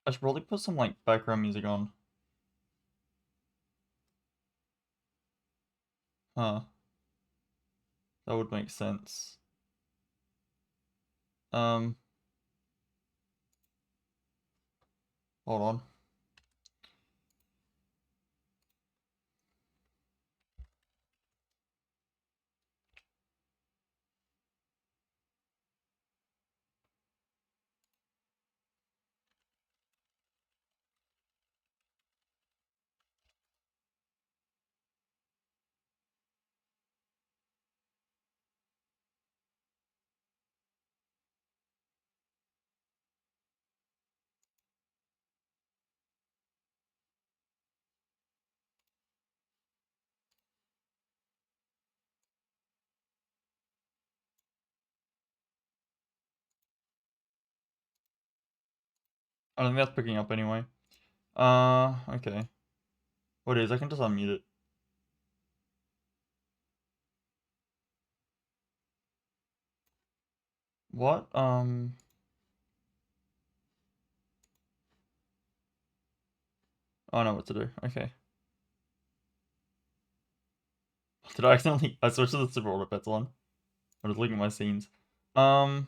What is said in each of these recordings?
I should probably put some, like, background music on. Huh. That would make sense. Hold on. I don't think that's picking up anyway. Okay. What is? I can just unmute it. What? Oh I know what to do. Okay. Did I accidentally? I switched to the Super Auto Pets one. I was looking at my scenes. Well,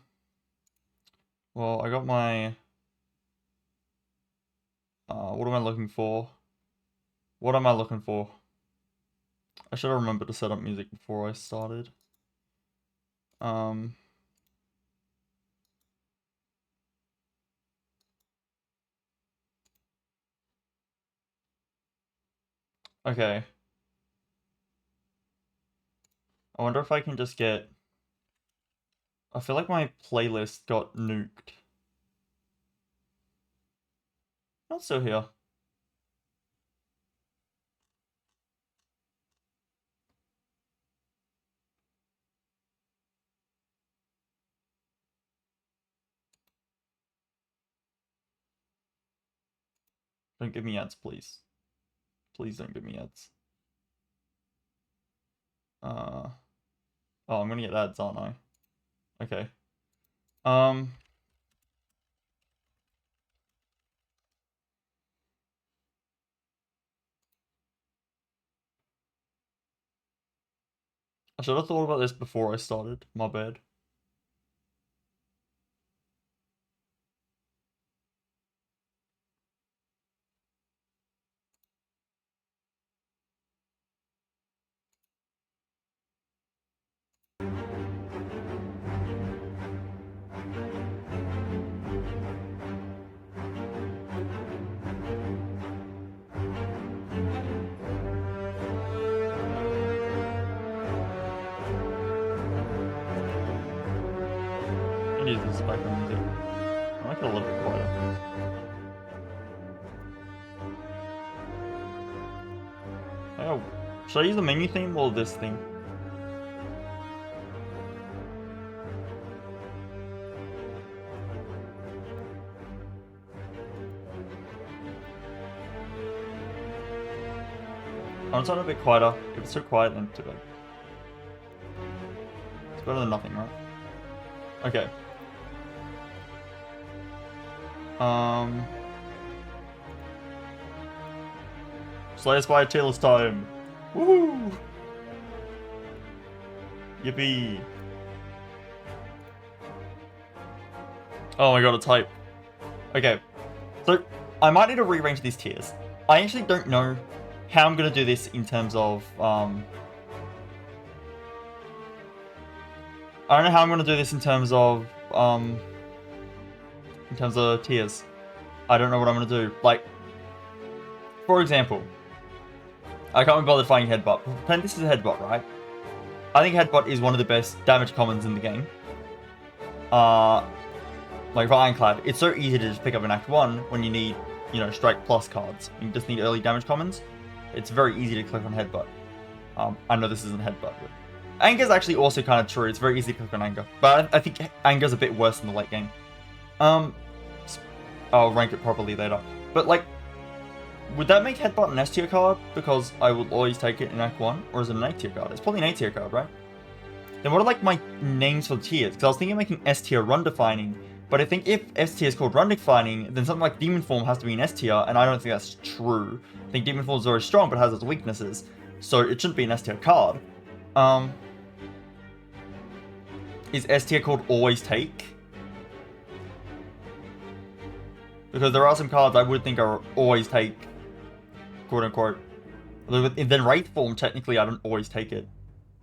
I got my. What am I looking for? What am I looking for? I should have remembered to set up music before I started. Okay. I wonder if I can just get... I feel like my playlist got nuked. Oh, it's still here. Don't give me ads, please. Please don't give me ads. Oh, I'm gonna get ads, aren't I? Okay. I should have thought about this before I started. My bad. I need this background music. I like it a little bit quieter. Oh, should I use the menu theme or this theme? I'm trying a bit quieter. If it's too quiet, then too bad. It's better than nothing, right? Okay. Slay Spire Tail's time! Woohoo! Yippee! Oh my god, it's hype. Okay. So, I might need to rearrange these tiers. I actually don't know how I'm gonna do this in terms of, I don't know how I'm gonna do this in terms of tiers. I don't know what I'm gonna do. Like, for example, I can't be bothered finding Headbutt. Pretend this is a Headbutt, right? I think Headbutt is one of the best damage commons in the game. Like for Ironclad, it's so easy to just pick up in Act 1 when you need, you know, Strike Plus cards. You just need early damage commons. It's very easy to click on Headbutt. I know this isn't Headbutt, but Anger's actually also kind of true. It's very easy to click on Anger. But I think Anger's a bit worse in the late game. I'll rank it properly later. But like, would that make Headbutt an S tier card? Because I will always take it in Act 1? Or is it an A tier card? It's probably an A tier card, right? Then what are like my names for tiers? Because I was thinking of making S tier run defining But I think if S tier is called run declining, then something like Demon Form has to be an S tier, and I don't think that's true. I think Demon Form is very strong, but has its weaknesses, so it shouldn't be an S tier card. Is S tier called always take? Because there are some cards I would think are always take, quote unquote. Then Wraith Form, technically I don't always take it.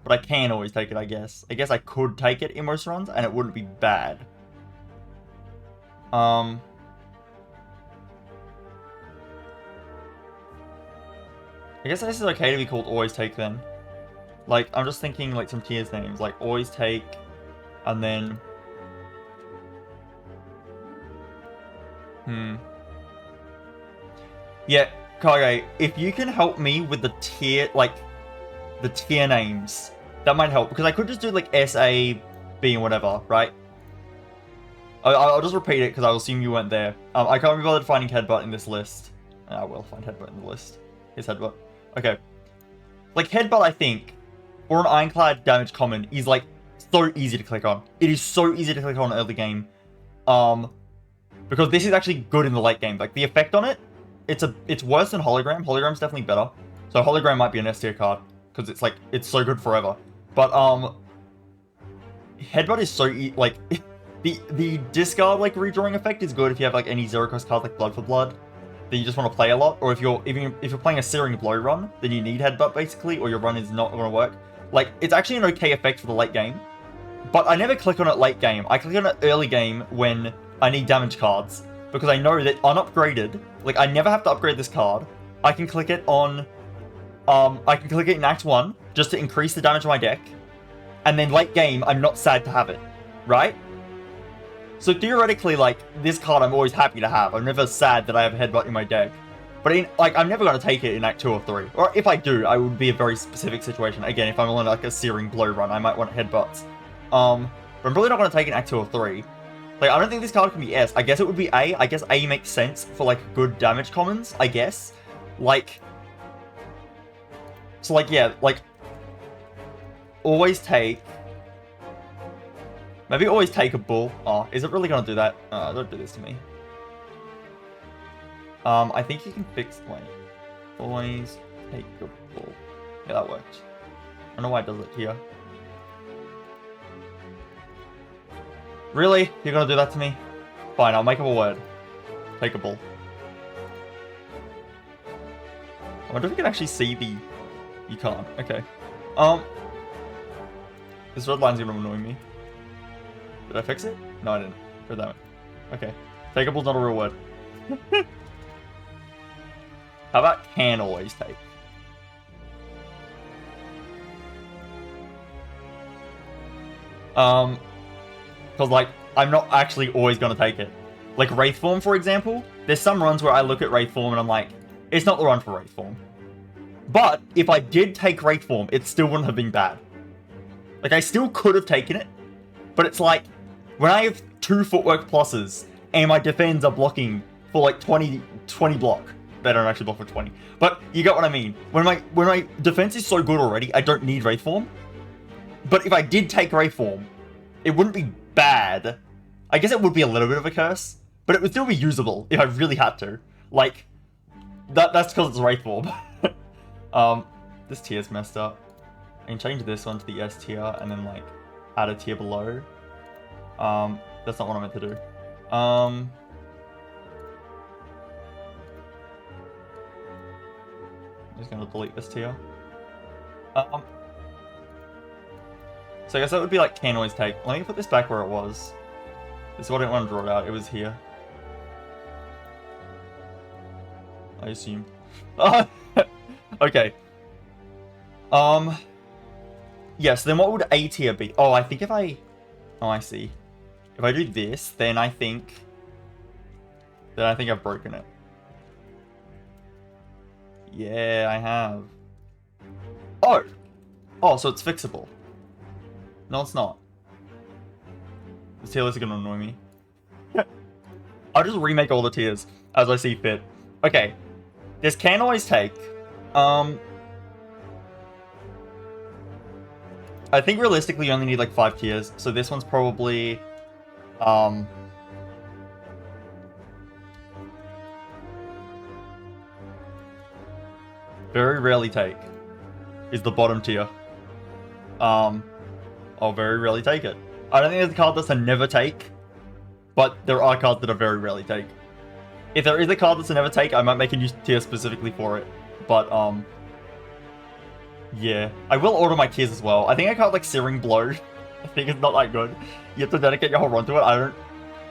But I can always take it, I guess. I guess I could take it in most runs, and it wouldn't be bad. I guess this is okay to be called always take then. Like, I'm just thinking like some tiers names, like always take, and then... Yeah, Kage, if you can help me with the tier, like, the tier names, that might help. Because I could just do like S, A, B, and whatever, right? I'll just repeat it because I will assume you weren't there. I can't be bothered finding Headbutt in this list. I will find Headbutt in the list. Here's Headbutt. Okay. Like, Headbutt, I think, or an Ironclad damage common, is like so easy to click on. It is so easy to click on early game. Because this is actually good in the late game. Like, the effect on it, it's worse than Hologram. Hologram's definitely better. So Hologram might be an S tier card. Because it's like, it's so good forever. But, Headbutt is so like... The discard like redrawing effect is good if you have like any zero cost cards like Blood for Blood that you just want to play a lot, or if you're playing a Searing Blow run, then you need Headbutt basically, or your run is not going to work. Like, it's actually an okay effect for the late game, but I never click on it late game. I click on it early game when I need damage cards, because I know that unupgraded, like I never have to upgrade this card. I can click it on, I can click it in Act 1 just to increase the damage of my deck, and then late game I'm not sad to have it, right? So theoretically, like, this card I'm always happy to have. I'm never sad that I have a Headbutt in my deck. But, I'm never going to take it in Act 2 or 3. Or if I do, I would be a very specific situation. Again, if I'm on, like, a Searing Blow run, I might want Headbutts. But I'm really not going to take it in Act 2 or 3. Like, I don't think this card can be S. I guess it would be A. I guess A makes sense for, like, good damage commons, I guess. Like... So, like, yeah, like... Always take... Maybe always take a bull. Oh, is it really going to do that? Don't do this to me. I think you can fix... Wait. Always take a bull. Yeah, that worked. I don't know why it does it here. Really? You're going to do that to me? Fine, I'll make up a word. Take a bull. I wonder if you can actually see the... You can't. Okay. This red line's going to annoy me. Did I fix it? No, I didn't. God damn it. Okay. Takeable's not a real word. How about can always take? Because, like, I'm not actually always going to take it. Like, Wraith Form, for example. There's some runs where I look at Wraith Form and I'm like, it's not the run for Wraith Form. But, if I did take Wraith Form, it still wouldn't have been bad. Like, I still could have taken it. But it's like, when I have 2 footwork pluses, and my defends are blocking for like 20 block. They don't actually block for 20. But you get what I mean. When my defense is so good already, I don't need Wraith Form. But if I did take Wraith Form, it wouldn't be bad. I guess it would be a little bit of a curse, but it would still be usable if I really had to. Like, that's because it's Wraith Form. This tier's messed up. I can change this one to the S tier, and then like, add a tier below. That's not what I meant to do. I'm just gonna delete this tier. So I guess that would be like can always take. Let me put this back where it was. This is what I didn't want to draw it out. It was here. I assume. Okay. Yes, then what would A tier be? Oh, I think if I... Oh, I see. If I do this, then I think I've broken it. Yeah, I have. Oh! Oh, so it's fixable. No, it's not. This tier list is gonna annoy me. I'll just remake all the tiers as I see fit. Okay. This can always take. I think realistically you only need like 5 tiers, so this one's probably very rarely take is the bottom tier. I'll very rarely take it. I don't think there's a card that's a never take, but there are cards that are very rarely take. If there is a card that's a never take, I might make a new tier specifically for it. But, yeah. I will order my tiers as well. I think I can't, like, Searing Blow. I think it's not that good. You have to dedicate your whole run to it. I don't...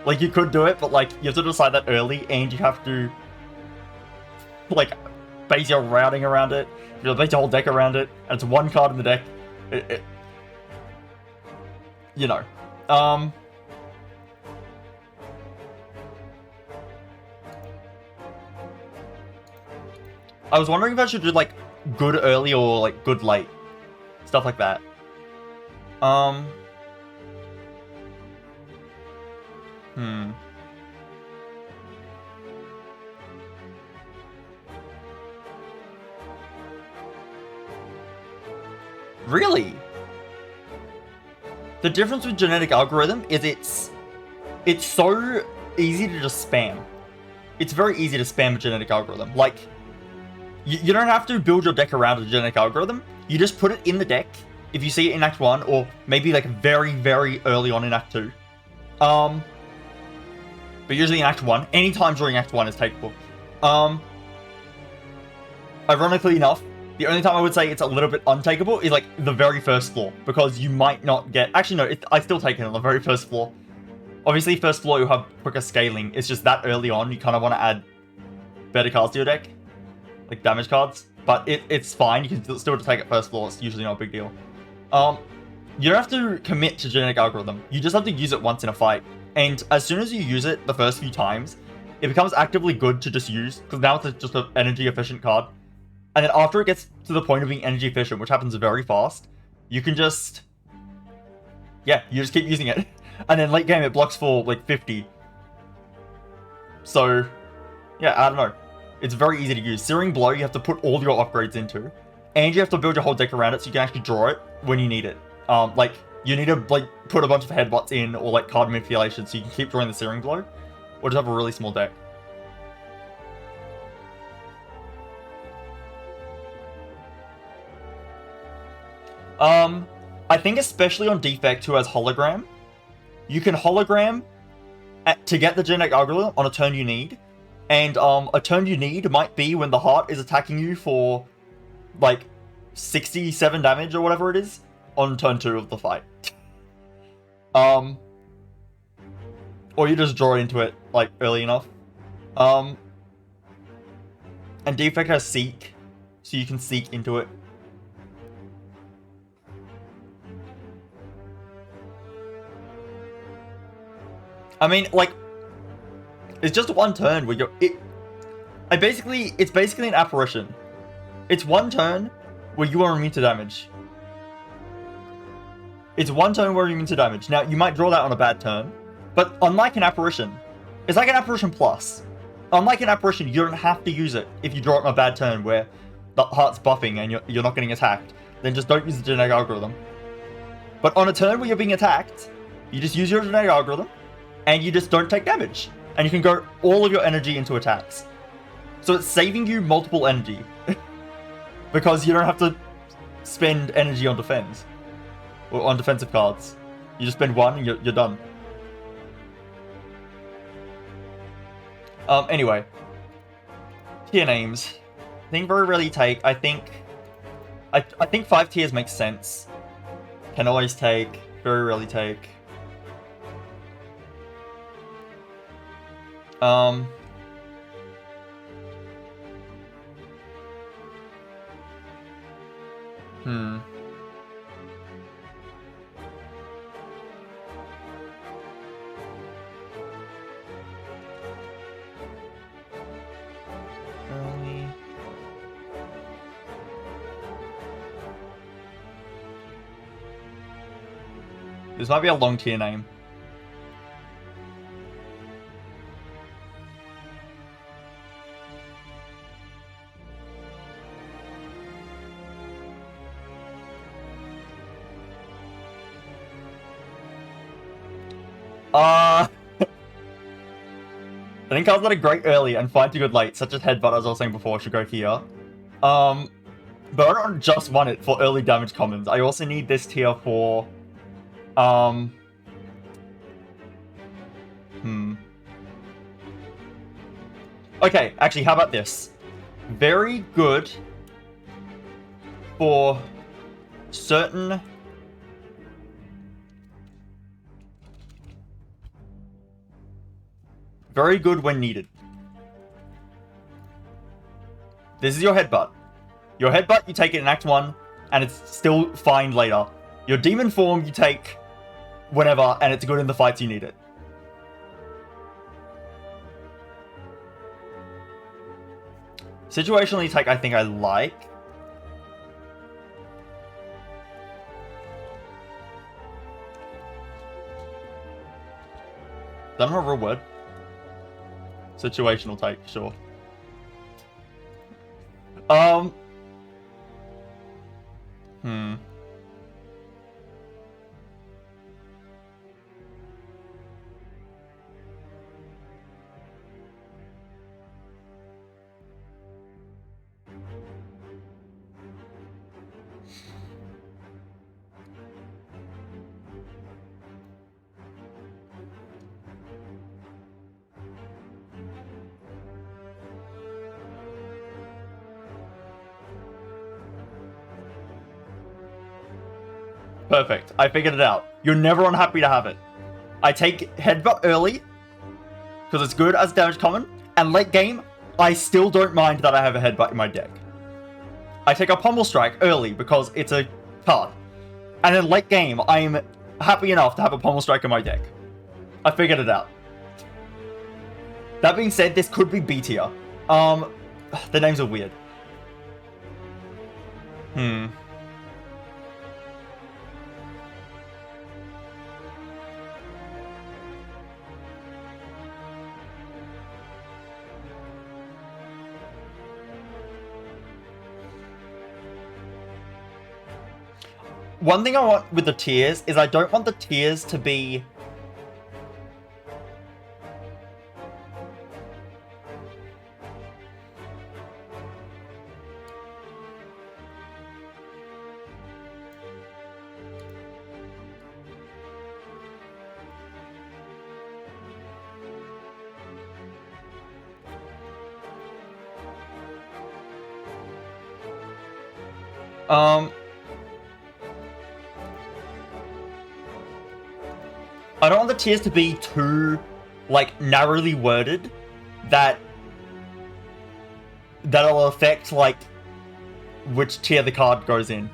Like, you could do it, but, like, you have to decide that early, and you have to, like, base your routing around it. You have to base your whole deck around it, and it's one card in the deck. You know. I was wondering if I should do, like, good early or, like, good late. Stuff like that. Really? The difference with genetic algorithm is it's so easy to just spam. It's very easy to spam a genetic algorithm. Like, you don't have to build your deck around a genetic algorithm. You just put it in the deck if you see it in Act 1, or maybe like very, very early on in Act 2. But usually in Act 1, anytime during Act 1 is takeable. Ironically enough, the only time I would say it's a little bit untakeable is like the very first floor, because you might not get... Actually, no, I still take it on the very first floor. Obviously, first floor you have quicker scaling. It's just that early on, you kind of want to add better cards to your deck, like damage cards. But it's fine. You can still take it first floor. It's usually not a big deal. You don't have to commit to genetic algorithm. You just have to use it once in a fight. And as soon as you use it the first few times, it becomes actively good to just use, because now it's just an energy efficient card. And then after it gets to the point of being energy efficient, which happens very fast, you can just... Yeah, you just keep using it. And then late game, it blocks for, like, 50. So, yeah, I don't know. It's very easy to use. Searing Blow, you have to put all your upgrades into. And you have to build your whole deck around it so you can actually draw it when you need it. Like, you need to, like, put a bunch of headbutts in, or, like, card manipulation so you can keep drawing the Searing Blow. Or just have a really small deck. I think especially on Defect, who has Hologram, you can Hologram to get the genetic algorithm on a turn you need. And a turn you need might be when the heart is attacking you for, like, 67 damage or whatever it is on turn 2 of the fight. Or you just draw into it, like, early enough. And Defect has Seek, so you can Seek into it. I mean, like, it's just one turn where you're... It's basically an apparition. It's one turn where you are immune to damage. It's one turn where you're immune to damage. Now, you might draw that on a bad turn, but unlike an apparition, it's like an apparition plus. Unlike an apparition, you don't have to use it if you draw it on a bad turn where the heart's buffing and you're not getting attacked. Then just don't use the genetic algorithm. But on a turn where you're being attacked, you just use your genetic algorithm, and you just don't take damage. And you can go all of your energy into attacks. So it's saving you multiple energy. Because you don't have to spend energy on defense. Or on defensive cards. You just spend one and you're done. Anyway. Tier names. I think very rarely take. I think 5 tiers makes sense. Can always take. Very rarely take. This might be a long tier name. I think cards that are great early and fine to good late, such as Headbutt, as I was saying before, should go here. But I don't just want it for early damage commons. I also need this tier for... Okay, actually, how about this? Very good for certain... Very good when needed. This is your headbutt. Your headbutt, you take it in Act 1, and it's still fine later. Your demon form, you take whenever, and it's good in the fights you need it. Situational attack, I think I like. Is that not a real word? Situational take, sure. Perfect. I figured it out. You're never unhappy to have it. I take Headbutt early, because it's good as damage common, and late game, I still don't mind that I have a Headbutt in my deck. I take a Pummel Strike early, because it's a card. And in late game, I'm happy enough to have a Pummel Strike in my deck. I figured it out. That being said, this could be B tier. The names are weird. One thing I want with the tiers is I don't want the tiers to be... I don't want the tiers to be too, like, narrowly worded that'll affect, like, which tier the card goes in.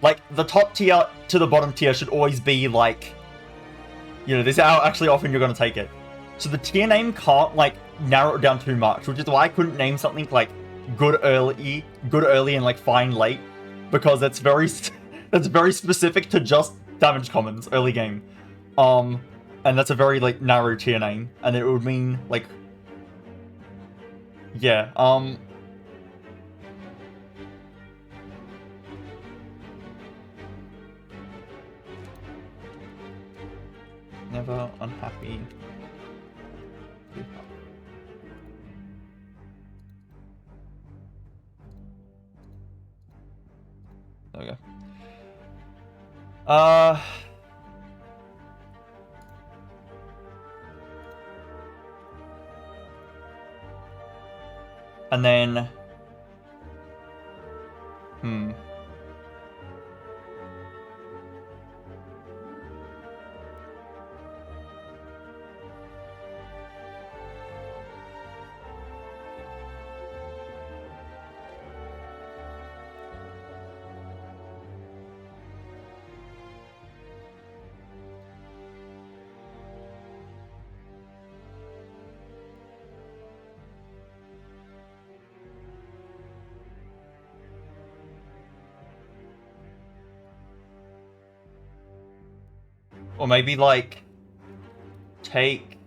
Like, the top tier to the bottom tier should always be, like, you know, this is how actually often you're going to take it. So the tier name can't, like, narrow it down too much, which is why I couldn't name something, like, good early and, like, fine late, because that's very specific to just damage commons early game. And that's a very, like, narrow tier name, and it would mean, like, yeah, never unhappy. There we go. And then... Or maybe, like, take...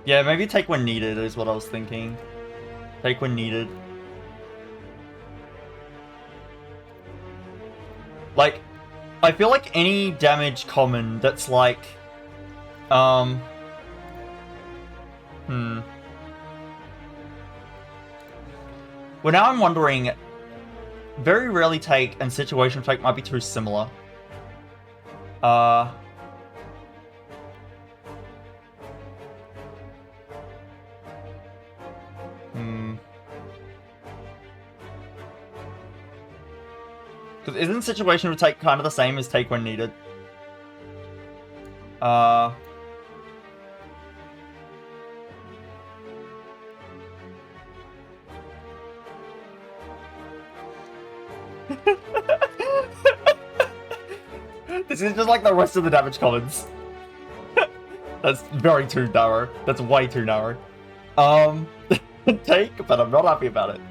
Yeah, maybe take when needed is what I was thinking. Take when needed. Like, I feel like any damage common that's like, Well, now I'm wondering, very rarely take and situation take might be too similar. Because isn't situation take kind of the same as take when needed? This is just like the rest of the damage commons. That's very too narrow. That's way too narrow. Take, but I'm not happy about it.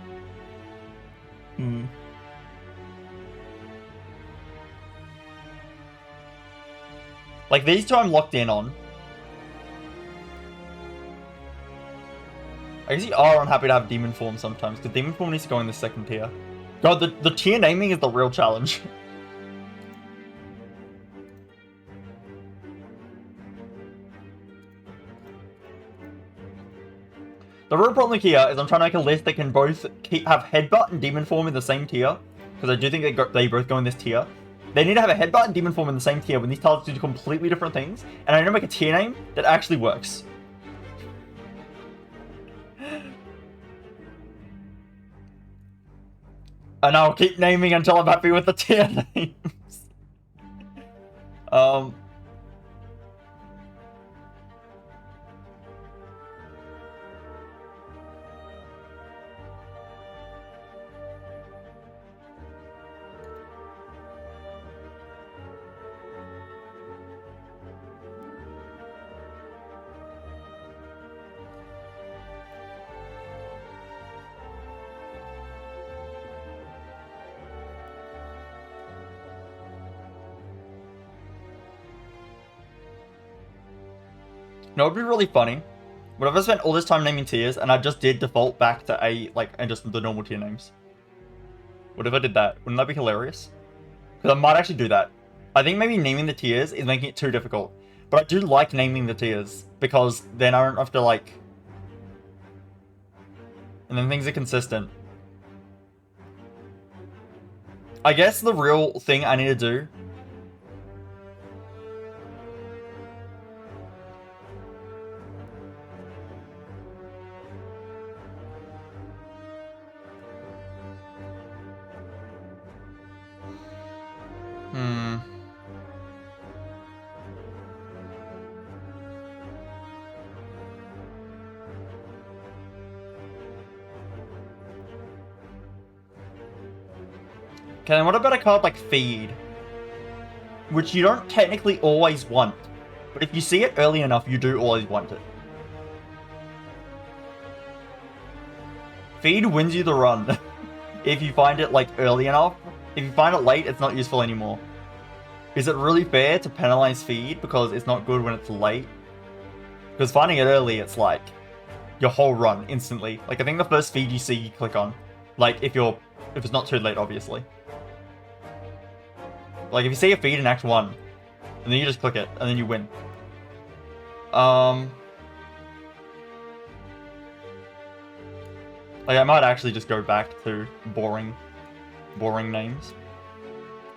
Like, these two I'm locked in on. I guess you are unhappy to have Demon Form sometimes, because Demon Form needs to go in the second tier. God, the tier naming is the real challenge. The real problem here is I'm trying to make a list that can both have Headbutt and Demon Form in the same tier, because I do think they both go in this tier. They need to have a Headbutt and Demon Form in the same tier when these tiles do completely different things, and I need to make a tier name that actually works. And I'll keep naming until I'm happy with the tier names. No, it'd be really funny. What if I spent all this time naming tiers and I just did default back to and just the normal tier names? What if I did that? Wouldn't that be hilarious? Because I might actually do that. I think maybe naming the tiers is making it too difficult. But I do like naming the tiers, because then I don't have to, like... And then things are consistent. I guess the real thing I need to do... Okay, then what about a card like Feed? Which you don't technically always want. But if you see it early enough, you do always want it. Feed wins you the run. If you find it, like, early enough. If you find it late, it's not useful anymore. Is it really fair to penalize Feed because it's not good when it's late? Because finding it early, it's like your whole run instantly. Like, I think the first Feed you see, you click on. Like, if it's not too late, obviously. Like, if you see a Feed in Act 1, and then you just click it, and then you win. Like, I might actually just go back to boring names.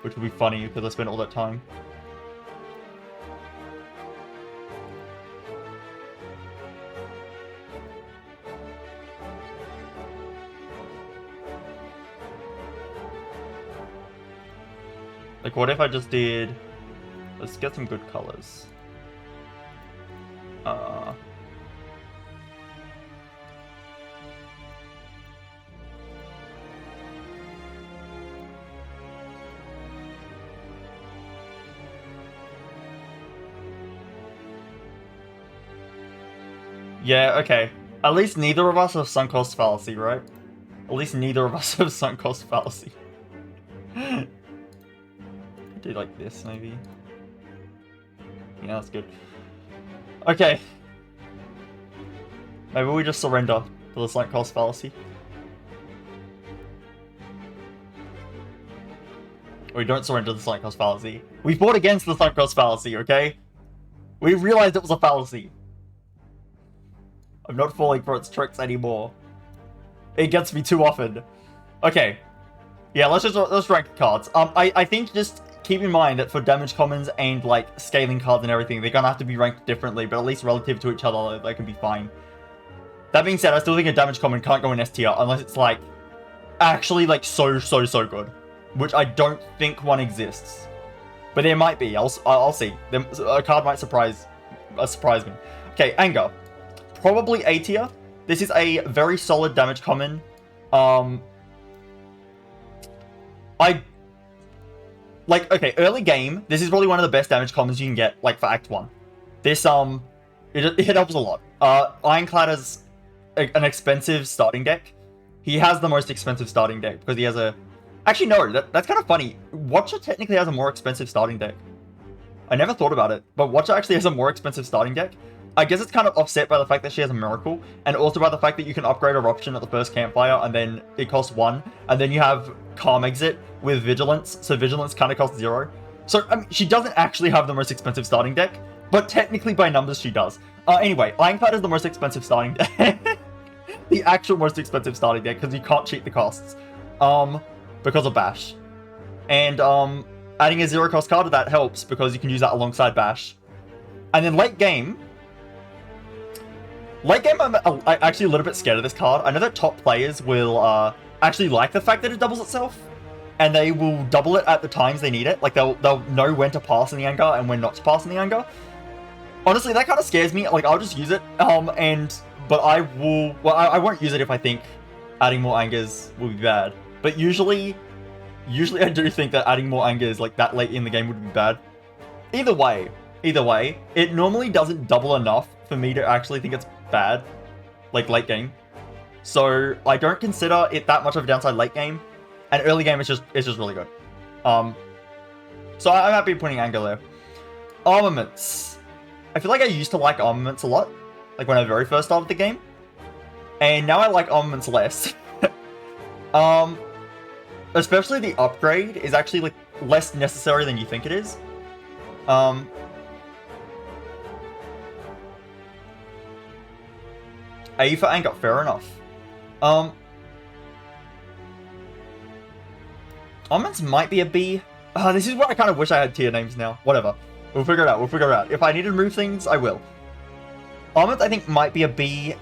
Which would be funny, because I spent all that time. Like, what if I just did... Let's get some good colors. Yeah, okay. At least neither of us have sunk cost fallacy, right? At least neither of us have sunk cost fallacy. Do like this, maybe. Yeah, that's good. Okay. Maybe we just surrender to the sunk cost fallacy. We don't surrender to the sunk cost fallacy. We fought against the sunk cost fallacy, okay? We realized it was a fallacy. I'm not falling for its tricks anymore. It gets me too often. Okay. Yeah, let's rank the cards. I think just keep in mind that for damage commons and like scaling cards and everything, they're gonna have to be ranked differently, but at least relative to each other, they can be fine. That being said, I still think a damage common can't go in S tier unless it's like actually like so good, which I don't think one exists. But there might be. I'll see. A card might surprise me. Okay, Anger. Probably A tier. This is a very solid damage common. Okay, early game, this is probably one of the best damage commons you can get, like, for Act 1. This, it helps a lot. Ironclad has an expensive starting deck. He has the most expensive starting deck, because he has a... Actually, no, that's kind of funny. Watcher technically has a more expensive starting deck. I never thought about it, but Watcher actually has a more expensive starting deck. I guess it's kind of offset by the fact that she has a Miracle, and also by the fact that you can upgrade Eruption at the first campfire, and then it costs 1, and then you have Calm Exit with Vigilance, so Vigilance kind of costs 0. So, I mean, she doesn't actually have the most expensive starting deck, but technically by numbers she does. Anyway, Ironclad is the most expensive starting deck. The actual most expensive starting deck, because you can't cheat the costs. Because of Bash. And, adding a 0 cost card to that helps, because you can use that alongside Bash. And then late game, I'm actually a little bit scared of this card. I know that top players will actually like the fact that it doubles itself, and they will double it at the times they need it. Like, they'll know when to pass in the anger and when not to pass in the anger. Honestly, that kind of scares me. Like, I'll just use it, but I won't use it if I think adding more angers will be bad. But usually I do think that adding more angers like that late in the game would be bad. Either way, it normally doesn't double enough for me to actually think it's bad, like late game. So I don't consider it that much of a downside late game, and early game it's just really good. So I'm happy putting anger there. Armaments. I feel like I used to like armaments a lot, like when I very first started the game, and now I like armaments less. Especially the upgrade is actually like less necessary than you think it is. A for anger, fair enough. Armaments might be a B. This is what I kind of wish I had tier names now. Whatever. We'll figure it out. If I need to move things, I will. Armaments, I think, might be a B.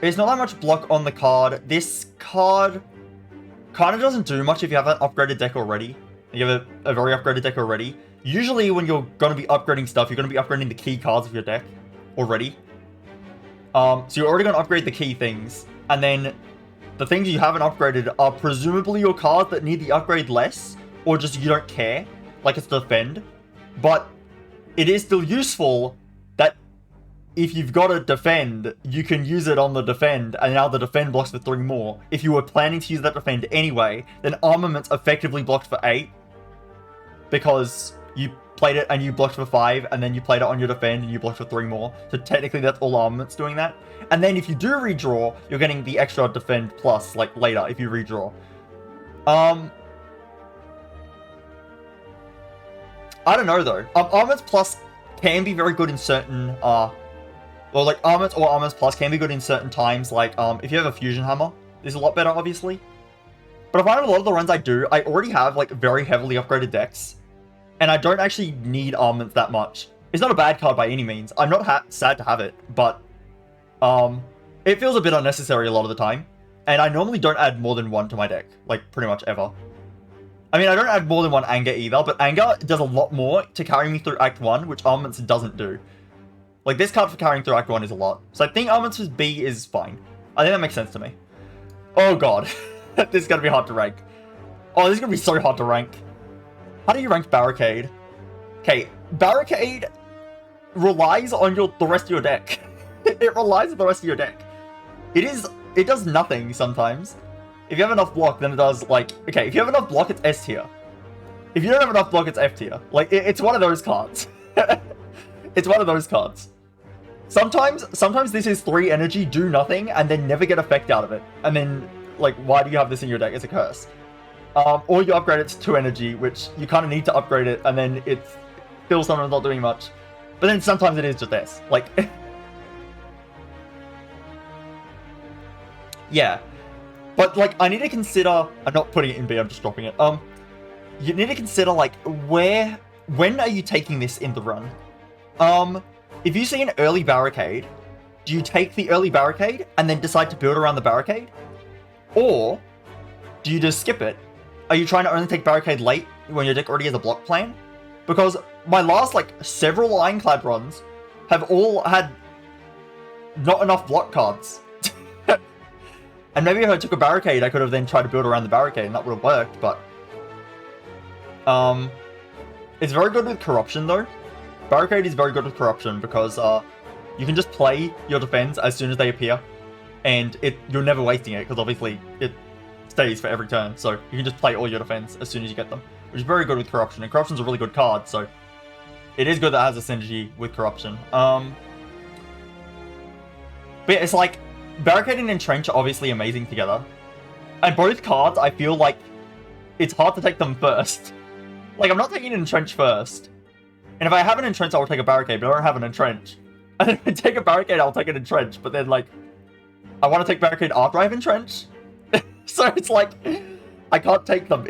There's not that much block on the card. This card kind of doesn't do much if you have an upgraded deck already. You have a very upgraded deck already. Usually when you're going to be upgrading stuff, you're going to be upgrading the key cards of your deck already. So you're already going to upgrade the key things. And then the things you haven't upgraded are presumably your cards that need the upgrade less, or just you don't care, like it's Defend. But it is still useful that if you've got a Defend, you can use it on the Defend, and now the Defend blocks for 3 more. If you were planning to use that Defend anyway, then Armaments effectively blocked for 8, because you played it and you blocked for 5, and then you played it on your Defend and you blocked for 3 more. So technically that's all Armaments doing that. And then if you do redraw, you're getting the extra Defend plus, like, later, if you redraw. I don't know, though. Armaments plus can be very good in certain, Armaments or Armaments plus can be good in certain times, like, if you have a Fusion Hammer, this is a lot better, obviously. But I find a lot of the runs I do, I already have, like, very heavily upgraded decks, and I don't actually need Armaments that much. It's not a bad card by any means. I'm not sad to have it, but it feels a bit unnecessary a lot of the time. And I normally don't add more than 1 to my deck, like, pretty much ever. I mean, I don't add more than 1 Anger either, but Anger does a lot more to carry me through Act 1, which Armaments doesn't do. Like, this card for carrying through Act 1 is a lot. So I think Armaments with B is fine. I think that makes sense to me. Oh god. This is gonna be hard to rank. Oh, this is gonna be so hard to rank. How do you rank Barricade? Okay, Barricade relies on the rest of your deck. It relies on the rest of your deck. It does nothing sometimes. If you have enough block, then it does, like... Okay, if you have enough block, it's S tier. If you don't have enough block, it's F tier. Like, it's one of those cards. It's one of those cards. Sometimes this is 3 energy, do nothing, and then never get effect out of it. And then, like, why do you have this in your deck? It's a curse. Or you upgrade it to 2 energy, which you kind of need to upgrade it, and then it's still sometimes not doing much. But then sometimes it is just this. Like, yeah. But, like, I need to consider... I'm not putting it in B, I'm just dropping it. You need to consider, like, when are you taking this in the run? If you see an early barricade, do you take the early barricade and then decide to build around the barricade? Or do you just skip it? Are you trying to only take barricade late when your deck already has a block plan? Because my last, like, several Ironclad runs have all had not enough block cards. And maybe if I took a barricade, I could have then tried to build around the barricade and that would have worked, but... It's very good with corruption, though. Barricade is very good with corruption because you can just play your defense as soon as they appear, and you're never wasting it because obviously it stays for every turn. So you can just play all your defense as soon as you get them, which is very good with corruption. And corruption's a really good card, so it is good that it has a synergy with corruption. But yeah, it's like barricade and entrench are obviously amazing together, and both cards I feel like it's hard to take them first. Like, I'm not taking an entrench first. And if I have an entrench, I'll take a barricade, but I don't have an entrench. And if I take a barricade, I'll take an entrench. But then, like, I want to take barricade after I have entrench. So it's like, I can't take them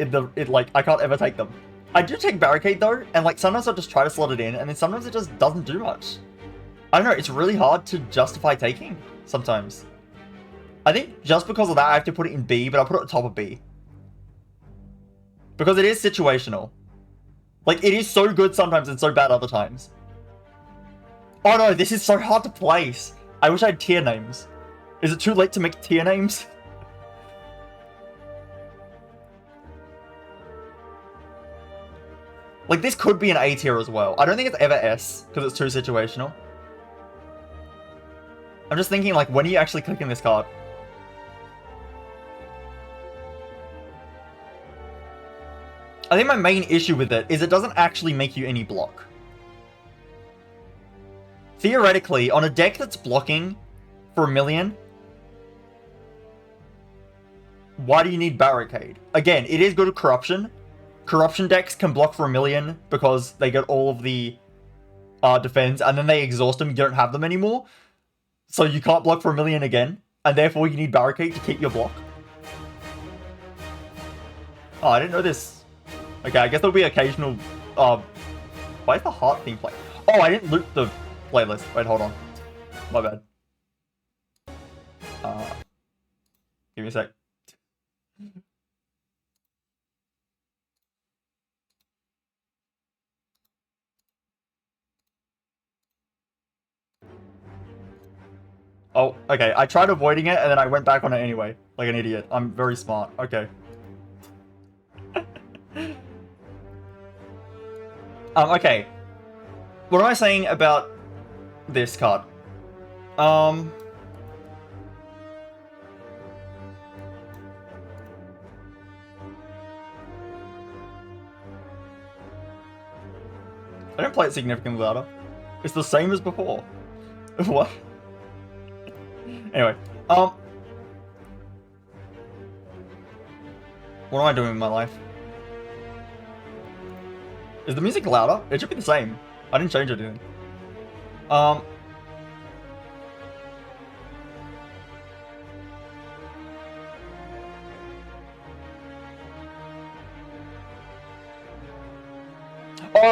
I can't ever take them. I do take barricade, though, and, like, sometimes I'll just try to slot it in, and then sometimes it just doesn't do much. I don't know, it's really hard to justify taking, sometimes. I think just because of that, I have to put it in B, but I'll put it at the top of B. Because it is situational. Like, it is so good sometimes and so bad other times. Oh no, this is so hard to place. I wish I had tier names. Is it too late to make tier names? Like, this could be an A tier as well. I don't think it's ever S, because it's too situational. I'm just thinking, like, when are you actually clicking this card? I think my main issue with it is it doesn't actually make you any block. Theoretically, on a deck that's blocking for 1 million, why do you need barricade? Again, it is good at corruption. Corruption decks can block for 1 million because they get all of the defense, and then they exhaust them, you don't have them anymore. So you can't block for 1 million again, and therefore you need barricade to keep your block. Oh, I didn't know this. Okay, I guess there'll be occasional... why is the heart theme play? Oh, I didn't loot the playlist. Wait, hold on. My bad. Give me a sec. Oh, okay. I tried avoiding it, and then I went back on it anyway. Like an idiot. I'm very smart. Okay. Okay. What am I saying about this card? I don't play it significantly louder. It's the same as before. What? Anyway, what am I doing with my life? Is the music louder? It should be the same. I didn't change anything. Oh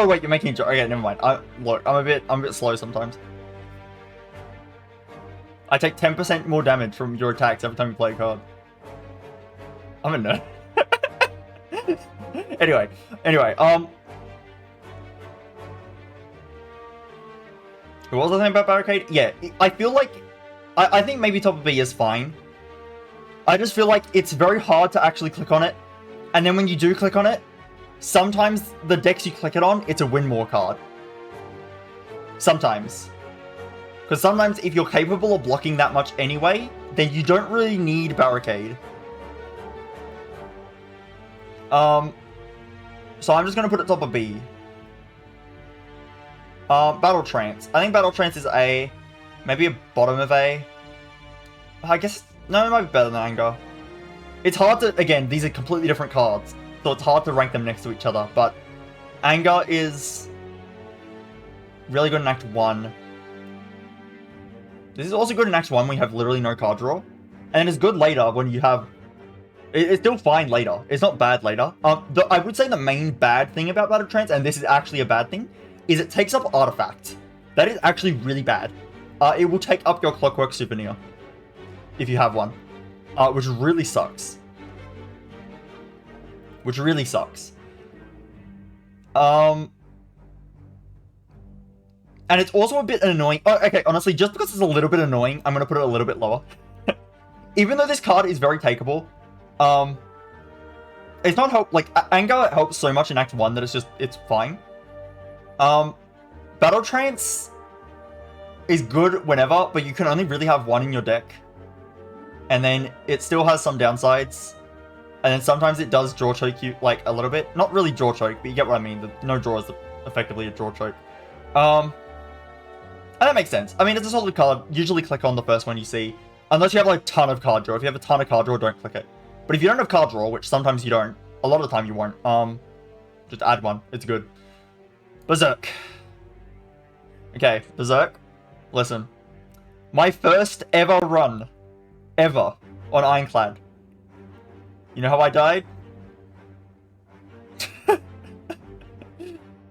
wait, you're making a joke. Okay, never mind. Look, I'm a bit slow sometimes. I take 10% more damage from your attacks every time you play a card. I'm a nerd. Anyway, what was I saying about barricade? Yeah, I feel like I think maybe top of B is fine. I just feel like it's very hard to actually click on it, and then when you do click on it, sometimes the decks you click it on, it's a win more card. Sometimes. Because sometimes if you're capable of blocking that much anyway, then you don't really need barricade. So I'm just going to put it top of B. Battle Trance. I think Battle Trance is A. Maybe a bottom of A. I guess... No, it might be better than Anger. It's hard to... Again, these are completely different cards. So it's hard to rank them next to each other. But Anger is really good in Act 1. This is also good in Act 1 when you have literally no card draw. And it's good later when you have... It's still fine later. It's not bad later. I would say the main bad thing about Battle Trance, and this is actually a bad thing, is it takes up Artifact. That is actually really bad. It will take up your Clockwork Souvenir. If you have one. Which really sucks. Which really sucks. And it's also a bit annoying. Oh, okay, honestly, just because it's a little bit annoying, I'm going to put it a little bit lower. Even though this card is very takeable, it's not help. Like, Anger helps so much in Act 1 that it's fine. Battle Trance is good whenever, but you can only really have one in your deck. And then it still has some downsides. And then sometimes it does draw choke you, like, a little bit. Not really draw choke, but you get what I mean. The no draw is effectively a draw choke. And that makes sense. I mean, it's a solid card. Usually click on the first one you see. Unless you have, like, a ton of card draw. If you have a ton of card draw, don't click it. But if you don't have card draw, which sometimes you don't, a lot of the time you won't, just add one. It's good. Berserk. Okay, Berserk. Listen. My first ever run, ever, on Ironclad. You know how I died?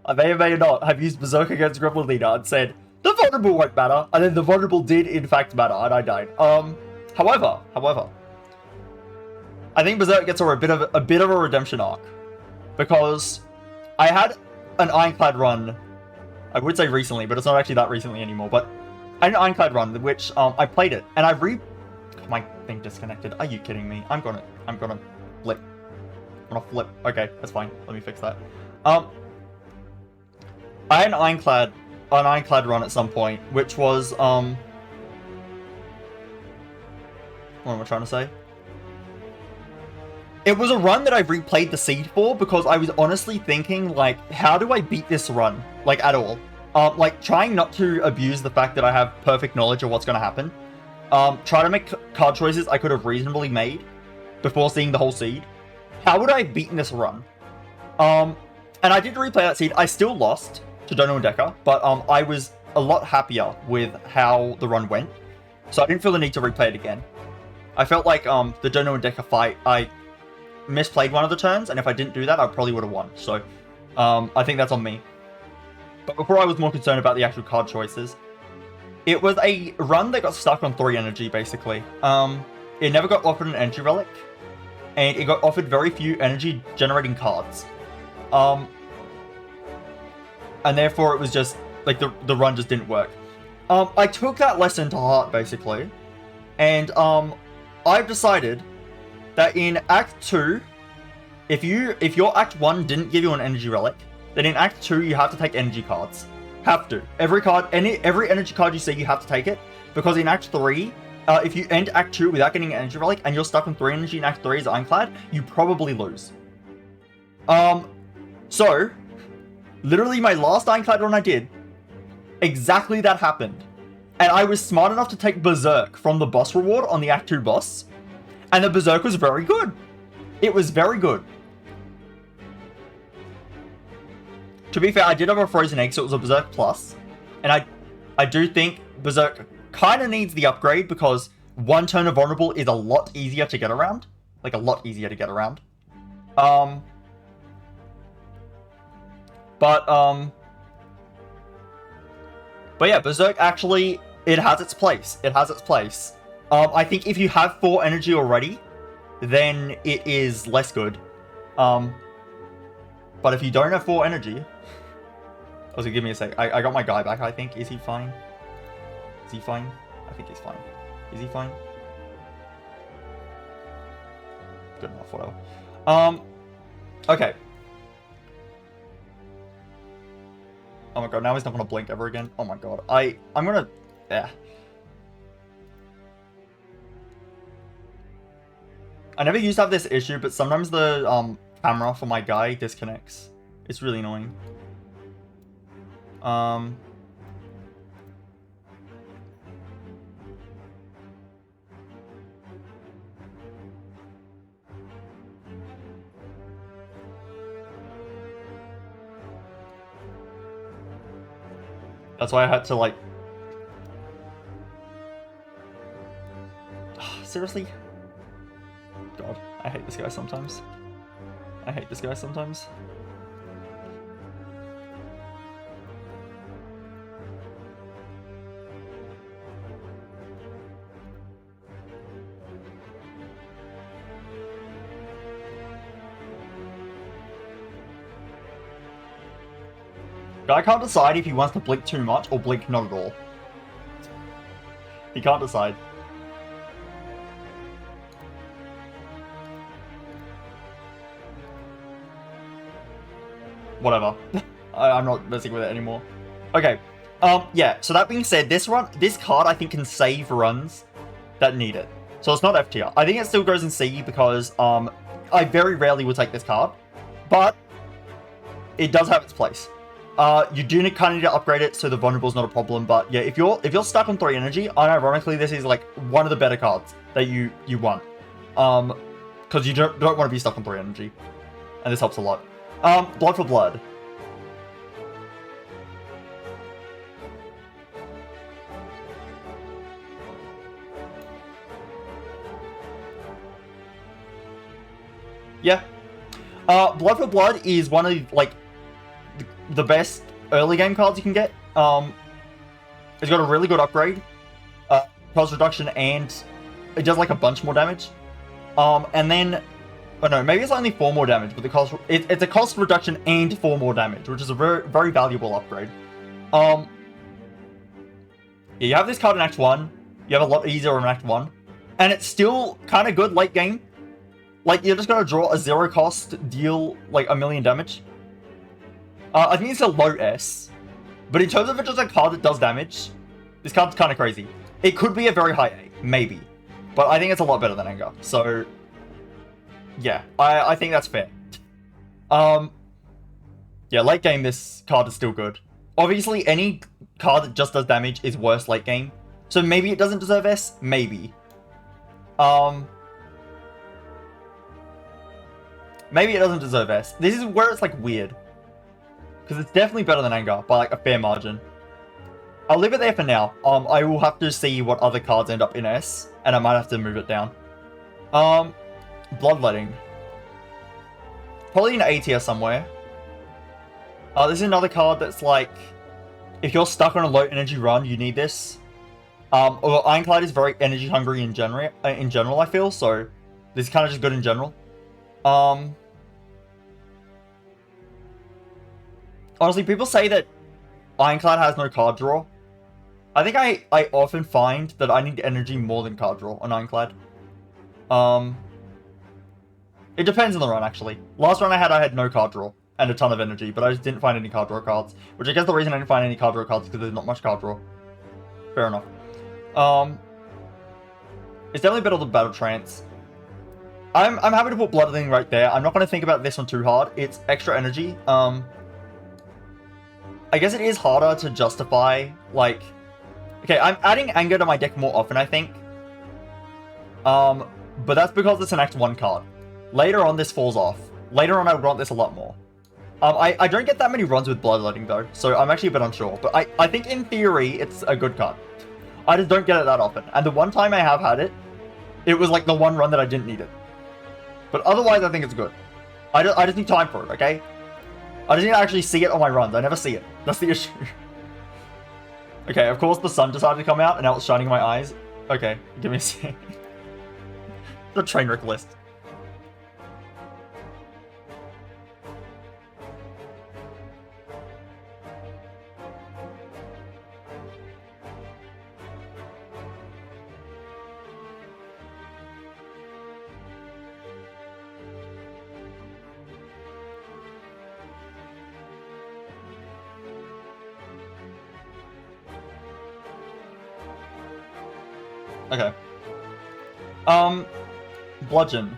I may or may not have used Berserk against Grapple Leader and said, the vulnerable won't matter, and then the vulnerable did in fact matter, and I died. However, I think Berserk gets a bit of a redemption arc. Because I had an Ironclad run, I would say recently, but it's not actually that recently anymore, but I had an Ironclad run, which, I played it, and my thing disconnected. Are you kidding me? I'm gonna flip. I'm gonna flip. Okay, that's fine. Let me fix that. I had an Ironclad run at some point, which was, what am I trying to say? It was a run that I replayed the seed for because I was honestly thinking, like, how do I beat this run? Like, at all. Like, trying not to abuse the fact that I have perfect knowledge of what's gonna happen. Try to make card choices I could have reasonably made before seeing the whole seed. How would I have beaten this run? And I did replay that seed. I still lost to Dono and Decker, but I was a lot happier with how the run went. So I didn't feel the need to replay it again. I felt like the Dono and Decker fight, I misplayed one of the turns, and if I didn't do that, I probably would have won. So I think that's on me. But before I was more concerned about the actual card choices, it was a run that got stuck on 3 energy, basically. It never got offered an energy relic, and it got offered very few energy generating cards. And therefore it was just, like, the run just didn't work. I took that lesson to heart, basically, and I've decided that in Act 2, if your Act 1 didn't give you an energy relic, then in Act 2 you have to take energy cards. Have to. Every energy card you see, you have to take it, because in Act 3, if you end Act 2 without getting an energy relic, and you're stuck on 3 energy in Act 3 as Ironclad, you probably lose. So, literally my last Ironclad run I did, exactly that happened. And I was smart enough to take Berserk from the boss reward on the Act 2 boss, and the Berserk was very good. It was very good. To be fair, I did have a Frozen Egg, so it was a Berserk Plus. And I do think Berserk kind of needs the upgrade, because 1 turn of Vulnerable is a lot easier to get around. Like, a lot easier to get around. But yeah, Berserk actually, it has its place. It has its place. I think if you have 4 energy already, then it is less good. But if you don't have 4 energy... Also, give me a sec. I got my guy back, I think. Is he fine? Is he fine? I think he's fine. Is he fine? Good enough, whatever. Okay. Oh my god, now he's not gonna blink ever again. Oh my god. I'm gonna... Yeah. I never used to have this issue, but sometimes the camera for my guy disconnects. It's really annoying. That's why I had to, like... Seriously? God, I hate this guy sometimes. I hate this guy sometimes. Guy can't decide if he wants to blink too much or blink not at all. He can't decide. Whatever. I'm not messing with it anymore. Okay. Yeah, so that being said, this card I think can save runs that need it. So it's not F tier. I think it still goes in C because I very rarely would take this card. But it does have its place. You do kind of need to upgrade it so the vulnerable is not a problem. But yeah, if you're stuck on 3 energy, unironically, this is like one of the better cards that you want. Because you don't want to be stuck on 3 energy, and this helps a lot. Blood for blood. Yeah. Blood for blood is one of like the best early game cards you can get. It's got a really good upgrade, cost reduction, and it does like a bunch more damage. And then, oh no, maybe it's only 4 more damage, but the cost it's a cost reduction and 4 more damage, which is a very, very valuable upgrade. Yeah, you have this card in Act 1. You have a lot easier in Act 1, and it's still kind of good late game. Like, you're just gonna draw a 0 cost, deal like 1,000,000 damage. I think it's a low S, but in terms of it just a card that does damage, this card's kind of crazy. It could be a very high A, maybe, but I think it's a lot better than Anger. So, yeah, I think that's fair. Yeah, late game, this card is still good. Obviously, any card that just does damage is worse late game, so maybe it doesn't deserve S, maybe. Maybe it doesn't deserve S. This is where it's like weird. Because it's definitely better than Anger, by like a fair margin. I'll leave it there for now. I will have to see what other cards end up in S, and I might have to move it down. Bloodletting. Probably in A tier somewhere. This is another card that's like, if you're stuck on a low energy run, you need this. Although Ironclad is very energy hungry in general, I feel, so this is kind of just good in general. Honestly, people say that Ironclad has no card draw. I think I often find that I need energy more than card draw on Ironclad. It depends on the run, actually. Last run I had no card draw and a ton of energy, but I just didn't find any card draw cards. Which I guess the reason I didn't find any card draw cards is because there's not much card draw. Fair enough. It's definitely better than Battle Trance. I'm happy to put Bloodletting right there. I'm not going to think about this one too hard. It's extra energy. I guess it is harder to justify, like... Okay, I'm adding Anger to my deck more often, I think. But that's because it's an Act 1 card. Later on, this falls off. Later on, I would want this a lot more. I don't get that many runs with Bloodletting, though, so I'm actually a bit unsure. But I think, in theory, it's a good card. I just don't get it that often. And the one time I have had it, it was like the one run that I didn't need it. But otherwise, I think it's good. I just need time for it, okay? I just need to actually see it on my runs. I never see it. That's the issue. Okay, of course the sun decided to come out, and now it's shining in my eyes. Okay, give me a sec. The train wreck list. Okay. Bludgeon.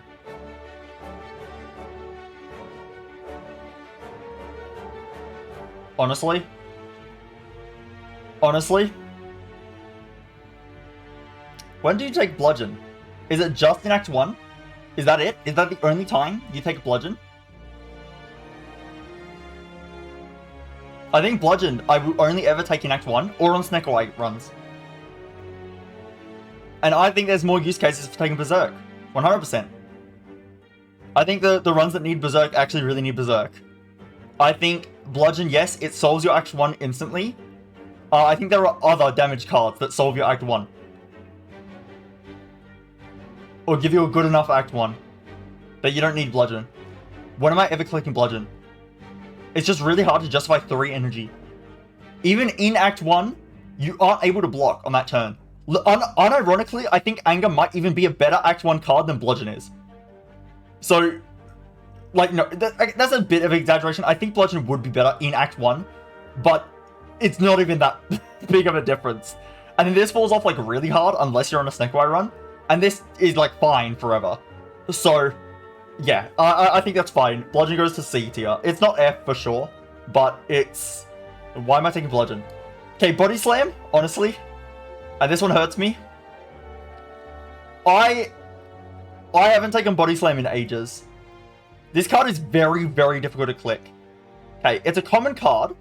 Honestly, Honestly, when do you take Bludgeon? Is it just in Act 1? Is that it? Is that the only time you take Bludgeon? I think Bludgeon I will only ever take in Act 1 or on Snake Away runs. And I think there's more use cases for taking Berserk. 100%. I think the runs that need Berserk actually really need Berserk. I think Bludgeon, yes, it solves your Act 1 instantly. I think there are other damage cards that solve your Act 1. Or give you a good enough Act 1. That you don't need Bludgeon. When am I ever collecting Bludgeon? It's just really hard to justify 3 energy. Even in Act 1, you aren't able to block on that turn. Unironically, I think Anger might even be a better Act 1 card than Bludgeon is. So, like, no, that's a bit of an exaggeration. I think Bludgeon would be better in Act 1, but it's not even that big of a difference. And then this falls off, like, really hard unless you're on a Snake Away run. And this is, like, fine forever. So, yeah, I think that's fine. Bludgeon goes to C tier. It's not F for sure, but it's... Why am I taking Bludgeon? Okay, Body Slam, honestly. And this one hurts me. I haven't taken Body Slam in ages. This card is very, very difficult to click. Okay, it's a common card.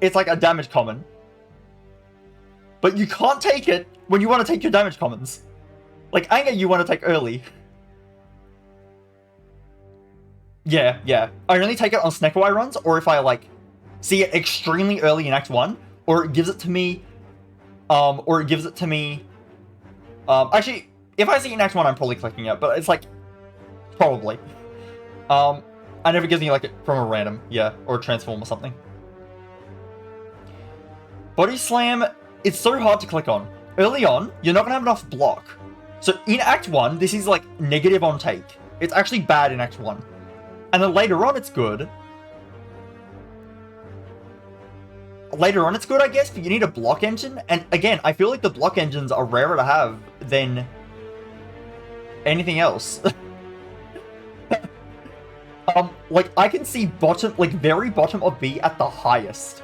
It's like a damage common. But you can't take it when you want to take your damage commons. Like, Anger you want to take early. Yeah. I only take it on Snake Away runs, or if I, like, see it extremely early in Act 1, or it gives it to me... actually, if I see it in Act 1, I'm probably clicking it, but it's like... Probably. And if it gives me, like, from a random, yeah, or a transform or something. Body Slam, it's so hard to click on. Early on, you're not gonna have enough block. So in Act 1, this is, like, negative on take. It's actually bad in Act 1. And then later on, it's good. Later on, it's good, I guess, but you need a block engine. And again, I feel like the block engines are rarer to have than anything else. Like, I can see bottom, like, very bottom of B at the highest.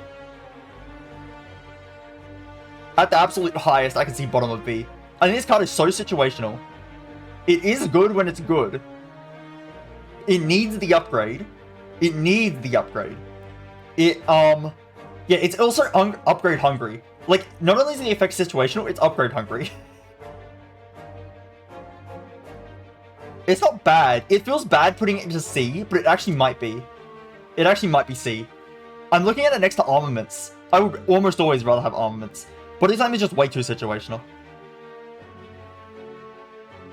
At the absolute highest, I can see bottom of B. I think this card is so situational. It is good when it's good. It needs the upgrade. It needs the upgrade. Yeah, it's also upgrade hungry. Like, not only is the effect situational, it's upgrade hungry. It's not bad. It feels bad putting it into C, but it actually might be. It actually might be C. I'm looking at it next to armaments. I would almost always rather have armaments. Body Slam is just way too situational.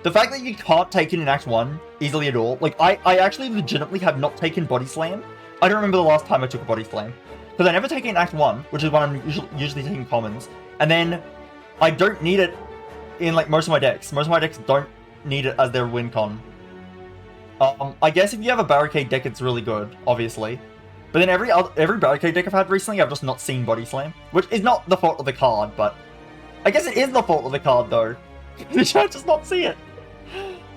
The fact that you can't take it in Act 1 easily at all, like, I actually legitimately have not taken Body Slam. I don't remember the last time I took a Body Slam. Because I never take it in Act 1, which is when I'm usually taking commons. And then I don't need it in, like, most of my decks. Most of my decks don't need it as their win con. I guess if you have a Barricade deck, it's really good, obviously. But then every Barricade deck I've had recently, I've just not seen Body Slam. Which is not the fault of the card, but... I guess it is the fault of the card, though. You should just not see it.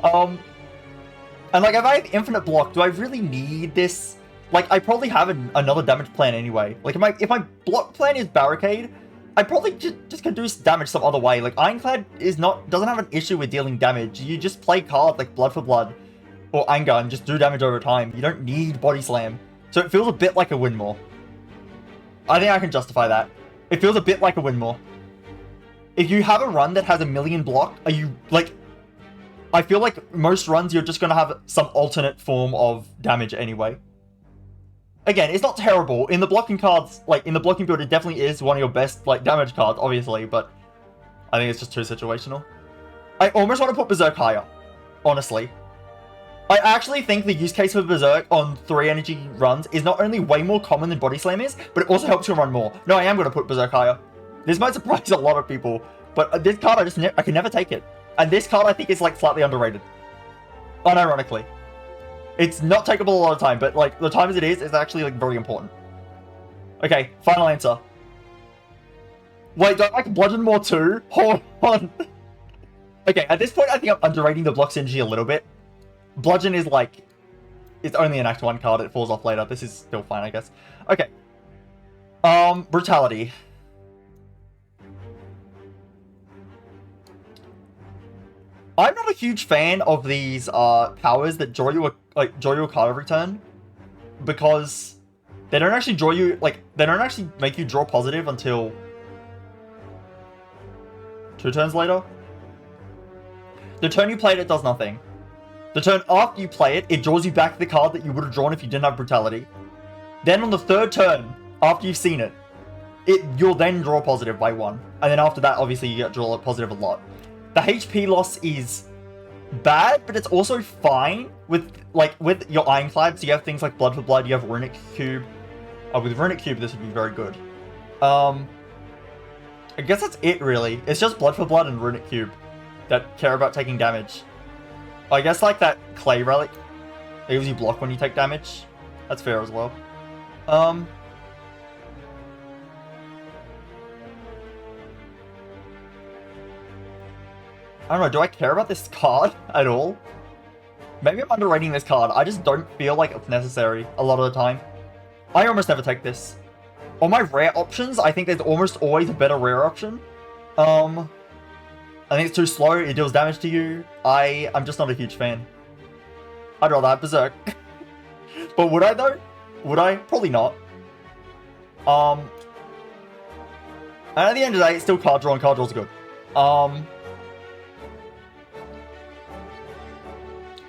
And, like, if I have infinite block, do I really need this? Like, I probably have another damage plan anyway. Like, if my block plan is Barricade, I probably just can do damage some other way. Like, Ironclad doesn't have an issue with dealing damage. You just play cards like Blood for Blood or Anger and just do damage over time. You don't need Body Slam. So it feels a bit like a win more. I think I can justify that. It feels a bit like a win more. If you have a run that has a million block, are you, like... I feel like most runs you're just going to have some alternate form of damage anyway. Again, it's not terrible. In the blocking cards, like, in the blocking build, it definitely is one of your best, like, damage cards, obviously, but I think it's just too situational. I almost want to put Berserk higher, honestly. I actually think the use case for Berserk on 3 energy runs is not only way more common than Body Slam is, but it also helps you run more. No, I am going to put Berserk higher. This might surprise a lot of people, but this card, I can never take it. And this card, I think, is, like, slightly underrated. Unironically. It's not takeable a lot of time, but, like, the times it is, it's actually, like, very important. Okay, final answer. Wait, do I like Bludgeon more too? Hold on. Okay, at this point, I think I'm underrating the block synergy a little bit. Bludgeon is, like... It's only an Act 1 card, it falls off later. This is still fine, I guess. Okay. Brutality. I'm not a huge fan of these powers that draw you a card every turn, because they don't actually draw you, like, they don't actually make you draw positive until 2 turns later. The turn you play it does nothing. The turn after you play it, it draws you back the card that you would have drawn if you didn't have Brutality. Then on the 3rd turn, after you've seen it, you'll then draw positive by 1. And then after that, obviously, you get draw positive a lot. The HP loss is bad, but it's also fine with your Ironclad. So you have things like Blood for Blood, you have Runic Cube. With Runic Cube, this would be very good. I guess that's it, really. It's just Blood for Blood and Runic Cube that care about taking damage. I guess like that Clay Relic, it gives you block when you take damage. That's fair as well. I don't know, do I care about this card at all? Maybe I'm underrating this card. I just don't feel like it's necessary a lot of the time. I almost never take this. On my rare options, I think there's almost always a better rare option. I think it's too slow, it deals damage to you. I'm just not a huge fan. I'd rather have Berserk. But would I though? Would I? Probably not. And at the end of the day, it's still card draw, and card draw's good.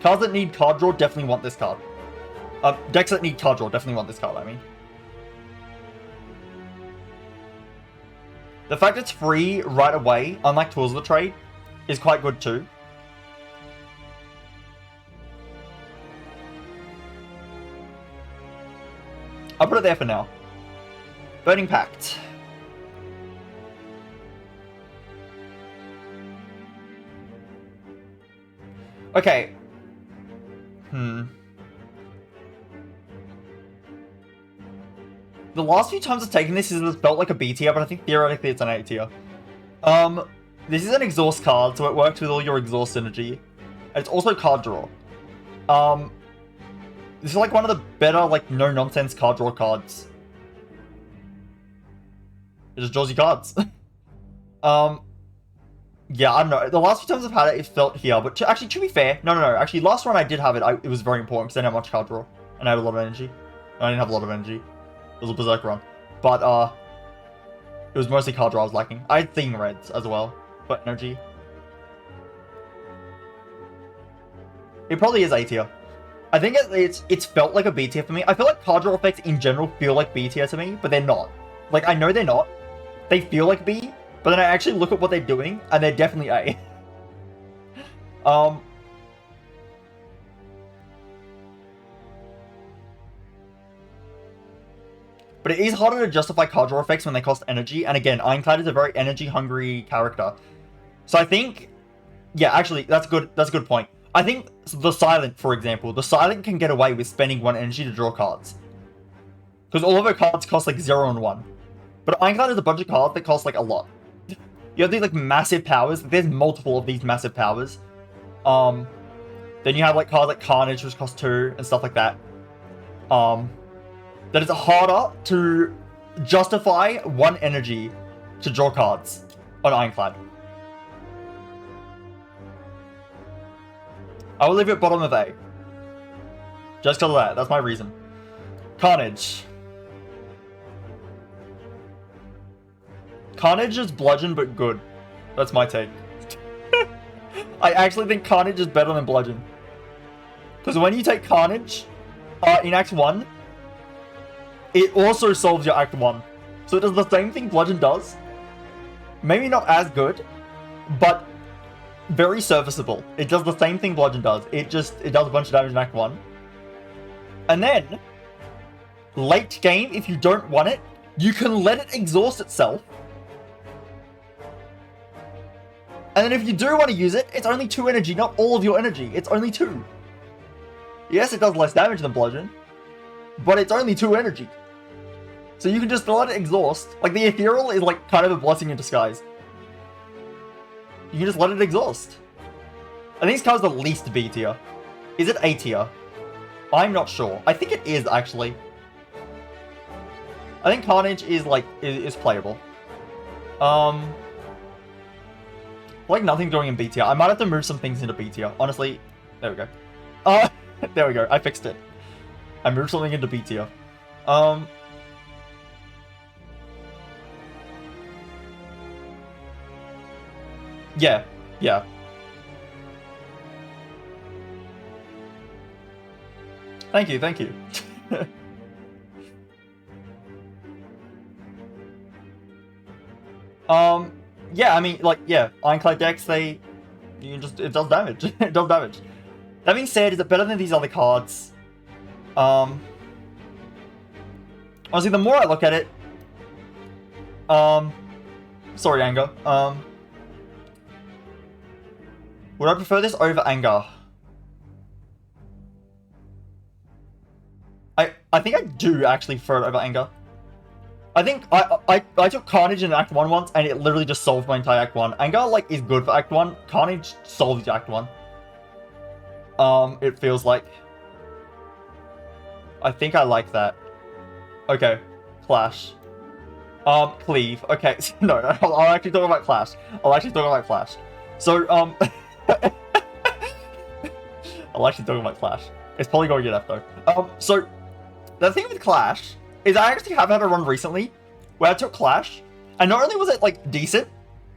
Cards that need card draw definitely want this card. Decks that need card draw definitely want this card, I mean. The fact it's free right away, unlike Tools of the Trade, is quite good too. I'll put it there for now. Burning Pact. Okay. The last few times I've taken this, it's felt like a B tier, but I think theoretically it's an A tier. This is an exhaust card, so it works with all your exhaust energy. And it's also card draw. This is like one of the better, like, no-nonsense card draw cards. It just draws you cards. Yeah, I don't know. The last few times I've had it, it felt here. But actually, to be fair, no. Actually, last run I did have it. It was very important because I didn't have much card draw. And I had a lot of energy. I didn't have a lot of energy. It was a Berserk run. But, it was mostly card draw I was lacking. I had Theme Reds as well. But energy. It probably is A tier. I think it's felt like a B tier for me. I feel like card draw effects in general feel like B tier to me, but they're not. Like, I know they're not. They feel like B, but then I actually look at what they're doing, and they're definitely A. But it is harder to justify card draw effects when they cost energy, and again, Ironclad is a very energy-hungry character. So I think... Yeah, actually, that's a good point. I think the Silent, for example, the Silent can get away with spending 1 energy to draw cards. Because all of her cards cost like 0 and 1. But Ironclad is a bunch of cards that cost like a lot. You have these like massive powers. There's multiple of these massive powers. Then you have like cards like Carnage, which cost 2 and stuff like that. That it's harder to justify 1 energy to draw cards on Ironclad. I will leave it bottom of A. Just because of that. That's my reason. Carnage. Carnage is Bludgeon, but good. That's my take. I actually think Carnage is better than Bludgeon. Because when you take Carnage in Act 1, it also solves your Act 1. So it does the same thing Bludgeon does. Maybe not as good, but very serviceable. It does the same thing Bludgeon does. It does a bunch of damage in Act 1. And then, late game, if you don't want it, you can let it exhaust itself. And then if you do want to use it, it's only 2 energy, not all of your energy. It's only 2. Yes, it does less damage than Bludgeon, but it's only 2 energy. So you can just let it exhaust. Like, the Ethereal is like kind of a blessing in disguise. You can just let it exhaust. I think this card's the least B tier. Is it A tier? I'm not sure. I think it is, actually. I think Carnage is, like, is playable. Like nothing going in B tier. I might have to move some things into B tier. Honestly, there we go. There we go. I fixed it. I moved something into B tier. Yeah. Yeah. Thank you, thank you. Yeah, I mean, like, yeah, Ironclad decks, it does damage. It does damage. That being said, is it better than these other cards? Honestly, the more I look at it, sorry, Anger. Would I prefer this over Anger? I think I do actually prefer it over Anger. I think I took Carnage in Act 1 once, and it literally just solved my entire Act 1. Anger, like, is good for Act 1. Carnage solves Act 1. It feels like. I think I like that. Okay. Clash. Cleave. Okay. No, I'll actually talk about Clash. So, I'll actually talk about Clash. It's probably going to get F though. So, the thing with Clash is I actually have had a run recently where I took Clash, and not only was it, like, decent,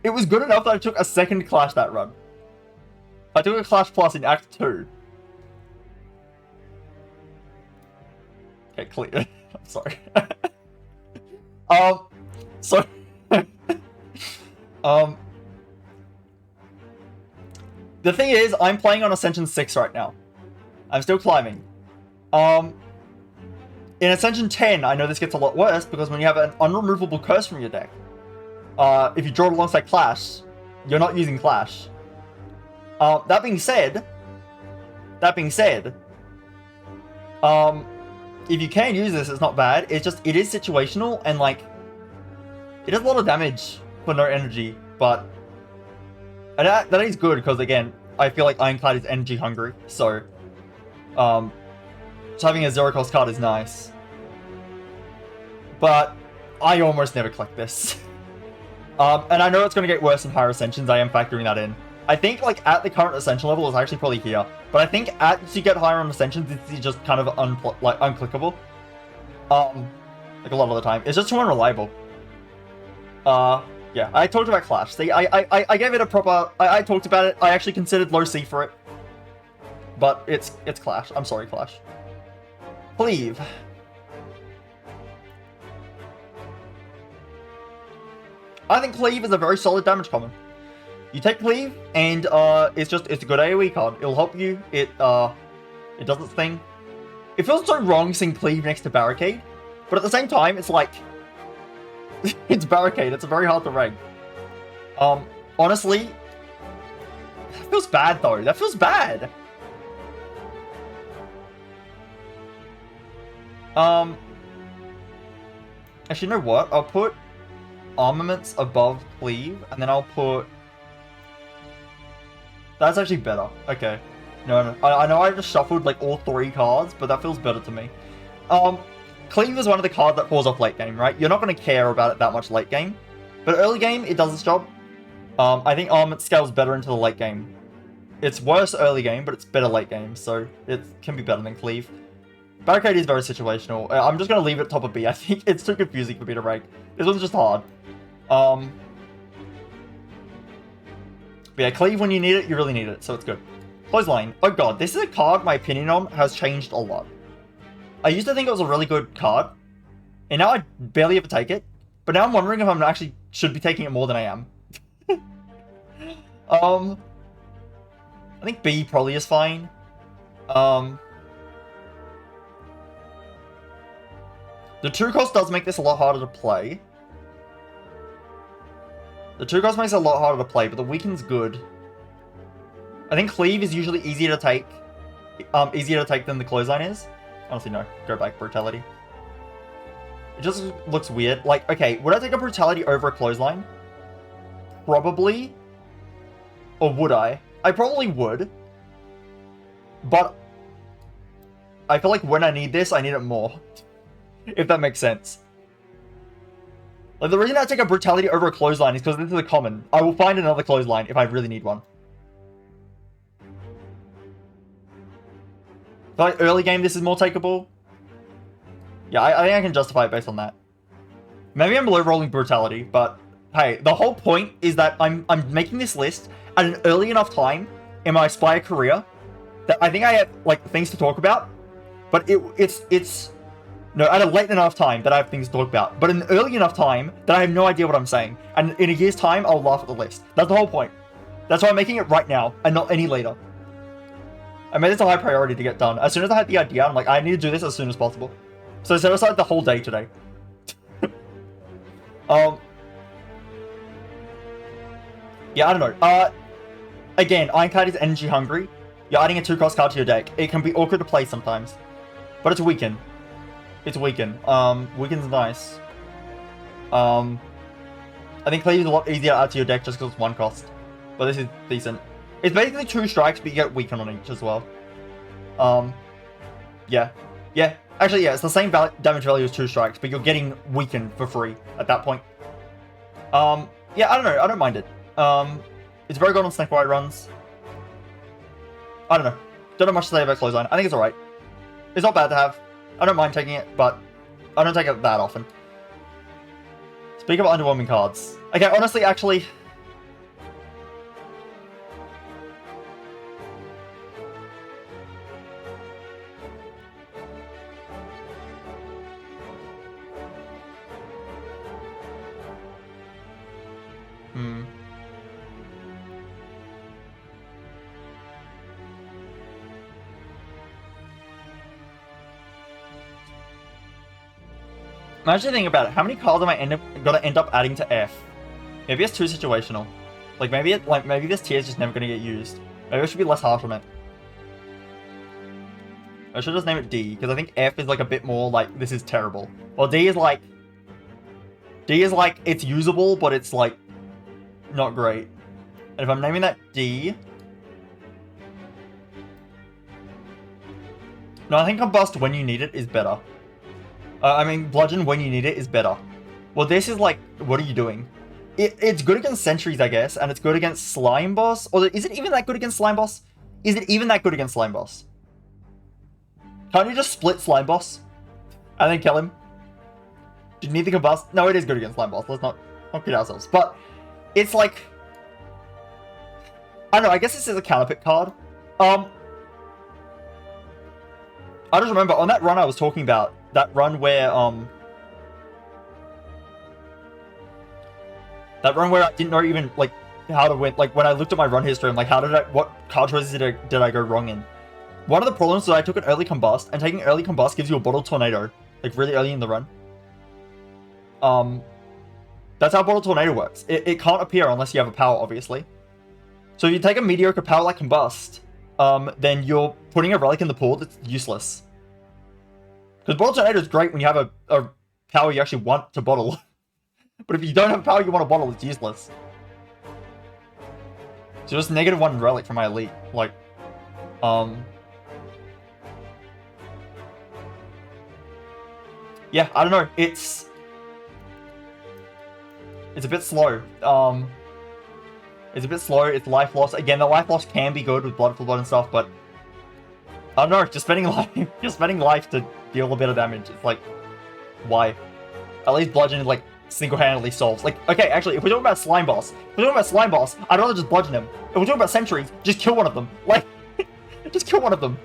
it was good enough that I took a second Clash that run. I took a Clash Plus in Act 2. Okay, clear. I'm sorry. So... the thing is, I'm playing on Ascension 6 right now. I'm still climbing. In Ascension 10, I know this gets a lot worse, because when you have an unremovable curse from your deck, if you draw it alongside Clash, you're not using Clash. That being said, if you can use this, it's not bad. It's just, it is situational, and, like, it does a lot of damage for no energy, but that is good, because, again, I feel like Ironclad is energy hungry, so having a zero cost card is nice. But I almost never collect this. And I know it's going to get worse in higher Ascensions, I am factoring that in. I think, like, at the current Ascension level, it's actually probably here. But I think as you get higher on Ascensions, it's just kind of unclickable. Like a lot of the time. It's just too unreliable. Yeah, I talked about Clash. See, I gave it a proper... I talked about it. I actually considered low C for it. But it's Clash. I'm sorry, Clash. Cleave. I think Cleave is a very solid damage common. You take Cleave, and it's a good AoE card. It'll help you. It does its thing. It feels so wrong seeing Cleave next to Barricade, but at the same time, it's like it's Barricade. It's very hard to rank. Honestly, that feels bad though. That feels bad. Actually, you know what? I'll put Armaments above Cleave, and then I'll put... That's actually better. Okay. No. I know I just shuffled, like, all 3 cards, but that feels better to me. Cleave is one of the cards that falls off late game, right? You're not going to care about it that much late game. But early game, it does its job. I think Armament scales better into the late game. It's worse early game, but it's better late game, so it can be better than Cleave. Barricade is very situational. I'm just going to leave it top of B. I think it's too confusing for me to rank. This one's just hard. But yeah, Cleave when you need it, you really need it, so it's good. Clothesline. Oh god, this is a card my opinion on has changed a lot. I used to think it was a really good card, and now I barely ever take it. But now I'm wondering if I'm actually should be taking it more than I am. I think B probably is fine. The 2 cost does make this a lot harder to play. The 2 cost makes it a lot harder to play, but the weaken's good. I think Cleave is usually easier to take than the Clothesline is. Honestly, no. Go back, Brutality. It just looks weird. Like, okay, would I take a Brutality over a Clothesline? Probably. Or would I? I probably would. But I feel like when I need this, I need it more. If that makes sense. Like, the reason I take a Brutality over a Clothesline is because this is a common. I will find another Clothesline if I really need one. So, like, early game, this is more takeable. Yeah, I think I can justify it based on that. Maybe I'm low rolling Brutality, but hey, the whole point is that I'm making this list at an early enough time in my Spire career that I think I have, like, things to talk about, but no, at a late enough time that I have things to talk about, but an early enough time that I have no idea what I'm saying, and in a year's time, I'll laugh at the list. That's the whole point. That's why I'm making it right now, and not any later. I made this a high priority to get done. As soon as I had the idea, I'm like, I need to do this as soon as possible. So I set aside the whole day today. Yeah, I don't know. Again, Ironclad is energy hungry. You're adding a 2-cost card to your deck. It can be awkward to play sometimes. But it's weaken. It's weaken. Weaken's nice. I think Cleave is a lot easier to add to your deck just because it's 1 cost. But this is decent. It's basically 2 strikes, but you get weaken on each as well. Yeah. Yeah. Actually, yeah, it's the same damage value as 2 strikes, but you're getting weaken for free at that point. Yeah, I don't know. I don't mind it. It's very good on Snake Wide runs. I don't know. Don't have much to say about Clothesline. I think it's alright. It's not bad to have. I don't mind taking it, but I don't take it that often. Speak of underwhelming cards. Okay, honestly, actually... I'm actually thinking about it. How many cards am I gonna end up adding to F? Maybe it's too situational. Like maybe this tier is just never gonna get used. Maybe I should be less harsh on it. I should just name it D, because I think F is like a bit more like this is terrible. Well, D is like it's usable, but it's like not great. And if I'm naming that D, no, I think Combust when you need it is better. I mean, Bludgeon when you need it is better. Well, this is like, what are you doing? It's good against Sentries, I guess, and it's good against Slime Boss. Or is it even that good against Slime Boss? Is it even that good against Slime Boss? Can't you just split Slime Boss and then kill him? Do you need the Combust? No, it is good against Slime Boss. Let's not kid ourselves. But it's like, I don't know. I guess this is a counterpick card. I just remember on that run I was talking about. That run where I didn't know even like how to win. Like when I looked at my run history, I'm like, what card choices did I go wrong in? One of the problems was I took an early Combust, and taking early Combust gives you a Bottle Tornado, like really early in the run. That's how Bottle Tornado works. It can't appear unless you have a power, obviously. So if you take a mediocre power like Combust, then you're putting a relic in the pool that's useless. Because Bottle Tornado is great when you have a power you actually want to bottle. But if you don't have a power you want to bottle, it's useless. So just -1 relic from my elite. Like, yeah, I don't know. It's a bit slow. It's a bit slow. It's life loss. Again, the life loss can be good with Blood for Blood and stuff, but I don't know. Just spending life to deal a bit of damage. It's like, why? At least Bludgeon like single-handedly solves. Like, okay, actually, if we're talking about Slime Boss, I'd rather just bludgeon him. If we're talking about Sentries, just kill one of them. Like, just kill one of them.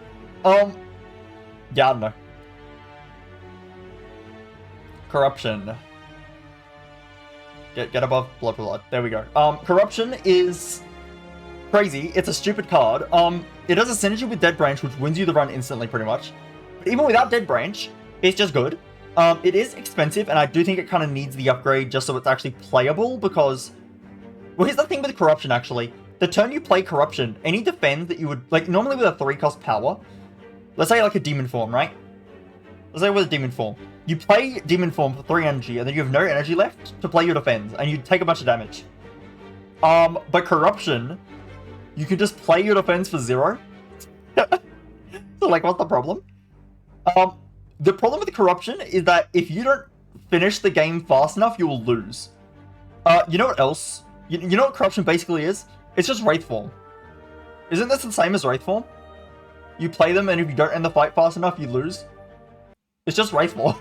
Yeah, I don't know. Corruption. Get above Blood for Blood. There we go. Corruption is crazy. It's a stupid card. It does a synergy with Dead Branch, which wins you the run instantly, pretty much. But even without Dead Branch, it's just good. It is expensive, and I do think it kind of needs the upgrade just so it's actually playable, because... Well, here's the thing with Corruption, actually. The turn you play Corruption, any defend that you would... Like, normally with a 3-cost power, let's say like a Demon Form, right? Let's say with a Demon Form. You play Demon Form for 3 energy, and then you have no energy left to play your defense, and you take a bunch of damage. But Corruption, you can just play your defense for 0. So, like, what's the problem? The problem with Corruption is that if you don't finish the game fast enough, you will lose. You know what else? You know what corruption basically is? It's just Wraith Form. Isn't this the same as Wraith Form? You play them, and if you don't end the fight fast enough, you lose. It's just Wraith Form.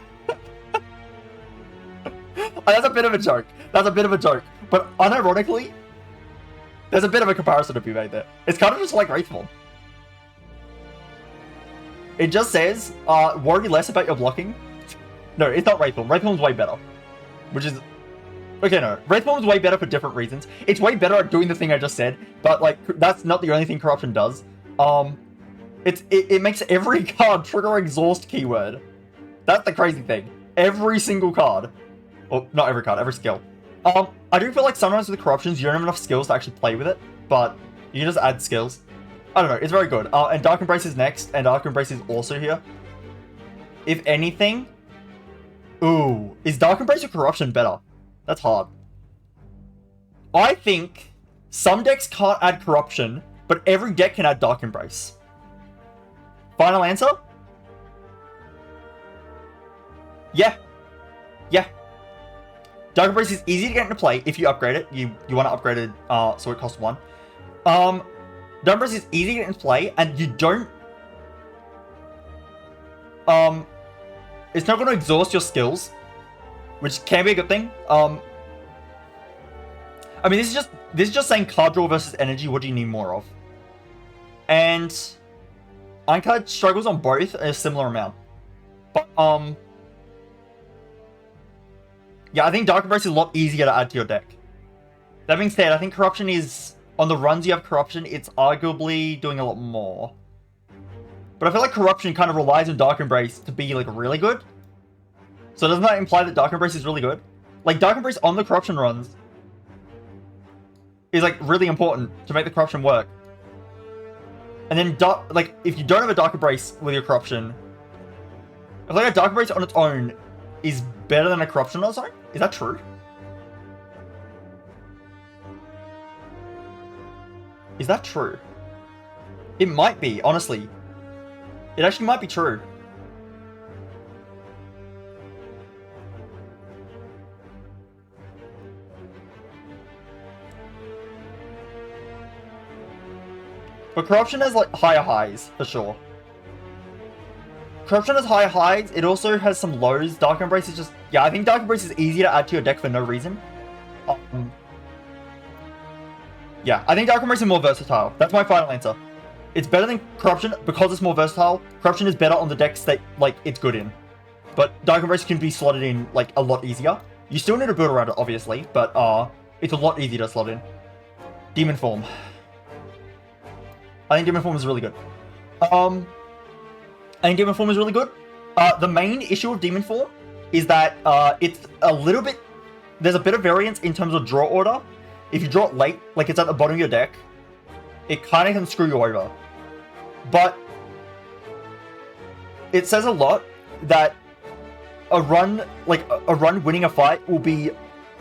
That's a bit of a joke. That's a bit of a joke. But unironically, there's a bit of a comparison to be made there. It's kind of just like Wraith Form. It just says, worry less about your blocking. No, it's not Wraith Form. Wraith Form's way better. Which is... Okay, no. Wraith Form's way better for different reasons. It's way better at doing the thing I just said, but, like, that's not the only thing corruption does. It makes every card trigger exhaust keyword. That's the crazy thing. Every single card. Well, not every card, every skill. I do feel like sometimes with corruptions, you don't have enough skills to actually play with it, but you can just add skills. I don't know, it's very good. And Dark Embrace is next, and Dark Embrace is also here. If anything... Ooh, is Dark Embrace or corruption better? That's hard. I think some decks can't add corruption, but every deck can add Dark Embrace. Final answer? Yeah. Yeah. Dark Embrace is easy to get into play if you upgrade it. You want to upgrade it so it costs 1. Dark Embrace is easy to get into play, and you don't... It's not going to exhaust your skills, which can be a good thing. I mean, this is just saying card draw versus energy. What do you need more of? And Ironclad struggles on both a similar amount. But yeah, I think Dark Embrace is a lot easier to add to your deck. That being said, I think corruption is on the runs you have corruption. It's arguably doing a lot more. But I feel like corruption kind of relies on Dark Embrace to be like really good. So doesn't that imply that Dark Embrace is really good? Like Dark Embrace on the corruption runs is like really important to make the corruption work. And then like if you don't have a Dark Embrace with your corruption, I feel like a Dark Embrace on its own is better than a corruption on its own. Is that true? Is that true? It might be, honestly. It actually might be true. But corruption has like higher highs, for sure. Corruption has higher highs, it also has some lows. Dark Embrace is just... Yeah, I think Dark Embrace is easier to add to your deck for no reason. Yeah, I think Dark Embrace is more versatile. That's my final answer. It's better than Corruption because it's more versatile. Corruption is better on the decks that, like, it's good in. But Dark Embrace can be slotted in, like, a lot easier. You still need to build around it, obviously, but it's a lot easier to slot in. Demon Form. I think Demon Form is really good. I think Demon Form is really good. The main issue of Demon Form is that it's a little bit... There's a bit of variance in terms of draw order. If you draw it late, like it's at the bottom of your deck, it kind of can screw you over. But it says a lot that a run winning a fight will be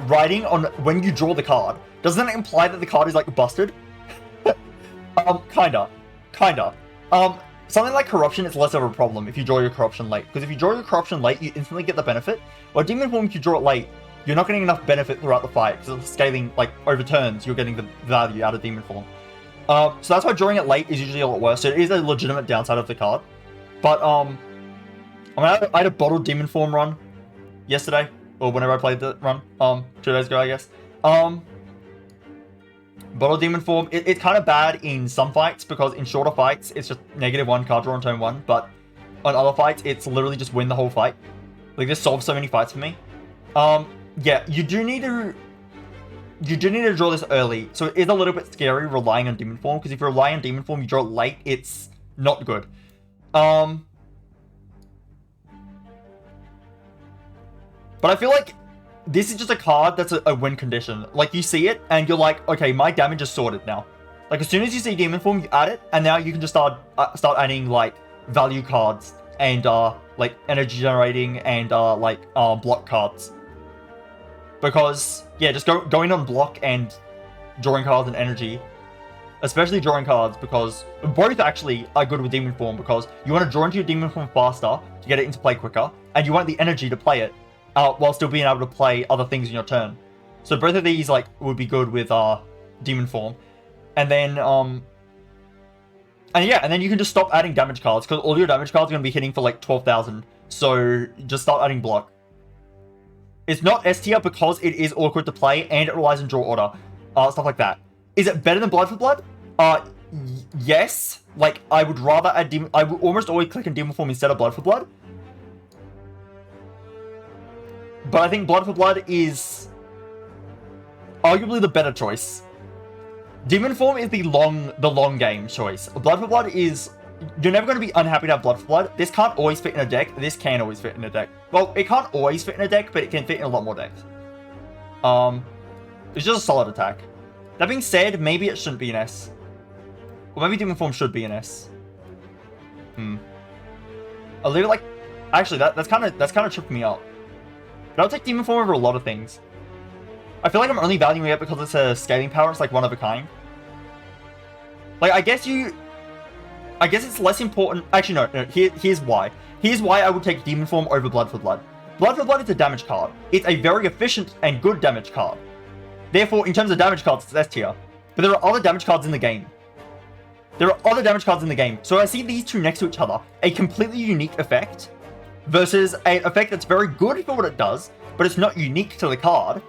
riding on when you draw the card. Doesn't that imply that the card is like busted? Kinda. Something like Corruption is less of a problem if you draw your Corruption late. Because if you draw your Corruption late, you instantly get the benefit. While Demon Form, if you draw it late, you're not getting enough benefit throughout the fight. Because the scaling, like, over turns, you're getting the value out of Demon Form. So that's why drawing it late is usually a lot worse. So it is a legitimate downside of the card. But, I mean, I had a bottled Demon Form run yesterday. Or whenever I played the run. 2 days ago, I guess. Bottled Demon Form, it's kind of bad in some fights, because in shorter fights, it's just -1 card draw on turn 1, but on other fights, it's literally just win the whole fight. Like, this solves so many fights for me. Yeah, you do need to draw this early, so it is a little bit scary relying on Demon Form, because if you rely on Demon Form, you draw it late, it's not good. But I feel like this is just a card that's a win condition. Like, you see it, and you're like, okay, my damage is sorted now. Like, as soon as you see Demon Form, you add it, and now you can just start adding, like, value cards, and, like, energy generating, and, block cards. Because, yeah, just going on block and drawing cards and energy, especially drawing cards, because both actually are good with Demon Form, because you want to draw into your Demon Form faster to get it into play quicker, and you want the energy to play it. while still being able to play other things in your turn. So both of these like would be good with demon form, and then and then you can just stop adding damage cards because all your damage cards are going to be hitting for like 12,000. So just start adding block. It's not S tier because it is awkward to play and it relies on draw order, stuff like that. Is it better than Blood for Blood? Yes. Like I would rather add demon. I would almost always click on demon form instead of Blood for Blood. But I think Blood for Blood is arguably the better choice. Demon form is the long game choice. Blood for Blood is... You're never going to be unhappy to have Blood for Blood. This can't always fit in a deck. This can always fit in a deck. Well, it can't always fit in a deck, but it can fit in a lot more decks. It's just a solid attack. That being said, maybe it shouldn't be an S. Or maybe Demon form should be an S. I'll leave it like... Actually, that's kind of tripping me up. But I'll take Demon form over a lot of things. I feel like I'm only valuing it because it's a scaling power. It's like one of a kind. Like, I guess it's less important. Actually, no. Here's why. Here's why I would take Demon form over Blood for Blood. Blood for Blood is a damage card. It's a very efficient and good damage card. Therefore, in terms of damage cards, it's S tier. But there are other damage cards in the game. So I see these two next to each other. A completely unique effect versus an effect that's very good for what it does, but it's not unique to the card.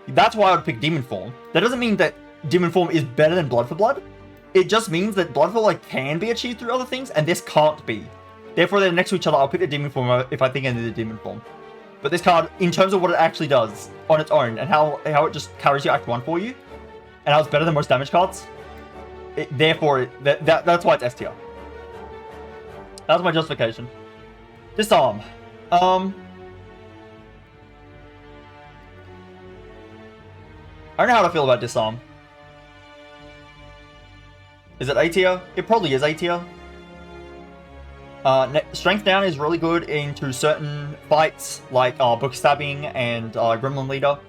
That's why I would pick Demon form. That doesn't mean that Demon form is better than Blood for Blood. It just means that Blood for Blood can be achieved through other things, and this can't be. Therefore, they're next to each other. I'll pick the Demon form if I think I need the Demon form. But this card, in terms of what it actually does on its own, and how it just carries your Act 1 for you, and how it's better than most damage cards, that's why it's S tier. That's my justification. Disarm. I don't know how to feel about Disarm. Is it A tier? It probably is A tier. Strength down is really good into certain fights, like Book Stabbing and Gremlin Leader.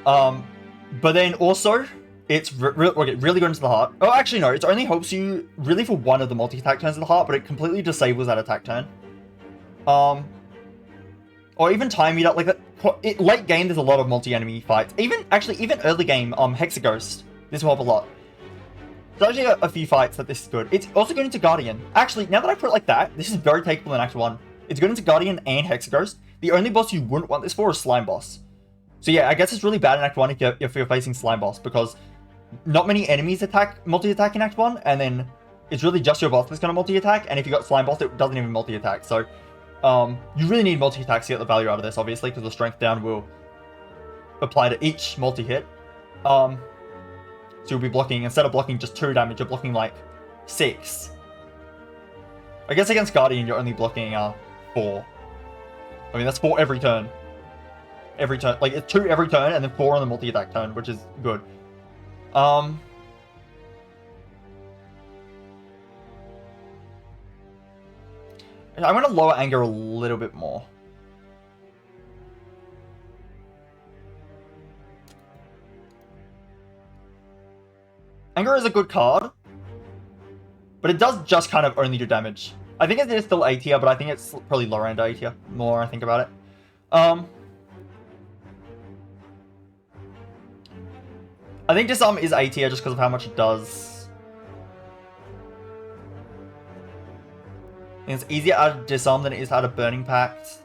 But then also, it's really good into the heart. Oh, actually no, it only helps you really for one of the multi-attack turns of the heart, but it completely disables that attack turn. Or even time meter, like late game, there's a lot of multi-enemy fights. Even early game, Hexaghost, this will help a lot. There's actually a few fights that this is good. It's also good into Guardian. Actually, now that I put it like that, this is very takeable in Act 1. It's good into Guardian and Hexaghost. The only boss you wouldn't want this for is Slime Boss. So yeah, I guess it's really bad in Act 1 if you're facing Slime Boss, because not many enemies multi-attack in Act 1, and then it's really just your boss that's going to multi-attack, and if you got Slime Boss, it doesn't even multi-attack. So you really need multi-attacks to get the value out of this, obviously, because the strength down will apply to each multi-hit. So you'll be blocking, instead of blocking just 2 damage, you're blocking like 6. I guess against Guardian, you're only blocking 4. I mean, that's 4 every turn. Every turn. Like, it's 2 every turn, and then 4 on the multi-attack turn, which is good. I'm going to lower Anger a little bit more. Anger is a good card, but it does just kind of only do damage. I think it is still A tier, but I think it's probably lower end A tier, more I think about it. I think Disarm is A tier just because of how much it does. I think it's easier out of Disarm than it is out of Burning Pact.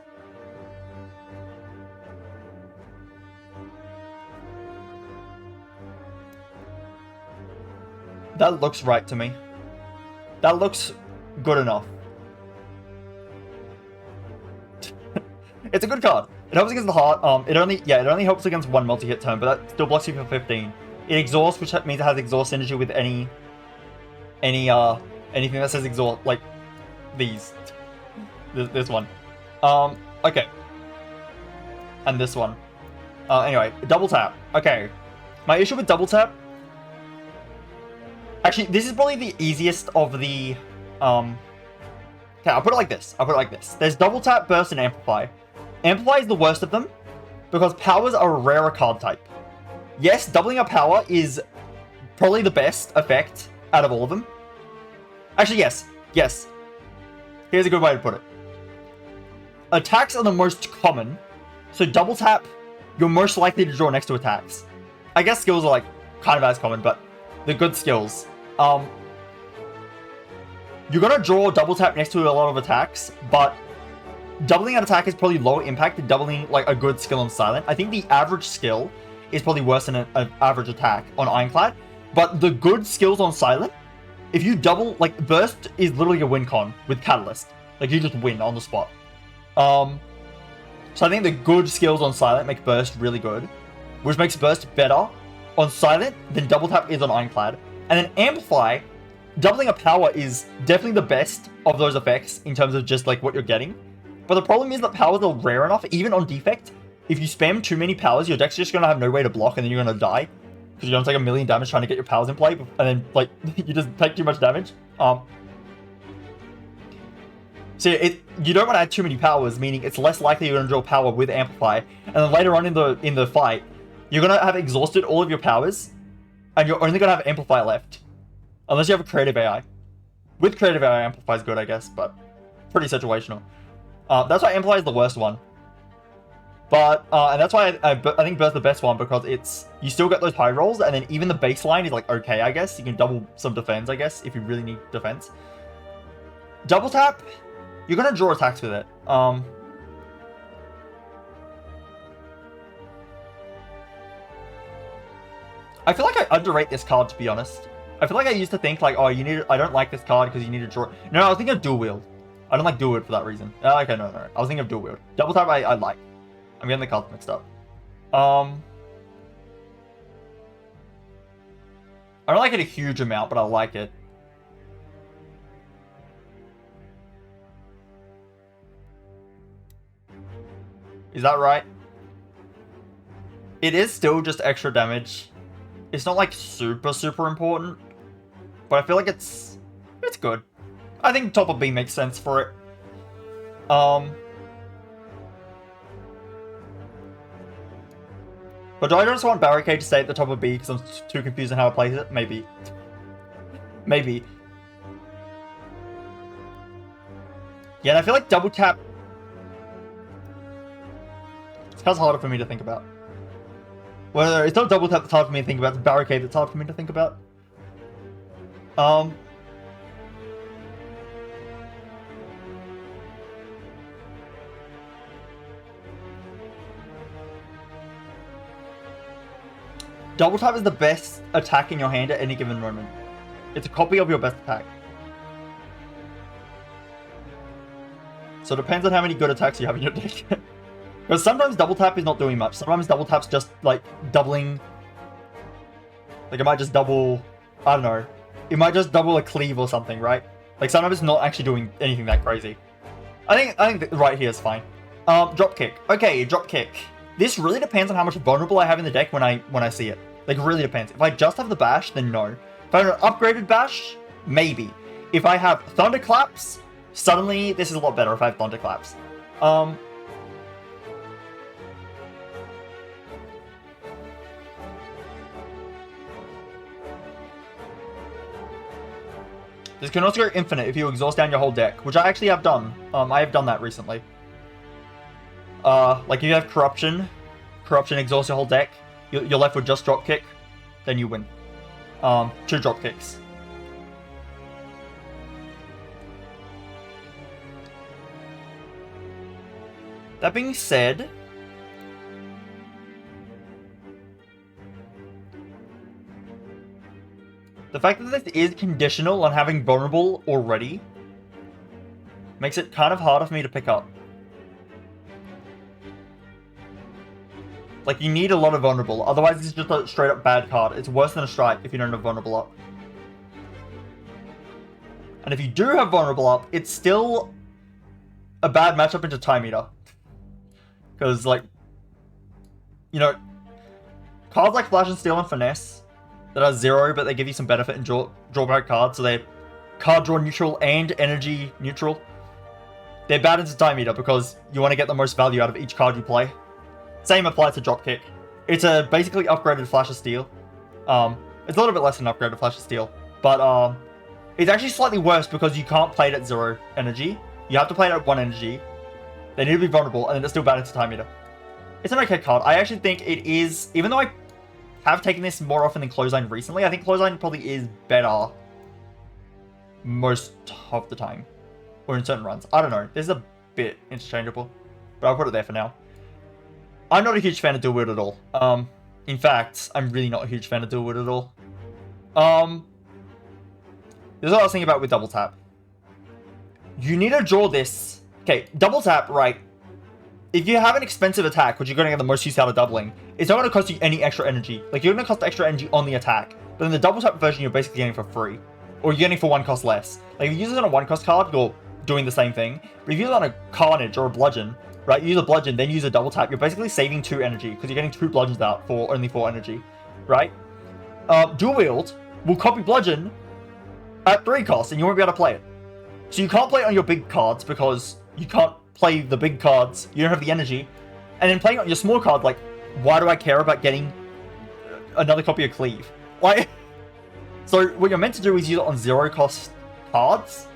That looks right to me. That looks good enough. It's a good card. It helps against the heart. It only helps against 1 multi-hit turn, but that still blocks you for 15. It exhausts, which means it has exhaust energy with anything that says exhaust, like these. This one. Okay. And this one. Anyway, double tap. Okay. My issue with double tap. Actually, this is probably the easiest of the, okay, I'll put it like this. There's Double Tap, Burst, and Amplify. Amplify is the worst of them, because powers are a rarer card type. Yes, doubling up power is probably the best effect out of all of them. Actually, yes. Here's a good way to put it. Attacks are the most common, So double tap, you're most likely to draw next to attacks. I guess skills are like kind of as common, but they're good skills. You're gonna draw double tap next to a lot of attacks, but doubling an attack is probably lower impact than doubling like a good skill on silent. I think the average skill is probably worse than an average attack on Ironclad, but the good skills on silent, if you double, like burst is literally a win con with Catalyst. Like you just win on the spot. So I think the good skills on silent make burst really good, which makes burst better on silent than double tap is on Ironclad. And then amplify, doubling a power is definitely the best of those effects in terms of just like what you're getting. But the problem is that powers are rare enough, even on Defect. If you spam too many powers, your deck's just going to have no way to block and then you're going to die. Because you're going to take a million damage trying to get your powers in play, and then like you just take too much damage. So you don't want to add too many powers, meaning it's less likely you're going to draw power with Amplify. And then later on in the fight, you're going to have exhausted all of your powers, and you're only going to have Amplify left. Unless you have a Creative AI. With Creative AI, Amplify is good, I guess, but pretty situational. That's why Amplify is the worst one. But, and that's why I think Burst's the best one, because you still get those high rolls, and then even the baseline is like okay, I guess. You can double some defense, I guess, if you really need defense. Double tap, you're gonna draw attacks with it. I feel like I underrate this card, to be honest. I feel like I used to think like, oh, I don't like this card because you need to draw. No, I was thinking of dual wield. I don't like dual wield for that reason. Okay, no. I was thinking of dual wield. Double tap I like. I'm getting the cards mixed up. I don't like it a huge amount, but I like it. Is that right? It is still just extra damage. It's not like super important, but I feel like it's good. I think top of B makes sense for it. But do I just want Barricade to stay at the top of B because I'm too confused on how to place it? Maybe. Maybe. Yeah, and I feel like double tap... It's kind of harder for me to think about. Well, it's not double tap that's hard for me to think about, it's Barricade that's hard for me to think about. Double tap is the best attack in your hand at any given moment. It's a copy of your best attack. So it depends on how many good attacks you have in your deck. Because sometimes double tap is not doing much. Sometimes double tap's just like doubling. Like it might just double, I don't know. It might just double a cleave or something, right? Like sometimes it's not actually doing anything that crazy. I think right here is fine. Drop kick. Okay, drop kick. This really depends on how much vulnerable I have in the deck when I see it. Like, it really depends. If I just have the bash, then no. If I have an upgraded bash, maybe. If I have thunderclaps, suddenly this is a lot better if I have thunderclaps. This can also go infinite if you exhaust down your whole deck, which I actually have done. I have done that recently. Like if you have corruption exhausts your whole deck, you're left with just drop kick, then you win. 2 drop kicks. That being said, the fact that this is conditional on having vulnerable already makes it kind of harder for me to pick up. Like, you need a lot of vulnerable, otherwise it's just a straight up bad card. It's worse than a strike if you don't have vulnerable up. And if you do have vulnerable up, it's still a bad matchup into Time Eater. Because, like, you know, cards like Flash and Steel and Finesse that are 0, but they give you some benefit and drawback cards, so they're card draw neutral and energy neutral. They're bad into Time Eater because you want to get the most value out of each card you play. Same applies to Dropkick. It's a basically upgraded Flash of Steel. It's a little bit less than upgraded Flash of Steel, but it's actually slightly worse because you can't play it at 0 energy. You have to play it at 1 energy. They need to be vulnerable, and then it's still bad into Time Eater. It's an okay card. I actually think it is, even though I have taken this more often than Clothesline recently, I think Clothesline probably is better most of the time. Or in certain runs. I don't know. This is a bit interchangeable. But I'll put it there for now. I'm not a huge fan of dual wield at all. In fact, I'm really not a huge fan of dual wield at all. This is what I was thinking about with double tap. You need to draw this. Okay, double tap, right? If you have an expensive attack, which you're going to get the most use out of doubling, it's not going to cost you any extra energy. Like, you're going to cost extra energy on the attack. But in the double tap version, you're basically getting for free. Or you're getting for 1 cost less. Like, if you use it on a 1 cost card, you're doing the same thing. But if you use it on a Carnage or a Bludgeon, right? You use a Bludgeon, then use a double tap, you're basically saving 2 energy. Because you're getting 2 Bludgeons out for only 4 energy. Right? Dual wield will copy Bludgeon at 3 costs, and you won't be able to play it. So you can't play it on your big cards because you can't play the big cards. You don't have the energy. And then playing it on your small card, like, why do I care about getting another copy of Cleave? Like, so what you're meant to do is use it on 0 cost cards.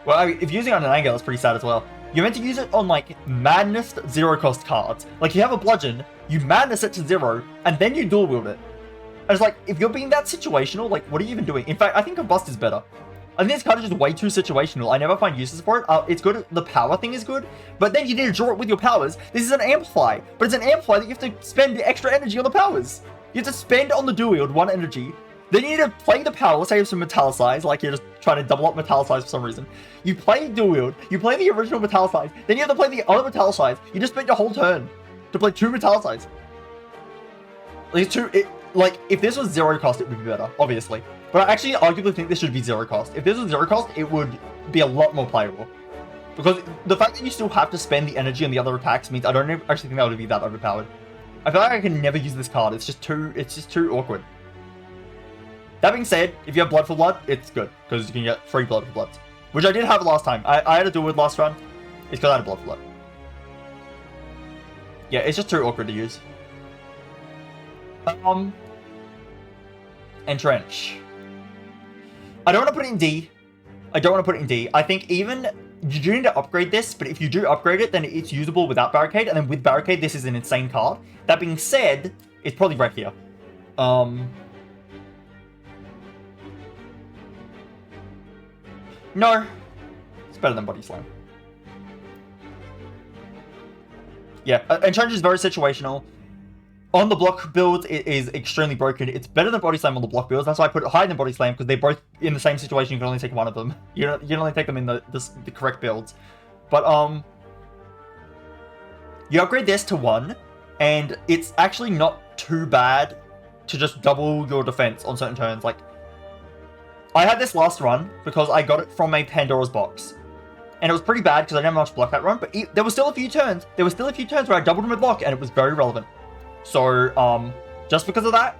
Well, I mean, if you're using it on an anger, that's pretty sad as well. You're meant to use it on, like, madness 0 cost cards. Like, you have a Bludgeon, you madness it to 0, and then you dual wield it. And it's like, if you're being that situational, like, what are you even doing? In fact, I think a bust is better. I think this card is just way too situational. I never find uses for it. It's good. The power thing is good. But then you need to draw it with your powers. This is an Amplify. But it's an Amplify that you have to spend the extra energy on the powers. You have to spend on the dual wield 1 energy. Then you need to play the power, say some Metallicize, like you're just trying to double up Metallicize for some reason. You play dual wield. You play the original Metallicize. Then you have to play the other Metallicize. You just spent your whole turn to play 2 Metallicize. Like, if this was 0 cost, it would be better, obviously. But I actually arguably think this should be 0 cost. If this was 0 cost, it would be a lot more playable. Because the fact that you still have to spend the energy on the other attacks means I don't actually think that would be that overpowered. I feel like I can never use this card. It's just too awkward. That being said, if you have Blood for Blood, it's good. Because you can get free Blood for Bloods. Which I did have last time. I had to do it last run. It's because I had a Blood for Blood. Yeah, it's just too awkward to use. Entrench. I don't want to put it in D. I think even you do need to upgrade this, but if you do upgrade it, then it's usable without Barricade, and then with Barricade, this is an insane card. That being said, it's probably right here. No. It's better than Body Slam. Yeah, Entrench is very situational. On the block build, it is extremely broken. It's better than Body Slam on the block builds. That's why I put it higher than Body Slam, because they're both in the same situation. You can only take one of them. You can only take them in the correct builds. But, you upgrade this to 1, and it's actually not too bad to just double your defense on certain turns. Like, I had this last run because I got it from a Pandora's box. And it was pretty bad because I didn't have much block that run, but there were still a few turns. Where I doubled my block, and it was very relevant. So, just because of that,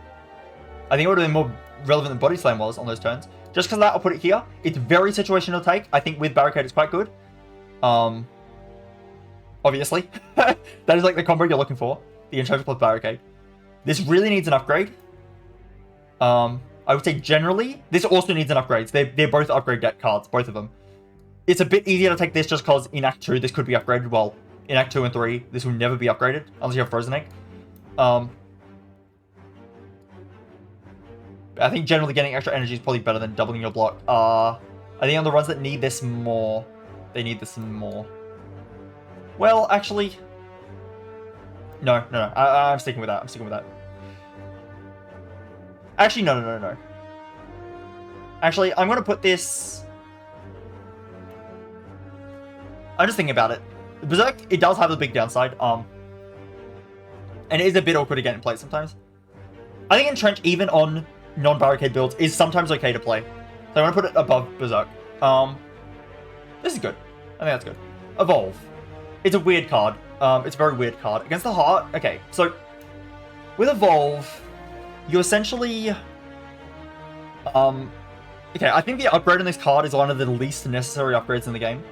I think it would have been more relevant than Body Slam was on those turns. Just because of that, I'll put it here. It's very situational to take. I think with Barricade, it's quite good. Obviously. That is like the combo you're looking for. The Entrench plus Barricade. This really needs an upgrade. I would say generally, this also needs an upgrade. They're both upgrade deck cards, both of them. It's a bit easier to take this just because in Act 2, this could be upgraded. Well, in Act 2 and 3, this will never be upgraded unless you have Frozen Egg. I think generally getting extra energy is probably better than doubling your block. I think on the runs that need this more, they need this more. Well, actually, no. I'm sticking with that. Actually, no. Actually, I'm gonna put this. I'm just thinking about it. Berserk, it does have a big downside. And it is a bit awkward to get in play sometimes. I think Entrench, even on non-barricade builds, is sometimes okay to play. So I'm going to put it above Berserk. This is good. I think that's good. Evolve. It's a weird card. It's a very weird card. Against the Heart, okay. So, with Evolve, you essentially... okay, I think the upgrade on this card is one of the least necessary upgrades in the game.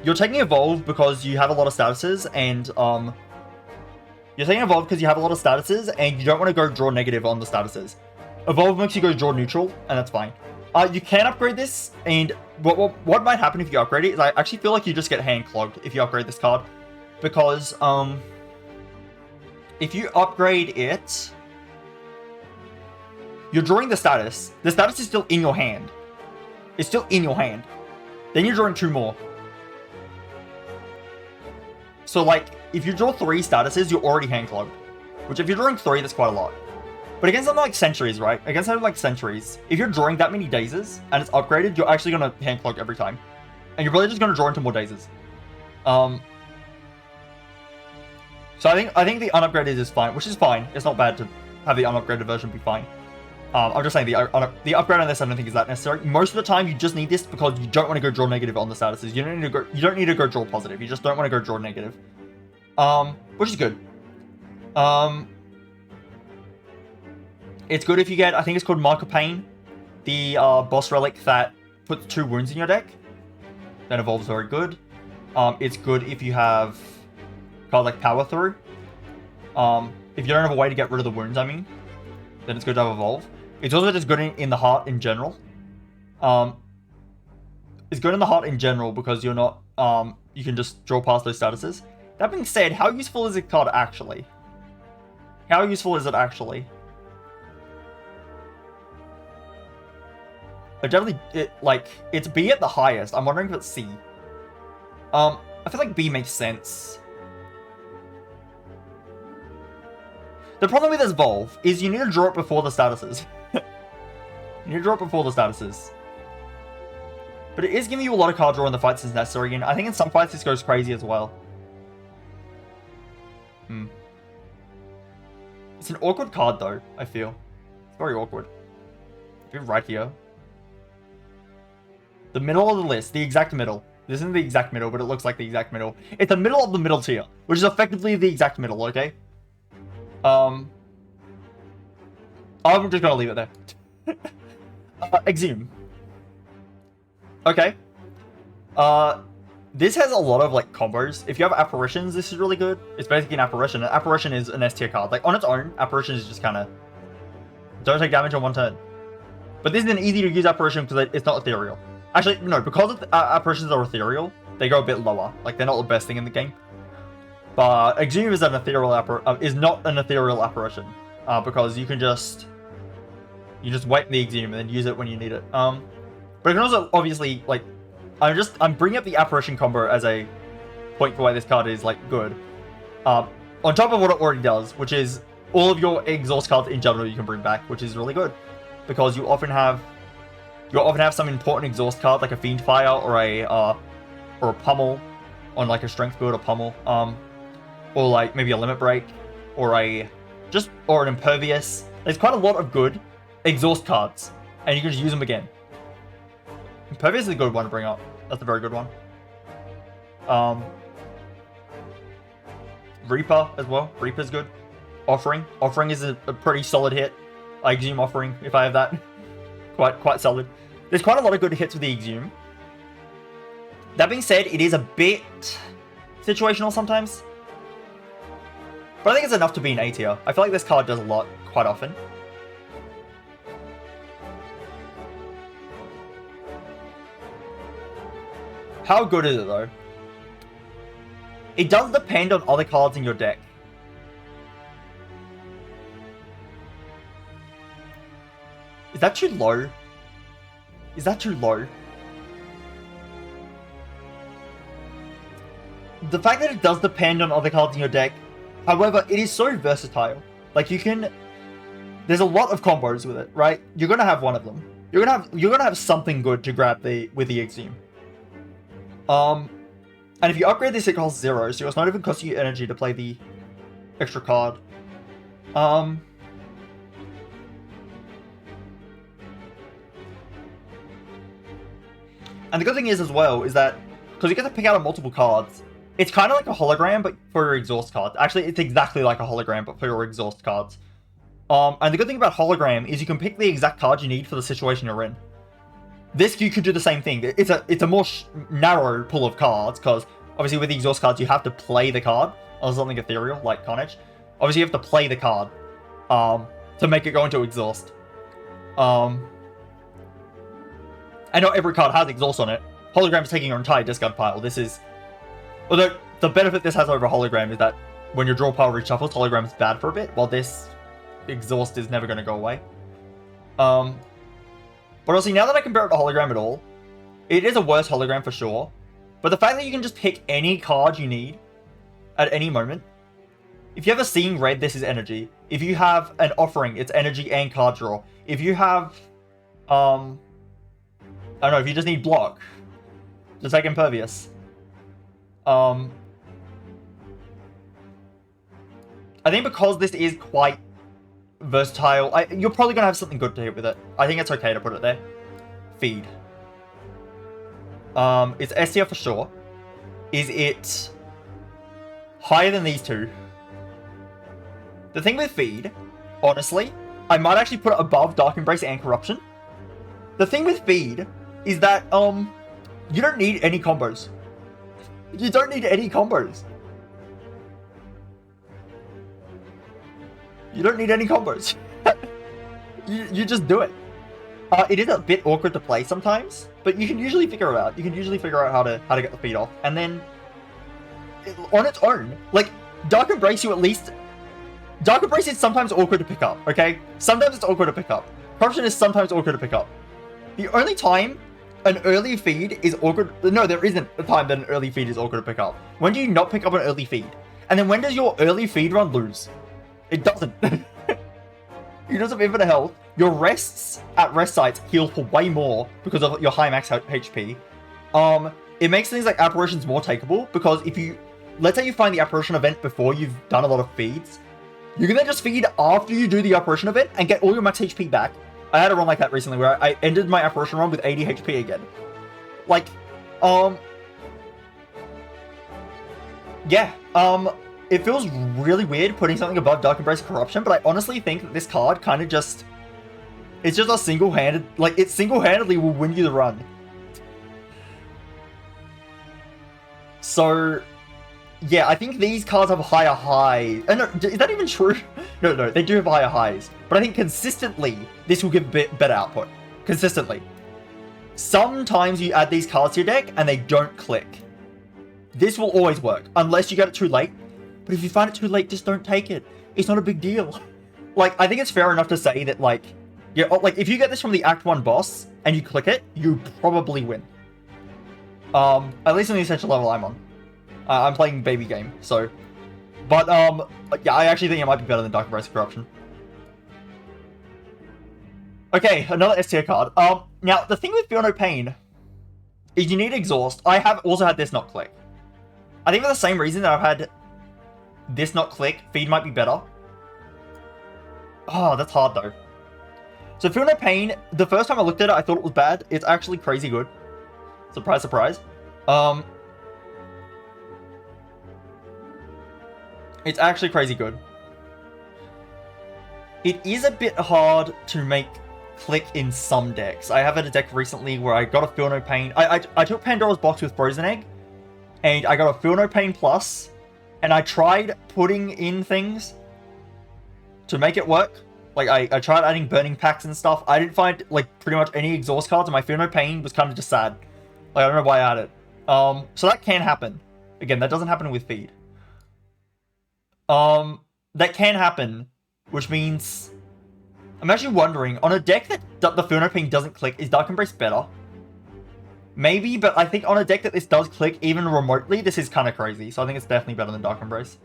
You're taking Evolve because you have a lot of statuses, and, you're taking Evolve because you have a lot of statuses, and you don't want to go draw negative on the statuses. Evolve makes you go draw neutral, and that's fine. You can upgrade this, and what might happen if you upgrade it is I actually feel like you just get hand clogged if you upgrade this card. because if you upgrade it, you're drawing the status. The status is still in your hand. It's still in your hand. Then you're drawing 2 more. So, like, if you draw 3 statuses, you're already hand clogged. Which, if you're drawing 3, that's quite a lot. But against something like Sentries, right? Against something like Sentries, if you're drawing that many dazes and it's upgraded, you're actually going to hand clog every time. And you're probably just going to draw into more dazes. So I think the unupgraded is fine, which is fine. It's not bad to have the unupgraded version be fine. I'm just saying the upgrade on this I don't think is that necessary. Most of the time you just need this because you don't want to go draw negative on the statuses. You don't need to go draw positive. You just don't want to go draw negative. Which is good. It's good if you get, I think it's called Mark of Pain, the boss relic that puts 2 wounds in your deck. That evolves very good. It's good if you have cards like Power Through. If you don't have a way to get rid of the wounds, I mean, then it's good to have Evolve. It's also just good in the heart in general. It's good in the heart in general because you're not, you can just draw past those statuses. That being said, how useful is this card actually? How useful is it actually? But definitely, it's B at the highest. I'm wondering if it's C. I feel like B makes sense. The problem with this Evolve is you need to draw it before the statuses. You need to draw it before the statuses. But it is giving you a lot of card draw in the fights as necessary, and I think in some fights this goes crazy as well. It's an awkward card though, I feel. It's very awkward. Be right here. The middle of the list, the exact middle. This isn't the exact middle, but it looks like the exact middle. It's the middle of the middle tier, which is effectively the exact middle, okay? I'm just gonna leave it there. Exhume. Okay. This has a lot of, like, combos. If you have Apparitions, this is really good. It's basically an Apparition. An Apparition is an S tier card. Like, on its own, Apparition is just kind of... don't take damage on 1 turn. But this is an easy-to-use Apparition because it's not ethereal. Actually, no, because Apparitions are ethereal, they go a bit lower. Like, they're not the best thing in the game. But Exhume is an ethereal is not an ethereal Apparition. Because you can just... you just wait the Exhume and then use it when you need it. But it can also, obviously, like... I'm bringing up the Apparition combo as a point for why this card is, like, good. On top of what it already does, which is all of your exhaust cards in general you can bring back, which is really good. Because you often have some important exhaust card, like a Fiendfire or a Pummel on, like, a Strength build or Pummel. Or, like, maybe a Limit Break, or an Impervious. There's quite a lot of good exhaust cards, and you can just use them again. Impervious is a good one to bring up. That's a very good one. Reaper as well. Reaper's good. Offering. Offering is a pretty solid hit. I Exhume Offering if I have that. Quite solid. There's quite a lot of good hits with the Exhume. That being said, it is a bit situational sometimes. But I think it's enough to be an A tier. I feel like this card does a lot quite often. How good is it though? It does depend on other cards in your deck. Is that too low? Is that too low? The fact that it does depend on other cards in your deck, however, it is so versatile. Like, you can... there's a lot of combos with it, right? You're gonna have one of them. You're gonna have something good to grab with the Exhume. And if you upgrade this, it costs 0, so it's not even costing you energy to play the extra card. And the good thing is, as well, is that, because you get to pick out multiple cards, it's kind of like a hologram, but for your exhaust cards. Actually, it's exactly like a hologram, but for your exhaust cards. And the good thing about hologram is you can pick the exact card you need for the situation you're in. This, you could do the same thing. It's a more narrow pool of cards, because obviously with the exhaust cards, you have to play the card, or something ethereal, like Carnage. Obviously, you have to play the card to make it go into exhaust. And not every card has exhaust on it. Hologram's taking your entire discard pile. This is... although, the benefit this has over hologram is that when your draw pile reshuffles, hologram is bad for a bit, while this exhaust is never going to go away. But honestly, now that I compare it to hologram at all, it is a worse hologram for sure. But the fact that you can just pick any card you need at any moment. If you have a Seeing Red, this is energy. If you have an Offering, it's energy and card draw. If you have, I don't know, if you just need block, just take Impervious. I think because this is quite versatile, you're probably going to have something good to hit with it. I think it's okay to put it there. Feed. It's S tier for sure. Is it higher than these two? The thing with Feed, honestly, I might actually put it above Dark Embrace and Corruption. The thing with Feed is that, you don't need any combos. You don't need any combos. You don't need any combos. you just do it. It is a bit awkward to play sometimes, but you can usually figure it out. You can usually figure out how to get the feed off. And then, on its own, like, Dark Embrace you at least... Dark Embrace is sometimes awkward to pick up, okay? Sometimes it's awkward to pick up. Corruption is sometimes awkward to pick up. The only time an early feed is awkward... No, there isn't a time that an early feed is awkward to pick up. When do you not pick up an early feed? And then when does your early feed run lose? It doesn't. You just have infinite health. Your rests at rest sites heal for way more because of your high max HP. It makes things like apparitions more takeable because if you... Let's say you find the apparition event before you've done a lot of feeds. You can then just feed after you do the apparition event and get all your max HP back. I had a run like that recently where I ended my apparition run with 80 HP again. Like, yeah, it feels really weird putting something above Dark Embrace Corruption, but I honestly think that this card kind of just... It's just a single-handed... Like, it single-handedly will win you the run. So, yeah, I think these cards have higher highs. No, is that even true? No, they do have higher highs. But I think consistently, this will give better output. Consistently. Sometimes you add these cards to your deck, and they don't click. This will always work, unless you get it too late. But if you find it too late, just don't take it. It's not a big deal. Like, I think it's fair enough to say that, like... Yeah, like, if you get this from the Act 1 boss, and you click it, you probably win. At least on the Essential level I'm on. I'm playing baby game, so... But, yeah, I actually think it might be better than Dark Embrace Corruption. Okay, another S tier card. Now, the thing with Feel No Pain is you need Exhaust. I have also had this not click. I think for the same reason that I've had this not click, Feed might be better. Oh, that's hard though. So Feel No Pain, the first time I looked at it, I thought it was bad. It's actually crazy good. Surprise, surprise. It's actually crazy good. It is a bit hard to make click in some decks. I have had a deck recently where I got a Feel No Pain. I took Pandora's Box with Frozen Egg, and I got a Feel No Pain Plus, and I tried putting in things to make it work. Like, I tried adding Burning Packs and stuff. I didn't find, like, pretty much any Exhaust cards, and my Feel No Pain was kind of just sad. Like, I don't know why I had it. So that can happen. Again, that doesn't happen with Feed. That can happen, which means... I'm actually wondering, on a deck that the Feel No Pain doesn't click, is Dark Embrace better? Maybe, but I think on a deck that this does click, even remotely, this is kind of crazy. So I think it's definitely better than Dark Embrace.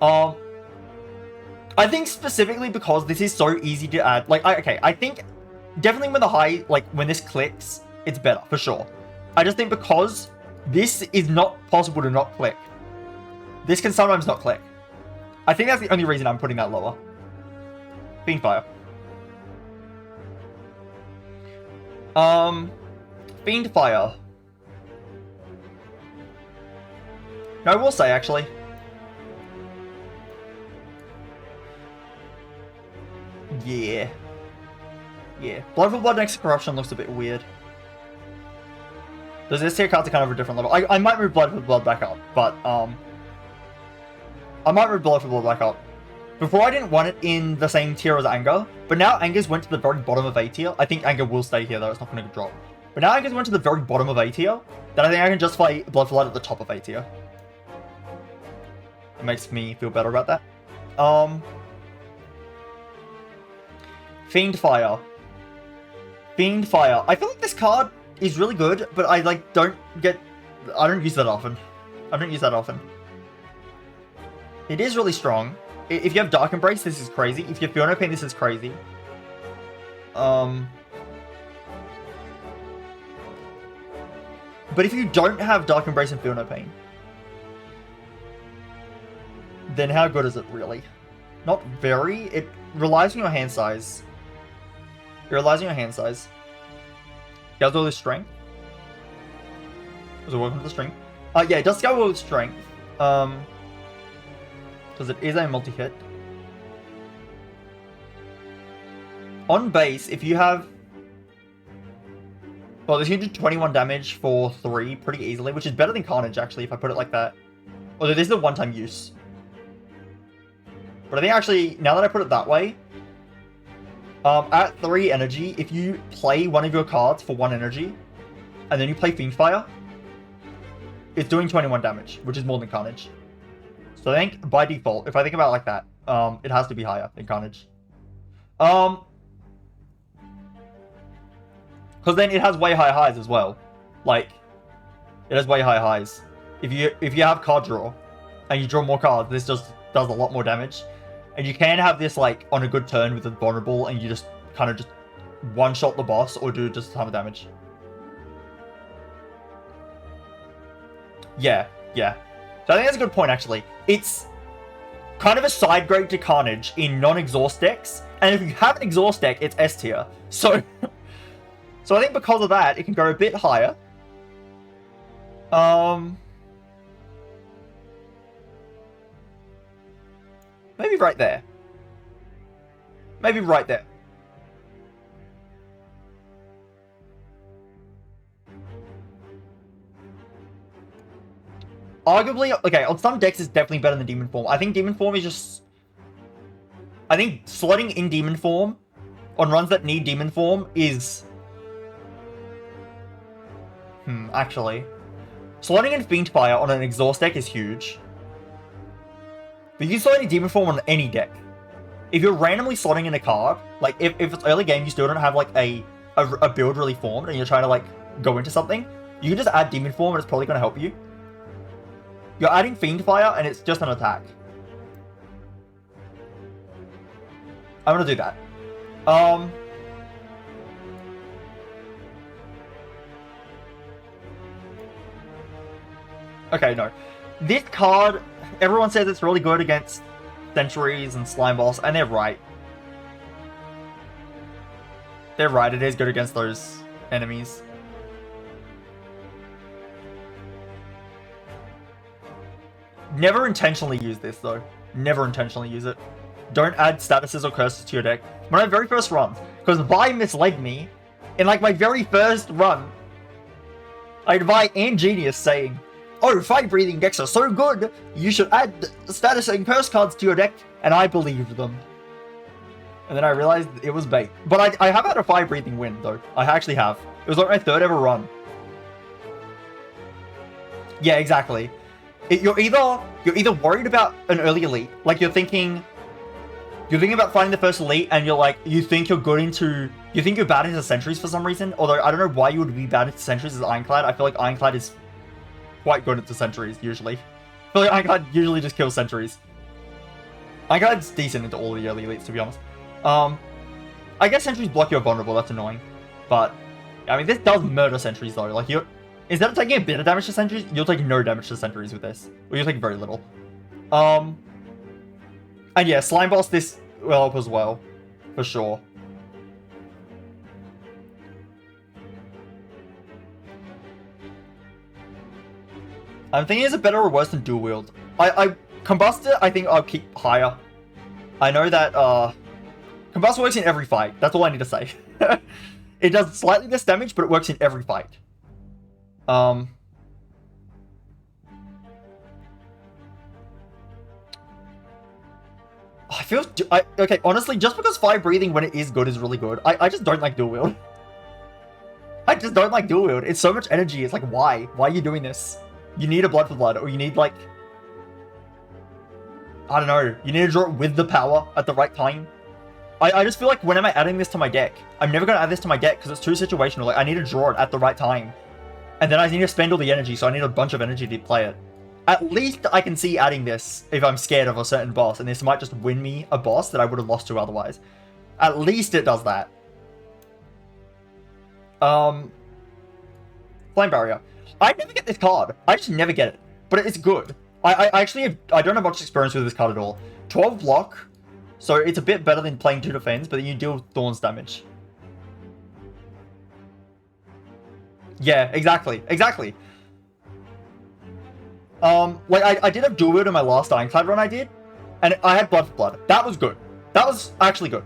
I think specifically because this is so easy to add. Like, okay, I think definitely when the high, like, when this clicks, it's better, for sure. I just think because this is not possible to not click. This can sometimes not click. I think that's the only reason I'm putting that lower. Fiendfire. Fiendfire. No, I will say, actually. Yeah. Yeah. Blood for Blood next to Corruption looks a bit weird. Those S tier cards are kind of a different level. I might move Blood for Blood back up, but, I might move Blood for Blood back up. Before I didn't want it in the same tier as Anger, but now Anger's went to the very bottom of A tier. I think Anger will stay here though, it's not going to drop. But now Anger's went to the very bottom of A tier, then I think I can justify Blood for Blood at the top of A tier. It makes me feel better about that. Fiend Fire. Fiend Fire. I feel like this card is really good, but I don't use that often. It is really strong. If you have Dark Embrace, this is crazy. If you have Feel No Pain, this is crazy. But if you don't have Dark Embrace and Feel No Pain, then how good is it really? Not very. It relies on your hand size. Does all this strength? Does it work with the strength? Yeah, it does scale well with strength. Because it is a multi-hit. On base, if you have... Well, this can do 21 damage for 3 pretty easily, which is better than Carnage, actually, if I put it like that. Although this is a one-time use. But I think, actually, now that I put it that way, at 3 energy, if you play one of your cards for 1 energy, and then you play Fiend Fire, it's doing 21 damage, which is more than Carnage. So I think, by default, if I think about it like that, it has to be higher than Carnage. Because then it has way higher highs as well. Like, it has way higher highs. If you have card draw, and you draw more cards, this just does a lot more damage. And you can have this, like, on a good turn with a vulnerable, and you just kind of just one-shot the boss, or do just a ton of damage. Yeah. So I think that's a good point, actually. It's kind of a side grade to Carnage in non-exhaust decks, and if you have an exhaust deck, it's S tier. So I think because of that, it can go a bit higher. Maybe right there. Arguably, okay, on some decks it's definitely better than Demon Form. I think Demon Form is just... I think slotting in Demon Form on runs that need Demon Form is... actually. Slotting in Fiend Fire on an exhaust deck is huge. But you can slot in Demon Form on any deck. If you're randomly slotting in a card, like, if it's early game, you still don't have, like, a build really formed, and you're trying to, like, go into something, you can just add Demon Form, and it's probably going to help you. You're adding Fiend Fire, and it's just an attack. I'm going to do that. Okay, no. This card, everyone says it's really good against Sentries and Slime Boss, and they're right. It is good against those enemies. Never intentionally use this, though. Never intentionally use it. Don't add statuses or curses to your deck. When I very first run, because Vi misled me, in like my very first run, I had Vi and Genius saying, "Oh, fire breathing decks are so good, you should add status and curse cards to your deck," and I believed them. And then I realized it was bait. But I have had a fire breathing win, though. I actually have. It was like my 3rd ever run. Yeah, exactly. You're either worried about an early elite, like you're thinking about finding the first elite, and you think you're bad into Sentries for some reason. Although I don't know why you would be bad into Sentries as Ironclad. I feel like Ironclad is quite good at the Sentries, usually. I feel like Ironclad usually just kills Sentries. Ironclad's decent into all the early elites, to be honest. I guess Sentries block your vulnerable, that's annoying. But, I mean, this does murder Sentries, though. Like, instead of taking a bit of damage to Sentries, you'll take no damage to Sentries with this. Or you'll take very little. And yeah, Slime Boss, this will help as well. For sure. I'm thinking, is it better or worse than Dual Wield? Combustor, I think I'll keep higher. I know that, Combustor works in every fight. That's all I need to say. It does slightly less damage, but it works in every fight. I feel... okay, honestly, just because Fire Breathing when it is good is really good, I just don't like Dual Wield. I just don't like Dual Wield. It's so much energy. It's like, why? Why are you doing this? You need a Blood for Blood, or you need, like... I don't know. You need to draw it with the power at the right time. I just feel like when am I adding this to my deck? I'm never going to add this to my deck because it's too situational. Like, I need to draw it at the right time. And then I need to spend all the energy, so I need a bunch of energy to play it. At least I can see adding this if I'm scared of a certain boss, and this might just win me a boss that I would have lost to otherwise. At least it does that. Flame Barrier. I never get this card. I just never get it. But it's good. I don't have much experience with this card at all. 12 block. So it's a bit better than playing 2 defense, but then you deal Thorns damage. Yeah, exactly. Exactly. Like, I did have dual wield in my last Ironclad run I did. And I had Blood for Blood. That was good. That was actually good.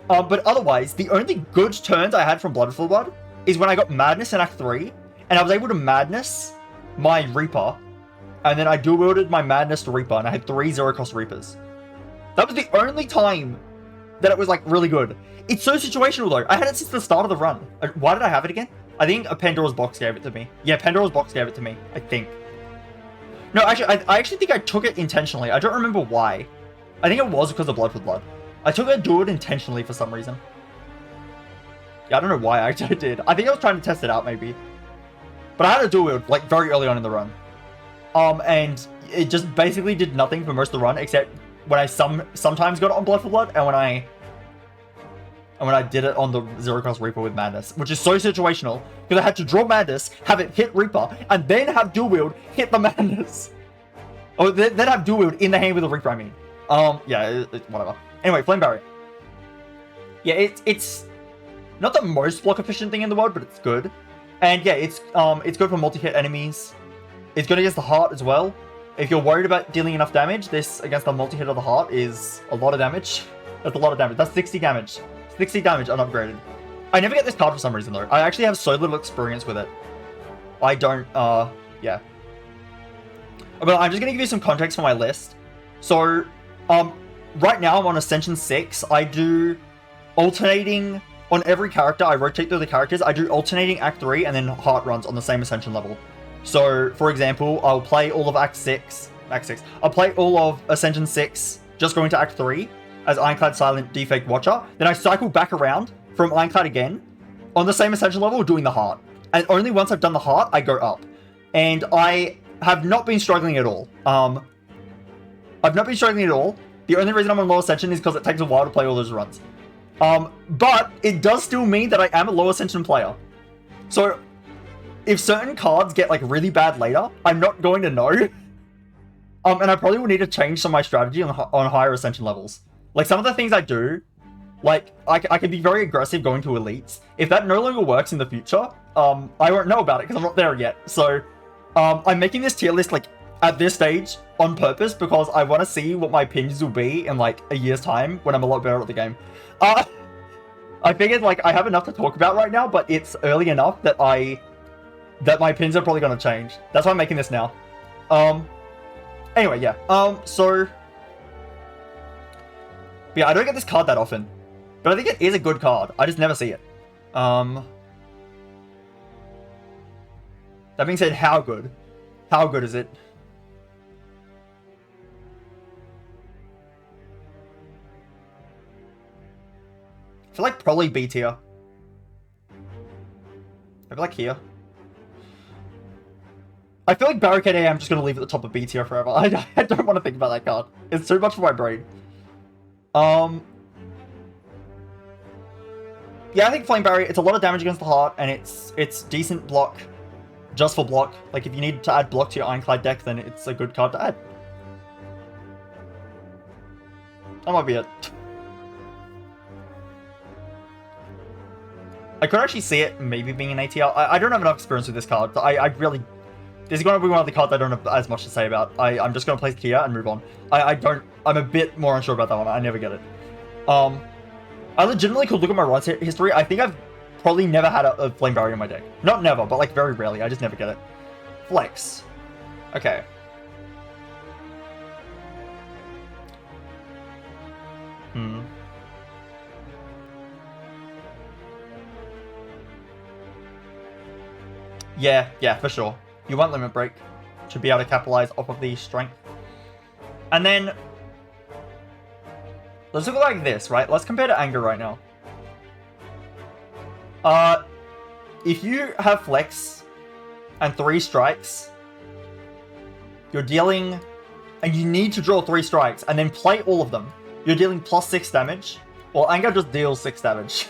But otherwise, the only good turns I had from Blood for Blood is when I got Madness in Act 3. And I was able to Madness my Reaper. And then I dual wielded my Madness to Reaper. And I had 3 0-cost Reapers. That was the only time that it was, like, really good. It's so situational, though. I had it since the start of the run. Why did I have it again? I think a Pandora's Box gave it to me. Yeah, Pandora's Box gave it to me, I think. No, actually, I actually think I took it intentionally. I don't remember why. I think it was because of Blood for Blood. I took it dual intentionally for some reason. Yeah, I don't know why I actually did. I think I was trying to test it out, maybe. But I had a dual wield, like, very early on in the run. And it just basically did nothing for most of the run, except when I sometimes got it on Blood for Blood, and when I did it on the 0-cost Reaper with Madness, which is so situational, because I had to draw Madness, have it hit Reaper, and then have dual wield hit the Madness. Oh, then have dual wield in the hand with the Reaper, I mean. Yeah, whatever. Anyway, Flame Barrier. Yeah, it's not the most block efficient thing in the world, but it's good. And yeah, it's good for multi-hit enemies. It's good against the heart as well. If you're worried about dealing enough damage, this against the multi-hit of the heart is a lot of damage. That's a lot of damage. That's 60 damage. 60 damage unupgraded. I never get this card for some reason though. I actually have so little experience with it. I don't, yeah. But I'm just gonna give you some context for my list. So, right now I'm on Ascension 6. I do alternating on every character. I rotate through the characters. I do alternating Act 3 and then heart runs on the same Ascension level. So, for example, I'll play all of Act 6. I'll play all of Ascension 6, just going to Act 3 as Ironclad, Silent, Defect, Watcher. Then I cycle back around from Ironclad again on the same Ascension level doing the heart. And only once I've done the heart, I go up. And I have not been struggling at all. I've not been struggling at all. The only reason I'm on low Ascension is because it takes a while to play all those runs. But it does still mean that I am a low Ascension player. So, if certain cards get, like, really bad later, I'm not going to know. And I probably will need to change some of my strategy on higher Ascension levels. Like, some of the things I do, like, I can be very aggressive going to Elites. If that no longer works in the future, I won't know about it because I'm not there yet. So, I'm making this tier list, like, at this stage on purpose because I want to see what my pins will be in, like, a year's time when I'm a lot better at the game. I figured, like, I have enough to talk about right now, but it's early enough that my pins are probably going to change. That's why I'm making this now. Anyway, yeah. So... yeah, I don't get this card that often. But I think it is a good card. I just never see it. That being said, how good? How good is it? I feel like probably B tier. I feel like here. I feel like Barricade A I'm just going to leave at the top of B tier forever. I don't want to think about that card. It's too much for my brain. Yeah, I think Flame Barrier, it's a lot of damage against the heart, and it's decent block. Just for block. Like, if you need to add block to your Ironclad deck, then it's a good card to add. That might be it. I could actually see it maybe being an ATL. I don't have enough experience with this card. I really... this is going to be one of the cards I don't have as much to say about. I'm just going to place Kia and move on. I'm a bit more unsure about that one. I never get it. I legitimately could look at my run history. I think I've probably never had a Flame Barrier in my deck. Not never, but like very rarely. I just never get it. Flex. Okay. Yeah, for sure. You want Limit Break to be able to capitalize off of the strength. And then Let's look like this, right? Let's compare to anger right now. If you have flex and 3 strikes, you're dealing, and you need to draw 3 strikes and then play all of them. You're dealing plus 6 damage. Well, anger just deals 6 damage.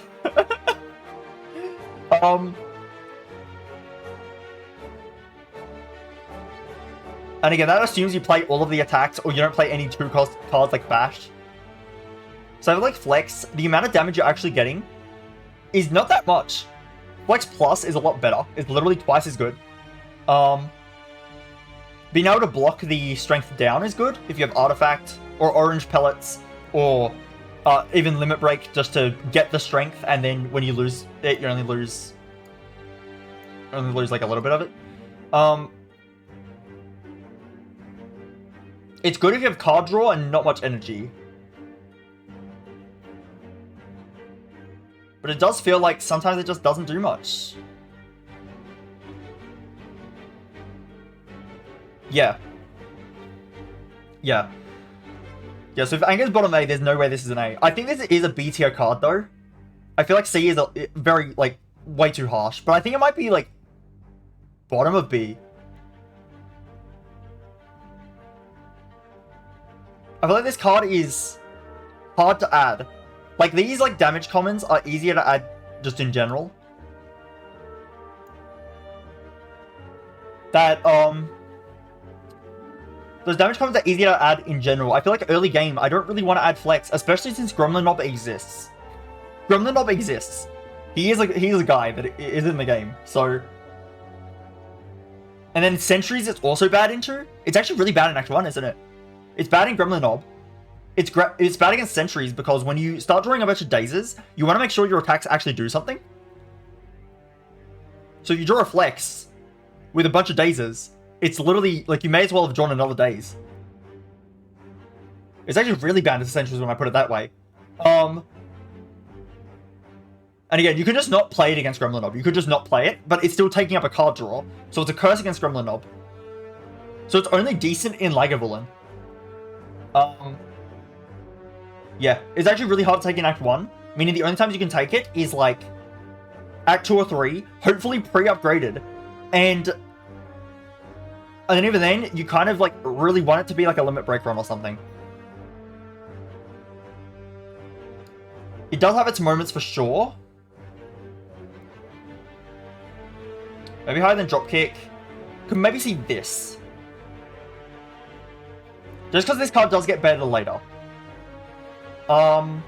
And again, that assumes you play all of the attacks or you don't play any 2-cost cards like Bash. So like Flex, the amount of damage you're actually getting is not that much. Flex Plus is a lot better. It's literally twice as good. Being able to block the Strength down is good if you have Artifact or Orange Pellets or even Limit Break just to get the Strength, and then when you lose it, you only lose like a little bit of it. It's good if you have card draw and not much energy. But it does feel like sometimes it just doesn't do much. Yeah. Yeah. Yeah, so if Anger's bottom A, there's no way this is an A. I think this is a B tier card, though. I feel like C is very, like, way too harsh. But I think it might be, like, bottom of B. I feel like this card is hard to add. Like, these, like, damage commons are easier to add just in general. Those damage commons are easier to add in general. I feel like early game, I don't really want to add Flex, especially since Gremlin Knob exists. Gremlin Knob exists. He's a guy that is in the game, so... And then Sentries it's also bad into. It's actually really bad in Act 1, isn't it? It's bad in Gremlin Knob. It's bad against Sentries because when you start drawing a bunch of dazes, you want to make sure your attacks actually do something. So you draw a Flex with a bunch of dazes. It's literally, like, you may as well have drawn another daze. It's actually really bad against Sentries when I put it that way. And again, you can just not play it against Gremlin Knob. You could just not play it, but it's still taking up a card draw. So it's a curse against Gremlin Knob. So it's only decent in Lagavulin. Yeah, it's actually really hard to take in Act 1. Meaning the only times you can take it is, like, Act 2 or 3, hopefully pre-upgraded. And then even then, you kind of, like, really want it to be, like, a Limit Break run or something. It does have its moments for sure. Maybe higher than Dropkick. Could maybe see this. Just because this card does get better later. But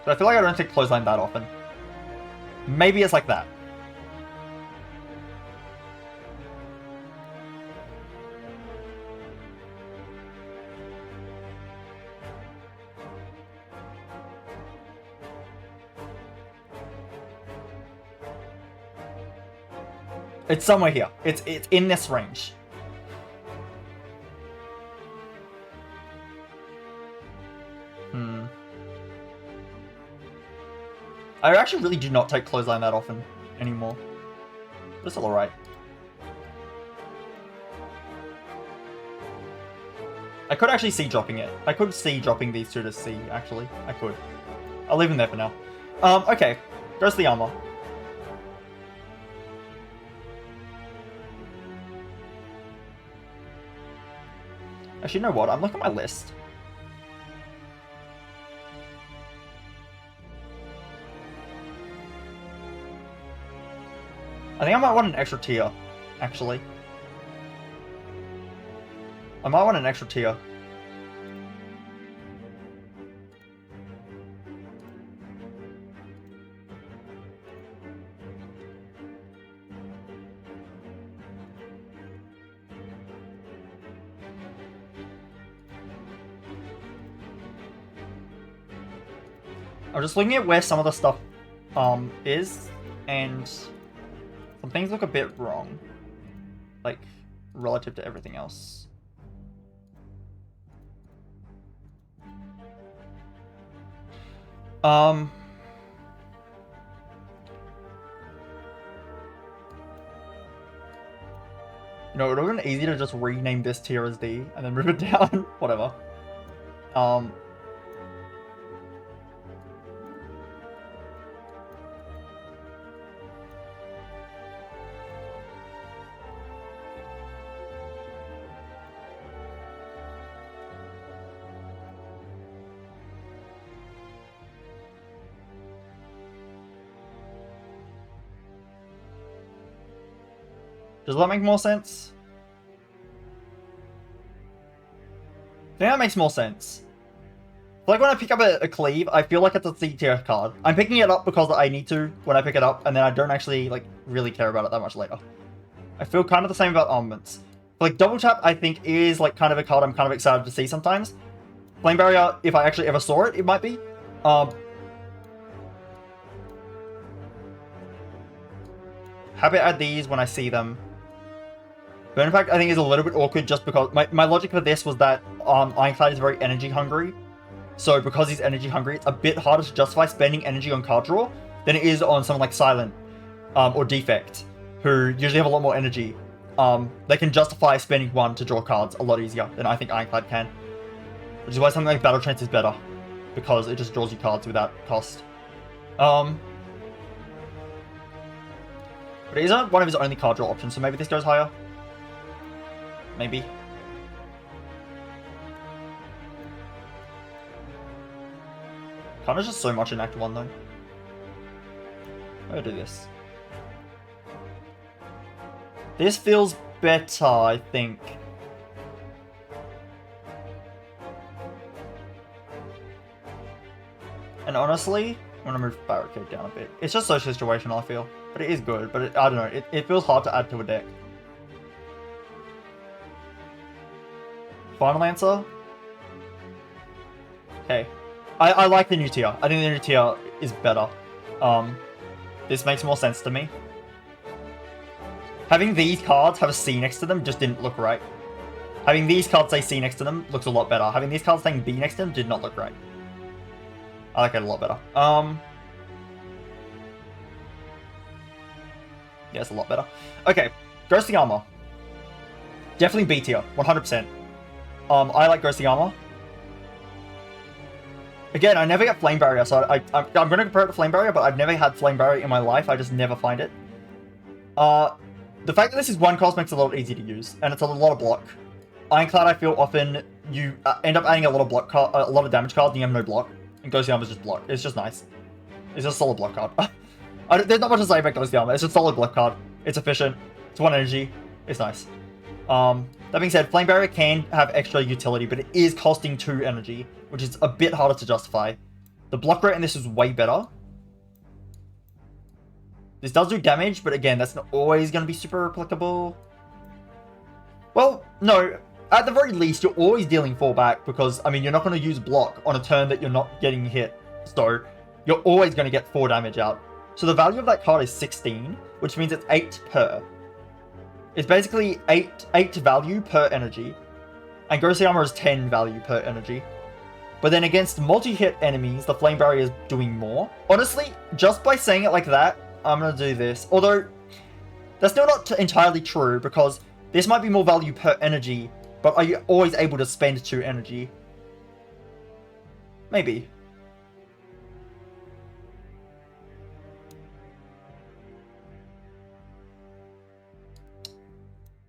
I feel like I don't take Clothesline that often. Maybe it's like that. It's somewhere here. It's in this range. I actually really do not take Clothesline that often anymore. But it's all alright. I could actually see dropping it. I could see dropping these two to C, actually. I could. I'll leave them there for now. Okay. Goes the armor. Actually, you know what? I'm looking at my list. I think I might want an extra tier, actually. I might want an extra tier. I'm just looking at where some of the stuff is, and some things look a bit wrong, like, relative to everything else. You know, it would have been easy to just rename this tier as D and then move it down. Whatever. Does that make more sense? I think that makes more sense. Like when I pick up a cleave, I feel like it's a C tier card. I'm picking it up because I need to when I pick it up, and then I don't actually like really care about it that much later. I feel kind of the same about armaments. Like double tap, I think is like kind of a card I'm kind of excited to see sometimes. Flame barrier, if I actually ever saw it, it might be. Habit add these when I see them. Burn Impact I think is a little bit awkward just because my logic for this was that Ironclad is very energy hungry. So because he's energy hungry, it's a bit harder to justify spending energy on card draw than it is on someone like Silent or Defect, who usually have a lot more energy. They can justify spending 1 to draw cards a lot easier than I think Ironclad can. Which is why something like Battle Trance is better, because it just draws you cards without cost. But it isn't one of his only card draw options, so maybe this goes higher. Maybe. Kind of just so much in Act 1 though. I'll do this. This feels better, I think. And honestly, I'm gonna move Barricade down a bit. It's just so situational, I feel. But it is good, but I don't know, it feels hard to add to a deck. Final answer? Okay. I like the new tier. I think the new tier is better. This makes more sense to me. Having these cards have a C next to them just didn't look right. Having these cards say C next to them looks a lot better. Having these cards saying B next to them did not look right. I like it a lot better. Yeah, it's a lot better. Okay, Ghostly Armor. Definitely B tier, 100%. I like Ghostly Armor. Again, I never get Flame Barrier, so I'm going to compare it to Flame Barrier, but I've never had Flame Barrier in my life. I just never find it. The fact that this is 1 cost makes it a lot easier to use, and it's a lot of block. Ironclad, I feel often you end up adding a lot of block, a lot of damage cards, and you have no block. And Ghostly Armor is just block. It's just nice. It's just a solid block card. There's not much to say about Ghostly Armor. It's just a solid block card. It's efficient. It's 1 energy. It's nice. That being said, Flame Barrier can have extra utility, but it is costing 2 energy, which is a bit harder to justify. The block rate in this is way better. This does do damage, but again, that's not always going to be super applicable. Well, no. At the very least, you're always dealing 4 back, because, I mean, you're not going to use block on a turn that you're not getting hit. So, you're always going to get 4 damage out. So the value of that card is 16, which means it's 8 per. It's basically 8 value per energy. And Ghostly Armor is 10 value per energy. But then against multi-hit enemies, the Flame Barrier is doing more. Honestly, just by saying it like that, I'm going to do this. Although, that's still not entirely true, because this might be more value per energy, but are you always able to spend 2 energy? Maybe.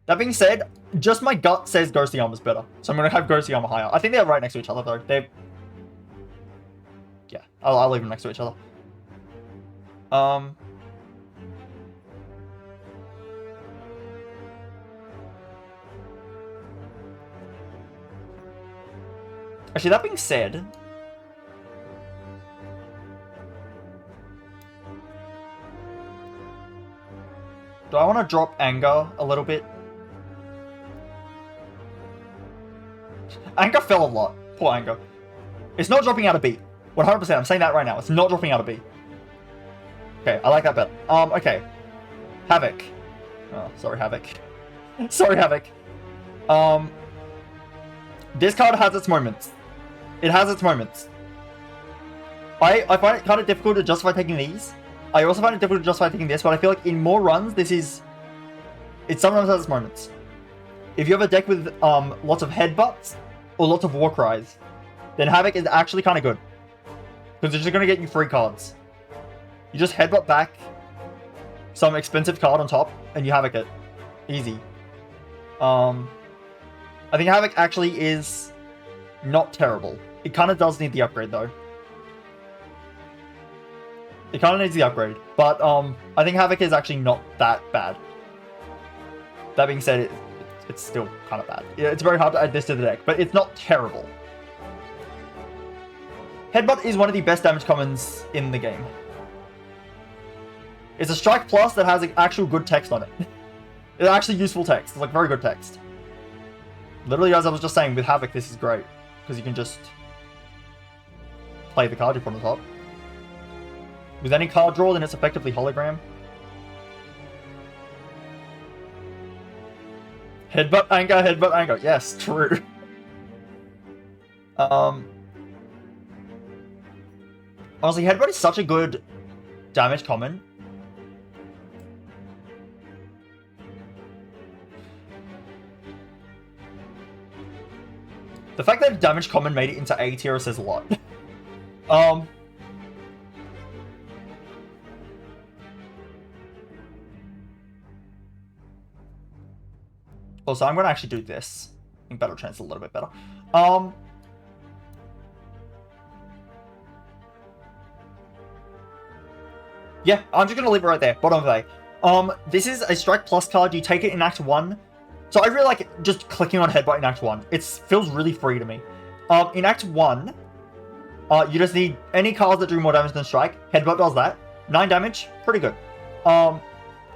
That being said, just my gut says Ghostly Armor's better. So I'm going to have Ghostly Armor higher. I think they're right next to each other, though. They're... Yeah, I'll leave them next to each other. Actually, that being said... Do I want to drop Anger a little bit? Anger fell a lot. Poor Anger. It's not dropping out of B. 100%. I'm saying that right now. It's not dropping out of B. Okay, I like that better. Okay. Havoc. Oh, sorry, Havoc. Sorry, Havoc. This card has its moments. It has its moments. I find it kind of difficult to justify taking these. I also find it difficult to justify taking this, but I feel like in more runs, this is... It sometimes has its moments. If you have a deck with lots of headbutts or lots of war cries, then Havoc is actually kind of good. Because it's just going to get you free cards. You just headbutt back some expensive card on top, and you Havoc it. Easy. I think Havoc actually is not terrible. It kind of does need the upgrade, though. It kind of needs the upgrade. But I think Havoc is actually not that bad. That being said, it's still kind of bad. Yeah, it's very hard to add this to the deck, but it's not terrible. Headbutt is one of the best damage commons in the game. It's a strike plus that has actual good text on it. It's actually useful text. It's like very good text. Literally, as I was just saying, with Havoc, this is great. Because you can just play the card you put on top. With any card draw, then it's effectively hologram. Headbutt, anger, headbutt, anger. Yes, true. Honestly, headbutt is such a good damage common. The fact that damage common made it into A tier says a lot. Also, I'm going to actually do this. I think Battle Trance is a little bit better. Yeah, I'm just going to leave it right there. Bottom of A. This is a Strike Plus card. You take it in Act 1. So I really like just clicking on Headbutt in Act 1. It feels really free to me. In Act 1, you just need any cards that do more damage than Strike. Headbutt does that. 9 damage, pretty good.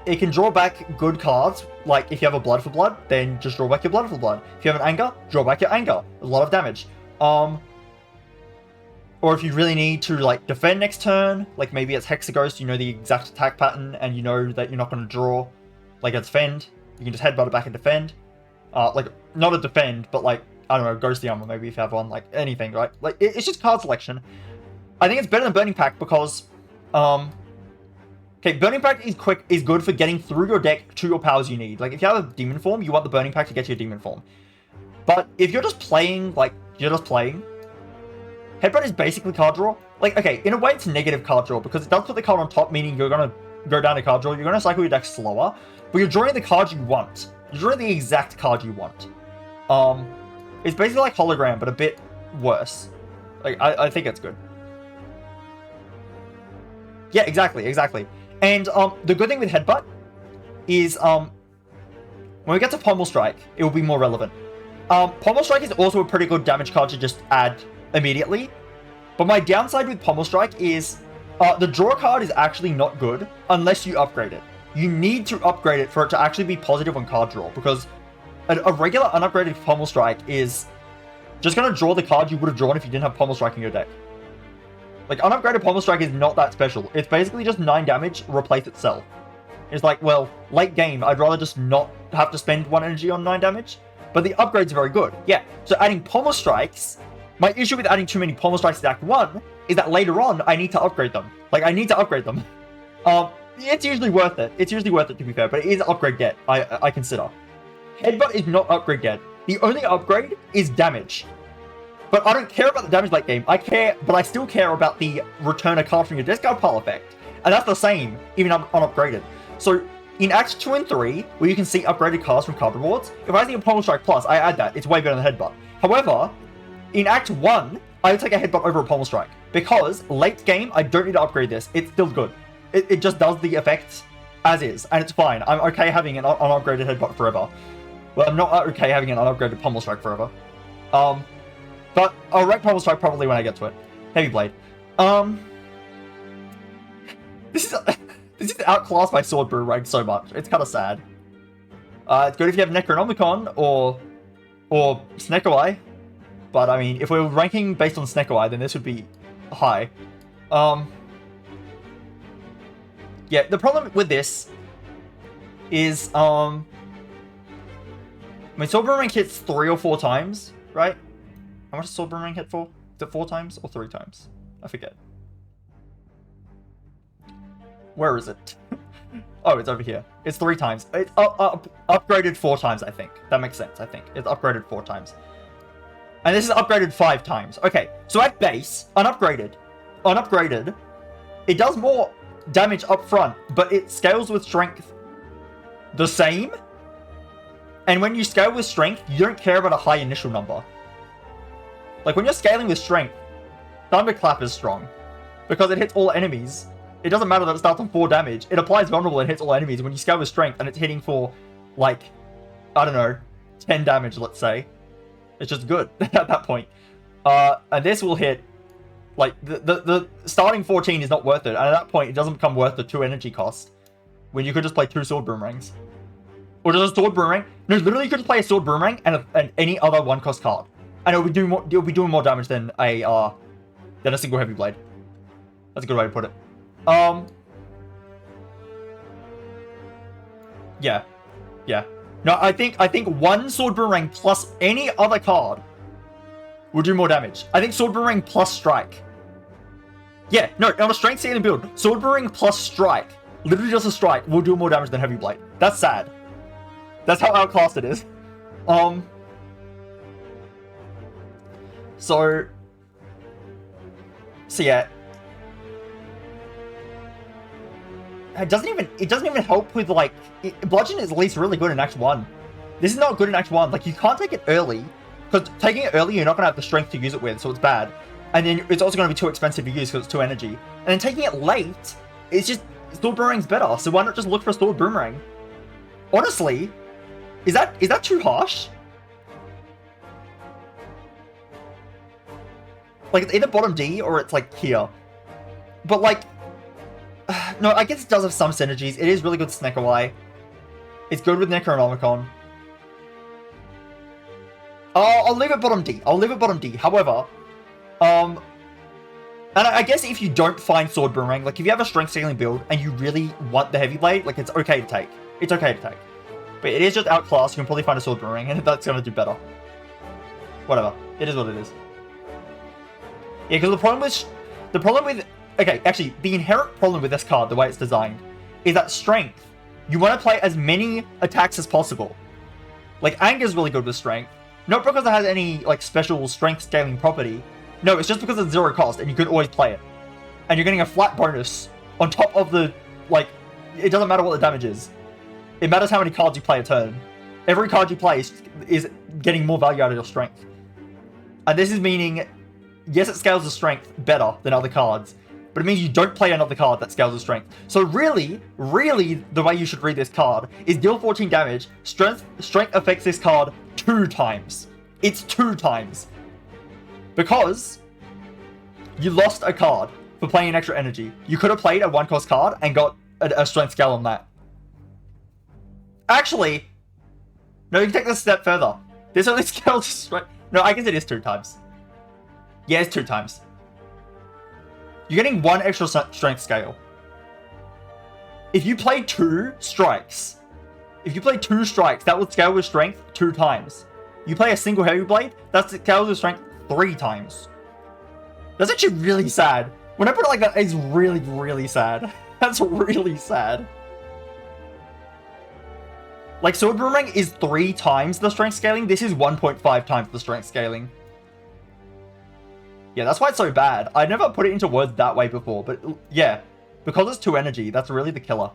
It can draw back good cards. Like, if you have a Blood for Blood, then just draw back your Blood for Blood. If you have an Anger, draw back your Anger. A lot of damage. Or if you really need to, like, defend next turn, like maybe it's Hexaghost, you know the exact attack pattern, and you know that you're not going to draw, like, a defend. You can just headbutt it back and defend. Like, not a defend, but like, I don't know, Ghostly Armor maybe if you have one, like, anything, right? Like, it's just card selection. I think it's better than Burning Pact because, okay, Burning Pact is good for getting through your deck to your powers you need. Like, if you have a Demon Form, you want the Burning Pact to get to your Demon Form. But if you're just playing, like, Headbutt is basically card draw. Like, okay, in a way it's negative card draw because it does put the card on top, meaning you're going to go down to card draw, you're going to cycle your deck slower, but you're drawing the card you want. You're drawing the exact card you want. It's basically like Hologram, but a bit worse. Like, I think it's good. Yeah, exactly. And the good thing with Headbutt is when we get to Pommel Strike, it will be more relevant. Pommel Strike is also a pretty good damage card to just add immediately. But my downside with Pommel Strike is the draw card is actually not good unless you upgrade it. You need to upgrade it for it to actually be positive on card draw, because a regular unupgraded Pommel Strike is just going to draw the card you would have drawn if you didn't have Pommel Strike in your deck. Like, unupgraded Pommel Strike is not that special. It's basically just 9 damage, replace itself. It's like, well, late game, I'd rather just not have to spend 1 energy on 9 damage. But the upgrade's very good. Yeah, so adding Pommel Strikes, my issue with adding too many Pommel Strikes to Act 1 is that later on, I need to upgrade them. Like, I need to upgrade them. It's usually worth it. It's usually worth it, to be fair, but it is upgrade get, I consider. Headbutt is not upgrade get. The only upgrade is damage. But I don't care about the damage late game. I care, but I still care about the return a card from your discard pile effect. And that's the same, even unupgraded. So, in Acts 2 and 3, where you can see upgraded cards from card rewards, if I see a Pommel Strike Plus, I add that. It's way better than Headbutt. However, in Act 1, I would take a Headbutt over a Pommel Strike. Because, late game, I don't need to upgrade this. It's still good. It just does the effects as is, and it's fine. I'm okay having an unupgraded Headbutt forever. Well, I'm not okay having an unupgraded Pommel Strike forever. But I'll rank Pommel Strike probably when I get to it. Heavy Blade. This is outclassed by Sword Brew ranked so much. It's kind of sad. It's good if you have Necronomicon or Snecko Eye. But, I mean, if we were ranking based on Snecko Eye, then this would be high. Yeah, the problem with this is, I mean, Sword Brew rank hits 3 or 4 times, right? How much does Sword Brew rank hit for? Is it 4 times or 3 times? I forget. Where is it? Oh, it's over here. It's 3 times. It's upgraded 4 times, I think. That makes sense, I think. It's upgraded 4 times. And this is upgraded 5 times. Okay, so at base, unupgraded, it does more damage up front, but it scales with strength the same. And when you scale with strength, you don't care about a high initial number. Like, when you're scaling with strength, Thunderclap is strong. Because it hits all enemies. It doesn't matter that it starts on 4 damage. It applies vulnerable and hits all enemies. When you scale with strength and it's hitting for, like, I don't know, 10 damage, let's say. It's just good at that point. And this will hit, like, the starting 14 is not worth it. And at that point, it doesn't become worth the 2 energy cost. When you could just play 2 sword boomerangs. Or just a sword boomerang. No, literally you could just play a sword boomerang and any other 1-cost card. And it'll be doing more damage than a single heavy blade. That's a good way to put it. Yeah. Yeah. No, I think 1 sword boomerang plus any other card will do more damage. I think sword boomerang plus strike. Yeah, no, on a strength scaling build, sword boomerang plus strike, literally just a strike, will do more damage than heavy blade. That's sad. That's how outclassed it is. So yeah. It doesn't even help with, like, bludgeon is at least really good in Act 1. This is not good in Act 1. Like, you can't take it early, because taking it early, you're not going to have the strength to use it with, so it's bad. And then it's also going to be too expensive to use because it's 2 energy. And then taking it late, it's just, sword boomerang's better, so why not just look for a sword boomerang? Honestly, is that too harsh? Like, it's either bottom D or it's, like, here. But, like, no, I guess it does have some synergies. It is really good to Sneckerwai. It's good with Necronomicon. I'll leave it bottom D. However, and I guess if you don't find Sword Boomerang, like if you have a strength scaling build and you really want the Heavy Blade, like it's okay to take. It's okay to take. But it is just outclassed. You can probably find a Sword Boomerang and that's going to do better. Whatever. It is what it is. Yeah, because the problem with... Okay, actually, the inherent problem with this card, the way it's designed, is that strength, you want to play as many attacks as possible. Like, Anger's really good with strength. Not because it has any, like, special strength scaling property. No, it's just because it's 0 cost and you can always play it. And you're getting a flat bonus on top of the, like, it doesn't matter what the damage is. It matters how many cards you play a turn. Every card you play is getting more value out of your strength. And this is meaning, yes, it scales the strength better than other cards, but it means you don't play another card that scales the strength. So really, the way you should read this card is deal 14 damage, strength affects this card 2 times. It's 2 times. Because you lost a card for playing an extra energy. You could have played a 1-cost card and got a strength scale on that. Actually, no, you can take this a step further. This only scales strength. No, I guess it is 2 times. Yeah, it's 2 times. You're getting 1 extra strength scale. If you play 2 strikes, that will scale with strength 2 times. You play a single heavy blade, that scales with strength 3 times. That's actually really sad. When I put it like that, it's really, really sad. That's really sad. Like, Sword Boomerang is 3 times the strength scaling. This is 1.5 times the strength scaling. Yeah, that's why it's so bad. I never put it into words that way before, but yeah. Because it's 2 energy, that's really the killer.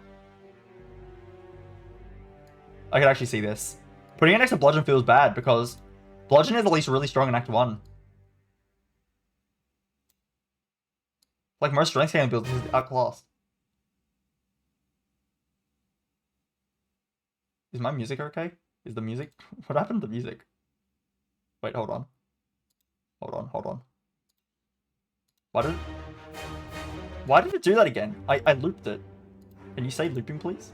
I can actually see this. Putting it next to Bludgeon feels bad, because Bludgeon is at least really strong in Act 1. Like most strength scaling builds, this is outclassed. Is my music okay? Is the music... What happened to the music? Wait, hold on. Hold on. Why did it do that again? I looped it. Can you say looping, please?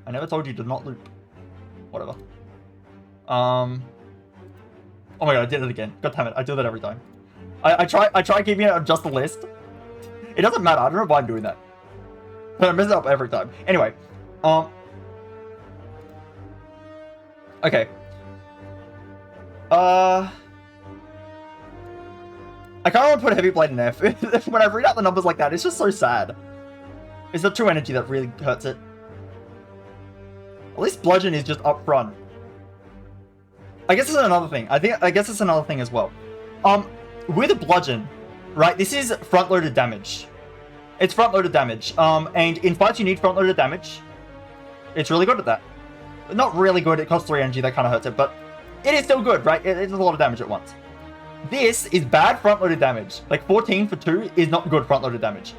I never told you to not loop. Whatever. Oh my god, I did it again. God damn it, I do that every time. I try keeping it on just the list. It doesn't matter, I don't know why I'm doing that. But I mess it up every time. Anyway. Okay. I kind of want to put Heavy Blade in F. When I read out the numbers like that, it's just so sad. It's the 2 energy that really hurts it. At least Bludgeon is just up front. I guess it's another thing. I guess it's another thing as well. With a Bludgeon, right, this is front-loaded damage. It's front-loaded damage. And in fights you need front-loaded damage. It's really good at that. Not really good, it costs 3 energy, that kind of hurts it, but it is still good, right? It does a lot of damage at once. This is bad front-loaded damage. Like, 14 for 2 is not good front-loaded damage.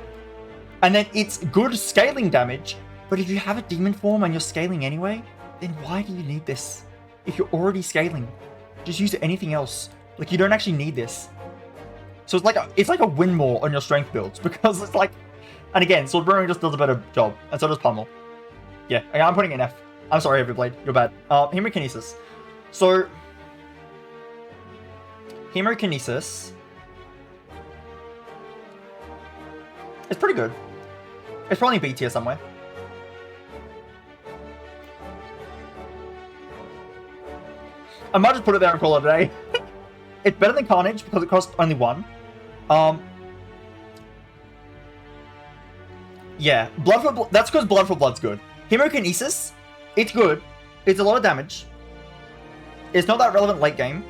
And then it's good scaling damage, but if you have a demon form and you're scaling anyway, then why do you need this? If you're already scaling, just use anything else. Like, you don't actually need this. So it's like a win more on your strength builds, because it's like, and again, Sword Bearing just does a better job, and so does Pummel. Yeah, I'm putting an F. I'm sorry, Everblade, you're bad. Hemokinesis. So, Hemokinesis it's pretty good. It's probably B tier somewhere. I might just put it there and call it a day. It's better than Carnage because it costs only 1. Yeah, that's because Blood for Blood's good. Hemokinesis, it's good. It's a lot of damage. It's not that relevant late game.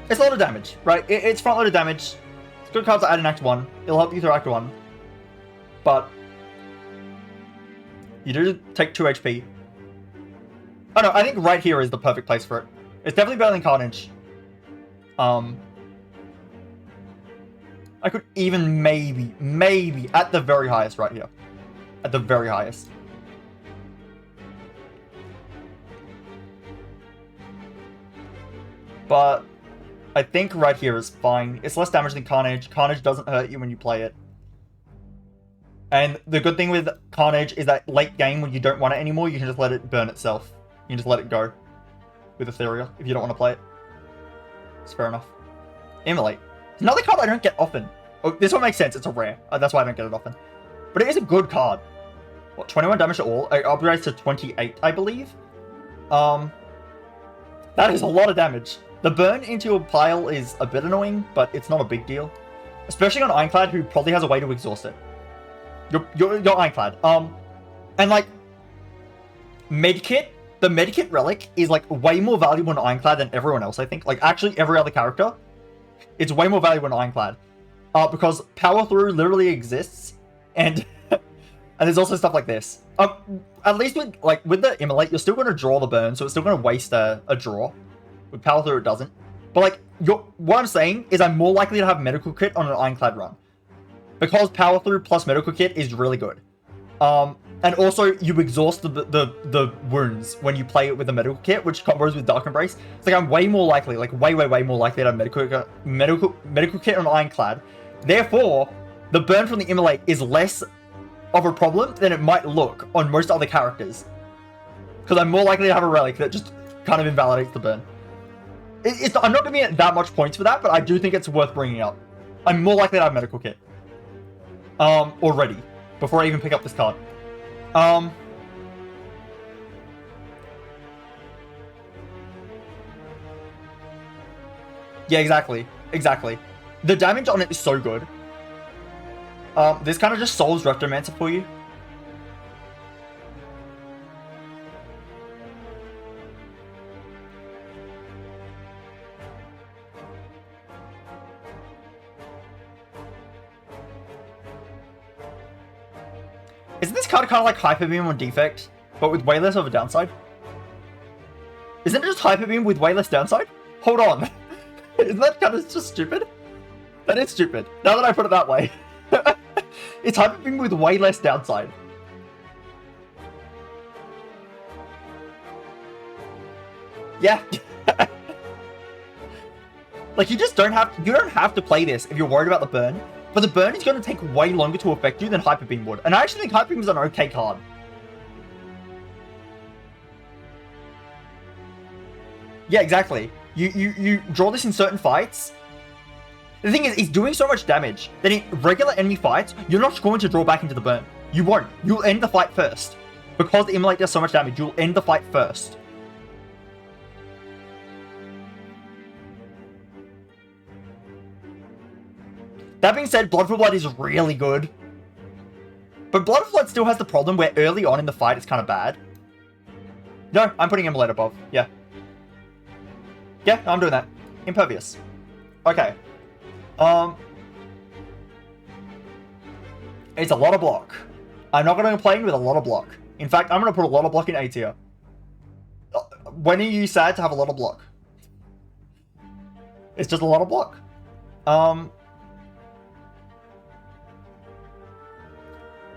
It's a lot of damage, right? It's front loaded damage. It's good cards to add in Act 1. It'll help you through Act 1. But you do take 2 HP. Oh no, I think right here is the perfect place for it. It's definitely better than Carnage. I could even maybe, at the very highest right here. At the very highest. But I think right here is fine. It's less damage than Carnage. Carnage doesn't hurt you when you play it. And the good thing with Carnage is that late game, when you don't want it anymore, you can just let it burn itself. You can just let it go with Ethereal if you don't want to play it. It's fair enough. Immolate. It's another card I don't get often. Oh, this one makes sense. It's a rare. That's why I don't get it often. But it is a good card. What, 21 damage to all? It upgrades to 28, I believe. That is a lot of damage. The burn into a pile is a bit annoying, but it's not a big deal. Especially on Ironclad, who probably has a way to exhaust it. You're Ironclad. And like, Medkit, the Medkit relic is like way more valuable in Ironclad than everyone else, I think. Like, actually, every other character, it's way more valuable in Ironclad. Because Power Through literally exists, and and there's also stuff like this. At least with the Immolate, you're still going to draw the burn, so it's still going to waste a draw. With Power Through, it doesn't. But like, what I'm saying is I'm more likely to have Medical Kit on an Ironclad run. Because Power Through plus Medical Kit is really good. And also, you exhaust the wounds when you play it with the Medical Kit, which combos with Dark Embrace. It's like I'm way more likely, like way more likely to have Medical Kit on Ironclad. Therefore, the burn from the Immolate is less of a problem than it might look on most other characters. Because I'm more likely to have a relic that just kind of invalidates the burn. I'm not giving it that much points for that, but I do think it's worth bringing up. I'm more likely to have Medical Kit. Already. Before I even pick up this card. Yeah, exactly. Exactly. The damage on it is so good. This kind of just solves Reptomancer for you. Isn't this card kind of like Hyper Beam on Defect, but with way less of a downside? Isn't it just Hyper Beam with way less downside? Hold on. Isn't that kind of just stupid? That is stupid. Now that I put it that way. It's Hyper Beam with way less downside. Yeah. Like, you don't have to play this if you're worried about the burn. But the burn is going to take way longer to affect you than Hyper Beam would. And I actually think Hyper Beam is an okay card. Yeah, exactly. You draw this in certain fights. The thing is, it's doing so much damage that in regular enemy fights, you're not going to draw back into the burn. You won't. You'll end the fight first. Because the Immolate does so much damage, you'll end the fight first. That being said, Blood for Blood is really good. But Blood for Blood still has the problem where early on in the fight it's kind of bad. No, I'm putting Immolate above. Yeah. Yeah, I'm doing that. Impervious. Okay. It's a lot of block. I'm not going to complain with a lot of block. In fact, I'm going to put a lot of block in A tier. When are you sad to have a lot of block? It's just a lot of block.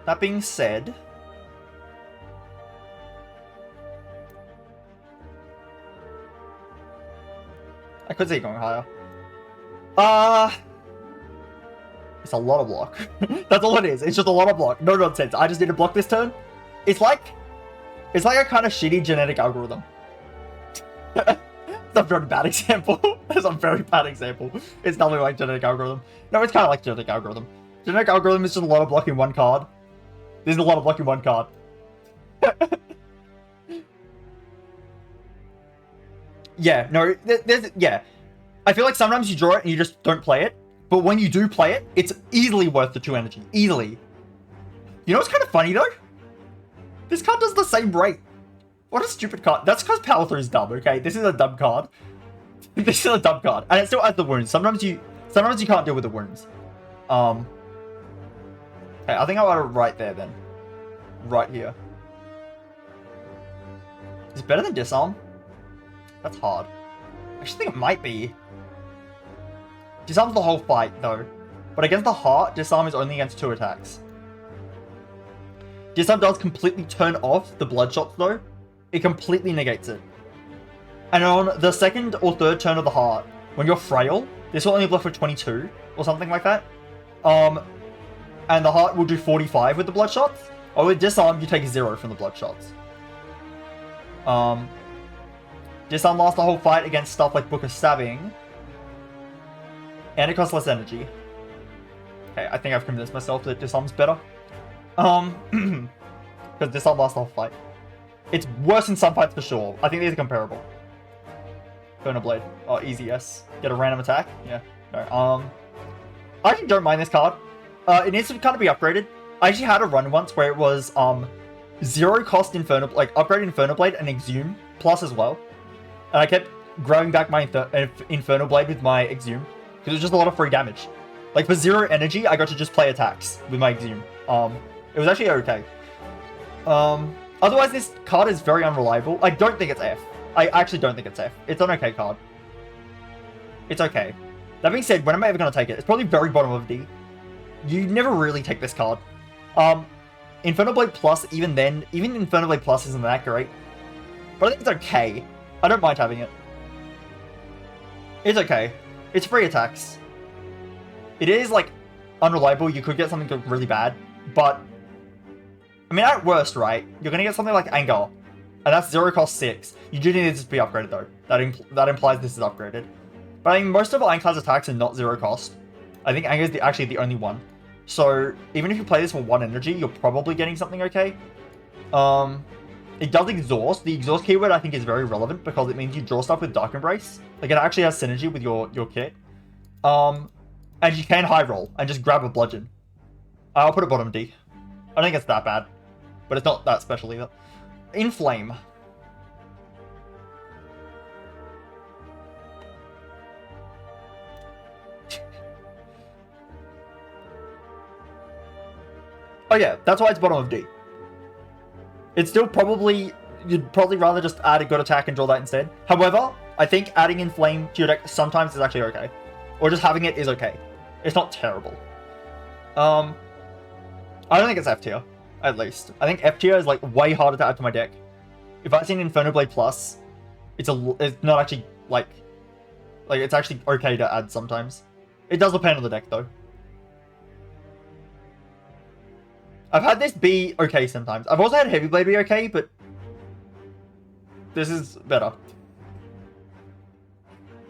That being said, I could see it going higher. It's a lot of block. That's all it is. It's just a lot of block. No nonsense. I just need to block this turn. It's like a kind of shitty genetic algorithm. That's a very bad example. That's a very bad example. It's nothing like genetic algorithm. No, it's kind of like genetic algorithm. Genetic algorithm is just a lot of blocking one card. There's a lot of blocking one card. Yeah, no, yeah. I feel like sometimes you draw it and you just don't play it. But when you do play it, it's easily worth the 2 energy. Easily. You know what's kind of funny, though? This card does the same rate. What a stupid card. That's because Power 3 is dumb, okay? This is a dumb card. This is a dumb card. And it still has the wounds. Sometimes you can't deal with the wounds. Okay, I think I want it right there, then. Right here. Is it better than Disarm? That's hard. I actually think it might be. Disarm's the whole fight, though. But against the heart, Disarm is only against 2 attacks. Disarm does completely turn off the bloodshot, though. It completely negates it. And on the 2nd or 3rd turn of the heart, when you're frail, this will only block for 22, or something like that. And the heart will do 45 with the bloodshots. Or with Disarm, you take 0 from the bloodshots. Disarm lasts the whole fight against stuff like Book of Stabbing. And it costs less energy. Okay, I think I've convinced myself that Disarm's better. Because Disarm lasts the whole fight. It's worse in some fights for sure. I think these are comparable. Burner Blade. Oh, easy, yes. Get a random attack? Yeah. No. I actually don't mind this card. It needs to kind of be upgraded. I actually had a run once where it was 0 cost Inferno, like upgrade Inferno Blade and Exhume plus as well. And I kept growing back my Inferno Blade with my Exhume. Because it was just a lot of free damage. Like, for 0 energy, I got to just play attacks with my Exhume. It was actually okay. Otherwise, this card is very unreliable. I don't think it's F. I actually don't think it's F. It's an okay card. It's okay. That being said, when am I ever going to take it? It's probably very bottom of D. You never really take this card. Inferno Blade Plus, even then, even Inferno Blade Plus isn't that great. But I think it's okay. I don't mind having it. It's okay. It's free attacks. It is, like, unreliable. You could get something really bad. But, I mean, at worst, right? You're going to get something like Anger. And that's 0 cost 6. You do need this to be upgraded, though. That implies this is upgraded. But I mean, most of Ironclad's attacks are not 0 cost. I think Anger is actually the only one. So, even if you play this for 1 energy, you're probably getting something okay. It does exhaust. The exhaust keyword, I think, is very relevant because it means you draw stuff with Dark Embrace. Like, it actually has synergy with your kit. And you can high roll and just grab a bludgeon. I'll put it bottom D. I don't think it's that bad. But it's not that special either. Inflame. Oh yeah, that's why it's bottom of D. It's still probably... You'd probably rather just add a good attack and draw that instead. However, I think adding Inflame to your deck sometimes is actually okay. Or just having it is okay. It's not terrible. I don't think it's F tier, at least. I think F tier is like way harder to add to my deck. If I've seen Inferno Blade Plus, it's not actually like it's actually okay to add sometimes. It does depend on the deck though. I've had this be okay sometimes. I've also had Heavy Blade be okay, but this is better.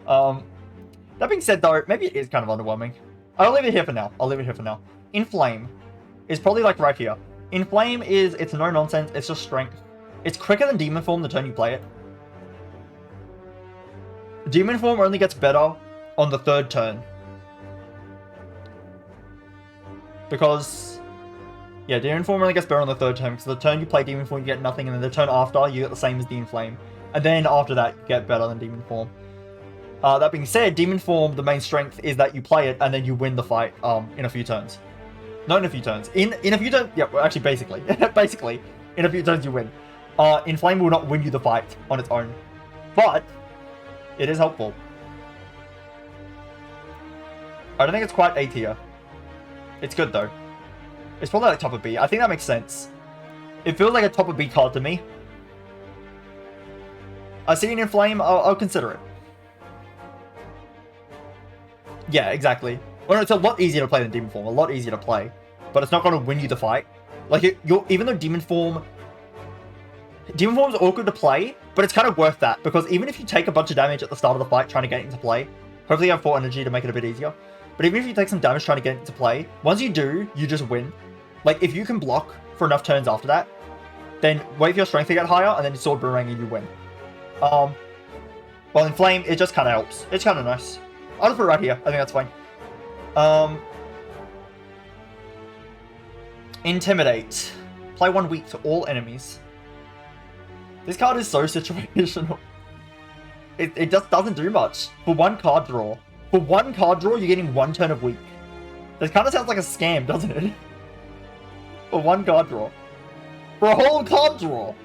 That being said though, maybe it is kind of underwhelming. I'll leave it here for now. Inflame is probably like right here. Inflame is, it's no nonsense, it's just strength. It's quicker than Demon Form the turn you play it. Demon Form only gets better on the 3rd turn. Because, yeah, Demon Form only gets better on the 3rd turn, because the turn you play Demon Form you get nothing, and then the turn after you get the same as the Inflame. And then after that you get better than Demon Form. That being said, Demon Form, the main strength is that you play it and then you win the fight in a few turns. Not in a few turns. In a few turns, yeah, well, actually basically. Basically, in a few turns you win. Inflame will not win you the fight on its own. But, it is helpful. I don't think it's quite A tier. It's good though. It's probably like top of B. I think that makes sense. It feels like a top of B card to me. I see an Inflame, I'll consider it. Yeah, exactly. Well, no, it's a lot easier to play than Demon Form. A lot easier to play. But it's not going to win you the fight. Like, even though Demon Form's awkward to play, but it's kind of worth that. Because even if you take a bunch of damage at the start of the fight trying to get it into play, hopefully you have 4 energy to make it a bit easier. But even if you take some damage trying to get it into play, once you do, you just win. Like, if you can block for enough turns after that, then wait for your strength to get higher, and then you sword boomerang and you win. Well, in Flame, it just kind of helps. It's kind of nice. I'll just put it right here. I think that's fine. Intimidate. Play 1 weak to all enemies. This card is so situational. It just doesn't do much. For 1 card draw. For 1 card draw, you're getting 1 turn of weak. This kind of sounds like a scam, doesn't it? For 1 card draw. For a whole card draw.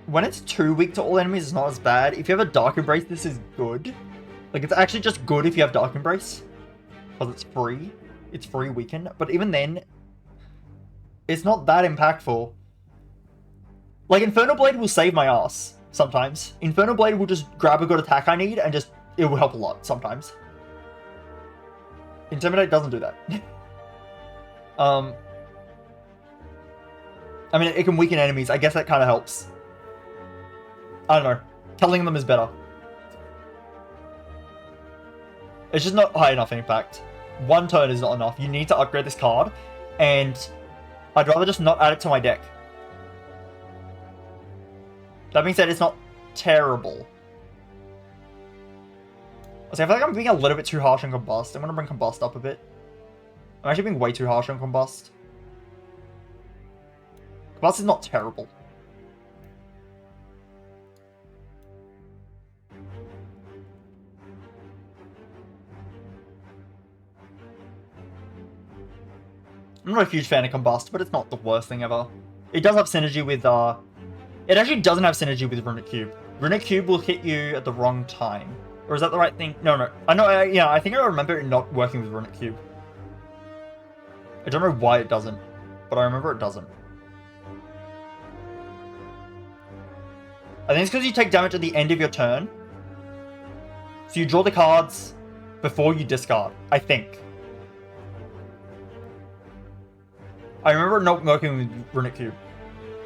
When it's 2 weak to all enemies, it's not as bad. If you have a Dark Embrace, this is good. Like, it's actually just good if you have Dark Embrace. Because it's free. It's free weaken. But even then, it's not that impactful. Like, Inferno Blade will save my ass sometimes. Inferno Blade will just grab a good attack I need and just... it will help a lot sometimes. Intimidate doesn't do that. I mean, it can weaken enemies. I guess that kind of helps. I don't know. Telling them is better. It's just not high enough in impact. 1 turn is not enough. You need to upgrade this card, and I'd rather just not add it to my deck. That being said, it's not terrible. So I feel like I'm being a little bit too harsh on Combust. I'm going to bring Combust up a bit. I'm actually being way too harsh on Combust. Combust is not terrible. I'm not a huge fan of Combust, but it's not the worst thing ever. It does have synergy with, it actually doesn't have synergy with Runic Cube. Runic Cube will hit you at the wrong time. Or is that the right thing? No. I know, yeah, I think I remember it not working with Runic Cube. I don't know why it doesn't, but I remember it doesn't. I think it's because you take damage at the end of your turn. So you draw the cards before you discard, I think. I remember it not working with Runic Cube.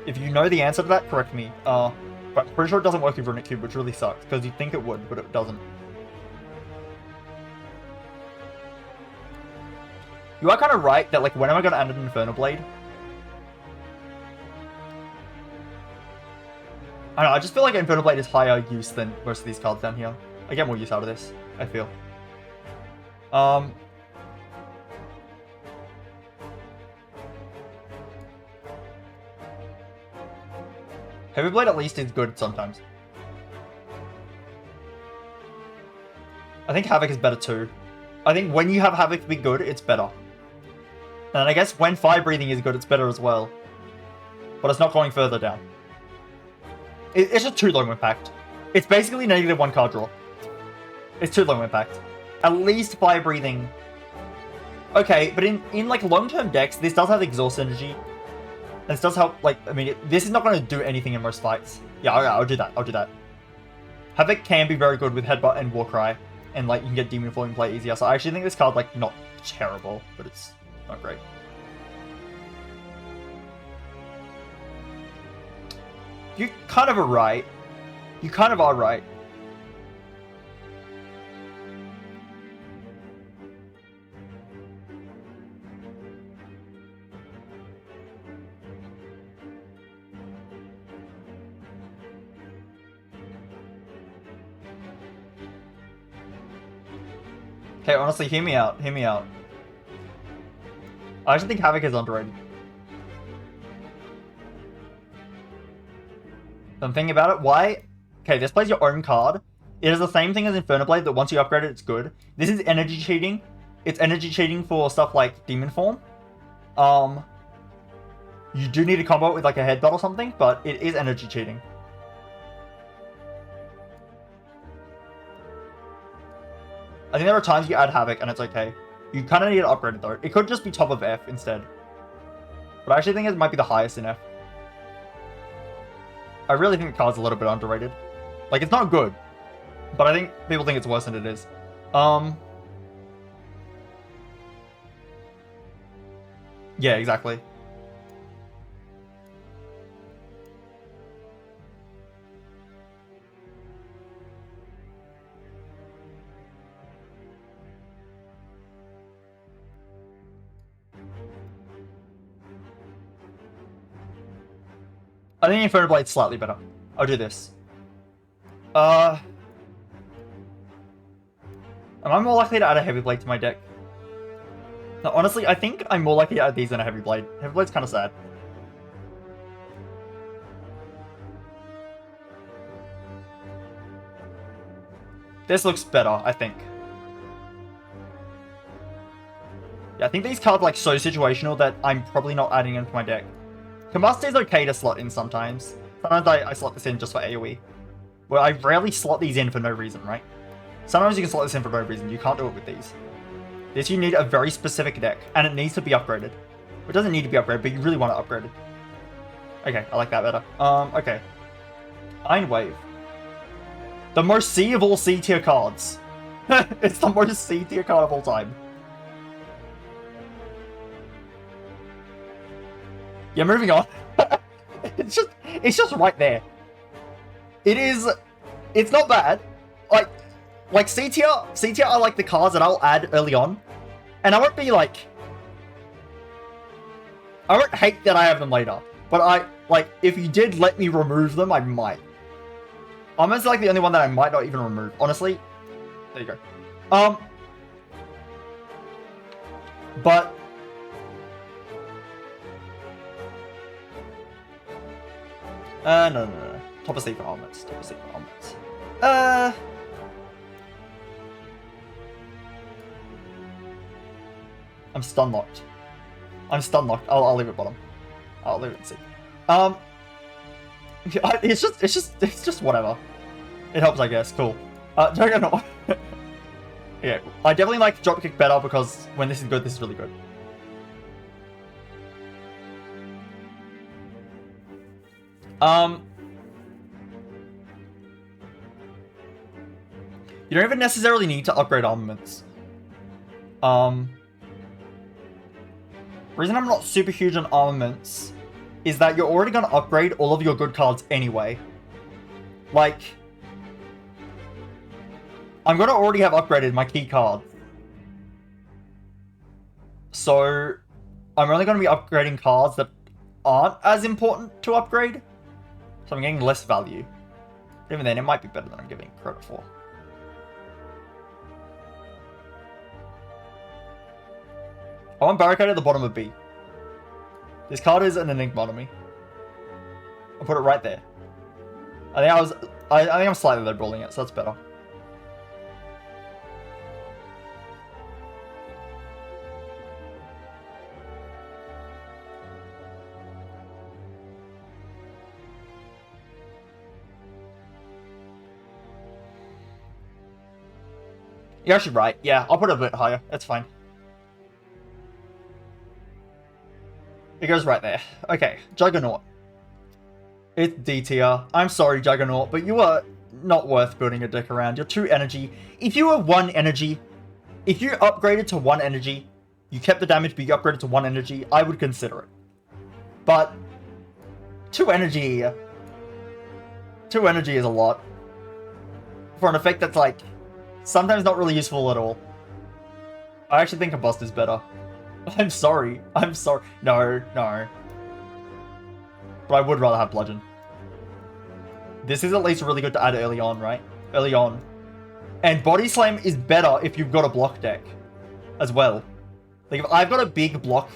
If you know the answer to that, correct me. But I'm pretty sure it doesn't work with Runic Cube, which really sucks, because you'd think it would, but it doesn't. You are kind of right that, like, when am I going to add an Inferno Blade? I don't know, I just feel like Inferno Blade is higher use than most of these cards down here. I get more use out of this, I feel. Heavy Blade at least is good sometimes. I think Havoc is better too. I think when you have Havoc be good, it's better. And I guess when Fire Breathing is good, it's better as well. But it's not going further down. It's just too low impact. It's basically -1 card draw. It's too low impact. At least Fire Breathing. Okay, but in like long-term decks, this does have Exhaust Energy. And this does help, like, I mean, this is not going to do anything in most fights. Yeah, I'll do that. I'll do that. Havoc can be very good with Headbutt and Warcry. And, like, you can get Demon Fall in play easier. So I actually think this card, like, not terrible, but it's not great. You kind of are right. You kind of are right. Okay, honestly, hear me out. Hear me out. I actually think Havoc is underrated. I'm thinking about it. Why? Okay, this plays your own card. It is the same thing as Inferno Blade, that once you upgrade it, it's good. This is energy cheating. It's energy cheating for stuff like Demon Form. You do need to combo it with like a Headbutt or something, but it is energy cheating. I think there are times you add Havoc and it's okay. You kind of need to upgrade it though. It could just be top of F instead. But I actually think it might be the highest in F. I really think the card's a little bit underrated. Like, it's not good. But I think people think it's worse than it is. Yeah, exactly. I think Inferno Blade's slightly better. I'll do this. Am I more likely to add a Heavy Blade to my deck? No, honestly, I think I'm more likely to add these than a Heavy Blade. Heavy Blade's kind of sad. This looks better, I think. Yeah, I think these cards are like so situational that I'm probably not adding into my deck. Combust is okay to slot in sometimes. Sometimes I slot this in just for AoE. Well, I rarely slot these in for no reason, right? Sometimes you can slot this in for no reason. You can't do it with these. This you need a very specific deck, and it needs to be upgraded. It doesn't need to be upgraded, but you really want to upgrade it. Okay, I like that better. Okay. Iron Wave. The most C of all C tier cards. It's the most C tier card of all time. Yeah, moving on. It's just right there. It's not bad. Like C tier are like the cards that I'll add early on. And I won't be like, I won't hate that I have them later. But if you did let me remove them, I might. Almost like the only one that I might not even remove. Honestly, there you go. But no. Top of secret armaments. Top of secret armaments. I'm stun locked. I'll leave it bottom. I'll leave it in C. It's just whatever. It helps, I guess. Cool. Juggernaut. Yeah, I definitely like Dropkick better because when this is good, this is really good. You don't even necessarily need to upgrade armaments. Reason I'm not super huge on armaments is that you're already going to upgrade all of your good cards anyway. Like, I'm going to already have upgraded my key cards. So, I'm only going to be upgrading cards that aren't as important to upgrade. So I'm getting less value. Even then, it might be better than I'm giving credit for. I want Barricade at the bottom of B. This card is an enigma to me. I'll put it right there. I think I'm slightly lowballing it, so that's better. You're actually right. Yeah, I'll put it a bit higher. That's fine. It goes right there. Okay, Juggernaut. It's D tier. I'm sorry, Juggernaut, but you are not worth building a deck around. You're 2 energy. If you were 1 energy, if you upgraded to 1 energy, you kept the damage, but you upgraded to 1 energy, I would consider it. But 2 energy... 2 energy is a lot. For an effect that's like, sometimes not really useful at all. I actually think Combust is better. I'm sorry. No. But I would rather have Bludgeon. This is at least really good to add early on, right? Early on. And Body Slam is better if you've got a block deck as well. Like, if I've got a big block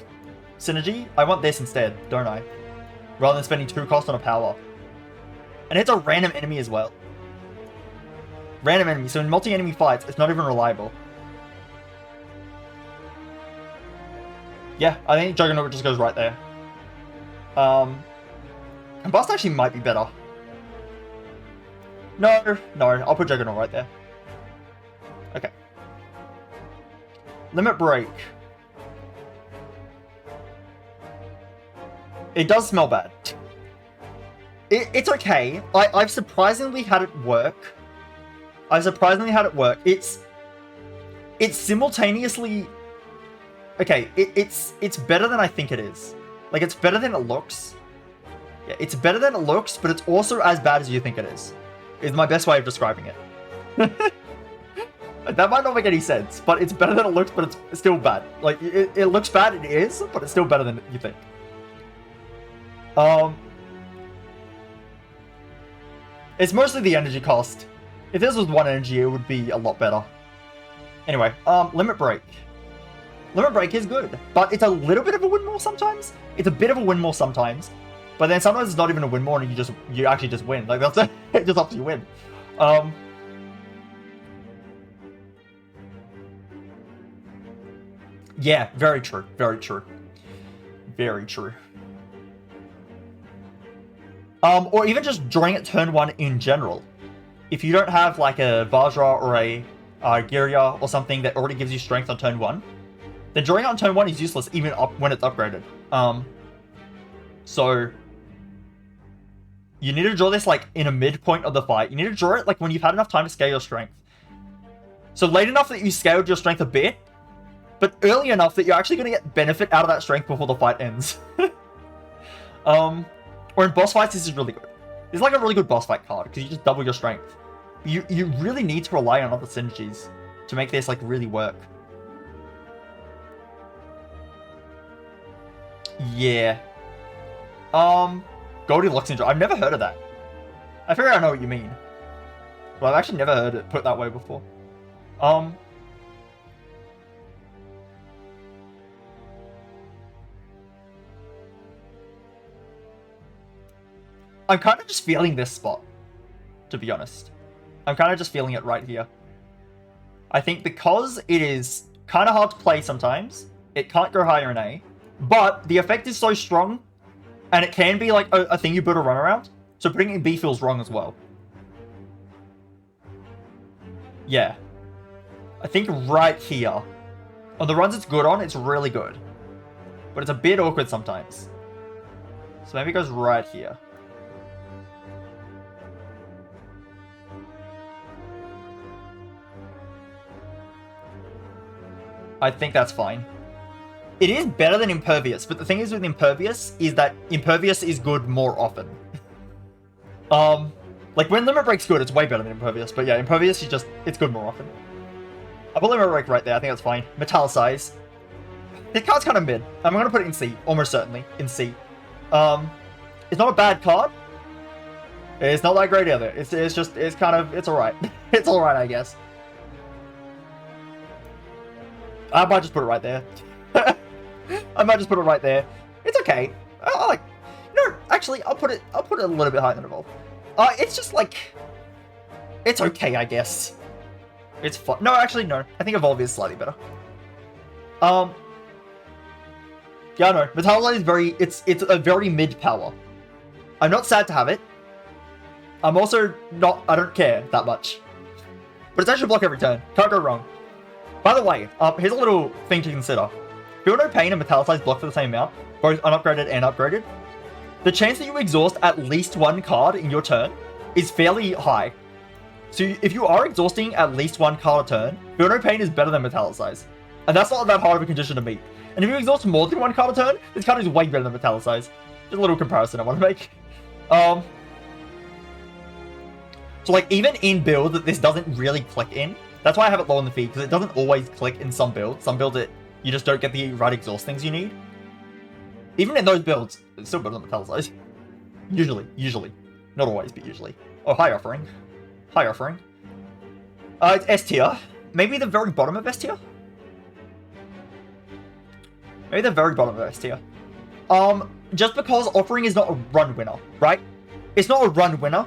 synergy, I want this instead, don't I? Rather than spending 2 cost on a power. And it's a random enemy as well. Random enemy, so in multi-enemy fights, it's not even reliable. Yeah, I think Juggernaut just goes right there. Combust actually might be better. No, I'll put Juggernaut right there. Okay. Limit Break. It does smell bad. It's okay. I've surprisingly had it work. It's simultaneously... Okay, it's better than I think it is. Like, it's better than it looks. Yeah, it's better than it looks, but it's also as bad as you think it is. Is my best way of describing it. That might not make any sense, but it's better than it looks, but it's still bad. Like, it looks bad, it is, but it's still better than you think. It's mostly the energy cost. If this was 1 energy, it would be a lot better. Anyway, Limit Break. Limit Break is good, but it's a little bit of a windmill sometimes. It's a bit of a windmill sometimes, but then sometimes it's not even a windmill and you actually just win. Like, that's it. It just helps you win. Yeah, very true. Very true. Very true. Or even just drawing it turn 1 in general. If you don't have like a Vajra or a Girya or something that already gives you strength on turn 1, then drawing it on turn 1 is useless even when it's upgraded. So you need to draw this like in a midpoint of the fight. You need to draw it like when you've had enough time to scale your strength. So late enough that you scaled your strength a bit, but early enough that you're actually going to get benefit out of that strength before the fight ends. Or in boss fights, this is really good. It's like a really good boss fight card, because you just double your strength. You really need to rely on other synergies to make this like really work. Yeah. Goldilocks syndrome. I've never heard of that. I figure I know what you mean. But I've actually never heard it put that way before. I'm kind of just feeling this spot, to be honest. I'm kind of just feeling it right here. I think because it is kind of hard to play sometimes, it can't go higher in A, but the effect is so strong, and it can be like a thing you build a run around, so putting it in B feels wrong as well. Yeah. I think right here. On the runs it's good on, it's really good. But it's a bit awkward sometimes. So maybe it goes right here. I think that's fine. It is better than Impervious, but the thing is with Impervious is that Impervious is good more often. Like when Limit Break's good, it's way better than Impervious, but yeah, Impervious is just, it's good more often. I'll put Limit Break right there, I think that's fine. Metallicize. This card's kind of mid. I'm going to put it in C, almost certainly, in C. It's not a bad card. It's not that great either. It's kind of, it's alright. It's alright, I guess. I might just put it right there. I might just put it right there. It's okay. I like... No, actually, I'll put it a little bit higher than Evolve. It's just like... It's okay, I guess. It's fun. No, actually, no. I think Evolve is slightly better. Yeah, no. Metallicize is very... It's a very mid-power. I'm not sad to have it. I'm also not... I don't care that much. But it's actually block every turn. Can't go wrong. By the way, here's a little thing to consider. Feel No Pain and Metallicize block for the same amount, both unupgraded and upgraded. The chance that you exhaust at least one card in your turn is fairly high. So if you are exhausting at least one card a turn, Feel No Pain is better than Metallicize. And that's not that hard of a condition to meet. And if you exhaust more than one card a turn, this card is way better than Metallicize. Just a little comparison I want to make. So like even in builds that this doesn't really click in, that's why I have it low on the feed, because it doesn't always click in some builds. Some builds you just don't get the right exhaust things you need. Even in those builds, it's still better than Metallicize. Usually. Not always, but usually. Oh, High Offering. High Offering. It's S tier. Maybe the very bottom of S tier? Maybe the very bottom of S tier. Just because Offering is not a run winner, right? It's not a run winner,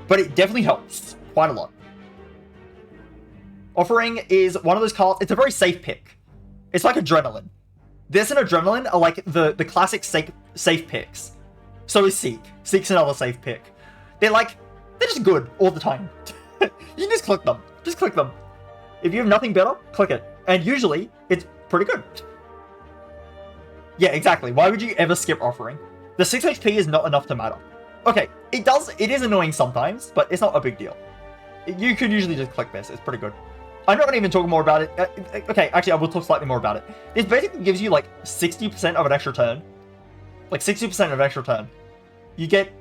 but it definitely helps quite a lot. Offering is one of those cards, it's a very safe pick. It's like Adrenaline. This and Adrenaline are like the classic safe picks. So is Seek. Seek's another safe pick. They're just good all the time. You can just click them. Just click them. If you have nothing better, click it. And usually, it's pretty good. Yeah, exactly. Why would you ever skip offering? The 6 HP is not enough to matter. Okay, it is annoying sometimes, but it's not a big deal. You could usually just click this. It's pretty good. I'm not going to even talk more about it. Okay, actually, I will talk slightly more about it. This basically gives you, like, 60% of an extra turn. Like, 60% of an extra turn. You get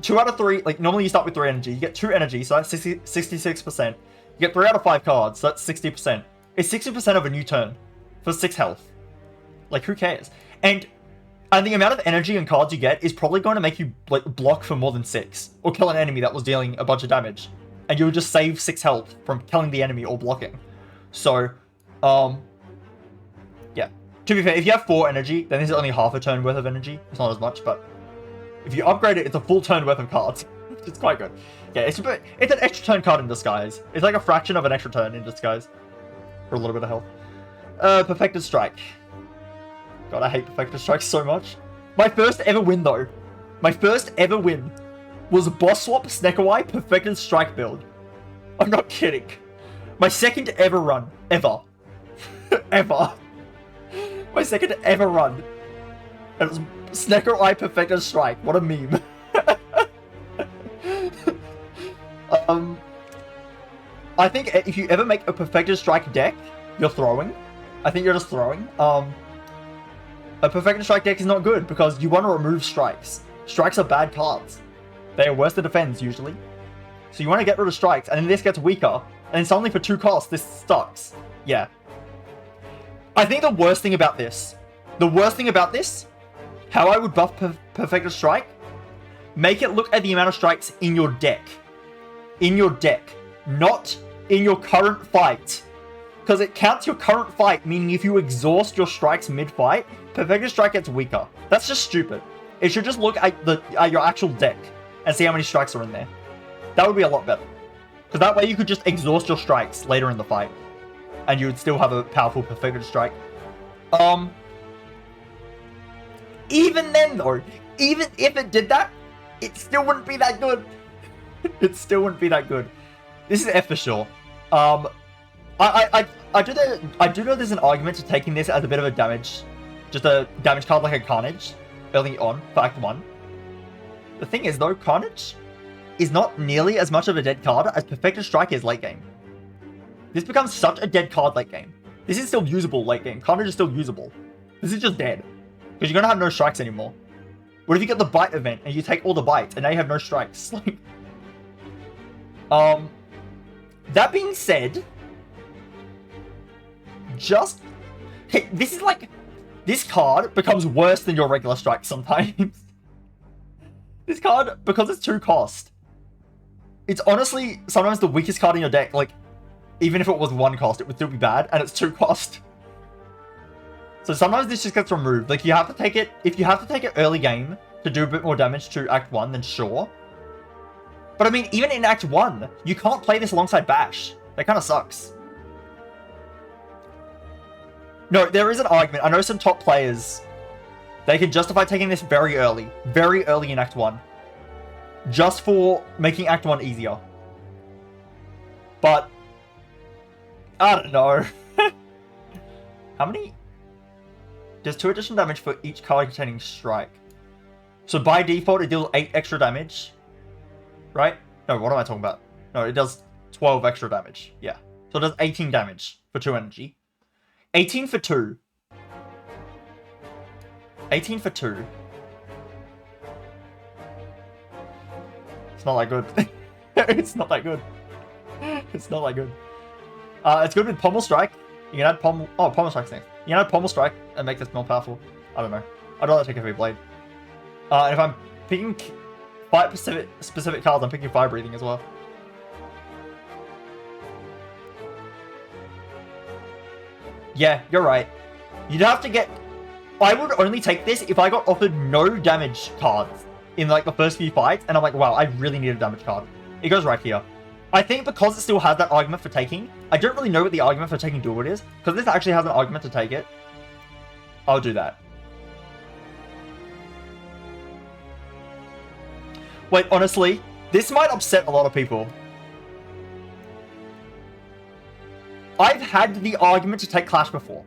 2 out of 3. Like, normally you start with 3 energy. You get 2 energy, so that's 66%. You get 3 out of 5 cards, so that's 60%. It's 60% of a new turn for 6 health. Like, who cares? And the amount of energy and cards you get is probably going to make you, like, block for more than 6. Or kill an enemy that was dealing a bunch of damage. And you'll just save 6 health from killing the enemy or blocking. So, yeah. To be fair, if you have 4 energy, then this is only half a turn worth of energy. It's not as much, but if you upgrade it, it's a full turn worth of cards. It's quite good. Yeah, it's an extra turn card in disguise. It's like a fraction of an extra turn in disguise. For a little bit of health. Perfected Strike. God, I hate Perfected Strike so much. My first ever win, though. My first ever win was Boss Swap Sneckereye Perfected Strike build. I'm not kidding. My second ever run. Ever. Ever. My second ever run. And it was Sneckereye Perfected Strike. What a meme. I think if you ever make a Perfected Strike deck, you're throwing. I think you're just throwing. A Perfected Strike deck is not good because you want to remove strikes. Strikes are bad cards. They are worse to defend, usually. So you want to get rid of strikes, and then this gets weaker. And then suddenly for 2 costs, this sucks. Yeah. I think the worst thing about this, how I would buff Perfected Strike, make it look at the amount of strikes in your deck. In your deck. Not in your current fight. Because it counts your current fight, meaning if you exhaust your strikes mid-fight, Perfected Strike gets weaker. That's just stupid. It should just look at your actual deck and see how many strikes are in there. That would be a lot better. Because that way you could just exhaust your strikes later in the fight. And you would still have a powerful Perfected Strike. Even then though, even if it did that, it still wouldn't be that good. It still wouldn't be that good. This is F for sure. I do know there's an argument to taking this as a bit of a damage. Just a damage card like a Carnage early on for Act 1. The thing is though, Carnage is not nearly as much of a dead card as Perfected Strike is late game. This becomes such a dead card late game. This is still usable late game. Carnage is still usable. This is just dead. Because you're going to have no strikes anymore. What if you get the bite event and you take all the bites and now you have no strikes? That being said, hey, this is like, this card becomes worse than your regular strike sometimes. This card, because it's 2 cost, it's honestly sometimes the weakest card in your deck. Like, even if it was 1 cost, it would still be bad, and it's 2 cost. So sometimes this just gets removed. Like, you have to take it, if you have to take it early game to do a bit more damage to Act 1, then sure. But I mean, even in Act 1, you can't play this alongside Bash. That kind of sucks. No, there is an argument. I know some top players, they can justify taking this very early in Act 1. Just for making Act 1 easier. But, I don't know. How many? Does 2 additional damage for each card containing Strike. So by default, it deals 8 extra damage. Right? No, what am I talking about? No, it does 12 extra damage. Yeah. So it does 18 damage for 2 energy. 18 for 2. 18 for 2. It's not that good. It's not that good. It's not that good. It's good with Pommel Strike. You can add Pommel... Oh, Pommel Strike's next. You can add Pommel Strike and make this more powerful. I don't know. I'd rather take a Heavy Blade. And if I'm picking fight specific cards, I'm picking Fire Breathing as well. Yeah, you're right. You'd have to get... I would only take this if I got offered no damage cards in like the first few fights, and I'm like, wow, I really need a damage card. It goes right here. I think because it still has that argument for taking, I don't really know what the argument for taking Dual Wit is, because this actually has an argument to take it. I'll do that. Wait, honestly, this might upset a lot of people. I've had the argument to take Clash before.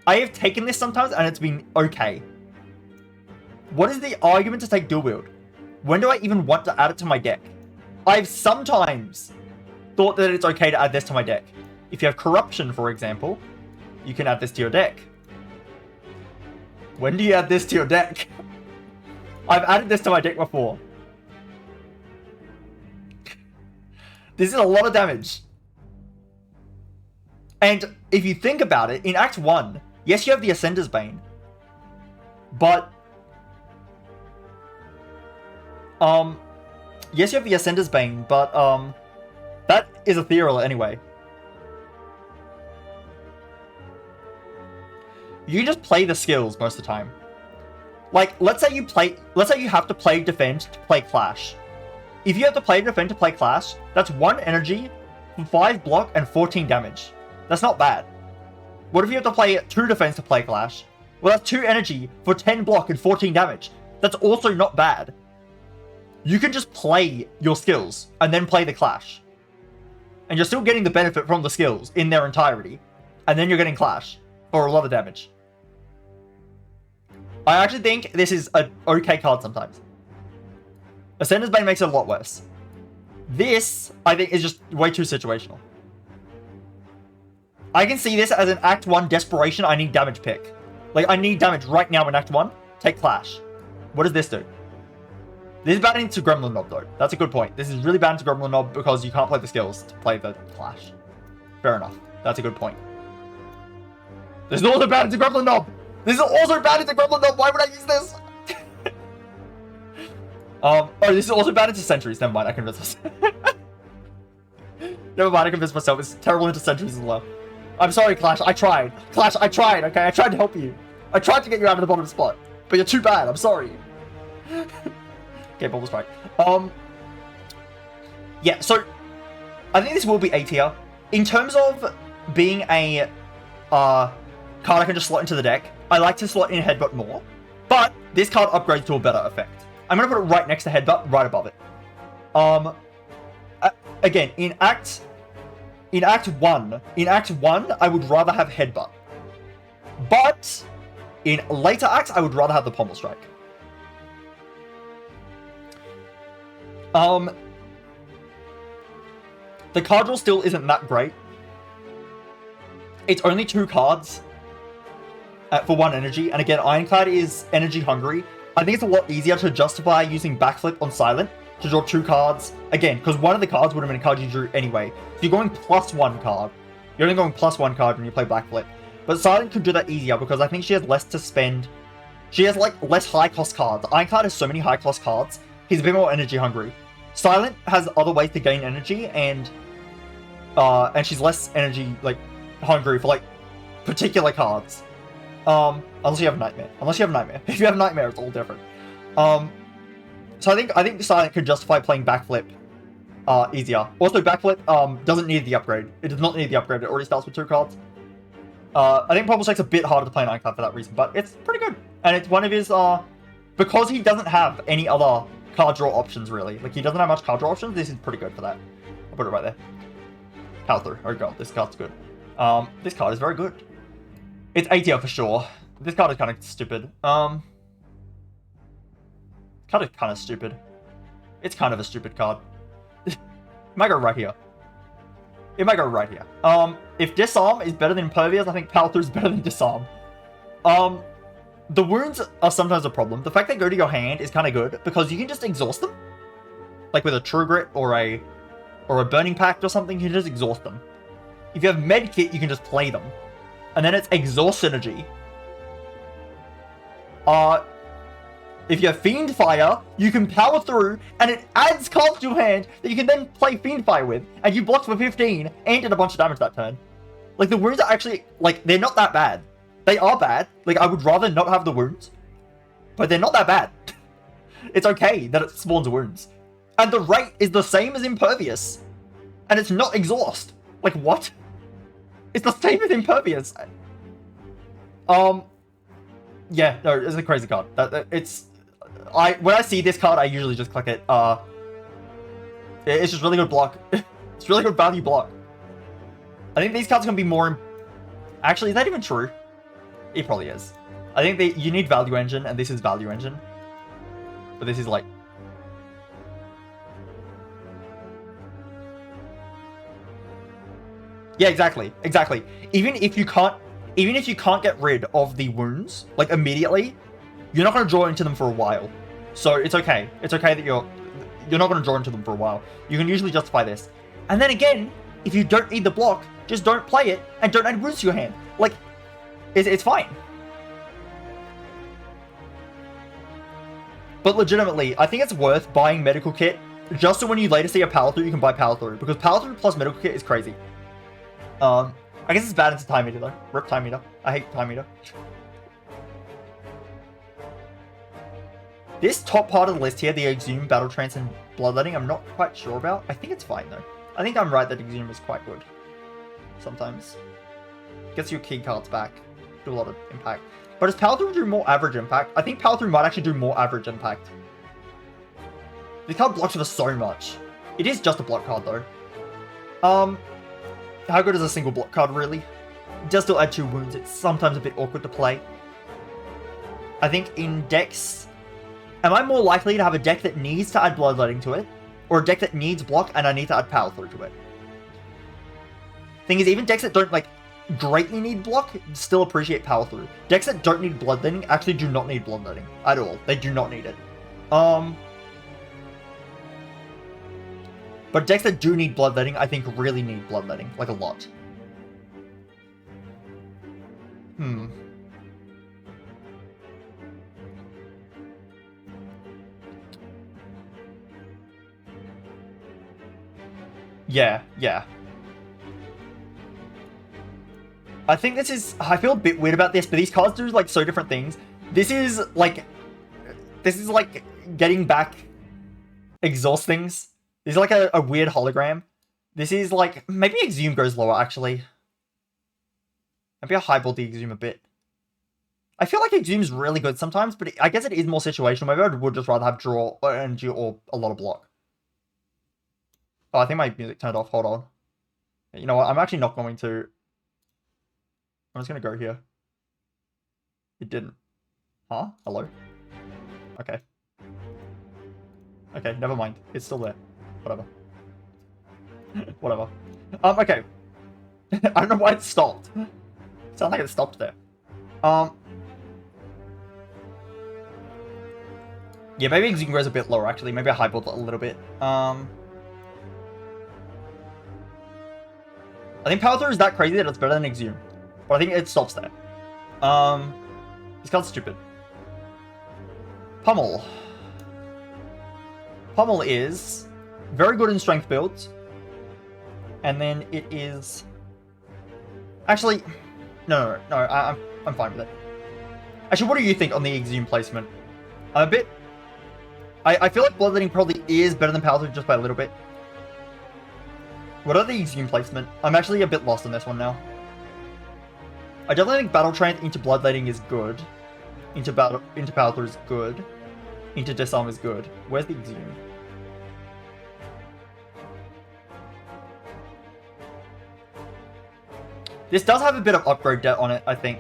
I have taken this sometimes, and it's been okay. What is the argument to take Dual Wield? When do I even want to add it to my deck? I've sometimes thought that it's okay to add this to my deck. If you have Corruption, for example, you can add this to your deck. When do you add this to your deck? I've added this to my deck before. This is a lot of damage. And if you think about it, in Act 1, yes, you have the Ascender's Bane. But... yes, you have the Ascender's Bane, but, that is ethereal anyway. You just play the skills most of the time. Like, let's say you have to play Defend to play Clash. If you have to play Defend to play Clash, that's 1 energy, 5 block, and 14 damage. That's not bad. What if you have to play 2 Defense to play Clash? Well, that's 2 energy for 10 block and 14 damage. That's also not bad. You can just play your skills and then play the Clash. And you're still getting the benefit from the skills in their entirety. And then you're getting Clash for a lot of damage. I actually think this is an okay card sometimes. Ascender's Bane makes it a lot worse. This, I think, is just way too situational. I can see this as an Act 1 desperation. I need damage pick. Like, I need damage right now in Act 1. Take Clash. What does this do? This is bad into Gremlin Knob, though. That's a good point. This is really bad into Gremlin Knob because you can't play the skills to play the Clash. Fair enough. That's a good point. This is also bad into Gremlin Knob. This is also bad into Gremlin Knob. Why would I use this? Oh, this is also bad into Sentries. Never mind, I convinced myself. Never mind, I convinced myself. It's terrible into Sentries as well. I'm sorry, Clash. I tried. Clash, I tried, okay? I tried to help you. I tried to get you out of the bottom spot. But you're too bad. I'm sorry. Okay, Bubble Strike. Yeah, so I think this will be A tier. In terms of being a card I can just slot into the deck, I like to slot in Headbutt more. But this card upgrades to a better effect. I'm going to put it right next to Headbutt, right above it. Again, in Act 1, I would rather have Headbutt. But in later acts, I would rather have the Pommel Strike. The card draw still isn't that great. It's only 2 cards for 1 energy, and again, Ironclad is energy hungry. I think it's a lot easier to justify using Backflip on Silent to draw 2 cards. Again, because one of the cards would have been a card you drew anyway. If you're going +1 card, you're only going +1 card when you play Backflip. But Silent could do that easier because I think she has less to spend. She has like less high cost cards. Ironclad has so many high cost cards. He's a bit more energy hungry. Silent has other ways to gain energy, and she's less energy like hungry for like particular cards. Unless you have Nightmare. If you have Nightmare, it's all different. So I think Silent could justify playing Backflip easier. Also, Backflip doesn't need the upgrade. It does not need the upgrade. It already starts with 2 cards. I think Pommel Strike's a bit harder to play in Ironclad for that reason, but it's pretty good. And it's one of his because he doesn't have any other card draw options really. Like, he doesn't have much card draw options. This is pretty good for that. I'll put it right there. Power through. Oh god, this card's good. This card is very good. It's A tier for sure. This card is kind of stupid. Card is kind of stupid. It's kind of a stupid card. It might go right here. It might go right here. If Disarm is better than Impervious, I think Power Through is better than Disarm. The wounds are sometimes a problem. The fact they go to your hand is kind of good because you can just exhaust them. Like with a True Grit or a Burning Pact or something, you can just exhaust them. If you have Medkit, you can just play them. And then it's Exhaust Synergy. If you have Fiend Fire, you can power through, and it adds cards to your hand that you can then play Fiend Fire with, and you block for 15, and did a bunch of damage that turn. Like, the wounds are actually, like, they're not that bad. They are bad. Like, I would rather not have the wounds, but they're not that bad. It's okay that it spawns wounds. And the rate is the same as Impervious, and it's not Exhaust. Like, what? It's the same as Impervious. Yeah, no, it's a crazy card. When I see this card, I usually just click it. It's just really good block. It's really good value block. I think these cards can be more... Actually, is that even true? It probably is. I think you need Value Engine, and this is Value Engine. But this is like... Yeah, exactly. Exactly. Even if you can't get rid of the wounds, like, immediately, you're not going to draw into them for a while. So, it's okay. It's okay that you're not going to draw into them for a while. You can usually justify this. And then again, if you don't need the block, just don't play it, and don't add wounds to your hand. Like, it's fine. But legitimately, I think it's worth buying Medical Kit, just so when you later see a Power Through, you can buy Power Through. Because Power Through plus Medical Kit is crazy. I guess it's bad into Time Meter, though. Rip Time Meter. I hate Time Meter. This top part of the list here, the Exhume, Battle Trance, and Bloodletting, I'm not quite sure about. I think it's fine, though. I think I'm right that Exhume is quite good. Sometimes. Gets your key cards back. Do a lot of impact. But does Power Through do more average impact? I think Power Through might actually do more average impact. This card blocks for so much. It is just a block card, though. How good is a single block card, really? It does still add 2 wounds. It's sometimes a bit awkward to play. I think in decks... Am I more likely to have a deck that needs to add Bloodletting to it? Or a deck that needs block and I need to add Power Through to it? Thing is, even decks that don't, like, greatly need block still appreciate Power Through. Decks that don't need Bloodletting actually do not need Bloodletting at all. They do not need it. But decks that do need Bloodletting, I think really need Bloodletting. Like, a lot. Yeah. I think this is... I feel a bit weird about this, but these cards do, like, so different things. This is, like... getting back Exhaust things. This is, like, a weird hologram. This is, like... Maybe Exhume goes lower, actually. Maybe I'll highball the Exhume a bit. I feel like Exhume's really good sometimes, but I guess it is more situational. Maybe I would just rather have draw energy or a lot of block. Oh, I think my music turned off. Hold on. You know what? I'm actually not going to... I'm just going to go here. It didn't. Huh? Hello? Okay. Okay, never mind. It's still there. Whatever. Whatever. Okay. I don't know why it stopped. It sounded like it stopped there. Yeah, maybe Exhume goes a bit lower, actually. Maybe I highballed it a little bit. I think Power Through is that crazy that it's better than Exhume. But I think it stops there. This card's stupid. Pummel. Pummel is very good in strength builds. And then it is... Actually, no, I'm fine with it. Actually, what do you think on the Exhume placement? I'm a bit... I feel like Bloodletting probably is better than Power Through just by a little bit. What are the Exhume placement? I'm actually a bit lost on this one now. I definitely think Battle Trance into Bloodletting is good. Into Power Through is good. Into Disarm is good. Where's the Exhume? This does have a bit of upgrade debt on it, I think.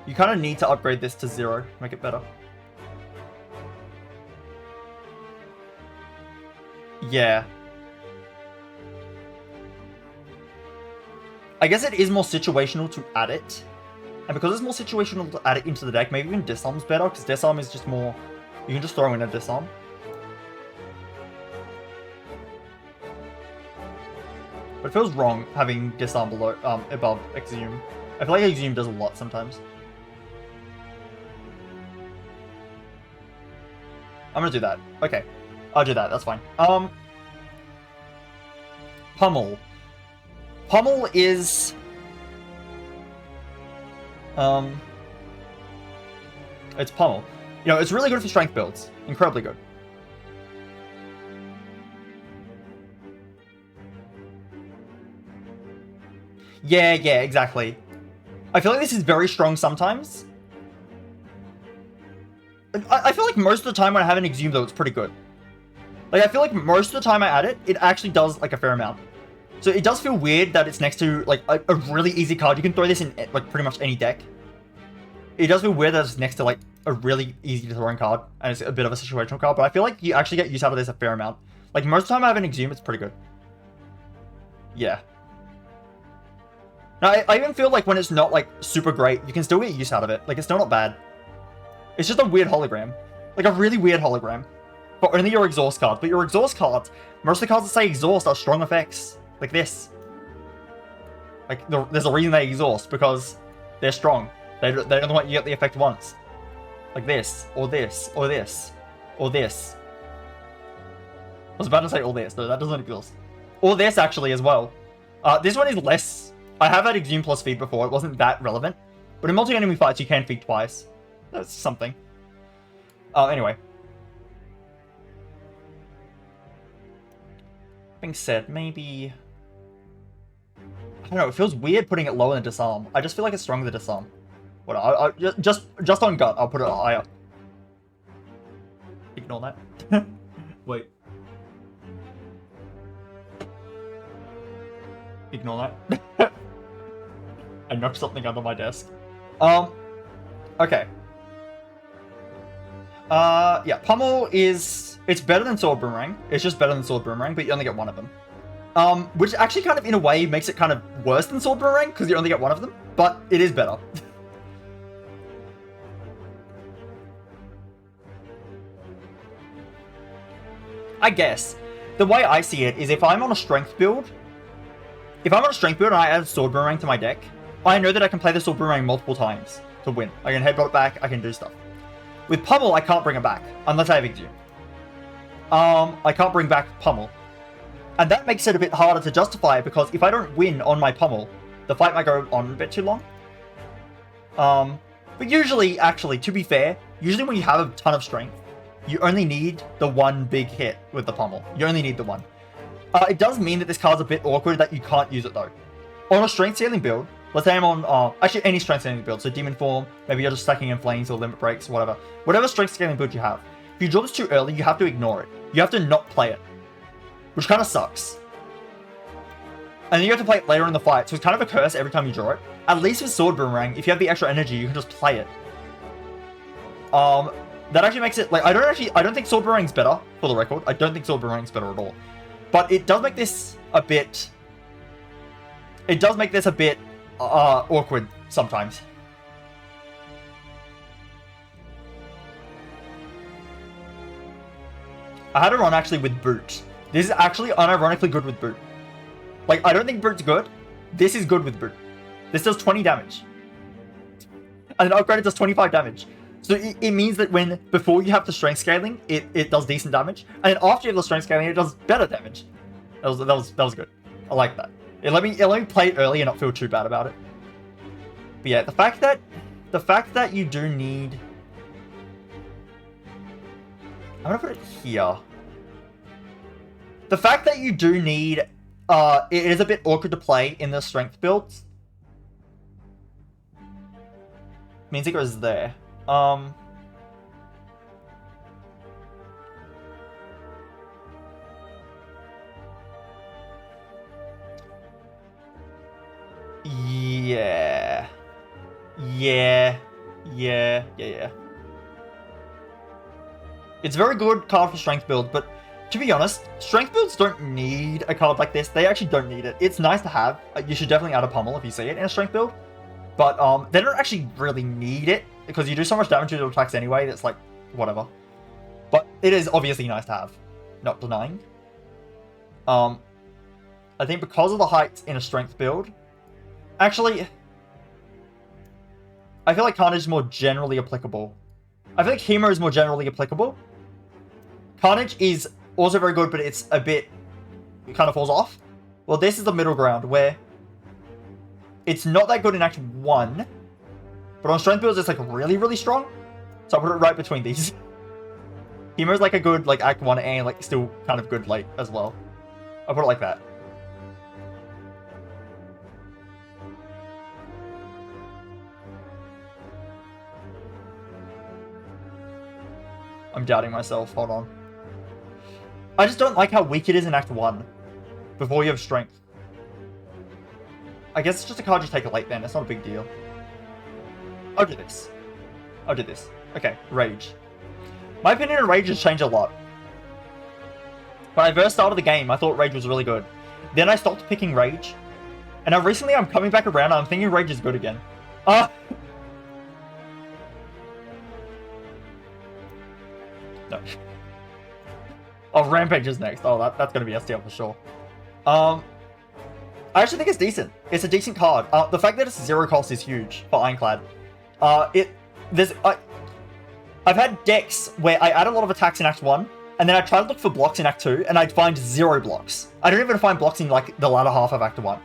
You kind of need to upgrade this to 0 to make it better. Yeah. I guess it is more situational to add it. And because it's more situational to add it into the deck, maybe even Disarm's better, because Disarm is just more... You can just throw in a Disarm. But it feels wrong having Disarm below, above Exhume. I feel like Exhume does a lot sometimes. I'm gonna do that. Okay. I'll do that, that's fine. Pummel. Pummel is... It's Pummel. You know, it's really good for strength builds. Incredibly good. Yeah, exactly. I feel like this is very strong sometimes. I feel like most of the time when I have an Exhume, though, it's pretty good. Like, I feel like most of the time I add it, it actually does, like, a fair amount. So it does feel weird that it's next to like a really easy card. You can throw this in like pretty much any deck. It does feel weird that it's next to like a really easy to throw in card, and it's a bit of a situational card, but I feel like you actually get use out of this a fair amount. Like most of the time I have an Exhume, it's pretty good. Yeah. Now, I even feel like when it's not like super great, you can still get use out of it. Like it's still not bad. It's just a weird hologram. Like a really weird hologram. But only your exhaust cards. But your exhaust cards, most of the cards that say exhaust are strong effects. Like this. Like there's a reason they exhaust, because they're strong. They don't want you to get the effect once. Like this, or this, or this, or this. I was about to say all this, no, that doesn't exhaust. Or this actually as well. This one is less. I have had Exhume plus feed before, it wasn't that relevant. But in multi-enemy fights you can feed twice. That's something. Anyway. Being said, maybe... I don't know, it feels weird putting it lower than Disarm. I just feel like it's stronger than Disarm. What? Just on gut, I'll put it higher. Ignore that. Wait. Ignore that. I knocked something under my desk. Okay. Yeah, Pummel is... It's better than Sword Boomerang. It's just better than Sword Boomerang, but you only get one of them. Which actually kind of, in a way, makes it kind of worse than Sword Boomerang, because you only get one of them. But it is better. I guess. The way I see it is if I'm on a strength build... If I'm on a strength build and I add Sword Boomerang to my deck, I know that I can play the Sword Boomerang multiple times to win. I can headbutt it back, I can do stuff. With Pummel, I can't bring it back, unless I have Exhume. I can't bring back Pummel. And that makes it a bit harder to justify, because if I don't win on my Pummel, the fight might go on a bit too long. But usually, actually, to be fair, usually when you have a ton of strength, you only need the one big hit with the Pummel. You only need the one. It does mean that this card's a bit awkward that you can't use it though. On a strength scaling build, let's say I'm on, actually any strength scaling build, so Demon Form, maybe you're just stacking in Flames or Limit Breaks, whatever. Whatever strength scaling build you have, if you draw this too early, you have to ignore it. You have to not play it. Which kind of sucks. And then you have to play it later in the fight, so it's kind of a curse every time you draw it. At least with Sword Boomerang, if you have the extra energy, you can just play it. That actually makes it, like, I don't think Sword Boomerang's better, for the record. I don't think Sword Boomerang's better at all. But it does make this a bit... It does make this a bit, awkward sometimes. I had a run actually with Boot. This is actually unironically good with Boot. Like, I don't think Boot's good. This is good with Boot. This does 20 damage. And then upgraded does 25 damage. So it means that before you have the strength scaling, it does decent damage. And then after you have the strength scaling, it does better damage. That was good. I like that. It let me play it early and not feel too bad about it. But yeah, the fact that you do need... I'm gonna put it here. The fact that you do need... it is a bit awkward to play in the strength builds. Means it goes there. Yeah. It's a very good card for strength build, but to be honest, strength builds don't need a card like this. They actually don't need it. It's nice to have. You should definitely add a Pummel if you see it in a strength build. But they don't actually really need it, because you do so much damage to the attacks anyway, that's like, whatever. But it is obviously nice to have. Not denying. I think because of the height in a strength build... Actually... I feel like Carnage is more generally applicable. I feel like Hemo is more generally applicable. Carnage is also very good, but it's a bit... It kind of falls off. Well, this is the middle ground, where... It's not that good in Act 1, but on strength builds it's like really, really strong. So I'll put it right between these. Hemo's like a good like Act 1 and like still kind of good late as well. I'll put it like that. I'm doubting myself, hold on. I just don't like how weak it is in Act 1 before you have strength. I guess it's just a card you take late then. It's not a big deal. I'll do this. I'll do this. Okay, Rage. My opinion on Rage has changed a lot. When I first started the game, I thought Rage was really good. Then I stopped picking Rage. And now recently I'm coming back around and I'm thinking Rage is good again. No. Oh, Rampage is next. Oh, that's going to be STL for sure. I actually think it's decent. It's a decent card. The fact that it's 0 cost is huge for Ironclad. I've had decks where I add a lot of attacks in Act 1, and then I try to look for blocks in Act 2, and I'd find 0 blocks. I don't even find blocks in, like, the latter half of Act 1.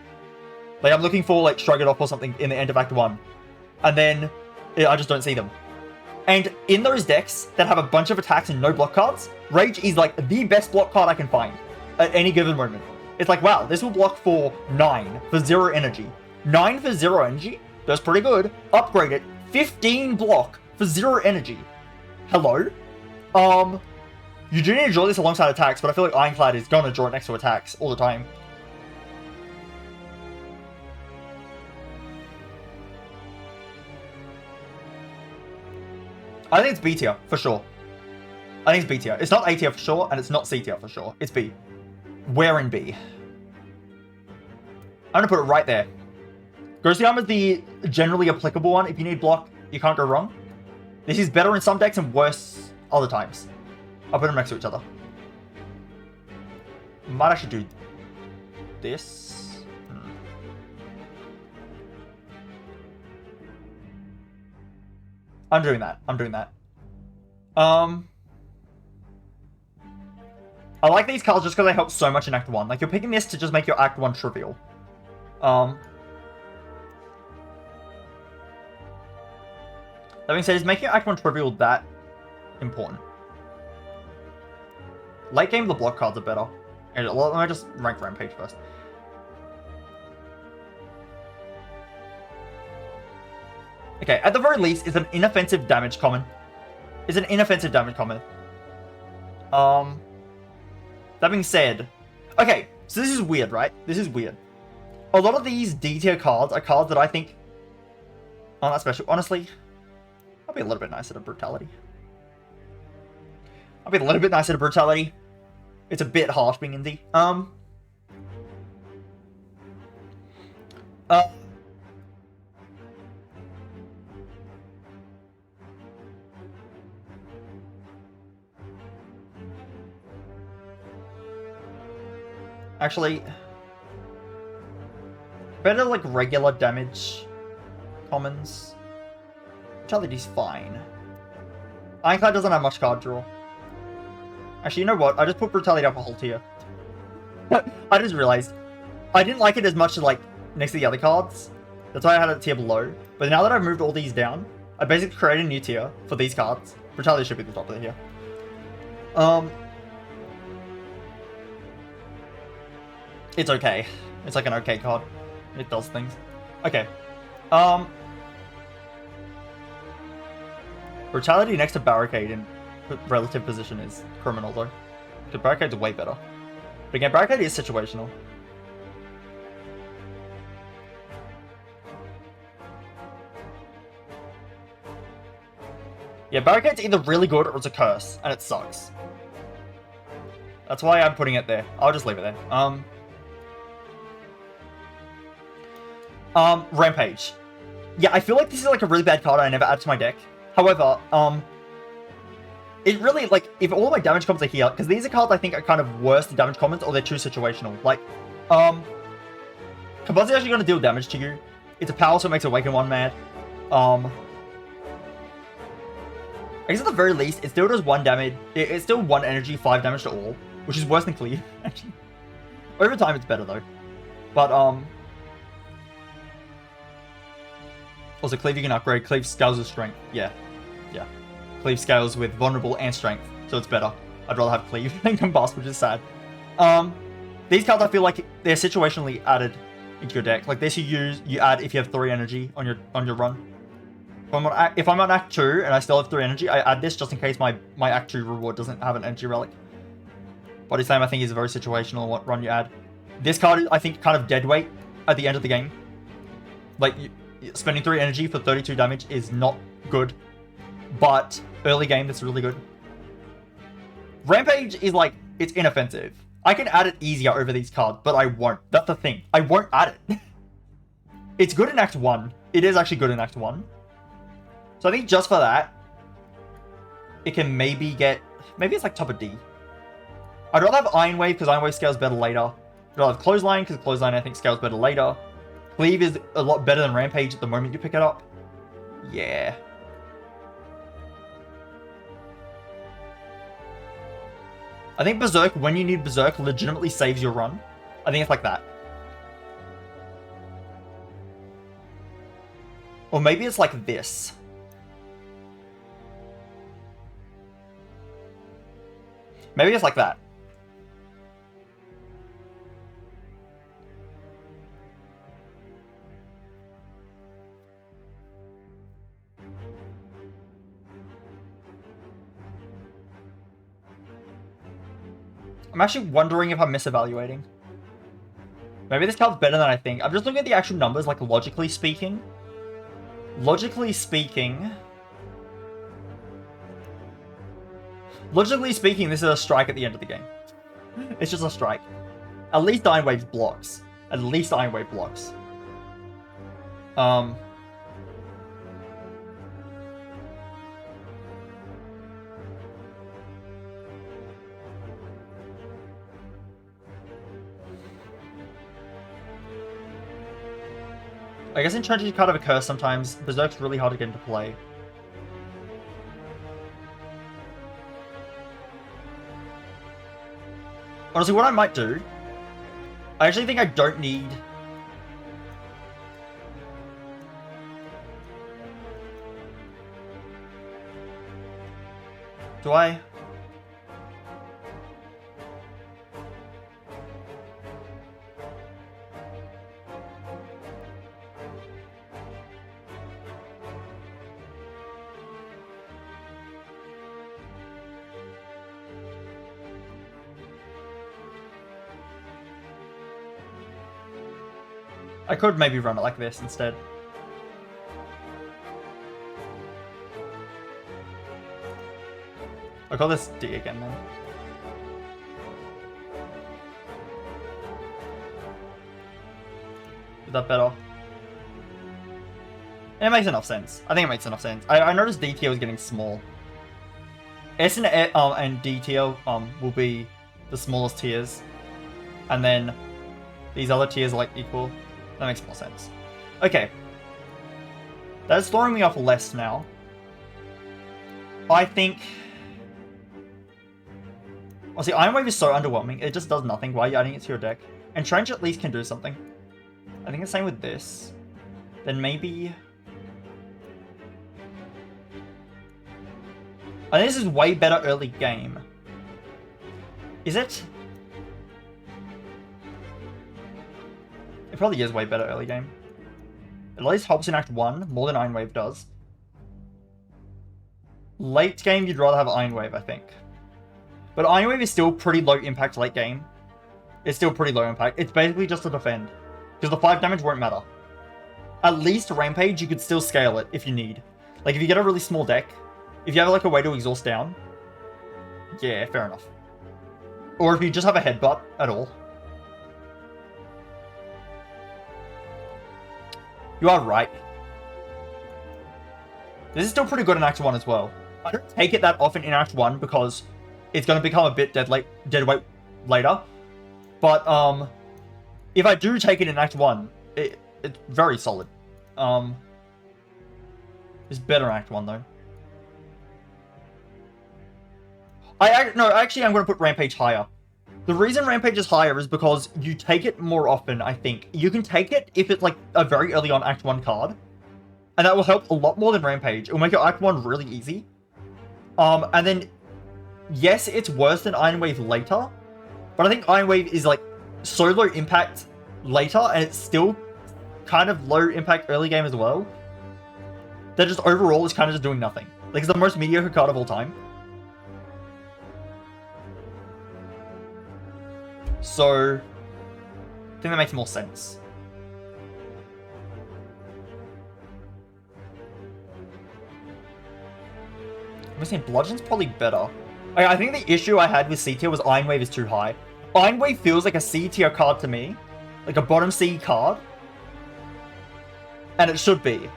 Like, I'm looking for, like, Shrug It Off or something in the end of Act 1, and then I just don't see them. And in those decks that have a bunch of attacks and no block cards, Rage is, like, the best block card I can find at any given moment. It's like, wow, this will block for 9 for 0 energy. 9 for 0 energy? That's pretty good. Upgrade it. 15 block for 0 energy. Hello? You do need to draw this alongside attacks, but I feel like Ironclad is going to draw it next to attacks all the time. I think it's B tier, for sure. I think it's B tier. It's not A tier for sure, and it's not C tier for sure. It's B. Where in B? I'm going to put it right there. Ghostly Armor is the generally applicable one. If you need block, you can't go wrong. This is better in some decks and worse other times. I'll put them next to each other. Might actually do this. I'm doing that. I'm doing that. I like these cards just because they help so much in Act 1. Like, you're picking this to just make your Act 1 trivial. That being said, is making your Act 1 trivial that important? Late game, the block cards are better. And let me just rank Rampage first. Okay, at the very least, it's an inoffensive damage common. It's an inoffensive damage common. That being said... Okay, so this is weird, right? This is weird. A lot of these D tier cards are cards that I think aren't that special. Honestly, I'll be a little bit nicer to Brutality. I'll be a little bit nicer to Brutality. It's a bit harsh being indie. Actually, better like regular damage commons. Brutality's fine. Ironclad doesn't have much card draw. Actually, you know what? I just put Brutality up a whole tier. I just realized I didn't like it as much as like next to the other cards. That's why I had a tier below. But now that I've moved all these down, I basically created a new tier for these cards. Brutality should be the top of the tier. It's okay. It's like an okay card. It does things. Okay. Brutality next to Barricade in relative position is criminal though. Because Barricade's way better. But again, Barricade is situational. Yeah, Barricade's either really good or it's a curse, and it sucks. That's why I'm putting it there. I'll just leave it there. Rampage. Yeah, I feel like this is like a really bad card I never add to my deck. However, it really, like, if all my damage commons are here, because these are cards I think are kind of worse than damage commons, or they're too situational. Like, Kabuz's actually going to deal damage to you. It's a power, so it makes Awaken 1 mad. I guess at the very least, it still does 1 damage. It's still 1 energy, 5 damage to all, which is worse than Cleave, actually. Over time, it's better, though. But, also, Cleave you can upgrade. Cleave scales with strength. Yeah. Yeah. Cleave scales with vulnerable and strength, so it's better. I'd rather have Cleave than Combust, which is sad. These cards I feel like they're situationally added into your deck. Like this you add if you have 3 energy on your run. If I'm on Act 2 and I still have 3 energy, I add this just in case my Act 2 reward doesn't have an energy relic. Body Slam I think is a very situational run you add. This card I think kind of dead weight at the end of the game. Like, spending 3 energy for 32 damage is not good. But early game, that's really good. Rampage is like, it's inoffensive. I can add it easier over these cards, but I won't. That's the thing. I won't add it. It's good in Act 1. It is actually good in Act 1. So I think just for that, it can maybe get... Maybe it's like top of D. I'd rather have Iron Wave because Iron Wave scales better later. I'd rather have Clothesline because Clothesline I think scales better later. Cleave is a lot better than Rampage at the moment you pick it up. Yeah. I think Berserk, when you need Berserk, legitimately saves your run. I think it's like that. Or maybe it's like this. Maybe it's like that. I'm actually wondering if I'm misevaluating. Maybe this card's better than I think. I'm just looking at the actual numbers, like logically speaking. Logically speaking, this is a strike at the end of the game. It's just a strike. At least Iron Wave blocks. At least Iron Wave blocks. I guess Entrench is kind of a curse sometimes. Berserk's really hard to get into play. Honestly, what I might do... I actually think I don't need... Do I? I could maybe run it like this instead. I'll call this D again then. Is that better? It makes enough sense. I think it makes enough sense. I noticed D tier was getting small. S and D tier will be the smallest tiers. And then these other tiers are like equal. That makes more sense. Okay. That's throwing me off less now. I think... Oh, see, Iron Wave is so underwhelming. It just does nothing. Why are you adding it to your deck? And Trench at least can do something. I think the same with this. Then maybe... I think this is way better early game. Is it? It probably is way better early game. It at least helps in Act 1 more than Iron Wave does. Late game, you'd rather have Iron Wave, I think. But Iron Wave is still pretty low impact late game. It's still pretty low impact. It's basically just to defend. Because the 5 damage won't matter. At least Rampage, you could still scale it if you need. Like, if you get a really small deck, if you have like a way to exhaust down, yeah, fair enough. Or if you just have a headbutt at all. You are right. This is still pretty good in Act 1 as well. I don't take it that often in Act 1 because it's going to become a bit dead weight later. But if I do take it in Act 1, it's very solid. It's better in Act 1 though. Actually I'm going to put Rampage higher. The reason Rampage is higher is because you take it more often, I think. You can take it if it's like a very early on Act 1 card. And that will help a lot more than Rampage. It will make your Act 1 really easy. And then, yes, it's worse than Iron Wave later. But I think Iron Wave is like so low impact later, and it's still kind of low impact early game as well. That just overall is kind of just doing nothing. Like, it's the most mediocre card of all time. So, I think that makes more sense. I'm saying Bludgeon's probably better. I think the issue I had with C tier was Iron Wave is too high. Iron Wave feels like a C tier card to me. Like a bottom C card. And it should be.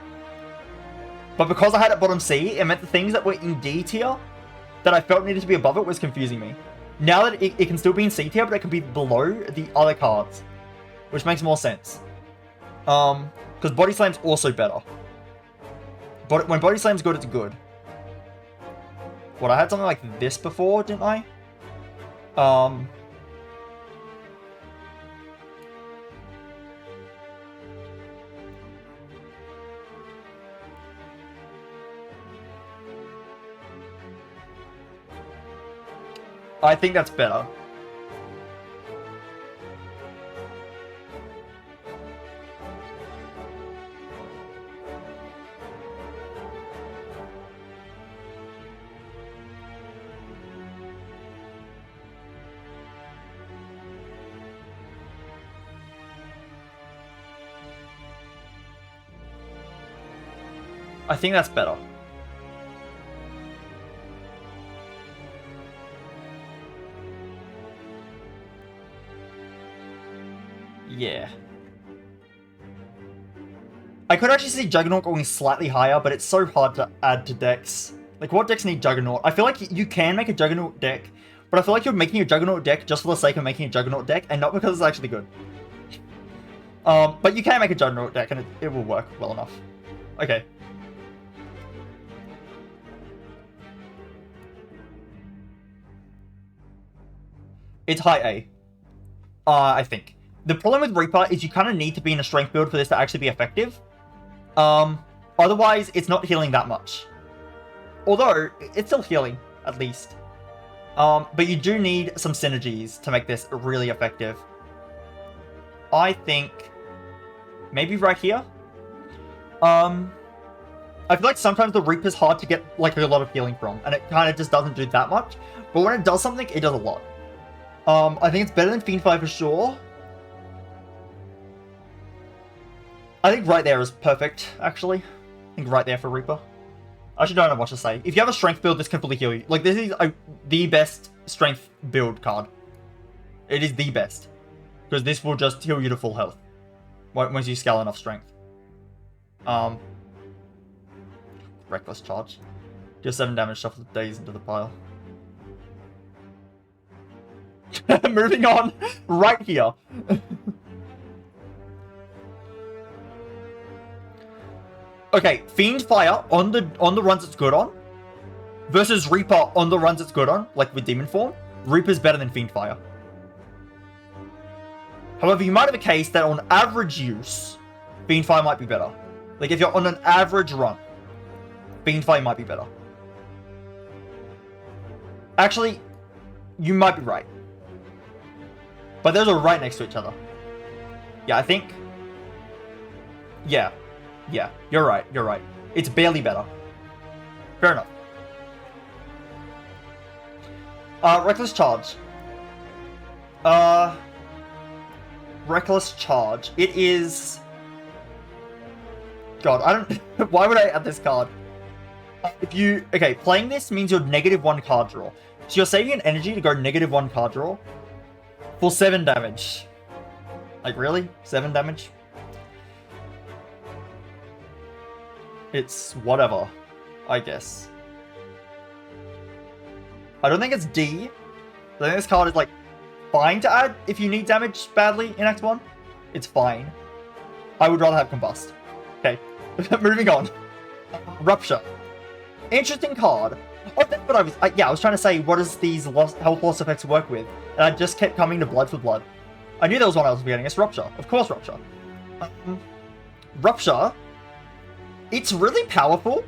But because I had it bottom C, it meant the things that were in D tier that I felt needed to be above it was confusing me. Now that it can still be in C tier, but it can be below the other cards. Which makes more sense. Because Body Slam's also better. But when Body Slam's good, it's good. What, I had something like this before, didn't I? I think that's better. I think that's better. Yeah. I could actually see Juggernaut going slightly higher, but it's so hard to add to decks. Like, what decks need Juggernaut? I feel like you can make a Juggernaut deck, but I feel like you're making a Juggernaut deck just for the sake of making a Juggernaut deck, and not because it's actually good. But you can make a Juggernaut deck, and it will work well enough. Okay. It's high A. I think. The problem with Reaper is you kind of need to be in a strength build for this to actually be effective. Otherwise, it's not healing that much. Although, it's still healing, at least. But you do need some synergies to make this really effective. I think... maybe right here? I feel like sometimes the Reaper's hard to get like a lot of healing from, and it kind of just doesn't do that much. But when it does something, it does a lot. I think it's better than Fiendfire for sure. I think right there is perfect, actually. I think right there for Reaper. I actually don't know what to say. If you have a strength build, this can fully heal you. Like, this is the best strength build card. It is the best. Because this will just heal you to full health. Once you scale enough strength. Reckless Charge. Deal 7 damage, shuffle the days into the pile. Moving on, right here. Okay, Fiendfire on the runs it's good on, versus Reaper on the runs it's good on, like with Demon Form. Reaper's better than Fiendfire. However, you might have a case that on average use, Fiendfire might be better. Like if you're on an average run, Fiendfire might be better. Actually, you might be right. But those are right next to each other. Yeah, I think... Yeah. Yeah, you're right, you're right. It's barely better. Fair enough. Reckless Charge. Reckless Charge. It is... God, I don't... Why would I add this card? If you... Okay, playing this means you're -1 card draw. So you're saving an energy to go -1 card draw. For 7 damage. Like, really? 7 damage? It's whatever, I guess. I don't think it's D. I think this card is, like, fine to add if you need damage badly in Act 1. It's fine. I would rather have Combust. Okay, moving on. Rupture. Interesting card. Oh, that's what I was trying to say, what does these health loss effects work with? And I just kept coming to Blood for Blood. I knew there was one I was forgetting. It's Rupture. Of course, Rupture. Rupture, it's really powerful,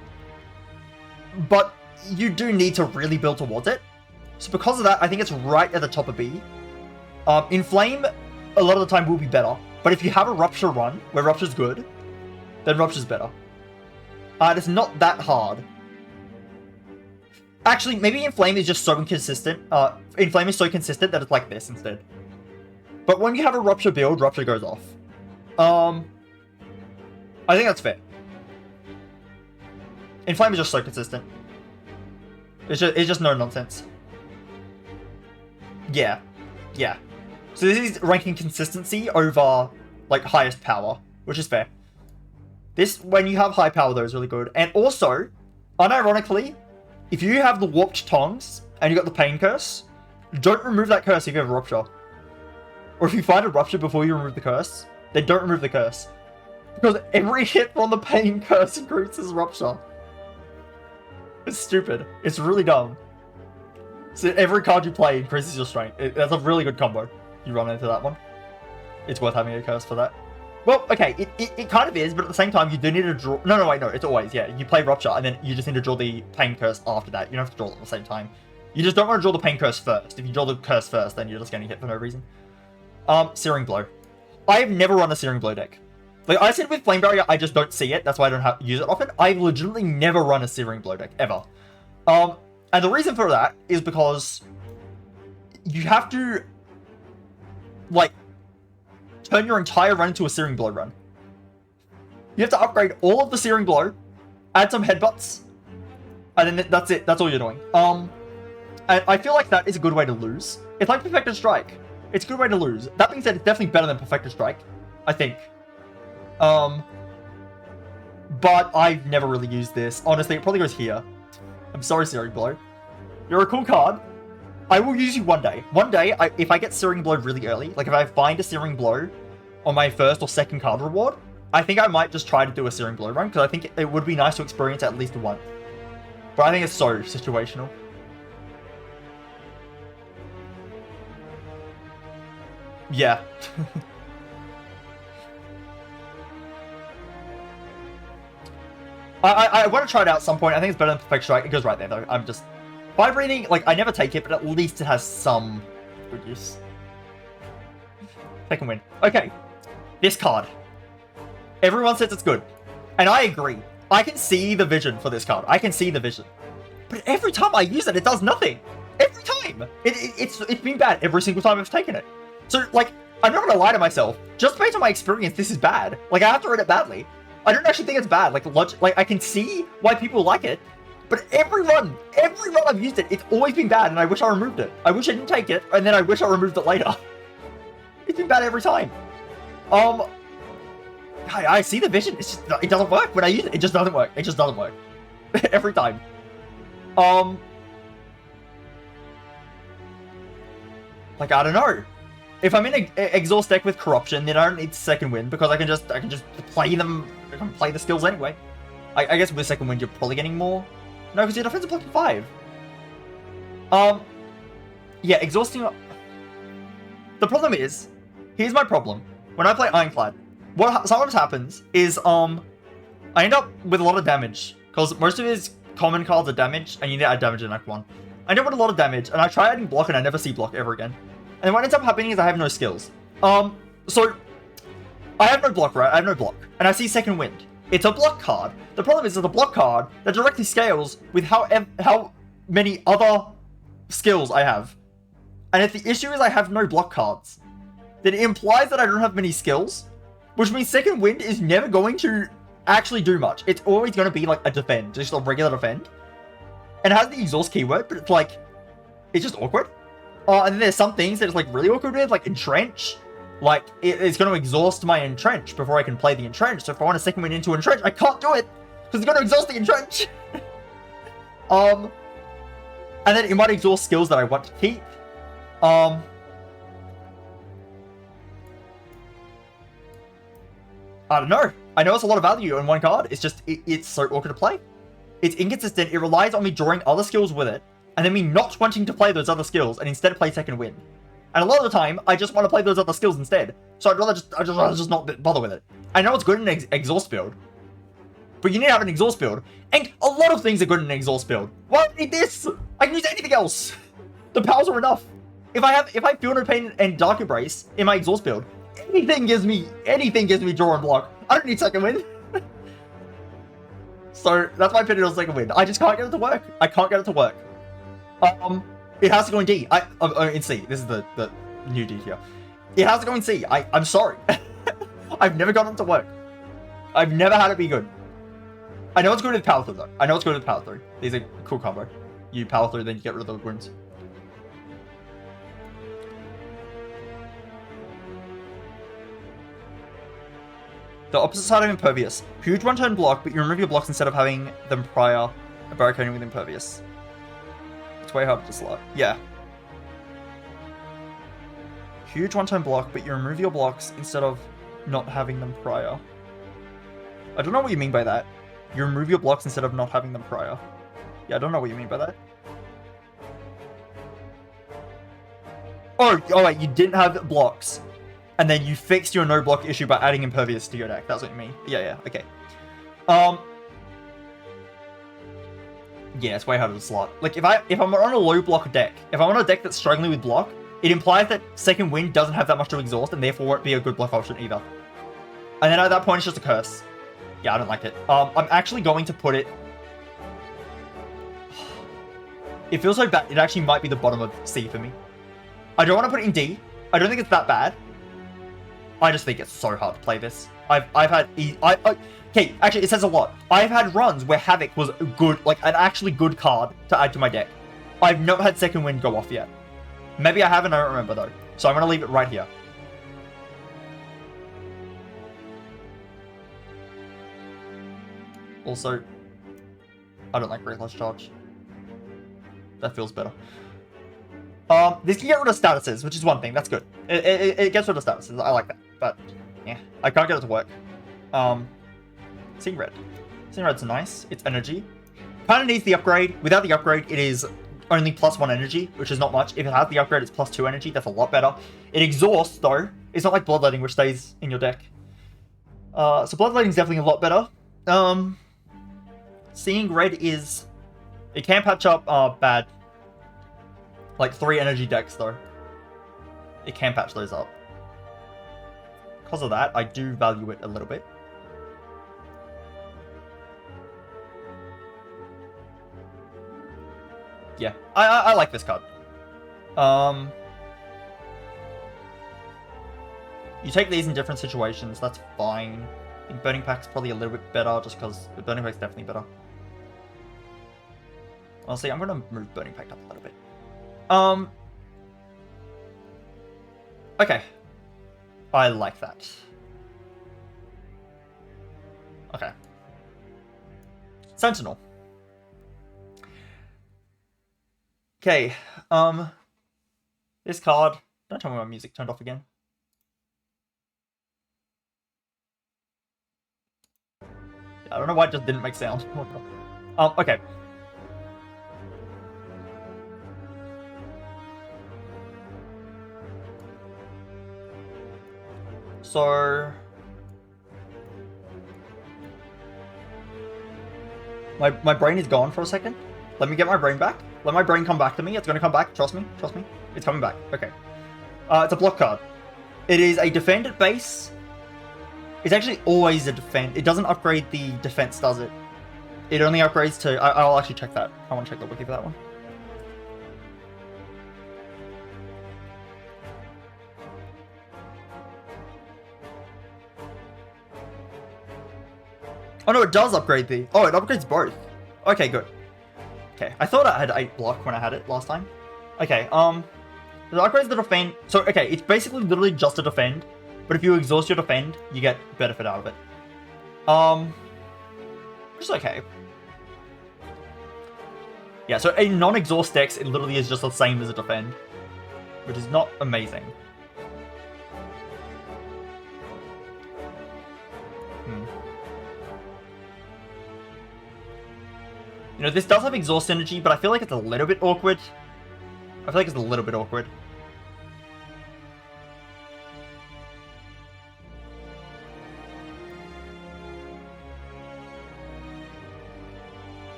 but you do need to really build towards it. So because of that, I think it's right at the top of B. Inflame, a lot of the time, will be better. But if you have a Rupture run, where Rupture's good, then Rupture's better. And it's not that hard. Actually, maybe Inflame is just so inconsistent. Inflame is so consistent that it's like this instead. But when you have a Rupture build, Rupture goes off. I think that's fair. Inflame is just so consistent. It's just no nonsense. Yeah. Yeah. So this is ranking consistency over, like, highest power, which is fair. This, when you have high power, though, is really good. And also, unironically, if you have the warped tongs and you got the pain curse, don't remove that curse if you have a rupture. Or if you find a rupture before you remove the curse, then don't remove the curse. Because every hit from the pain curse increases rupture. It's stupid. It's really dumb. So every card you play increases your strength. That's a really good combo. You run into that one. It's worth having a curse for that. Well, okay, it kind of is, but at the same time, you do need to draw... No, wait, no, it's always, yeah. You play Rupture, and then you just need to draw the Pain Curse after that. You don't have to draw it at the same time. You just don't want to draw the Pain Curse first. If you draw the Curse first, then you're just getting hit for no reason. Searing Blow. I have never run a Searing Blow deck. Like I said with Flame Barrier, I just don't see it. That's why I don't use it often. I've legitimately never run a Searing Blow deck, ever. And the reason for that is because you have to, like, turn your entire run into a Searing Blow run. You have to upgrade all of the Searing Blow, add some headbutts, and then that's it. That's all you're doing. And I feel like that is a good way to lose. It's like Perfected Strike. It's a good way to lose. That being said, it's definitely better than Perfected Strike, I think. But I've never really used this. Honestly, it probably goes here. I'm sorry, Searing Blow. You're a cool card. I will use you one day. One day, if I get Searing Blow really early, like if I find a Searing Blow on my first or second card reward, I think I might just try to do a Searing Blow run, because I think it would be nice to experience at least one. But I think it's so situational. Yeah. I want to try it out at some point. I think it's better than Perfect Strike. It goes right there, though. I'm just... Vibrating, like, I never take it, but at least it has some good use. Second win. Okay. This card. Everyone says it's good. And I agree. I can see the vision for this card. I can see the vision. But every time I use it, it does nothing. Every time. It's been bad every single time I've taken it. So, like, I'm not going to lie to myself. Just based on my experience, this is bad. Like, I have to read it badly. I don't actually think it's bad. Like, I can see why people like it. But every run I've used it, it's always been bad, and I wish I removed it. I wish I didn't take it, and then I wish I removed it later. It's been bad every time. I see the vision. It's just, it doesn't work. When I use it, it just doesn't work. It just doesn't work. Every time. Like, I don't know. If I'm in an exhaust deck with corruption, then I don't need second wind, because I can just play them. I can play the skills anyway. I guess with second wind, you're probably getting more. No, because your defensive blocking 5. Yeah, exhausting. The problem is, here's my problem. When I play Ironclad, what sometimes happens is I end up with a lot of damage, because most of his common cards are damaged, and you need to add damage in Act 1. I end up with a lot of damage, and I try adding block, and I never see block ever again. And what ends up happening is I have no skills. So I have no block, right? I have no block, and I see second wind. It's a block card. The problem is it's a block card that directly scales with how many other skills I have. And if the issue is I have no block cards, then it implies that I don't have many skills, which means second wind is never going to actually do much. It's always going to be like a defend, just a regular defend. And it has the exhaust keyword, but it's like, it's just awkward. And then there's some things that it's like really awkward with, like entrench. Like, it's going to exhaust my entrench before I can play the entrench. So if I want to second wind into entrench, I can't do it, because it's going to exhaust the entrench. And then it might exhaust skills that I want to keep. I don't know. I know it's a lot of value in one card. It's just, it's so awkward to play. It's inconsistent. It relies on me drawing other skills with it, and then me not wanting to play those other skills, and instead play second wind. And a lot of the time, I just want to play those other skills instead. So I'd rather just not bother with it. I know it's good in an exhaust build, but you need to have an exhaust build. And a lot of things are good in an exhaust build. Why do I need this? I can use anything else. The powers are enough. If I feel no pain and Dark Embrace in my exhaust build, anything gives me draw and block. I don't need second wind. So that's my opinion on second wind. I just can't get it to work. I can't get it to work. It has to go in D. In C. This is the new D here. It has to go in C. I'm sorry. I've never gotten it to work. I've never had it be good. I know it's good with Power Through, though. I know it's good with Power Through. These are cool combo. you power through, then you get rid of the wounds. The opposite side of Impervious. Huge one-turn block, but you remove your blocks instead of having them prior barricading with Impervious. It's way harder to slot. Yeah. Huge one-turn block, but you remove your blocks instead of not having them prior. I don't know what you mean by that. You remove your blocks instead of not having them prior. Yeah, I don't know what you mean by that. Oh wait, you didn't have blocks. And then you fixed your no block issue by adding Impervious to your deck. That's what you mean. Yeah, okay. Yeah, it's way harder to slot. Like, if I'm on a low block deck, if I'm on a deck that's struggling with block, it implies that Second Wind doesn't have that much to exhaust, and therefore won't be a good bluff option either. And then at that point, it's just a curse. Yeah, I don't like it. I'm actually going to put it... It feels so bad. It actually might be the bottom of C for me. I don't want to put it in D. I don't think it's that bad. I just think it's so hard to play this. I've had... Okay, actually, it says a lot. I've had runs where Havoc was good, like an actually good card to add to my deck. I've not had Second Wind go off yet. Maybe I haven't, I don't remember though. So I'm going to leave it right here. Also, I don't like Ruthless Charge. That feels better. This can get rid of statuses, which is one thing. That's good. It gets rid of statuses. I like that. But, yeah. I can't get it to work. Seeing Red. Seeing Red's nice. It's energy. Kind of needs the upgrade. Without the upgrade, it is only +1 energy, which is not much. If it has the upgrade, it's +2 energy. That's a lot better. It exhausts, though. It's not like Bloodletting, which stays in your deck. So Bloodletting is definitely a lot better. Seeing Red is... It can patch up bad. Like 3 energy decks, though. It can patch those up. Because of that, I do value it a little bit. Yeah, I like this card. You take these in different situations, that's fine. I think Burning Pack's probably a little bit better, just because the Burning Pack's definitely better. Honestly, I'm going to move Burning Pack up a little bit. Okay. I like that. Okay. Sentinel. Okay, this card... Don't tell me my music turned off again. I don't know why it just didn't make sound. Okay. So... My brain is gone for a second. Let me get my brain back. Let my brain come back to me. It's going to come back. Trust me. Trust me. It's coming back. Okay. It's a block card. It is a defend at base. It's actually always a defend. It doesn't upgrade the defense, does it? It only upgrades to... I'll actually check that. I want to check the wiki for that one. Oh no, it does upgrade the... Oh, it upgrades both. Okay, good. Okay, I thought I had 8 block when I had it last time. Okay, it upgrades the defend. So, okay, it's basically literally just a defend. But if you exhaust your defend, you get benefit out of it. Which is okay. Yeah, so in non-exhaust decks, it literally is just the same as a defend. Which is not amazing. You know, this does have exhaust energy, but I feel like it's a little bit awkward. I feel like it's a little bit awkward.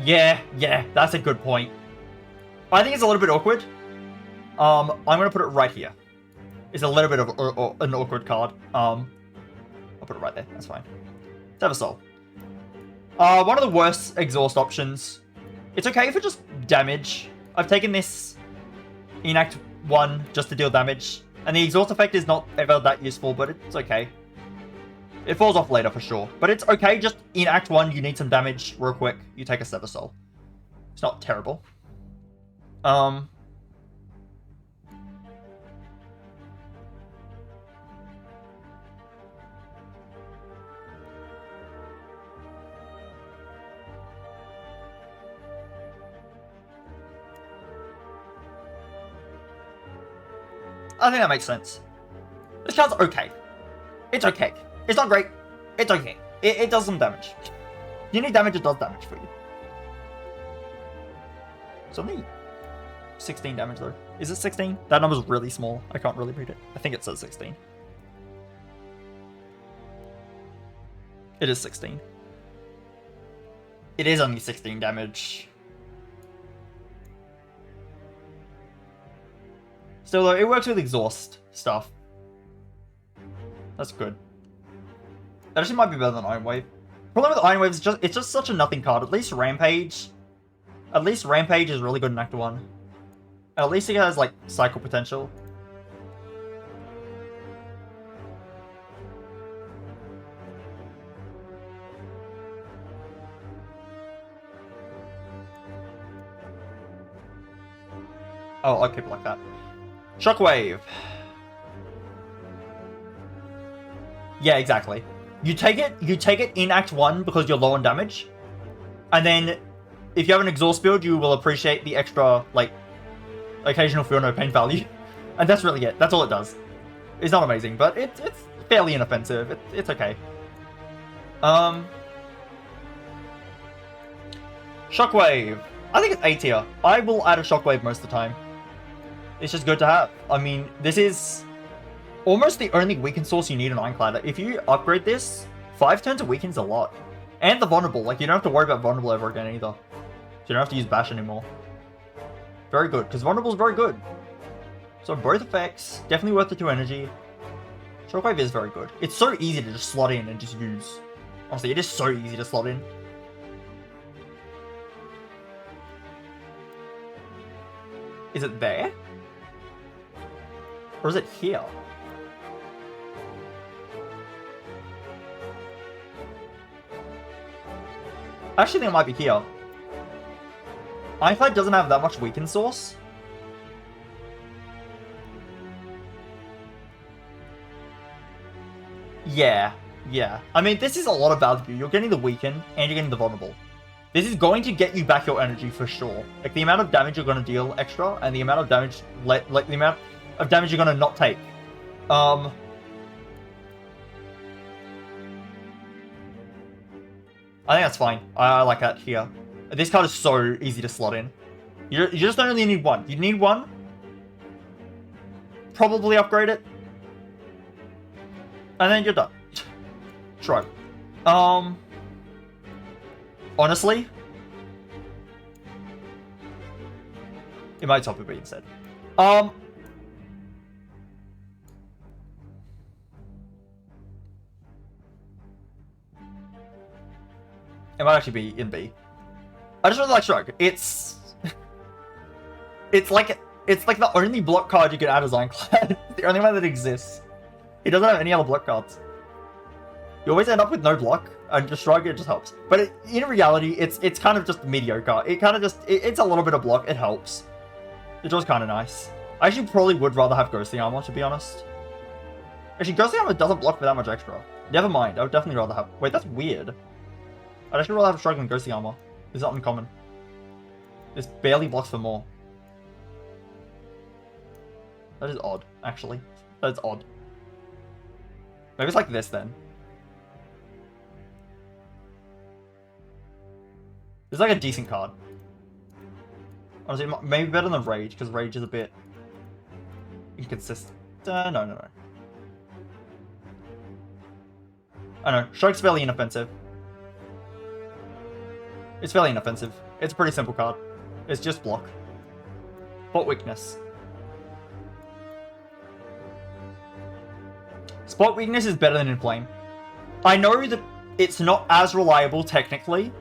Yeah, that's a good point. I think it's a little bit awkward. I'm going to put it right here. It's a little bit of an awkward card. I'll put it right there. That's fine. Seversol. One of the worst exhaust options. It's okay for just damage. I've taken this in Act 1 just to deal damage. And the exhaust effect is not ever that useful, but it's okay. It falls off later for sure. But it's okay, just in Act 1, you need some damage real quick. You take a Seversol. It's not terrible. I think that makes sense. This card's okay. It's okay. It's not great. It's okay. It does some damage. You need damage, it does damage for you. It's only 16 damage though. Is it 16? That number's really small. I can't really read it. I think it says 16. It is 16. It is only 16 damage. Still though, it works with exhaust stuff. That's good. That actually might be better than Iron Wave. Problem with Iron Wave is it's just such a nothing card. At least Rampage is really good in Act 1. And at least it has like cycle potential. Oh, I'll keep it like that. Shockwave. Yeah, exactly. You take it in Act 1 because you're low on damage. And then, if you have an exhaust build, you will appreciate the extra, like, occasional feel no pain value. And that's really it. That's all it does. It's not amazing, but it's fairly inoffensive. It's okay. Shockwave. I think it's A tier. I will add a Shockwave most of the time. It's just good to have. I mean, this is almost the only weaken source you need in Ironclad. If you upgrade this, 5 turns of weaken's a lot. And the vulnerable. Like, you don't have to worry about vulnerable ever again either. So you don't have to use bash anymore. Very good, because vulnerable is very good. So both effects, definitely worth the 2 energy. Shockwave is very good. It's so easy to just slot in and just use. Honestly, it is so easy to slot in. Is it there? Or is it here? I actually think it might be here. Ironclad doesn't have that much weaken source. Yeah. I mean, this is a lot of value. You're getting the weaken, and you're getting the vulnerable. This is going to get you back your energy for sure. Like, the amount of damage you're going to deal extra, and the amount of damage, like the amount of damage you're going to not take. I think that's fine. I like that here. This card is so easy to slot in. You just don't really need one. You need one. Probably upgrade it. And then you're done. Shrug. Honestly, it might top it be instead. It might actually be in B. I just really like Shrug. It's like the only block card you can add as Ironclad. The only one that exists. It doesn't have any other block cards. You always end up with no block, and just Shrug, it just helps. But in reality, it's kind of just mediocre. It kind of just, it's a little bit of block, it helps. It was kind of nice. I actually probably would rather have Ghostly Armor, to be honest. Actually, Ghostly Armor doesn't block for that much extra. Never mind, I would definitely rather have, wait, that's weird. I'd actually rather have Shrug than Ghostly Armor. It's not uncommon. This barely blocks for more. That is odd, actually. That is odd. Maybe it's like this, then. It's like a decent card. Honestly, maybe better than Rage, because Rage is a bit inconsistent. No. I know. Shrug's fairly inoffensive. It's fairly inoffensive. It's a pretty simple card. It's just block. Spot weakness. Spot weakness is better than Inflame. I know that it's not as reliable technically,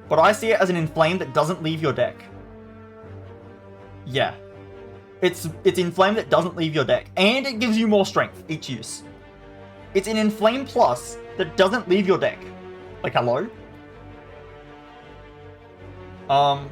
but I see it as an Inflame that doesn't leave your deck. Yeah. It's Inflame that doesn't leave your deck, and it gives you more strength each use. It's an Inflame Plus that doesn't leave your deck. Like, hello? Um...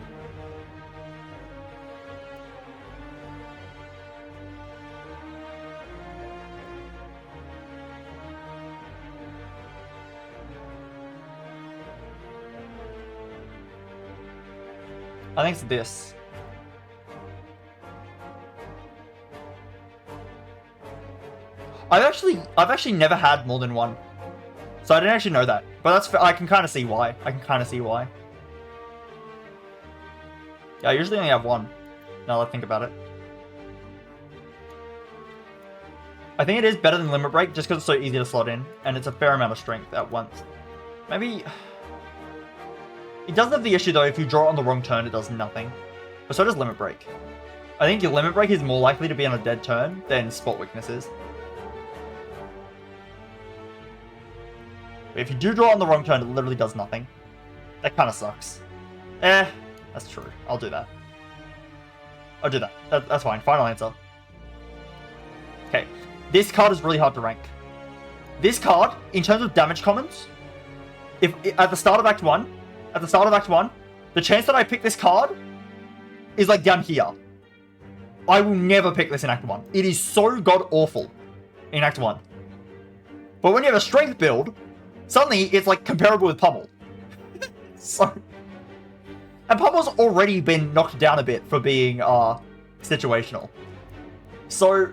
I think it's this. I've actually never had more than one, so I didn't actually know that. But I can kind of see why. Yeah, I usually only have one. Now that I think about it, I think it is better than Limit Break just because it's so easy to slot in, and it's a fair amount of strength at once. Maybe it doesn't have the issue though. If you draw it on the wrong turn, it does nothing. But so does Limit Break. I think your Limit Break is more likely to be on a dead turn than Spot Weakness is. But if you do draw on the wrong turn, it literally does nothing. That kind of sucks. That's true. I'll do that. I'll do that. That's fine. Final answer. Okay. This card is really hard to rank. This card, in terms of damage commons, if at the start of Act 1, the chance that I pick this card is like down here. I will never pick this in Act 1. It is so god-awful in Act 1. But when you have a strength build, suddenly it's like comparable with Pummel. And Pummel's already been knocked down a bit for being situational. So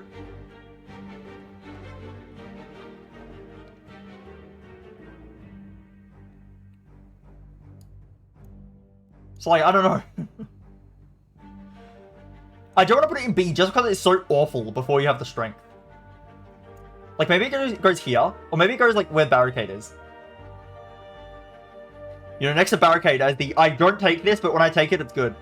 like, I don't know. I don't want to put it in B just because it's so awful before you have the strength. Like, maybe it goes here, or maybe it goes like where Barricade is. You know, next to Barricade as the I don't take this, but when I take it, it's good.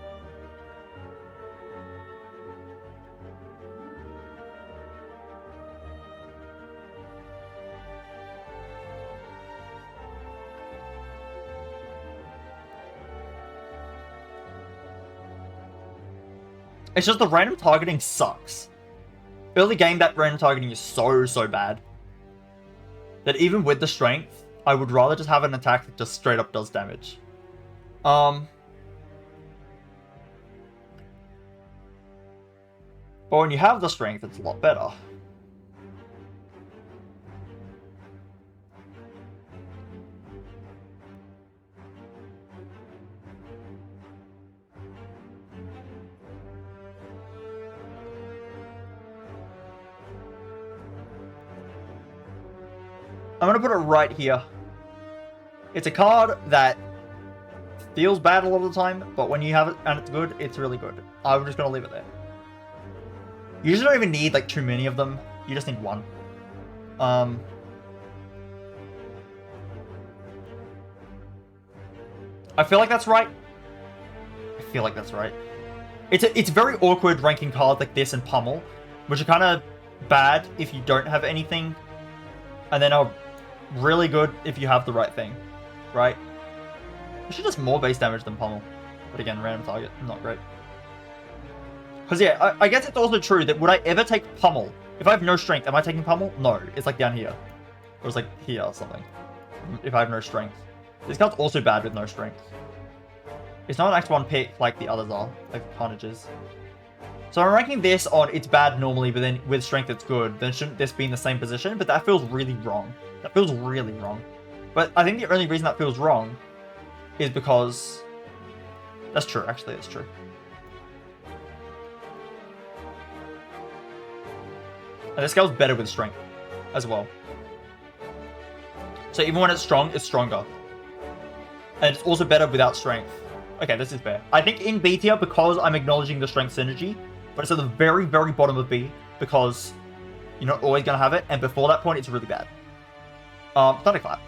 It's just the random targeting sucks. Early game, that random targeting is so bad that even with the strength, I would rather just have an attack that just straight up does damage. But when you have the strength, it's a lot better. I'm going to put it right here. It's a card that feels bad a lot of the time, but when you have it and it's good, it's really good. I'm just going to leave it there. You usually don't even need like too many of them. You just need one. I feel like that's right. It's very awkward ranking cards like this and Pummel, which are kind of bad if you don't have anything, and then are really good if you have the right thing, right? It should just more base damage than Pummel, but again, random target, not great. Because yeah, I guess it's also true that would I ever take Pummel? If I have no strength, am I taking Pummel? No, it's like down here. Or it's like here or something. If I have no strength. This card's also bad with no strength. It's not an Act 1 pick like the others are, like Carnages. So I'm ranking this on it's bad normally, but then with strength it's good. Then shouldn't this be in the same position? But that feels really wrong. That feels really wrong. But I think the only reason that feels wrong is because... That's true, actually, it's true. And this scale's better with strength as well. So even when it's strong, it's stronger. And it's also better without strength. Okay, this is fair. I think in B tier, because I'm acknowledging the strength synergy, but it's at the very, very bottom of B, because you're not always going to have it, and before that point, it's really bad. Thunderclap.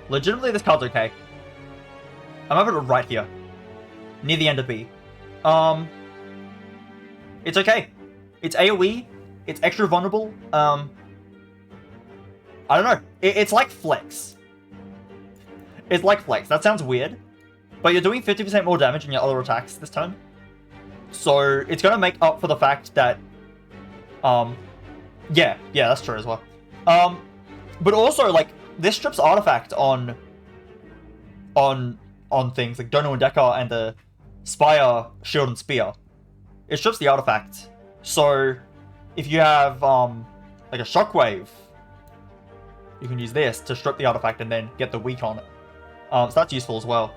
Legitimately, this card's okay. I'm having it right here. Near the end of B. It's okay. It's AoE. It's extra vulnerable. I don't know. It's like Flex. It's like Flex. That sounds weird. But you're doing 50% more damage in your other attacks this turn. So it's going to make up for the fact that... Yeah, that's true as well. But also, like, this strips artifact on things like Dono and Decker and the Spire, Shield, and Spear. It strips the artifact. So if you have like a shockwave, you can use this to strip the artifact and then get the weak on it. So that's useful as well.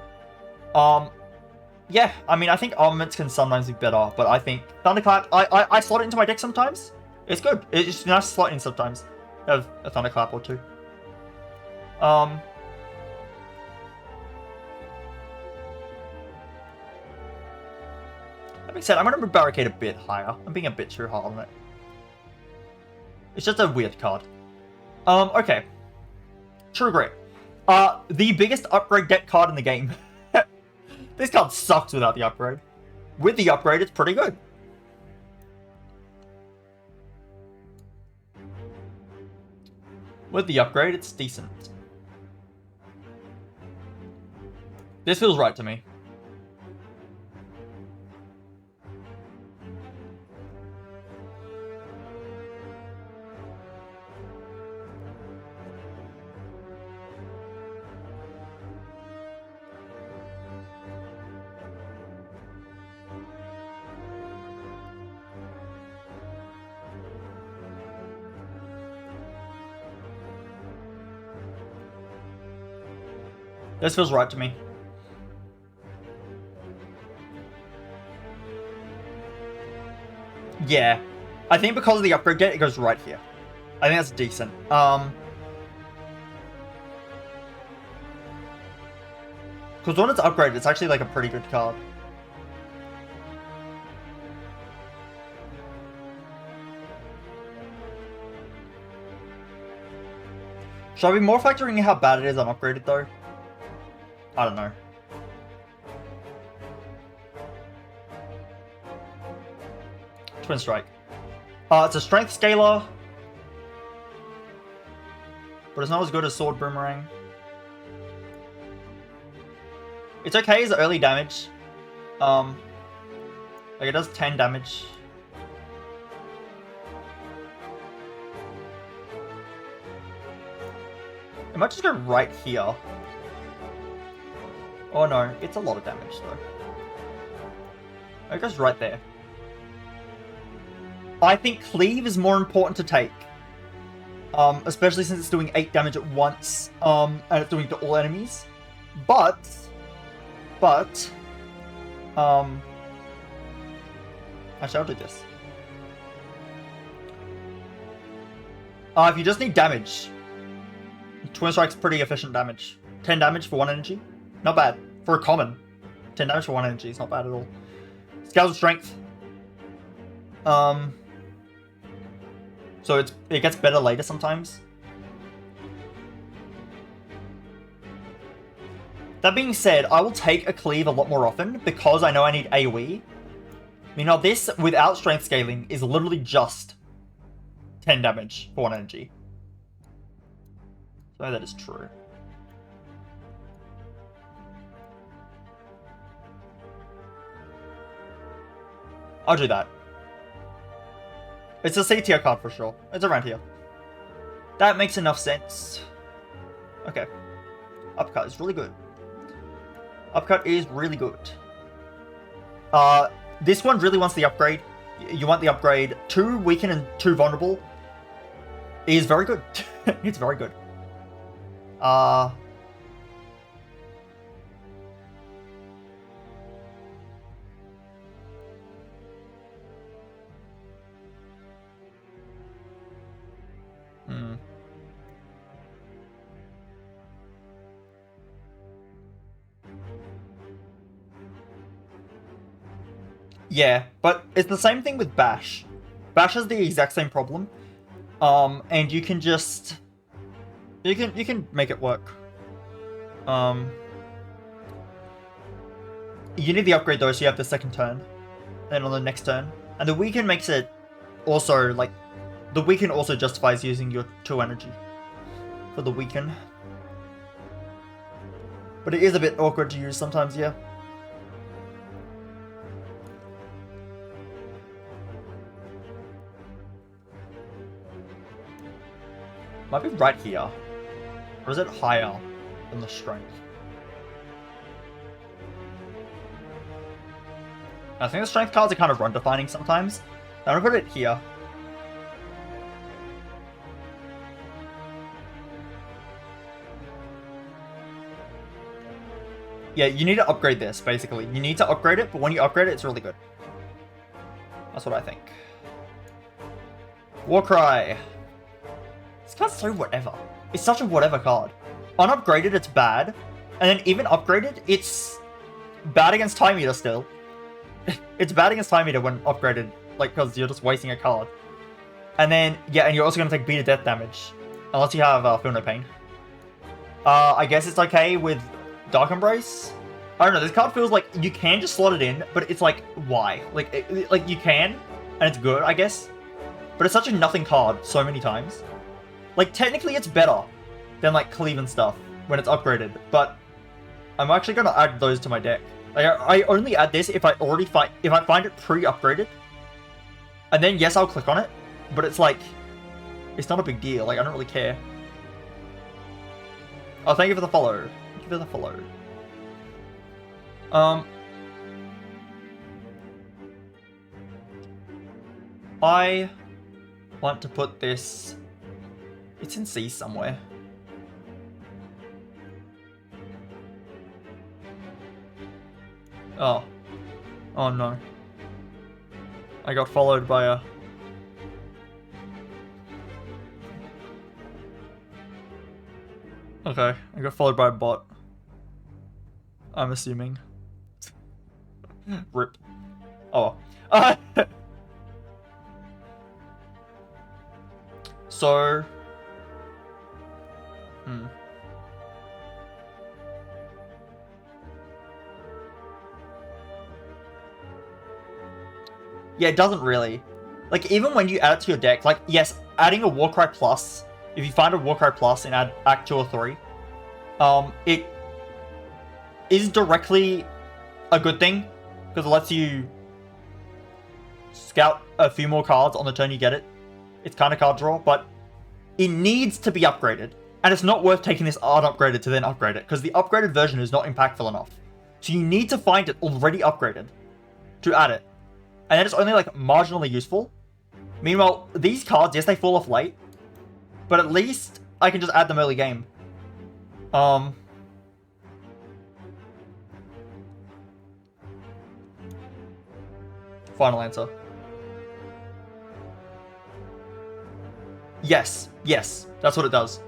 Yeah, I mean, I think armaments can sometimes be better, but I think Thunderclap, I slot it into my deck sometimes. It's good. It's just nice to slot in sometimes. Have a Thunderclap or two. That being said, I'm going to barricade a bit higher. I'm being a bit too hard on it. It's just a weird card. Okay. True Grit. The biggest upgrade deck card in the game. This card sucks without the upgrade. With the upgrade, it's pretty good. With the upgrade, it's decent. This feels right to me. This feels right to me. Yeah. I think because of the upgrade deck, it goes right here. I think that's decent. Because when it's upgraded, it's actually like a pretty good card. Should I be more factoring in how bad it is unupgraded though? I don't know. Twin Strike. It's a strength scaler. But it's not as good as Sword Boomerang. It's okay as early damage. Like it does 10 damage. It might just go right here. Oh no, it's a lot of damage though. It goes right there. I think Cleave is more important to take. Especially since it's doing 8 damage at once. And it's doing to all enemies. But... Actually, I'll do this. If you just need damage, Twin Strike's pretty efficient damage. 10 damage for 1 energy. Not bad. For a common. 10 damage for 1 energy is not bad at all. Scales of Strength. So it gets better later sometimes. That being said, I will take a Cleave a lot more often because I know I need AoE. Meanwhile, this, without Strength Scaling, is literally just 10 damage for 1 energy. So that is true. I'll do that. It's a C tier card for sure. It's around here. That makes enough sense. Okay. Upcut is really good. Upcut is really good. This one really wants the upgrade. You want the upgrade. 2 weaken and 2 vulnerable is very good. It's very good. Yeah, but it's the same thing with Bash. Bash has the exact same problem. And you can just... You can make it work. You need the upgrade though, so you have the second turn. And on the next turn. And the weaken makes it also, like... The weaken also justifies using your 2 energy. For the weaken. But it is a bit awkward to use sometimes, yeah. Might be right here. Or is it higher than the strength? I think the strength cards are kind of run-defining sometimes. I'm gonna put it here. Yeah, you need to upgrade this, basically. You need to upgrade it, but when you upgrade it, it's really good. That's what I think. Warcry. This card's so whatever. It's such a whatever card. Unupgraded, it's bad. And then even upgraded, it's bad against Time Eater still. It's bad against Time Eater when upgraded, like, because you're just wasting a card. And then, yeah, and you're also going to take beat of death damage. Unless you have Feel No Pain. I guess it's okay with Dark Embrace? I don't know, this card feels like you can just slot it in, but it's like, why? Like, like you can, and it's good, I guess. But it's such a nothing card so many times. Like, technically it's better than, like, Cleave and stuff when it's upgraded. But I'm actually going to add those to my deck. Like, I only add this if I find it pre-upgraded. And then, yes, I'll click on it. But it's like, it's not a big deal. Like, I don't really care. Oh, thank you for the follow. Thank you for the follow. I want to put this... It's in C somewhere. Oh. Oh no. I got followed by a... Okay, I got followed by a bot. I'm assuming. RIP. Oh. So... Yeah, it doesn't really. Like, even when you add it to your deck, like, yes, adding a Warcry Plus, if you find a Warcry Plus in Act 2 or 3, it is directly a good thing, because it lets you scout a few more cards on the turn you get it. It's kind of card draw, but it needs to be upgraded. And it's not worth taking this unupgraded to then upgrade it, because the upgraded version is not impactful enough. So you need to find it already upgraded to add it. And then it's only, like, marginally useful. Meanwhile, these cards, yes, they fall off late. But at least I can just add them early game. Final answer. Yes. Yes. That's what it does.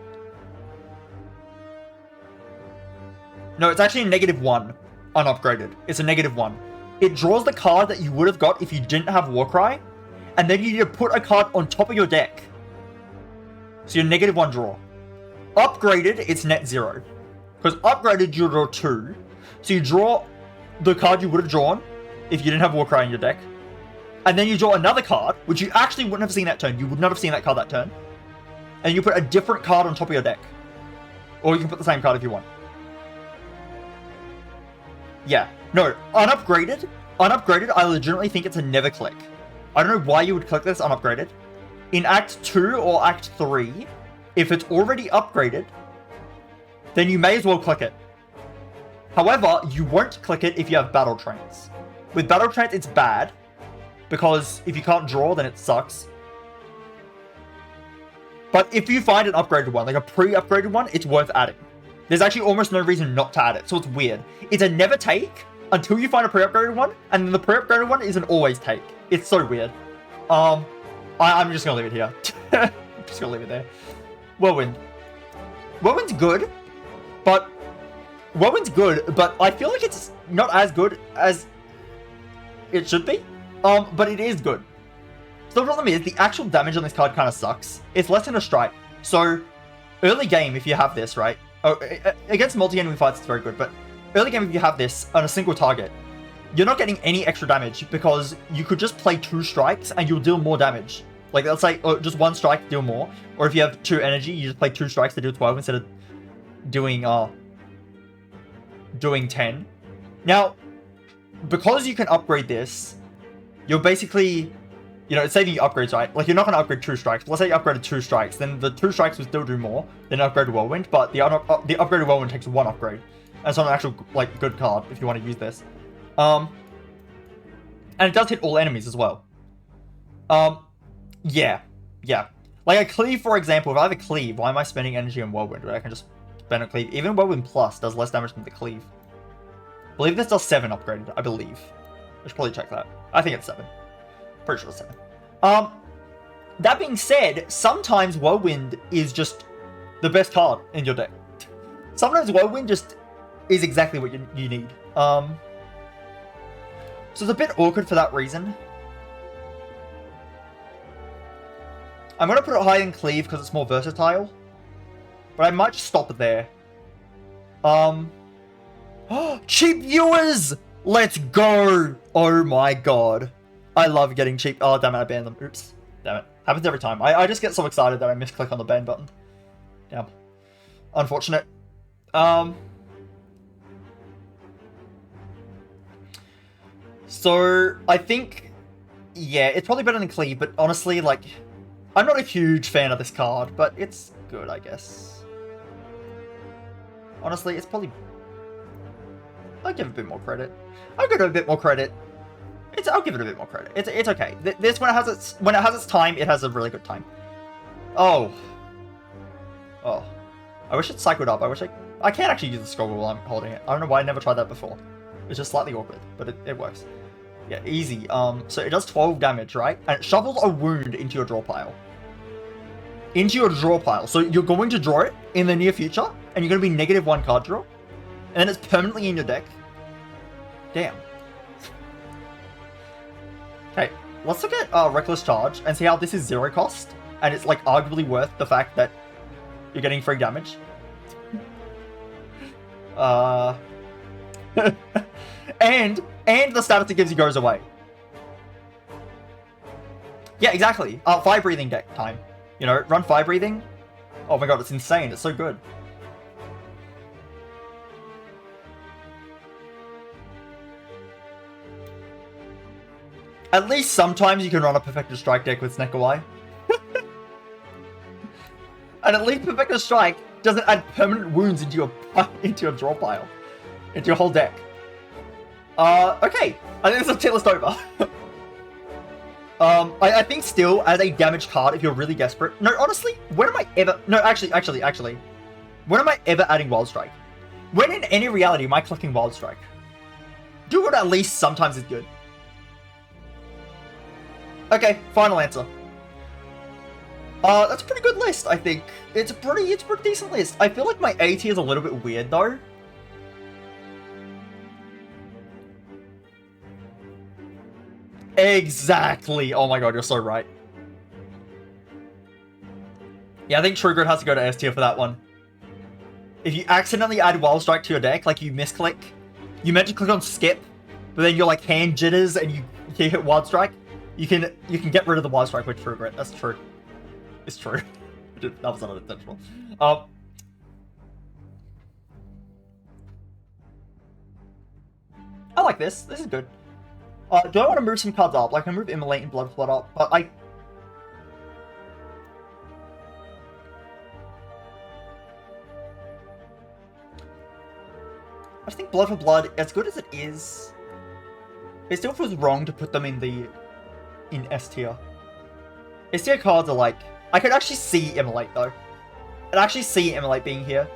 No, it's actually a -1 unupgraded. It's a -1. It draws the card that you would have got if you didn't have Warcry, and then you need to put a card on top of your deck. So you're -1 draw. Upgraded, it's net 0. Because upgraded, you draw 2. So you draw the card you would have drawn if you didn't have Warcry in your deck. And then you draw another card, which you actually wouldn't have seen that turn. You would not have seen that card that turn. And you put a different card on top of your deck. Or you can put the same card if you want. Yeah. No, unupgraded, I legitimately think it's a never click. I don't know why you would click this unupgraded. In Act 2 or Act 3, if it's already upgraded, then you may as well click it. However, you won't click it if you have Battle Trance. With Battle Trance, it's bad, because if you can't draw, then it sucks. But if you find an upgraded one, like a pre-upgraded one, it's worth adding. There's actually almost no reason not to add it, so it's weird. It's a never take until you find a pre-upgraded one, and then the pre-upgraded one is an always take. It's so weird. I'm just gonna leave it here. I'm just gonna leave it there. Whirlwind. Whirlwind's good, but I feel like it's not as good as it should be. But it is good. So the problem is, the actual damage on this card kind of sucks. It's less than a strike. So, early game, if you have this, right? Oh, against multi-enemy fights, it's very good, but early game, if you have this on a single target, you're not getting any extra damage because you could just play 2 strikes and you'll deal more damage. Like, let's say, just 1 strike to deal more. Or if you have 2 energy, you just play 2 strikes to deal 12 instead of doing 10. Now, because you can upgrade this, you're basically you know, it's saving you upgrades, right? Like, you're not going to upgrade 2 strikes. But let's say you upgraded 2 strikes, then the 2 strikes would still do more than an upgraded Whirlwind, but the upgraded Whirlwind takes 1 upgrade. And it's not an actual, like, good card if you want to use this. And it does hit all enemies as well. Yeah. Like a Cleave, for example, if I have a Cleave, why am I spending energy on Whirlwind? Right? I can just spend a Cleave. Even Whirlwind Plus does less damage than the Cleave. I believe this does 7 upgraded, I believe. I should probably check that. I think it's 7. Pretty sure it's 7. That being said, sometimes Whirlwind is just the best card in your deck. Sometimes Whirlwind just is exactly what you need. So it's a bit awkward for that reason. I'm going to put it higher than Cleave because it's more versatile. But I might just stop it there. Cheap viewers! Let's go! Oh my god. I love getting cheap. Oh, damn it, I banned them. Oops. Damn it. Happens every time. I just get so excited that I misclick on the ban button. Damn. Unfortunate. So, I think... Yeah, it's probably better than Cleave, but honestly, like... I'm not a huge fan of this card, but it's good, I guess. Honestly, it's probably... I'll give it a bit more credit. I'll give it a bit more credit. I'll give it a bit more credit. It's okay. This when it has its time, it has a really good time. Oh. I wish it cycled up. I can't actually use the scroll while I'm holding it. I don't know why I never tried that before. It's just slightly awkward, but it works. Yeah, easy. So it does 12 damage, right? And it shovels a wound into your draw pile. So you're going to draw it in the near future, and you're going to be -1 card draw. And then it's permanently in your deck. Damn. Okay, let's look at Reckless Charge and see how this is 0 cost. And it's like arguably worth the fact that you're getting free damage. and the status it gives you goes away. Yeah, exactly. Fire Breathing deck time. You know, run Fire Breathing. Oh my god, it's insane. It's so good. At least sometimes you can run a Perfected Strike deck with Sneckawy. And at least Perfected Strike doesn't add permanent wounds into your draw pile. Into your whole deck. Okay. I think this is tier list over. I think still, as a damage card, if you're really desperate... No, honestly, when am I ever... No, actually. When am I ever adding Wild Strike? When in any reality am I clicking Wild Strike? Do it at least sometimes is good. Okay, final answer. That's a pretty good list, I think. It's a pretty decent list. I feel like my A tier is a little bit weird, though. Exactly! Oh my god, you're so right. Yeah, I think True Grit has to go to S tier for that one. If you accidentally add Wild Strike to your deck, like you misclick, you meant to click on Skip, but then your like hand jitters and you hit Wild Strike, you can get rid of the Wild Strike with True Grit. That's true. It's true. That was not intentional. I like this. This is good. Do I want to move some cards up? Like, I can move Immolate and Blood Flood up, but I just think Blood for Blood, as good as it is, it still feels wrong to put them in S tier. S tier cards are like... I could actually see Immolate, though. I'd actually see Immolate being here.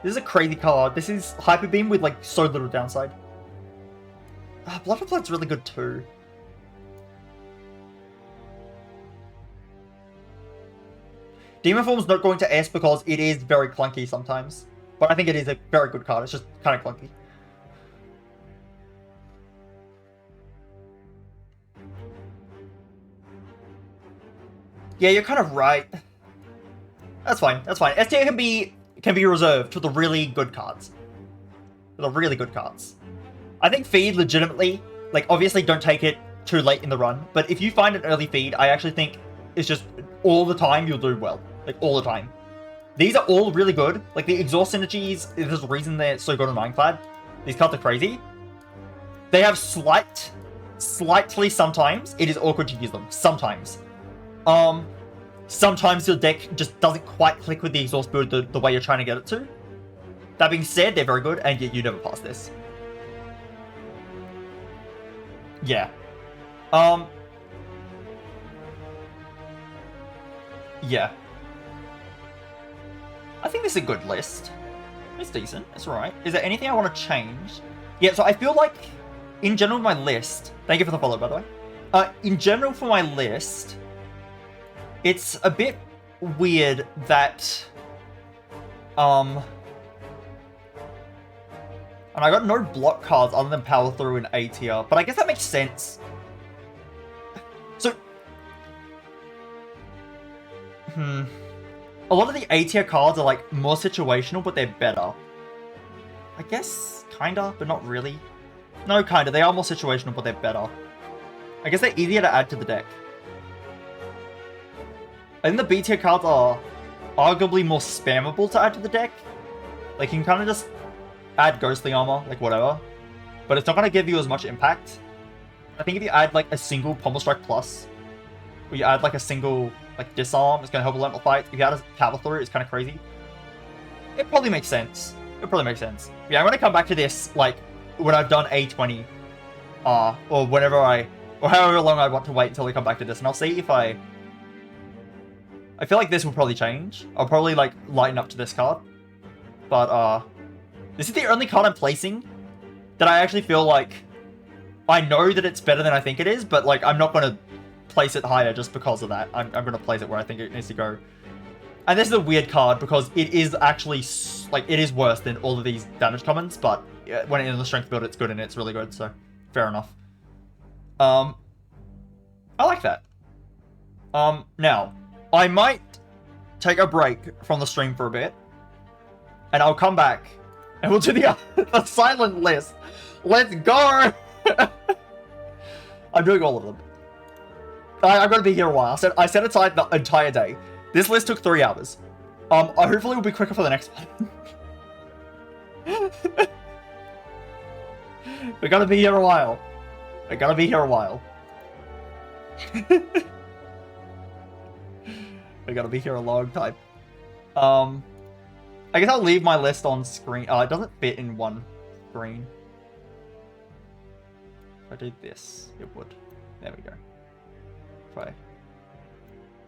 This is a crazy card. This is Hyper Beam with, like, so little downside. Blood for Blood's really good, too. Demon Form's not going to S because it is very clunky sometimes. But I think it is a very good card. It's just kind of clunky. Yeah, you're kind of right. That's fine. That's fine. S tier can be reserved for the really good cards. For the really good cards. I think Feed legitimately, like, obviously don't take it too late in the run, but if you find an early Feed, I actually think it's just all the time you'll do well. Like, all the time. These are all really good. Like, the Exhaust Synergies, there's a reason they're so good on Ironclad. These cards are crazy. They have slight slightly sometimes it is awkward to use them. Sometimes. Sometimes your deck just doesn't quite click with the exhaust build the way you're trying to get it to. That being said, they're very good, and yet you never pass this. Yeah. Yeah. I think this is a good list. It's decent. It's alright. Is there anything I want to change? Yeah, so I feel like, in general, my list... Thank you for the follow, by the way. In general, for my list, it's a bit weird that... And I got no block cards other than Power Through and A tier, but I guess that makes sense. So... A lot of the A tier cards are like more situational, but they're better. I guess, kinda, but not really. No, kinda. They are more situational, but they're better. I guess they're easier to add to the deck. I think the B tier cards are arguably more spammable to add to the deck. Like, you can kind of just add Ghostly Armor, like whatever. But it's not going to give you as much impact. I think if you add like a single Pommel Strike Plus, or you add like a single like Disarm, it's going to help a lot in the fight. If you add a Power Through, it's kind of crazy. It probably makes sense. It probably makes sense. Yeah, I'm going to come back to this like when I've done A20. Or whenever or however long I want to wait until I come back to this. And I'll see if I feel like this will probably change. I'll probably like lighten up to this card. But this is the only card I'm placing that I actually feel like I know that it's better than I think it is, but like I'm not going to place it higher just because of that. I'm going to place it where I think it needs to go. And this is a weird card because it is actually like it is worse than all of these damage commons, but when it's in the strength build, it's good and it's really good. So fair enough. I like that. Now I might take a break from the stream for a bit, and I'll come back and we'll do the silent list. Let's go. I'm doing all of them. I'm going to be here a while. I set aside the entire day. This list took 3 hours. Hopefully we'll be quicker for the next one. We're going to be here a while. We're going to be here a while. We're going to be here a long time. I guess I'll leave my list on screen. It doesn't fit in one screen. If I did this, it would. There we go.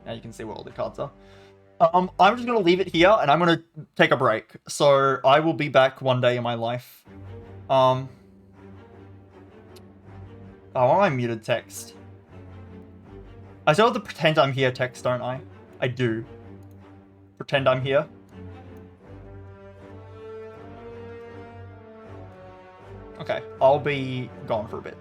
Now you can see where all the cards are. I'm just going to leave it here, and I'm going to take a break. So I will be back one day in my life. Oh, why am I muted text? I still have to pretend I'm here text, don't I? I do. Pretend I'm here. Okay, I'll be gone for a bit.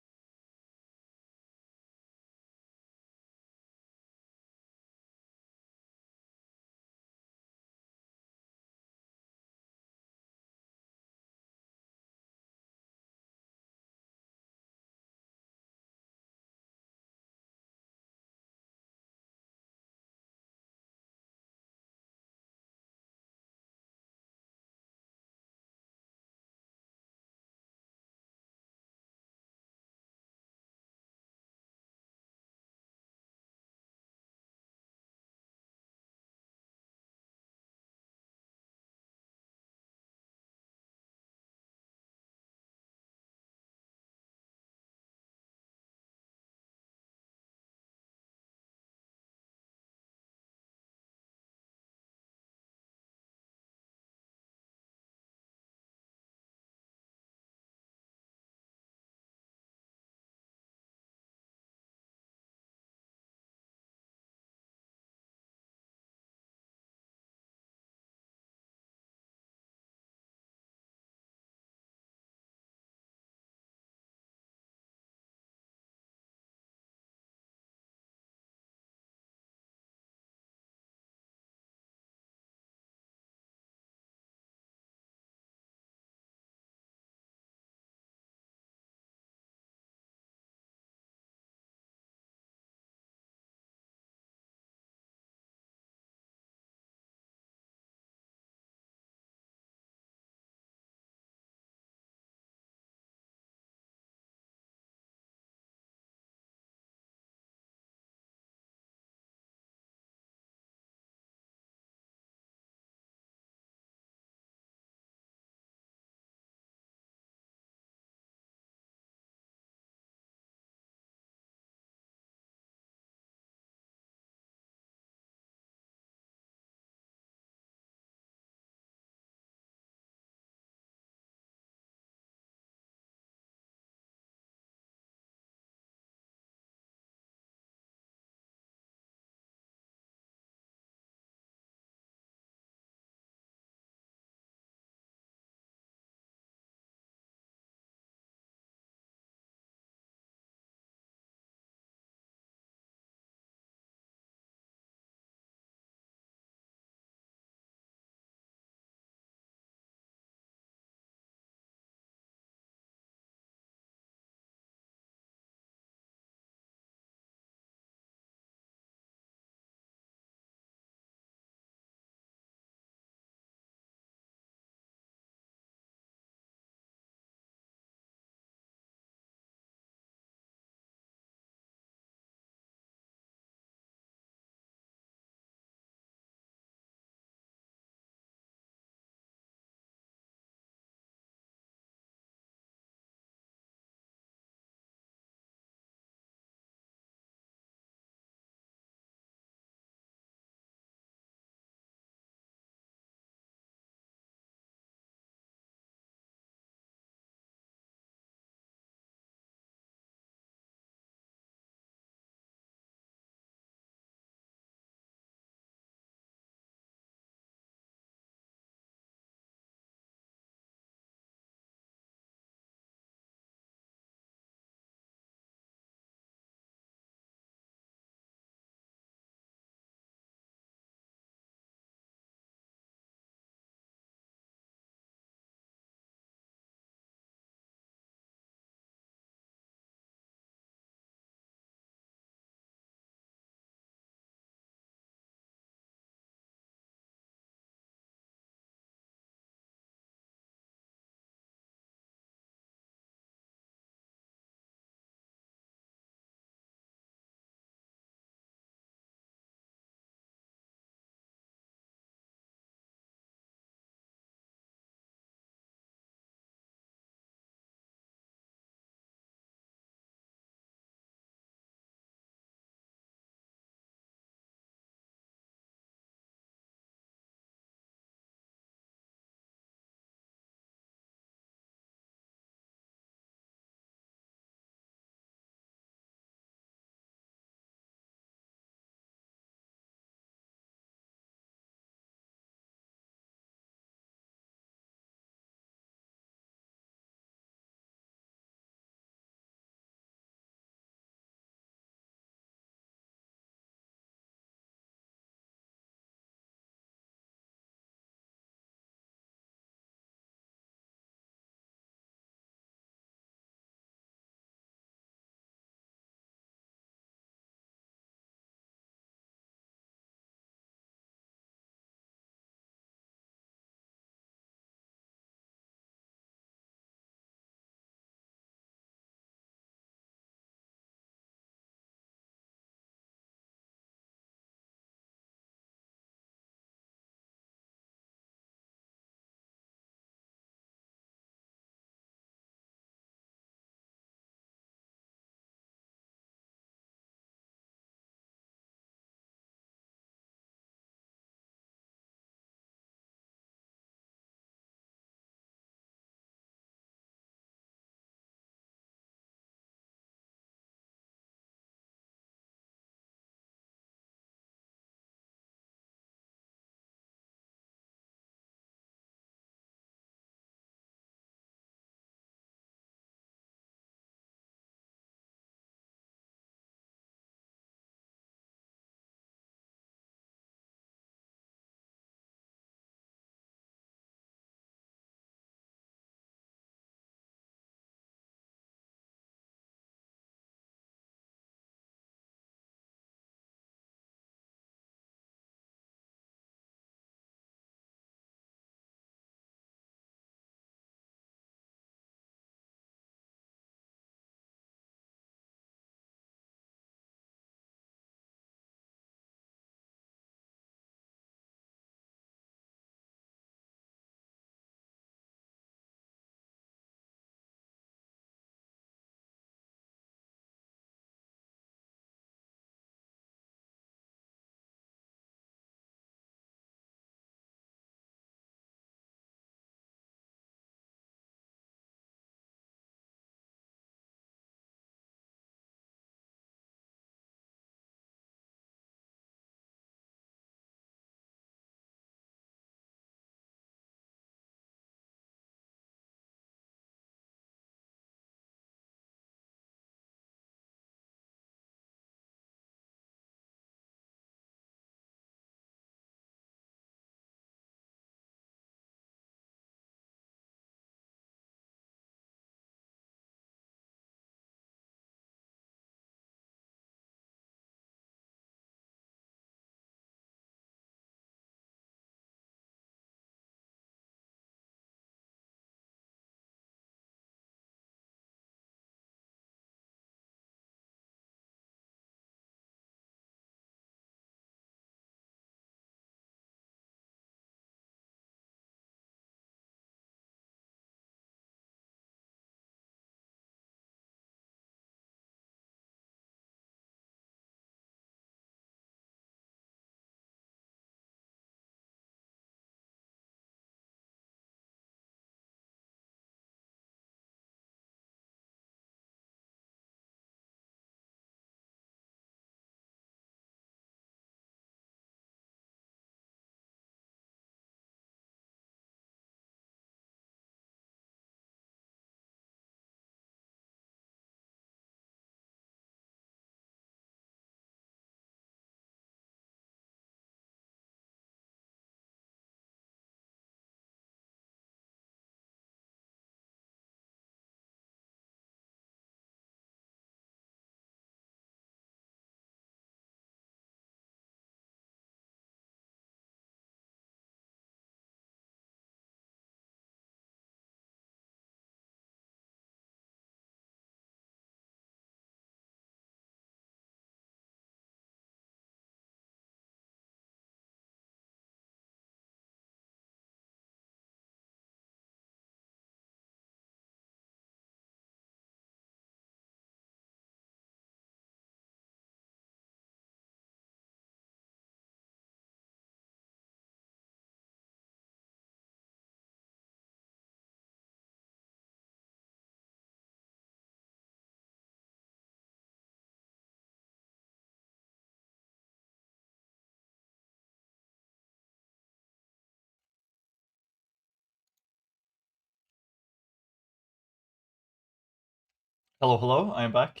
Hello, hello, I am back.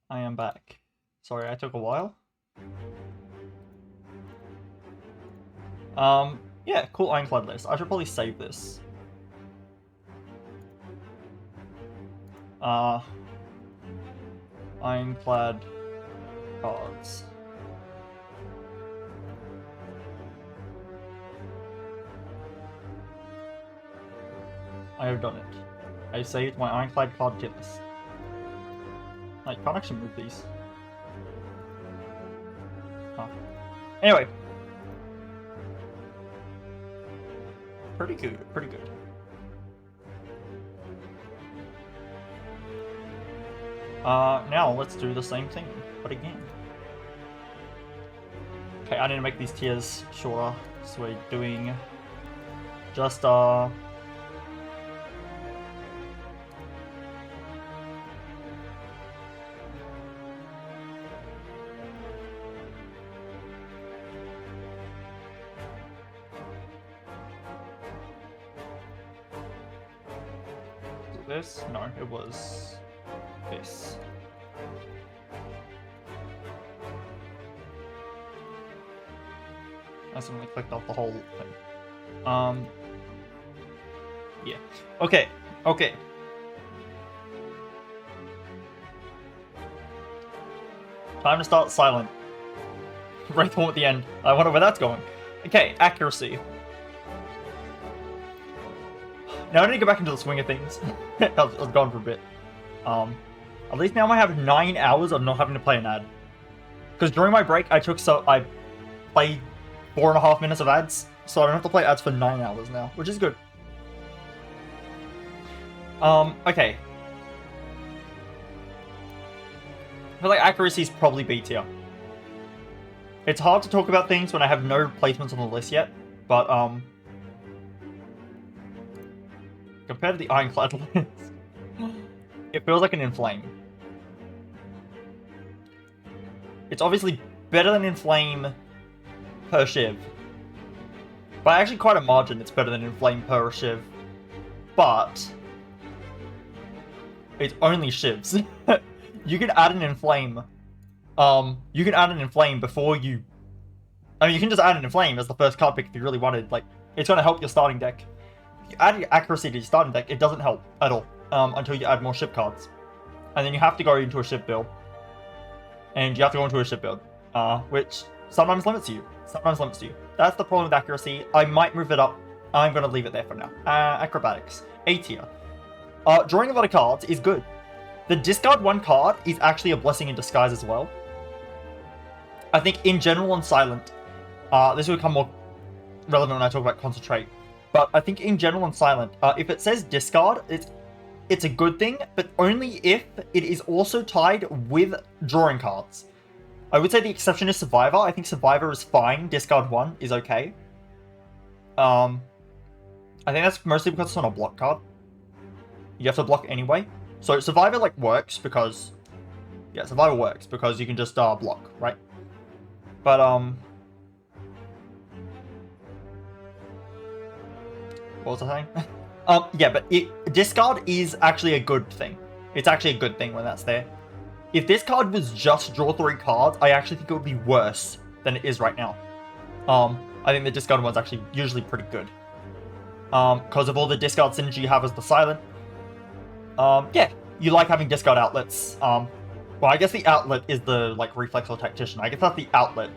I am back. Sorry, I took a while. Yeah, cool Ironclad list. I should probably save this. Ironclad cards. I have done it. I saved my Ironclad card tier list. I can't actually move these. Oh. Anyway. Pretty good, pretty good. Now let's do the same thing, but again. Okay, I need to make these tiers shorter, so we're doing just, this? No, it was this. I suddenly clicked off the whole thing. Yeah. Okay, okay. Time to start silent. Wraith Form at the end. I wonder where that's going. Okay, accuracy. Now I need to go back into the swing of things. I was gone for a bit. At least now I have 9 hours of not having to play an ad. Because during my break, I played 4.5 minutes of ads, so I don't have to play ads for 9 hours now, which is good. Okay. I feel like accuracy is probably B tier. It's hard to talk about things when I have no placements on the list yet, but, compared to the Ironclad list, it feels like an Inflame. It's obviously better than Inflame per Shiv. By actually quite a margin, it's better than Inflame per Shiv. But it's only Shivs. You can add an Inflame. You can add an Inflame before you... I mean, you can just add an Inflame as the first card pick if you really wanted. Like, it's going to help your starting deck. If you add your accuracy to your starting deck, it doesn't help at all. Until you add more Shiv cards. And then you have to go into a Shiv build. And you have to go into a Shiv build. Which sometimes limits you. Sometimes limits you. That's the problem with accuracy. I might move it up. I'm going to leave it there for now. Acrobatics. A tier. Drawing a lot of cards is good. The discard one card is actually a blessing in disguise as well. I think in general and silent, this will become more relevant when I talk about concentrate. But I think in general and silent, if it says discard, it's a good thing, but only if it is also tied with drawing cards. I would say the exception is Survivor. I think Survivor is fine. Discard 1 is okay. I think that's mostly because it's on a block card. You have to block anyway. So Survivor, like, works because... Yeah, Survivor works because you can just block, right? But, what was I saying? Yeah, but discard is actually a good thing. It's actually a good thing when that's there. If this card was just draw 3 cards, I actually think it would be worse than it is right now. I think the discard one's actually usually pretty good. Because of all the discard synergy you have as the silent. Yeah, you like having discard outlets. Well, I guess the outlet is the, like, reflex or tactician. I guess that's the outlet.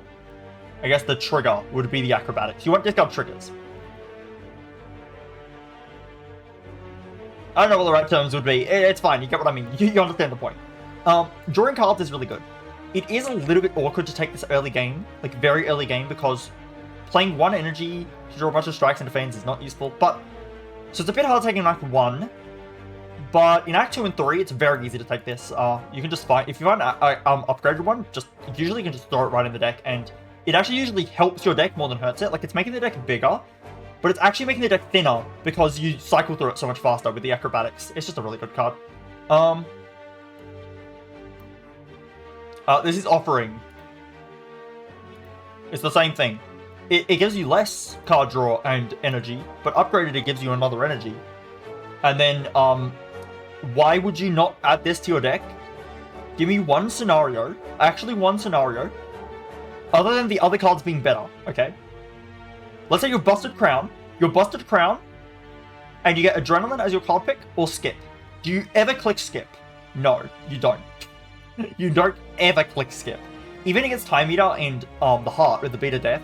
I guess the trigger would be the acrobatics. You want discard triggers. I don't know what the right terms would be. It's fine, you get what I mean. You understand the point. Drawing cards is really good. It is a little bit awkward to take this early game, like very early game, because playing 1 energy to draw a bunch of strikes and defense is not useful, but... So it's a bit hard taking in Act 1, but in Act 2 and 3, it's very easy to take this. You can just find... If you find an upgraded one, usually you can just throw it right in the deck, and it actually usually helps your deck more than hurts it. Like, it's making the deck bigger, but it's actually making the deck thinner because you cycle through it so much faster with the acrobatics. It's just a really good card. This is Offering. It's the same thing. It gives you less card draw and energy, but upgraded it gives you another energy. And then, why would you not add this to your deck? Give me one scenario, actually one scenario, other than the other cards being better, okay? Let's say you're Busted Crown, and you get Adrenaline as your card pick, or Skip. Do you ever click Skip? No, you don't. You don't ever click Skip. Even against Time Eater and the Heart with the Beat of Death,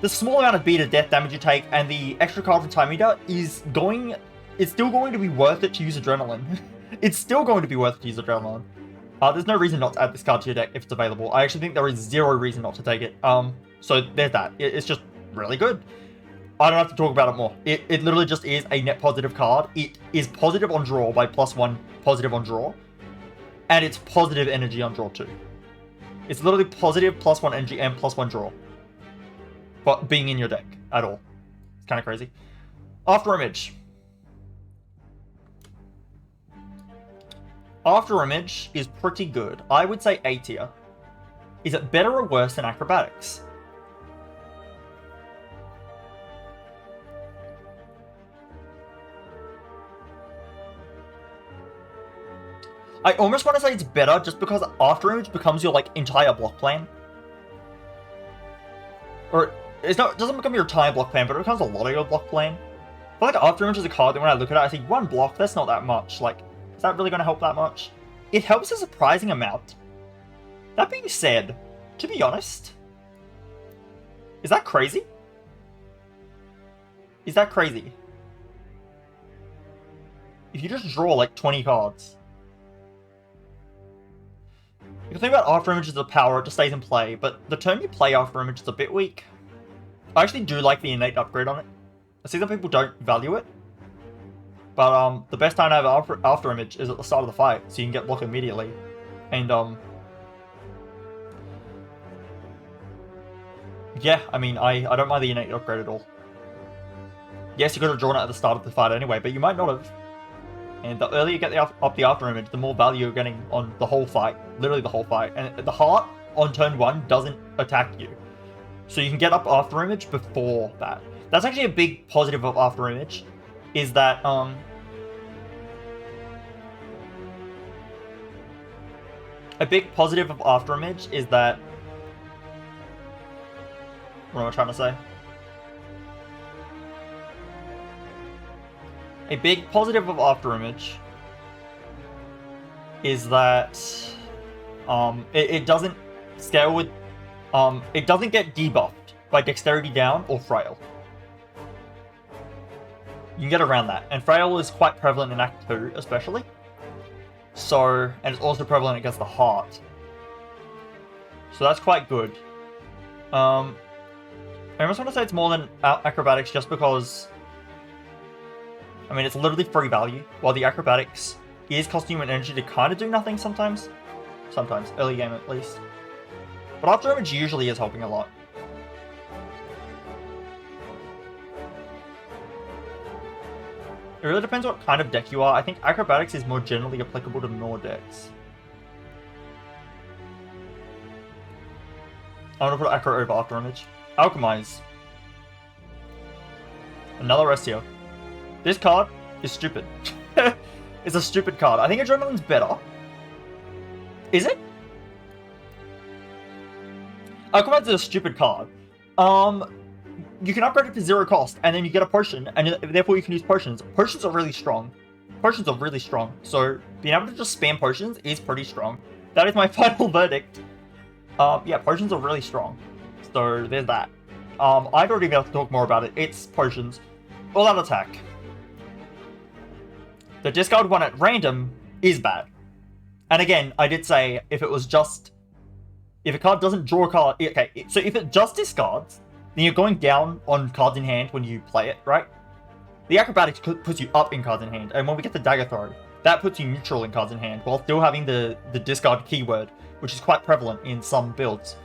the small amount of Beat of Death damage you take and the extra card from Time Eater it's still going to be worth it to use Adrenaline. It's still going to be worth it to use Adrenaline. There's no reason not to add this card to your deck if it's available. I actually think there is zero reason not to take it. So there's that. It's just really good. I don't have to talk about it more. It literally just is a net positive card. It is positive on draw by +1 positive on draw. And it's positive energy on draw too. It's literally positive +1 energy and +1 draw. But being in your deck at all. It's kind of crazy. After Image. After Image is pretty good. I would say A tier. Is it better or worse than Acrobatics? I almost want to say it's better just because After Image becomes your, like, entire block plan. Or, it doesn't become your entire block plan, but it becomes a lot of your block plan. I feel like After Image is a card that when I look at it, I see one block, that's not that much. Like, is that really going to help that much? It helps a surprising amount. That being said, to be honest, is that crazy? Is that crazy? If you just draw, like, 20 cards. You can think about After Image as a power, it just stays in play, but the turn you play After Image is a bit weak. I actually do like the innate upgrade on it. I see that people don't value it. But the best time to have After Image is at the start of the fight, so you can get blocked immediately. And yeah, I mean, I don't mind the innate upgrade at all. Yes, you could have drawn it at the start of the fight anyway, but you might not have. And the earlier you get up the After Image, the more value you're getting on the whole fight. Literally the whole fight. And the Heart on turn 1 doesn't attack you. So you can get up After Image before that. That's actually a big positive of After Image. Is that, a big positive of After Image is that... What am I trying to say? A big positive of After Image is that it doesn't scale with... it doesn't get debuffed by Dexterity down or Frail. You can get around that. And Frail is quite prevalent in Act 2, especially. So, and it's also prevalent against the Heart. So that's quite good. I almost want to say it's more than Acrobatics just because... I mean, it's literally free value, while the Acrobatics is costing you an energy to kind of do nothing sometimes. Sometimes, early game at least. But After Image usually is helping a lot. It really depends what kind of deck you are. I think Acrobatics is more generally applicable to Nord decks. I want to put Acro over After Image. Alchemize. Another S tier. This card is stupid. It's a stupid card. I think Adrenaline's better. Is it? Alchemize is a stupid card. You can upgrade it for 0 cost, and then you get a potion, and therefore you can use potions. Potions are really strong. Potions are really strong. So being able to just spam potions is pretty strong. That is my final verdict. Yeah, potions are really strong. So there's that. I don't even have to talk more about it. It's potions. All out attack. The discard one at random is bad. And again, I did say if it was just... If a card doesn't draw a card... Okay, so if it just discards, then you're going down on cards in hand when you play it, right? The Acrobatics puts you up in cards in hand. And when we get the Dagger Throw, that puts you neutral in cards in hand, while still having the discard keyword, which is quite prevalent in some builds.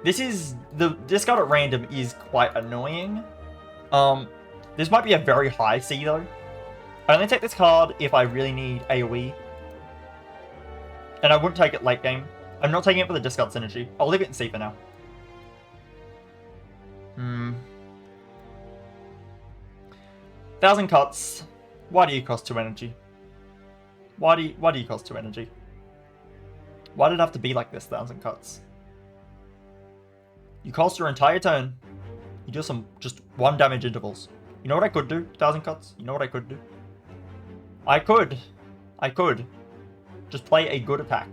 This is... The discard at random is quite annoying. This might be a very high C, though. I only take this card if I really need AoE. And I wouldn't take it late game. I'm not taking it for the discard synergy. I'll leave it in C for now. 1,000 Cuts. Why do you cost 2 energy? Why do you cost 2 energy? Why did it have to be like this, 1,000 cuts? You cost your entire turn. You do some just 1 damage intervals. You know what I could do, 1,000 cuts? You know what I could do? I could just play a good attack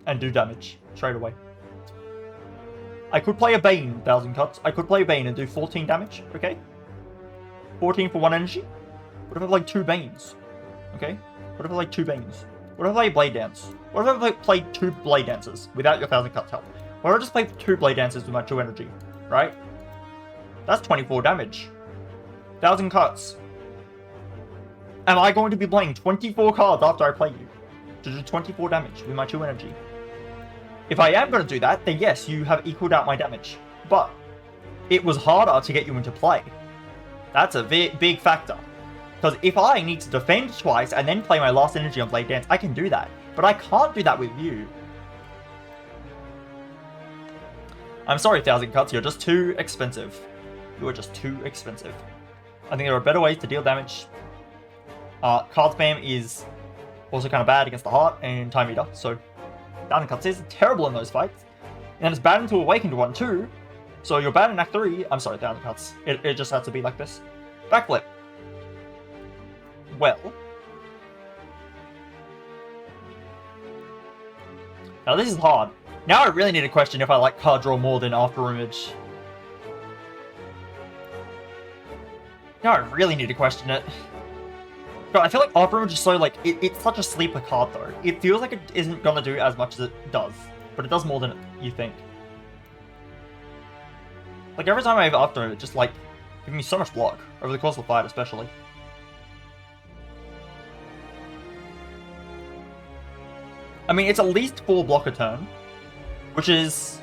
and do damage straight away. I could play a Bane, 1,000 cuts. I could play a Bane and do 14 damage, okay? 14 for 1 energy. What if I play 2 Banes? Okay? What if I play 2 Banes? What if I play Blade Dance? What if I play 2 Blade Dances without your 1,000 cuts help? What if I just play 2 Blade Dances with my 2 energy? Right? That's 24 damage. 1,000 cuts. Am I going to be playing 24 cards after I play you to do 24 damage with my 2 energy? If I am going to do that, then yes, you have equaled out my damage. But it was harder to get you into play. That's a big factor. Because if I need to defend twice and then play my last energy on Blade Dance, I can do that. But I can't do that with you. I'm sorry, 1,000 cuts, you're just too expensive. You are just too expensive. I think there are better ways to deal damage. Card spam is also kind of bad against the heart and Time Eater, so 1,000 cuts is terrible in those fights. And it's bad into Awakened 1 too, so you're bad in Act 3. I'm sorry, 1,000 cuts. It just has to be like this. Backflip. Well. Now this is hard. Now I really need to question if I like card draw more than After Image. Now I really need to question it. God, I feel like After Image is so like, it's such a sleeper card though. It feels like it isn't gonna do as much as it does, but it does more than you think. Like every time I have After Image, just like, giving me so much block, over the course of the fight especially. I mean, it's at least 4 block a turn, which is,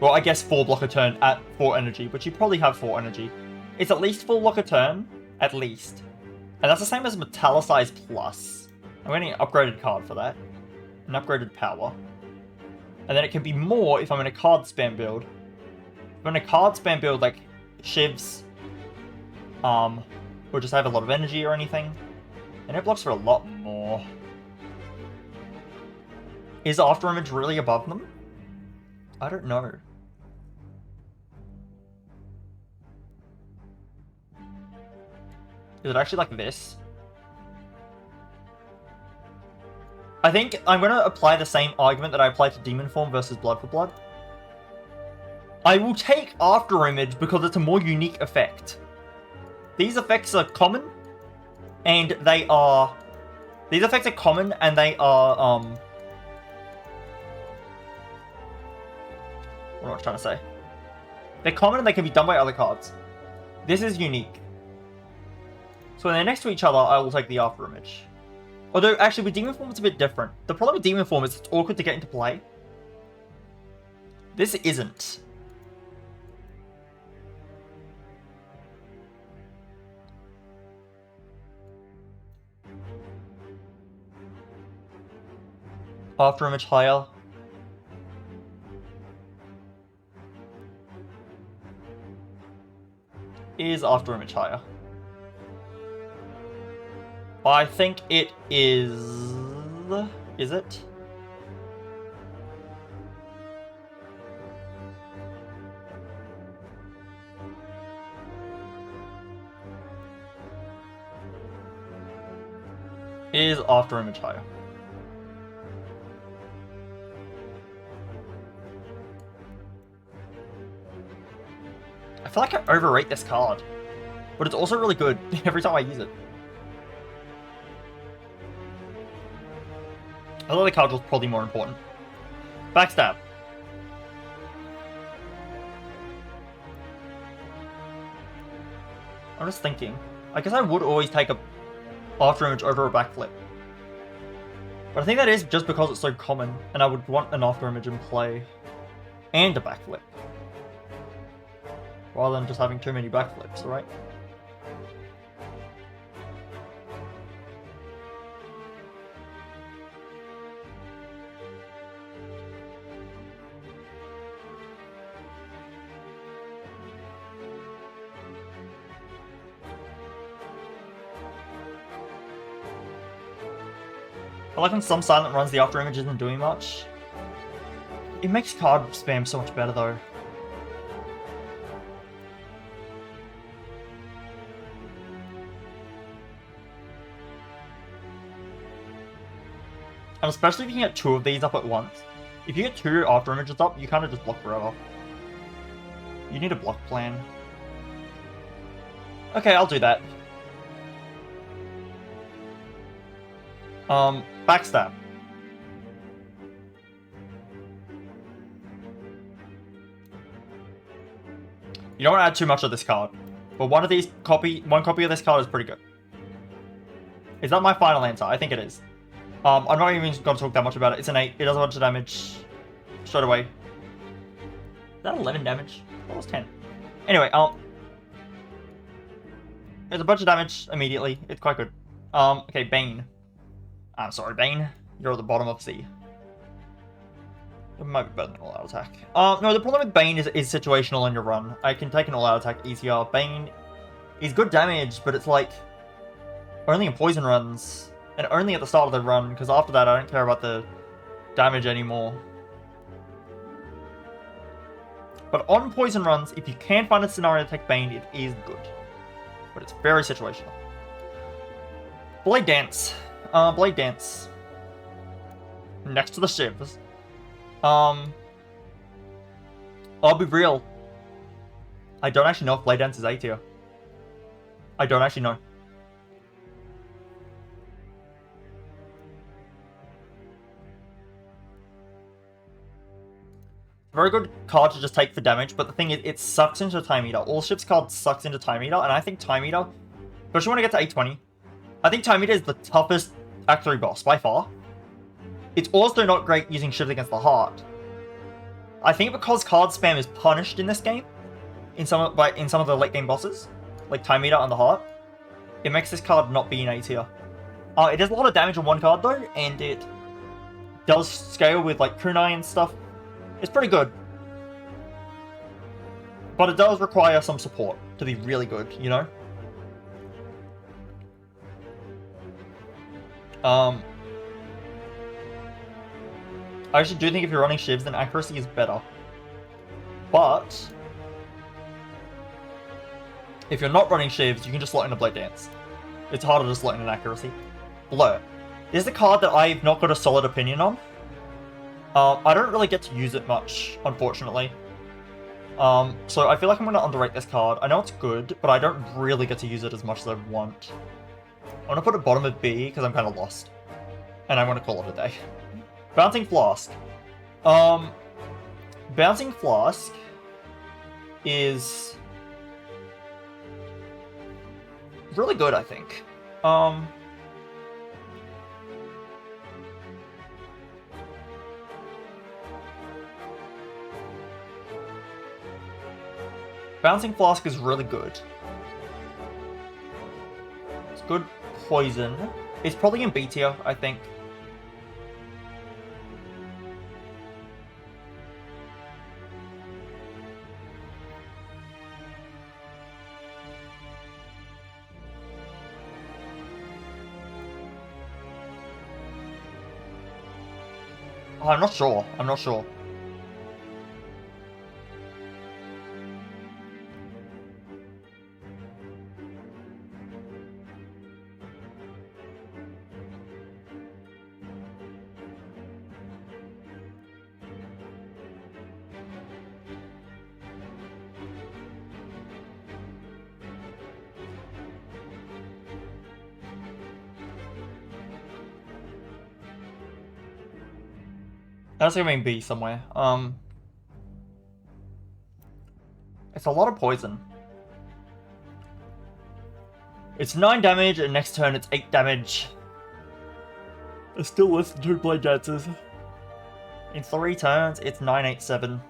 well, I guess 4 block a turn at 4 energy, but you probably have 4 energy. It's at least 4 block a turn, at least. And that's the same as Metallicize Plus. I'm getting an upgraded card for that. An upgraded power. And then it can be more if I'm in a card spam build. If I'm in a card spam build like Shivs, or just have a lot of energy or anything, and it blocks for a lot more. Is After Image really above them? I don't know. Is it actually like this? I think I'm going to apply the same argument that I applied to Demon Form versus Blood for Blood. I will take After Image because it's a more unique effect. These effects are common, and they are... These effects are common, and they are, what am I trying to say? They're common and they can be done by other cards. This is unique. So when they're next to each other, I will take the After Image. Although, actually, with Demon Form, it's a bit different. The problem with Demon Form is it's awkward to get into play. This isn't. After Image higher. Is After Image higher? I think it is... Is it? Is After Image higher? I feel like I overrate this card, but it's also really good every time I use it. Although the card was probably more important. Backstab. I'm just thinking. I guess I would always take a After Image over a backflip. But I think that is just because it's so common, and I would want an After Image in play. And a backflip. Rather than just having too many backflips, right? I like when some silent runs the after image isn't doing much. It makes card spam so much better though. And especially if you can get 2 of these up at once. If you get 2 after images up, you kind of just block forever. You need a block plan. Okay, I'll do that. Backstab. You don't want to add too much of this card, but one copy of this card is pretty good. Is that my final answer? I think it is. I'm not even going to talk that much about it. It's an 8. It does a bunch of damage straight away. Is that 11 damage? That was 10. Anyway, there's a bunch of damage immediately. It's quite good. Okay, Bane. I'm sorry, Bane. You're at the bottom of C. It might be better than all-out attack. No, the problem with Bane is situational on your run. I can take an all-out attack easier. Bane is good damage, but it's like only in poison runs. And only at the start of the run, because after that I don't care about the damage anymore. But on poison runs, if you can find a scenario to take Bane, it is good. But it's very situational. Blade Dance. Blade Dance. Next to the shivs. I'll be real. I don't actually know if Blade Dance is A tier. I don't actually know. Very good card to just take for damage, but the thing is, it sucks into Time Eater. All Ship's card sucks into Time Eater, and I think Time Eater, especially when I get to 820, I think Time Eater is the toughest Act 3 boss, by far. It's also not great using Shivs against the heart. I think because card spam is punished in this game, in some of the late game bosses, like Time Eater and the heart, it makes this card not be an A tier. It does a lot of damage on one card though, and it does scale with like kunai and stuff. It's pretty good. But it does require some support to be really good, you know? I actually do think if you're running Shivs, then accuracy is better. But if you're not running Shivs, you can just slot in a Blade Dance. It's harder to slot in an accuracy. Blur. This is a card that I've not got a solid opinion on. I don't really get to use it much, unfortunately. So I feel like I'm going to underrate this card. I know it's good, but I don't really get to use it as much as I want. I'm going to put it bottom of B, because I'm kind of lost. And I'm going to call it a day. Bouncing Flask. Bouncing Flask is really good, I think. Bouncing Flask is really good. It's good poison. It's probably in B tier, I think. Oh, I'm not sure. I'm not sure. That's gonna be B somewhere. It's a lot of poison. It's 9 damage, and next turn it's 8 damage. It's still less than 2 Blade Dances. In 3 turns, it's 987.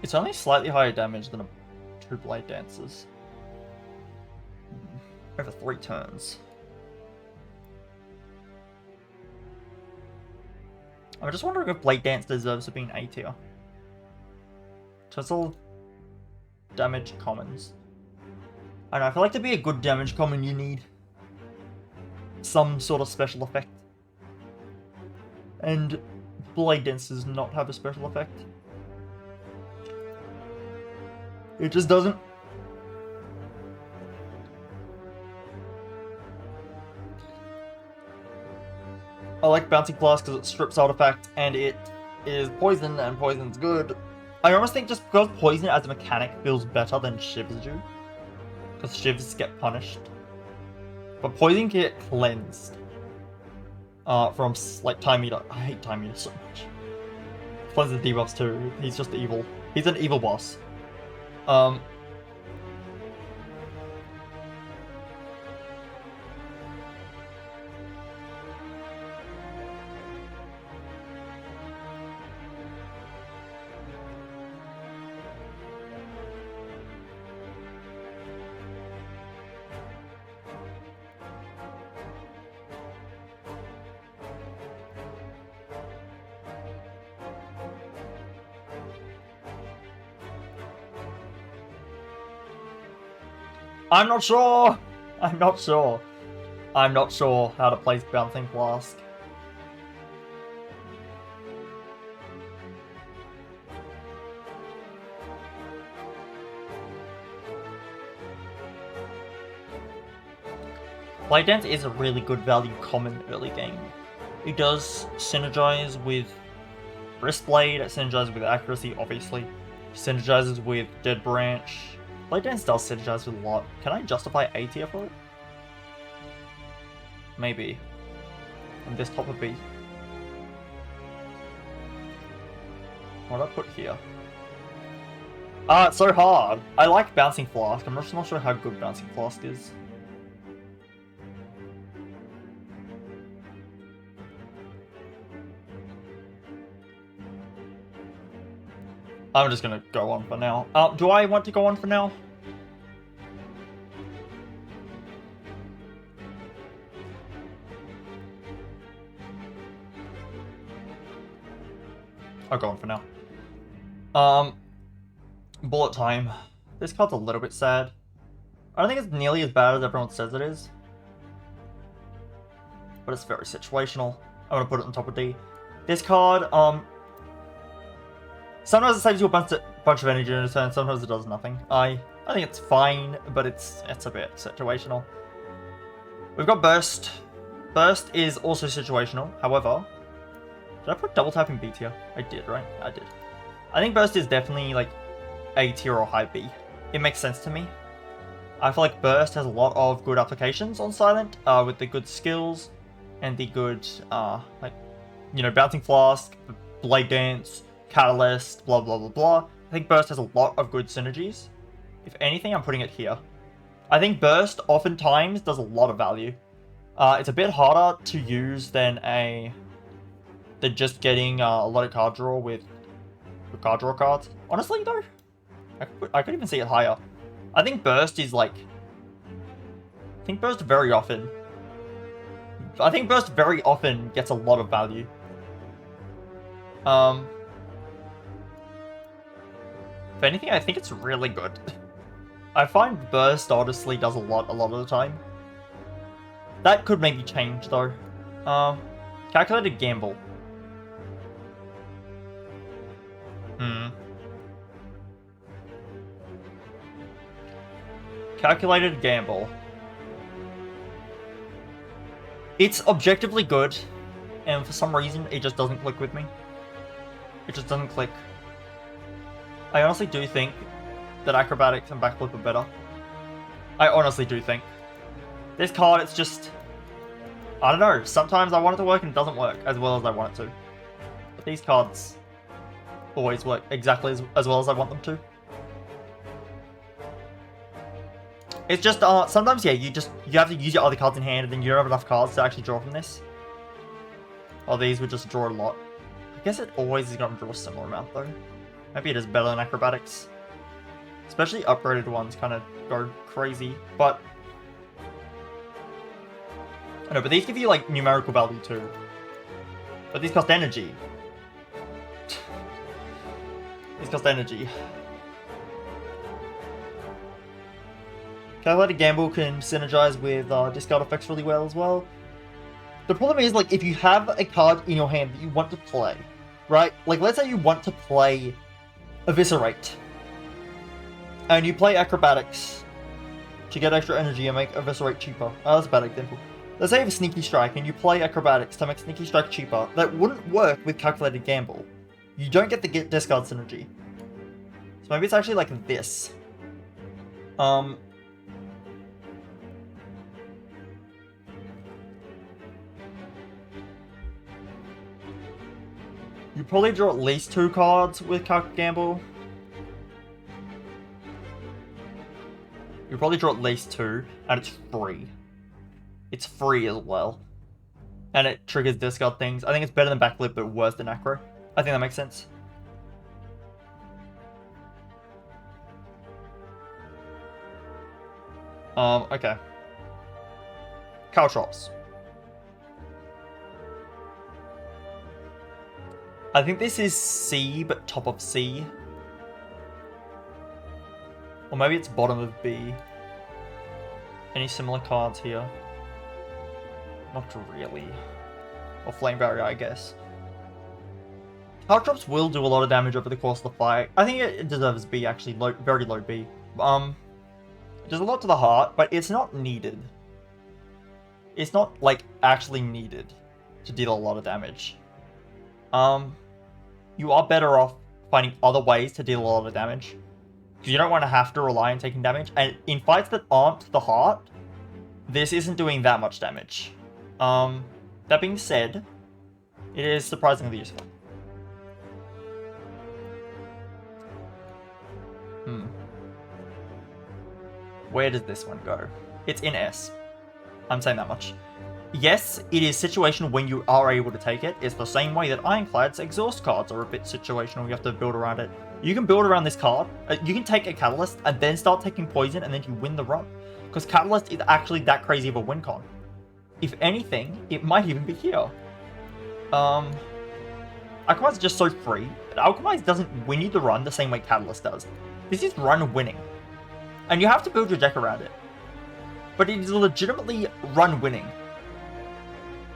It's only slightly higher damage than 2 Blade Dances. over 3 turns. I'm just wondering if Blade Dance deserves to be an A tier. Total damage commons. I don't know, I feel like to be a good damage common you need some sort of special effect. And Blade Dance does not have a special effect. It just doesn't. I like Bouncing Blast because it strips artifact and it is poison, and poison's good. I almost think just because poison as a mechanic feels better than shivs do, because shivs get punished, but poison can get cleansed from like Time Meter. I hate Time Meter so much. Cleanses debuffs too. He's just evil. He's an evil boss. I'm not sure. I'm not sure. I'm not sure how to place Bouncing Flask. Blade Dance is a really good value common early game. It does synergize with Wrist Blade, it synergizes with Accuracy, obviously. Synergizes with Dead Branch. Blade Dance does synergize with a lot. Can I justify A tier for it? Maybe. And this top of B. What do I put here? It's so hard. I like Bouncing Flask. I'm just not sure how good Bouncing Flask is. I'm just gonna go on for now. Do I want to go on for now? I'll go on for now. Bullet Time. This card's a little bit sad. I don't think it's nearly as bad as everyone says it is. But it's very situational. I'm gonna put it on top of D. This card, sometimes it saves you a bunch of energy in a turn, sometimes it does nothing. I think it's fine, but it's a bit situational. We've got Burst. Burst is also situational, however... Did I put double tap in B tier? I did, right? I did. I think Burst is definitely like A tier or high B. It makes sense to me. I feel like Burst has a lot of good applications on Silent, with the good skills and the good, like, you know, Bouncing Flask, Blade Dance, Catalyst, blah blah blah blah. I think Burst has a lot of good synergies. If anything, I'm putting it here. I think Burst oftentimes does a lot of value. It's a bit harder to use than just getting a lot of card draw with card draw cards. Honestly though, I could even see it higher. I think Burst is like... I think Burst very often gets a lot of value. If anything, I think it's really good. I find Burst honestly does a lot of the time. That could maybe change though. Calculated Gamble. Calculated Gamble. It's objectively good, and for some reason it just doesn't click with me. It just doesn't click. I honestly do think that Acrobatics and Backflip are better. I honestly do think. This card, it's just... I don't know, sometimes I want it to work and it doesn't work as well as I want it to. But these cards always work exactly as well as I want them to. It's just, sometimes, yeah, you have to use your other cards in hand and then you don't have enough cards to actually draw from this. Or these would just draw a lot. I guess it always is going to draw a similar amount though. Maybe it is better than Acrobatics. Especially upgraded ones kind of go crazy, but I know, but these give you, like, numerical value too. But these cost energy. These cost energy. Calculated Gamble can synergize with discard effects really well as well. The problem is, like, if you have a card in your hand that you want to play, right? Like, let's say you want to play Eviscerate. And you play Acrobatics to get extra energy and make Eviscerate cheaper. Oh, that's a bad example. Let's say you have a Sneaky Strike and you play Acrobatics to make Sneaky Strike cheaper. That wouldn't work with Calculated Gamble. You don't get the discard synergy. So maybe it's actually like this. You probably draw at least 2 cards with Calc Gamble. You probably draw at least 2, and it's free. It's free as well. And it triggers discard things. I think it's better than Backflip, but worse than Acro. I think that makes sense. Okay. Caltrops. I think this is C, but top of C. Or maybe it's bottom of B. Any similar cards here? Not really. Or Flame Barrier, I guess. Caltrops will do a lot of damage over the course of the fight. I think it deserves B, actually. Very low B. It does a lot to the heart, but it's not needed. It's not, like, actually needed to deal a lot of damage. You are better off finding other ways to deal a lot of damage. Because you don't want to have to rely on taking damage. And in fights that aren't the heart, this isn't doing that much damage. That being said, it is surprisingly useful. Where does this one go? It's in S. I'm saying that much. Yes, it is situational when you are able to take it. It's the same way that Ironclad's exhaust cards are a bit situational. You have to build around it. You can build around this card. You can take a Catalyst and then start taking poison and then you win the run. Because Catalyst is actually that crazy of a win con. If anything, it might even be here. Alchemize is just so free. Alchemize doesn't win you the run the same way Catalyst does. This is run winning. And you have to build your deck around it. But it is legitimately run winning.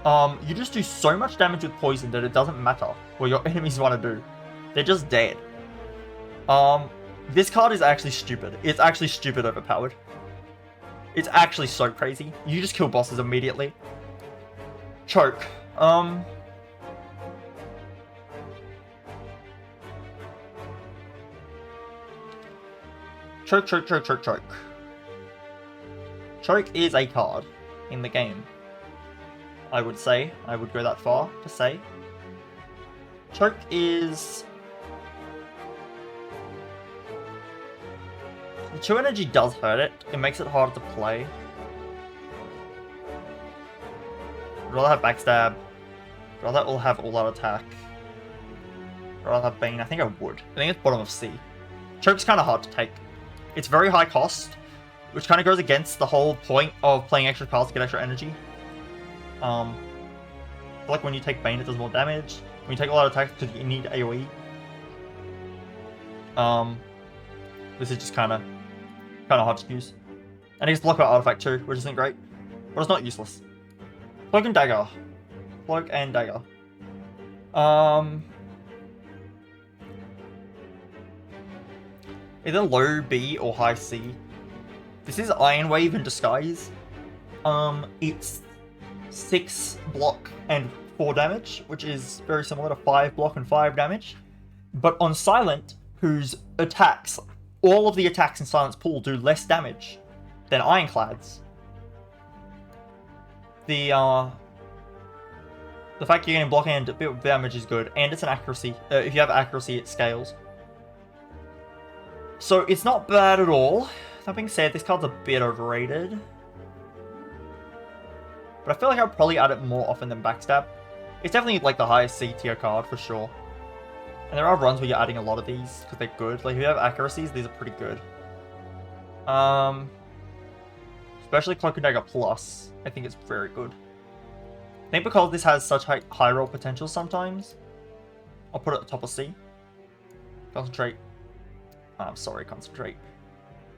You just do so much damage with poison that it doesn't matter what your enemies want to do. They're just dead. This card is actually stupid. It's actually stupid overpowered. It's actually so crazy. You just kill bosses immediately. Choke. Choke. Choke is a card in the game. I would say. I would go that far to say. Choke is... The 2 energy does hurt it. It makes it harder to play. I'd rather have Backstab. I'd rather all have all-out attack. I'd rather have Bane. I think I would. I think it's bottom of C. Choke's kind of hard to take. It's very high cost, which kind of goes against the whole point of playing extra cards to get extra energy. I feel like when you take Bane, it does more damage. When you take a lot of attacks because you need AoE. This is just kind of hard to use. And it gets blocked by Artifact too, which isn't great. But it's not useless. Cloak and Dagger. Cloak and Dagger. Either low B or high C. This is Iron Wave in disguise. It's 6 block and 4 damage, which is very similar to 5 block and 5 damage. But on Silent, whose attacks, all of the attacks in Silent's pool do less damage than Ironclad's. The fact you're getting block and a bit of damage is good, and it's an accuracy. If you have accuracy, it scales. So it's not bad at all. That being said, this card's a bit overrated. But I feel like I'll probably add it more often than Backstab. It's definitely like the highest C tier card for sure. And there are runs where you're adding a lot of these because they're good. Like if you have accuracies, these are pretty good. Especially Cloak and Dagger Plus, I think it's very good. I think because this has such high roll potential sometimes, I'll put it at the top of C. Concentrate. I'm sorry, concentrate.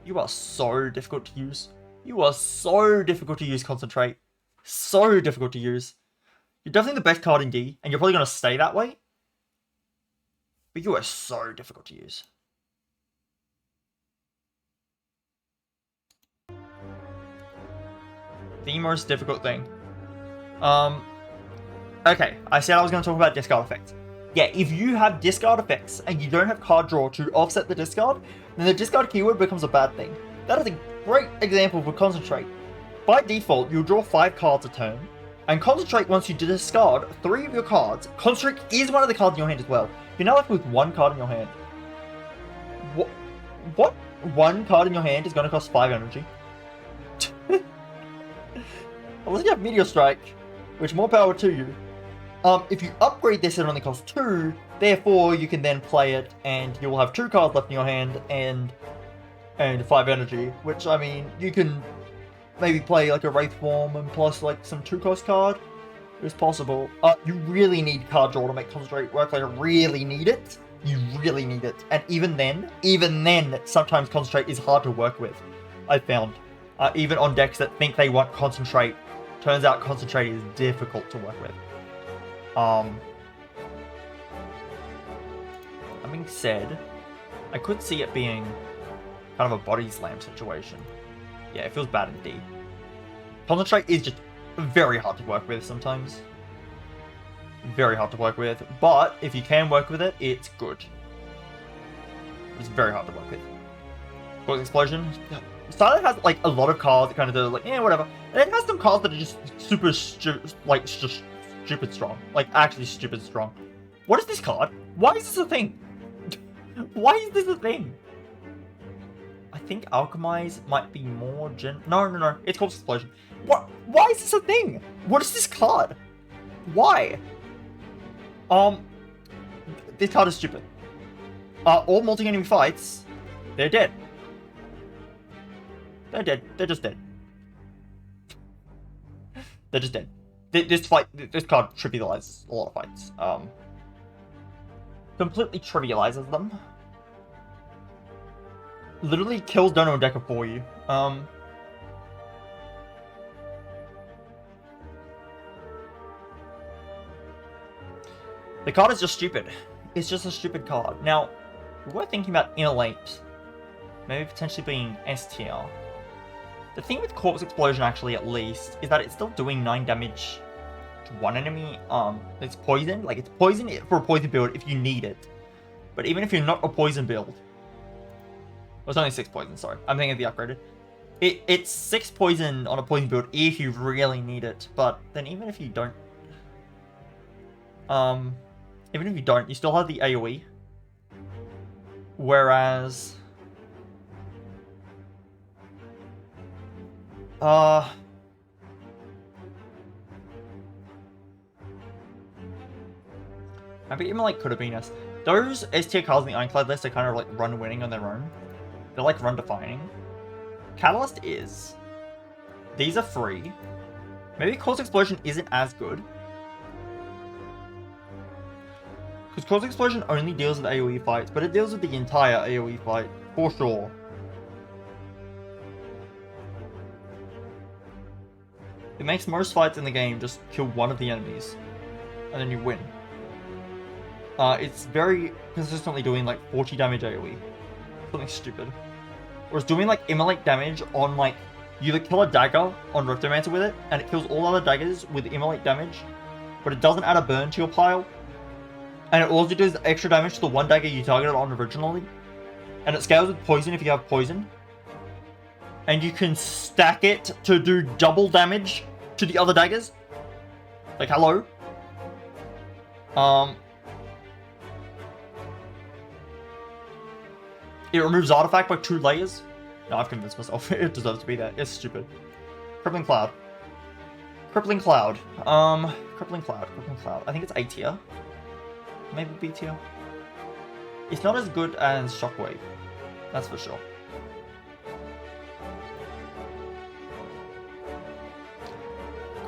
You are so difficult to use. You are so difficult to use, concentrate. So difficult to use. You're definitely the best card in D, and you're probably going to stay that way. But you are so difficult to use. The most difficult thing. Okay, I said I was going to talk about discard effects. Yeah, if you have discard effects and you don't have card draw to offset the discard, then the discard keyword becomes a bad thing. That is a great example for concentrate. By default, you'll draw 5 cards a turn, and concentrate once you discard 3 of your cards. Concentrate is one of the cards in your hand as well. You're now left with 1 card in your hand. What? 1 card in your hand is going to cost 5 energy. Unless you have Meteor Strike, which more power to you. If you upgrade this, it only costs 2. Therefore, you can then play it, and you will have 2 cards left in your hand and 5 energy. Which, I mean, you can maybe play like a Wraith Form and plus like some 2-cost card. It's possible. You really need card draw to make Concentrate work. Like, really need it. You really need it. And even then, sometimes Concentrate is hard to work with. I've found. Even on decks that think they want Concentrate, turns out Concentrate is difficult to work with. That being said, I could see it being kind of a body slam situation. Yeah, it feels bad indeed. Concentrate is just very hard to work with sometimes. Very hard to work with, but if you can work with it, it's good. It's very hard to work with. Force Explosion. Silent has like a lot of cards that kind of do like, yeah, whatever. And it has some cards that are just super just stupid strong. Like, actually stupid strong. What is this card? Why is this a thing? Why is this a thing? I think Alchemize might be more No. It's called Explosion. What? Why is this a thing? What is this card? Why? This card is stupid. All multi-enemy fights, they're dead. They're dead. They're just dead. They're just dead. This card trivializes a lot of fights. Completely trivializes them. Literally kills Dono Decker for you. The card is just stupid. It's just a stupid card. Now, we were thinking about Immolate, maybe potentially being S tier. The thing with Corpse Explosion, actually, at least, is that it's still doing 9 damage to one enemy. It's poison. Like, it's poison for a poison build if you need it. But even if you're not a poison build... Well, it's only 6 poison, sorry. I'm thinking of the upgraded. It's 6 poison on a poison build if you really need it. But then even if you don't... Even if you don't, you still have the AoE. Whereas... maybe Immolate could have been us. Those S tier cards in the Ironclad list are kind of like run winning on their own. They're like run defining. Catalyst is. These are free. Maybe Corpse Explosion isn't as good. Because Corpse Explosion only deals with AoE fights, but it deals with the entire AoE fight, for sure. It makes most fights in the game just kill one of the enemies, and then you win. It's very consistently doing like 40 damage AoE. Something stupid. Whereas doing like Immolate damage on like, you either kill a dagger on Riftomancer with it, and it kills all other daggers with Immolate damage, but it doesn't add a burn to your pile. And it also does extra damage to the one dagger you targeted on originally. And it scales with poison if you have poison. And you can stack it to do double damage to the other daggers. Like, hello? It removes artifact by 2 layers. No, I've convinced myself. It deserves to be there. It's stupid. Crippling Cloud. Crippling Cloud. Crippling Cloud. I think it's A tier. Maybe B tier. It's not as good as Shockwave. That's for sure.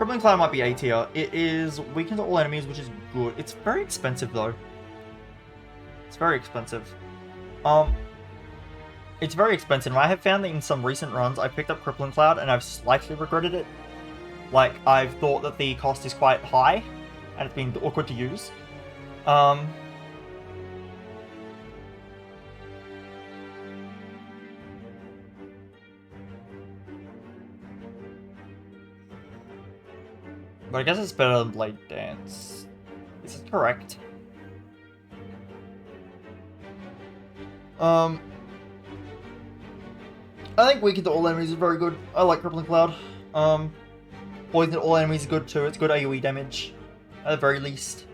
Crippling Cloud might be A tier. It is weakened to all enemies, which is good. It's very expensive though. It's very expensive. It's very expensive. I have found that in some recent runs, I picked up Crippling Cloud and I've slightly regretted it. Like, I've thought that the cost is quite high and it's been awkward to use. But I guess it's better than Blade Dance. Is it correct? I think weakened to all enemies is very good. I like Crippling Cloud. Poison to all enemies is good too. It's good AoE damage, at the very least.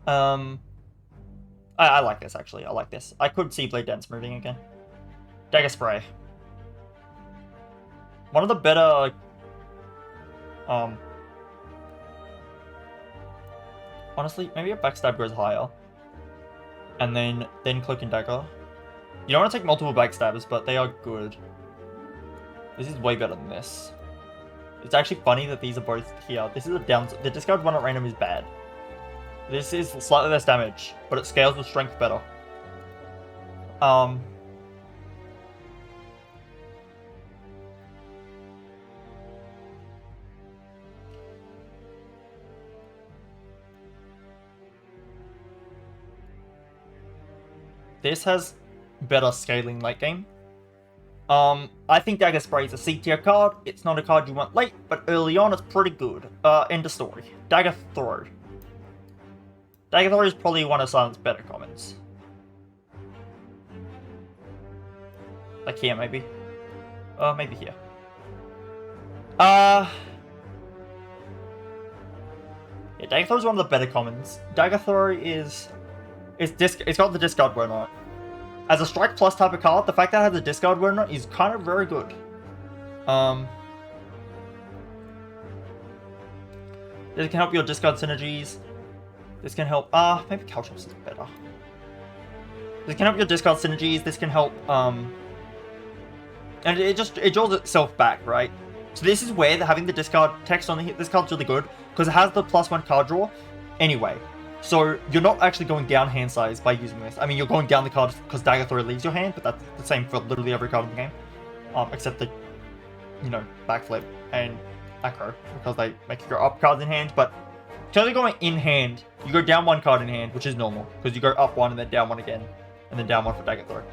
I like this actually. I like this. I could see Blade Dance moving again. Dagger Spray. One of the better. Honestly, maybe a backstab goes higher, and then Cloak and Dagger. You don't want to take multiple backstabs, but they are good. This is way better than this. It's actually funny that these are both here. This is a down. The discard one at random is bad. This is slightly less damage, but it scales with strength better. This has better scaling late game. I think Dagger Spray is a C tier card. It's not a card you want late, but early on it's pretty good. End of story. Dagger Throw. Dagger Throw is probably one of Silent's better commons. Like here, maybe. Maybe here. Yeah, Dagger Throw is one of the better commons. Dagger Throw is... It's got the discard word on it. As a strike plus type of card, the fact that it has a discard word on it is kind of very good. This can help your discard synergies. This can help... maybe Caltrops is better. This can help your discard synergies. This can help... and it draws itself back, right? So this is where having the discard text on this card's really good, because it has the +1 card draw anyway. So you're not actually going down hand size by using this. I mean, you're going down the card because Dagger Throw leaves your hand, but that's the same for literally every card in the game. Except the, backflip and acro, because they make you go up cards in hand. But totally going in hand, you go down one card in hand, which is normal, because you go up one and then down one again, and then down one for Dagger Throw.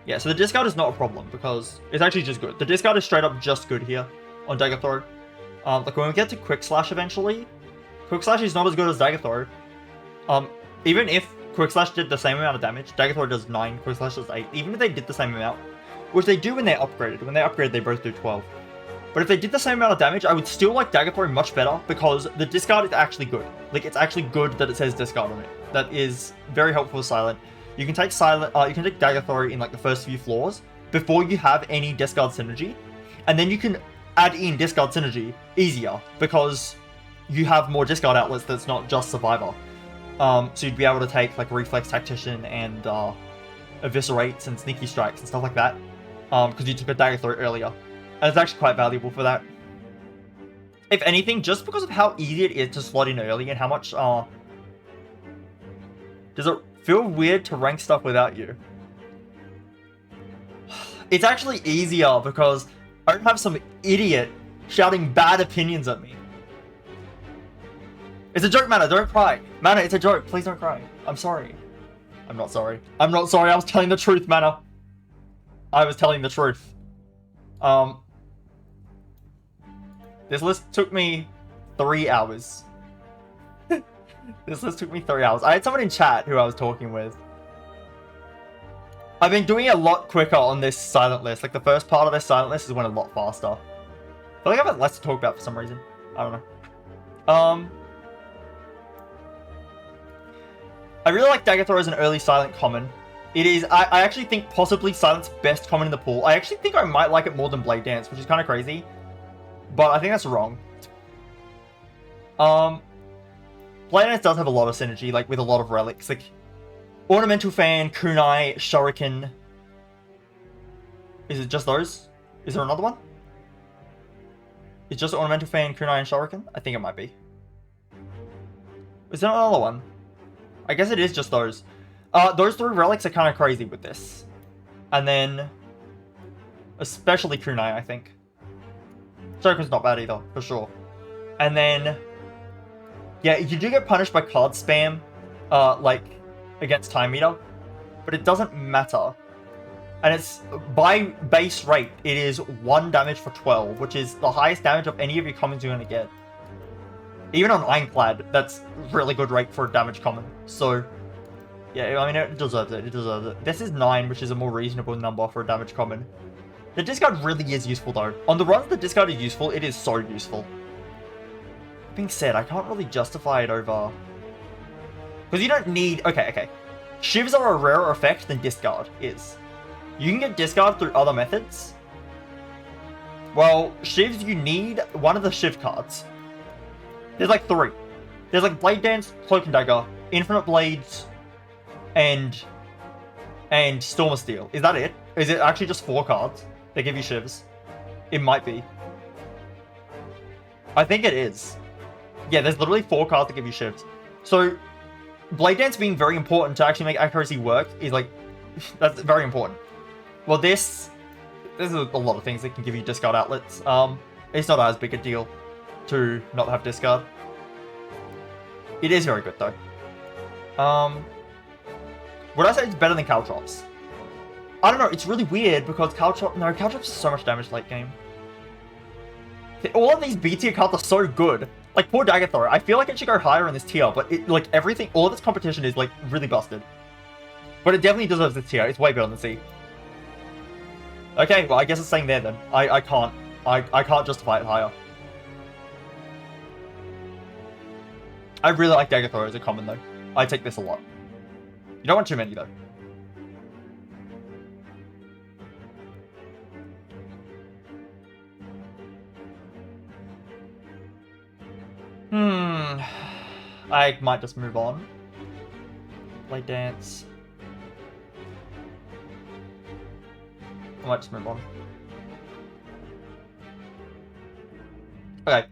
Yeah, so the discard is not a problem, because it's actually just good. The discard is straight up just good here on Dagger Throw. Like when we get to Quick Slash eventually, Quick Slash is not as good as Dagger Throw. Even if Quick Slash did the same amount of damage, Dagger Throw does 9, Quick Slash does 8. Even if they did the same amount, which they do when they're upgraded. When they upgrade, they both do 12. But if they did the same amount of damage, I would still like Dagger Throw much better, because the discard is actually good. Like, it's actually good that it says discard on it. That is very helpful for Silent. You can take Dagger Throw in like the first few floors before you have any discard synergy, and then you can add in discard synergy easier because you have more discard outlets that's not just Survivor. So you'd be able to take like Reflex Tactician and Eviscerates and Sneaky Strikes and stuff like that, because you took a Dagger Throw earlier. And it's actually quite valuable for that. If anything, just because of how easy it is to slot in early and how much... does it feel weird to rank stuff without you? It's actually easier because I don't have some idiot shouting bad opinions at me. It's a joke, Mana, don't cry. Mana, it's a joke, please don't cry. I'm sorry. I'm not sorry. I'm not sorry, I was telling the truth, Mana. I was telling the truth. This list took me 3 hours. This list took me 3 hours. I had someone in chat who I was talking with. I've been doing it a lot quicker on this silent list. Like, the first part of this silent list is went a lot faster. I feel like I have less to talk about for some reason. I don't know. I really like Dagger Throw as an early silent common. It is, I actually think, possibly Silent's best common in the pool. I actually think I might like it more than Blade Dance, which is kind of crazy. But I think that's wrong. Blade Dance does have a lot of synergy, like, with a lot of relics. Like, Ornamental Fan, Kunai, Shuriken. Is it just those? Is there another one? It's just Ornamental Fan, Kunai, and Shuriken? I think it might be. Is there another one? I guess it is just those. Those 3 relics are kind of crazy with this. And then... especially Kunai, I think. Shuriken's not bad either, for sure. And then... yeah, you do get punished by card spam, like, against Time Meter. But it doesn't matter. And it's, by base rate, it is 1 damage for 12, which is the highest damage of any of your commons you're going to get. Even on Ironclad, that's really good rate for a damage common. So, yeah, I mean, it deserves it. It deserves it. This is 9, which is a more reasonable number for a damage common. The discard really is useful, though. On the runs the discard is useful, it is so useful. That being said, I can't really justify it over... because you don't need... okay. Shivs are a rarer effect than discard is. You can get discard through other methods. Well, Shivs, you need one of the Shiv cards. There's like 3. There's like Blade Dance, Cloak and Dagger, Infinite Blades, and Storm of Steel. Is that it? Is it actually just 4 cards that give you Shivs? It might be. I think it is. Yeah, there's literally 4 cards that give you Shivs. So, Blade Dance being very important to actually make accuracy work is like... that's very important. Well, this is a lot of things that can give you discard outlets. It's not as big a deal to not have discard. It is very good though. Would I say it's better than Caltrops? I don't know, it's really weird because Caltrops is so much damage late game. All of these B tier cards are so good. Like poor Dagger Thrower, I feel like it should go higher in this tier, but it, like everything, all of its competition is like really busted. But it definitely deserves this tier, it's way better than C. Okay, well I guess it's staying there then. I can't justify it higher. I really like Dagger Thrower as a common though. I take this a lot. You don't want too many though. I might just move on. Blade Dance. I might just move on. Okay.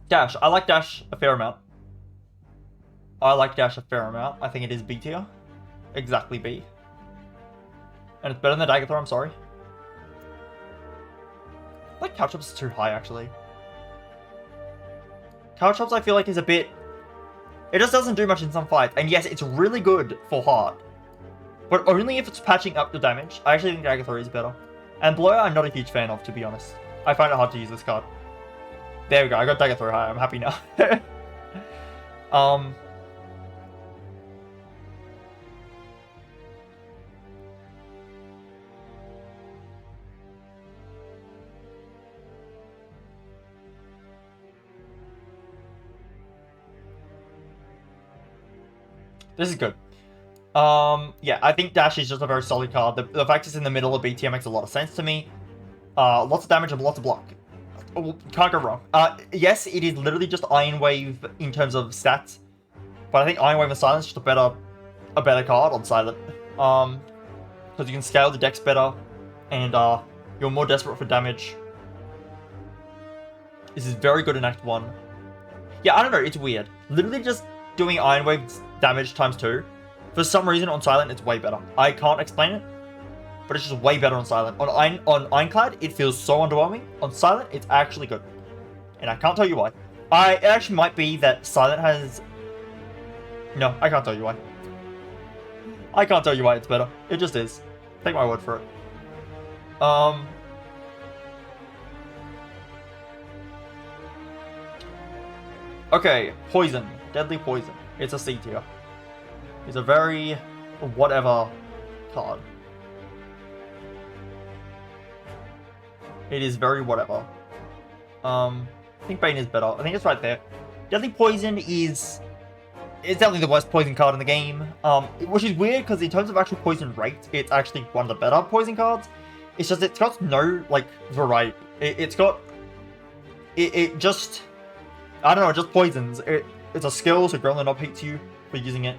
Dash. I like Dash a fair amount. I think it is B tier. Exactly B. And it's better than Dagger Thrower, I'm sorry. I like Caltrops too high, actually. Caltrops I feel like is a bit... it just doesn't do much in some fights. And yes, it's really good for Heart. But only if it's patching up the damage. I actually think Dagger Thrower is better. And Blower I'm not a huge fan of, to be honest. I find it hard to use this card. There we go, I got Dagger Thrower high, I'm happy now. This is good. Yeah, I think Dash is just a very solid card. The fact it's in the middle of BTM makes a lot of sense to me. Lots of damage and lots of block. Can't go wrong. Yes, it is literally just Iron Wave in terms of stats. But I think Iron Wave and Silence is just a better card on Silent. Because you can scale the decks better. And you're more desperate for damage. This is very good in Act 1. Yeah, I don't know, it's weird. Literally just doing Iron Wave damage times 2. For some reason on Silent it's way better. I can't explain it, but it's just way better on Silent. On Ironclad it feels so underwhelming. On Silent it's actually good, and I can't tell you why. It actually might be that Silent has... no, I can't tell you why. I can't tell you why it's better. It just is. Take my word for it. Okay, Poison. Deadly Poison. It's a C tier. It's a very whatever card. It is very whatever. I think Bane is better. I think it's right there. Deadly Poison is... it's definitely the worst poison card in the game. Which is weird because in terms of actual poison rate, it's actually one of the better poison cards. It's just it's got no like variety. It's got... it just... I don't know, it just poisons. It's a skill, so Gremlin Knob hates you for using it.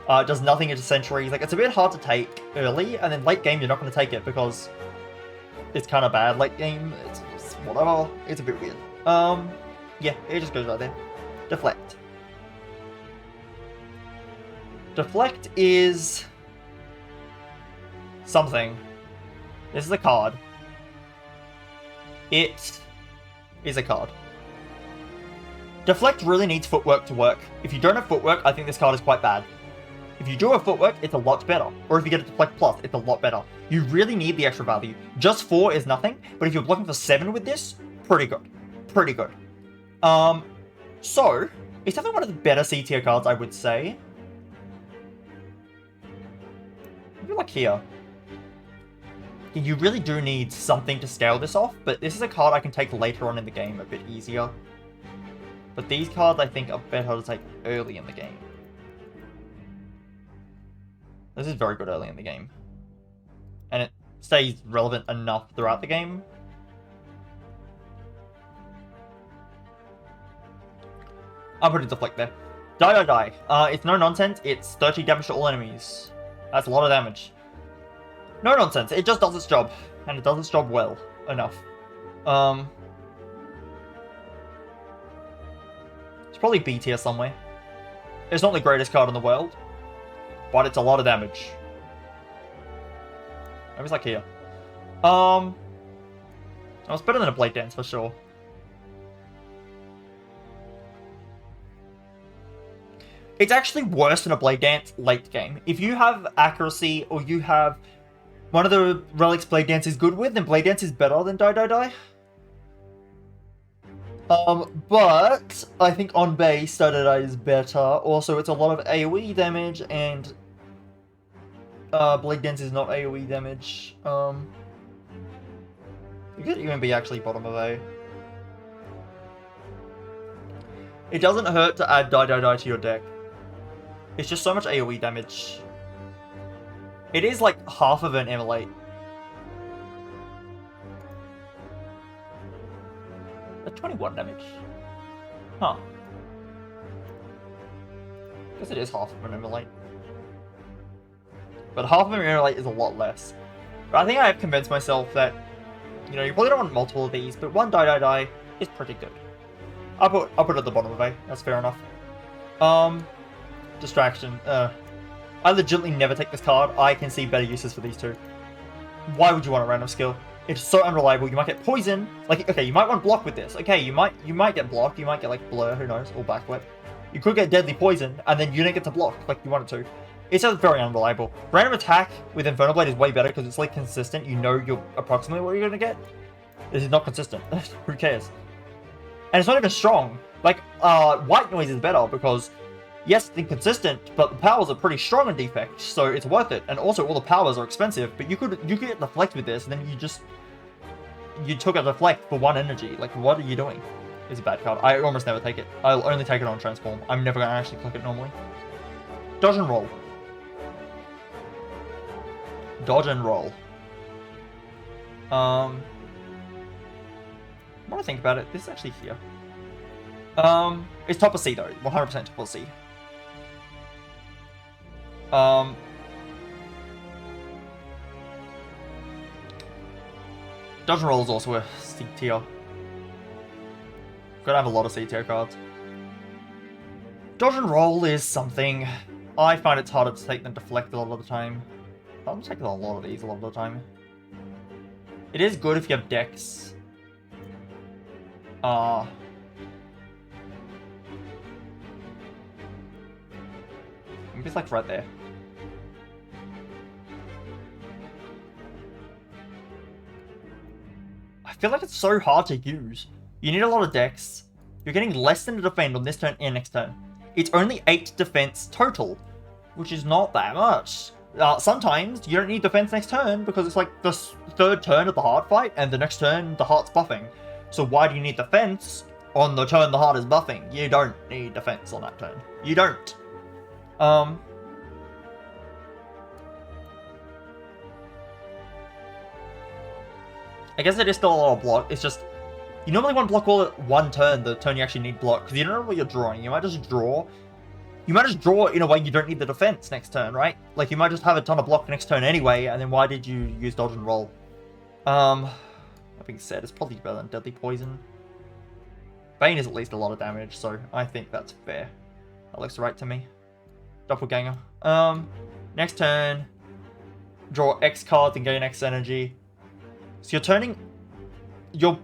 It does nothing into Sentries. Like, it's a bit hard to take early, and then late game you're not going to take it because it's kind of bad late game. It's whatever. It's a bit weird. Yeah, it just goes right there. Deflect. Deflect is something. This is a card. It is a card. Deflect really needs footwork to work. If you don't have footwork, I think this card is quite bad. If you do have footwork, it's a lot better. Or if you get a Deflect Plus, it's a lot better. You really need the extra value. Just 4 is nothing, but if you're blocking for 7 with this, pretty good. Pretty good. So, it's definitely one of the better C tier cards, I would say. I feel like here. You really do need something to scale this off, but this is a card I can take later on in the game a bit easier. But these cards, I think, are better to take early in the game. This is very good early in the game. And it stays relevant enough throughout the game. I'm putting Deflect there. Die. It's no nonsense. It's 30 damage to all enemies. That's a lot of damage. No nonsense. It just does its job. And it does its job well enough. It's probably B tier somewhere. It's not the greatest card in the world. But it's a lot of damage. Maybe it's like here. It's better than a Blade Dance for sure. It's actually worse than a Blade Dance late game. If you have accuracy or you have one of the relics Blade Dance is good with, then Blade Dance is better than Die. But I think on base, Die is better. Also, it's a lot of AoE damage, and Blade Dance is not AoE damage. You could even be actually bottom of A. It doesn't hurt to add Die to your deck. It's just so much AoE damage. It is like half of an Immolate. At 21 damage. Huh. I guess it is half of an Immolate. But half of an Immolate is a lot less. But I think I have convinced myself that, you know, you probably don't want multiple of these, but one Die is pretty good. I'll put it at the bottom of A. That's fair enough. Distraction. I legitimately never take this card. I can see better uses for these two. Why would you want a random skill? It's so unreliable. You might get poison. Like, okay, you might want block with this. Okay, you might get block. You might get like blur. Who knows? Or backflip. You could get deadly poison, and then you don't get to block like you wanted to. It's just very unreliable. Random attack with Infernal Blade is way better because it's like consistent. You know you're approximately what you're gonna get. This is not consistent. Who cares? And it's not even strong. Like, White Noise is better because, yes, it's inconsistent, but the powers are pretty strong in Defect, so it's worth it. And also, all the powers are expensive, but you could get Deflect with this, and then you took a Deflect for 1 energy. Like, what are you doing? It's a bad card. I almost never take it. I'll only take it on Transform. I'm never going to actually click it normally. Dodge and Roll. Dodge and Roll. When I think about it, this is actually here. It's top of C though. 100% top of C. Dodge and Roll is also a C tier. Gotta have a lot of C tier cards. Dodge and Roll is something. I find it's harder to take than Deflect a lot of the time. I'm taking a lot of these a lot of the time. It is good if you have decks. Maybe it's like right there. I feel like it's so hard to use. You need a lot of decks. You're getting less than a defend on this turn and next turn. It's only 8 defense total, which is not that much. Sometimes you don't need defense next turn because it's like the 3rd turn of the heart fight and the next turn the heart's buffing. So why do you need defense on the turn the heart is buffing? You don't need defense on that turn. You don't. I guess it is still a lot of block. It's just, you normally want block all at 1 turn, the turn you actually need block, because you don't know what you're drawing. You might just draw in a way you don't need the defense next turn, right? Like, you might just have a ton of block next turn anyway, and then why did you use Dodge and Roll? That being said, it's probably better than Deadly Poison. Bane is at least a lot of damage, so I think that's fair. That looks right to me. Doppelganger. Next turn, draw X cards and gain X energy. So you're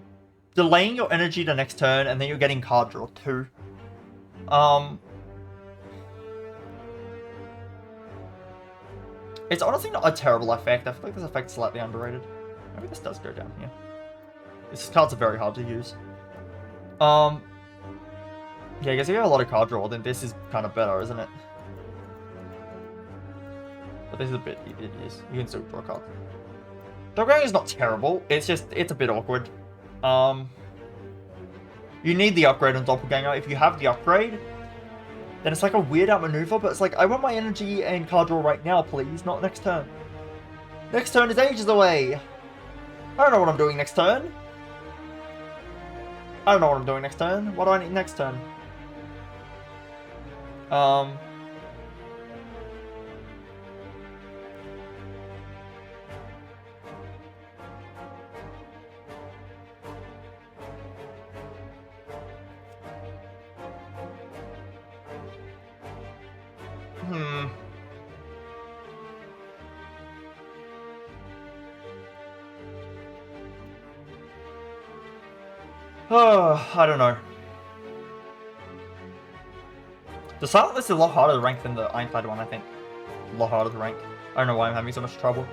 delaying your energy to next turn, and then you're getting card draw 2. It's honestly not a terrible effect. I feel like this effect's slightly underrated. Maybe this does go down here. These cards are very hard to use. Yeah, I guess if you have a lot of card draw, then this is kind of better, isn't it? But this is a bit easier to use. You can still draw cards. Doppelganger is not terrible. It's a bit awkward. You need the upgrade on Doppelganger. If you have the upgrade, then it's like a weird outmaneuver, but it's like, I want my energy and card draw right now, please, not next turn. Next turn is ages away. I don't know what I'm doing next turn. I don't know what I'm doing next turn. What do I need next turn? I don't know. The Silent List is a lot harder to rank than the Ironclad one, I think. A lot harder to rank. I don't know why I'm having so much trouble.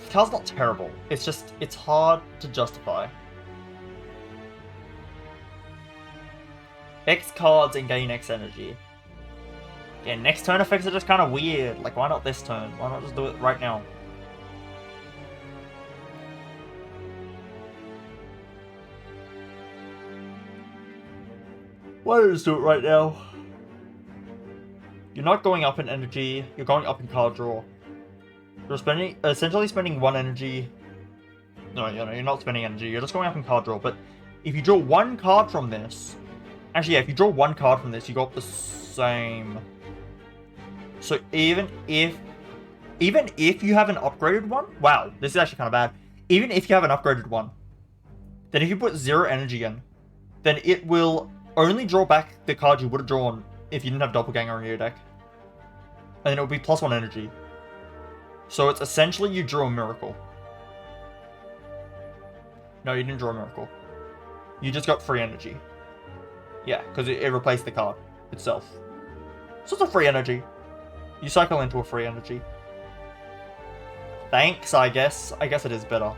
The card's not terrible. It's just, it's hard to justify. X cards and gain X energy. Yeah, next turn effects are just kind of weird. Like, why not this turn? Why not just do it right now? Why don't you just do it right now? You're not going up in energy. You're going up in card draw. You're essentially spending 1 energy. No, you're not spending energy. You're just going up in card draw. But if you draw 1 card from this, actually, yeah, if you draw 1 card from this, you got the same. So even if you have an upgraded one, wow, this is actually kind of bad. Even if you have an upgraded one, then if you put 0 energy in, then it will only draw back the card you would have drawn if you didn't have Doppelganger in your deck. And then it would be +1 energy. So it's essentially you drew a miracle. No, you didn't draw a miracle. You just got free energy. Yeah, because it replaced the card itself. So it's a free energy. You cycle into a free energy. Thanks, I guess. I guess it is better.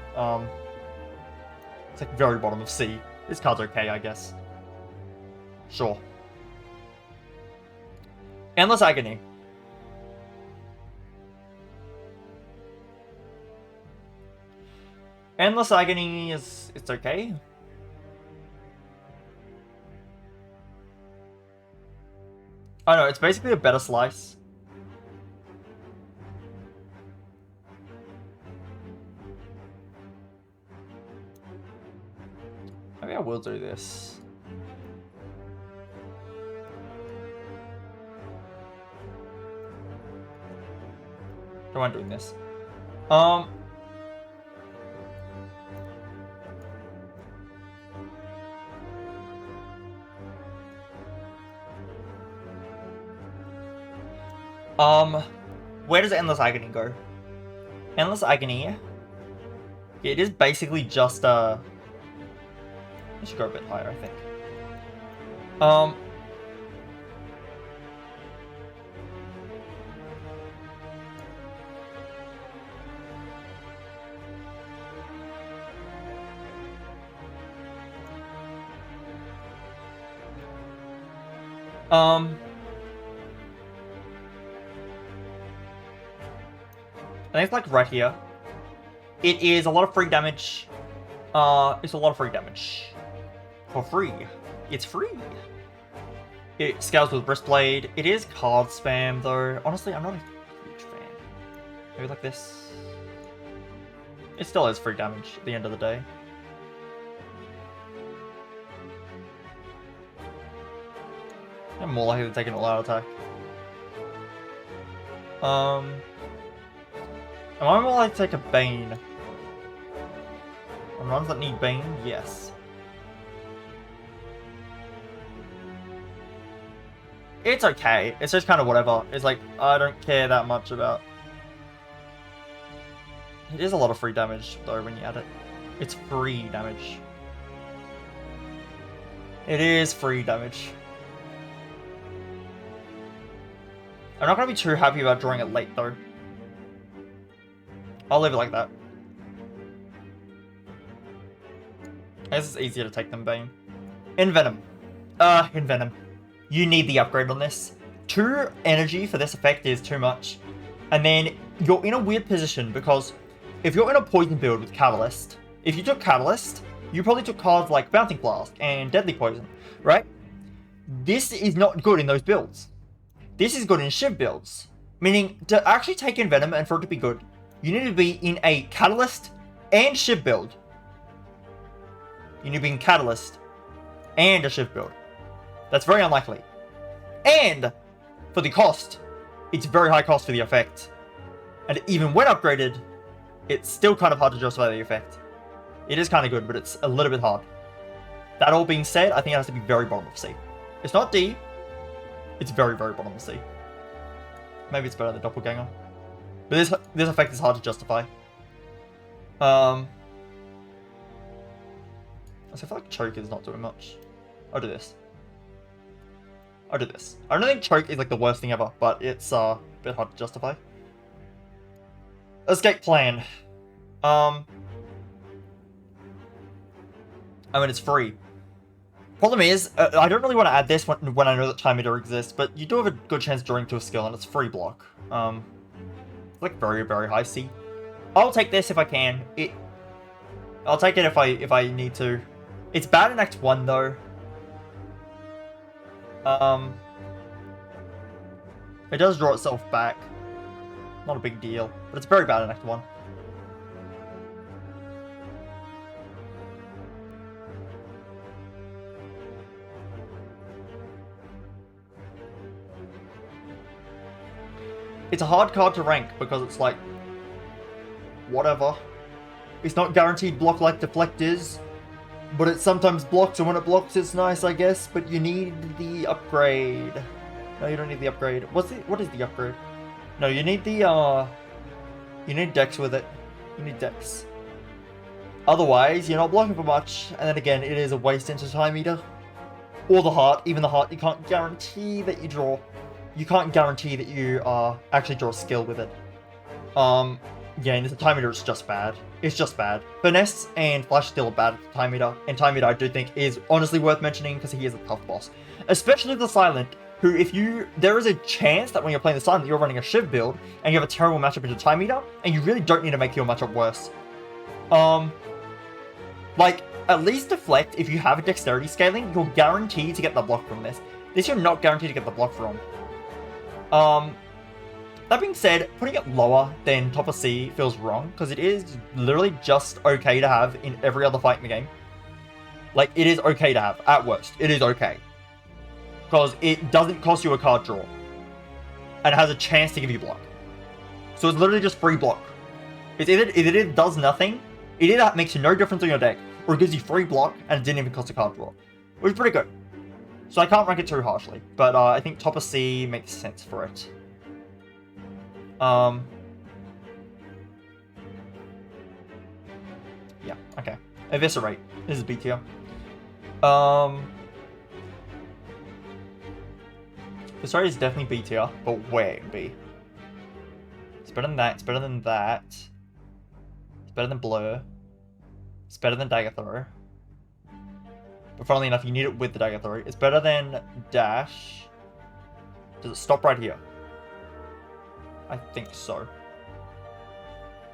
It's like very bottom of C. This card's okay, I guess. Sure. Endless Agony. Endless Agony is... it's okay. I know, it's basically a better slice. Maybe I will do this. Don't mind doing this. Where does Endless Agony go? Endless Agony, it is basically just I should go a bit higher, I think. I think it's like right here. It is a lot of free damage. It's a lot of free damage. For free. It's free. It scales with Wristblade. It is card spam though. Honestly, I'm not a huge fan. Maybe like this. It still is free damage at the end of the day. I'm more likely to take an all-out attack. Am I more likely to take a Bane? On runs that need Bane? Yes. It's okay. It's just kind of whatever. It's like, I don't care that much about... It is a lot of free damage, though, when you add it. It's free damage. It is free damage. I'm not going to be too happy about drawing it late, though. I'll leave it like that. I guess it's easier to take than Bane. Envenom. Envenom. You need the upgrade on this. 2 energy for this effect is too much. And then you're in a weird position because if you're in a poison build with Catalyst, if you took Catalyst, you probably took cards like Bouncing Blast and Deadly Poison, right? This is not good in those builds. This is good in Shiv builds. Meaning, to actually take Envenom and for it to be good, you need to be in a Catalyst and Shiv build. You need to be in Catalyst and a Shiv build. That's very unlikely. And, for the cost, it's very high cost for the effect. And even when upgraded, it's still kind of hard to justify the effect. It is kind of good, but it's a little bit hard. That all being said, I think it has to be very bottom of C. It's not D. It's very, very bottom of C. Maybe it's better than Doppelganger. But this effect is hard to justify. So I feel like Choke is not doing much. I'll do this. I'll do this. I don't think Choke is like the worst thing ever, but it's a bit hard to justify. Escape plan. I mean, it's free. Problem is, I don't really want to add this when I know that Time Eater exists, but you do have a good chance drawing to a skill, and it's free block. It's like very, very high C. I'll take this if I can. I'll take it if I need to. It's bad in Act 1 though. It does draw itself back. Not a big deal, but it's very bad in Act 1. It's a hard card to rank because it's like, whatever. It's not guaranteed block like Deflect is, but it sometimes blocks, and when it blocks it's nice, I guess, but you need the upgrade. No, you don't need the upgrade. What is the upgrade? No, you need the, you need Dex with it. You need Dex. Otherwise, you're not blocking for much, and then again, it is a waste into Time Eater. Or the Heart. Even the Heart, you can't guarantee that you draw. You can't guarantee that you actually draw a skill with it. Yeah, and the Time Eater is just bad. It's just bad. Finesse and Flash still are bad at Time Eater, and Time Eater I do think is honestly worth mentioning because he is a tough boss. Especially the Silent, who there is a chance that when you're playing the Silent, you're running a Shiv build, and you have a terrible matchup into Time Eater, and you really don't need to make your matchup worse. Like, at least Deflect, if you have a Dexterity scaling, you're guaranteed to get the block from this. This you're not guaranteed to get the block from. That being said, putting it lower than top of C feels wrong, because it is literally just okay to have in every other fight in the game. Like, it is okay to have, at worst. It is okay. Because it doesn't cost you a card draw. And it has a chance to give you block. So it's literally just free block. It either does nothing, it either makes no difference on your deck, or it gives you free block, and it didn't even cost a card draw. Which is pretty good. So I can't rank it too harshly, but I think top of C makes sense for it. Yeah, okay. Eviscerate. This is B tier. Eviscerate is definitely B tier, but where in B? It's better than that, it's better than that. It's better than Blur. It's better than Dagger Throw. But funnily enough, you need it with the Dagger Throw. It's better than Dash. Does it stop right here? I think so.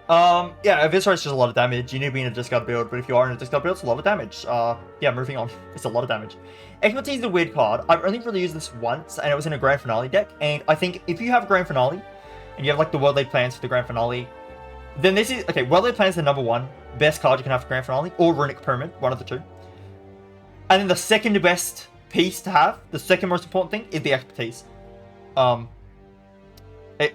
Yeah, Eviscerate's just a lot of damage. You need to be in a discard build, but if you are in a discard build, it's a lot of damage. Yeah, moving on. It's a lot of damage. Expertise is a weird card. I've only really used this once, and it was in a Grand Finale deck, and I think if you have a Grand Finale, and you have like the World Laid Plans for the Grand Finale, then this is, okay, World Laid Plans is the number 1 best card you can have for Grand Finale, or Runic Pyramid, one of the two. And then the second best piece to have, the second most important thing, is the expertise.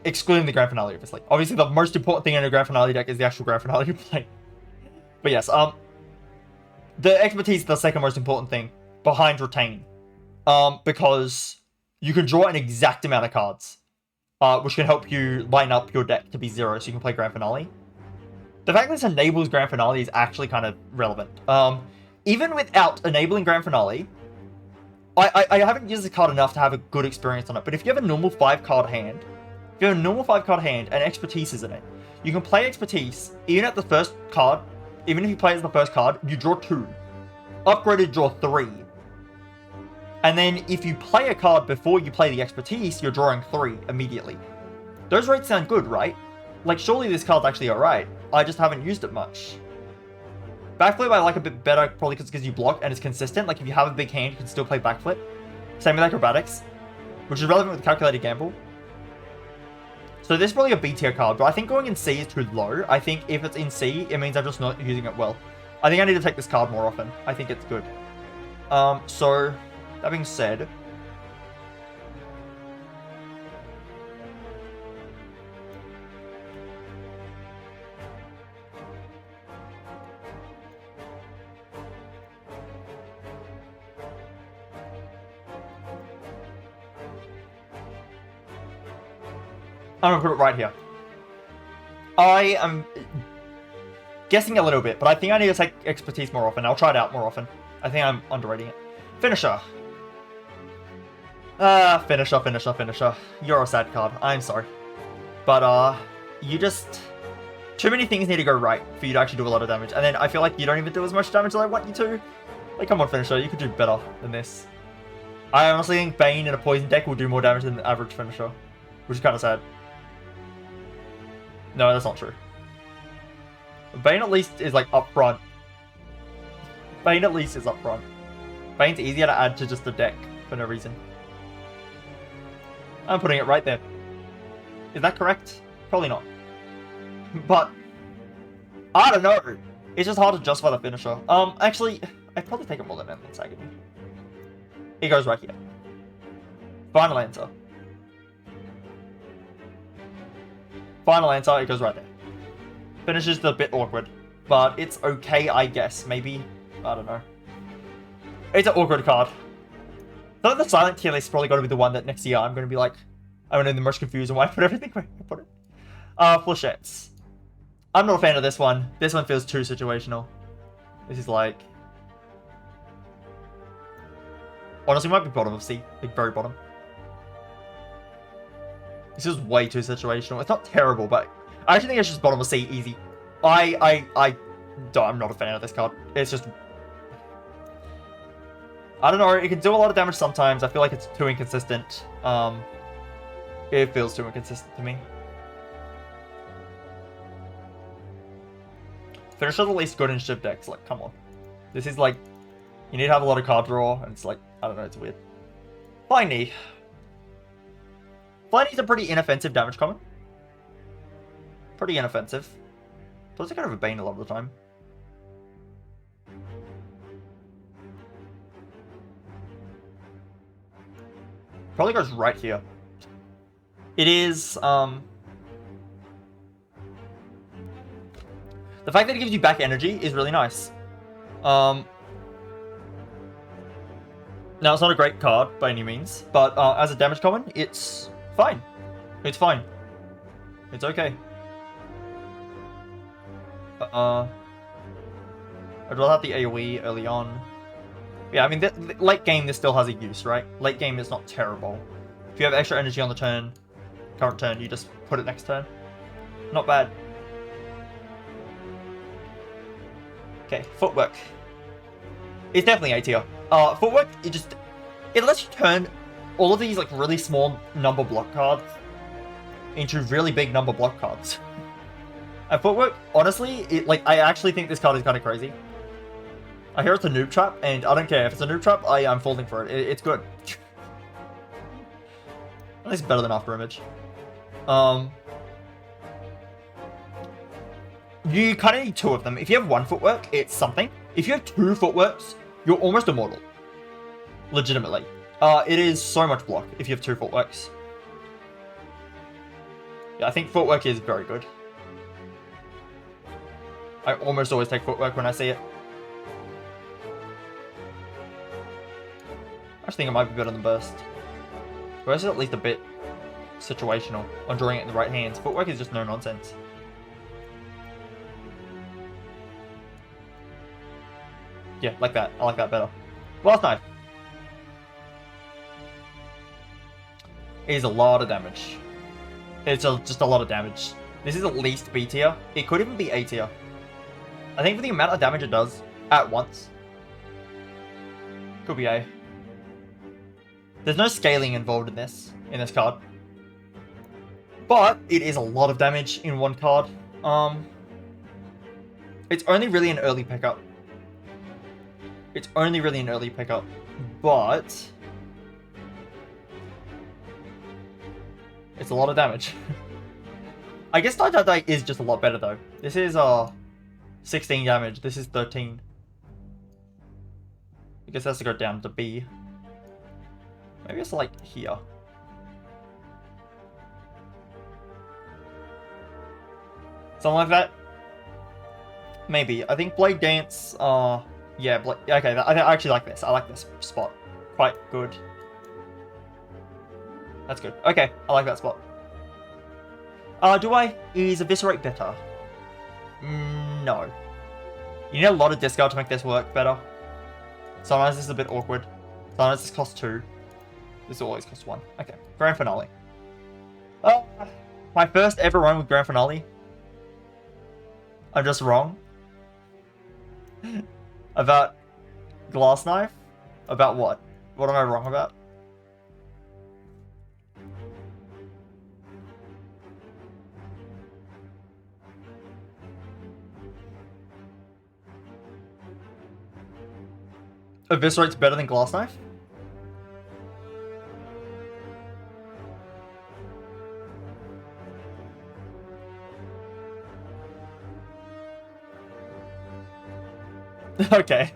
Excluding the grand finale, obviously. Obviously, the most important thing in a grand finale deck is the actual grand finale you play. But yes, the expertise is the second most important thing behind retain. Because you can draw an exact amount of cards, which can help you line up your deck to be 0 so you can play grand finale. The fact that this enables grand finale is actually kind of relevant. Even without enabling grand finale, I haven't used the card enough to have a good experience on it, but if you have a normal 5-card hand, and expertise is in it, you can play expertise, even at the first card, even if you play it as the first card, you draw 2. Upgraded, draw 3. And then if you play a card before you play the expertise, you're drawing 3 immediately. Those rates sound good, right? Like, surely this card's actually alright. I just haven't used it much. Backflip I like a bit better, probably because it gives you block and it's consistent. Like, if you have a big hand, you can still play backflip. Same with acrobatics, which is relevant with calculated gamble. So this is probably a B tier card, but I think going in C is too low. I think if it's in C, it means I'm just not using it well. I think I need to take this card more often. I think it's good. So, that being said, I'm gonna put it right here. I am guessing a little bit, but I think I need to take expertise more often. I'll try it out more often. I think I'm underrating it. Finisher. Finisher. You're a sad card. I'm sorry. But, you just... Too many things need to go right for you to actually do a lot of damage. And then I feel like you don't even do as much damage as I want you to. Like, come on, Finisher. You could do better than this. I honestly think Bane in a poison deck will do more damage than the average Finisher. Which is kind of sad. No, that's not true. Bane at least is, like, up front. Bane at least is up front. Bane's easier to add to just the deck for no reason. I'm putting it right there. Is that correct? Probably not. But, I don't know. It's just hard to justify the Finisher. Actually, I'd probably take it more than Endless Agony. It goes right here. Final answer. Final answer, it goes right there. Finisher's a bit awkward, but it's okay, I guess. Maybe, I don't know. It's an awkward card. I thought the silent tier list is probably going to be the one that next year I'm going to be like, I'm going to be the most confused on why I put everything where I put it. Flechettes. I'm not a fan of this one. This one feels too situational. This is like... Honestly, might be bottom of C. Like, very bottom. This is way too situational. It's not terrible, but I actually think it's just bottom of C, easy. I'm not a fan of this card. It's just... I don't know, it can do a lot of damage sometimes. I feel like it's too inconsistent. It feels too inconsistent to me. Finisher's at least good in ship decks, like, come on. This is like, you need to have a lot of card draw, and it's like, I don't know, it's weird. Flying Knee. Flying Knee's a pretty inoffensive damage common. Pretty inoffensive. Plus it kind of a Bane a lot of the time. Probably goes right here. It is, the fact that it gives you back energy is really nice. Now, it's not a great card by any means, but as a damage common, it's fine. It's fine. It's okay. I'd rather have the AoE early on. Yeah, I mean, late game, this still has a use, right? Late game is not terrible. If you have extra energy on the turn, current turn, you just put it next turn. Not bad. Okay, footwork. It's definitely A tier. Footwork, it lets you turn all of these like really small number block cards into really big number block cards. And footwork, honestly, I actually think this card is kind of crazy. I hear it's a noob trap, and I don't care if it's a noob trap. I'm falling for it. It's good. At least better than After Image. You kind of need 2 of them. If you have 1 footwork, it's something. If you have 2 footworks, you're almost immortal. Legitimately. It is so much block if you have 2 footworks. Yeah, I think footwork is very good. I almost always take footwork when I see it. I just think it might be better than burst. Burst is at least a bit situational on drawing it in the right hands. Footwork is just no nonsense. Yeah, like that. I like that better. Blast knife. It is a lot of damage. It's just a lot of damage. This is at least B tier. It could even be A tier. I think for the amount of damage it does at once. Could be A. There's no scaling involved in this card. But it is a lot of damage in one card. It's only really an early pickup. But it's a lot of damage. I guess Die is just a lot better though. This is 16 damage. This is 13. I guess that's to go down to B. Maybe it's like here. Something like that. Maybe. I think Blade Dance. Yeah. Okay. I actually like this. I like this spot. Quite good. That's good. Okay. I like that spot. Do I? Is Eviscerate better? No. You need a lot of discard to make this work better. Sometimes this is a bit awkward. Sometimes this costs 2. This always costs 1. Okay. Grand Finale. My first ever run with Grand Finale. I'm just wrong. About Glass Knife? About what? What am I wrong about? Eviscerate's better than Glass Knife? Okay.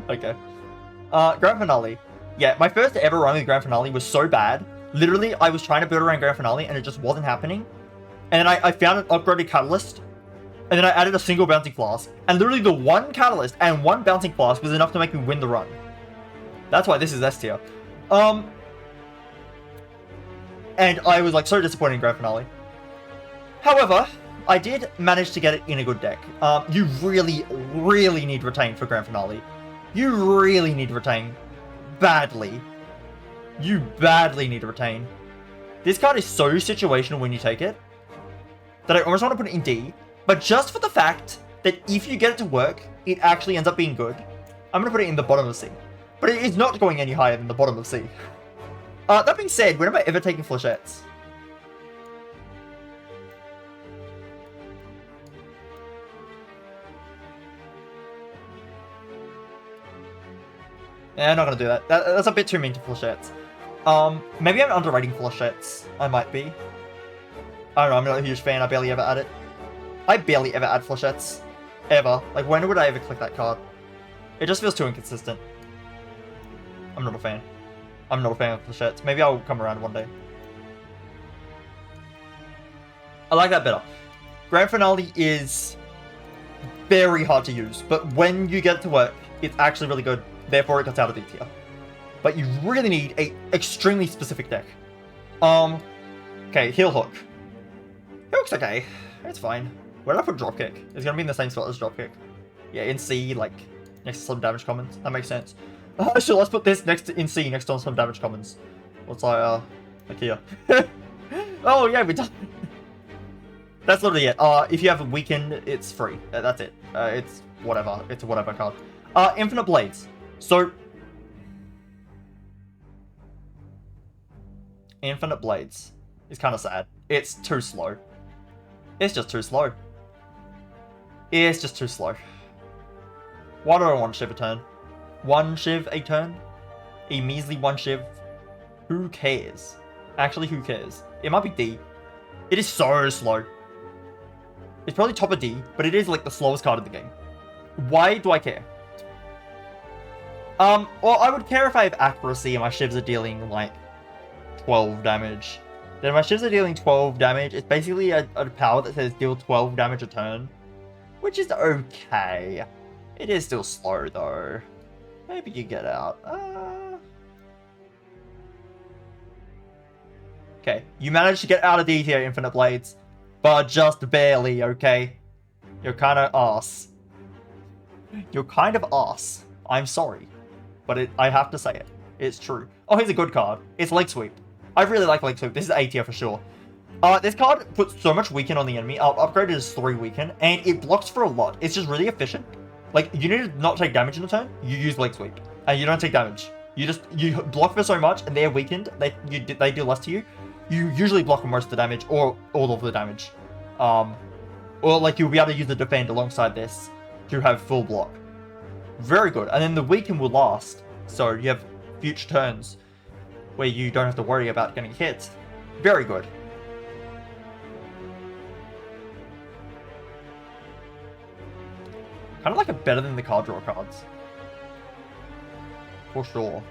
Okay. Grand Finale. Yeah, my first ever run with Grand Finale was so bad. Literally, I was trying to build around Grand Finale and it just wasn't happening. And then I found an upgraded Catalyst. And then I added a single Bouncing Flask. And literally the one Catalyst and one Bouncing Flask was enough to make me win the run. That's why this is S tier. And I was like so disappointed in Grand Finale. However, I did manage to get it in a good deck. You really, really need Retain for Grand Finale. You really need Retain. Badly. You badly need Retain. This card is so situational when you take it that I almost want to put it in D. But just for the fact that if you get it to work, it actually ends up being good, I'm going to put it in the bottom of C. But it is not going any higher than the bottom of C. That being said, when am I ever taking Flechettes? Yeah, I'm not going to do that. That's a bit too mean to Flechettes. Maybe I'm underrating Flechettes. I might be. I don't know, I'm not a huge fan. I barely ever add it. I barely ever add Flechettes. Ever. Like, when would I ever click that card? It just feels too inconsistent. I'm not a fan. I'm not a fan of Flechettes. Maybe I'll come around one day. I like that better. Grand Finale is very hard to use, but when you get it to work, it's actually really good. Therefore, it gets out of D tier. But you really need a extremely specific deck. Okay, Heel Hook. Heel Hook's okay. It's fine. Where did I put Dropkick? It's gonna be in the same spot as Dropkick. Yeah, in C, like, next to some damage commons. That makes sense. Sure, let's put this in C, next to some damage commons. What's like here? Oh, yeah, we done. That's literally it. If you have a Weakened, it's free. That's it. It's whatever. It's a whatever card. Infinite Blades. So, Infinite Blades is kind of sad. It's too slow. It's just too slow. It's just too slow. Why do I want Shiv a turn? 1 Shiv a turn? A measly 1 Shiv? Who cares? Actually, who cares? It might be D. It is so slow. It's probably top of D, but it is like the slowest card in the game. Why do I care? Well, I would care if I have accuracy and my shivs are dealing, like, 12 damage. Then if my shivs are dealing 12 damage, it's basically a power that says deal 12 damage a turn. Which is okay. It is still slow, though. Maybe you get out. Okay, you managed to get out of D tier Infinite Blades. But just barely, okay? You're kind of ass. You're kind of ass. I'm sorry. But I have to say it. It's true. Oh, here's a good card. It's Leg Sweep. I really like Leg Sweep. This is A tier for sure. This card puts so much weaken on the enemy. I'll upgrade it as 3 weaken, and it blocks for a lot. It's just really efficient. Like, you need to not take damage in a turn, you use Leg Sweep. And you don't take damage. You block for so much, and they're weakened, they do less to you. You usually block most of the damage, or all of the damage. Or, like, you'll be able to use the Defend alongside this to have full block. Very good. And then the weaken will last, so you have future turns where you don't have to worry about getting hit. Very good. Kind of like it better than the card draw cards. For sure.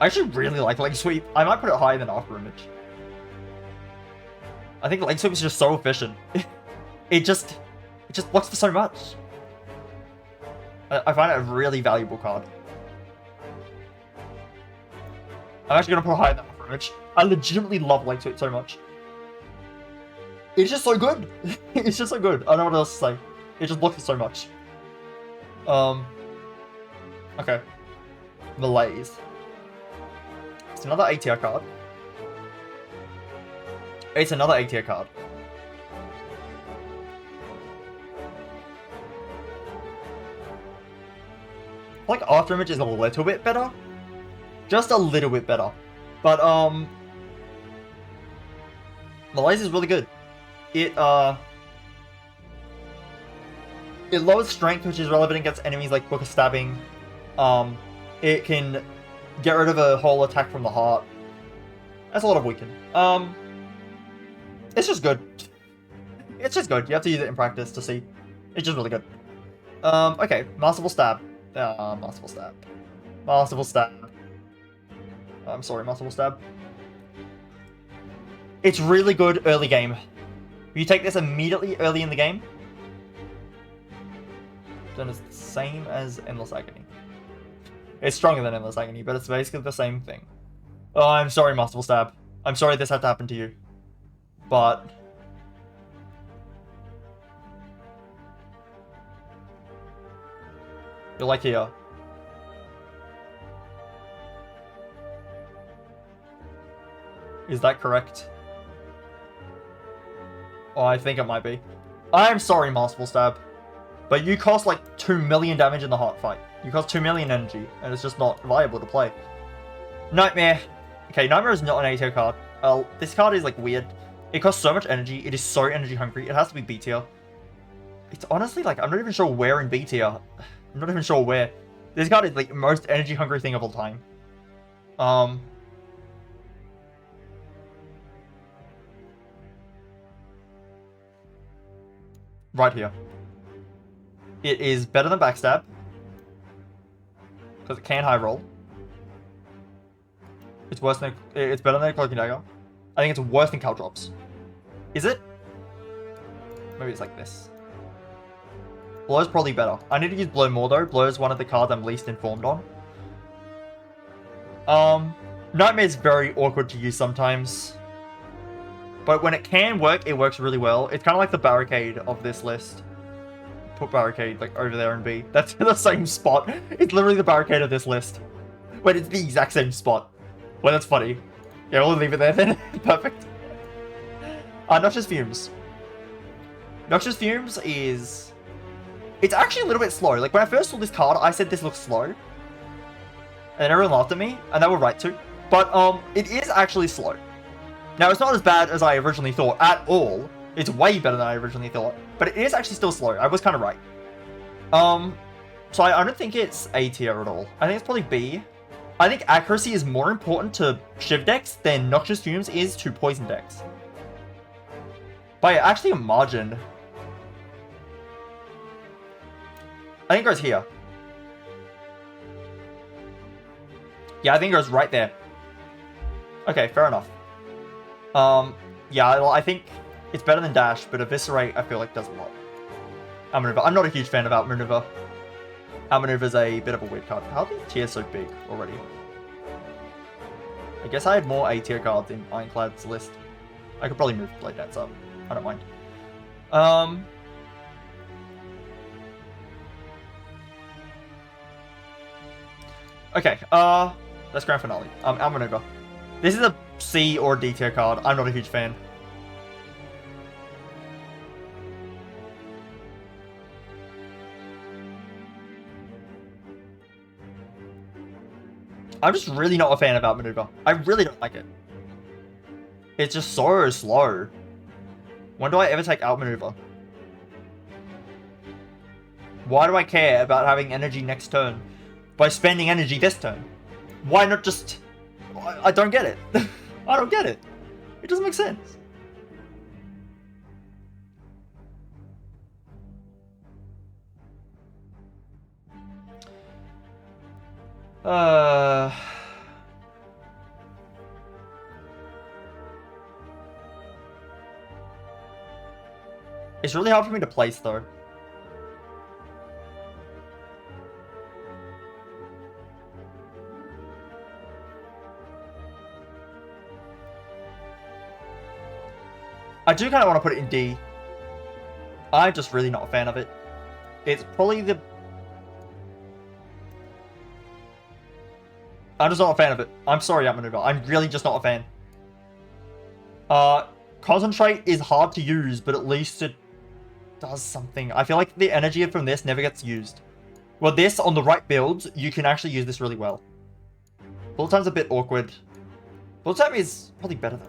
I actually really like Leg Sweep. I might put it higher than After Image. I think Leg Sweep is just so efficient. It just blocks for so much. I find it a really valuable card. I'm actually going to put it higher than After Image. I legitimately love Leg Sweep so much. It's just so good. It's just so good. I don't know what else to say. It just blocks so much. Okay. Malaise. It's another A tier card. It's another A tier card. Like After Image is a little bit better. Just a little bit better. But Malaise is really good. It lowers strength, which is relevant against enemies like Book of Stabbing. It can get rid of a whole attack from the heart. That's a lot of weaken. It's just good. It's just good. You have to use it in practice to see. It's just really good. Okay, Masterful Stab. Masterful Stab. Masterful Stab. I'm sorry, Masterful Stab. It's really good early game. You take this immediately early in the game, then it's the same as Endless Agony. It's stronger than Endless Agony, but it's basically the same thing. Oh, I'm sorry, Masterful Stab. I'm sorry this had to happen to you. But you're like here. Is that correct? Oh, I think it might be. I'm sorry, Masterful Stab. But you cost like 2 million damage in the heart fight. You cost 2 million energy, and it's just not viable to play. Nightmare. Okay, Nightmare is not an A tier card. This card is like weird. It costs so much energy. It is so energy hungry. It has to be B tier. It's honestly like, I'm not even sure where in B tier. I'm not even sure where. This card is like the most energy hungry thing of all time. Right here. It is better than Backstab. Because it can high roll. It's worse than... It's better than Cloaking Dagger. I think it's worse than Caltrops. Is it? Maybe it's like this. Blow's probably better. I need to use Blow more though. Blow is one of the cards I'm least informed on. Nightmare is very awkward to use sometimes. But when it can work, it works really well. It's kind of like the Barricade of this list. Put Barricade like over there in B. That's the same spot. It's literally the Barricade of this list. Wait, it's the exact same spot. Well, that's funny. Yeah, we'll leave it there then. Perfect. Noxious Fumes. Noxious Fumes is... It's actually a little bit slow. Like, when I first saw this card, I said this looks slow. And everyone laughed at me, and they were right too. But, it is actually slow. Now, it's not as bad as I originally thought at all. It's way better than I originally thought. But it is actually still slow. I was kind of right. So I don't think it's A tier at all. I think it's probably B. I think accuracy is more important to Shiv decks than Noxious Fumes is to Poison decks. by actually a margin. I think it goes here. Yeah, I think it goes right there. Okay, fair enough. Yeah, well, I think it's better than Dash, but Eviscerate I feel like does a lot. Outmaneuver. I'm not a huge fan of Outmaneuver. Outmaneuver is a bit of a weird card. How are the tiers so big already? I guess I had more A tier cards in Ironclad's list. I could probably move Blade Dance up. I don't mind. Okay, that's Grand Finale. Outmaneuver. This is a C or D tier card. I'm not a huge fan. I'm just really not a fan of Outmaneuver. I really don't like it. It's just so slow. When do I ever take Outmaneuver? Why do I care about having energy next turn by spending energy this turn? Why not just... I don't get it. I don't get it. It doesn't make sense. It's really hard for me to place, though. I do kind of want to put it in D. I'm just really not a fan of it. It's probably the... I'm just not a fan of it. I'm sorry, Outmaneuver. I'm really just not a fan. Concentrate is hard to use, but at least it does something. I feel like the energy from this never gets used. Well, this, on the right builds, you can actually use this really well. Bullet Time's a bit awkward. Bullet Time is probably better, though.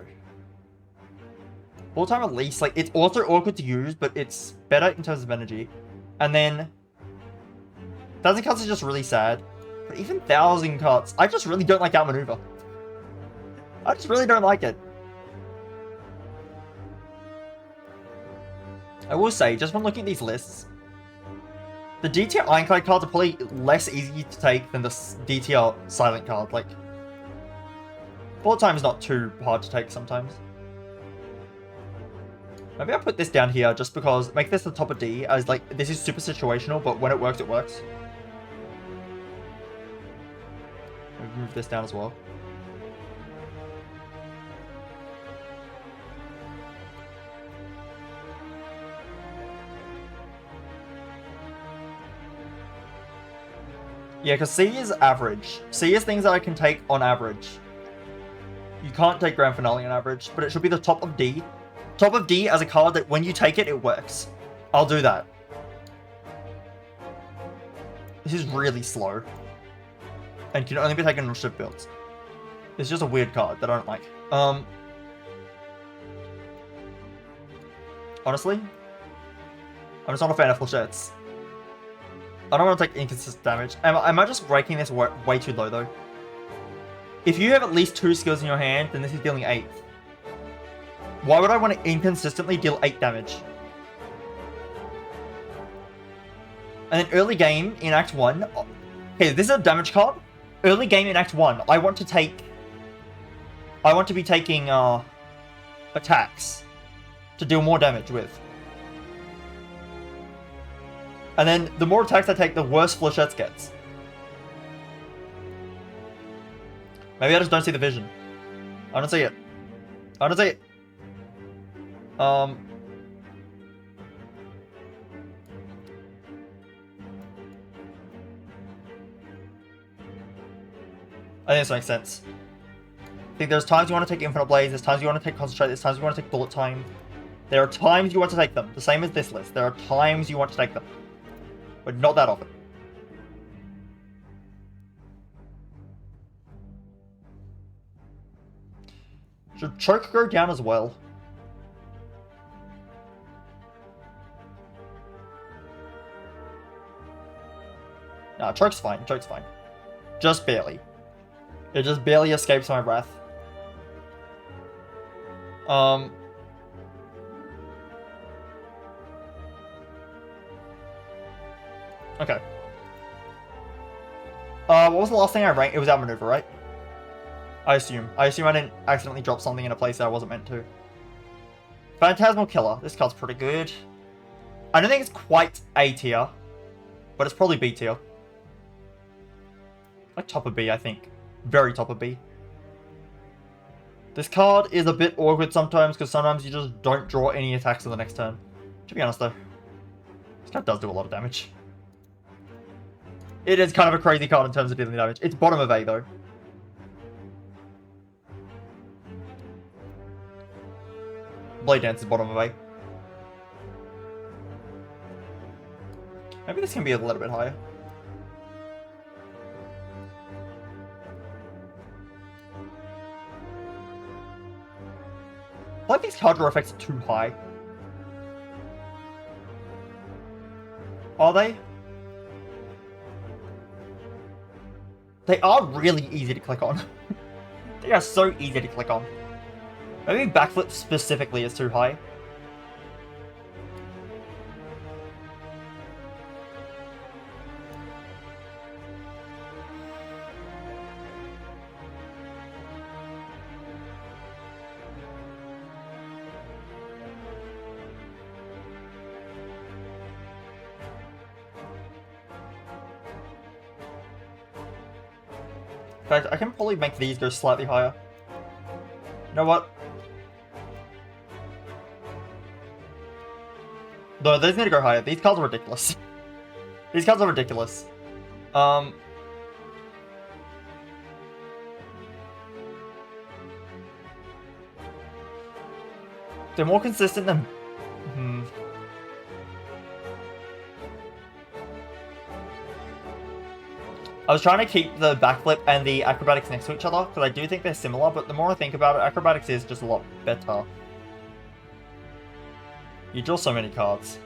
Bullet Time at least, like, it's also awkward to use, but it's better in terms of energy. And then 1,000 cuts is just really sad. But even 1,000 cuts, I just really don't like Outmaneuver. I just really don't like it. I will say, just from looking at these lists, the DTR Ironclad cards are probably less easy to take than the DTR Silent card. Like, Bullet Time is not too hard to take sometimes. Maybe I'll put this down here just because, make this the top of D, as like, this is super situational, but when it works, it works. Move this down as well. Yeah, because C is average. C is things that I can take on average. You can't take Grand Finale on average, but it should be the top of D. Top of D as a card that when you take it, it works. I'll do that. This is really slow. And can only be taken on ship builds. It's just a weird card that I don't like. Honestly, I'm just not a fan of flechettes. I don't want to take inconsistent damage. Am I just breaking this way too low, though? If you have at least 2 skills in your hand, then this is dealing 8. Why would I want to inconsistently deal 8 damage? And then early game in Act 1... Okay, this is a damage card. Early game in Act 1, I want to be taking attacks to deal more damage with. And then the more attacks I take, the worse Flechettes gets. Maybe I just don't see the vision. I don't see it. I don't see it. I think this makes sense. I think there's times you want to take Infinite Blaze, there's times you want to take Concentrate, there's times you want to take Bullet Time. There are times you want to take them, the same as this list. There are times you want to take them, but not that often. Should Choke go down as well? Nah, Choke's fine, Choke's fine. Just barely. It just barely escapes my wrath. Okay. What was the last thing I ranked? It was outmaneuver, right? I assume. I didn't accidentally drop something in a place that I wasn't meant to. Phantasmal Killer. This card's pretty good. I don't think it's quite A tier, but it's probably B tier. Like top of B, I think. Very top of B. This card is a bit awkward sometimes, because sometimes you just don't draw any attacks on the next turn. To be honest, though. This card does do a lot of damage. It is kind of a crazy card in terms of dealing damage. It's bottom of A, though. Blade Dance is bottom of A. Maybe this can be a little bit higher. I like these card draw effects are too high. Are they? They are really easy to click on. They are so easy to click on. Maybe backflip specifically is too high. In fact, I can probably make these go slightly higher. You know what? No, these need to go higher. These cards are ridiculous. These cards are ridiculous. They're more consistent than... I was trying to keep the backflip and the acrobatics next to each other, because I do think they're similar, but the more I think about it, acrobatics is just a lot better. You draw so many cards.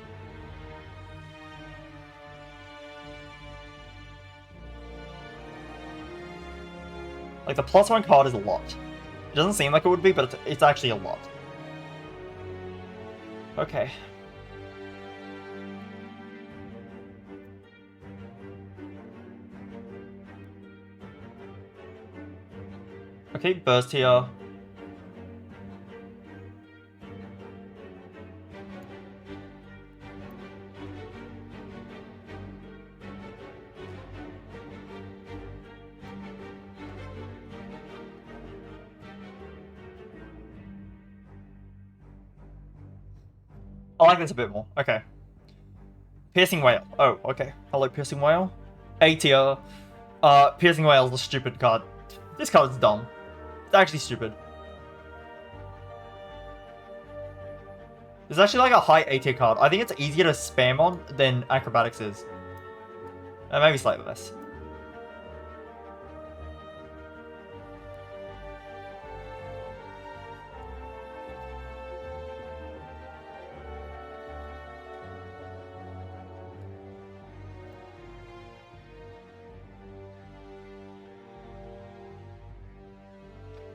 Like, the +1 card is a lot. It doesn't seem like it would be, but it's actually a lot. Okay. Okay, burst here. I like this a bit more. Okay. Piercing Whale. Oh, okay. Hello, Piercing Whale. A tier. Piercing Whale is a stupid card. This card is dumb. It's actually stupid. It's actually like a high A tier card. I think it's easier to spam on than Acrobatics is. Maybe slightly less.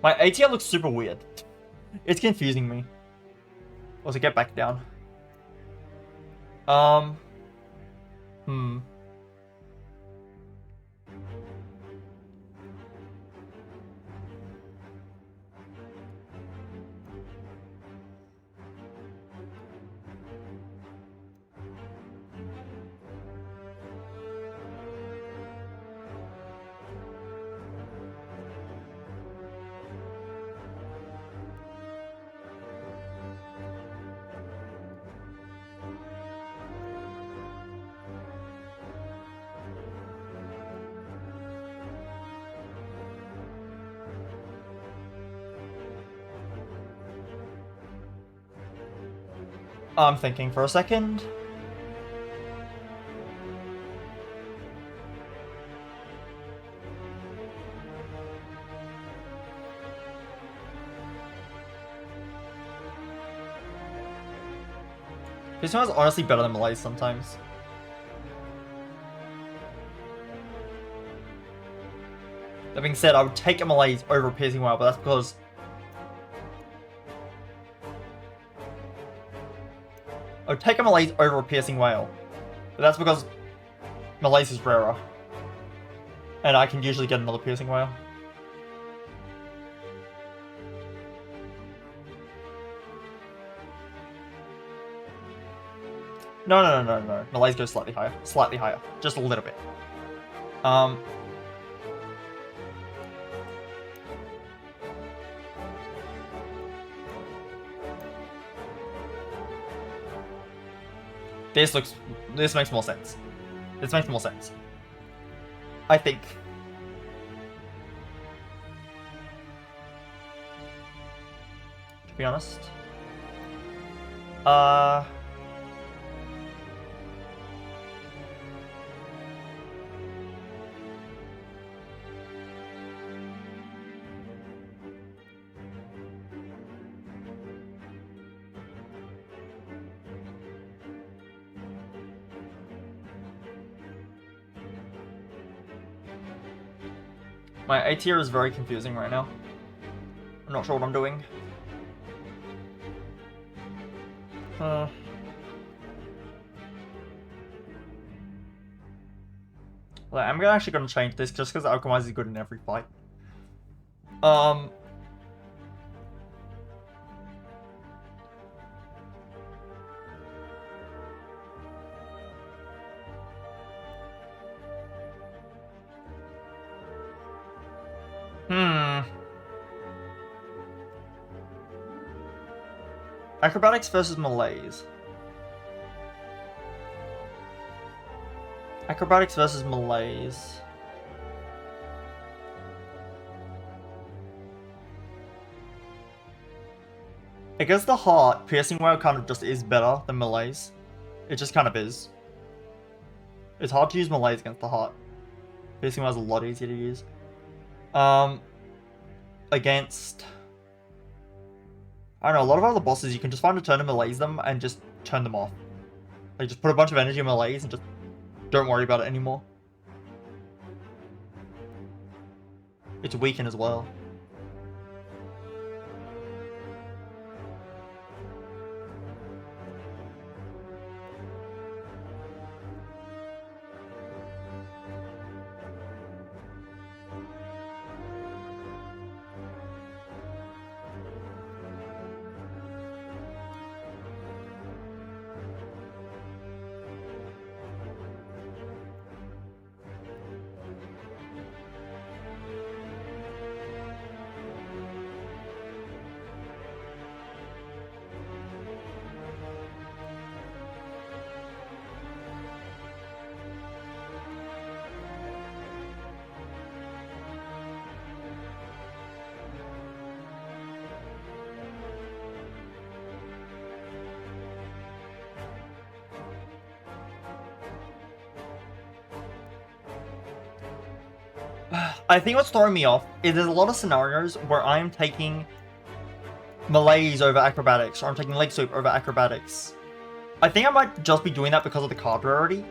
My ATL looks super weird. It's confusing me. Also, get back down. I'm thinking for a second. This one is honestly better than Malaise sometimes. That being said, I would take a Malaise over a Piercing Whale, but that's because I would take a Malaise over a Piercing Whale. But that's because Malaise is rarer. And I can usually get another Piercing Wail. No. Malaise goes slightly higher. Slightly higher. Just a little bit. This makes more sense. This makes more sense. I think. To be honest. My A tier is very confusing right now. I'm not sure what I'm doing. Well, I'm actually gonna change this just because Alchemize is good in every fight. Acrobatics versus Malaise. Acrobatics versus Malaise. I guess the heart, Piercing Wail kind of just is better than Malaise. It just kind of is. It's hard to use Malaise against the heart. Piercing Wail is a lot easier to use. Against... I don't know, a lot of other bosses, you can just find a turn to Malaise them and just turn them off. Like, just put a bunch of energy in Malaise and just don't worry about it anymore. It's weaken as well. I think what's throwing me off is there's a lot of scenarios where I'm taking Malaise over Acrobatics, or I'm taking Leg Sweep over Acrobatics. I think I might just be doing that because of the card rarity.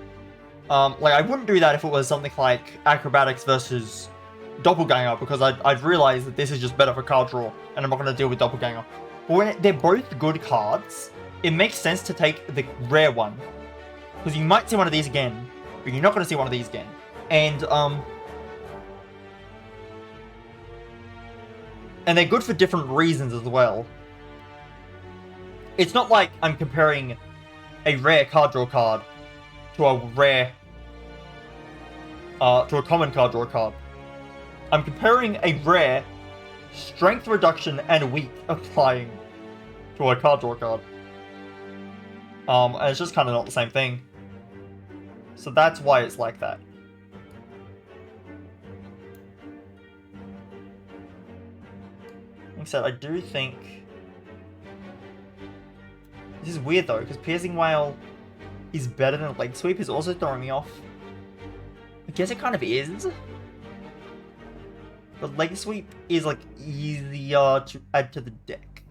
Like, I wouldn't do that if it was something like Acrobatics versus Doppelganger, because I'd realize that this is just better for card draw, and I'm not going to deal with Doppelganger. But when they're both good cards, it makes sense to take the rare one. Because you might see one of these again, but you're not going to see one of these again. And they're good for different reasons as well. It's not like I'm comparing a rare card draw card to a rare... to a common card draw card. I'm comparing a rare strength reduction and weak applying to a card draw card. And it's just kind of not the same thing. So that's why it's like that. Like I said, I do think... This is weird though, because Piercing Wail is better than Leg Sweep is also throwing me off. I guess it kind of is. But Leg Sweep is like easier to add to the deck.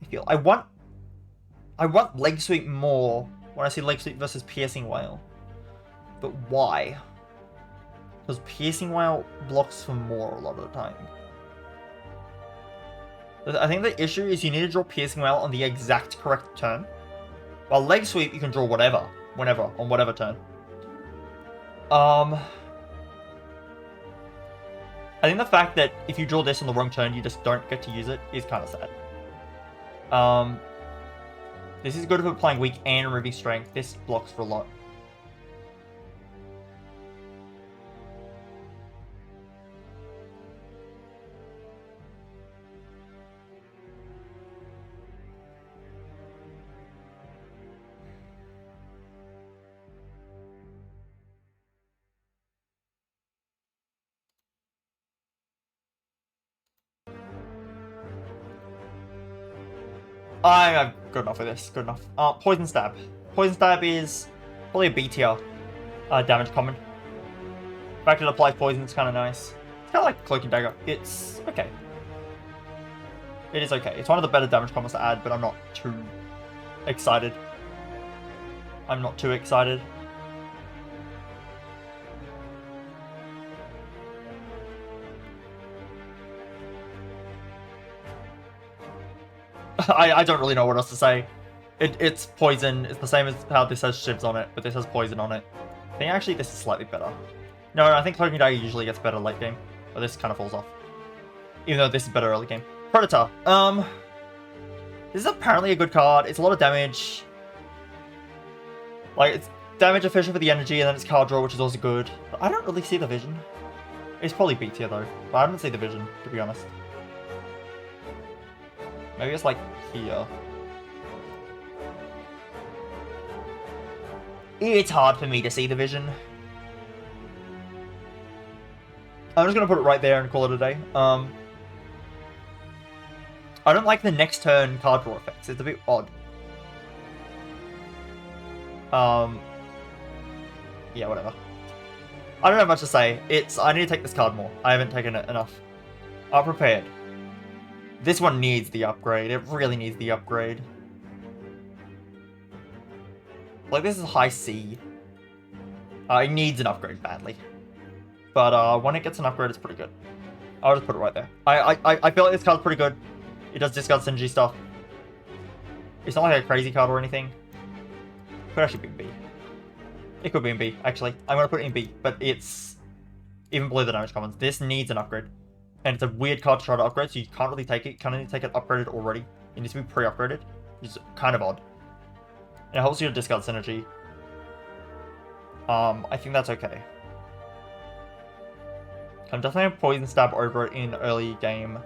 I feel. I want Leg Sweep more when I see Leg Sweep versus Piercing Wail. But why? Because Piercing Wail blocks for more a lot of the time. I think the issue is you need to draw Piercing Wail on the exact correct turn. While Leg Sweep, you can draw whatever, whenever, on whatever turn. I think the fact that if you draw this on the wrong turn, you just don't get to use it is kind of sad. This is good if we're playing weak and removing strength. This blocks for a lot. I'm good enough with this. Good enough. Poison Stab. Poison Stab is probably a B tier damage common. The fact it applies poison is kind of nice. It's kind of like Cloak and Dagger. It's okay. It is okay. It's one of the better damage commons to add, but I'm not too excited. I'm not too excited. I don't really know what else to say. It's poison. It's the same as how this has shivs on it, but this has poison on it. I think actually this is slightly better. No, I think Cloak and Dagger usually gets better late game. But this kind of falls off. Even though this is better early game. Predator. This is apparently a good card. It's a lot of damage. Like, it's damage efficient for the energy, and then it's card draw, which is also good. But I don't really see the vision. It's probably B tier though. But I don't see the vision, to be honest. Maybe it's like here. It's hard for me to see the vision. I'm just gonna put it right there and call it a day. I don't like the next turn card draw effects. It's a bit odd. Yeah, whatever. I don't have much to say. I need to take this card more. I haven't taken it enough. Prepared. This one needs the upgrade. It really needs the upgrade. Like, this is high C. It needs an upgrade badly. But when it gets an upgrade, it's pretty good. I'll just put it right there. I feel like this card's pretty good. It does discard synergy stuff. It's not like a crazy card or anything. It could actually be in B. It could be in B, actually. I'm going to put it in B, but it's even below the damage commons. This needs an upgrade. And it's a weird card to try to upgrade, so you can't really take it. You can't really take it upgraded already. It needs to be pre-upgraded, which is kind of odd. And it helps you to discard synergy. I think that's okay. I'm definitely going to Poison Stab over it in early game.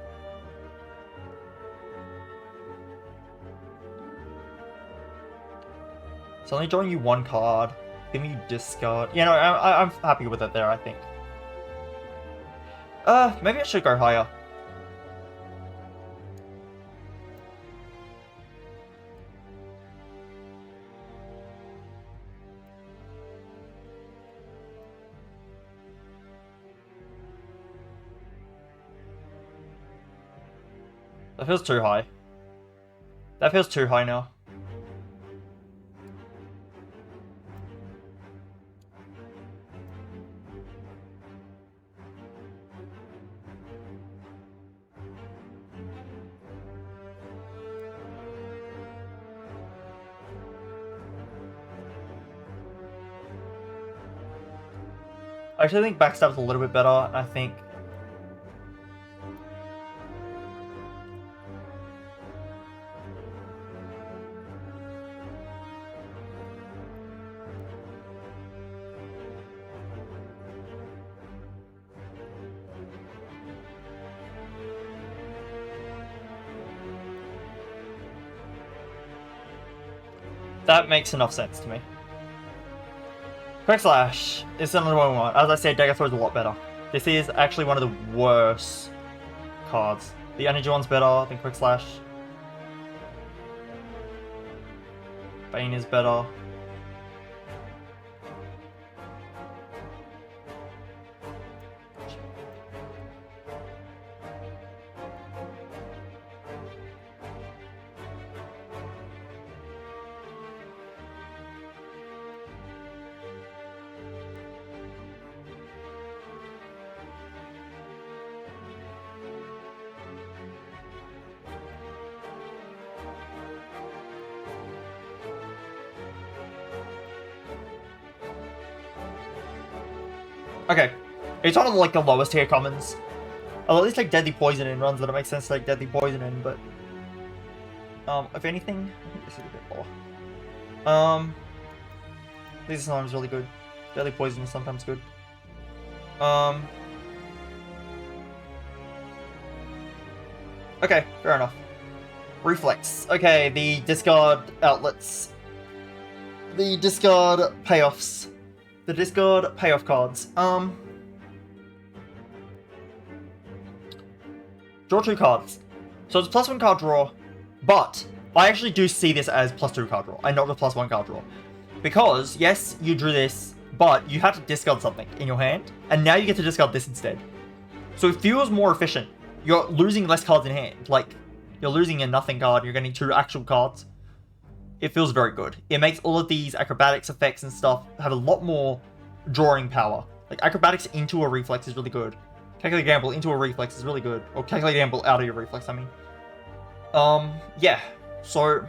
It's only drawing you one card. Give me discard. Yeah, no, I'm happy with it there, I think. Maybe I should go higher. That feels too high. That feels too high now. I actually think Backstab's a little bit better, and I think... That makes enough sense to me. Quick Slash is another one we want. As I said, Dagger Throw is a lot better. This is actually one of the worst cards. The energy one's better than Quick Slash. Bane is better. Okay. It's one of like the lowest tier commons. I'll at least take Deadly Poison in runs that it makes sense to take Deadly Poison in, but if anything, I think this is a bit lower. These are sometimes really good. Deadly Poison is sometimes good. Okay, fair enough. Reflex. Okay, the discard outlets. The discard payoffs. The discard payoff cards. Draw 2 cards. So it's +1 card draw, but I actually do see this as +2 card draw, and not the +1 card draw. Because, yes, you drew this, but you had to discard something in your hand, and now you get to discard this instead. So it feels more efficient. You're losing less cards in hand. Like, you're losing a nothing card, you're getting 2 actual cards. It feels very good. It makes all of these acrobatics effects and stuff have a lot more drawing power. Like, acrobatics into a reflex is really good. Calculate Gamble into a reflex is really good. Or Calculate Gamble out of your reflex, I mean. Yeah. So...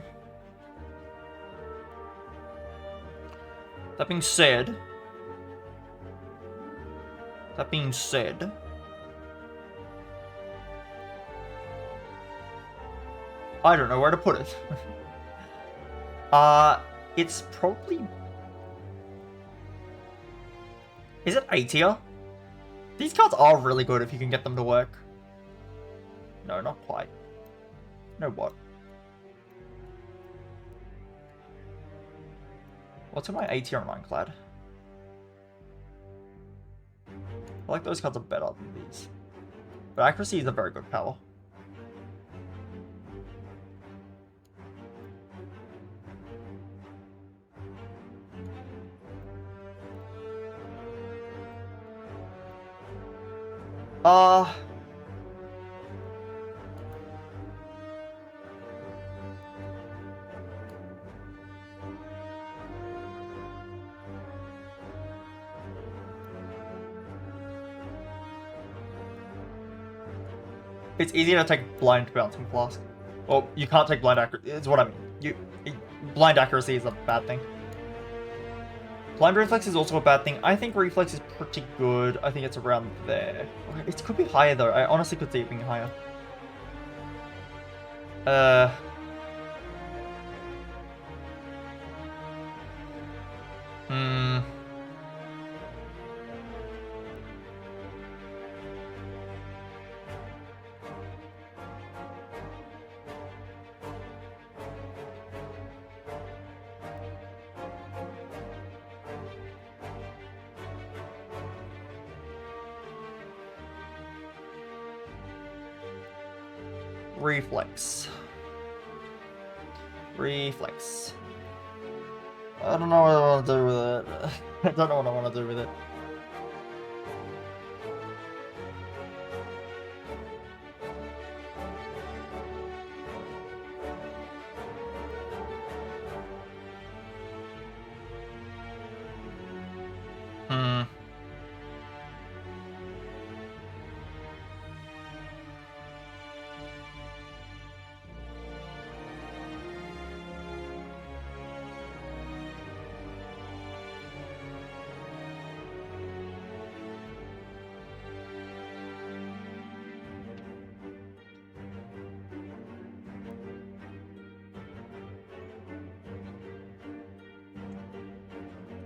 That being said... I don't know where to put it. It's probably... Is it A tier? These cards are really good if you can get them to work. No, not quite. No, what? What's in my A tier Ironclad? I like those cards are better than these. But accuracy is a very good power. It's easier to take blind bouncing flask. Well, you can't take blind accuracy. It's what I mean. Blind accuracy is a bad thing. Blind reflex is also a bad thing. I think reflex is pretty good. I think it's around there. It could be higher though. I honestly could see it being higher. Reflex. I don't know what I want to do with it. I don't know what I want to do with it.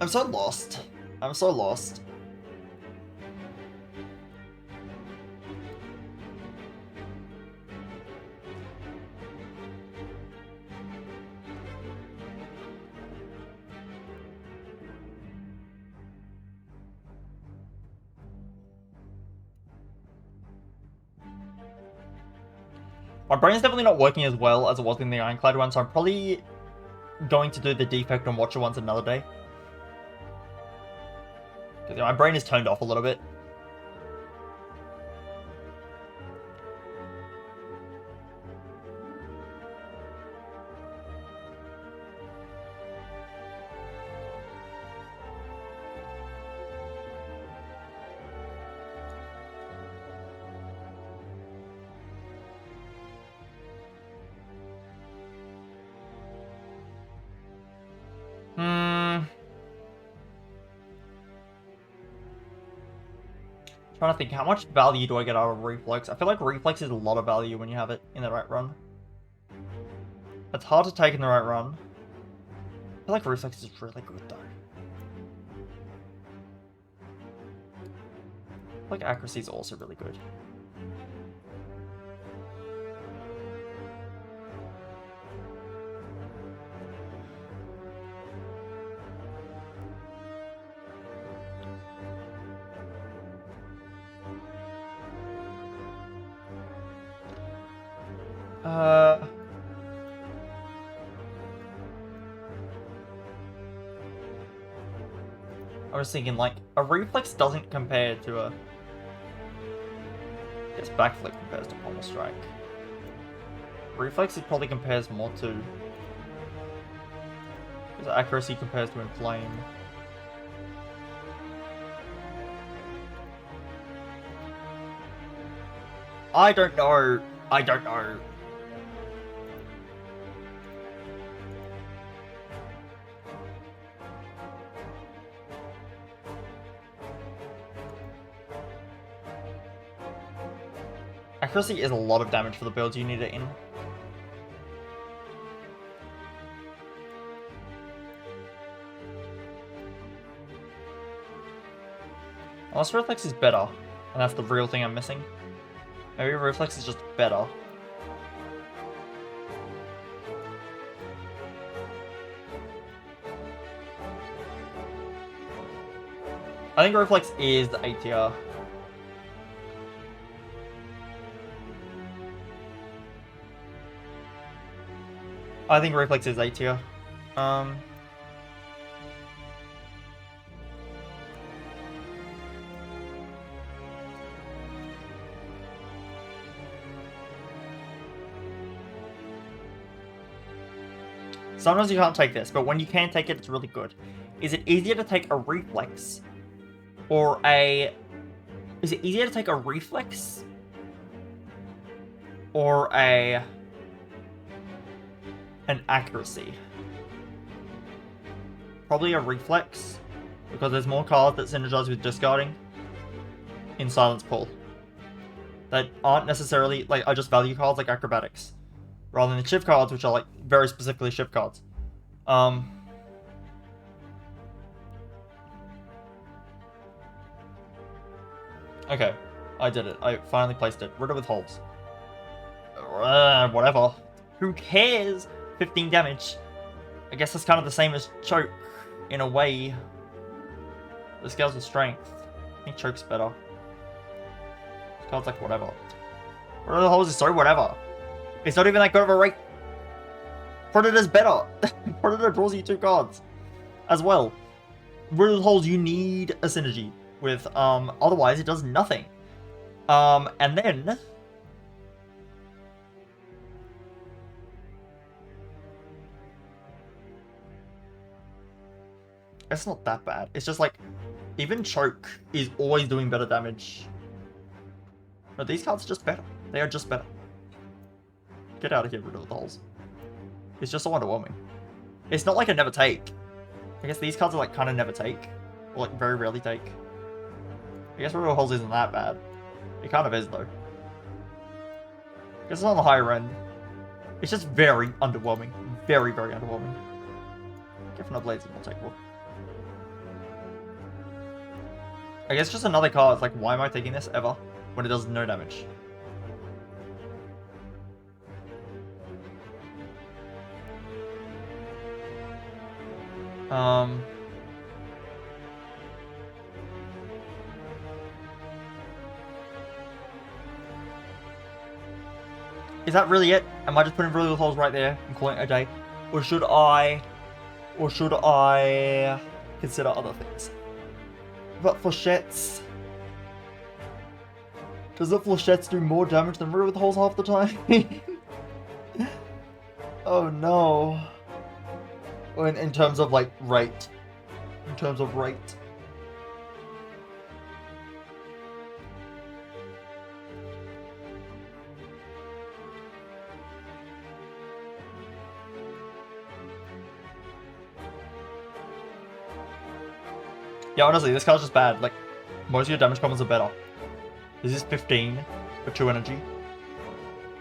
I'm so lost. I'm so lost. My brain's definitely not working as well as it was in the Ironclad one, so I'm probably going to do the Defect and Watcher ones another day. Because my brain is turned off a little bit. Trying to think, how much value do I get out of Reflex? I feel like Reflex is a lot of value when you have it in the right run. It's hard to take in the right run. I feel like Reflex is really good though. I feel like accuracy is also really good. I was thinking, like, a reflex doesn't compare to a... I guess backflip compares to pommel strike. Reflex it probably compares more to... Because accuracy compares to inflame. I don't know. I don't know. Accuracy is a lot of damage for the builds you need it in. Unless Reflex is better, and that's the real thing I'm missing. Maybe Reflex is just better. I think Reflex is the A tier. I think Reflex is A tier. Sometimes you can't take this, but when you can take it, it's really good. Is it easier to take a Reflex? Or a... Is it easier to take a Reflex? Or a... An accuracy? Probably a Reflex, because there's more cards that synergize with discarding in Silence Pool that aren't necessarily, like, are just value cards like Acrobatics, rather than shift cards, which are, like, very specifically shift cards. Okay, I did it. I finally placed it. Riddle with holes. Whatever. Who cares? 15 damage. I guess that's kind of the same as Choke, in a way. The scales of strength. I think Choke's better. This card's like whatever. Riddle with holes is so whatever. It's not even that good of a rate. Predator's better. Predator draws you 2 cards as well. Riddle with holes, you need a synergy with, otherwise it does nothing. And then... It's not that bad. It's just like, even Choke is always doing better damage. But these cards are just better. They are just better. Get out of here, Riddle with holes. It's just so underwhelming. It's not like a never take. I guess these cards are like kind of never take. Or like very rarely take. I guess Riddle with holes isn't that bad. It kind of is though. I guess it's on the higher end. It's just very underwhelming. Very, very underwhelming. Giffen Blades is more takeable. I guess just another card. It's like, why am I taking this ever? When it does no damage. Is that really it? Am I just putting Riddle with holes right there and calling it a day? Or should I consider other things? But Flechettes... Does the Flechettes do more damage than Riddle with holes half the time? Oh no. In terms of like rate. In terms of rate. Yeah, honestly, this card's just bad. Like, most of your damage combos are better. This is 15 for 2 energy.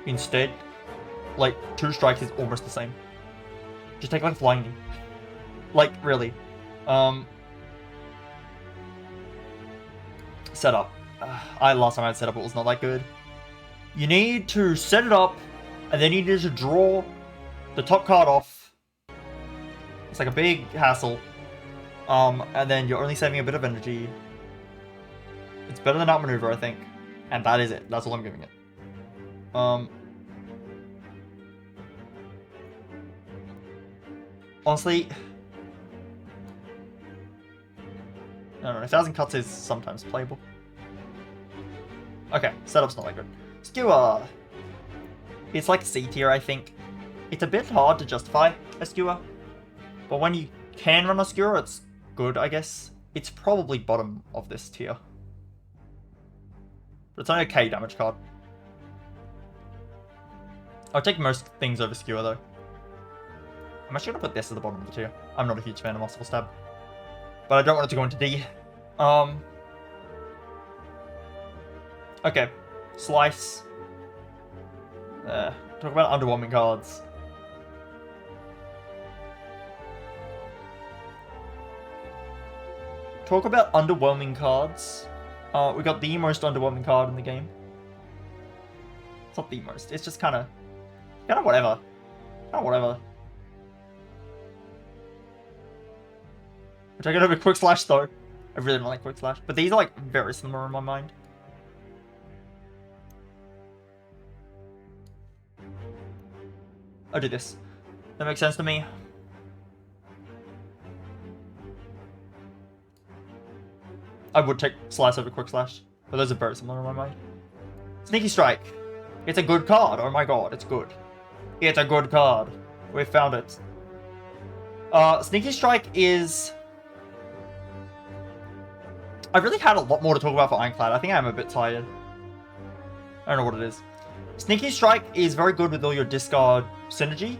Instead, like, 2 strikes is almost the same. Just take like flying knee. Like, really. Setup. Last time I had setup, it was not that good. You need to set it up, and then you need to draw the top card off. It's like a big hassle. And then you're only saving a bit of energy. It's better than outmaneuver, I think. And that is it. That's all I'm giving it. Honestly, no, 1,000 cuts is sometimes playable. Okay, setup's not that good. Skewer. It's like C tier, I think. It's a bit hard to justify a skewer, but when you can run a skewer, it's good, I guess. It's probably bottom of this tier. But it's only a K damage card. I'll take most things over skewer, though. I'm actually going to put this at the bottom of the tier. I'm not a huge fan of Merciful Stab. But I don't want it to go into D. Okay. Slice. Talk about underwhelming cards. Talk about underwhelming cards. We got the most underwhelming card in the game. It's not the most. It's just kind of whatever. Kind of whatever. Which I get over Quick Slash though. I really don't like Quick Slash. But these are like very similar in my mind. I'll do this. That makes sense to me. I would take Slice over Quick Slash. But those are very similar in my mind. Sneaky Strike. It's a good card. Oh my god, it's good. It's a good card. We found it. Sneaky Strike is... I really had a lot more to talk about for Ironclad. I think I'm a bit tired. I don't know what it is. Sneaky Strike is very good with all your discard synergy.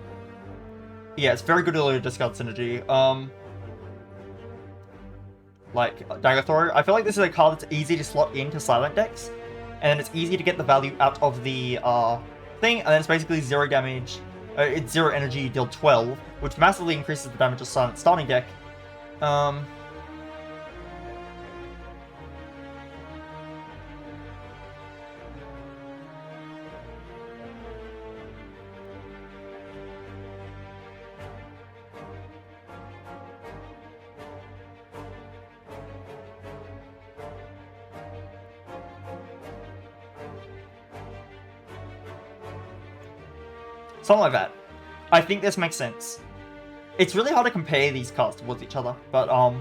Yeah, it's very good with all your discard synergy. Like, Dagger Throw. I feel like this is a card that's easy to slot into silent decks. And then it's easy to get the value out of the thing. And then it's basically 0 damage. It's 0 energy, you deal 12. Which massively increases the damage of silent starting deck. Something like that. I think this makes sense. It's really hard to compare these cards towards each other, but I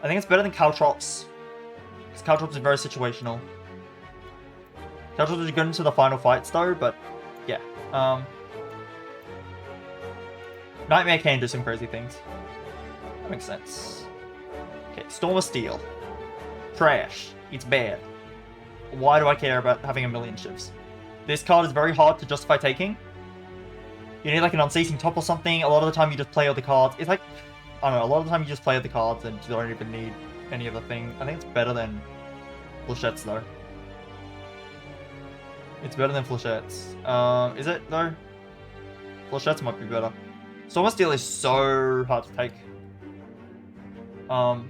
think it's better than Caltrops. Because Caltrops is very situational. Caltrops is good into the final fights though, but yeah. Nightmare can do some crazy things. That makes sense. Okay, Storm of Steel. Trash. It's bad. Why do I care about having a million shifts? This card is very hard to justify taking. You need like an unceasing top or something. A lot of the time you just play other cards. It's like, I don't know, a lot of the time you just play other cards and you don't even need any other thing. I think it's better than Flechettes though. It's better than Flechettes. Is it though? Flechettes might be better. Storm of Steel is so hard to take. But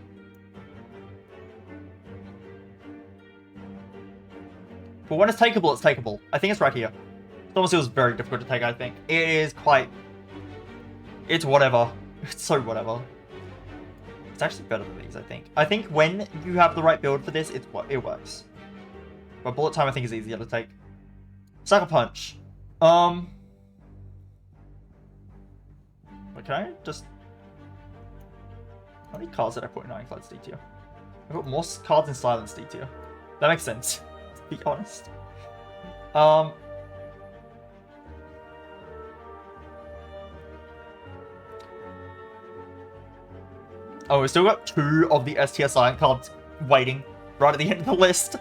when it's takeable, it's takeable. I think it's right here. Storm of Steel is very difficult to take, I think. It is quite... It's whatever. It's so whatever. It's actually better than these, I think. I think when you have the right build for this, it works. But Bullet Time, I think, is easier to take. Sucker Punch. But can I just... How many cards did I put in Ironclad's D tier? I put more cards in Silence D tier. That makes sense, to be honest. Oh, we still got 2 of the S tier silent cards waiting right at the end of the list.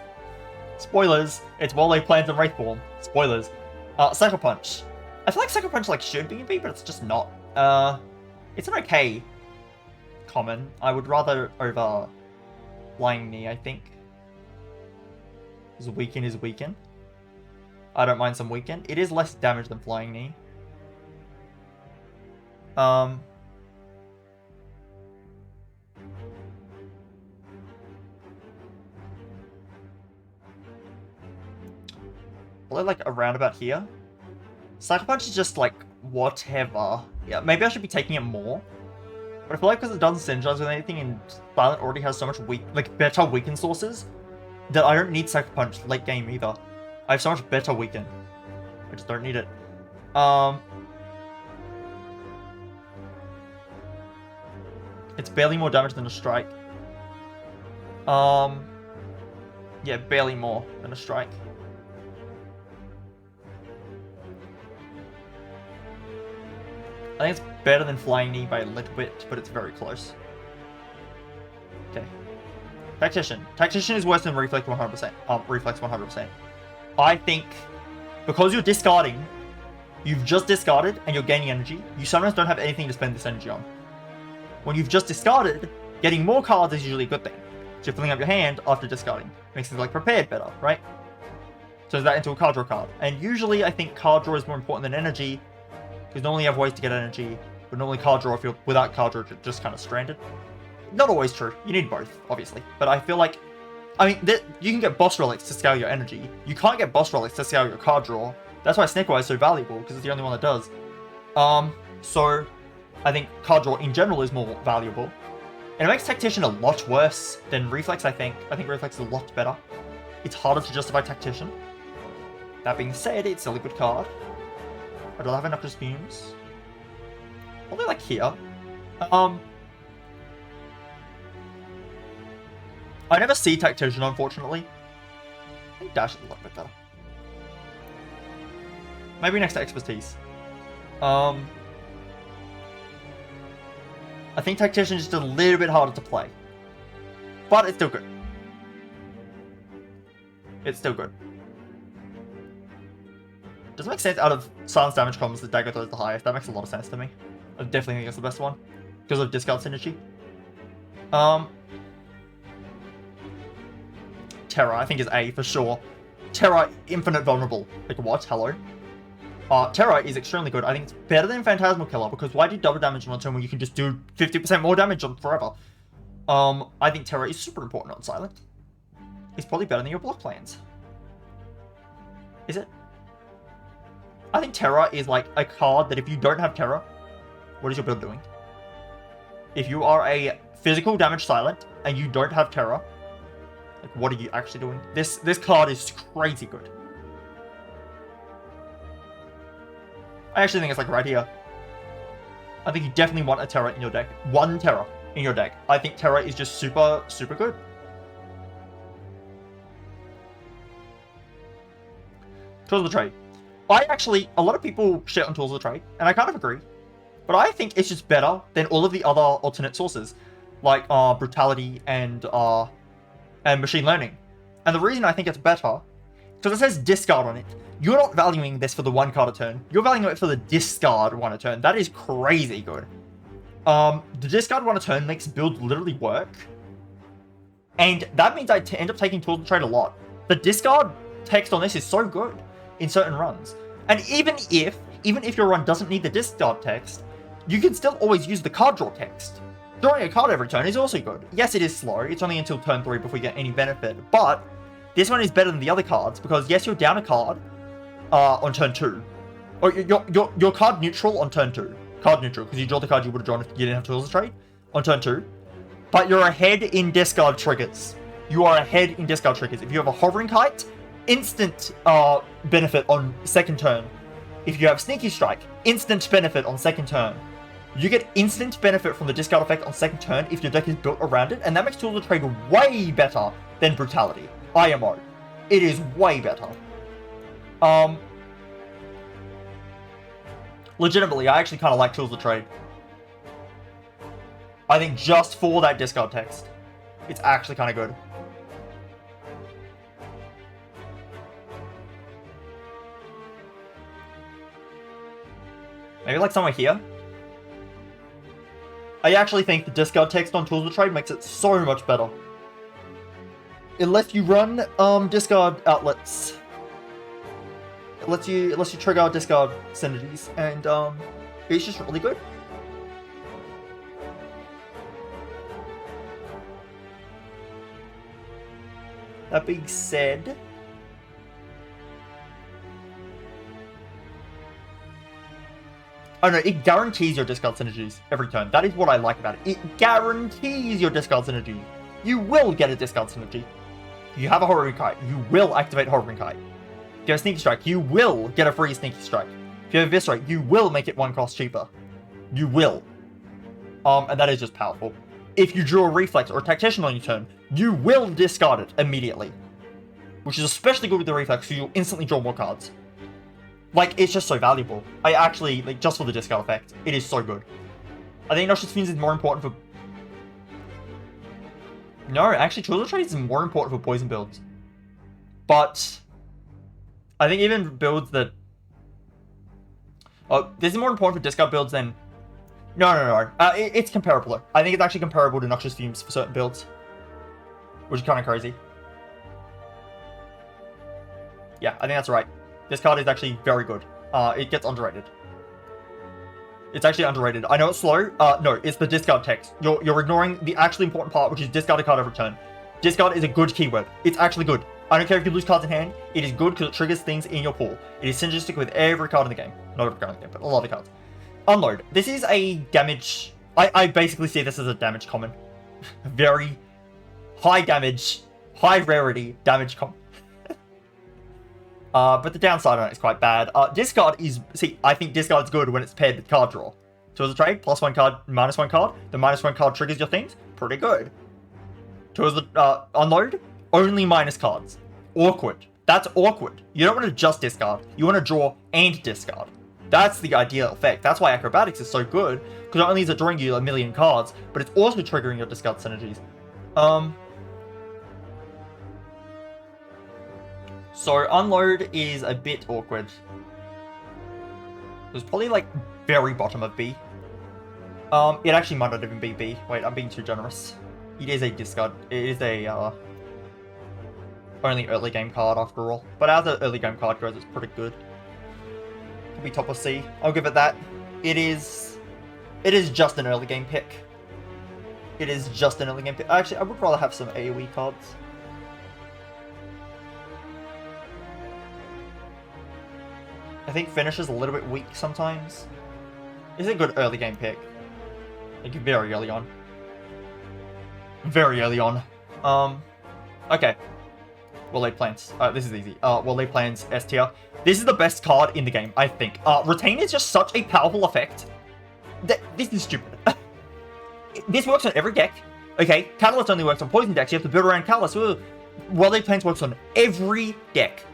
Spoilers. It's Wole Plans and Wraithform. Spoilers. Sucker Punch. I feel like Sucker Punch like should be in B, but it's just not. It's an okay common. I would rather over Flying Knee, I think. Because weaken is weaken. I don't mind some weaken. It is less damage than Flying Knee. Probably like around about here. Psycho Punch is just like whatever. Yeah, maybe I should be taking it more. But I feel like because it doesn't synergize with anything and Silent already has so much better weaken sources that I don't need Psycho Punch late game either. I have so much better weaken. I just don't need it. It's barely more damage than a strike. Yeah, barely more than a strike. I think it's better than Flying Knee by a little bit, but it's very close. Okay. Tactician. Tactician is worse than Reflex 100%. Reflex 100%. I think because you're discarding, you've just discarded and you're gaining energy, you sometimes don't have anything to spend this energy on. When you've just discarded, getting more cards is usually a good thing. So you're filling up your hand after discarding. Makes things like prepared better, right? Turns that into a card draw card. And usually I think card draw is more important than energy, because normally you have ways to get energy, but normally card draw, if you're without card draw, you're just kind of stranded. Not always true. You need both, obviously. But I feel like, I mean, you can get boss relics to scale your energy. You can't get boss relics to scale your card draw. That's why Snake Eye is so valuable, because it's the only one that does. So I think card draw in general is more valuable. And it makes Tactician a lot worse than Reflex, I think. I think Reflex is a lot better. It's harder to justify Tactician. That being said, it's still a good card. I'd rather have enough to Fumes. Probably like here. I never see Tactician, unfortunately. I think Dash is a little bit better. Maybe next to Expertise. I think Tactician is just a little bit harder to play. But it's still good. It's still good. Does it make sense out of silence damage combos that Dagger throws the highest? That makes a lot of sense to me. I definitely think it's the best one. Because of discard synergy. Terra, I think is A for sure. Terra, infinite vulnerable. Like what? Hello? Terra is extremely good. I think it's better than Phantasmal Killer, because why do double damage on a turn when you can just do 50% more damage on forever? I think Terra is super important on Silent. It's probably better than your block plans. Is it? I think Terra is like a card that if you don't have Terra, what is your build doing? If you are a physical damage Silent and you don't have Terra, like what are you actually doing? This card is crazy good. I actually think it's like right here. I think you definitely want a Terra in your deck. One Terra in your deck. I think Terra is just super, super good. Tools of the Trade. A lot of people shit on Tools of the Trade, and I kind of agree. But I think it's just better than all of the other alternate sources, like Brutality and Machine Learning. And the reason I think it's better, because it says discard on it. You're not valuing this for the one card a turn. You're valuing it for the discard one a turn. That is crazy good. The discard one a turn makes build literally work. And that means I end up taking Tools of the Trade a lot. The discard text on this is so good in certain runs. And even if your run doesn't need the discard text, you can still always use the card draw text. Drawing a card every turn is also good. Yes, it is slow. It's only until turn 3 before you get any benefit. But this one is better than the other cards because yes, you're down a card on turn 2. Or you're card neutral on turn 2. Card neutral, because you draw the card you would have drawn if you didn't have Tools of the Trade on turn 2. But you're ahead in discard triggers. You are ahead in discard triggers. If you have a Hovering Kite, instant benefit on second turn. If you have Sneaky Strike, instant benefit on second turn. You get instant benefit from the discard effect on second turn if your deck is built around it, and that makes Tools of the Trade way better than Brutality. IMO. It is way better. Legitimately, I actually kind of like Tools of the Trade. I think just for that discard text, it's actually kind of good. Maybe like somewhere here. I actually think the discard text on Tools of the Trade makes it so much better. Unless you run discard outlets. It lets you trigger discard synergies, and it's just really good. That being said, oh no, it guarantees your discard synergies every turn. That is what I like about it. It guarantees your discard synergy. You will get a discard synergy. If you have a Hovering Kite, you will activate Hovering Kite. If you have a Sneaky Strike, you will get a free Sneaky Strike. If you have Eviscerate, you will make it 1 cost cheaper. You will. And that is just powerful. If you draw a Reflex or a Tactician on your turn, you will discard it immediately. Which is especially good with the Reflex, so you'll instantly draw more cards. Like, it's just so valuable. I actually, like, just for the discard effect, it is so good. I think Noxious Fiends is more important for... No, actually, Tools of Trade is more important for poison builds. But I think even builds that... Oh, this is more important for discard builds than... No. It's comparable. I think it's actually comparable to Noxious Fumes for certain builds. Which is kind of crazy. Yeah, I think that's right. This card is actually very good. It gets underrated. It's actually underrated. I know it's slow. No, it's the discard text. You're ignoring the actually important part, which is discard a card every turn. Discard is a good keyword. It's actually good. I don't care if you lose cards in hand. It is good because it triggers things in your pool. It is synergistic with every card in the game. Not every card in the game, but a lot of cards. Unload. This is a damage... I basically see this as a damage common. Very high damage, high rarity damage common. But the downside on it is quite bad. Discard is... See, I think discard's good when it's paired with card draw. Tools of Trade, +1 card, -1 card. The -1 card triggers your things. Pretty good. Tools of Unload, only minus cards. Awkward. That's awkward. You don't want to just discard. You want to draw and discard. That's the ideal effect. That's why Acrobatics is so good. Because not only is it drawing you a million cards, but it's also triggering your discard synergies. So Unload is a bit awkward. It was probably like very bottom of B. It actually might not even be B. Wait, I'm being too generous. It is a discard. It is a only early game card after all. But as the early game card goes, it's pretty good. Could be top of C. I'll give it that. It is just an early game pick. It is just an early game pick. Actually, I would rather have some AoE cards. I think Finish is a little bit weak sometimes. It's a good early game pick. Like, very early on. Very early on. Okay. Well-Laid Plans. This is easy. Well-Laid Plans, S tier. This is the best card in the game, I think. Retain is just such a powerful effect. This is stupid. This works on every deck. Okay, Catalyst only works on poison decks. You have to build around Catalyst. Well-Laid Plans works on every deck.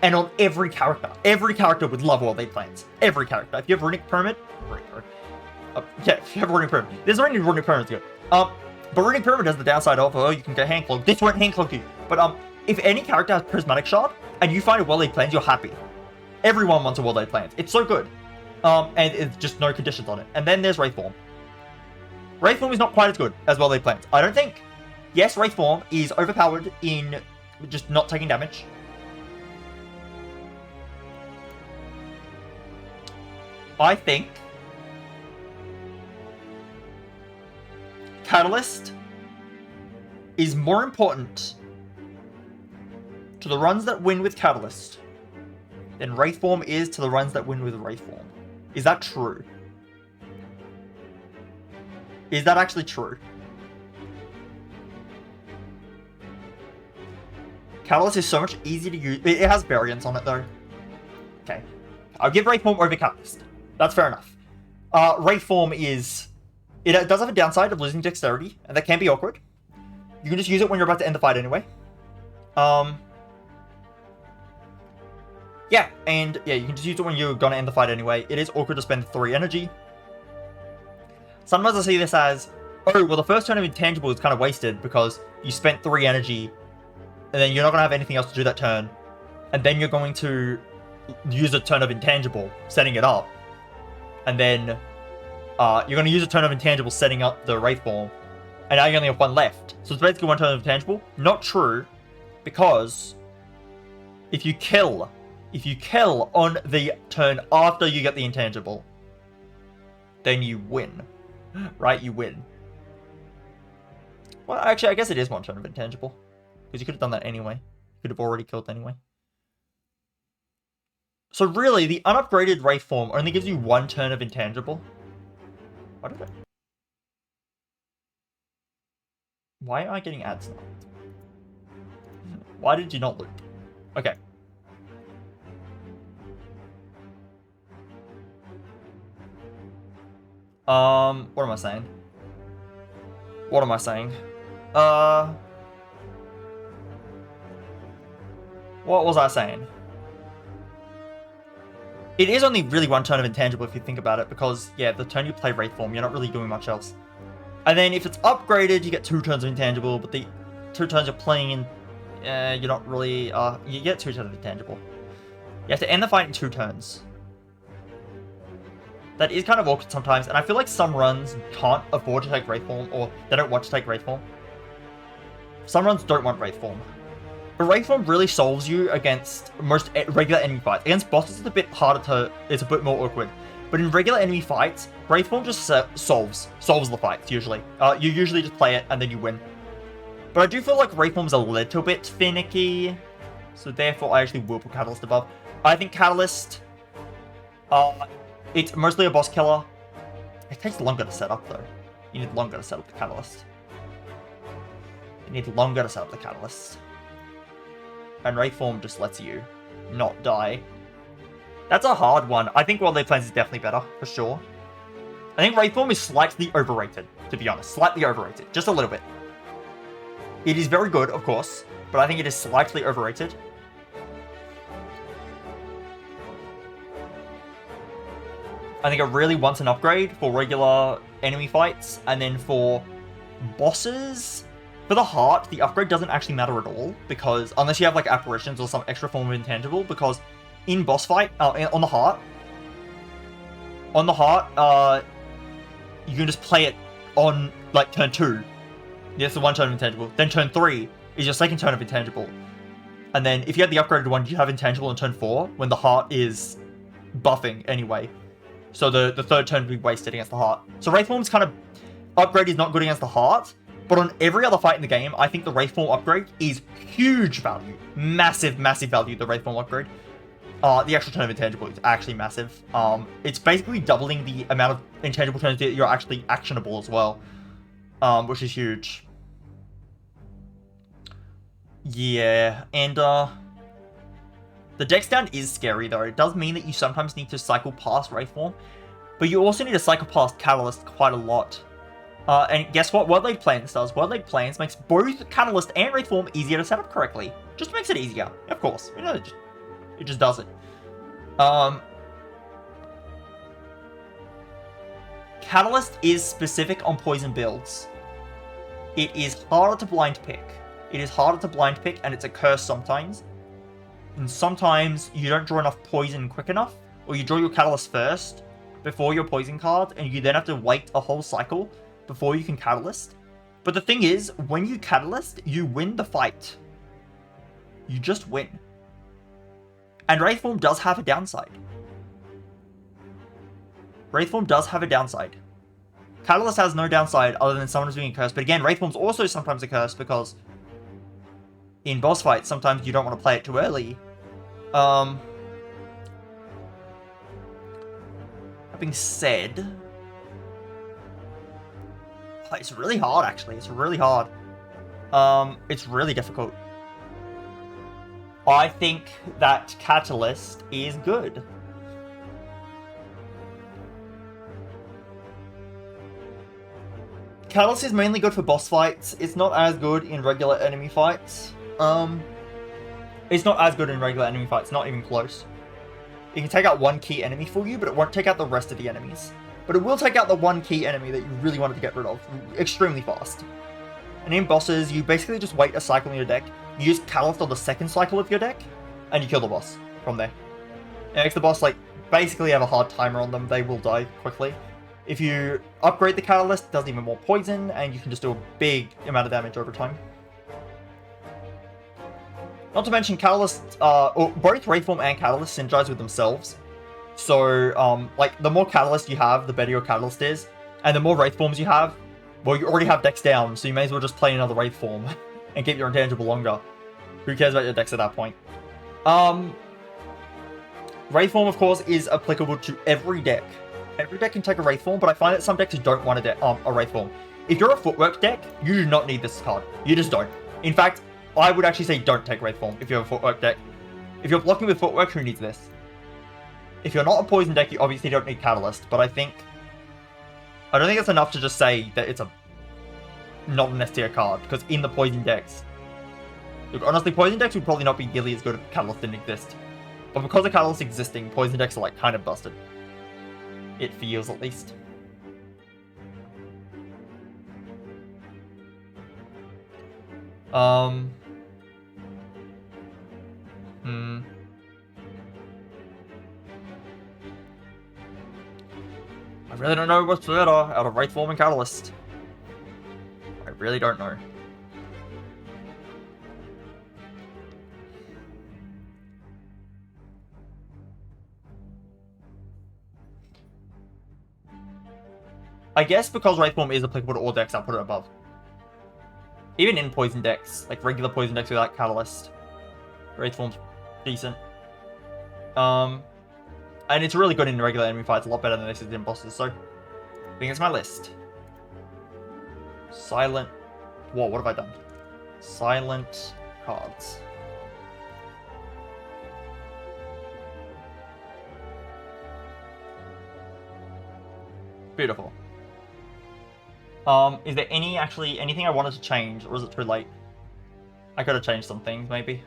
And on every character. Every character would love Well-Laid Plans. Every character. If you have Runic Pyramid... yeah, if you have Runic Pyramid. There's no reason Runic Pyramid's good. But Runic Pyramid has the downside of, you can get Handclog. This won't Handclog you. But, if any character has Prismatic Shard, and you find a Well-Laid Plans, you're happy. Everyone wants a Well-Laid Plans. It's so good. And it's just no conditions on it. And then there's Wraithform. Wraithform is not quite as good as Well-Laid Plans. I don't think... Yes, Wraithform is overpowered in just not taking damage. I think Catalyst is more important to the runs that win with Catalyst than Wraithform is to the runs that win with Wraithform. Is that true? Is that actually true? Catalyst is so much easier to use. It has variants on it though. Okay. I'll give Wraithform over Catalyst. That's fair enough. Wraithform is... It does have a downside of losing dexterity, and that can be awkward. You can just use it when you're about to end the fight anyway. Yeah, and yeah, you can just use it when you're gonna end the fight anyway. It is awkward to spend 3 energy. Sometimes I see this as, oh, well, the first turn of Intangible is kind of wasted because you spent 3 energy, and then you're not gonna have anything else to do that turn, and then you're going to use a turn of Intangible, setting it up. And then you're going to use a turn of Intangible setting up the Wraithform. And now you only have one left. So it's basically one turn of intangible. Not true, because if you kill on the turn after you get the intangible, then you win. Right? You win. Well, actually, I guess it is one turn of intangible. Because you could have done that anyway. You could have already killed anyway. So really, the unupgraded Wraith form only gives you one turn of intangible. What is it? Why am I getting ads now? Why did you not loop? Okay. What am I saying? What am I saying? What was I saying? It is only really one turn of intangible if you think about it, because, yeah, the turn you play Wraith form, you're not really doing much else. And then if it's upgraded, you get 2 turns of intangible, but the 2 turns you're playing in, you're not really, you get 2 turns of intangible. You have to end the fight in 2 turns. That is kind of awkward sometimes, and I feel like some runs can't afford to take Wraith form, or they don't want to take Wraith form. Some runs don't want Wraith form. But Wraith form really solves you against most regular enemy fights. Against bosses, it's a bit harder to, it's a bit more awkward. But in regular enemy fights, Wraith form just solves the fights, usually. You usually just play it, and then you win. But I do feel like Wraith form's a little bit finicky, so therefore I actually will put Catalyst above. I think Catalyst, it's mostly a boss killer. It takes longer to set up, though. You need longer to set up the Catalyst. You need longer to set up the Catalyst. And Wraith form just lets you not die. That's a hard one. I think World Laid Plans is definitely better, for sure. I think Wraith form is slightly overrated, to be honest. Slightly overrated. Just a little bit. It is very good, of course, but I think it is slightly overrated. I think it really wants an upgrade for regular enemy fights, and then for bosses, for the heart, the upgrade doesn't actually matter at all, because unless you have like apparitions or some extra form of intangible, because in boss fight, on the heart, you can just play it on like turn 2. That's the 1 turn of intangible. Then turn 3 is your 2nd turn of intangible. And then if you had the upgraded one, you have intangible on turn 4 when the heart is buffing anyway. So the 3rd turn would be wasted against the heart. So Wraith form's kind of upgrade is not good against the heart, but on every other fight in the game, I think the Wraith form upgrade is huge value. Massive, massive value, the Wraith form upgrade. The extra turn of intangible is actually massive. It's basically doubling the amount of intangible turns that you're actually actionable as well, which is huge. Yeah, and the dex down is scary though. It does mean that you sometimes need to cycle past Wraith form, but you also need to cycle past Catalyst quite a lot. And guess what World Laid Plans does? World Laid Plans makes both Catalyst and Wraith form easier to set up correctly. Just makes it easier, of course. You know, it just does it. Catalyst is specific on poison builds. It is harder to blind pick. It is harder to blind pick, and it's a curse sometimes. And sometimes you don't draw enough poison quick enough, or you draw your Catalyst first before your poison card, and you then have to wait a whole cycle before you can Catalyst. But the thing is, when you Catalyst, you win the fight. You just win. And Wraith form does have a downside. Wraith form does have a downside. Catalyst has no downside other than someone who's being cursed. But again, Wraith form's also sometimes a curse because in boss fights, sometimes you don't want to play it too early. That being said, it's really hard actually. It's really hard. It's really difficult. I think that Catalyst is good. Catalyst is mainly good for boss fights. It's not as good in regular enemy fights. It's not as good in regular enemy fights, not even close. It can take out one key enemy for you, but it won't take out the rest of the enemies. But it will take out the one key enemy that you really wanted to get rid of extremely fast. And in bosses, you basically just wait a cycle in your deck, you use Catalyst on the 2nd cycle of your deck, and you kill the boss from there. It makes the boss, like, basically have a hard timer on them. They will die quickly. If you upgrade the Catalyst, it does even more poison, and you can just do a big amount of damage over time. Not to mention, Catalyst, both Wraithform and Catalyst synergize with themselves. So, like, the more Catalyst you have, the better your Catalyst is. And the more Wraithforms you have, well, you already have Dex down, so you may as well just play another Wraithform and keep your intangible longer. Who cares about your Dex at that point? Wraithform, of course, is applicable to every deck. Every deck can take a Wraithform, but I find that some decks don't want a Wraithform. If you're a Footwork deck, you do not need this card. You just don't. In fact, I would actually say don't take Wraithform if you're a Footwork deck. If you're blocking with Footwork, who needs this? If you're not a Poison deck, you obviously don't need Catalyst, but I don't think it's enough to just say that it's a not an S tier card, because in the Poison decks, look, honestly, Poison decks would probably not be nearly as good if Catalyst didn't exist. But because of Catalyst existing, Poison decks are like kind of busted. It feels, at least. I really don't know what's better out of Wraithform and Catalyst. I really don't know. I guess because Wraithform is applicable to all decks, I'll put it above. Even in Poison decks, like regular Poison decks without Catalyst, Wraithform's decent. And it's really good in regular enemy fights, a lot better than this is in bosses, so I think it's my list. Silent... Whoa, what have I done? Silent cards. Beautiful. Is there anything I wanted to change, or is it too late? I could have changed some things, maybe.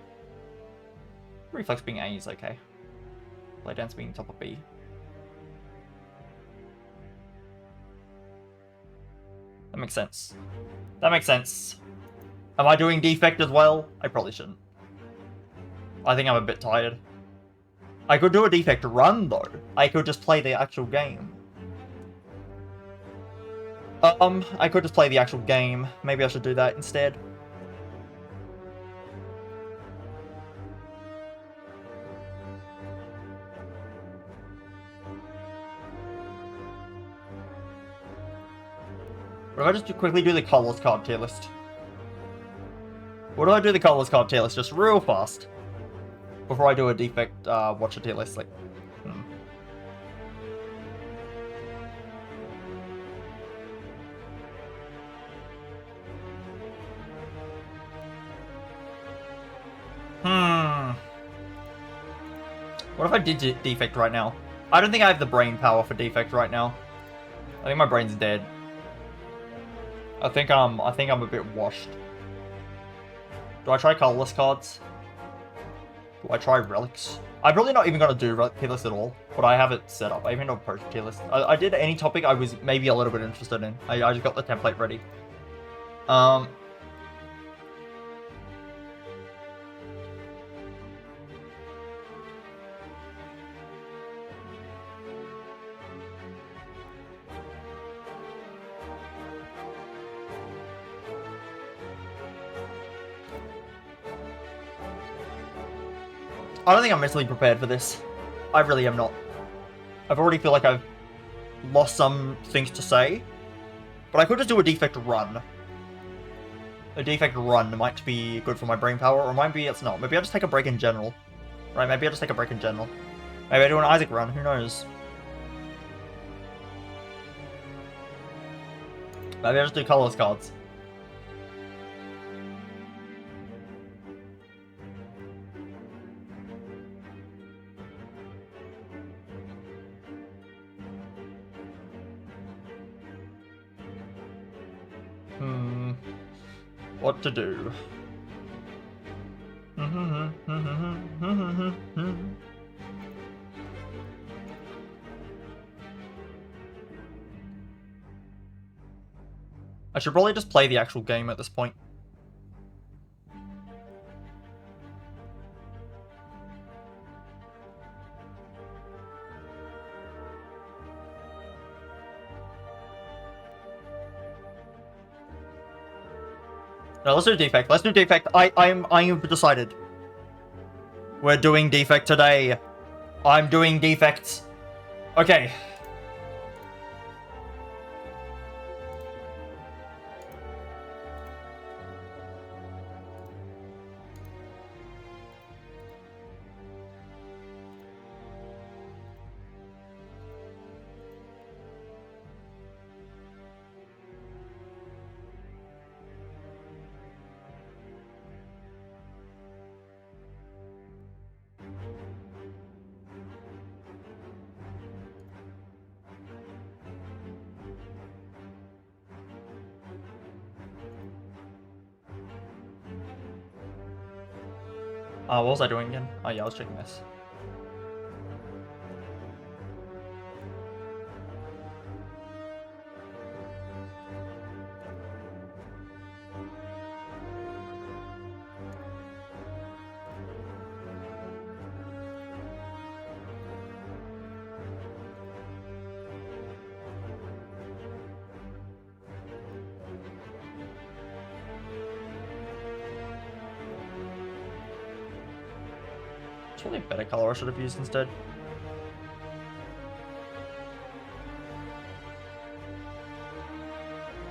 Reflex being A is okay. Play Dance being top of B. That makes sense. That makes sense. Am I doing Defect as well? I probably shouldn't. I think I'm a bit tired. I could do a Defect run, though. I could just play the actual game. I could just play the actual game. Maybe I should do that instead. What if I just quickly do the Colourless card tier list? What do I do the Colourless card tier list just real fast? Before I do a Defect Watcher tier list, like... What if I did Defect right now? I don't think I have the brain power for Defect right now. I think my brain's dead. I think I'm a bit washed. Do I try Colourless cards? Do I try Relics? I'm probably not even going to do Relic tier list at all, but I have it set up. I even have a Potion tier list. I did any topic I was maybe a little bit interested in. I just got the template ready. I don't think I'm mentally prepared for this. I really am not. I already feel like I've lost some things to say. But I could just do a Defect run. A Defect run might be good for my brain power, or maybe it's not. Maybe I'll just take a break in general. Right, maybe I'll just take a break in general. Maybe I do an Isaac run, who knows? Maybe I'll just do Colourless cards. What to do? I should probably just play the actual game at this point. No, let's do Defect. Let's do Defect. I am decided. We're doing Defect today. I'm doing Defects. Okay. What was I doing again? Oh yeah, I was checking this. It's really a better color I should have used instead.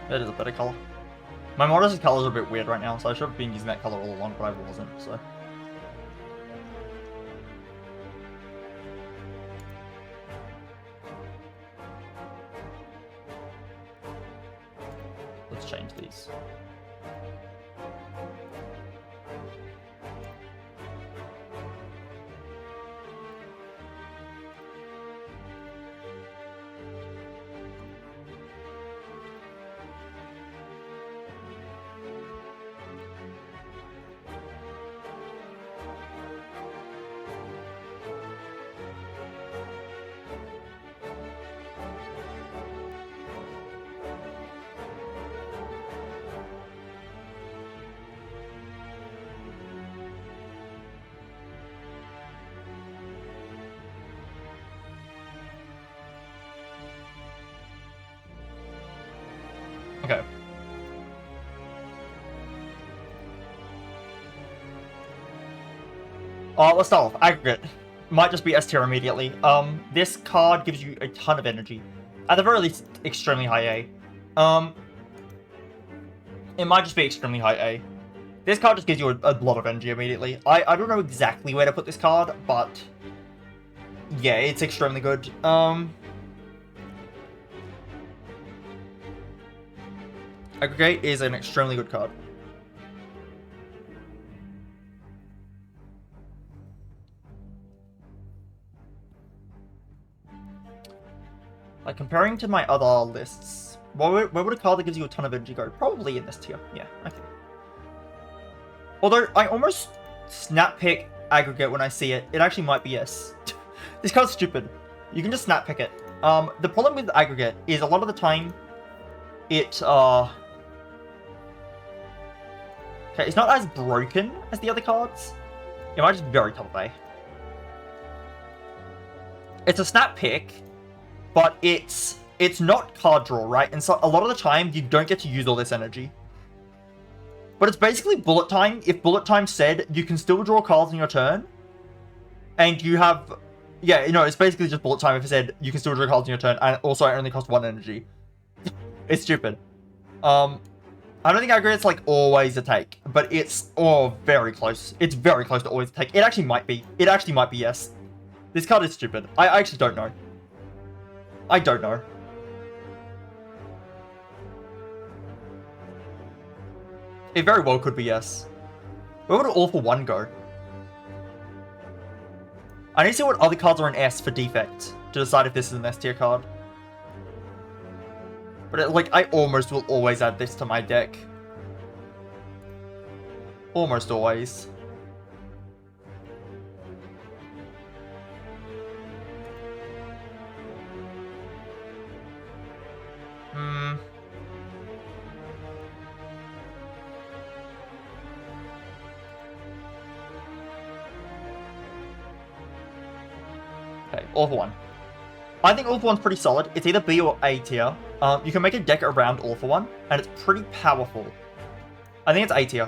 That is a better color. My modest colors are a bit weird right now, so I should have been using that color all along, but I wasn't, so. Let's change these. Okay. Let's start off. Aggregate. Might just be S tier immediately. This card gives you a ton of energy. At the very least, extremely high A. It might just be extremely high A. This card just gives you a lot of energy immediately. I don't know exactly where to put this card, but yeah, it's extremely good. Aggregate is an extremely good card. Like, comparing to my other lists, where would a card that gives you a ton of energy go? Probably in this tier. Yeah, okay. Although, I almost snap pick Aggregate when I see it. It actually might be yes. This card's stupid. You can just snap pick it. The problem with Aggregate is a lot of the time, it, okay, it's not as broken as the other cards. It might just be very tough play. It's a snap pick, but it's not card draw, right? And so a lot of the time, you don't get to use all this energy. But it's basically bullet time. If bullet time said, you can still draw cards on your turn. And you have... Yeah, you know, it's basically just bullet time if it said, you can still draw cards on your turn. And also, it only costs 1 energy. It's stupid. I don't think Aggregate's like always a take, but it's very close. It's very close to always a take. It actually might be. It actually might be yes. This card is stupid. I actually don't know. I don't know. It very well could be yes. Where would All for One go? I need to see what other cards are in S for Defect to decide if this is an S tier card. But like, I almost will always add this to my deck. Almost always. Okay, All for One. I think All for One's pretty solid. It's either B or A tier. You can make a deck around All for One, and it's pretty powerful. I think it's A tier.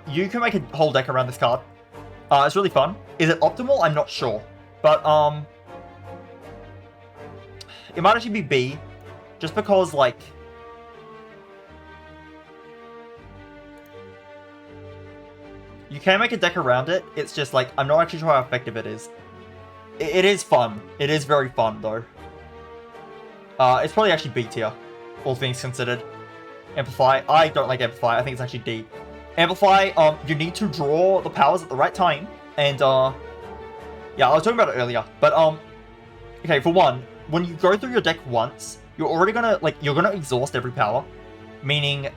You can make a whole deck around this card. It's really fun. Is it optimal? I'm not sure. But, it might actually be B. Just because, like... You can make a deck around it. It's just, like, I'm not actually sure how effective it is. It is fun. It is very fun, though. It's probably actually B tier, all things considered. Amplify. I don't like Amplify. I think it's actually D. Amplify, you need to draw the powers at the right time. And, yeah, I was talking about it earlier. But, okay, for one, when you go through your deck once, you're already gonna, like, you're gonna exhaust every power. Meaning,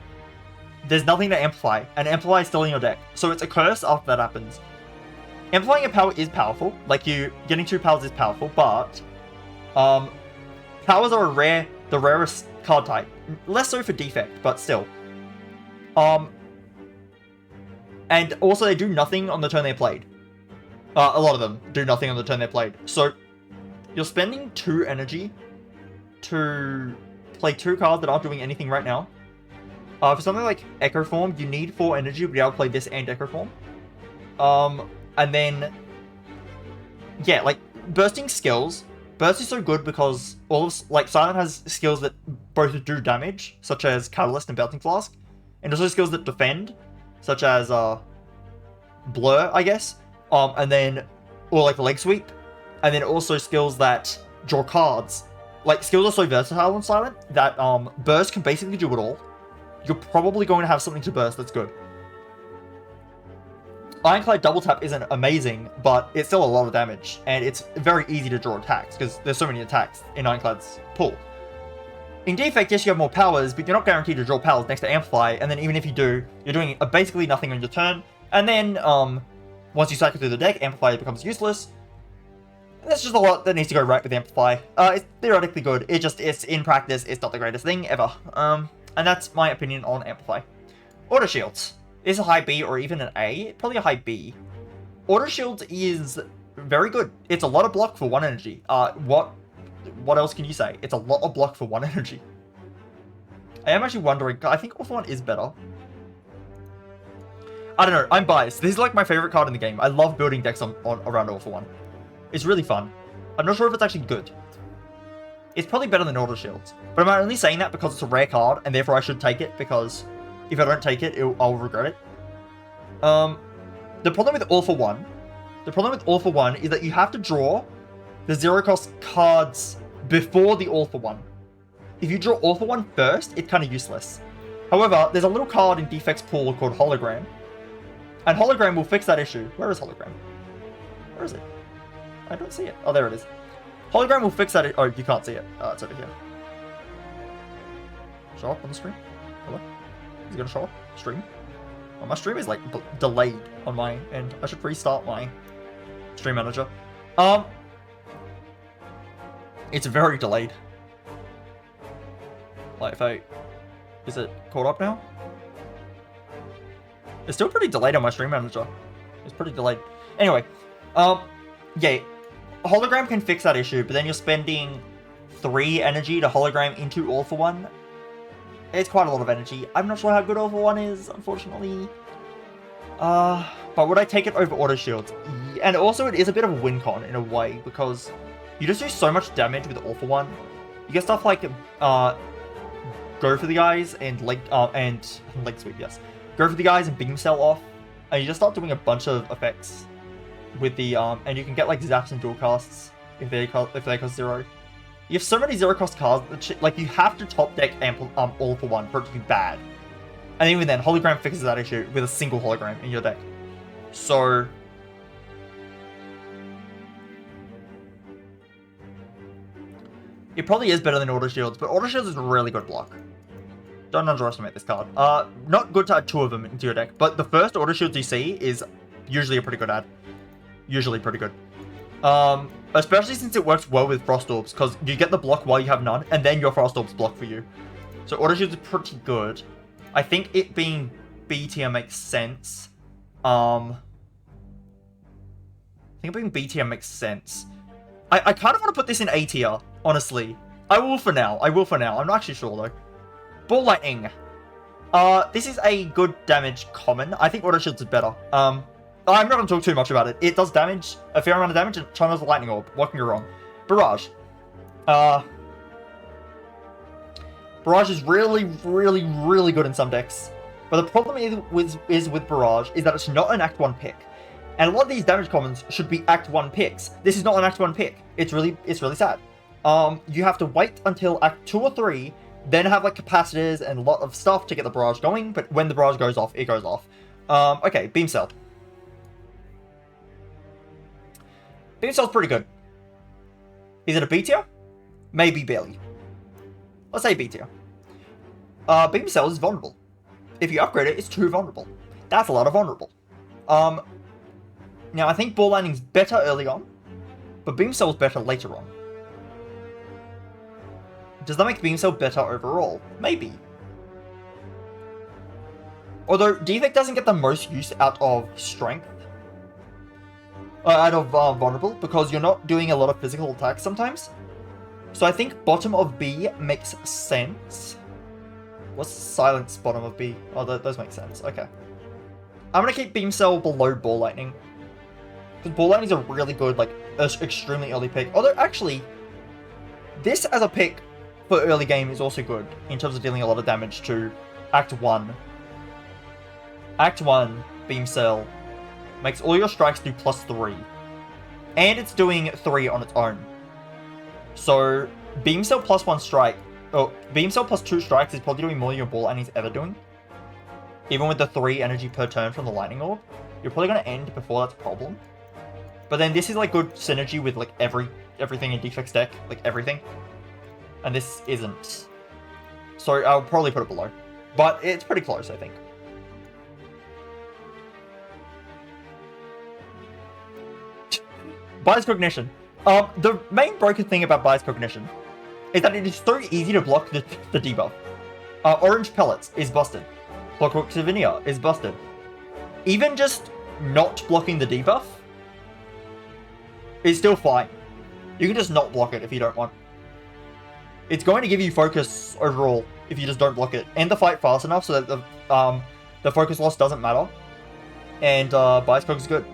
there's nothing to amplify. And Amplify is still in your deck. So it's a curse after that happens. Amplifying a power is powerful. Like, getting 2 powers is powerful. But, powers are the rarest card type. Less so for Defect, but still. And also they do nothing on the turn they're played. A lot of them do nothing on the turn they're played. So, you're spending 2 energy to play 2 cards that aren't doing anything right now. For something like Echo Form, you need 4 energy to be able to play this and Echo Form. And then, yeah, like, bursting skills. Burst is so good because Silent has skills that both do damage, such as Colourless and Belting Flask, and also skills that defend, such as Blur, I guess, and then, or like Leg Sweep, and then also skills that draw cards. Like, skills are so versatile on Silent that Burst can basically do it all. You're probably going to have something to burst that's good. Ironclad Double Tap isn't amazing, but it's still a lot of damage, and it's very easy to draw attacks, because there's so many attacks in Ironclad's pool. In Defect, yes, you have more powers, but you're not guaranteed to draw powers next to Amplify, and then even if you do, you're doing basically nothing on your turn, and then, once you cycle through the deck, Amplify becomes useless. There's just a lot that needs to go right with Amplify. It's theoretically good, it's in practice, it's not the greatest thing ever. And that's my opinion on Amplify. Auto Shields. Is a high B or even an A? Probably a high B. Auto Shields is very good. It's a lot of block for 1 energy. What else can you say? It's a lot of block for 1 energy. I am actually wondering, I think All for One is better. I don't know, I'm biased. This is like my favorite card in the game. I love building decks around All for One. It's really fun. I'm not sure if it's actually good. It's probably better than Auto Shields. But I'm only saying that because it's a rare card, and therefore I should take it, because if I don't take it, I'll regret it. The problem with All for One is that you have to draw the 0-cost cards before the All for One. If you draw All for One first, it's kind of useless. However, there's a little card in Defect's pool called Hologram. And Hologram will fix that issue. Where is Hologram? Where is it? I don't see it. Oh, there it is. Hologram will fix that. Oh, you can't see it. It's over here. Show up on the screen? Hello? Is it gonna show up? Stream? Oh, my stream is like delayed on my end. I should restart my stream manager. It's very delayed. Like, is it caught up now? It's still pretty delayed on my stream manager. It's pretty delayed. Anyway, yeah, Hologram can fix that issue, but then you're spending 3 energy to Hologram into All for One. It's quite a lot of energy. I'm not sure how good All for One is, unfortunately. But would I take it over Auto Shields? And also, it is a bit of a win con in a way, because you just do so much damage with All for One. You get stuff like Go for the Eyes and Leg Sweep, yes. Go for the Eyes and Beam Cell off, and you just start doing a bunch of effects with the and you can get like zaps and dual casts if they cost 0. You have so many 0-cost cards that like you have to top deck All for One for it to be bad. And even then, Hologram fixes that issue with a single Hologram in your deck. So it probably is better than Auto Shields, but Auto Shields is a really good block. Don't underestimate this card. Not good to add 2 of them into your deck, but the first Auto Shields you see is usually a pretty good add. Usually pretty good. Especially since it works well with Frost Orbs, because you get the block while you have none, and then your Frost Orbs block for you. So Auto Shields is pretty good. I think it being B tier makes sense. I think being B tier makes sense. I kind of want to put this in A tier, honestly. I will for now. I'm not actually sure, though. Ball Lightning. This is a good damage common. I think Auto Shields is better. I'm not going to talk too much about it. It does damage, a fair amount of damage, and channels a lightning orb. What can go wrong? Barrage. Barrage is really, really, really good in some decks. But the problem is with Barrage is that it's not an Act 1 pick. And a lot of these damage commons should be Act 1 picks. This is not an Act 1 pick. It's really sad. You have to wait until Act 2 or 3, then have like capacitors and a lot of stuff to get the barrage going, but when the barrage goes off, it goes off. Okay, Beam Cell. Beam Cell's pretty good. Is it a B tier? Maybe barely. Let's say B tier. Beam Cell is vulnerable. If you upgrade it, it's 2 vulnerable. That's a lot of vulnerable. Now I think Ball Lightning's better early on, but Beam Cell's better later on. Does that make Beam Cell better overall? Maybe. Although, Defect doesn't get the most use out of Strength. Out of Vulnerable, because you're not doing a lot of physical attacks sometimes. So I think bottom of B makes sense. What's Silence bottom of B? Oh, those make sense. Okay. I'm going to keep Beam Cell below Ball Lightning. Because Ball Lightning is a really good, like, extremely early pick. Although, actually, this as a pick for early game is also good in terms of dealing a lot of damage to Act 1. Act 1, Beam Cell, makes all your strikes do +3. And it's doing 3 on its own. So, Beam Cell +1 strike, or Beam Cell +2 strikes is probably doing more than your Ball Lightning's ever doing. Even with the 3 energy per turn from the Lightning Orb, you're probably going to end before that's a problem. But then this is like good synergy with like everything in Defect's deck, like everything. And this isn't. So I'll probably put it below. But it's pretty close, I think. Bias Cognition. The main broken thing about Bias Cognition is that it is so easy to block the debuff. Orange Pellets is busted. Clockwork Souvenir is busted. Even just not blocking the debuff is still fine. You can just not block it if you don't want. It's going to give you focus overall if you just don't block it. End the fight fast enough so that the focus loss doesn't matter. And Bias Cog is good.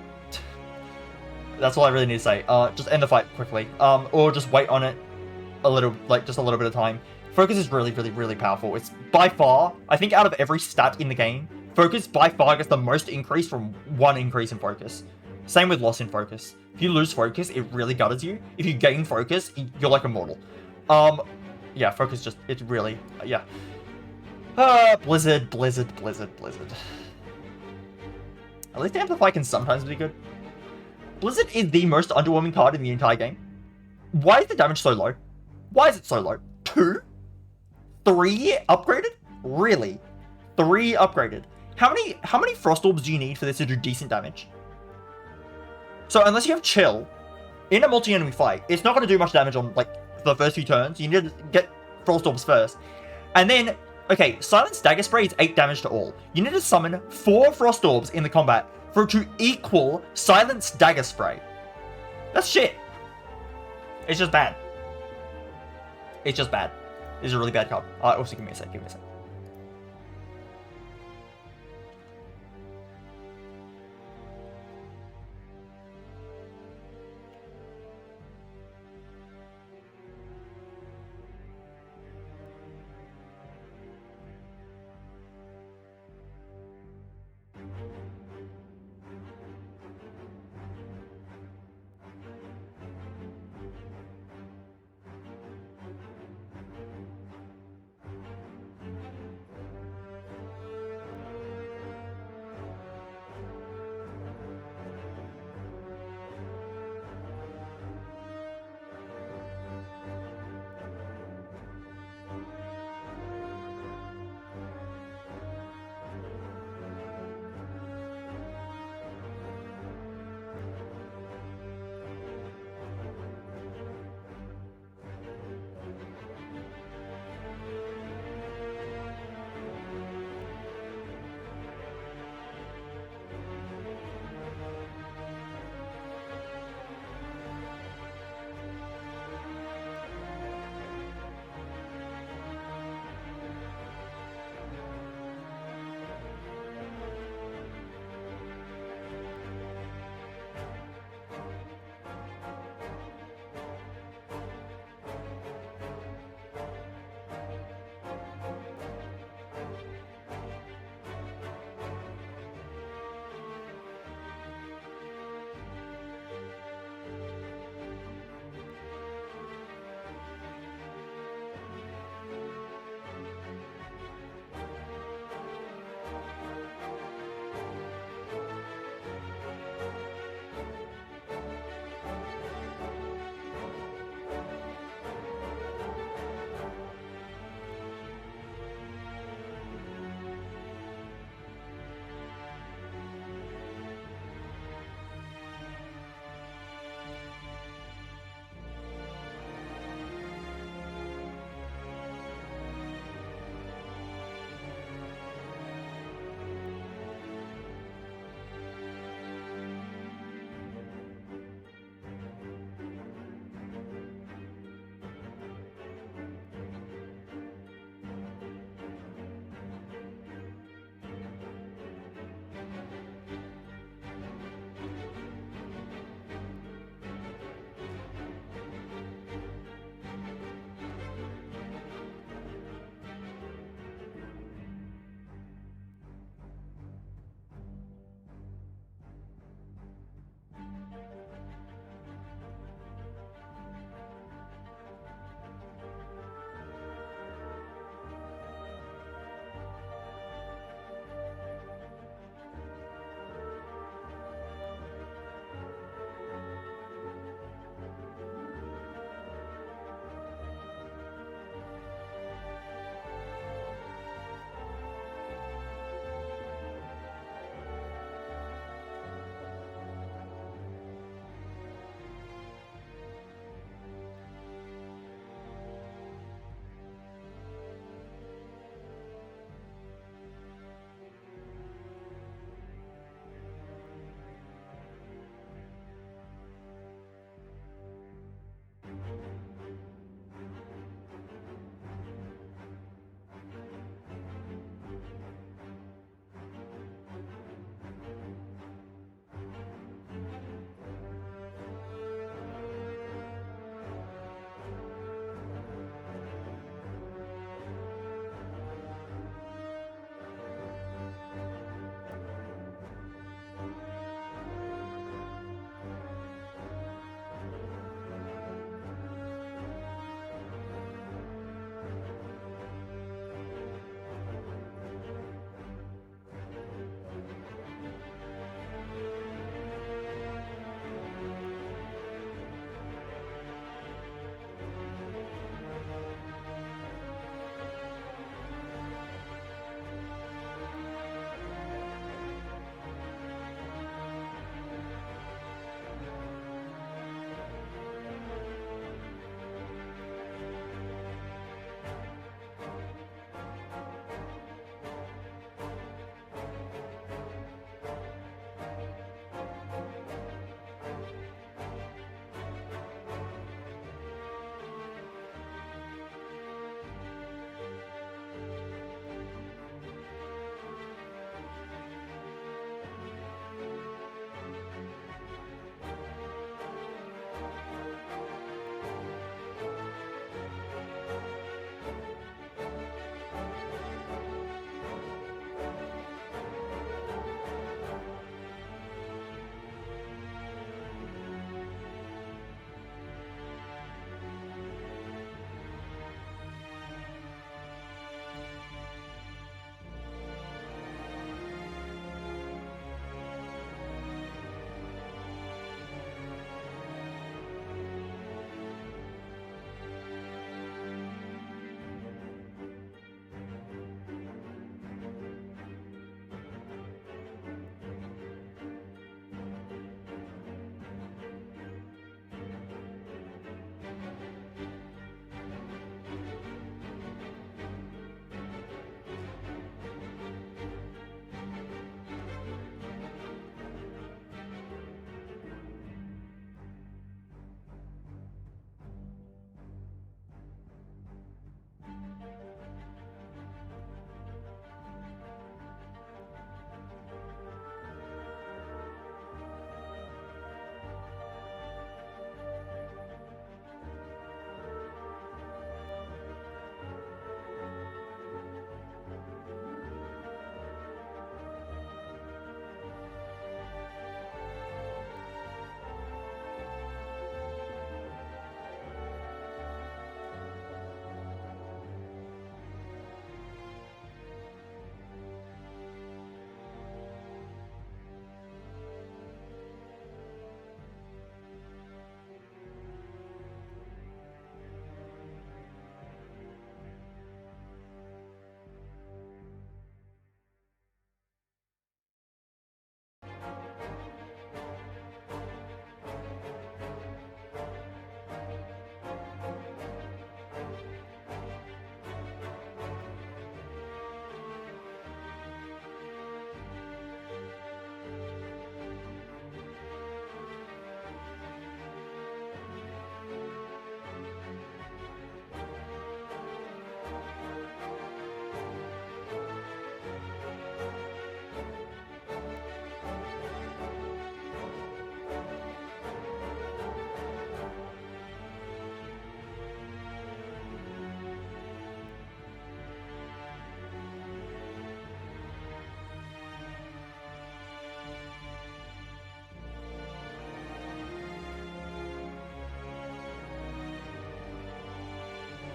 That's all I really need to say. Just end the fight quickly. Or just wait on it a little, like just a little bit of time. Focus is really, really, really powerful. It's by far, I think out of every stat in the game, Focus by far gets the most increase from 1 increase in focus. Same with loss in focus. If you lose focus, it really gutters you. If you gain focus, you're like immortal. Yeah, focus just, it's really, yeah. Blizzard. At least Amplify can sometimes be good. Blizzard is the most underwhelming card in the entire game. Why is the damage so low? Why is it so low? 2? 3 upgraded? Really? 3 upgraded. How many Frost Orbs do you need for this to do decent damage? So unless you have Chill, in a multi-enemy fight, it's not going to do much damage on, like, the first few turns. You need to get Frost Orbs first. And then, okay, Silence Dagger Spray is 8 damage to all. You need to summon 4 Frost Orbs in the combat for it to equal Silence Dagger Spray. That's shit. It's just bad. It's just bad. This is a really bad card. Also, give me a sec.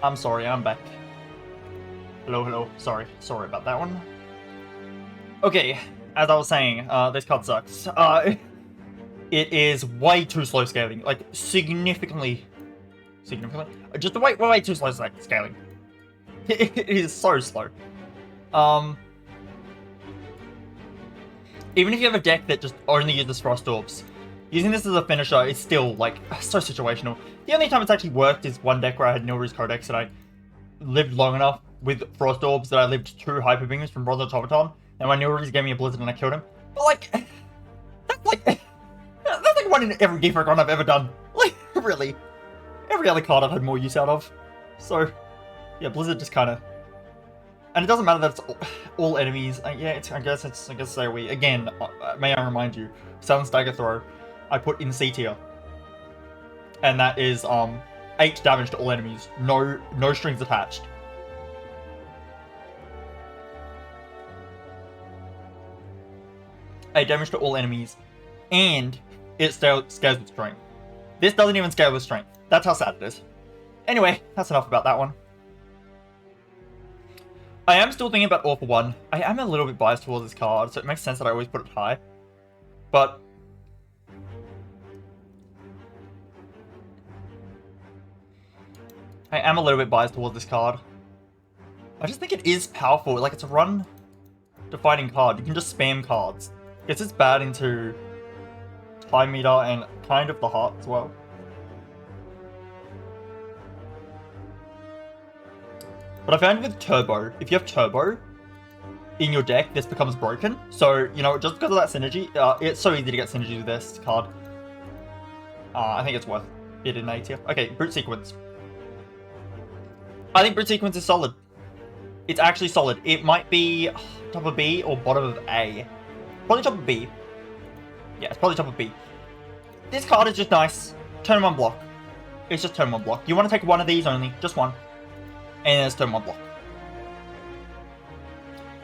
I'm sorry, I'm back. Hello. Sorry about that one. Okay, as I was saying, this card sucks. It is way too slow scaling, like significantly, just way too slow scaling. It is so slow. Even if you have a deck that just only uses Frost Orbs, using this as a finisher is still, like, so situational. The only time it's actually worked is one deck where I had Nilru's Codex and I lived long enough with Frost Orbs that I lived 2 Hyper Beams from Bronze Automaton, and my Nilru's gave me a Blizzard and I killed him. But, like, that's like one in every Defect run I've ever done. Like, really. Every other card I've had more use out of. So, yeah, Blizzard just kind of... And it doesn't matter that it's all enemies. Yeah, I guess so. Again, may I remind you, Silence Dagger Throw, I put in C tier, and that is 8 damage to all enemies. No strings attached. Eight damage to all enemies, and it scales with strength. This doesn't even scale with strength. That's how sad it is. Anyway, that's enough about that one. I am still thinking about All for One. I am a little bit biased towards this card, so it makes sense that I always put it high. But I am a little bit biased towards this card. I just think it is powerful. Like, it's a run-defining card. You can just spam cards. Gets its bad into Time Meter and kind of the Heart as well. But I found with Turbo, if you have Turbo in your deck, this becomes broken. So, you know, just because of that synergy, it's so easy to get synergy with this card. I think it's worth it in A tier. Okay, Brute Sequence. I think Brute Sequence is solid. It's actually solid. It might be top of B or bottom of A. Probably top of B. Yeah, it's probably top of B. This card is just nice. Turn 1 block. It's just turn 1 block. You want to take one of these only, just one. And it's turn 1 block.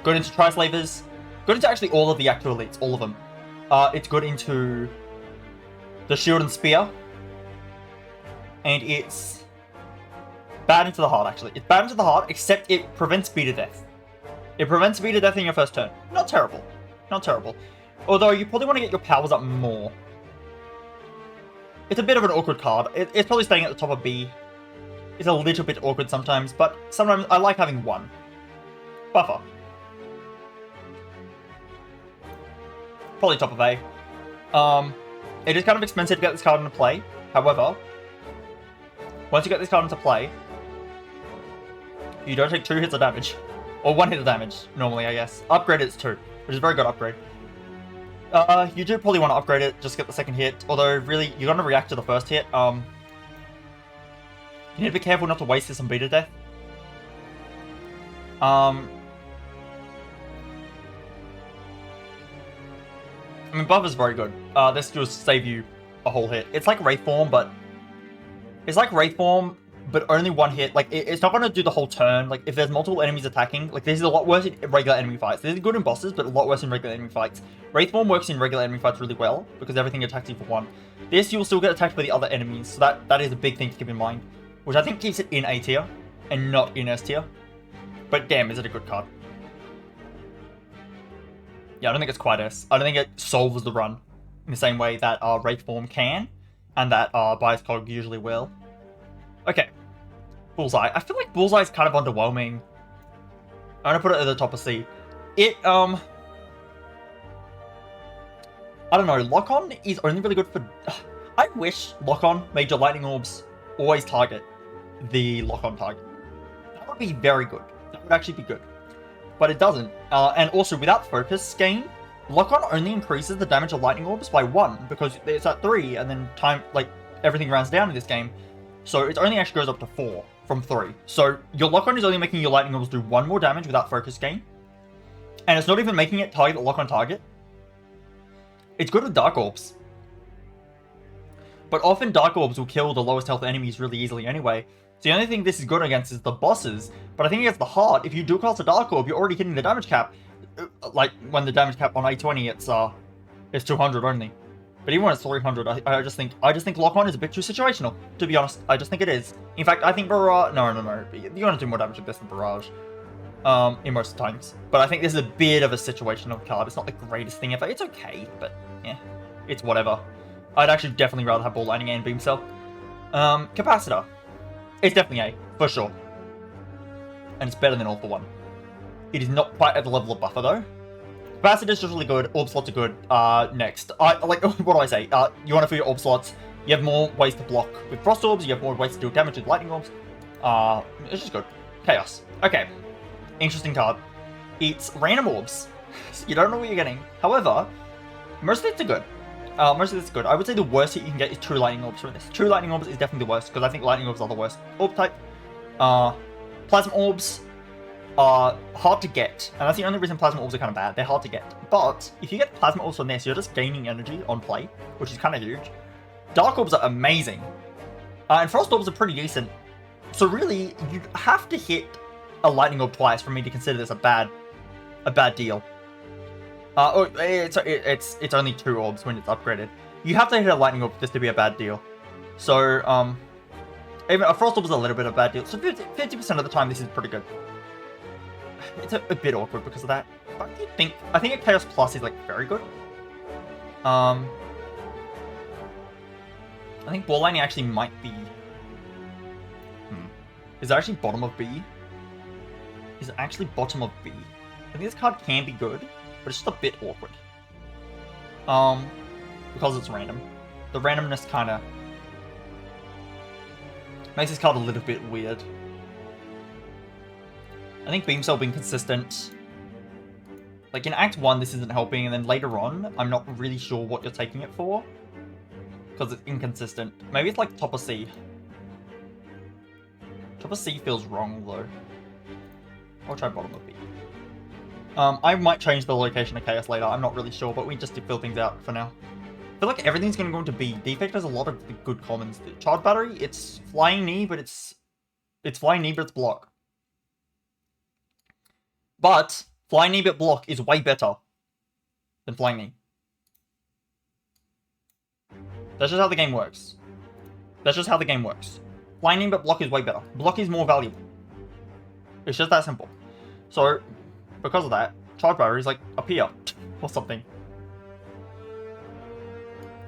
Good into Tri-Slavers. Good into actually all of the Active Elites, all of them. It's good into the Shield and Spear. And it's bad into the Heart, actually. It's bad into the Heart, except it prevents Speed of Death. It prevents Speed of Death in your first turn. Not terrible. Not terrible. Although, you probably want to get your powers up more. It's a bit of an awkward card. It's probably staying at the top of B. It's a little bit awkward sometimes, but sometimes I like having one. Buffer. Probably top of A. It is kind of expensive to get this card into play. However, once you get this card into play, you don't take 2 hits of damage. Or 1 hit of damage, normally, I guess. Upgrade it's 2, which is a very good upgrade. You do probably want to upgrade it, just get the 2nd hit. Although, really, you're going to react to the 1st hit. You need to be careful not to waste this on Beat of Death. I mean, Buffer's very good. This just save you a whole hit. It's like Wraithform, but... It's like Wraithform, but only 1 hit. Like, it's not going to do the whole turn. Like, if there's multiple enemies attacking, like, this is a lot worse in regular enemy fights. This is good in bosses, but a lot worse in regular enemy fights. Wraithform works in regular enemy fights really well, because everything attacks you for 1. This, you'll still get attacked by the other enemies, so that is a big thing to keep in mind. Which I think keeps it in A tier, and not in S tier. But damn, is it a good card. Yeah, I don't think it's quite S. I don't think it solves the run in the same way that Wraithform can, and that Bias Cog usually will. Okay. Bullseye. I feel like Bullseye is kind of underwhelming. I'm gonna put it at the top of C. It, I don't know, Lock-On is only really good for... I wish Lock-On made your Lightning Orbs always target the Lock-On target. That would be very good. That would actually be good. But it doesn't. And also, without Focus Gain, Lock-On only increases the damage of Lightning Orbs by 1, because it's at 3, and then time, like, everything rounds down in this game. So it only actually goes up to 4 from 3. So your Lock-On is only making your Lightning Orbs do 1 more damage without Focus Gain. And it's not even making it target the Lock-On target. It's good with Dark Orbs. But often Dark Orbs will kill the lowest health enemies really easily anyway. So the only thing this is good against is the bosses. But I think against the Heart, if you do cast a Dark Orb, you're already hitting the damage cap. Like, when the damage cap on A20, it's 200 only. But even when it's 300, I just think lock on is a bit too situational. To be honest, I just think it is. In fact, I think Barrage. No. You're gonna do more damage with this than Barrage. In most times. But I think this is a bit of a situational card. It's not the greatest thing ever. It's okay, but yeah, it's whatever. I'd actually definitely rather have Ball Lightning and Beam Cell. Capacitor. It's definitely A, for sure. And it's better than All for One. It is not quite at the level of Buffer though. Capacitor is just really good. Orb slots are good. Next. Like, what do I say? You want to fill your Orb slots. You have more ways to block with Frost Orbs. You have more ways to do damage with Lightning Orbs. It's just good. Chaos. Okay. Interesting card. It's random orbs. You don't know what you're getting. However, most of it's good. Most of it's good. I would say the worst hit you can get is 2 Lightning Orbs from this. 2 Lightning Orbs is definitely the worst, because I think Lightning Orbs are the worst orb type. Plasma Orbs are hard to get, and that's the only reason Plasma Orbs are kind of bad. They're hard to get. But if you get Plasma Orbs from this, you're just gaining energy on play, which is kind of huge. Dark Orbs are amazing. And Frost Orbs are pretty decent. So really, you have to hit a Lightning Orb twice for me to consider this a bad deal. It's only 2 orbs when it's upgraded. You have to hit a Lightning Orb for this to be a bad deal. So, even a Frost Orb is a little bit of a bad deal. So 50% of the time, this is pretty good. It's a bit awkward because of that. But I think a Chaos Plus is, like, very good. I think Ball Lightning actually might be... Is it actually bottom of B? Is it actually bottom of B? I think this card can be good, but it's just a bit awkward. Because it's random. The randomness kind of makes this card a little bit weird. I think Beam Cell being consistent. Like in Act 1, this isn't helping, and then later on, I'm not really sure what you're taking it for. Because it's inconsistent. Maybe it's like top of C. Top of C feels wrong, though. I'll try bottom of B. I might change the location of Chaos later. I'm not really sure, but we just fill things out for now. I feel like everything's going to go into B. Defect has a lot of good commons. The Charge Battery, it's Flying Knee, but it's Flying Knee, but it's block. But Flying Knee, but block is way better than Flying Knee. That's just how the game works. That's just how the game works. Flying Knee, but block is way better. Block is more valuable. It's just that simple. So, because of that, Charge Battery is like up here or something.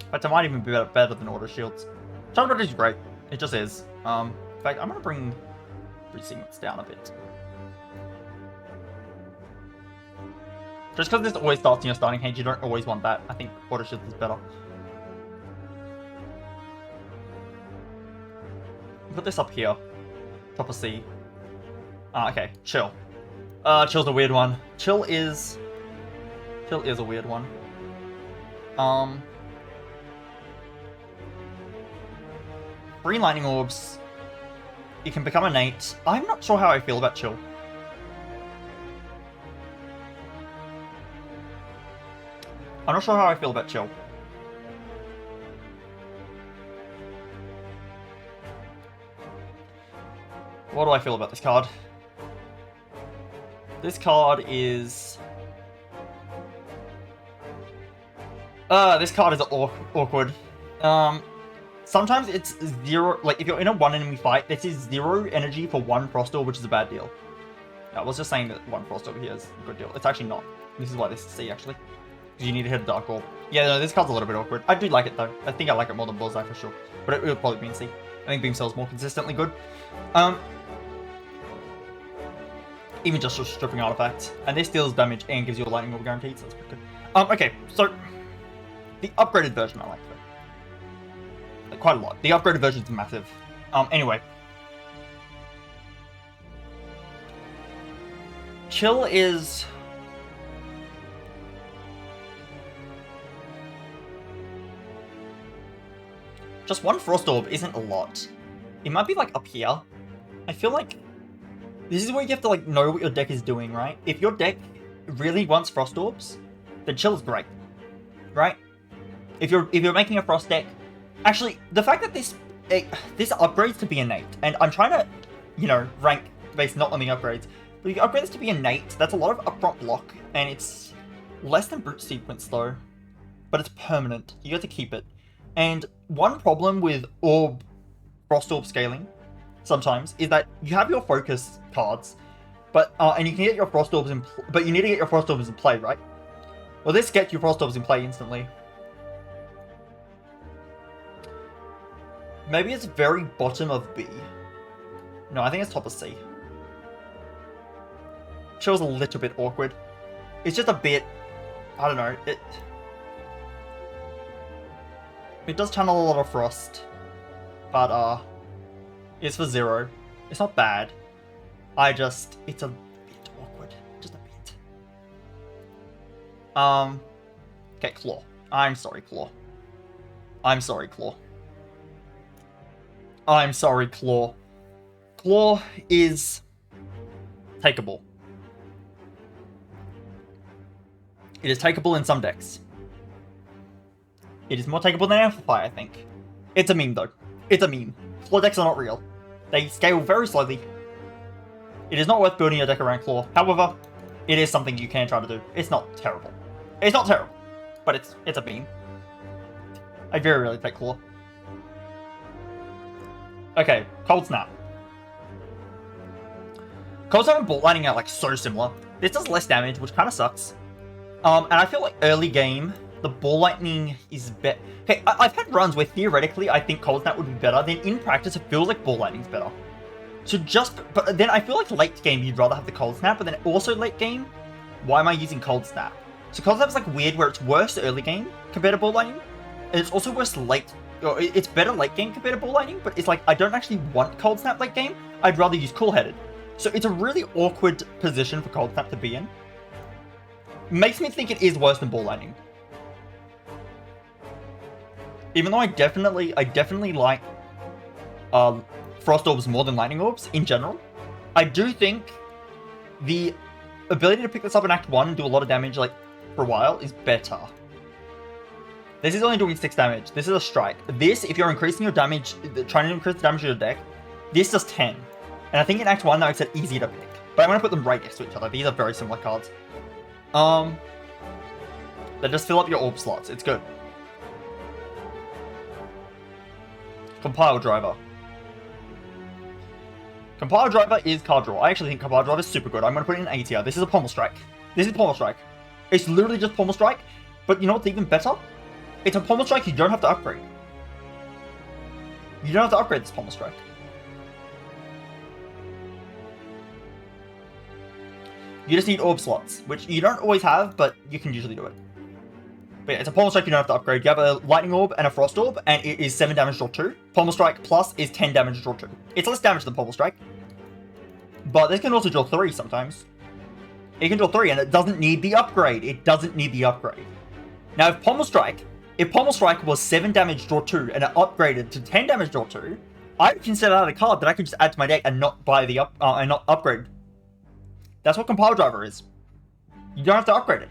But it might even be better than Auto Shields. Charge Battery is great. It just is. In fact, I'm going to bring Sequence down a bit. Just because this always starts in your starting hand, you don't always want that. I think Auto Shields is better. Put this up here. Top of C. Okay, Chill. Chill's a weird one. Chill is a weird one. 3 Lightning Orbs. You can become innate. I'm not sure how I feel about Chill. I'm not sure how I feel about Chill. What do I feel about this card? This card is... this card is awkward. Sometimes it's 0... Like, if you're in a 1 enemy fight, this is 0 energy for 1 Frost Orb, which is a bad deal. I was just saying that 1 Frost Orb here is a good deal. It's actually not. This is why this is C, actually. Because you need to hit a Dark Orb. Yeah, no, this card's a little bit awkward. I do like it, though. I think I like it more than Bullseye, for sure. But it would probably be in C. I think Beam Cell's more consistently good. Even just for stripping artifacts. And this deals damage and gives you a Lightning Orb guaranteed, so that's pretty good. Okay, so... The upgraded version I like, though. Like, quite a lot. The upgraded version is massive. Anyway. Chill is... Just 1 Frost Orb isn't a lot. It might be, like, up here. I feel like... This is where you have to, like, know what your deck is doing, right? If your deck really wants Frost Orbs, then Chill is great. Right? If you're making a Frost deck... Actually, the fact that this upgrades to be innate, and I'm trying to, you know, rank based not on the upgrades, but if you upgrade this to be innate, that's a lot of upfront block, and it's less than Brute Sequence, though. but it's permanent. You get to keep it. And one problem with Frost Orb scaling sometimes is that you have your focus cards, but and you can get your Frost Orbs but you need to get your Frost Orbs in play, right? Well, this gets your Frost Orbs in play instantly. Maybe it's very bottom of B. No, I think it's top of C. Feels a little bit awkward. It's just a bit, I don't know, it does channel a lot of Frost, but it's for 0. It's not bad. It's a bit awkward, just a bit. Okay, Claw. I'm sorry, Claw. I'm sorry, Claw. I'm sorry, Claw. Claw is takeable. It is takeable in some decks. It is more takeable than Amplify, I think. It's a meme, though. It's a meme. Claw decks are not real. They scale very slowly. It is not worth building your deck around Claw. However, it is something you can try to do. It's not terrible. It's not terrible, but it's a meme. I very rarely take Claw. Okay, Cold Snap. Cold Snap and Bolt Lightning are like so similar. This does less damage, which kind of sucks. And I feel like early game, the Ball Lightning is better. Okay, I've had runs where theoretically I think Cold Snap would be better. Then in practice, it feels like Ball Lightning's better. So but then I feel like late game, you'd rather have the Cold Snap. But then also late game, why am I using Cold Snap? So Cold Snap is like weird where it's worse early game compared to Ball Lightning. And it's also worse late. Or it's better late game compared to Ball Lightning. But it's like, I don't actually want Cold Snap late game. I'd rather use Cool Headed. So it's a really awkward position for Cold Snap to be in. Makes me think it is worse than Ball Lightning. Even though I definitely like Frost Orbs more than Lightning Orbs in general, I do think the ability to pick this up in Act 1 and do a lot of damage like for a while is better. This is only doing 6 damage. This is a strike. This, if you're increasing your damage, trying to increase the damage of your deck, this does 10. And I think in Act 1 that makes it easier to pick. But I'm going to put them right next to each other. These are very similar cards. They just fill up your orb slots. It's good. Compile Driver. Compile Driver is card draw. I actually think Compile Driver is super good. I'm going to put it in A tier. This is a Pommel Strike. This is Pommel Strike. It's literally just Pommel Strike. But you know what's even better? It's a Pommel Strike you don't have to upgrade. You don't have to upgrade this Pommel Strike. You just need orb slots, which you don't always have, but you can usually do it. But yeah, it's a Pommel Strike you don't have to upgrade. You have a Lightning Orb and a Frost Orb, and it is 7 damage, draw 2. Pommel Strike Plus is 10 damage, draw 2. It's less damage than Pommel Strike. But this can also draw 3 sometimes. It can draw 3, and it doesn't need the upgrade. It doesn't need the upgrade. Now, if Pommel Strike was 7 damage, draw 2, and it upgraded to 10 damage, draw 2, I would consider that a card that I could just add to my deck and not buy the and not upgrade. That's what Compile Driver is. You don't have to upgrade it.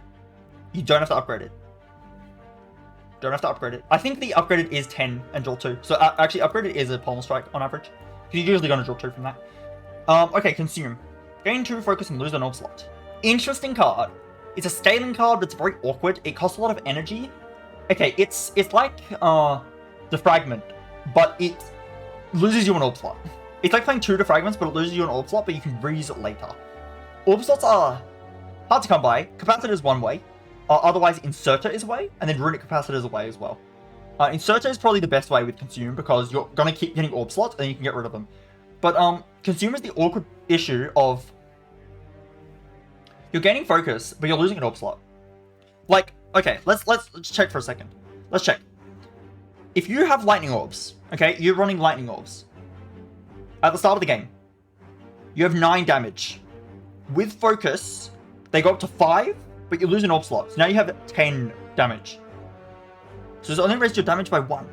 You don't have to upgrade it. Don't have to upgrade it. I think the upgraded is 10 and draw 2. So actually, upgraded is a Pommel Strike on average. Because you're usually going to draw 2 from that. Okay, Consume. Gain 2 focus and lose an orb slot. Interesting card. It's a scaling card that's very awkward. It costs a lot of energy. Okay, it's like Defragment, but it loses you an orb slot. It's like playing 2 Defragments, but it loses you an orb slot, but you can reuse it later. Orb slots are hard to come by. Capacitor is one way. Otherwise, Inserter is a way, and then Runic Capacitor is a way as well. Inserter is probably the best way with Consume, because you're going to keep getting orb slots, and then you can get rid of them. But Consume is the awkward issue of you're gaining focus, but you're losing an orb slot. Like, okay, let's check for a second. Let's check. If you have Lightning Orbs, okay, you're running Lightning Orbs at the start of the game. You have 9 damage. With focus, they go up to 5, but you lose an orb slot. So now you have 10 damage. So it's only raised your damage by 1.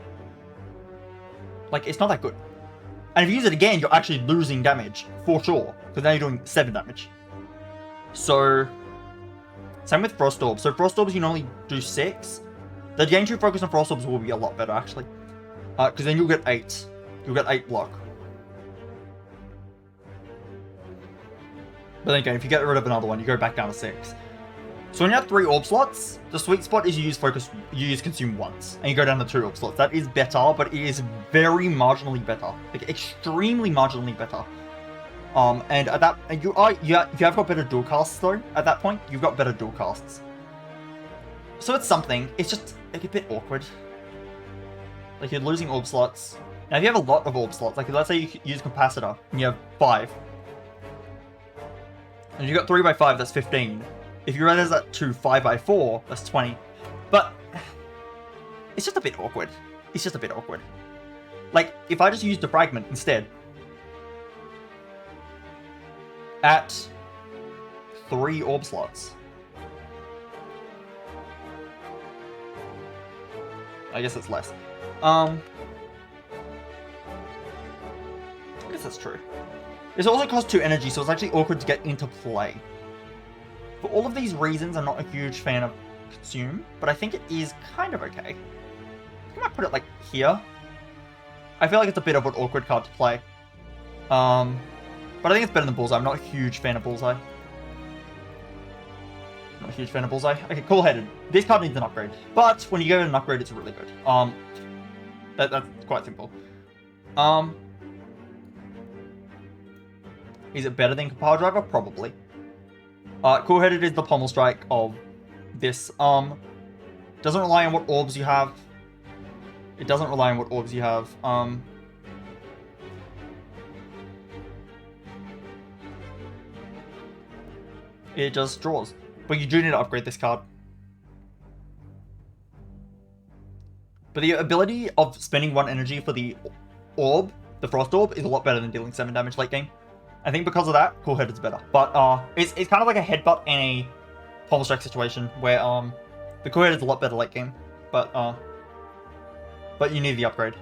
Like, it's not that good. And if you use it again, you're actually losing damage, for sure. Because now you're doing 7 damage. So, same with Frost Orbs. So Frost Orbs, you normally do 6. The gain 2 focus on Frost Orbs will be a lot better, actually. Because then you'll get 8. You'll get 8 block. But then again, if you get rid of another one, you go back down to 6. So when you have 3 orb slots, the sweet spot is you use consume once, and you go down to 2 orb slots. That is better, but it is very marginally better, like extremely marginally better. And at that, you have got better dual casts though. At that point, you've got better dual casts. So it's something. It's just like a bit awkward. Like you're losing orb slots. Now if you have a lot of orb slots, like let's say you use capacitor and you have 5, and you got 3 by 5, that's 15. If you raise that to 5 by 4, that's 20. But it's just a bit awkward. It's just a bit awkward. Like if I just used Defragment instead at 3 orb slots. I guess it's less. I guess that's true. This also costs 2 energy, so it's actually awkward to get into play. For all of these reasons, I'm not a huge fan of Consume, but I think it is kind of okay. I might put it like here. I feel like it's a bit of an awkward card to play. But I think it's better than Bullseye. I'm not a huge fan of Bullseye. Not a huge fan of Bullseye. Okay, Cool-Headed. This card needs an upgrade. But when you give it an upgrade, it's really good. That's quite simple. Is it better than Power Driver? Probably. Cool-Headed is the pommel strike of this. Doesn't rely on what orbs you have. It doesn't rely on what orbs you have. It just draws. But you do need to upgrade this card. But the ability of spending 1 energy for the orb, the Frost Orb, is a lot better than dealing 7 damage late game. I think because of that, Cool-Headed's better. But it's kind of like a headbutt in a pommel strike situation where the Cool-Headed's a lot better late game. But you need the upgrade.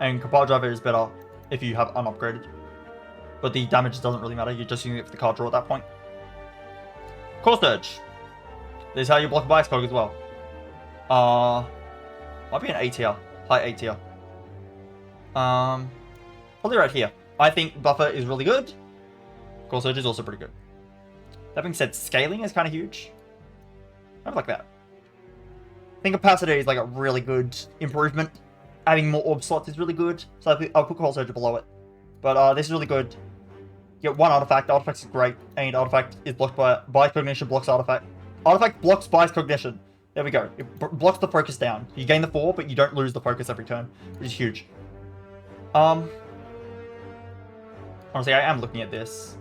And Power Driver is better if you have unupgraded. But the damage doesn't really matter, you're just using it for the card draw at that point. Core Surge. This is how you block Bias Cog as well. Might be an A tier. High A tier. Probably right here. I think Buffer is really good. Core Surge is also pretty good. That being said, scaling is kind of huge. I like that. I think Capacitor is like a really good improvement. Adding more orb slots is really good. So I'll put Core Surge below it. But this is really good. You get 1 artifact. Artifact is great. And artifact is blocked by Bias Cognition blocks artifact. Artifact blocks Bias Cognition. There we go. It blocks the focus down. You gain the 4, but you don't lose the focus every turn, which is huge. Honestly, I am looking at this.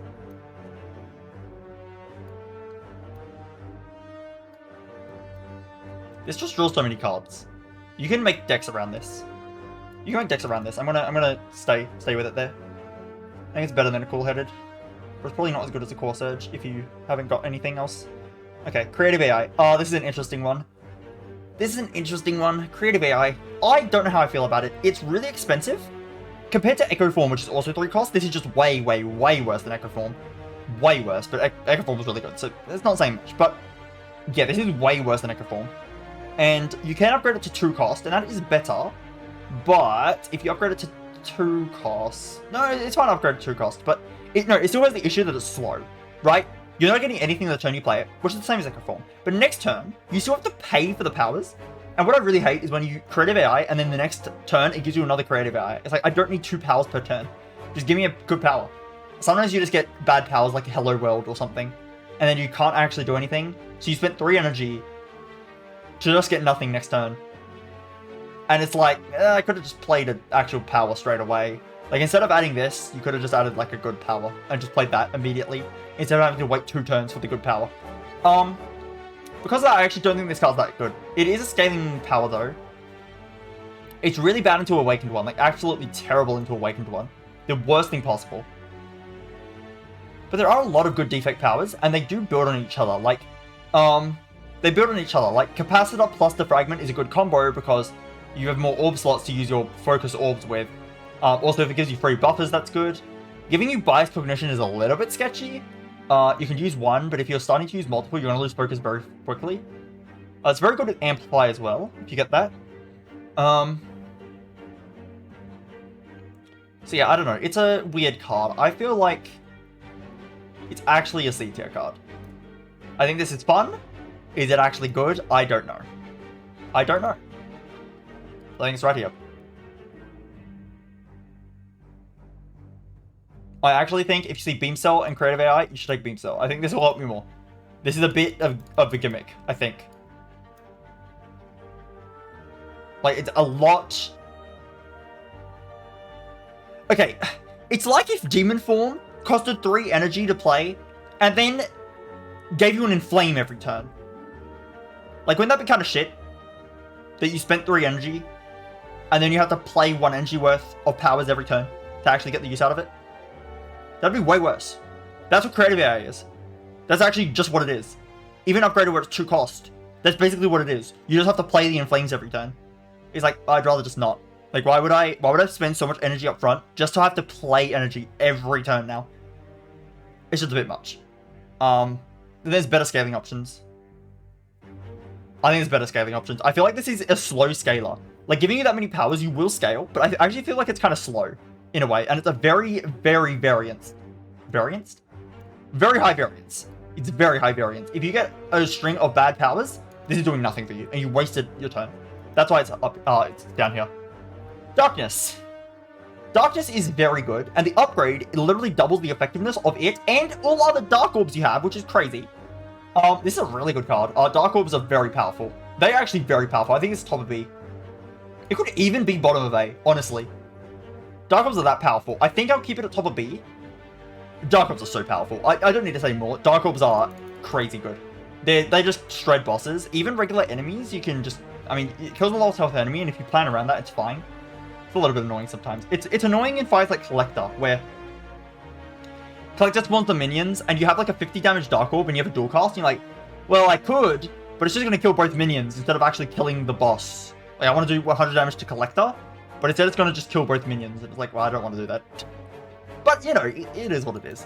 This just draws so many cards. You can make decks around this. You can make decks around this. I'm gonna stay with it there. I think it's better than a Cool-Headed. But it's probably not as good as a Core Surge if you haven't got anything else. Okay, Creative AI. Oh, this is an interesting one. Creative AI. I don't know how I feel about it. It's really expensive. Compared to Echo Form, which is also 3 cost, this is just way, way, way worse than Echo Form. Way worse, but Echo Form was really good, so it's not saying much. But yeah, this is way worse than Echo Form. And you can upgrade it to 2 cost, and that is better. But if you upgrade it to 2 cost... No, it's fine to upgrade to 2 cost, but it still has the issue that it's slow, right? You're not getting anything the turn you play it, which is the same as Echo Form. But next turn, you still have to pay for the powers. And what I really hate is when you Creative AI, and then the next turn, it gives you another Creative AI. It's like, I don't need 2 powers per turn. Just give me a good power. Sometimes you just get bad powers like Hello World or something, and then you can't actually do anything. So you spent 3 energy to just get nothing next turn. And it's like, I could have just played an actual power straight away. Like, instead of adding this, you could have just added, like, a good power and just played that immediately, instead of having to wait 2 turns for the good power. Because of that, I actually don't think this card's that good. It is a scaling power, though. It's really bad into Awakened One, like, absolutely terrible into Awakened One. The worst thing possible. But there are a lot of good defect powers, and they do build on each other. Like, they build on each other. Like, Capacitor plus Defragment is a good combo because you have more orb slots to use your focus orbs with. Also, if it gives you free buffers, that's good. Giving you Bias Cognition is a little bit sketchy. You can use 1, but if you're starting to use multiple, you're going to lose focus very quickly. It's very good at Amplify as well, if you get that. So yeah, I don't know. It's a weird card. I feel like it's actually a C tier card. I think this is fun. Is it actually good? I don't know. I don't know. I think it's right here. I actually think if you see Beam Cell and Creative AI, you should take Beam Cell. I think this will help me more. This is a bit of a gimmick, I think. Like, it's a lot... Okay, it's like if Demon Form costed 3 energy to play, and then gave you an Inflame every turn. Like, wouldn't that be kind of shit? That you spent 3 energy, and then you have to play 1 energy worth of powers every turn to actually get the use out of it? That'd be way worse. That's what Creative AI is. That's actually just what it is. Even upgraded where it's 2 cost. That's basically what it is. You just have to play the Inflames every turn. It's like, I'd rather just not. Like, why would I spend so much energy up front just to have to play energy every turn now? It's just a bit much. There's better scaling options. I think there's better scaling options. I feel like this is a slow scaler. Like, giving you that many powers, you will scale, but I actually feel like it's kind of slow in a way, and it's a very, very very high variance. It's very high variance. If you get a string of bad powers, this is doing nothing for you, and you wasted your turn. That's why it's up. It's down here. Darkness. Darkness is very good, and the upgrade it literally doubles the effectiveness of it and all other Dark Orbs you have, which is crazy. This is a really good card. Dark Orbs are very powerful. They're actually very powerful. I think it's top of B. It could even be bottom of A, honestly. Dark Orbs are that powerful. I think I'll keep it at top of B. Dark Orbs are so powerful. I don't need to say more. Dark Orbs are crazy good. They just shred bosses. Even regular enemies, you can just... I mean, it kills a lowest health enemy, and if you plan around that, it's fine. It's a little bit annoying sometimes. It's annoying in fights like Collector, where... Collector spawns the minions, and you have like a 50 damage Dark Orb, and you have a dual cast, and you're like, well, I could, but it's just going to kill both minions instead of actually killing the boss. Like, I want to do 100 damage to Collector, but instead it's going to just kill both minions. It's like, well, I don't want to do that. But, you know, it is what it is.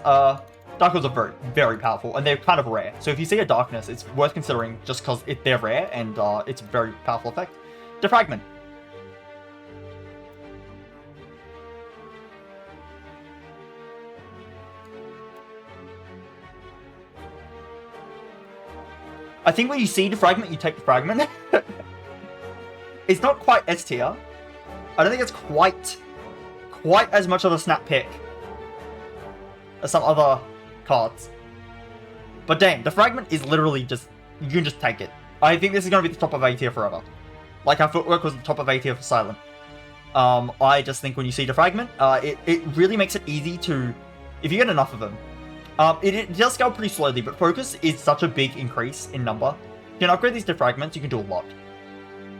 Dark Orbs are very, very powerful, and they're kind of rare. So if you see a Darkness, it's worth considering just because they're rare, and it's a very powerful effect. Defragment. I think when you see Defragment, you take Defragment. It's not quite S tier. I don't think it's quite as much of a snap pick as some other cards. But damn, Defragment is literally just, you can just take it. I think this is going to be the top of A tier forever. Like how Footwork was the top of A tier for Silent. I just think when you see Defragment, it really makes it easy to, if you get enough of them. It does scale pretty slowly, but Focus is such a big increase in number. You can upgrade these Defragments, you can do a lot.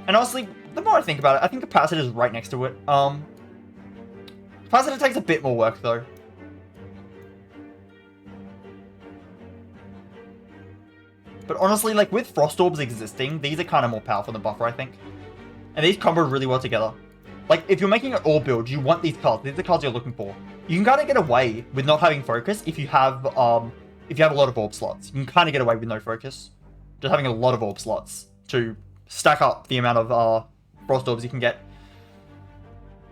And honestly, the more I think about it, I think Capacitor is right next to it. Capacitor takes a bit more work, though. But honestly, like, with Frost Orbs existing, these are kind of more powerful than Buffer, I think. And these combo really well together. Like, if you're making an orb build, you want these cards. These are the cards you're looking for. You can kind of get away with not having Focus if you have a lot of orb slots. You can kind of get away with no Focus. Just having a lot of orb slots to stack up the amount of Frost Orbs you can get.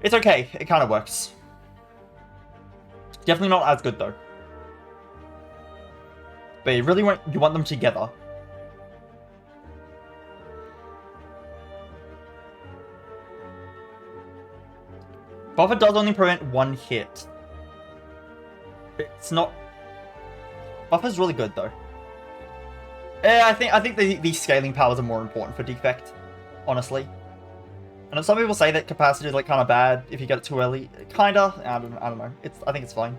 It's okay. It kind of works. Definitely not as good, though. But you really want them together. Buffer does only prevent 1 hit. It's not... Buffer's really good, though. I think the scaling powers are more important for Defect, honestly. And some people say that Capacitor is like kind of bad if you get it too early. Kinda. I don't know. I think it's fine.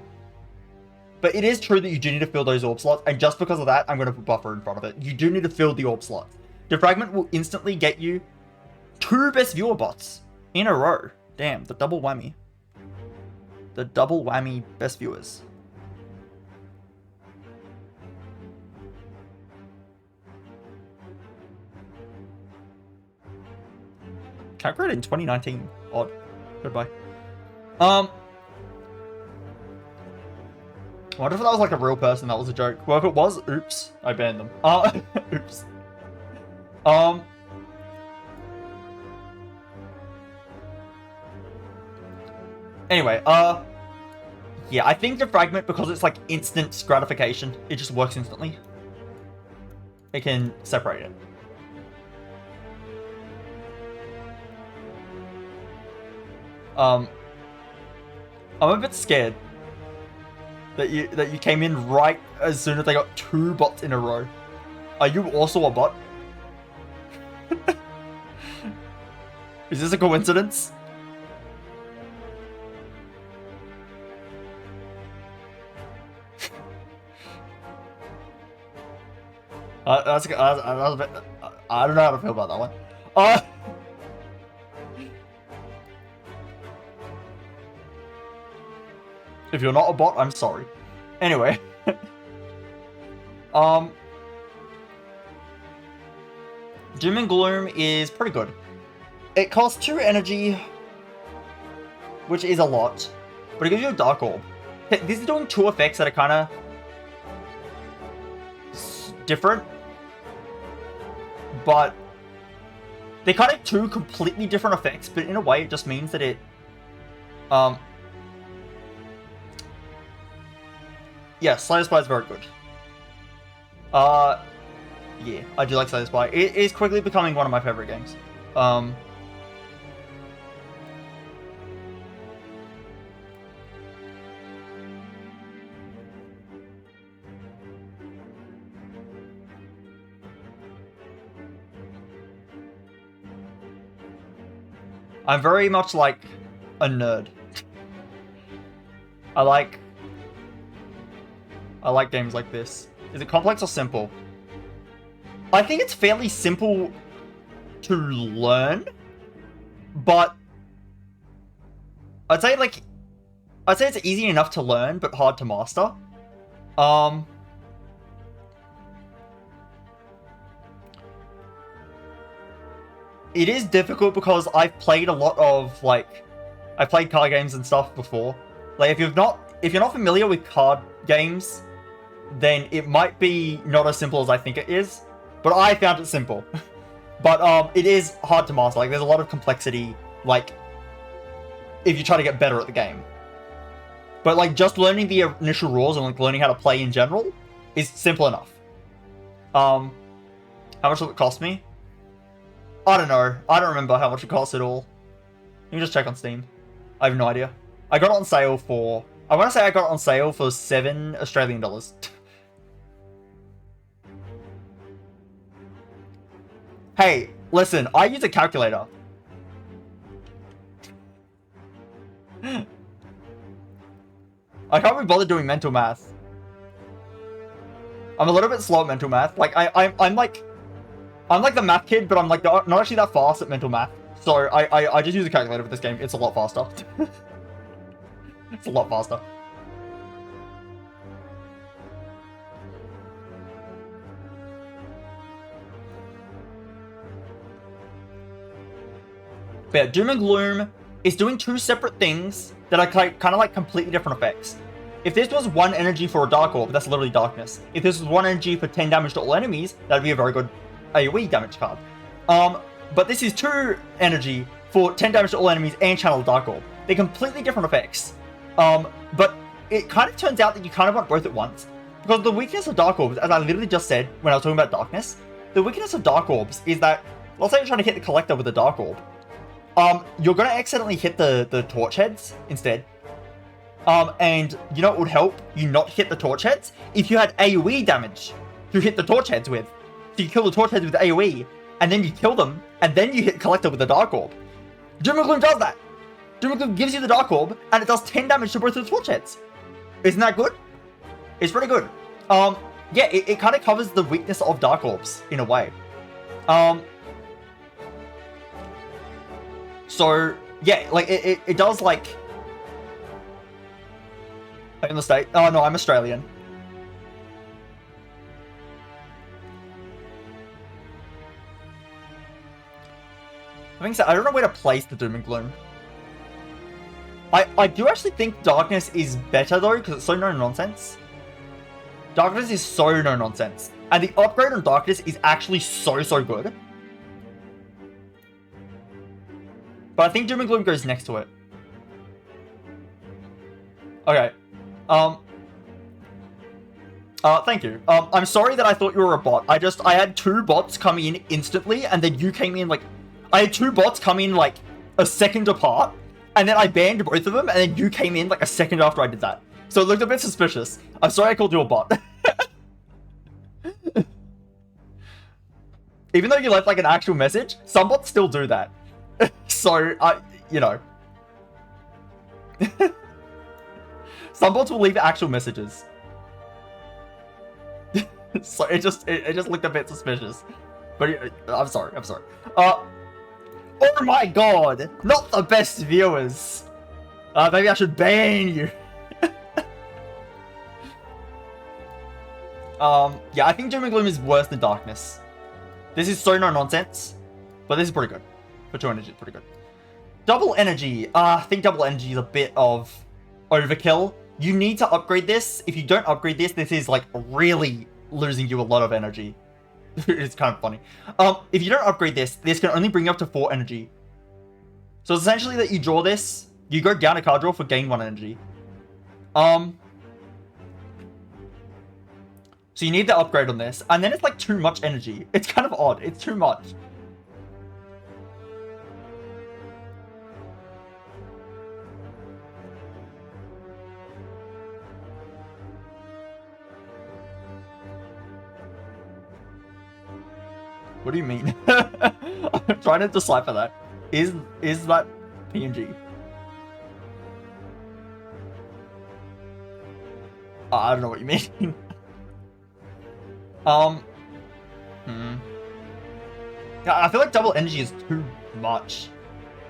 But it is true that you do need to fill those orb slots, and just because of that, I'm going to put Buffer in front of it. You do need to fill the orb slots. Defragment will instantly get you 2 best viewer bots in a row. Damn, the double whammy. The double whammy best viewers. Calculated in 2019. Odd. Goodbye. I wonder if that was like a real person, that was a joke. Well, if it was, oops. I banned them. Oops. Anyway, yeah, I think Defragment, because it's like instant gratification, it just works instantly. it can separate it. I'm a bit scared that you came in right as soon as they got 2 bots in a row. Are you also a bot? Is this a coincidence? That's a bit, I don't know how to feel about that one. If you're not a bot, I'm sorry. Anyway. Doom and Gloom is pretty good. It costs 2 energy, which is a lot, but it gives you a Dark Orb. This is doing 2 effects that are kind of different, but they're kind of 2 completely different effects, but in a way it just means that it yeah, Slay Spire is very good. Yeah, I do like Slay Spire. It is quickly becoming one of my favorite games. I'm very much like a nerd. I like games like this. Is it complex or simple? I think it's fairly simple to learn, but I'd say it's easy enough to learn, but hard to master. It is difficult because I've played a lot of I've played card games and stuff before. Like if you're not familiar with card games, then it might be not as simple as I think it is. But I found it simple. But it is hard to master. Like there's a lot of complexity, like if you try to get better at the game. But like just learning the initial rules and like learning how to play in general is simple enough. How much will it cost me? I don't know. I don't remember how much it costs at all. You can just check on Steam. I have no idea. I got it on sale for... I want to say I got it on sale for $7 Australian. Hey, listen. I use a calculator. I can't be bothered doing mental math. I'm a little bit slow at mental math. Like, I'm like the math kid, but I'm like not actually that fast at mental math. So I just use a calculator for this game. It's a lot faster. It's a lot faster. But yeah, Doom and Gloom is doing 2 separate things that are kind of like completely different effects. If this was 1 energy for a Dark Orb, that's literally darkness. If this was 1 energy for 10 damage to all enemies, that'd be a very good AoE damage card. But this is 2 energy for 10 damage to all enemies and Channel Dark Orb. They're completely different effects. But it kind of turns out that you kind of want both at once. Because the weakness of Dark Orbs, as I literally just said when I was talking about darkness, the weakness of Dark Orbs is that, let's say you're trying to hit the Collector with a Dark Orb. You're going to accidentally hit the torch heads instead. And you know what would help you not hit the torch heads? If you had AoE damage to hit the torch heads with. So you kill the torch heads with AoE, and then you kill them, and then you hit Collector with the Dark Orb. Doom and Gloom does that. Doom and Gloom gives you the Dark Orb, and it does 10 damage to both of the torch heads. Isn't that good? It's pretty good. Yeah, it kind of covers the weakness of Dark Orbs, in a way. So, yeah, like, it does, like... In the state? Oh, no, I'm Australian. I think so. I don't know where to place the Doom and Gloom. I do actually think Darkness is better, though, because it's so no-nonsense. Darkness is so no-nonsense. And the upgrade on Darkness is actually so good. But I think Doom and Gloom goes next to it. Okay. Thank you. I'm sorry that I thought you were a bot. I had 2 bots come in instantly, and then you came in, like... I had 2 bots come in, like, a second apart, and then I banned both of them, and then you came in, like, a second after I did that. So it looked a bit suspicious. I'm sorry I called you a bot. Even though you left, like, an actual message, some bots still do that. So, you know. Some bots will leave actual messages. So it just looked a bit suspicious. But I'm sorry. Oh my god! Not the best viewers! Maybe I should ban you. Yeah, I think Doom and Gloom is worse than Darkness. This is so no nonsense, but this is pretty good. For 2 energy, pretty good. Double Energy. I think Double Energy is a bit of overkill. You need to upgrade this. If you don't upgrade this, this is like really losing you a lot of energy. It's kind of funny. If you don't upgrade this, this can only bring you up to 4 energy. So it's essentially that you draw this, you go down a card draw for gain 1 energy. So you need to upgrade on this, and then it's like too much energy. It's kind of odd. It's too much. What do you mean? I'm trying to decipher that. Is that PNG? I don't know what you mean. Yeah, I feel like double energy is too much.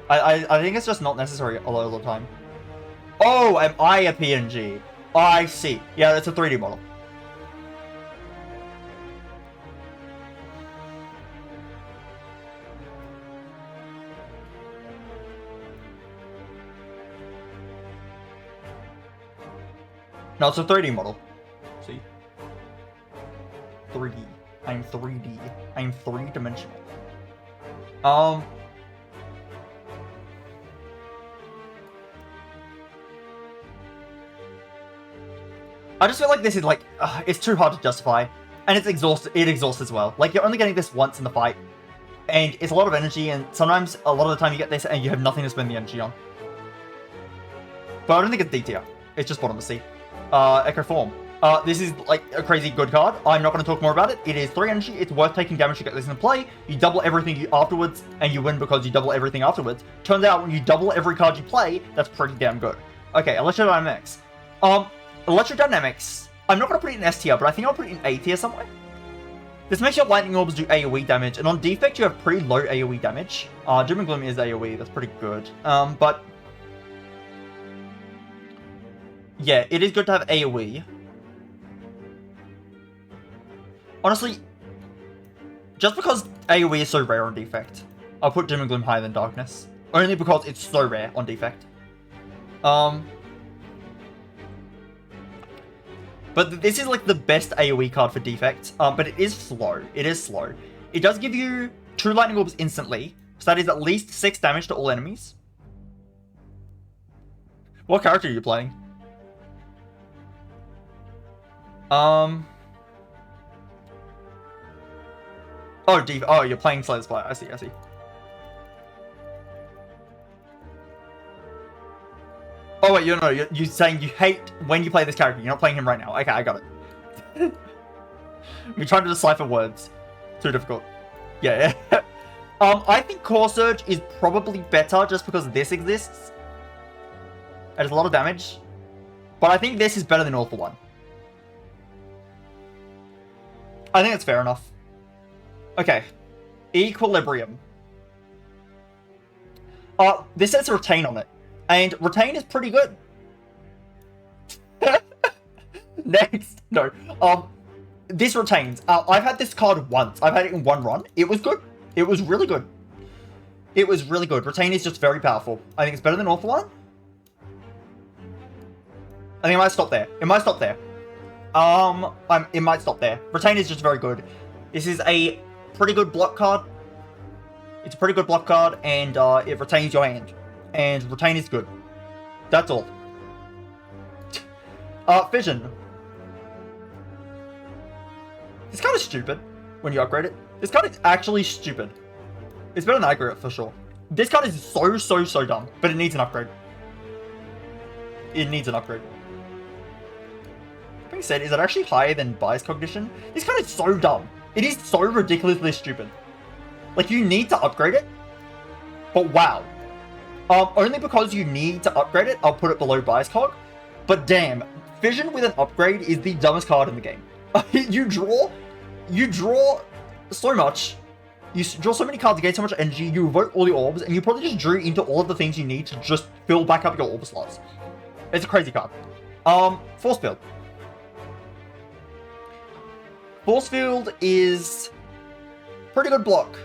I think it's just not necessary a lot of the time. Oh, am I a PNG? Oh, I see. Yeah, it's a 3D model. No, it's a 3D model. See? 3D. I'm 3D. I'm 3-dimensional. I just feel like this is like, it's too hard to justify. And it's exhausted. It exhausts as well. Like, you're only getting this once in the fight. And it's a lot of energy, and sometimes, a lot of the time, you get this and you have nothing to spend the energy on. But I don't think it's D tier. It's just bottom of C. Echo Form. This is like a crazy good card. I'm not going to talk more about it. It is 3 energy. It's worth taking damage to get this into play. You double everything afterwards, and you win because you double everything afterwards. Turns out when you double every card you play, that's pretty damn good. Okay, Electrodynamics. Electrodynamics. I'm not going to put it in S tier, but I think I'll put it in A tier somewhere. This makes your lightning orbs do AoE damage, and on Defect you have pretty low AoE damage. Doom and Gloom is AoE. That's pretty good. But yeah, it is good to have AoE. Honestly, just because AoE is so rare on Defect, I'll put Doom and Gloom higher than Darkness. Only because it's so rare on Defect. But this is like the best AoE card for Defect. But it is slow. It is slow. It does give you 2 lightning orbs instantly. So that is at least 6 damage to all enemies. What character are you playing? Oh, you're playing Slay the Spire. I see. Oh wait, you're saying you hate when you play this character. You're not playing him right now. Okay, I got it. We're trying to decipher words. Too difficult. Yeah. I think Core Surge is probably better just because this exists. It does a lot of damage. But I think this is better than All for One. I think it's fair enough. Okay. Equilibrium. This says Retain on it. And Retain is pretty good. Next. No. This Retains. I've had this card once. I've had it in 1 run. It was good. It was really good. It was really good. Retain is just very powerful. I think it's better than All for One. I think I might stop there. It might stop there. It might stop there. Retain is just very good. This is a pretty good block card. It's a pretty good block card, and it retains your hand. And Retain is good. That's all. Fission. This card is stupid when you upgrade it. This card is actually stupid. It's better than aggregate for sure. This card is so dumb, but it needs an upgrade. It needs an upgrade. That being said, is it actually higher than Bias Cognition? This card is so dumb. It is so ridiculously stupid. Like, you need to upgrade it, but wow. Only because you need to upgrade it, I'll put it below Bias Cog. But damn, Fission with an upgrade is the dumbest card in the game. You draw so much. You draw so many cards, you gain so much energy, you evoke all the orbs, and you probably just drew into all of the things you need to just fill back up your orb slots. It's a crazy card. Force Field. Force Field is pretty good block.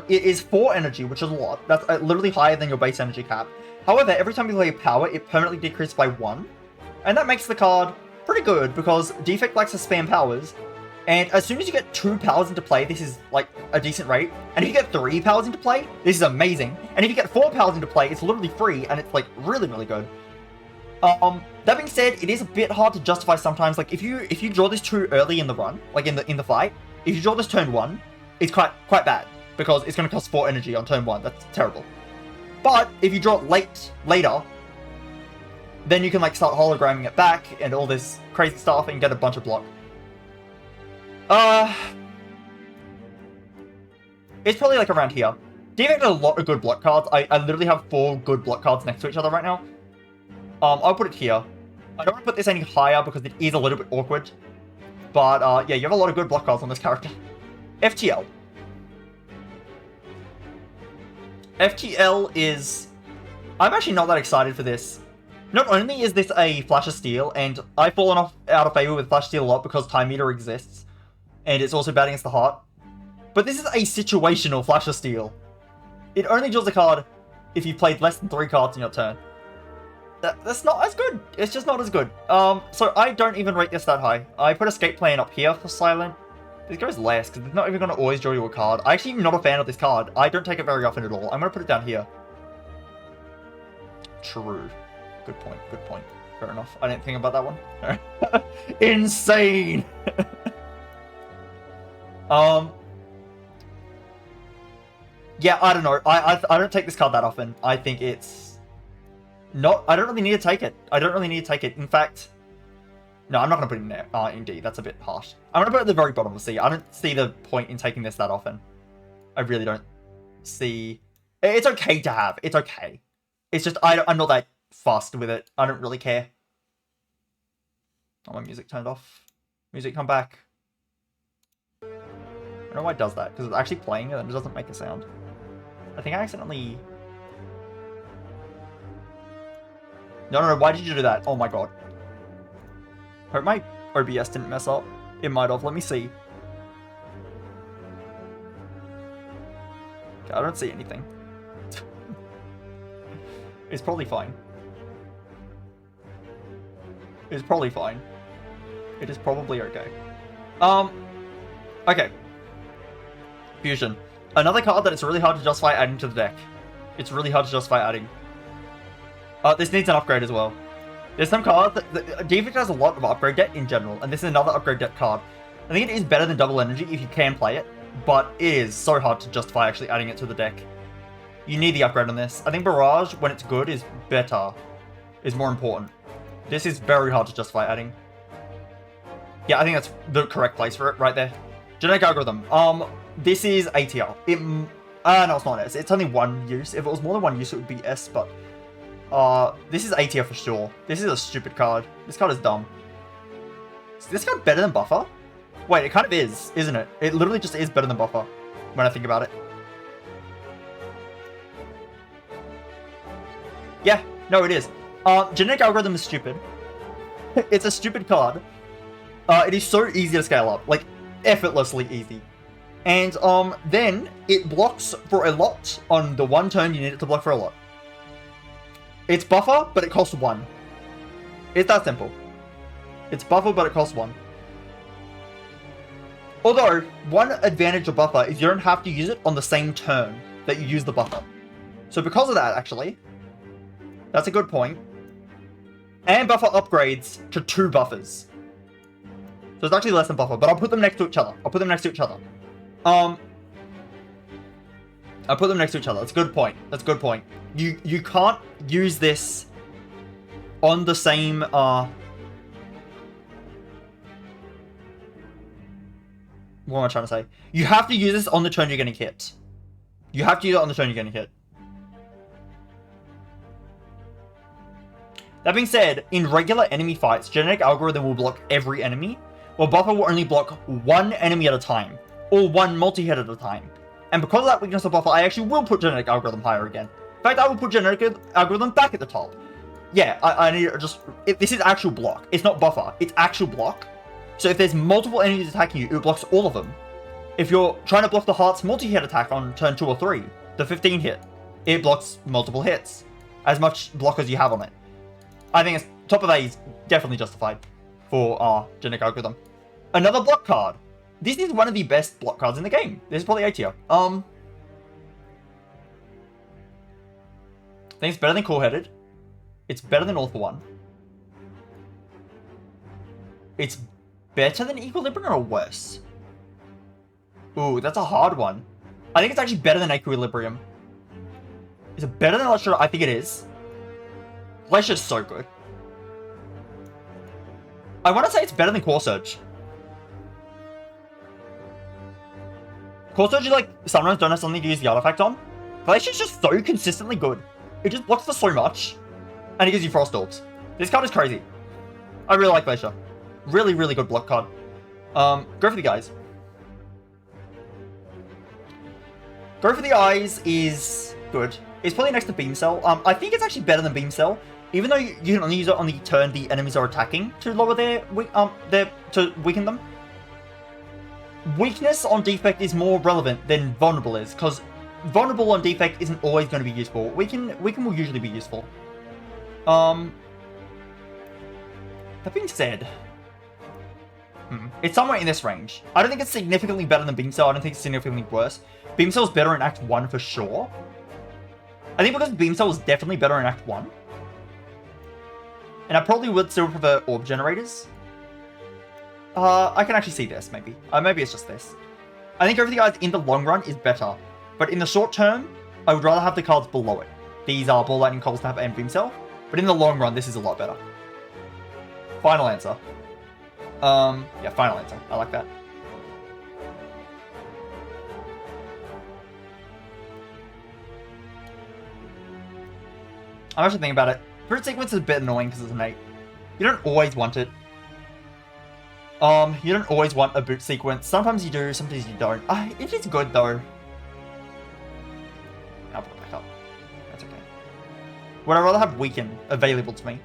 It is 4 energy, which is a lot. That's literally higher than your base energy cap. However, every time you play power, it permanently decreases by 1. And that makes the card pretty good, because Defect likes to spam powers. And as soon as you get 2 powers into play, this is like a decent rate. And if you get 3 powers into play, this is amazing. And if you get 4 powers into play, it's literally free, and it's like really good. That being said, it is a bit hard to justify sometimes. Like if you draw this too early in the run, like in the fight, if you draw this turn 1, it's quite bad, because it's going to cost 4 energy on turn 1. That's terrible. But if you draw it later, then you can like start hologramming it back and all this crazy stuff and get a bunch of block. It's probably like around here. Defect has a lot of good block cards. I literally have 4 good block cards next to each other right now. I'll put it here. I don't want to put this any higher because it is a little bit awkward. But yeah, you have a lot of good block cards on this character. FTL. FTL is... I'm actually not that excited for this. Not only is this a Flash of Steel, and I've fallen out of favor with Flash Steel a lot because Time Meter exists, and it's also bad against the heart, but this is a situational Flash of Steel. It only draws a card if you've played less than 3 cards in your turn. That's not as good. It's just not as good. So I don't even rate this that high. I put Escape Plan up here for Silent. This goes less, because it's not even going to always draw you a card. I actually am not a fan of this card. I don't take it very often at all. I'm going to put it down here. True. Good point. Fair enough. I didn't think about that one. Insane! Yeah, I don't know. I don't take this card that often. I think it's... not... I don't really need to take it. In fact... no, I'm not going to put it in there. In D. That's a bit harsh. I'm going to put it at the very bottom of C. I don't see the point in taking this that often. I really don't see... It's okay to have. It's okay. It's just, I'm not that fussed with it. I don't really care. Oh, my music turned off. Music, come back. I don't know why it does that, because it's actually playing it and it doesn't make a sound. I think I accidentally... No, why did you do that? Oh my god. Hope my OBS didn't mess up. It might have. Let me see. Okay, I don't see anything. It's probably fine. It's probably fine. It is probably okay. Okay. Fusion. Another card that it's really hard to justify adding to the deck. It's really hard to justify adding. This needs an upgrade as well. There's some cards that Defect has a lot of upgrade debt in general, and this is another upgrade debt card. I think it is better than double energy if you can play it, but it is so hard to justify actually adding it to the deck. You need the upgrade on this. I think Barrage, when it's good, is better. Is more important. This is very hard to justify adding. Yeah, I think that's the correct place for it, right there. Genetic Algorithm. This is A tier. No, it's not S. It's only 1 use. If it was more than 1 use, it would be S, but... this is A tier for sure. This is a stupid card. This card is dumb. Is this card better than Buffer? Wait, it kind of is, isn't it? It literally just is better than Buffer, when I think about it. Yeah, no, it is. Genetic Algorithm is stupid. It's a stupid card. It is so easy to scale up. Like, effortlessly easy. And, then, it blocks for a lot on the 1 turn you need it to block for a lot. It's Buffer, but it costs 1. It's that simple. It's Buffer, but it costs 1. Although, one advantage of Buffer is you don't have to use it on the same turn that you use the Buffer. So because of that, actually, that's a good point. And Buffer upgrades to 2 buffers. So it's actually less than buffer, but I'll put them next to each other. I'll put them next to each other. I'll put them next to each other. That's a good point. That's a good point. You can't use this on the same what am I trying to say? You have to use this on the turn you're getting hit. You have to use it on the turn you're getting hit. That being said, in regular enemy fights, Genetic Algorithm will block every enemy, while Buffer will only block one enemy at a time, or one multi-hit at a time. And because of that weakness of Buffer, I actually will put Genetic Algorithm higher again. In fact, I will put Genetic Algorithm back at the top. Yeah, I need to just... this is actual block. It's not Buffer. It's actual block. So if there's multiple enemies attacking you, it blocks all of them. If you're trying to block the Heart's multi-hit attack on turn 2 or 3, the 15 hit, it blocks multiple hits. As much block as you have on it. I think it's top of A is definitely justified for Genetic Algorithm. Another block card. This is one of the best block cards in the game. This is probably A tier. I think it's better than Core-Headed. It's better than All for One. It's better than Equilibrium or worse? Ooh, that's a hard one. I think it's actually better than Equilibrium. Is it better than Lecture? I think it is. Lecture's so good. I want to say it's better than Core Surge. Core Surge, you like, sometimes don't have something to use the artifact on. Glacier's just so consistently good. It just blocks for so much. And it gives you Frost Orbs. This card is crazy. I really like Glacier. Really, really good block card. Go for the Eyes. Go for the Eyes is good. It's probably next to Beam Cell. I think it's actually better than Beam Cell. Even though you can only use it on the turn the enemies are attacking to lower their to weaken them. Weakness on Defect is more relevant than Vulnerable is, because Vulnerable on Defect isn't always going to be useful. Weaken will usually be useful. That being said, it's somewhere in this range. I don't think it's significantly better than Beam Cell. I don't think it's significantly worse. Beam Cell's better in Act 1 for sure. I think because Beam Cell is definitely better in Act 1. And I probably would still prefer Orb Generators. I can actually see this, maybe. Maybe it's just this. I think Over the Eyes in the long run is better. But in the short term, I would rather have the cards below it. These are Ball Lightning, Cold Snap, and Beam Cell. But in the long run, this is a lot better. Final answer. Yeah, final answer. I like that. I'm actually thinking about it. Fruit Sequence is a bit annoying because it's an 8. You don't always want it. You don't always want a boot sequence. Sometimes you do, sometimes you don't. It is good though. I'll put it back up. That's okay. Would I rather have Weaken available to me?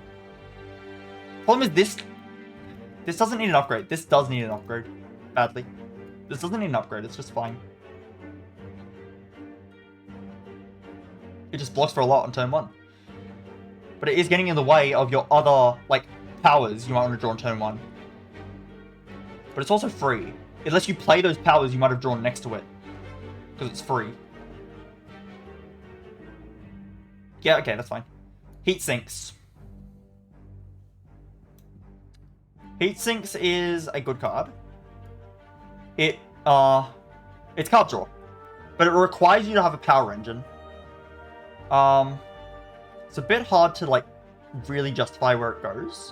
Problem is this doesn't need an upgrade. This does need an upgrade. Badly. This doesn't need an upgrade, it's just fine. It just blocks for a lot on turn 1. But it is getting in the way of your other, like, powers you might want to draw on turn 1. But it's also free. It lets you play those powers you might have drawn next to it. Because it's free. Yeah, okay, that's fine. Heat Sinks. Heat Sinks is a good card. It's card draw. But it requires you to have a power engine. It's a bit hard to, like, really justify where it goes.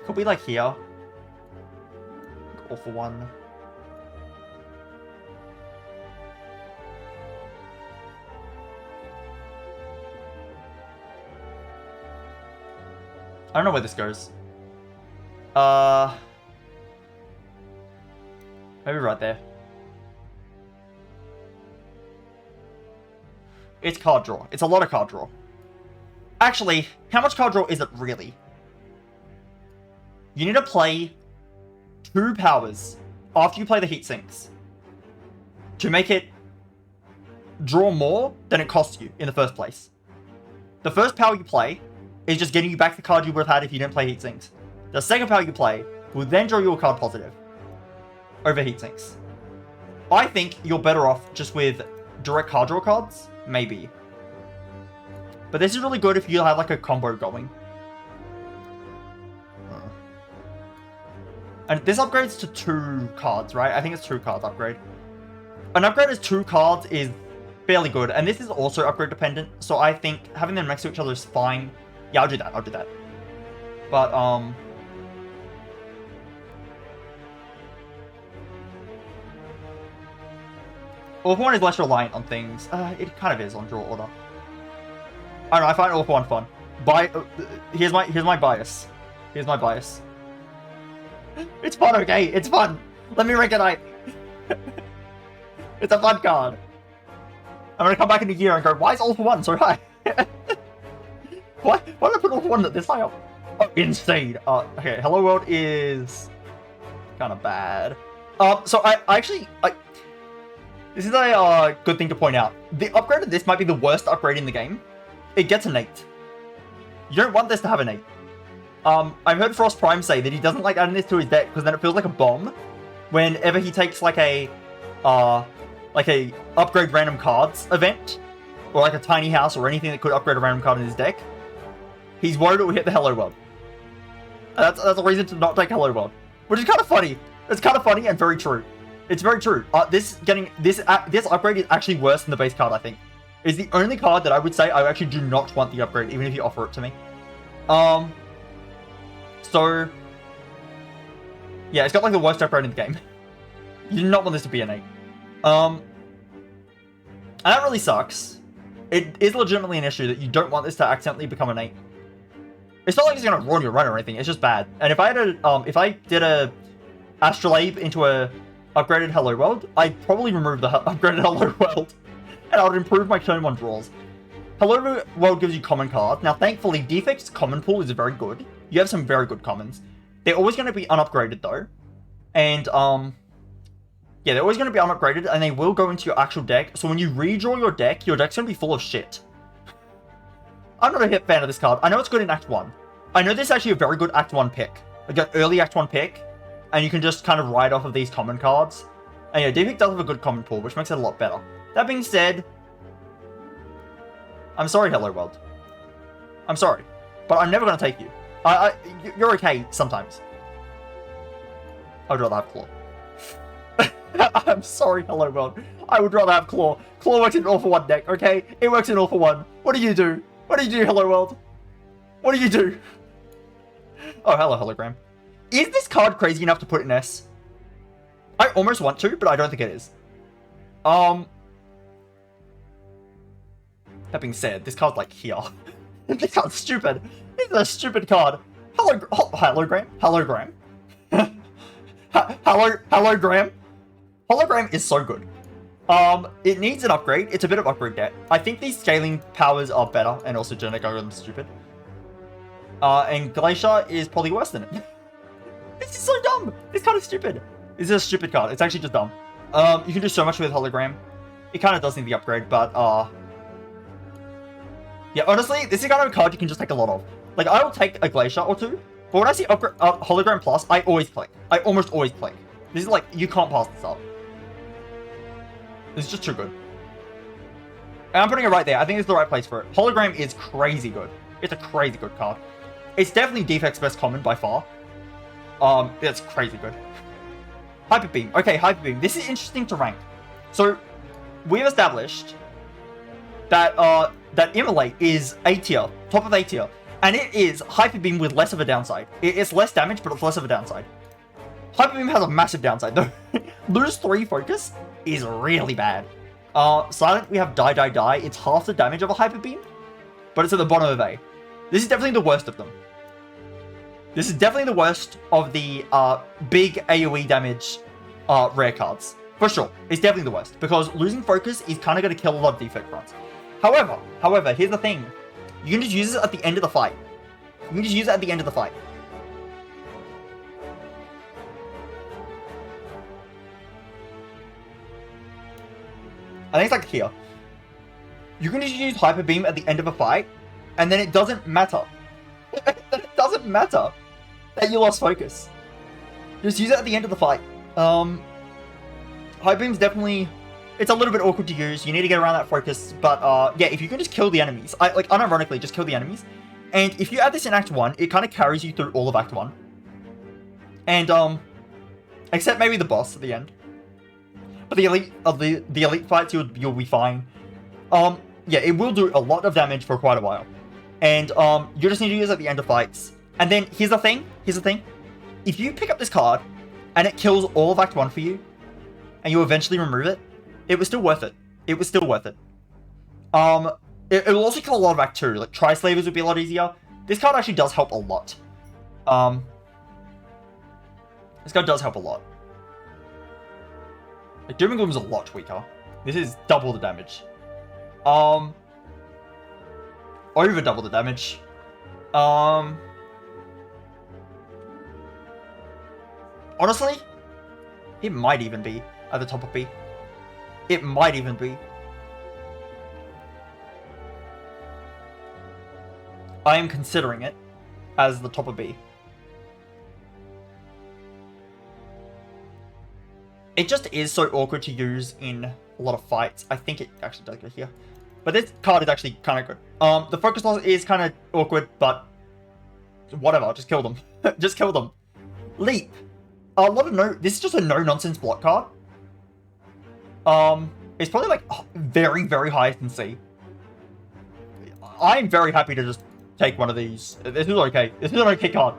Could be, like, here. All for One. I don't know where this goes. Maybe right there. It's card draw. It's a lot of card draw. Actually, how much card draw is it really? You need to play 2 powers after you play the Heat Sinks to make it draw more than it costs you in the first place. The first power you play is just getting you back the card you would have had if you didn't play Heat Sinks. The second power you play will then draw you a card positive over Heat Sinks. I think you're better off just with direct card draw cards. Maybe. But this is really good if you have like a combo going. And this upgrades to 2 cards, right? I think it's 2 cards upgrade. An upgrade as 2 cards is fairly good. And this is also upgrade dependent. So I think having them next to each other is fine. Yeah, I'll do that. I'll do that. But, All for One is less reliant on things. It kind of is on draw order. I don't know, I find All for One fun. Here's my bias. Here's my bias. It's fun, okay? It's fun. Let me recognize. It's a fun card. I'm gonna come back in a year and go, why is All for One so high? Why did I put All for One this high up? Oh, insane. Okay, Hello World is kind of bad. So I actually this is a good thing to point out. The upgrade of this might be the worst upgrade in the game. It gets an 8. You don't want this to have an 8. I've heard Frost Prime say that he doesn't like adding this to his deck because then it feels like a bomb whenever he takes like a upgrade random cards event or like a tiny house or anything that could upgrade a random card in his deck. He's worried it will hit the Hello World. That's a reason to not take Hello World, which is kind of funny. It's kind of funny and very true. It's very true. This upgrade is actually worse than the base card, I think. It's the only card that I would say I actually do not want the upgrade, even if you offer it to me. So yeah, it's got like the worst upgrade in the game. You do not want this to be an 8. And that really sucks. It is legitimately an issue that you don't want this to accidentally become an 8. It's not like it's gonna ruin your run or anything. It's just bad. And if I had if I did a Astrolabe into a upgraded Hello World, I'd probably remove the upgraded Hello World, and I would improve my turn 1 draws. Hello World gives you common cards. Now, thankfully, Defect's common pool is very good. You have some very good commons. They're always going to be unupgraded though, and yeah, they're always going to be unupgraded, and they will go into your actual deck. So when you redraw your deck's going to be full of shit. I'm not a fan of this card. I know it's good in Act 1. I know this is actually a very good Act 1 pick. Like an early Act 1 pick, and you can just kind of ride off of these common cards. And yeah, Defect does have a good common pool, which makes it a lot better. That being said, I'm sorry, Hello World. I'm sorry, but I'm never going to take you. You're okay sometimes. I would rather have Claw. I'm sorry, Hello World. I would rather have Claw. Claw works in All for One deck, okay? It works in All for One. What do you do? What do you do, Hello World? What do you do? Oh, hello, Hologram. Is this card crazy enough to put in S? I almost want to, but I don't think it is. That being said, this card's like here. This card's stupid. This is a stupid card. Hologram. Hologram. Hologram. Hologram is so good. It needs an upgrade. It's a bit of upgrade debt. I think these scaling powers are better, and also genetic algorithm is stupid. And Glacier is probably worse than it. This is so dumb. This card is stupid. This is a stupid card. It's actually just dumb. You can do so much with Hologram. It kind of does need the upgrade, but yeah, honestly, this is kind of a card you can just take a lot of. Like, I will take a Glacier or two, but when I see Hologram Plus, I always click. I almost always click. This is like, you can't pass this up. This is just too good. And I'm putting it right there. I think it's the right place for it. Hologram is crazy good. It's a crazy good card. It's definitely Defect's best common by far. It's crazy good. Hyper Beam. Okay, Hyper Beam. This is interesting to rank. So, we've established that that Immolate is A tier, top of A tier, and it is Hyper Beam with less of a downside. It's less damage, but it's less of a downside. Hyper Beam has a massive downside though. Lose 3 focus is really bad. Silent, we have Die Die Die. It's half the damage of a Hyper Beam, but it's at the bottom of A. This is definitely the worst of them. This is definitely the worst of the big AoE damage rare cards. For sure. It's definitely the worst, because losing focus is kind of going to kill a lot of Defect runs. However, here's the thing. You can just use it at the end of the fight. You can just use it at the end of the fight. I think it's like here. You can just use Hyper Beam at the end of a fight, and then it doesn't matter. It doesn't matter that you lost focus. Just use it at the end of the fight. Hyper Beam's definitely... It's a little bit awkward to use. You need to get around that focus. But, yeah, if you can just kill the enemies. Like, unironically, just kill the enemies. And if you add this in Act 1, it kind of carries you through all of Act 1. And, Except maybe the boss at the end. But the elite fights, you'll be fine. Yeah, it will do a lot of damage for quite a while. And you just need to use it at the end of fights. And then here's the thing. If you pick up this card and it kills all of Act 1 for you, and you eventually remove it, it was still worth it. It was still worth it. It will also kill a lot of Act 2. Like, Tri-Slavers would be a lot easier. This card actually does help a lot. This card does help a lot. Like, Doom and Gloom is a lot weaker. This is double the damage. Over double the damage. Honestly, it might even be at the top of B. It might even be. I am considering it as the top of B. It just is so awkward to use in a lot of fights. I think it actually does go here. But this card is actually kind of good. The focus loss is kind of awkward, but whatever, just kill them. Just kill them. Leap. This is just a no-nonsense block card. It's probably like very, very highest in C. I'm very happy to just take one of these. This is okay. This is an okay card.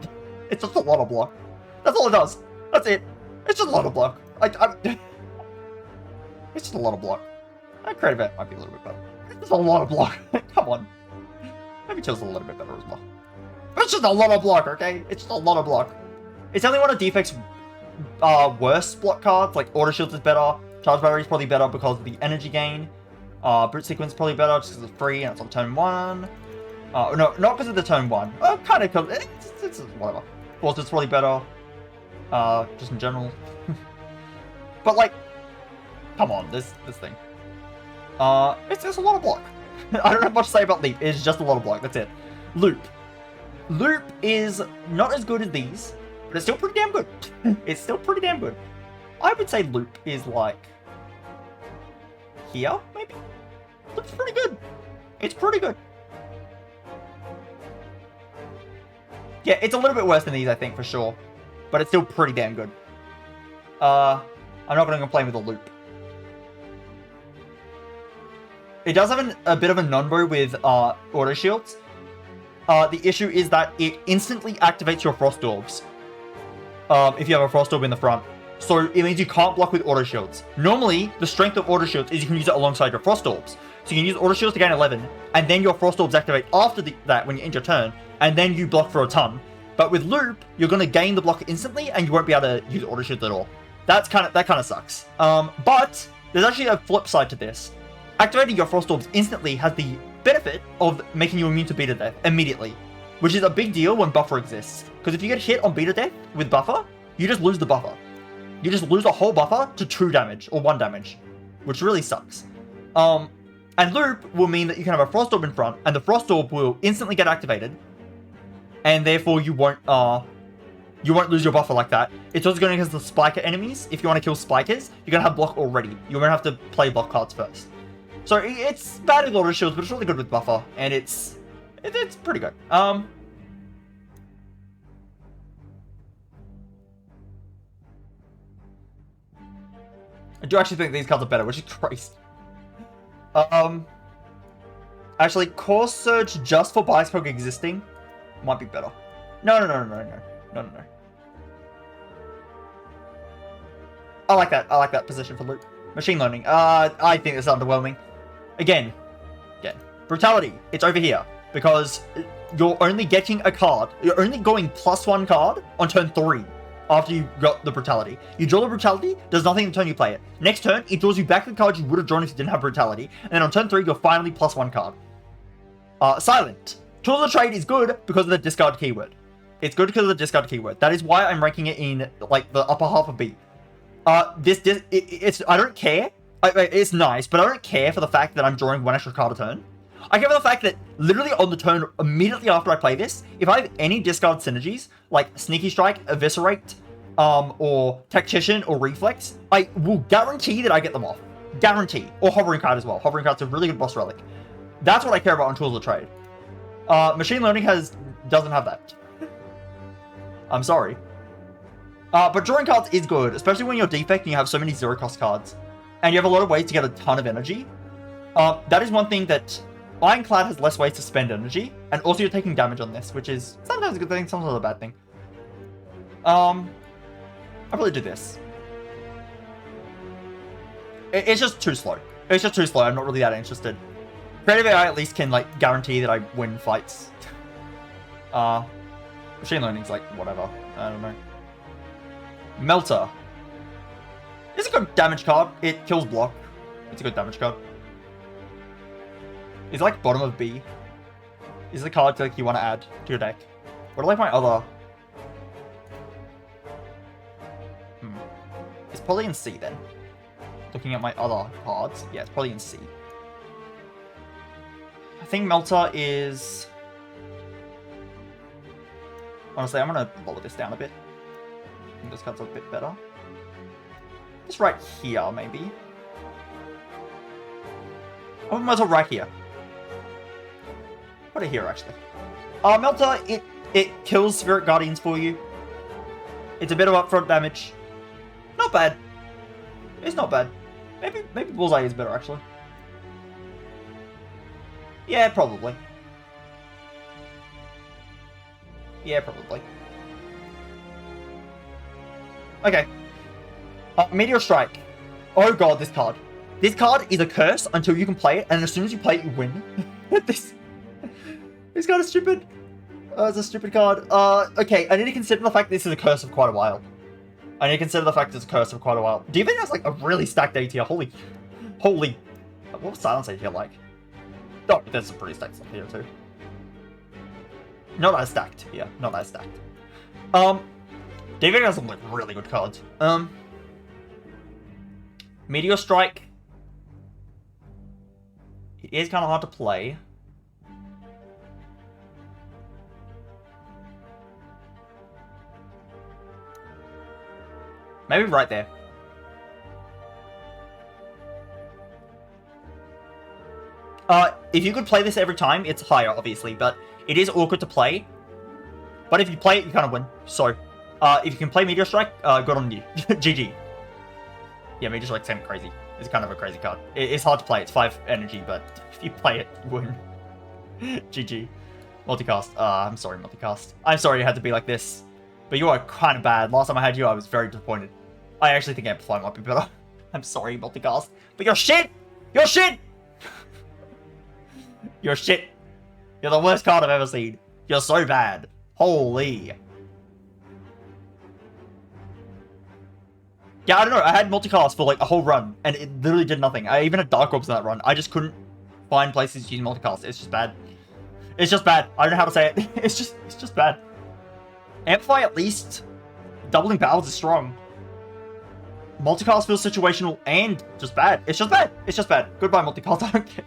It's just a lot of block. That's all it does. That's it. It's just a lot of block. It's just a lot of block. Creative Event might be a little bit better. It's just a lot of block. Come on. Maybe Chill's a little bit better as well. It's just a lot of block, okay? It's just a lot of block. It's only one of Defect's worst block cards. Like, Auto Shield is better. Charge Battery is probably better because of the energy gain. Brute Sequence is probably better just because it's free and it's on turn 1. No, not because of the turn 1. Kind of because it's whatever. Force is probably better. Just in general. But like, come on, this thing. It's just a lot of block. I don't have much to say about Leap. It's just a lot of block. That's it. Loop. Loop is not as good as these, but it's still pretty damn good. It's still pretty damn good. I would say Loop is like here, maybe. Loop's pretty good. It's pretty good. Yeah, it's a little bit worse than these, I think, for sure. But it's still pretty damn good. I'm not going to complain with the Loop. It does have a bit of a non-bo with Auto Shields. The issue is that it instantly activates your Frost Orbs. If you have a Frost Orb in the front. So it means you can't block with Auto Shields. Normally, the strength of Auto Shields is you can use it alongside your Frost Orbs. So you can use Auto Shields to gain 11, and then your Frost Orbs activate after that when you end your turn, and then you block for a ton. But with Loop, you're going to gain the block instantly, and you won't be able to use Auto Shields at all. That kind of sucks. But there's actually a flip side to this. Activating your Frost Orbs instantly has the benefit of making you immune to Beta Death immediately, which is a big deal when Buffer exists. Because if you get hit on Beta Death with Buffer, you just lose the buffer. You just lose a whole buffer to 2 damage, or 1 damage, which really sucks. And Loop will mean that you can have a Frost Orb in front, and the Frost Orb will instantly get activated, and therefore you won't lose your buffer like that. It's also going against the Spiker enemies. If you want to kill Spikers, you're going to have block already. You're going to have to play block cards first. So it's bad with Auto Shields, but it's really good with buffer, and it's pretty good. I do actually think these cards are better, which is crazy. Actually, Core Surge just for Bias Poke existing might be better. No. I like that position for Loop. Machine Learning. I think it's underwhelming. Again, Brutality. It's over here because you're only getting a card. You're only going +1 card on turn 3 after you got the Brutality. You draw the Brutality, does nothing the turn you play it. Next turn, it draws you back the card you would have drawn if you didn't have Brutality. And then on turn 3, you're finally +1 card. Silent. Tools of Trade is good because of the discard keyword. It's good because of the discard keyword. That is why I'm ranking it in like the upper half of B. I don't care. It's nice, but I don't care for the fact that I'm drawing 1 extra card a turn. I care for the fact that literally on the turn immediately after I play this, if I have any discard synergies like Sneaky Strike, Eviscerate, or Tactician or Reflex, I will guarantee that I get them off. Guarantee. Or Hovering Card as well. Hovering Card's a really good boss relic. That's what I care about on Tools of Trade. Machine Learning doesn't have that. I'm sorry. But drawing cards is good, especially when you're Defect and you have so many 0-cost cards. And you have a lot of ways to get a ton of energy. That is one thing that Ironclad has less ways to spend energy. And also you're taking damage on this, which is sometimes a good thing, sometimes a bad thing. I'll probably do this. It's just too slow. It's just too slow. I'm not really that interested. Creative AI at least can, like, guarantee that I win fights. Machine learning's like, whatever. I don't know. Melter. It's a good damage card. It kills block. It's a good damage card. It's like bottom of B. Is the card like you want to add to your deck? What are like my other? It's probably in C then. Looking at my other cards, yeah, it's probably in C. I think Melter is. Honestly, I'm gonna lower this down a bit. I think this card's a bit better. Just right here, maybe. I might as well right here. Put it here, actually. Melter, it kills Spirit Guardians for you. It's a bit of upfront damage. Not bad. It's not bad. Maybe Bullseye is better, actually. Yeah, probably. Yeah, probably. Okay. Meteor Strike. Oh god, this card. This card is a curse until you can play it, and as soon as you play it, you win. This card is stupid. It's a stupid card. Okay, I need to consider the fact that this is a curse of quite a while. I need to consider the fact that it's a curse of quite a while. Do you think that's like a really stacked A tier? Holy. What was Silence A tier like? Oh, there's some pretty stacked stuff here too. Not as stacked. Yeah, not as stacked. Defect has some like really good cards. Meteor Strike. It is kind of hard to play. Maybe right there. If you could play this every time, it's higher, obviously, but it is awkward to play. But if you play it, you kind of win. So, if you can play Meteor Strike, good on you. GG. Yeah, Meteor Strike's kind of crazy. It's kind of a crazy card. It's hard to play. It's 5 energy, but if you play it, you win. GG. Multicast. I'm sorry, Multicast. I'm sorry it had to be like this. But you are kind of bad. Last time I had you, I was very disappointed. I actually think Amplify might be better. I'm sorry, Multicast. But you're shit! You're shit! You're shit. You're the worst card I've ever seen. You're so bad. Holy. Yeah, I don't know. I had Multicast for like a whole run, and it literally did nothing. I even had Dark Orbs in that run. I just couldn't find places to use Multicast. It's just bad. It's just bad. I don't know how to say it. It's just bad. Amplify at least. Doubling Battles is strong. Multicast feels situational and just bad. It's just bad. It's just bad. Goodbye, Multicast. I don't care.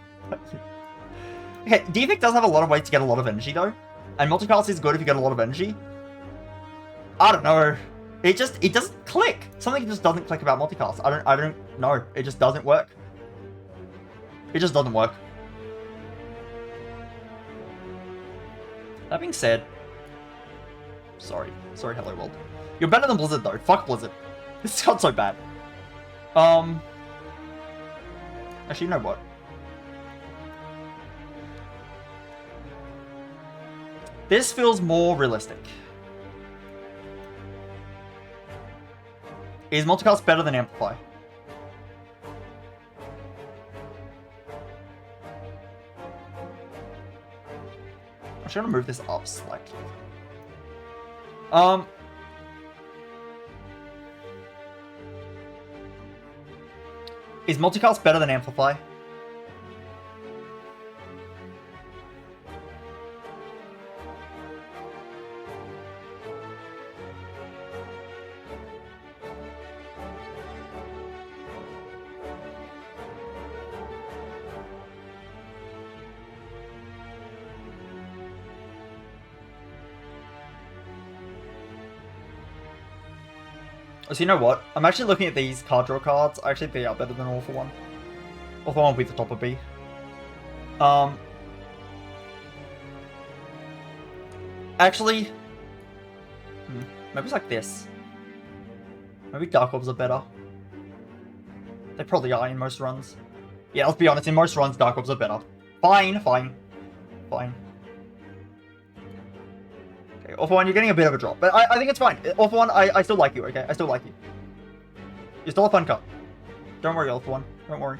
Okay, Defect does have a lot of ways to get a lot of energy though. And Multicast is good if you get a lot of energy. I don't know. It doesn't click. Something just doesn't click about Multicast. I don't know. It just doesn't work. It just doesn't work. That being said, sorry, Hello World. You're better than Blizzard though. Fuck Blizzard. This card's so bad. Actually, you know what? This feels more realistic. Is Multicast better than Amplify? I'm just gonna move this up slightly. Is Multicast better than Amplify? So you know what? I'm actually looking at these card draw cards. Actually, they are better than All for One. All for One will be the top of B. Actually, maybe it's like this. Maybe Dark Orbs are better. They probably are in most runs. Yeah, let's be honest, in most runs, Dark Orbs are better. Fine, fine. Fine. Okay, All for One, you're getting a bit of a drop. But I think it's fine. All for One, I still like you, okay? I still like you. You're still a fun cut. Don't worry, All for One. Don't worry.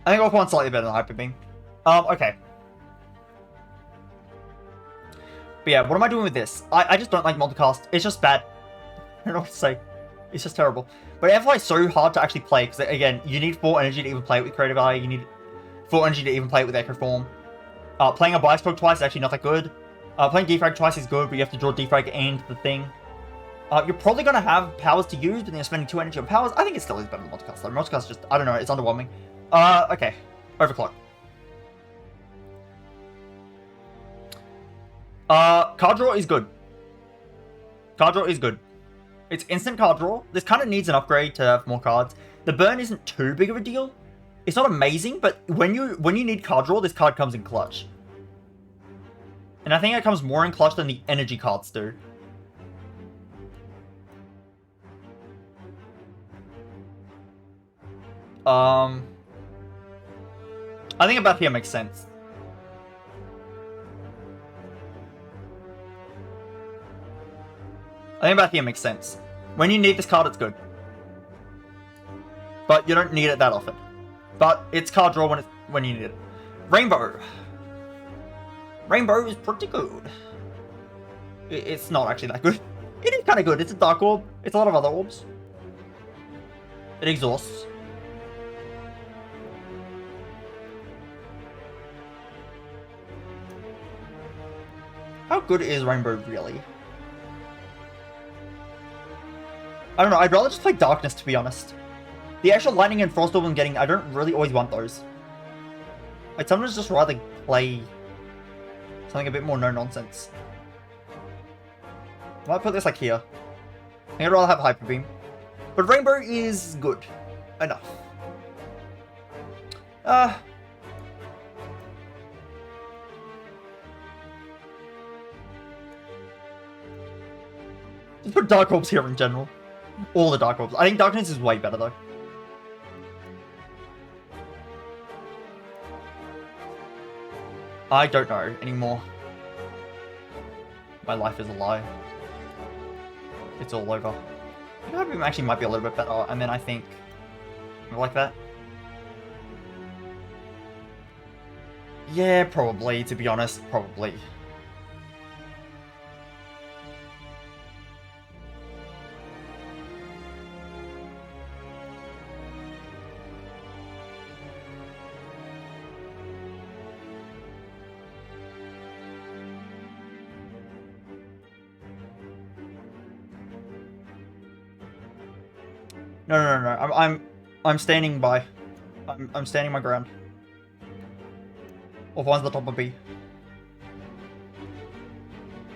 I think All for One's slightly better than Hyper Beam. Okay. But yeah, what am I doing with this? I just don't like multicast. It's just bad. I don't know what to say. It's just terrible. But Airfly is so hard to actually play, because again, you need 4 energy to even play it with Creative Eye. You need 4 energy to even play it with Echo Form. Playing a Bias Poke twice is actually not that good. Playing Defrag twice is good, but you have to draw Defrag and the thing. You're probably going to have powers to use, but then you're spending 2 energy on powers. I think it still is better than multicast. Like, multicast is just, I don't know, it's underwhelming. Okay. Overclock. Card draw is good. Card draw is good. It's instant card draw. This kind of needs an upgrade to have more cards. The burn isn't too big of a deal. It's not amazing, but when you need card draw, this card comes in clutch. And I think it comes more in clutch than the energy cards do. I think about here makes sense. I think Bathia makes sense. When you need this card, it's good. But you don't need it that often. But it's card draw when you need it. Rainbow. Rainbow is pretty good. It's not actually that good. It is kind of good. It's a Dark Orb. It's a lot of other orbs. It exhausts. How good is Rainbow really? I don't know, I'd rather just play Darkness, to be honest. The actual Lightning and Frost Orb I'm getting, I don't really always want those. I'd sometimes just rather play something a bit more no-nonsense. I might put this like here. I think I'd rather have Hyper Beam. But Rainbow is good. Enough. Just put Dark Orbs here in general. All the Dark Orbs. I think Darkness is way better, though. I don't know anymore. My life is a lie. It's all over. I think Hyper actually might be a little bit better, and then I think... like that? Yeah, probably, to be honest. Probably. No. I'm standing by. I'm standing my ground. Or one's the top of B.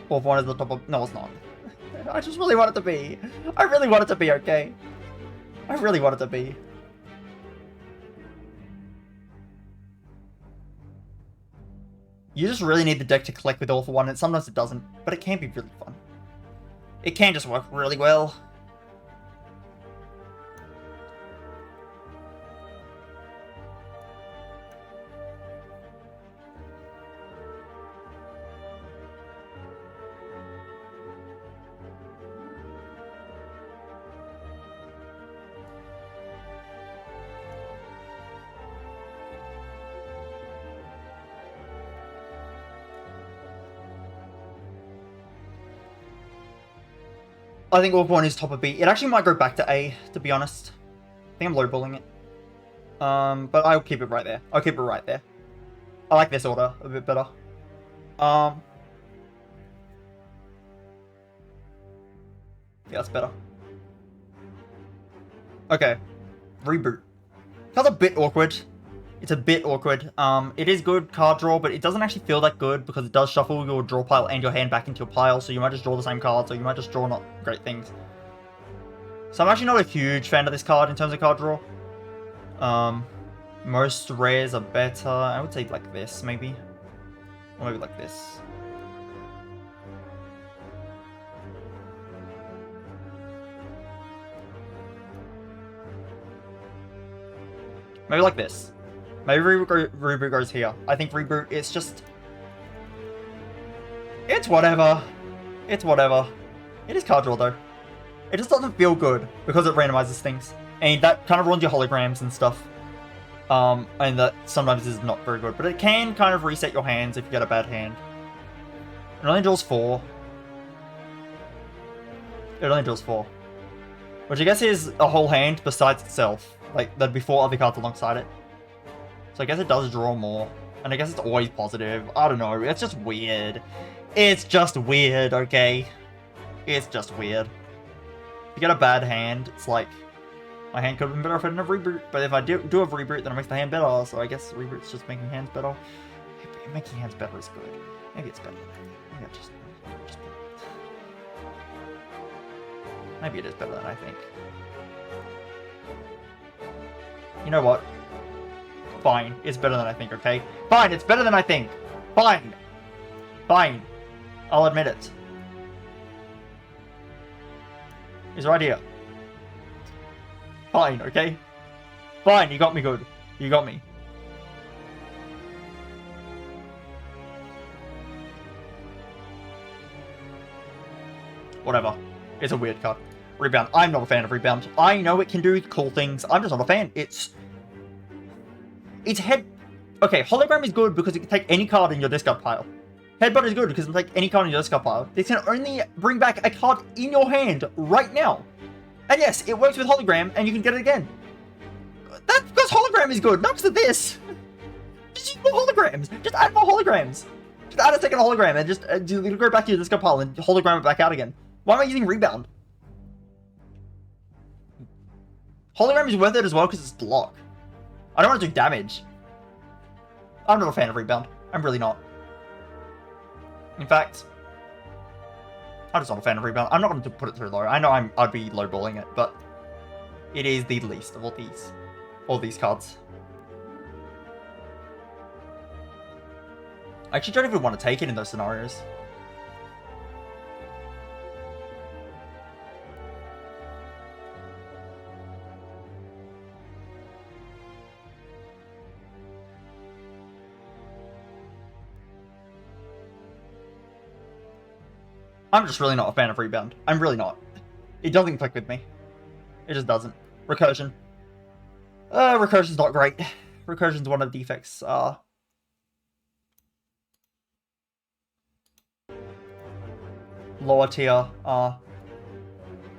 Or one is the top of... No, it's not. I just really want it to be. I really want it to be, okay? I really want it to be. You just really need the deck to collect with All for One, and sometimes it doesn't. But it can be really fun. It can just work really well. I think All for One is top of B. It actually might go back to A, to be honest. I think I'm lowballing it. But I'll keep it right there. I'll keep it right there. I like this order a bit better. Yeah, that's better. Okay. Reboot. That's a bit awkward. It's a bit awkward. It is good card draw, but it doesn't actually feel that good because it does shuffle your draw pile and your hand back into your pile, so you might just draw the same cards, or you might just draw not great things. So I'm actually not a huge fan of this card in terms of card draw. Most rares are better. I would say like this, maybe. Or maybe like this. Maybe like this. Maybe Reboot goes here. I think Reboot, it's just... It's whatever. It's whatever. It is card draw though. It just doesn't feel good because it randomizes things. And that kind of ruins your holograms and stuff. And that sometimes is not very good. But it can kind of reset your hands if you get a bad hand. It only draws 4. It only draws 4. Which I guess is a whole hand besides itself. Like, there'd be 4 other cards alongside it. So I guess it does draw more. And I guess it's always positive. I don't know. It's just weird. It's just weird, okay? It's just weird. If you get a bad hand, it's like... My hand could have been better if I didn't have Reboot. But if I do have Reboot, then it makes the hand better. So I guess Reboot's just making hands better. Making hands better is good. Maybe it's better than I think. Maybe I just maybe it is better than I think. You know what? Fine. It's better than I think, okay? Fine, it's better than I think. Fine. Fine. I'll admit it. He's right here. Fine, okay? Fine, you got me good. You got me. Whatever. It's a weird card. Rebound. I'm not a fan of Rebound. I know it can do cool things. I'm just not a fan. It's head... Okay, Hologram is good because it can take any card in your discard pile. Headbutt is good because it can take any card in your discard pile. This can only bring back a card in your hand right now. And yes, it works with Hologram and you can get it again. That's because Hologram is good, not because of this. Just use more holograms. Just add more holograms. Just add a second hologram and just go back to your discard pile and hologram it back out again. Why am I using Rebound? Hologram is worth it as well because it's block. I don't want to do damage. I'm not a fan of Rebound. I'm really not. In fact, I'm just not a fan of Rebound. I'm not going to put it through low. I know I'd be lowballing it, but it is the least of all these cards. I actually don't even want to take it in those scenarios. I'm just really not a fan of Rebound. I'm really not. It doesn't click with me. It just doesn't. Recursion. Recursion's not great. Recursion's one of the defects. Lower tier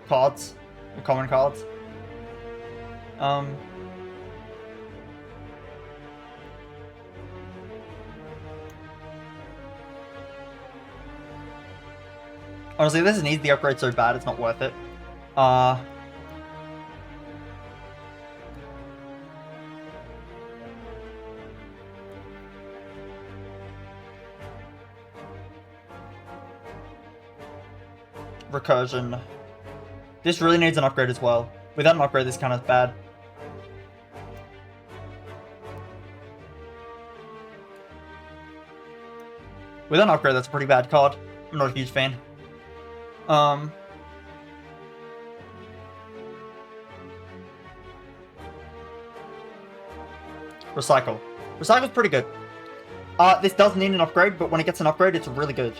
cards. Common cards. Honestly, this needs the upgrade so bad, it's not worth it. Recursion. This really needs an upgrade as well. Without an upgrade, this kind of bad. With an upgrade, that's a pretty bad card. I'm not a huge fan. Recycle. Recycle's pretty good. This does need an upgrade, but when it gets an upgrade, it's really good.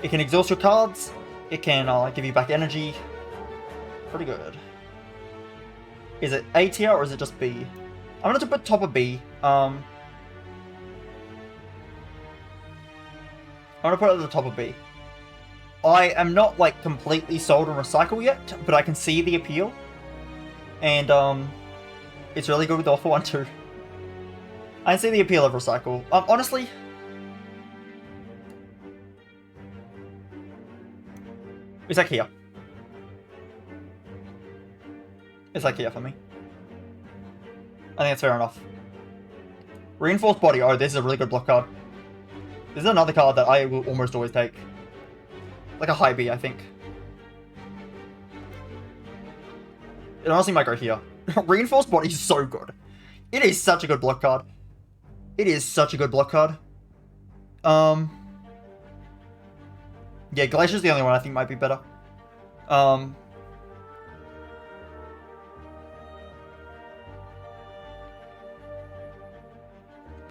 It can exhaust your cards. It can give you back energy. Pretty good. Is it A tier or is it just B? I'm going to put top of B. I'm going to put it at the top of B. I am not, like, completely sold on Recycle yet, but I can see the appeal. And, it's really good with Offer 1 too. I can see the appeal of Recycle. Honestly... It's like here. It's like here for me. I think that's fair enough. Reinforced Body. Oh, this is a really good block card. This is another card that I will almost always take. Like a high B, I think. It honestly might go here. Reinforced Body is so good. It is such a good block card. It is such a good block card. Yeah, Glacier's the only one I think might be better.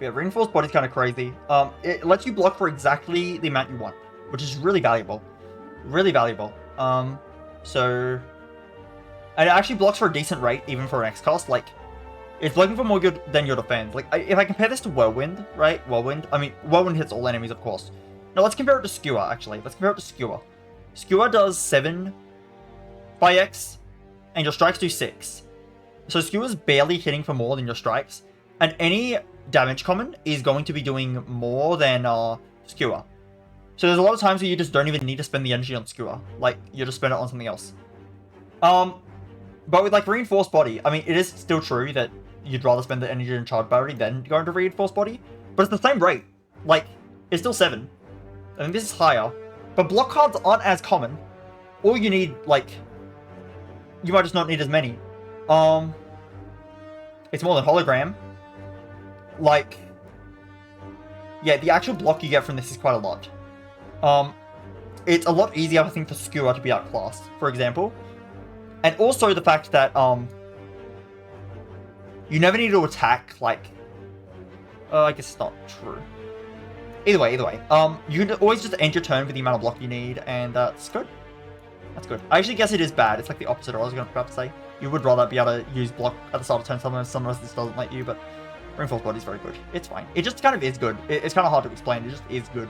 Yeah, Reinforced Body's kind of crazy. It lets you block for exactly the amount you want, which is really valuable. Really valuable. So... And it actually blocks for a decent rate, even for an X cost. Like, it's blocking for more good than your defense. Like, if I compare this to Whirlwind, right? Whirlwind hits all enemies, of course. No, let's compare it to Skewer, actually. Let's compare it to Skewer. Skewer does 7 by X, and your strikes do 6. So Skewer's barely hitting for more than your strikes. And any damage common is going to be doing more than Skewer. So there's a lot of times where you just don't even need to spend the energy on Skewer. Like, you just spend it on something else. But with, like, Reinforced Body, I mean, it is still true that you'd rather spend the energy on Charge Battery than go into Reinforced Body. But it's the same rate. Like, it's still 7. I mean, this is higher. But block cards aren't as common. All you need, like... You might just not need as many. It's more than Hologram. Like... Yeah, the actual block you get from this is quite a lot. It's a lot easier, I think, for Skewer to be outclassed, for example. And also the fact that, you never need to attack, like... I guess it's not true. Either way. You can always just end your turn with the amount of block you need, and that's good. That's good. I actually guess it is bad. It's like the opposite of what I was about to say. You would rather be able to use block at the start of turn. Sometimes this doesn't let you, but Reinforced Body is very good. It's fine. It just kind of is good. It's kind of hard to explain. It just is good.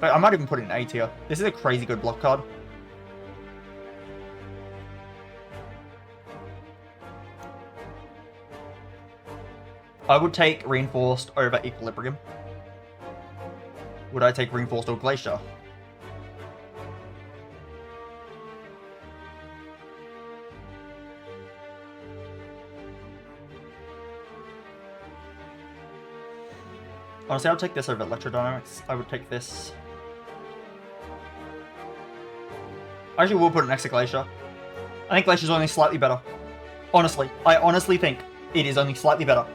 But I might even put it in A tier. This is a crazy good block card. I would take Reinforced over Equilibrium. Would I take Reinforced or Glacier? Honestly, I would take this over Electrodynamics. I would take this. I actually will put an next to Glacier. I think Glacier's only slightly better. Honestly. I honestly think it is only slightly better.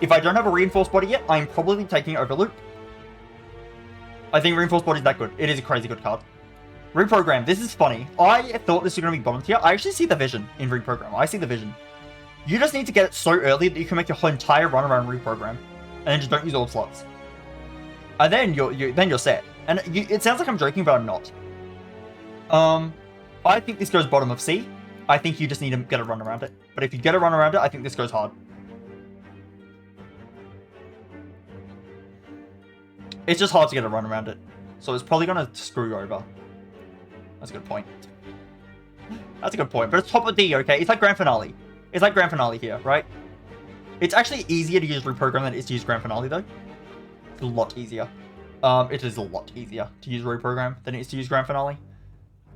If I don't have a Reinforced Body yet, I'm probably taking Overloop. I think Reinforced Body is that good. It is a crazy good card. Reprogram. This is funny. I thought this was going to be bottom tier. I actually see the vision in Reprogram. I see the vision. You just need to get it so early that you can make your whole entire run around Reprogram. And then just don't use all slots. And then you're set. And it sounds like I'm joking, but I'm not. I think this goes bottom of C. I think you just need to get a run around it. But if you get a run around it, I think this goes hard. It's just hard to get a run around it. So it's probably going to screw you over. That's a good point. That's a good point. But it's top of D, okay? It's like Grand Finale. It's like Grand Finale here, right? It's actually easier to use Reprogram than it is to use Grand Finale, though. It's a lot easier. It is a lot easier to use Reprogram than it is to use Grand Finale.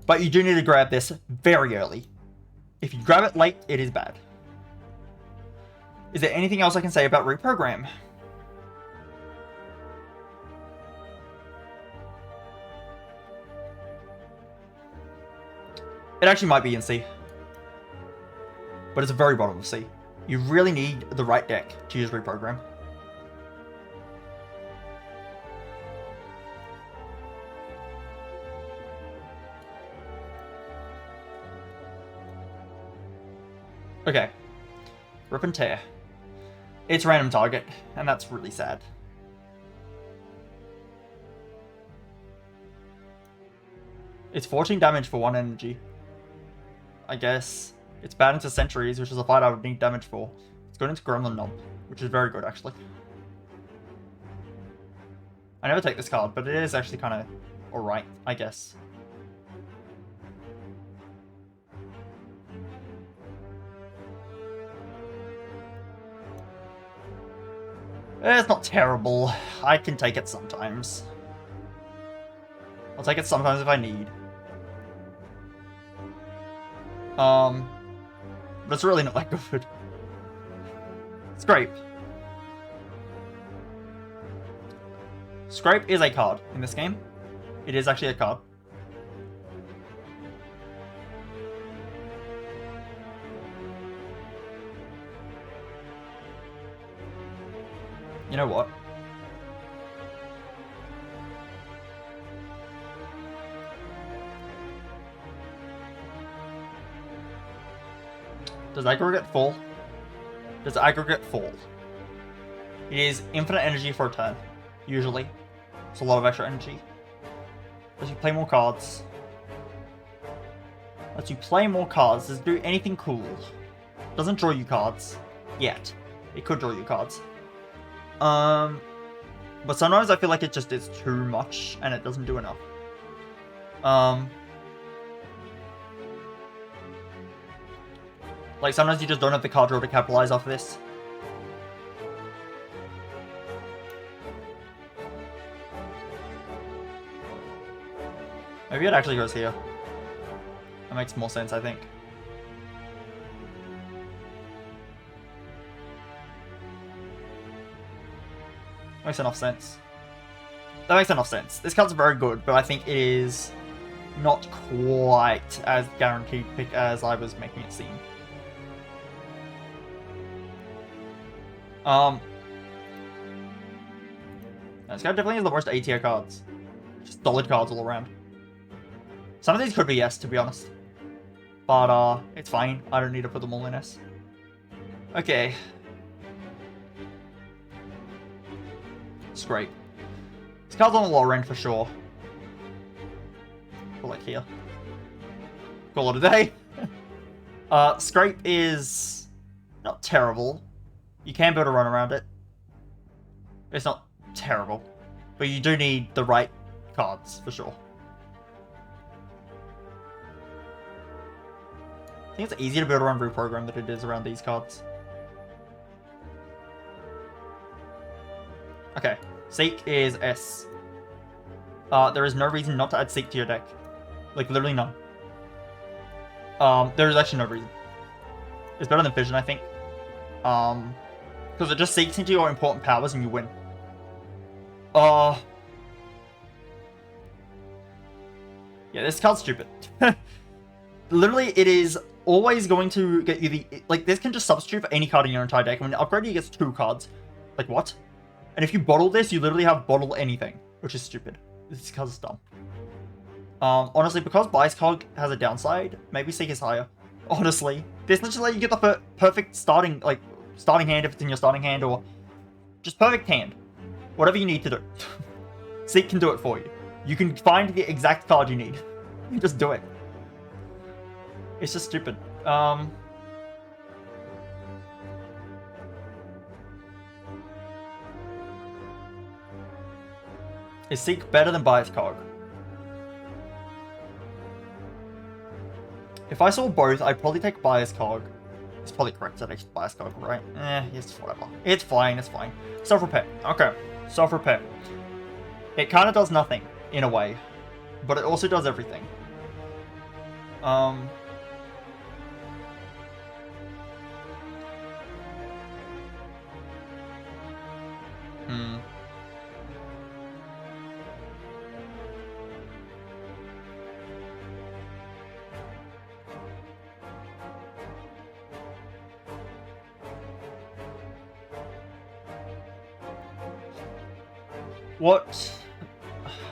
But you do need to grab this very early. If you grab it late, it is bad. Is there anything else I can say about Reprogram? It actually might be in C. But it's a very bottom of C. You really need the right deck to use Reprogram. Okay. Rip and Tear. It's random target, and that's really sad. It's 14 damage for 1 energy. I guess. It's bad into Centuries, which is a fight I would need damage for. It's good into Gremlin Knob, which is very good, actually. I never take this card, but it is actually kind of alright, I guess. It's not terrible. I can take it sometimes. I'll take it sometimes if I need. But it's really not that good. Scrape. Scrape is a card in this game. It is actually a card. You know what? Does aggregate fall? Does aggregate fall? It is infinite energy for a turn, usually. It's a lot of extra energy. Lets you play more cards. Lets you play more cards. Does it do anything cool? Doesn't draw you cards. Yet. It could draw you cards. But sometimes I feel like it just is too much and it doesn't do enough. Like, sometimes you just don't have the card draw to capitalize off this. Maybe it actually goes here. That makes more sense, I think. Makes enough sense. That makes enough sense. This card's very good, but I think it is not quite as guaranteed pick as I was making it seem. This guy definitely has the worst A tier cards. Just solid cards all around. Some of these could be yes, to be honest. But, it's fine. I don't need to put them all in S. Okay. Scrape. This card's on the lower end for sure. Put like here. Call it a day. Scrape is not terrible. You can build a run around it. It's not terrible. But you do need the right cards, for sure. I think it's easier to build around Reprogram than it is around these cards. Okay. Seek is S. There is no reason not to add Seek to your deck. Like, literally none. There is actually no reason. It's better than Fission, I think. Because it just seeks into your important powers and you win. Yeah, this card's stupid. Literally, it is always going to get you the... Like, this can just substitute for any card in your entire deck. When you upgrade, you get 2 cards. Like, what? And if you bottle this, you literally have bottle anything. Which is stupid. This card's dumb. Honestly, because Bias Cog has a downside, maybe Seek is higher. Honestly. This literally you get the perfect starting hand if it's in your starting hand, or just perfect hand. Whatever you need to do. Seek can do it for you. You can find the exact card you need. You just do it. It's just stupid. Is Seek better than Bias Cog? If I saw both, I'd probably take Bias Cog. It's probably correct to take Bias Cog, right? It's whatever. It's fine, it's fine. Self-repair. Okay. Self-repair. It kind of does nothing, in a way. But it also does everything.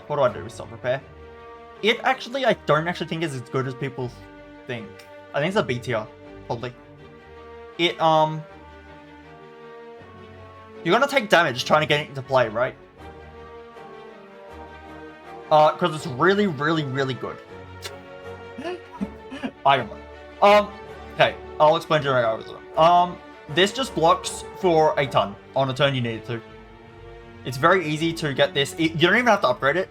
What do I do with self-repair? It actually, I don't actually think is as good as people think. I think it's a B tier, probably. It, you're gonna take damage trying to get it into play, right? Because it's really, really, really good. I don't know. Okay, I'll explain to you how I was. This just blocks for a ton on a turn you need it to. It's very easy to get this. You don't even have to upgrade it.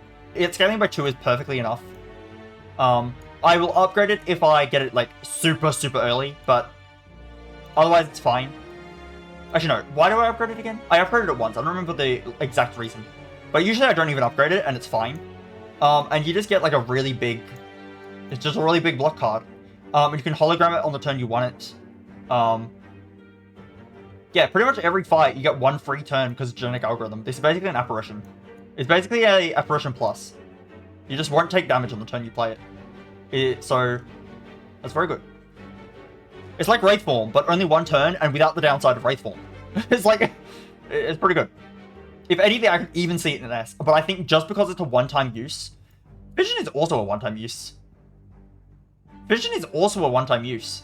Scaling by 2 is perfectly enough. I will upgrade it if I get it, like, super, super early, but otherwise it's fine. Actually, no. Why do I upgrade it again? I upgraded it once. I don't remember the exact reason. But usually I don't even upgrade it, and it's fine. And you just get, like, a really big... It's just a really big block card. And you can hologram it on the turn you want it. Yeah, pretty much every fight, you get 1 free turn because of genetic algorithm. This is basically an apparition. It's basically a apparition plus. You just won't take damage on the turn you play it. So, that's very good. It's like Wraith Form, but only 1 turn and without the downside of Wraith Form. It's like, it's pretty good. If anything, I could even see it in an S. But I think just because it's a one-time use... Vision is also a one-time use. Vision is also a one-time use.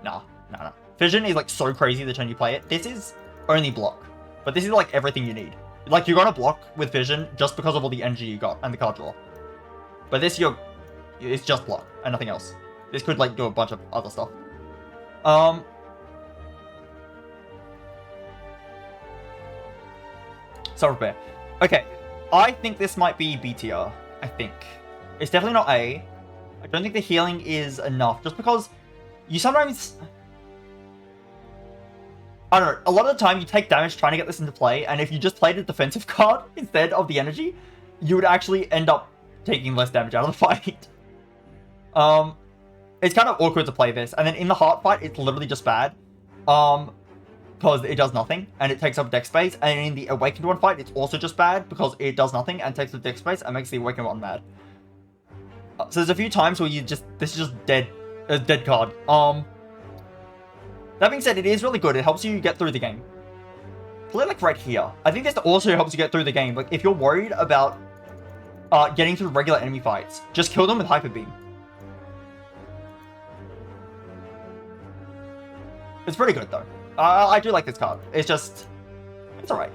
Nah. Vision is like so crazy the turn you play it. This is only block. But this is like everything you need. Like you're gonna block with Vision just because of all the energy you got and the card draw. But this it's just block and nothing else. This could like do a bunch of other stuff. Self-repair. Okay. I think this might be B tier. I think. It's definitely not A. I don't think the healing is enough. Just because you sometimes... I don't know. A lot of the time you take damage trying to get this into play. And if you just played a defensive card instead of the energy, you would actually end up taking less damage out of the fight. It's kind of awkward to play this. And then in the heart fight, it's literally just bad. Because it does nothing and it takes up deck space. And in the Awakened one fight, it's also just bad because it does nothing and takes up deck space and makes the Awakened one mad. So there's a few times where this is just dead, a dead card. That being said, it is really good. It helps you get through the game. Play like right here. I think this also helps you get through the game. Like if you're worried about getting through regular enemy fights, just kill them with Hyper Beam. It's pretty good though. I do like this card. It's just... It's alright.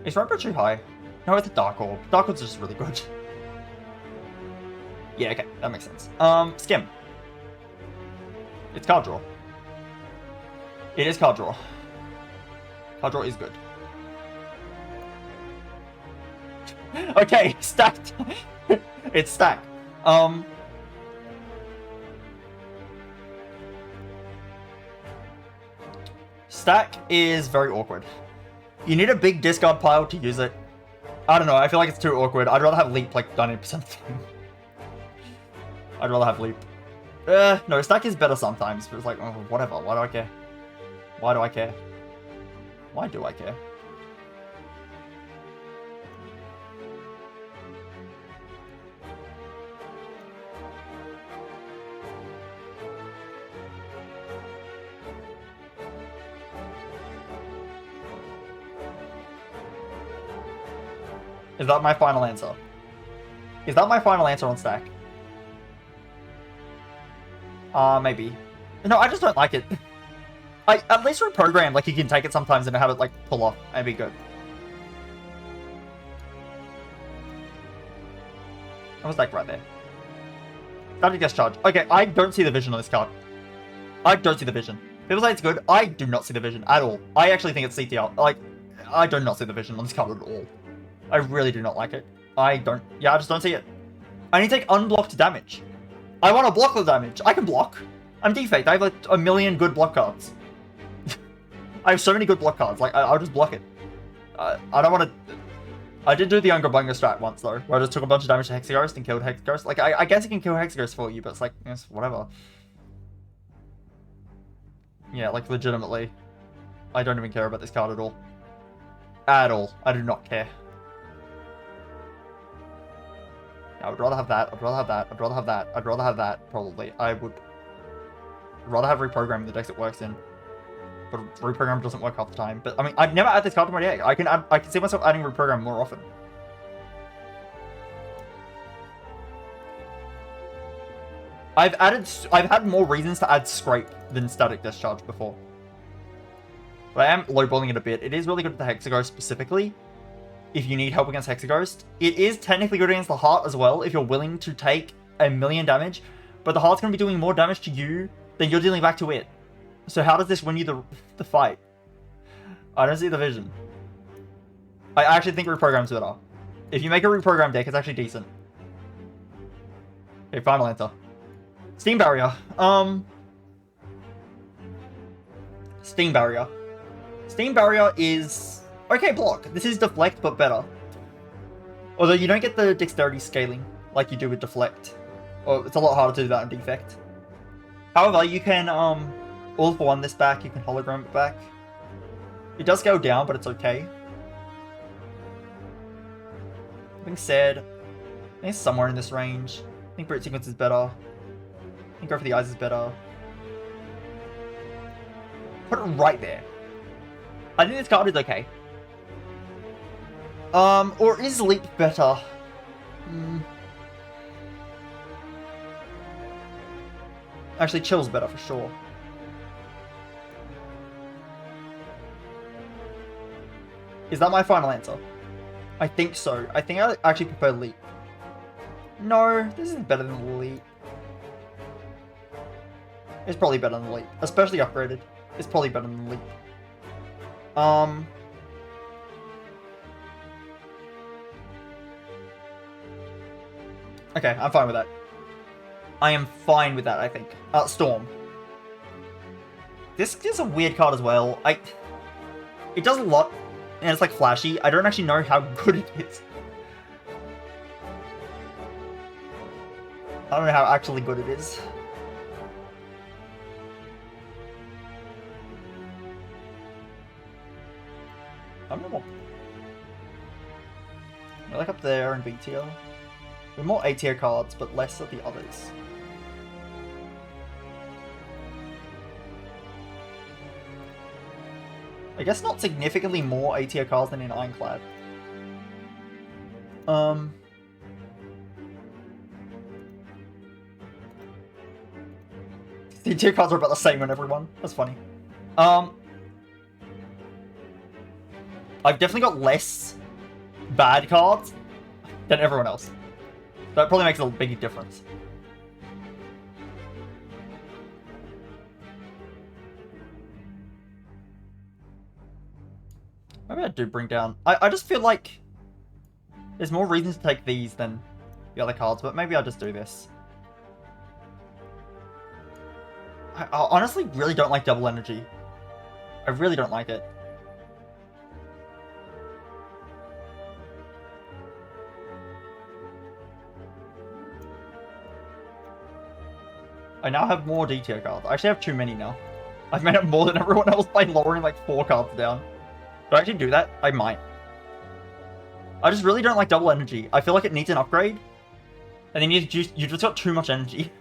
Is Rainbow too high? No, it's a Dark Orb. Dark Orb's just really good. Yeah, okay. That makes sense. Skim. It's card draw. It is card draw. Card draw is good. Okay, stacked. It's stacked. Stack is very awkward. You need a big discard pile to use it. I don't know, I feel like it's too awkward. I'd rather have Leap like 90% of the time. I'd rather have Leap. No, Stack is better sometimes, but it's like, oh, whatever. Why do I care? Why do I care? Why do I care? Is that my final answer? Is that my final answer on Stack? Maybe. No, I just don't like it. At least reprogram, like you can take it sometimes and have it like pull off and be good. That was like right there. Static Discharge. Okay, I don't see the vision on this card. I don't see the vision. People say it's good. I do not see the vision at all. I actually think it's CTR. Like, I do not see the vision on this card at all. I really do not like it. I just don't see it. I need to take unblocked damage. I want to block the damage. I can block. I'm Defect. I have like a million good block cards. I have so many good block cards. Like, I'll just block it. I don't want to... I did do the Unga Bunga strat once, though, where I just took a bunch of damage to Hexaghost and killed Hexaghost. Like, I guess it can kill Hexaghost for you, but it's like, yes, whatever. Yeah, like, legitimately. I don't even care about this card at all. At all. I do not care. I would rather have that. I'd rather have that. I'd rather have that. I'd rather have that, probably. I would rather have reprogram the decks it works in. But reprogram doesn't work half the time. But I mean, I'd never add this card to my deck. I can see myself adding reprogram more often. I've had more reasons to add Scrape than Static Discharge before. But I am lowballing it a bit. It is really good with the Hexaghost specifically. If you need help against Hexaghost. It is technically good against the Heart as well, if you're willing to take a million damage. But the Heart's going to be doing more damage to you than you're dealing back to it. So how does this win you the fight? I don't see the vision. I actually think reprogram's better. If you make a reprogram deck, it's actually decent. Okay, final answer. Steam Barrier. Steam Barrier. Steam Barrier is... okay, block. This is Deflect, but better. Although you don't get the dexterity scaling like you do with Deflect. Or it's a lot harder to do that in Defect. However, you can all for one this back, you can hologram it back. It does go down, but it's okay. That being said, I think it's somewhere in this range. I think Brute Sequence is better. I think Go for the Eyes is better. Put it right there. I think this card is okay. Or is Leap better? Actually, Chill's better for sure. Is that my final answer? I think so. I think I actually prefer Leap. No, this is better than Leap. It's probably better than Leap. Especially upgraded. It's probably better than Leap. Okay, I'm fine with that. I am fine with that, I think. Storm. This is a weird card as well. It does a lot, and it's like flashy. I don't actually know how good it is. I don't know how actually good it is. I don't know what. We're like up there in B tier. We're more A tier cards, but less of the others. I guess not significantly more A tier cards than in Ironclad. C tier cards are about the same on everyone. That's funny. I've definitely got less bad cards than everyone else. That probably makes a big difference. Maybe I do bring down... I just feel like there's more reasons to take these than the other cards, but maybe I'll just do this. I honestly really don't like double energy. I really don't like it. I now have more D tier cards. I actually have too many now. I've made up more than everyone else by lowering like 4 cards down. Do I actually do that? I might. I just really don't like double energy. I feel like it needs an upgrade. And then you just got too much energy.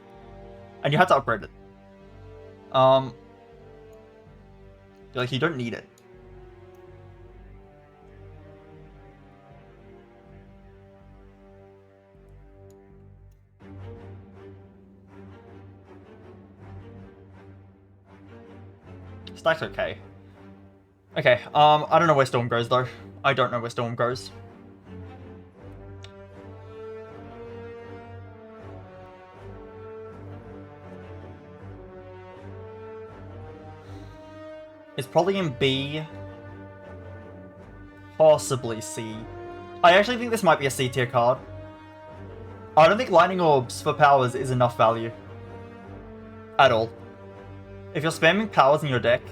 And you had to upgrade it. Like, you don't need it. Stack's okay. Okay, I don't know where Storm goes, though. I don't know where Storm goes. It's probably in B. Possibly C. I actually think this might be a C tier card. I don't think Lightning Orbs for powers is enough value. At all. If you're spamming powers in your deck,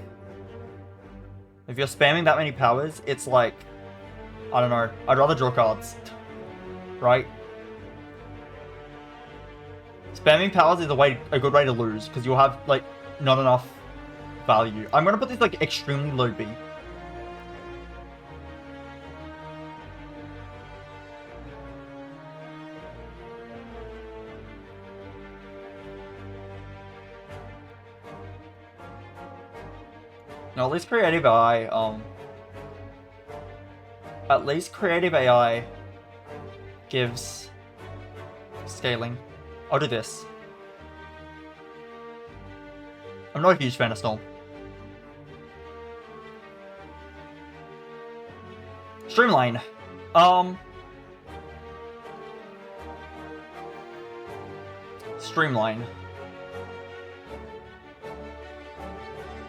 if you're spamming that many powers, it's like, I don't know, I'd rather draw cards. Right? Spamming powers is a good way to lose, because you'll have, like, not enough value. I'm gonna put this, like, extremely low B. No, at least Creative AI, at least Creative AI gives scaling. I'll do this. I'm not a huge fan of Storm. Streamline. Streamline.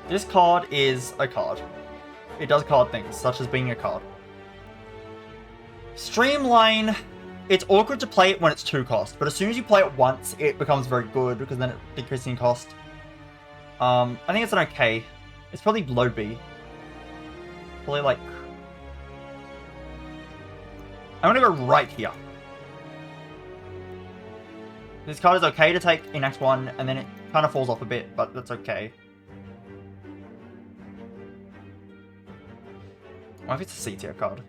This card is a card. It does card things, such as being a card. Streamline, it's awkward to play it when it's 2 cost, but as soon as you play it once, it becomes very good, because then it decreases in cost. I think it's an okay. It's probably low B. Probably like... I'm gonna go right here. This card is okay to take in Act 1, and then it kind of falls off a bit, but that's okay. What if it's a C tier card?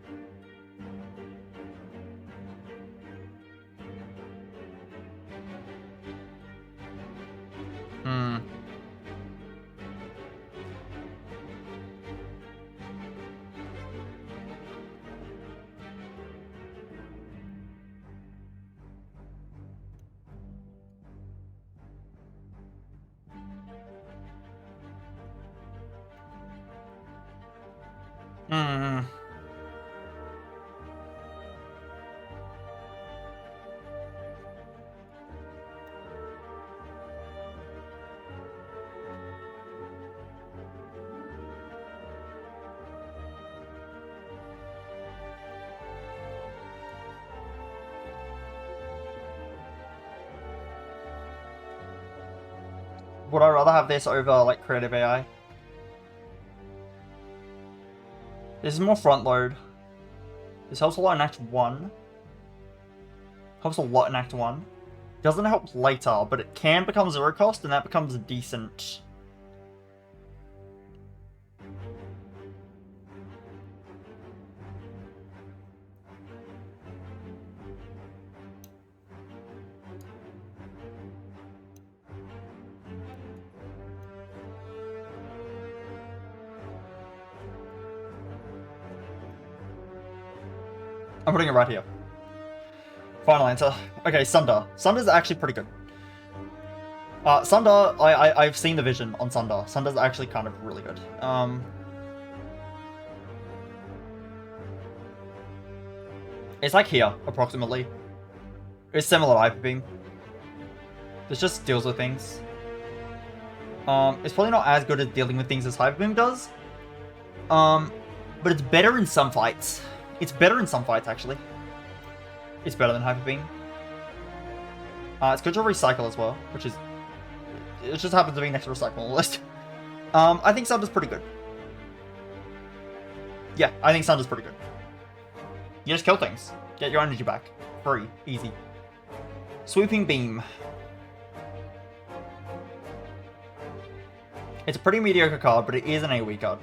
Hmm. Would I rather have this over, like, creative AI? This is more front load. This helps a lot in Act 1. Helps a lot in Act 1. Doesn't help later, but it can become 0 cost, and that becomes decent. I'm putting it right here. Final answer. Okay, Sunder. Sunder's actually pretty good. Sunder, I've seen the vision on Sunder. Sunder's actually kind of really good. It's like here, approximately. It's similar to Hyper Beam. This just deals with things. It's probably not as good at dealing with things as Hyper Beam does. But it's better in some fights. It's better in some fights, actually. It's better than Hyper Beam. It's good to recycle as well, which is... It just happens to be next to recycle on the list. I think Sunder's pretty good. Yeah, I think Sunder's pretty good. You just kill things. Get your energy back. Free. Easy. Sweeping Beam. It's a pretty mediocre card, but it is an AoE card.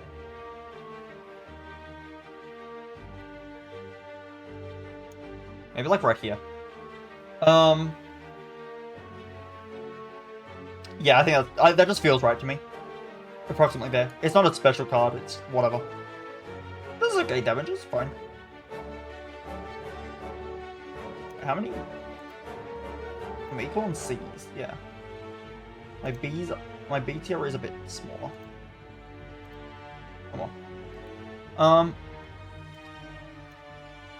Maybe like right here. Yeah, I think that just feels right to me. Approximately there. It's not a special card, it's whatever. This is okay damage, it's fine. How many? I'm equal on C's, yeah. My B tier is a bit smaller. Come on.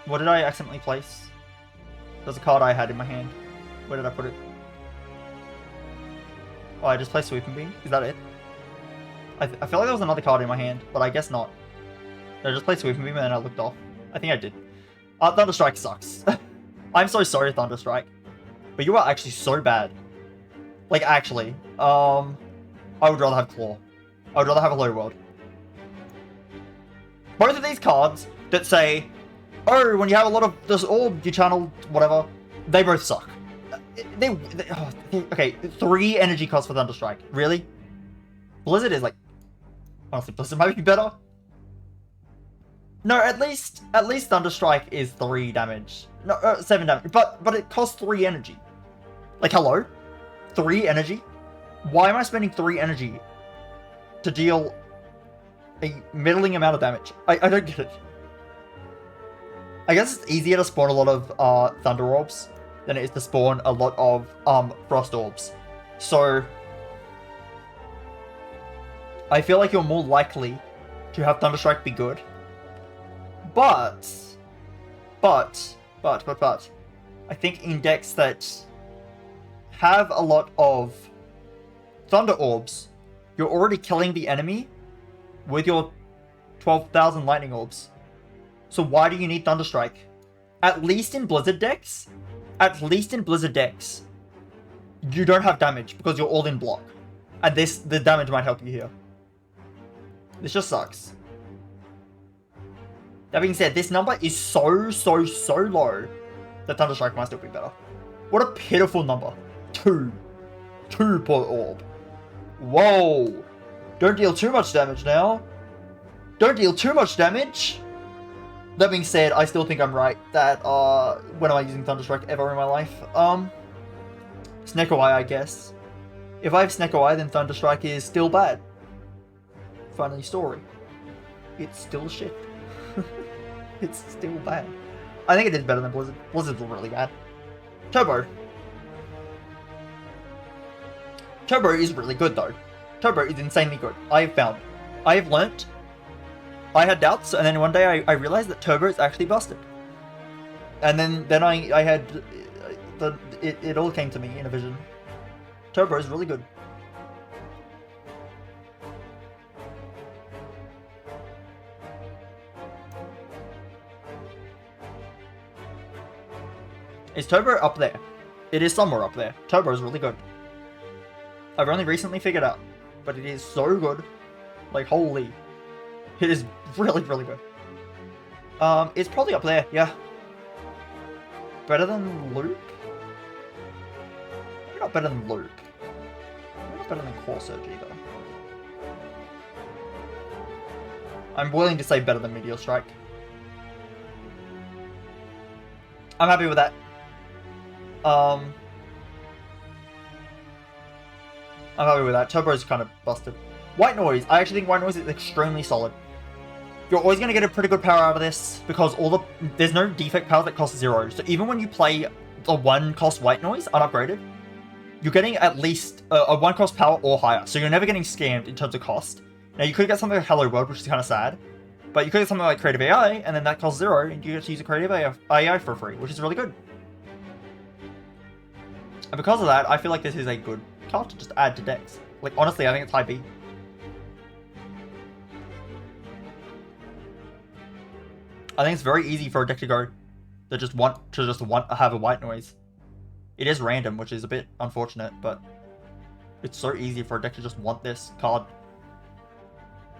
What did I accidentally place? There's a card I had in my hand. Where did I put it? Oh, I just placed Sweeping Beam? Is that it? I feel like there was another card in my hand, but I guess not. Did I just play Sweeping Beam and then I looked off? I think I did. Thunderstrike sucks. I'm so sorry, Thunderstrike. But you are actually so bad. Like, actually. I would rather have Claw. I would rather have a Low World. Both of these cards that say, oh, when you have a lot of this orb, you channel whatever, they both suck. Okay, 3 energy costs for Thunderstrike. Really? Blizzard is like... Honestly, Blizzard might be better. No, at least Thunderstrike is 3 damage. No, 7 damage. But it costs 3 energy. Like, hello? 3 energy? Why am I spending 3 energy to deal a middling amount of damage? I don't get it. I guess it's easier to spawn a lot of Thunder Orbs than it is to spawn a lot of Frost Orbs. So I feel like you're more likely to have Thunderstrike be good. But I think in decks that have a lot of Thunder Orbs, you're already killing the enemy with your 12,000 Lightning Orbs. So why do you need Thunderstrike? At least in Blizzard decks, you don't have damage because you're all in block. And the damage might help you here. This just sucks. That being said, this number is so low that Thunderstrike might still be better. What a pitiful number. 2. 2 per orb. Whoa. Don't deal too much damage now. Don't deal too much damage. That being said, I still think I'm right that, when am I using Thunderstrike ever in my life? Snecko Eye, I guess. If I have Snecko Eye, then Thunderstrike is still bad. Funny story. It's still shit. It's still bad. I think it is better than Blizzard. Blizzard's really bad. Turbo. Turbo is really good though. Turbo is insanely good. I have learnt I had doubts, and then one day I realized that Turbo is actually busted. And then I had it all came to me in a vision. Turbo is really good. Is Turbo up there? It is somewhere up there. Turbo is really good. I've only recently figured out, but it is so good. Like, holy. It is really, really good. It's probably up there, yeah. Better than Luke? Maybe not better than Luke. Maybe not better than Core Surge either. I'm willing to say better than Meteor Strike. I'm happy with that. I'm happy with that. Turbo's kind of busted. White Noise. I actually think White Noise is extremely solid. You're always going to get a pretty good power out of this because there's no defect power that costs 0. So even when you play the 1 cost White Noise unupgraded, you're getting at least a 1 cost power or higher. So you're never getting scammed in terms of cost. Now you could get something like Hello World, which is kind of sad. But you could get something like Creative AI, and then that costs 0, and you get to use a Creative AI for free, which is really good. And because of that, I feel like this is a good card to just add to decks. Like, honestly, I think it's high B. I think it's very easy for a deck to go that just want to have a White Noise. It is random, which is a bit unfortunate, but it's so easy for a deck to just want this card.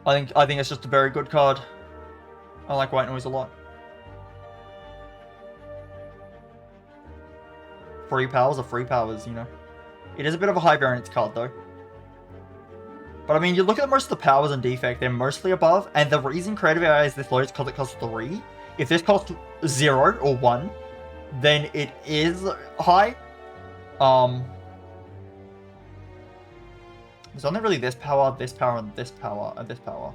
I think it's just a very good card. I like White Noise a lot. Free powers are free powers, you know. It is a bit of a high variance card, though. But I mean, you look at most of the powers in Defect, they're mostly above, and the reason Creative AI is this low is because it costs 3. If this costs 0 or 1, then it is high. There's only really this power, and this power, and this power.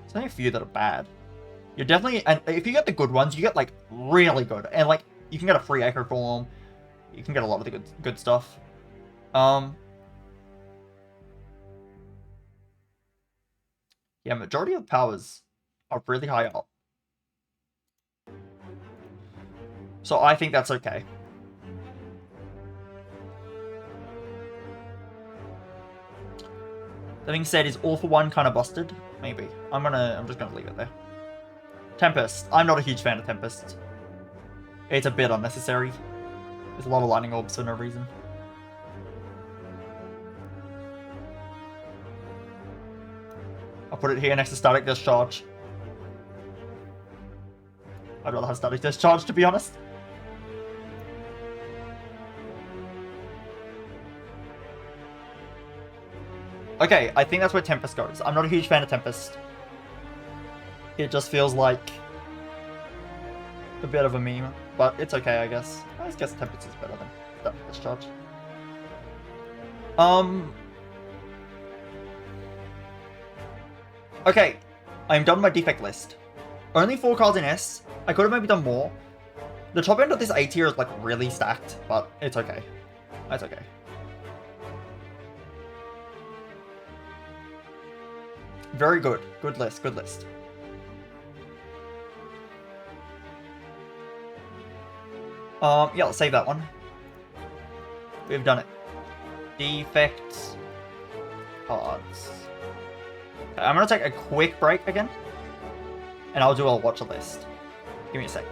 There's only a few that are bad. You're definitely, and if you get the good ones, you get like really good, and like you can get a free Echo Form. You can get a lot of the good stuff. Yeah, majority of powers are really high up. So I think that's okay. That being said, is All for One kind of busted? Maybe. I'm just gonna leave it there. Tempest. I'm not a huge fan of Tempest. It's a bit unnecessary. There's a lot of lightning orbs for no reason. I'll put it here next to Static Discharge. I'd rather have Static Discharge, to be honest. Okay, I think that's where Tempest goes. I'm not a huge fan of Tempest. It just feels like a bit of a meme, but it's okay, I guess. I guess Tempest is better than Static Discharge. Okay, I'm done with my defect list. Only 4 cards in S. I could have maybe done more. The top end of this A tier is like really stacked, but it's okay. That's okay. Very good. Good list. Good list. Yeah, let's save that one. We've done it. Defects. Cards. Okay, I'm gonna take a quick break again. And I'll do a watch list. Give me a sec.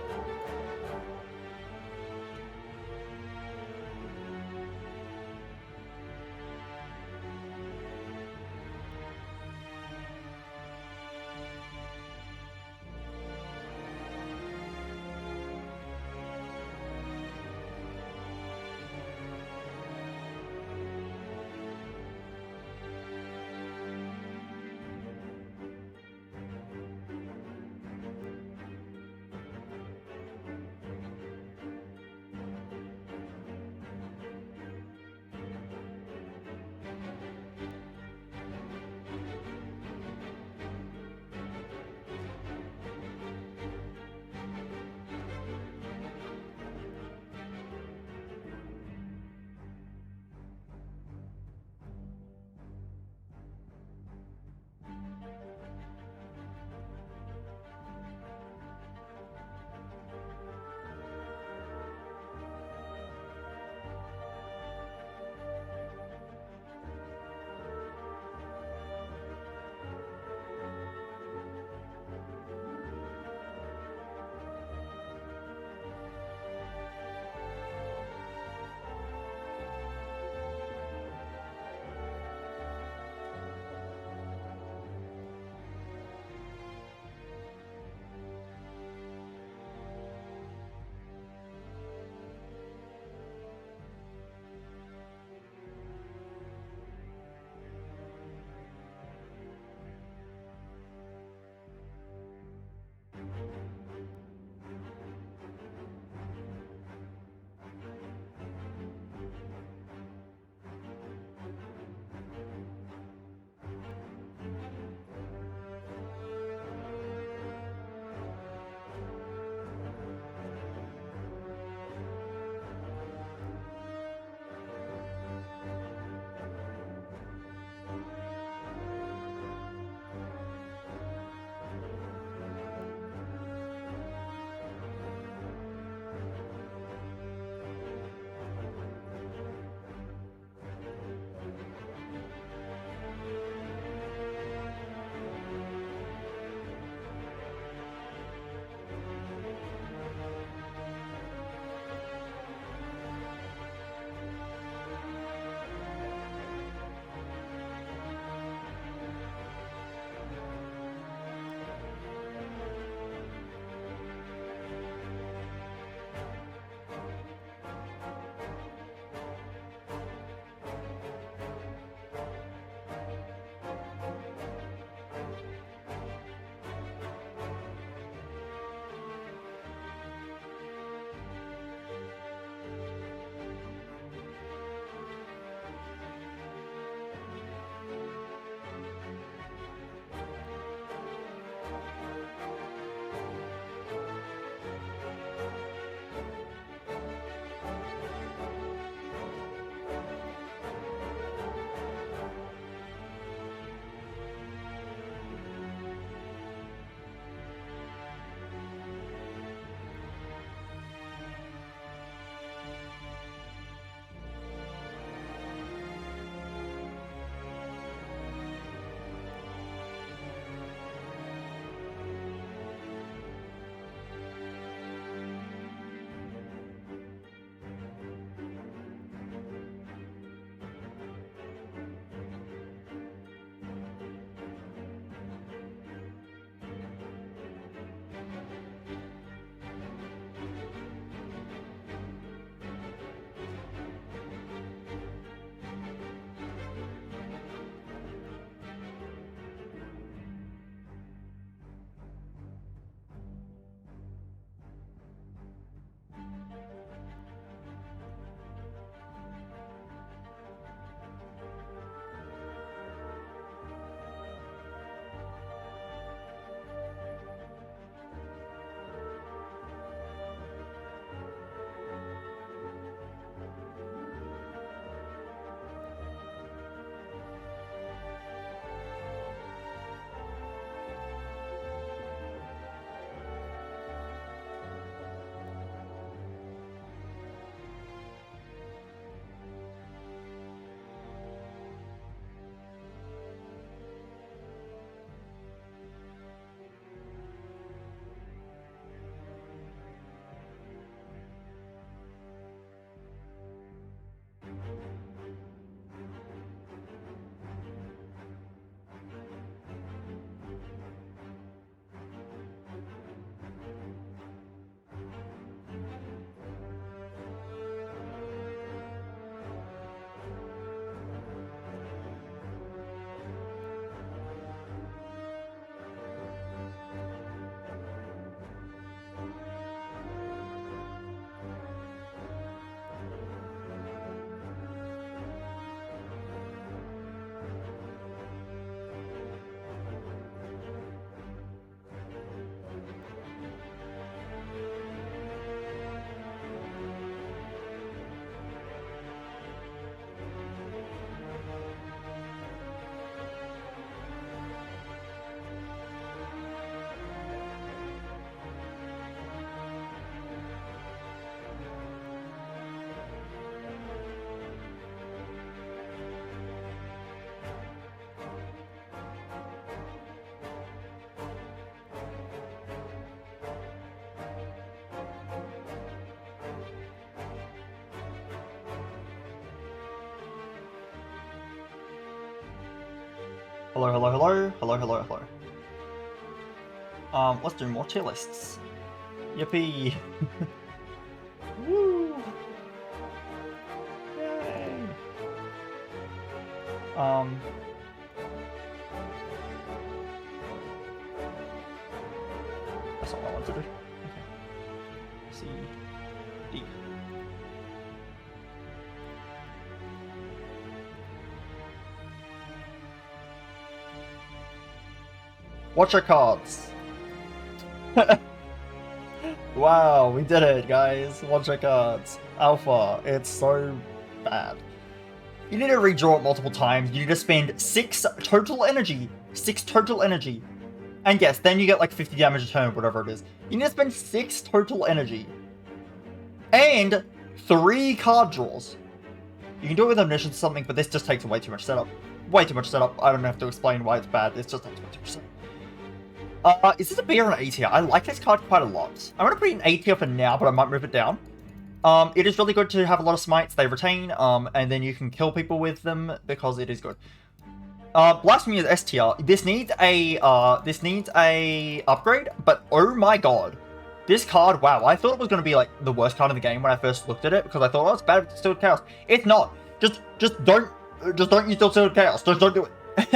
Hello, hello, hello, hello, hello, hello. Let's do more tier lists. Yippee! Woo! Yay! That's not what I want to do. Okay. C, D. Watch your cards. Wow, we did it, guys. Watch your cards. Alpha. It's so bad. You need to redraw it multiple times. You need to spend 6 total energy. 6 total energy. And yes, then you get like 50 damage a turn, whatever it is. You need to spend 6 total energy. And 3 card draws. You can do it with Omniscience or something, but this just takes way too much setup. Way too much setup. I don't have to explain why it's bad. It just takes way too much setup. Is this a B or an A tier? I like this card quite a lot. I'm going to put it in A tier for now, but I might move it down. It is really good to have a lot of smites. They retain, and then you can kill people with them because it is good. Blasphemy is S tier. This needs a upgrade, but oh my god. This card, wow, I thought it was going to be like the worst card in the game when I first looked at it, because I thought, oh, it's bad with Distilled Chaos. It's not. Just don't use Distilled Chaos. Just don't do it.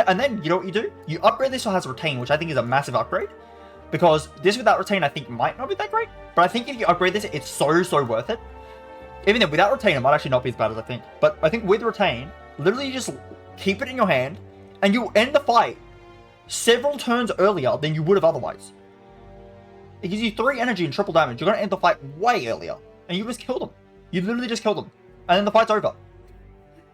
And then, you know what you do? You upgrade this one has Retain, which I think is a massive upgrade. Because this without Retain, I think, might not be that great. But I think if you upgrade this, it's so worth it. Even though without Retain, it might actually not be as bad as I think. But I think with Retain, literally you just keep it in your hand, and you'll end the fight several turns earlier than you would have otherwise. It gives you 3 energy and triple damage. You're going to end the fight way earlier. And you just kill them. You literally just kill them. And then the fight's over.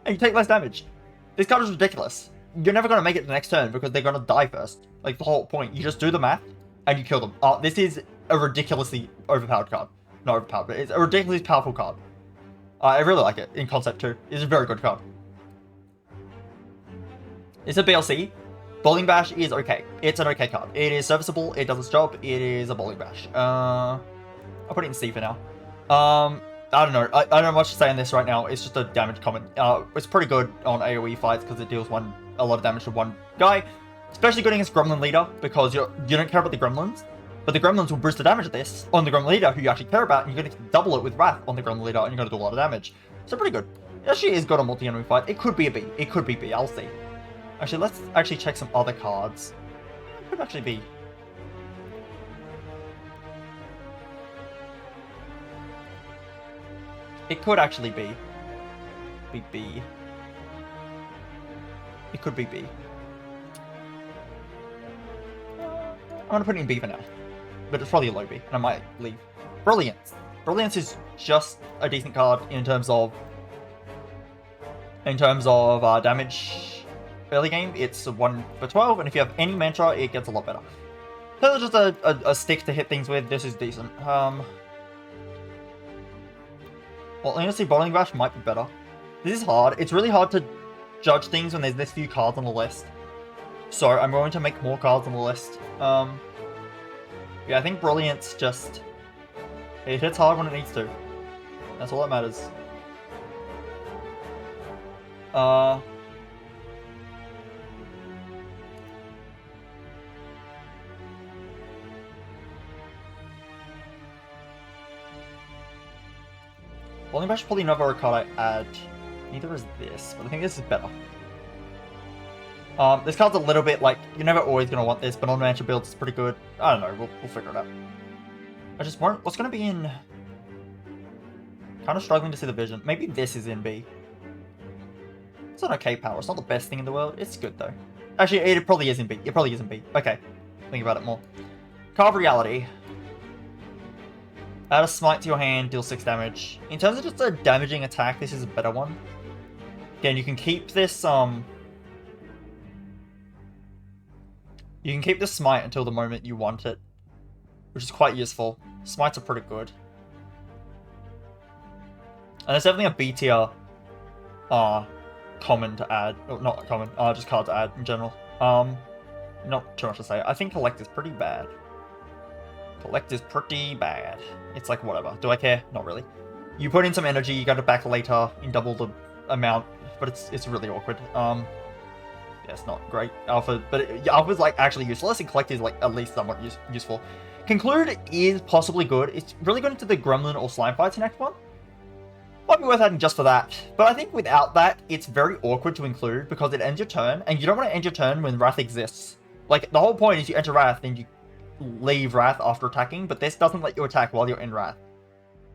And you take less damage. This card is ridiculous. You're never going to make it the next turn because they're going to die first. Like, the whole point. You just do the math and you kill them. This is a ridiculously overpowered card. Not overpowered, but it's a ridiculously powerful card. I really like it in concept too. It's a very good card. It's a BLC. Bowling Bash is okay. It's an okay card. It is serviceable. It does its job. It is a Bowling Bash. I'll put it in C for now. I don't know. I don't know much to say on this right now. It's just a damage comment. It's pretty good on AoE fights because it deals a lot of damage to one guy. Especially good against Gremlin Leader because you don't care about the Gremlins. But the Gremlins will boost the damage of this on the Gremlin Leader who you actually care about. And you're going to double it with Wrath on the Gremlin Leader and you're going to do a lot of damage. So pretty good. It actually is good on multi-enemy fight. It could be a B. It could be B. I'll see. Actually, let's actually check some other cards. It could actually be. It could actually be. B. It could be B. I'm going to put it in B for now. But it's probably a low B, and I might leave. Brilliance. Brilliance is just a decent card in terms of damage early game. It's 1 for 12, and if you have any mantra, it gets a lot better. So it's just a stick to hit things with. This is decent. Well, honestly, Bowling Bash might be better. This is hard. It's really hard to judge things when there's this few cards on the list. So I'm going to make more cards on the list. Yeah, I think Brilliance just... It hits hard when it needs to. That's all that matters. Bowling Bash is probably never a card I add. Neither is this, but I think this is better. This card's a little bit like, you're never always going to want this, but on mantra builds it's pretty good. I don't know, we'll figure it out. I just want, what's going to be in... Kind of struggling to see the vision. Maybe this is in B. It's an okay power, it's not the best thing in the world, it's good though. Actually, it probably is in B, it probably is in B. Okay, think about it more. Card of Reality. Add a smite to your hand, deal 6 damage. In terms of just a damaging attack, this is a better one. Again, you can keep this, you can keep the smite until the moment you want it, which is quite useful. Smites are pretty good. And there's definitely a B tier common to add. Oh, not common, just card to add in general. Not too much to say. I think Collect is pretty bad. Collect is pretty bad. It's like, whatever. Do I care? Not really. You put in some energy, you got it back later in double the amount, but it's really awkward. yeah, it's not great. Alpha, but Alpha's like actually useless, and Collect is like at least somewhat useful. Conclude is possibly good. It's really good into the Gremlin or Slime fights in Act 1. Might be worth adding just for that. But I think without that, it's very awkward to include because it ends your turn, and you don't want to end your turn when Wrath exists. Like, the whole point is you enter Wrath, and you leave Wrath after attacking, but this doesn't let you attack while you're in Wrath.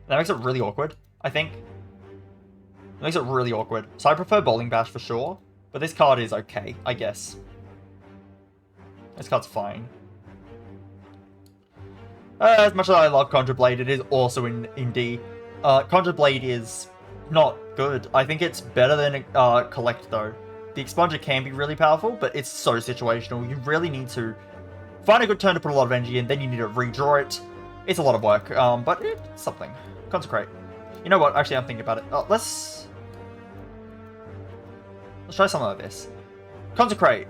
That makes it really awkward, I think. It makes it really awkward. So I prefer Bowling Bash for sure, but this card is okay, I guess. This card's fine. As much as I love Conjure Blade, it is also in D. Conjure Blade is not good. I think it's better than Collect, though. The Expunger can be really powerful, but it's so situational. You really need to find a good turn to put a lot of energy in, then you need to redraw it. It's a lot of work, but it's something. Consecrate. You know what? Actually, I'm thinking about it. Let's try something like this. Consecrate.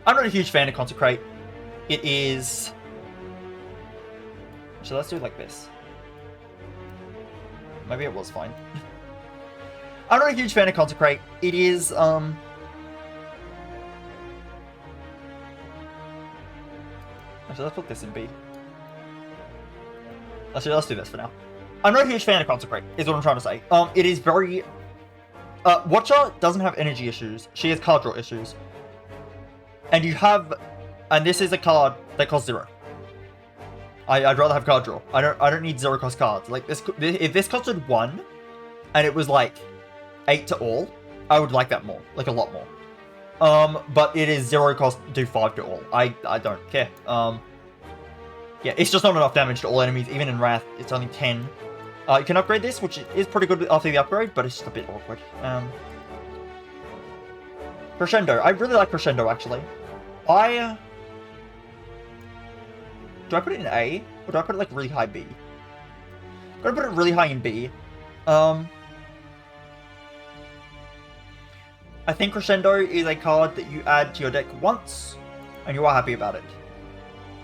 I'm not a huge fan of Consecrate. It is... So let's do it like this. Maybe it was fine. I'm not a huge fan of Consecrate. It is, Actually, let's put this in B. Actually, let's do this for now. I'm not a huge fan of Consecrate, is what I'm trying to say. It is very... Watcher doesn't have energy issues. She has card draw issues. And you have... And this is a card that costs 0. I'd rather have card draw. I don't need 0 cost cards. Like, this, if this costed 1, and it was like 8 to all, I would like that more. Like, a lot more. But it is 0 cost, do 5 to all. I don't care. Yeah, it's just not enough damage to all enemies. Even in Wrath, it's only 10. You can upgrade this, which is pretty good after the upgrade, but it's just a bit awkward. Crescendo. I really like Crescendo, actually. Do I put it in A? Or do I put it, like, really high B? I'm gonna put it really high in B. I think Crescendo is a card that you add to your deck once, and you are happy about it.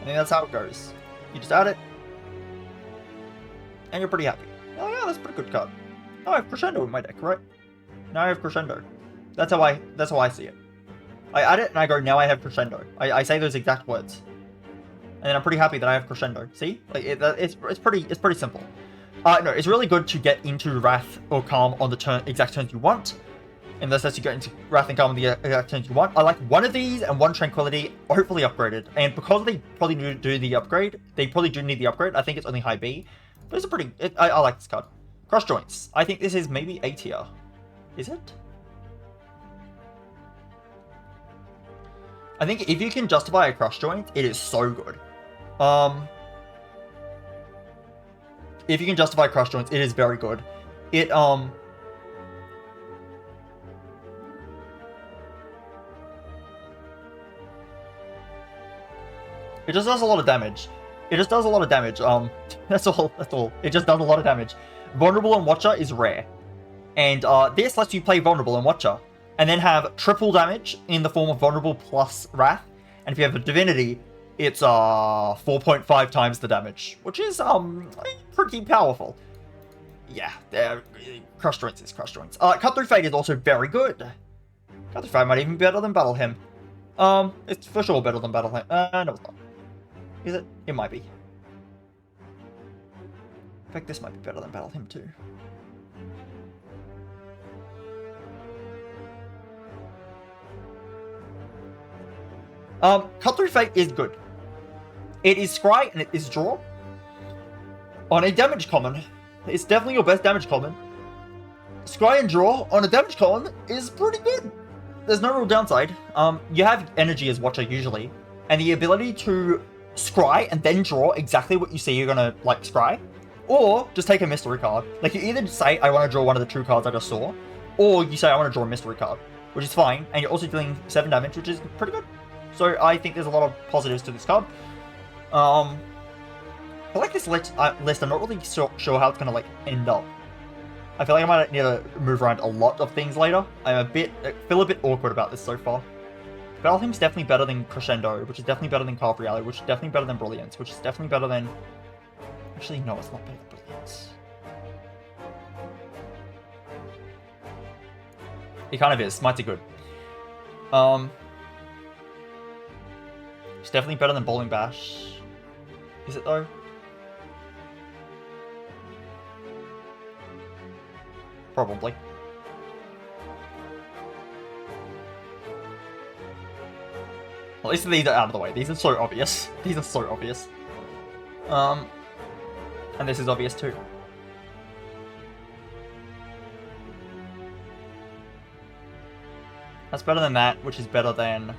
I think that's how it goes. You just add it, and you're pretty happy. Oh yeah, that's a pretty good card. Oh, I have Crescendo in my deck, right? Now I have Crescendo. That's how I see it. I add it, and I go, now I have Crescendo. I say those exact words. And then I'm pretty happy that I have Crescendo. See? Like, it's pretty simple. No, it's really good to get into Wrath or Calm on the exact turns you want. Unless you get into Wrath and Calm on the exact turns you want. I like one of these and one Tranquility, hopefully upgraded. And because they probably do the upgrade, they probably do need the upgrade. I think it's only high B. But it's a pretty... I like this card. Cross Joints. I think this is maybe A tier. Is it? I think if you can justify a Cross Joint, it is so good. If you can justify Cross Joints, it is very good. It just does a lot of damage. It just does a lot of damage. That's all. It just does a lot of damage. Vulnerable and Watcher is rare. And this lets you play Vulnerable and Watcher. And then have triple damage in the form of Vulnerable plus Wrath. And if you have a Divinity, it's 4.5 times the damage. Which is pretty powerful. Yeah, Crush Joints is Crush Joints. Cut Through Fate is also very good. Cut Through Fate might even be better than Battle Hymn. It's for sure better than Battle Hymn. No, it's not. Is it? It might be. In fact, this might be better than Battle Hymn too. Cut Through Fate is good. It is Scry and it is Draw. On a damage common, it's definitely your best damage common. Scry and Draw on a damage common is pretty good. There's no real downside. You have Energy as Watcher usually, and the ability to scry and then draw exactly what you see you're gonna like scry, or just take a mystery card. Like you either say I want to draw one of the 2 cards I just saw, or you say I want to draw a mystery card, which is fine, and you're also dealing 7 damage, which is pretty good. So I think there's a lot of positives to this card. I like this list. I'm not really sure how it's gonna like end up. I feel like I might need to move around a lot of things later. I feel a bit awkward about this so far. Battle Hymn's definitely better than Crescendo, which is definitely better than Carve Reality, which is definitely better than Brilliance, which is definitely better than... Actually, no, it's not better than Brilliance. He kind of is. Smites are good. It's definitely better than Bowling Bash. Is it though? Probably. At least these are out of the way. These are so obvious. These are so obvious. And this is obvious too. That's better than that, which is better than...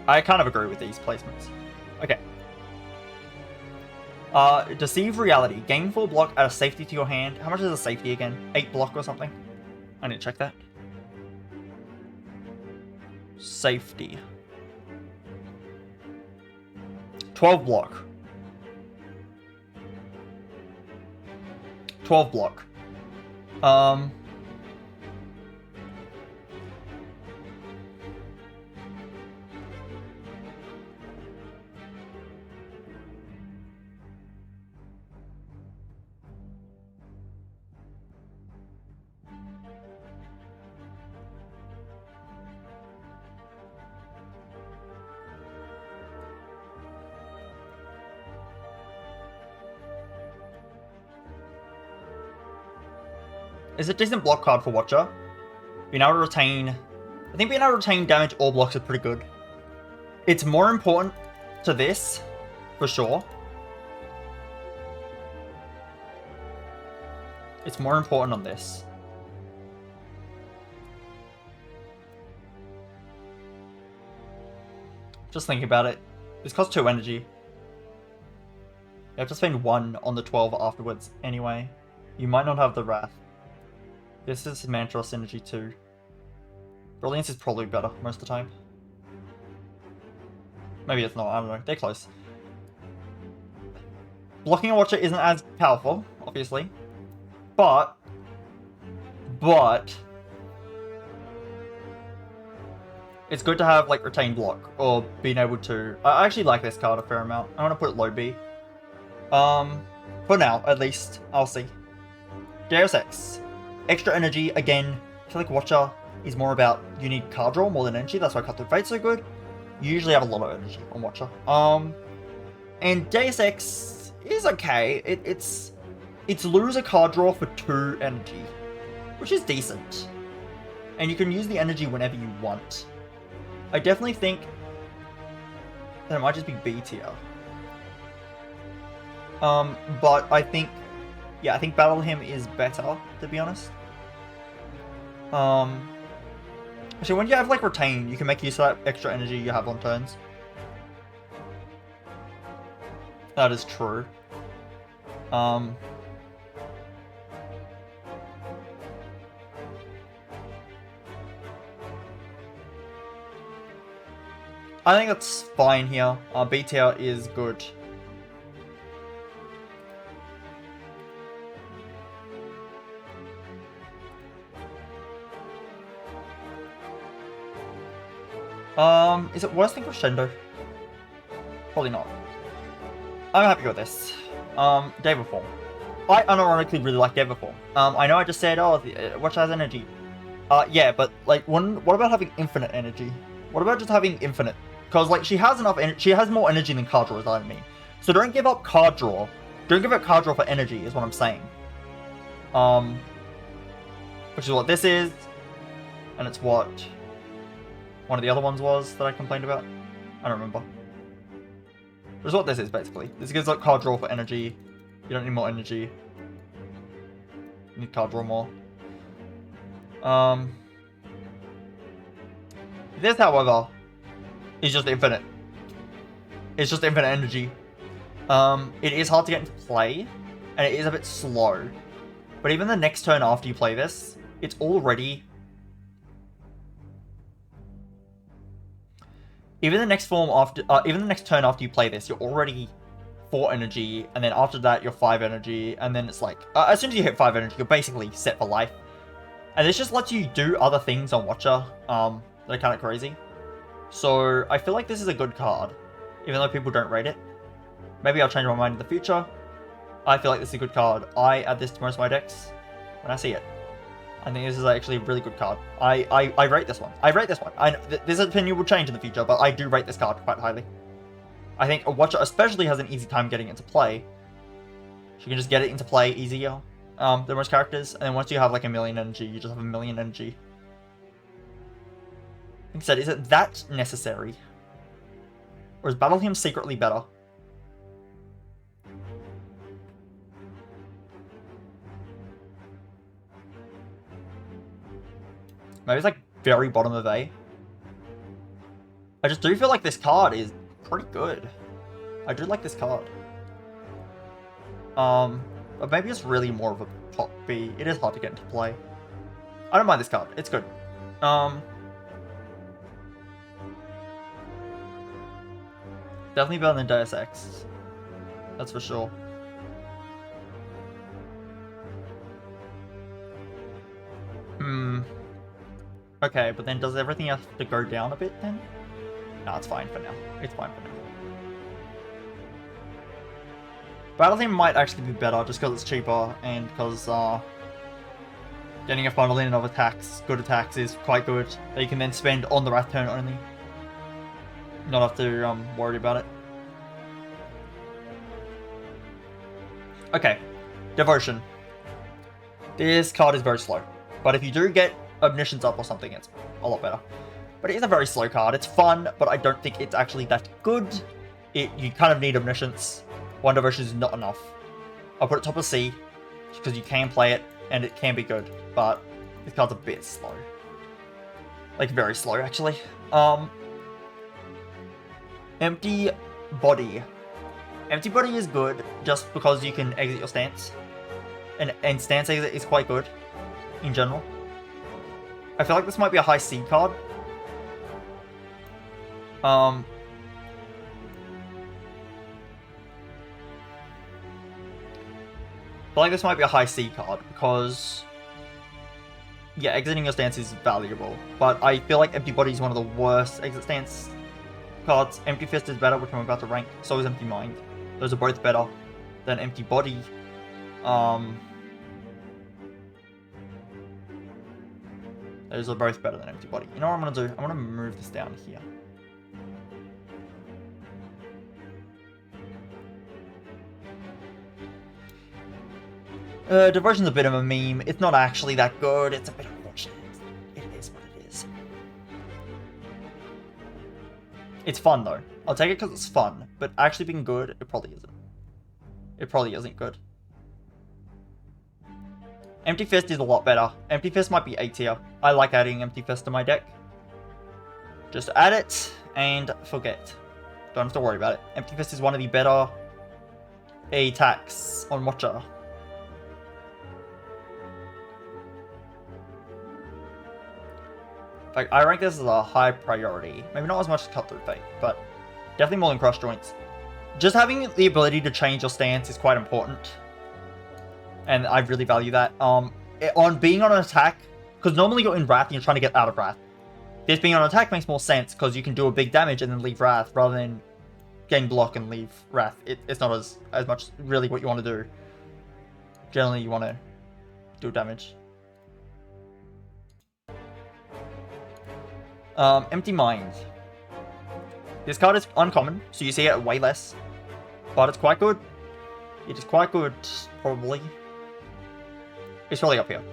I kind of agree with these placements. Okay. Deceive Reality. Gain 4 block, add a safety to your hand. How much is a safety again? 8 block or something? I need to check that. Safety. 12 block. 12 block. It's a decent block card for Watcher. Being able to retain... I think being able to retain damage or blocks is pretty good. It's more important to this, for sure. It's more important on this. Just thinking about it. This costs 2 energy. You have to spend 1 on the 12 afterwards anyway. You might not have the Wrath. This is Mantros energy too. Brilliance is probably better most of the time. Maybe it's not, I don't know. They're close. Blocking a Watcher isn't as powerful, obviously. But... it's good to have, like, retained block. Or being able to... I actually like this card a fair amount. I want to put it low B. For now, at least. I'll see. Deus Ex. Extra energy, again, I feel like Watcher is more about you need card draw more than energy, that's why Cut Through Fate's so good. You usually have a lot of energy on Watcher. And Deus Ex is okay. It's lose a card draw for 2 energy, which is decent. And you can use the energy whenever you want. I definitely think that it might just be B tier. But I think... yeah, I think Battle Him is better, to be honest. Actually, when you have, like, Retain, you can make use of that extra energy you have on turns. That is true. I think that's fine here. B tier is good. Is it worse than Crescendo? Probably not. I'm happy with this. Day Before. I unironically really like Day Before. I know I just said, oh, Watch has energy. Yeah, but, like, what about having infinite energy? What about just having infinite? Because, like, she has enough energy. She has more energy than card draw, is what I mean. So don't give up card draw. Don't give up card draw for energy, is what I'm saying. Which is what this is. And it's what one of the other ones was that I complained about. I don't remember. Which is what this is, basically. This gives like card draw for energy. You don't need more energy. You need card draw more. This, however, is just infinite. It's just infinite energy. It is hard to get into play, and it is a bit slow. But even the next turn after you play this, it's already... Even the next turn after you play this, you're already 4 energy, and then after that, you're 5 energy, and then it's like... as soon as you hit 5 energy, you're basically set for life. And this just lets you do other things on Watcher, that are kind of crazy. So, I feel like this is a good card, even though people don't rate it. Maybe I'll change my mind in the future. I feel like this is a good card. I add this to most of my decks when I see it. I think this is actually a really good card. I rate this one. I rate this one. This opinion will change in the future, but I do rate this card quite highly. I think a Watcher especially has an easy time getting into play. You can just get it into play easier than most characters, and then once you have like a million energy, you just have a million energy. Like I said, is it that necessary? Or is Battle Hymn secretly better? Maybe it's like very bottom of A. I just do feel like this card is pretty good. I do like this card. But maybe it's really more of a top B. It is hard to get into play. I don't mind this card. It's good. Definitely better than Deus Ex. That's for sure. Okay, but then does everything have to go down a bit then? No, it's fine for now. It's fine for now. Battle Theme might actually be better just because it's cheaper and because getting a funnel in of attacks, good attacks, is quite good. That you can then spend on the Wrath turn only. Not have to worry about it. Okay, Devotion. This card is very slow, but if you do get Omniscience up or something, it's a lot better. But it is a very slow card. It's fun, but I don't think it's actually that good. You kind of need Omniscience. One Devotion is not enough. I'll put it top of C, because you can play it, and it can be good, but this card's a bit slow. Like, very slow, actually. Empty Body. Empty Body is good, just because you can exit your stance. And stance exit is quite good, in general. I feel like this might be a high C card. I feel like this might be a high C card because, yeah, exiting your stance is valuable, but I feel like Empty Body is one of the worst exit stance cards. Empty Fist is better, which I'm about to rank. So is Empty Mind. Those are both better than Empty Body. Those are both better than Empty Body. You know what I'm going to do? I'm going to move this down here. Devotion's a bit of a meme. It's not actually that good. It's a bit unfortunate. It is what it is. It's fun, though. I'll take it because it's fun. But actually being good, it probably isn't. It probably isn't good. Empty Fist is a lot better. Empty Fist might be A tier. I like adding Empty Fist to my deck. Just add it and forget. Don't have to worry about it. Empty Fist is one of the better attacks on Watcher. In fact, I rank this as a high priority. Maybe not as much as Cutthroat Fate, but definitely more than Cross Joints. Just having the ability to change your stance is quite important. And I really value that. On being on an attack, because normally you're in Wrath and you're trying to get out of Wrath. This being on an attack makes more sense, because you can do a big damage and then leave Wrath, rather than gain block and leave Wrath. It's not as much really what you want to do. Generally, you want to do damage. Empty Mind. This card is uncommon, so you see it way less. But it's quite good. It is quite good, probably. It's probably up here.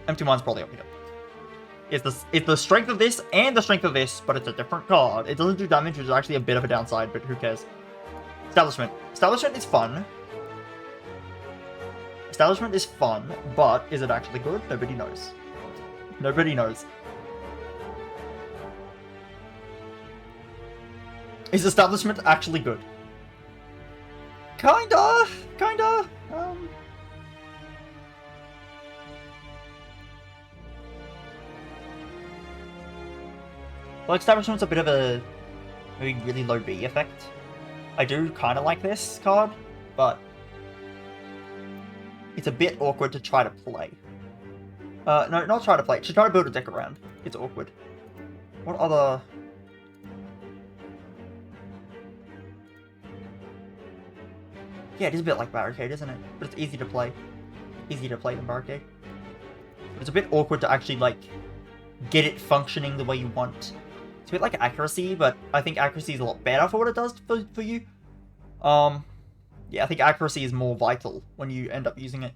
Empty Mind's probably up here. It's the strength of this and the strength of this, but it's a different card. It doesn't do damage, which is actually a bit of a downside, but who cares? Establishment. Establishment is fun. Establishment is fun, but is it actually good? Nobody knows. Nobody knows. Is Establishment actually good? Kinda. Well, Establishment's a bit of a maybe really low B effect. I do kind of like this card, but it's a bit awkward to try to play. No, not try to play. To try to build a deck around. It's awkward. What other... Yeah, it is a bit like Barricade, isn't it? But it's easy to play. Easier to play than Barricade. But it's a bit awkward to actually, like, get it functioning the way you want. It's a bit like Accuracy, but I think Accuracy is a lot better for what it does for you. Yeah, I think Accuracy is more vital when you end up using it.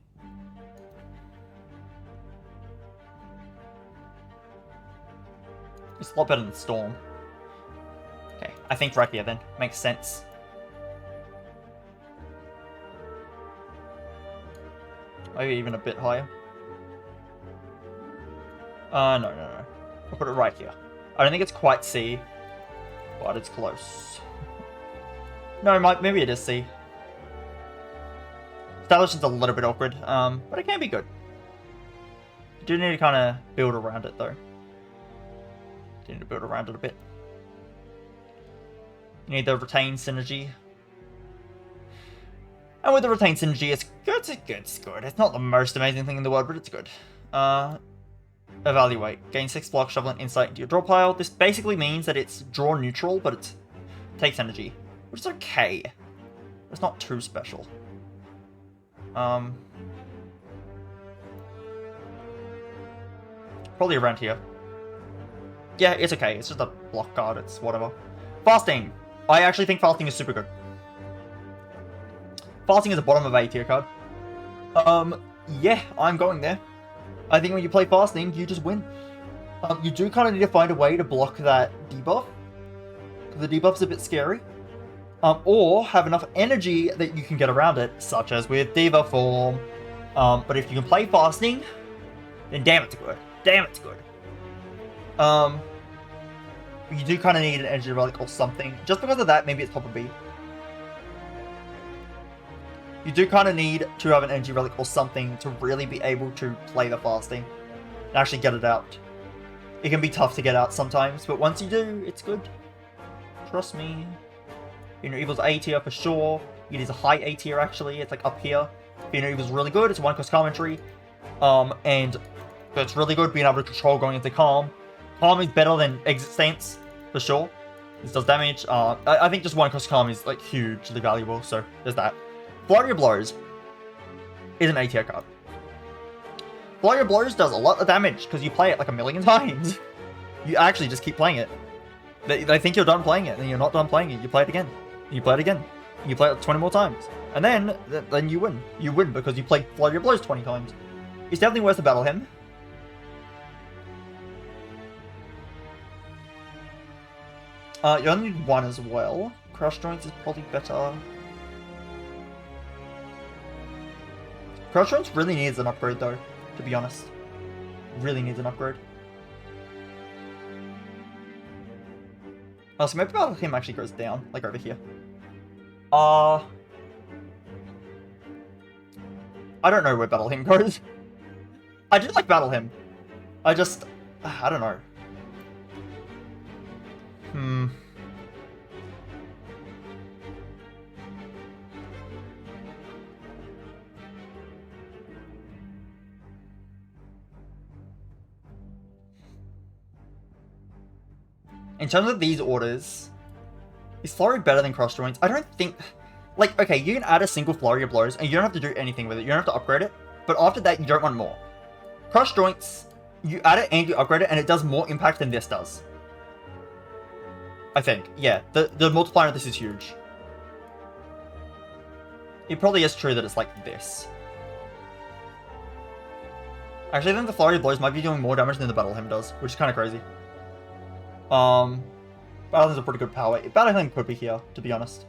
It's a lot better than Storm. Okay, I think right here then. Makes sense. Maybe even a bit higher. No. I'll put it right here. I don't think it's quite C, but it's close. No, maybe it is C. Establishment's a little bit awkward, but it can be good. You do need to kind of build around it, though. You need to build around it a bit. You need the retain synergy. And with the retain synergy, it's good. It's good. It's not the most amazing thing in the world, but it's good. Evaluate. Gain 6 block, shovel, and insight into your draw pile. This basically means that it's draw neutral, but it takes energy, which is okay. It's not too special. Probably around here. Yeah, it's okay. It's just a block card. It's whatever. Fasting. I actually think Fasting is super good. Fasting is a bottom of A tier card. Yeah, I'm going there. I think when you play Fasting, you just win. You do kind of need to find a way to block that debuff. The debuff's a bit scary. Or have enough energy that you can get around it, such as with Diva Form. But if you can play Fasting, then damn it's good. Damn it's good. You do kind of need an Energy Relic or something. Just because of that, maybe it's top of B. You do kind of need to have an Energy Relic or something to really be able to play the Fasting and actually get it out. It can be tough to get out sometimes, but once you do, it's good. Trust me. You know, Evil's A tier for sure. It is a high A tier actually. It's like up here. You know, Evil's really good. It's a 1-cost commentary. And it's really good being able to control going into Calm. Calm is better than Exit Stance for sure. This does damage. I think just 1-cost Calm is like hugely valuable, so there's that. Flurry of Blows is an A tier card. Flurry of Blows does a lot of damage because you play it like a million times. You actually just keep playing it. They think you're done playing it, and you're not done playing it. You play it again. You play it again. You play it 20 more times. And then you win. You win because you played Flurry of Blows 20 times. It's definitely worth the Battle Hymn. You only need one as well. Crush Joints is probably better. Crush Joints really needs an upgrade though, to be honest. Really needs an upgrade. Oh, so maybe Battle Hymn actually goes down, like over here. I don't know where Battle Hymn goes. I do like Battle Hymn. I don't know. In terms of these orders, is Flurry better than Cross Joints? I don't think... Like, okay, you can add a single Flurry of Blows, and you don't have to do anything with it. You don't have to upgrade it. But after that, you don't want more. Cross Joints, you add it and you upgrade it, and it does more impact than this does. I think. Yeah, the multiplier of this is huge. It probably is true that it's like this. Actually, I think the Flurry of Blows might be doing more damage than the Battle Hymn does, which is kind of crazy. Battle Hymn's a pretty good power. Battle Hymn could be here, to be honest.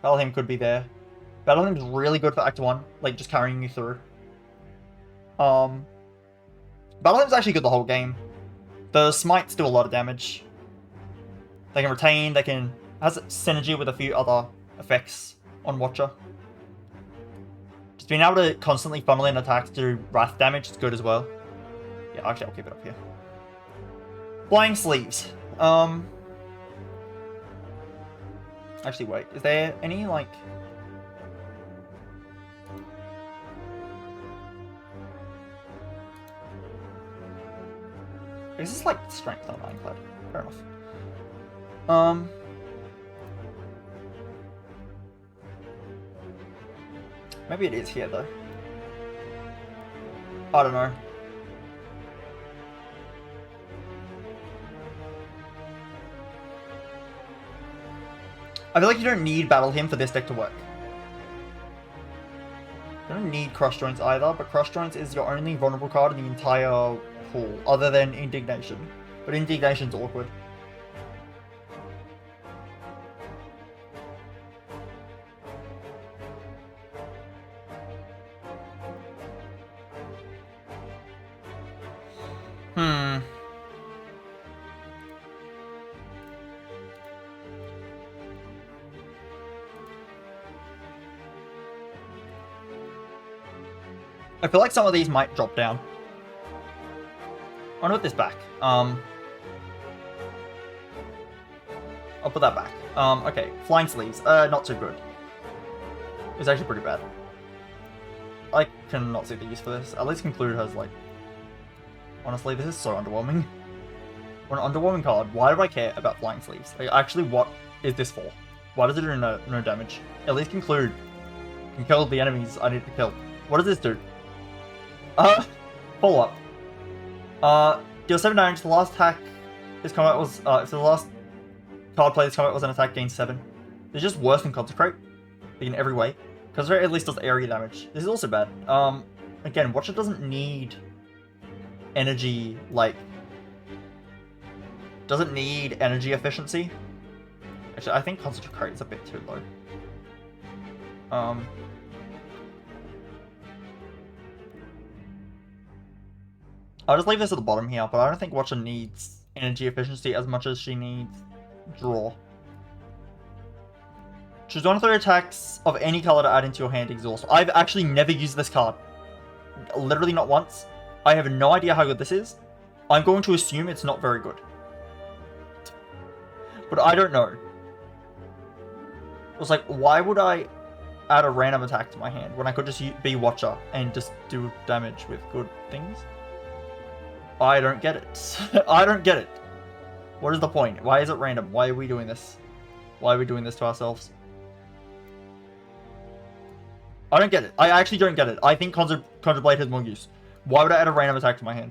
Battle Hymn could be there. Battle Hymn's really good for Act 1, like just carrying you through. Battle Hymn's actually good the whole game. The Smites do a lot of damage. They can retain, they can... has synergy with a few other effects on Watcher. Just being able to constantly funnel in attacks to do wrath damage is good as well. Yeah, actually I'll keep it up here. Flying Sleeves. Actually wait, is there any like... This is like strength on Ironclad. Fair enough. Maybe it is here though. I don't know. I feel like you don't need Battle Hymn for this deck to work. You don't need Crush Joints either, but Crush Joints is your only vulnerable card in the entire pool, other than Indignation. But Indignation's awkward. I feel like some of these might drop down. I'll put this back. I'll put that back. Okay, Flying Sleeves. Not too good. It's actually pretty bad. I cannot see the use for this. At least Conclude has, like... Honestly, this is so underwhelming. For an underwhelming card, why do I care about Flying Sleeves? Like, actually, what is this for? Why does it do no damage? At least Conclude can kill the enemies I need to kill. What does this do? Follow up. Deal 7 damage. The last attack this combat was, if the last card play this combat was an attack, gain 7. It's just worse than Consecrate. In every way. Consecrate at least does area damage. This is also bad. Again, Watcher doesn't need energy, like... Doesn't need energy efficiency. Actually, I think Consecrate is a bit too low. I'll just leave this at the bottom here, but I don't think Watcher needs energy efficiency as much as she needs draw. Choose one of 3 attacks of any color to add into your hand exhaust. I've actually never used this card. Literally not once. I have no idea how good this is. I'm going to assume it's not very good. But I don't know. It was like, why would I add a random attack to my hand when I could just be Watcher and just do damage with good things? I don't get it. I don't get it. What is the point? Why is it random? Why are we doing this? Why are we doing this to ourselves? I don't get it. I actually don't get it. I think Conjure Blade has more use. Why would I add a random attack to my hand?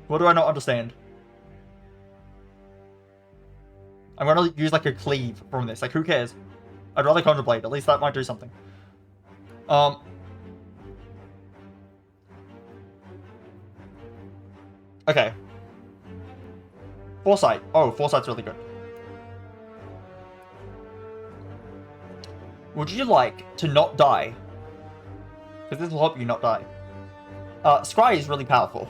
What do I not understand? I'm gonna use like a cleave from this. Like, who cares? I'd rather Conjure Blade. At least that might do something. Okay. Foresight. Oh, Foresight's really good. Would you like to not die? Because this will help you not die. Scry is really powerful.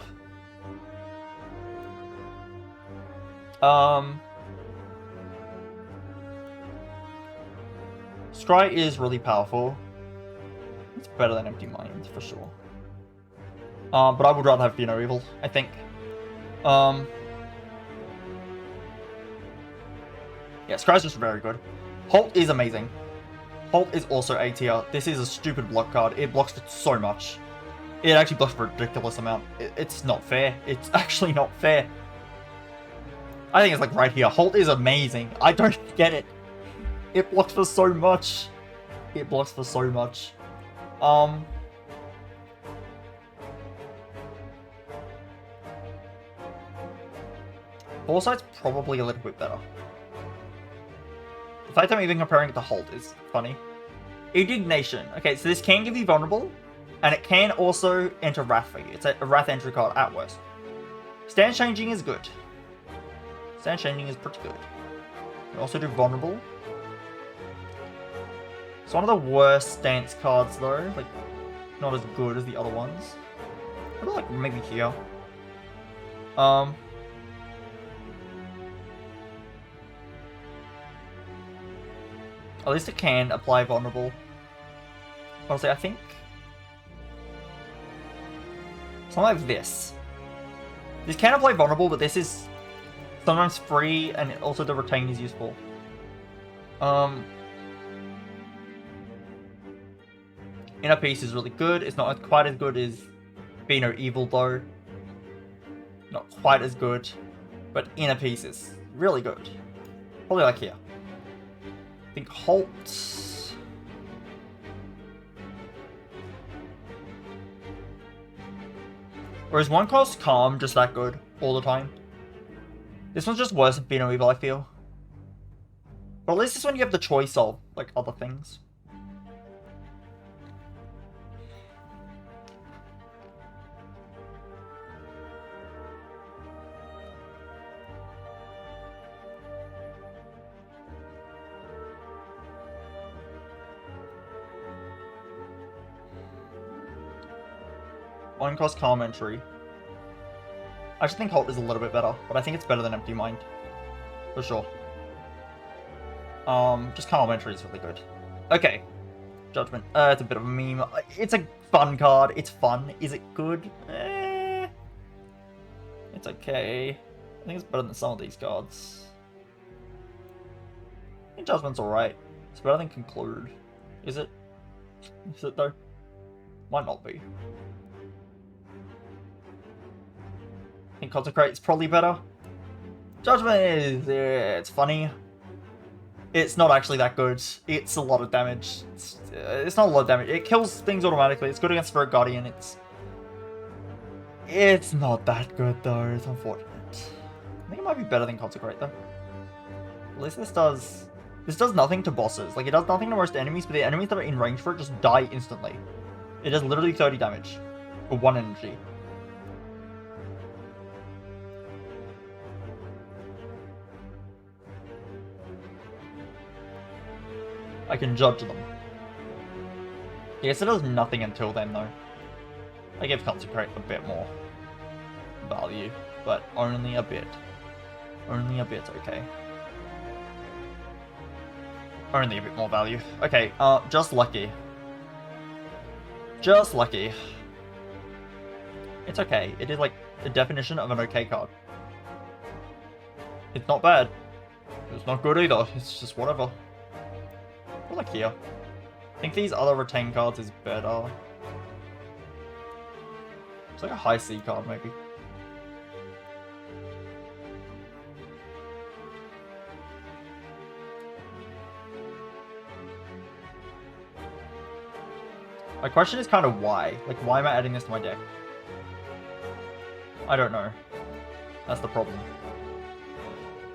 Scry is really powerful. It's better than Empty Mind, for sure. But I would rather have Fear No Evil, I think. Yeah, Scry's just very good. Halt is amazing. Halt is also A tier. This is a stupid block card. It blocks for so much. It actually blocks for a ridiculous amount. It's not fair. It's actually not fair. I think it's like right here. Halt is amazing. I don't get it. It blocks for so much. It blocks for so much. Foresight's probably a little bit better. The fact I'm even comparing it to Halt is funny. Indignation. Okay, so this can give you vulnerable, and it can also enter Wrath for you. It's a Wrath entry card at worst. Stand Changing is good. Stand Changing is pretty good. You can also do vulnerable. It's one of the worst stance cards though. Like, not as good as the other ones. I feel like maybe here. At least it can apply vulnerable. Honestly, I think something like this. This can apply vulnerable, but this is sometimes free, and also the retain is useful. Inner Peace is really good. It's not quite as good as Be No Evil though. Not quite as good, but inner piece is really good. Probably like here. I think Halt. Or is one cost Calm just that good all the time? This one's just worse than Pheno Evil, I feel. But at least this one you have the choice of, like, other things. One cost Calm Entry. I actually think Halt is a little bit better, but I think it's better than Empty Mind. For sure. Just Calm Entry is really good. Okay. Judgment. It's a bit of a meme. It's a fun card. It's fun. Is it good? It's okay. I think it's better than some of these cards. I think Judgment's alright. It's better than Conclude. Is it? Is it though? Might not be. I think Consecrate is probably better. Judgment is... it's funny. It's not actually that good. It's a lot of damage. It's not a lot of damage. It kills things automatically. It's good against Spirit Guardian. It's not that good though. It's unfortunate. I think it might be better than Consecrate though. At least this does nothing to bosses. Like, it does nothing to most enemies, but the enemies that are in range for it just die instantly. It does literally 30 damage for 1 energy. I can judge them. I guess it does nothing until then, though. I give Consecrate a bit more value, but only a bit. Only a bit, okay. Only a bit more value. Okay, Just Lucky. Just Lucky. It's okay. It is like the definition of an okay card. It's not bad. It's not good either. It's just whatever. Like here. I think these other retain cards is better. It's like a high C card, maybe. My question is kind of why. Like, why am I adding this to my deck? I don't know. That's the problem.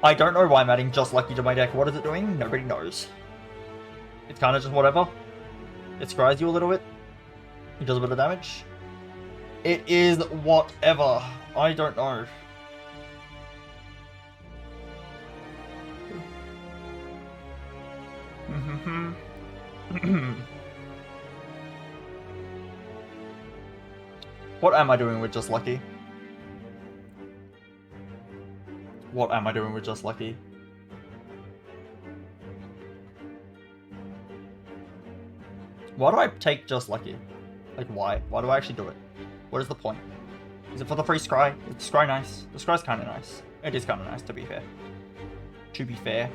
I don't know why I'm adding Just Lucky to my deck. What is it doing? Nobody knows. It's kind of just whatever. It scries you a little bit. It does a bit of damage. It is whatever. I don't know. What am I doing with Just Lucky? What am I doing with Just Lucky? Why do I take Just Lucky? Like, why? Why do I actually do it? What is the point? Is it for the free scry? Is the scry nice? The scry's kind of nice. It is kind of nice, to be fair. To be fair.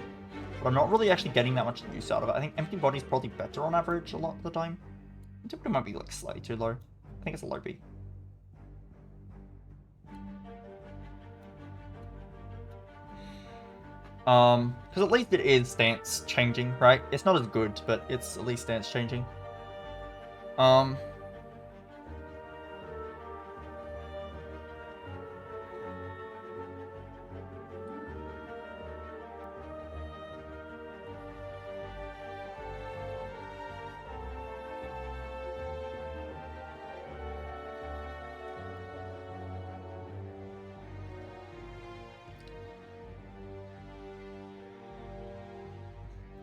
But I'm not really actually getting that much use out of it. I think Empty Body's probably better on average a lot of the time. It might be like slightly too low. I think it's a low B. Because at least it is stance changing, right? It's not as good, but it's at least stance changing.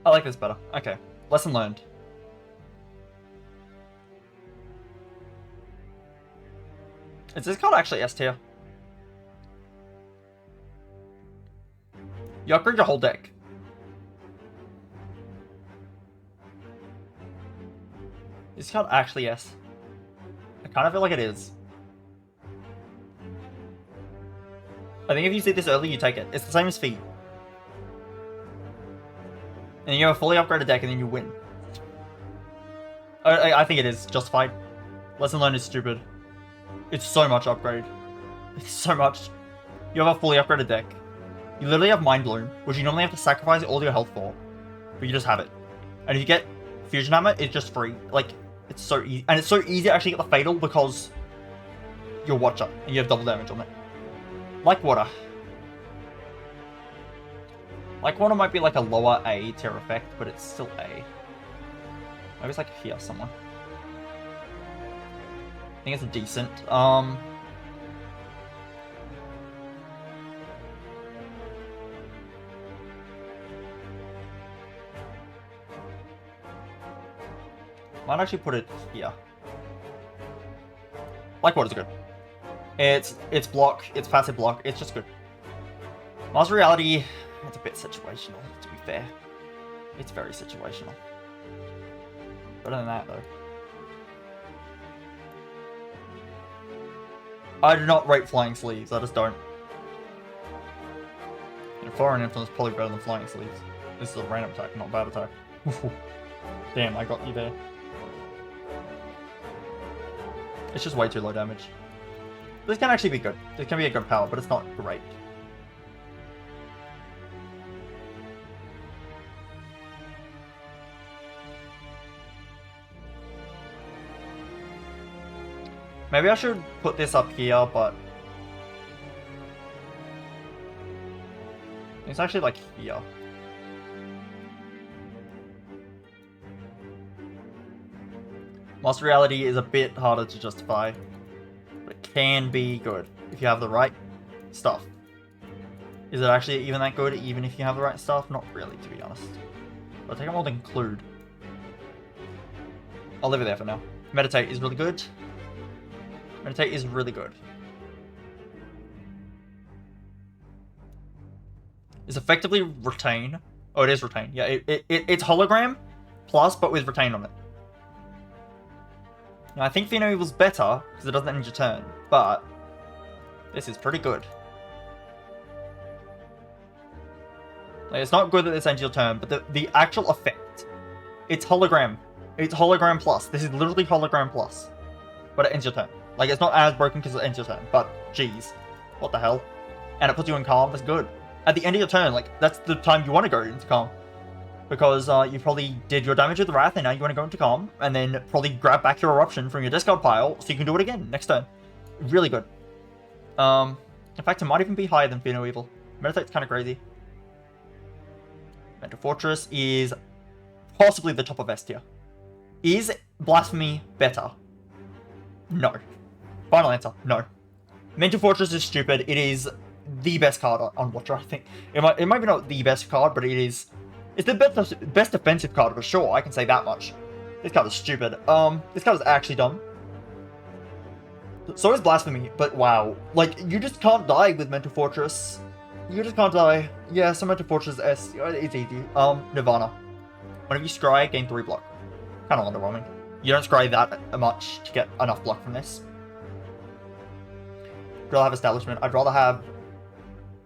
I like this better. Okay. Lesson learned. Is this card actually S tier? You upgrade your whole deck. Is this card actually S? I kind of feel like it is. I think if you see this early, you take it. It's the same as Feet. And you have a fully upgraded deck and then you win. I think it is justified. Lesson learned is stupid. It's so much upgrade. It's so much. You have a fully upgraded deck. You literally have Mind Bloom, which you normally have to sacrifice all your health for, but you just have it. And if you get Fusion Hammer, it's just free. Like, it's so easy. And it's so easy to actually get the Fatal because you're Watcher, and you have double damage on it. Like Water. Like Water might be like a lower A tier effect, but it's still A. Maybe it's like here somewhere. I think it's a decent. Might actually put it here. Like Water's good. It's block, it's passive block, it's just good. Master Reality, it's a bit situational, to be fair. It's very situational. Better than that, though. I do not rate Flying Sleeves, I just don't. And Foreign Influence is probably better than Flying Sleeves. This is a random attack, not a bad attack. Damn, I got you there. It's just way too low damage. This can actually be good. This can be a good power, but it's not great. Maybe I should put this up here, but it's actually like here. Master Reality is a bit harder to justify, but it can be good if you have the right stuff. Is it actually even that good, even if you have the right stuff? Not really, to be honest. But take it more to include. I'll leave it there for now. Meditate is really good. Meditate is really good. It's effectively Retain. Oh, it is Retain. Yeah, it's Hologram plus, but with Retain on it. Now, I think Pheno Evil's better, because it doesn't end your turn, but this is pretty good. Like, it's not good that this ends your turn, but the actual effect, it's Hologram. It's Hologram plus. This is literally Hologram plus, but it ends your turn. Like, it's not as broken because it ends your turn, but geez, what the hell? And it puts you in Calm, that's good. At the end of your turn, like, that's the time you want to go into Calm. Because you probably did your damage with the Wrath, and now you want to go into Calm, and then probably grab back your Eruption from your discard pile, so you can do it again next turn. Really good. In fact, it might even be higher than Pheno Evil. Meditate's kind of crazy. Mental Fortress is possibly the top of S tier. Is Blasphemy better? No. Final answer, no. Mental Fortress is stupid. It is the best card on Watcher, I think. It might be not the best card, but it is... It's the best defensive card for sure, I can say that much. This card is stupid. This card is actually dumb. So is Blasphemy, but wow. Like, you just can't die with Mental Fortress. You just can't die. Yeah, so Mental Fortress S, it's easy. Nirvana. Whenever you scry, gain 3 block. Kind of underwhelming. You don't scry that much to get enough block from this. I'd rather have Establishment. I'd rather have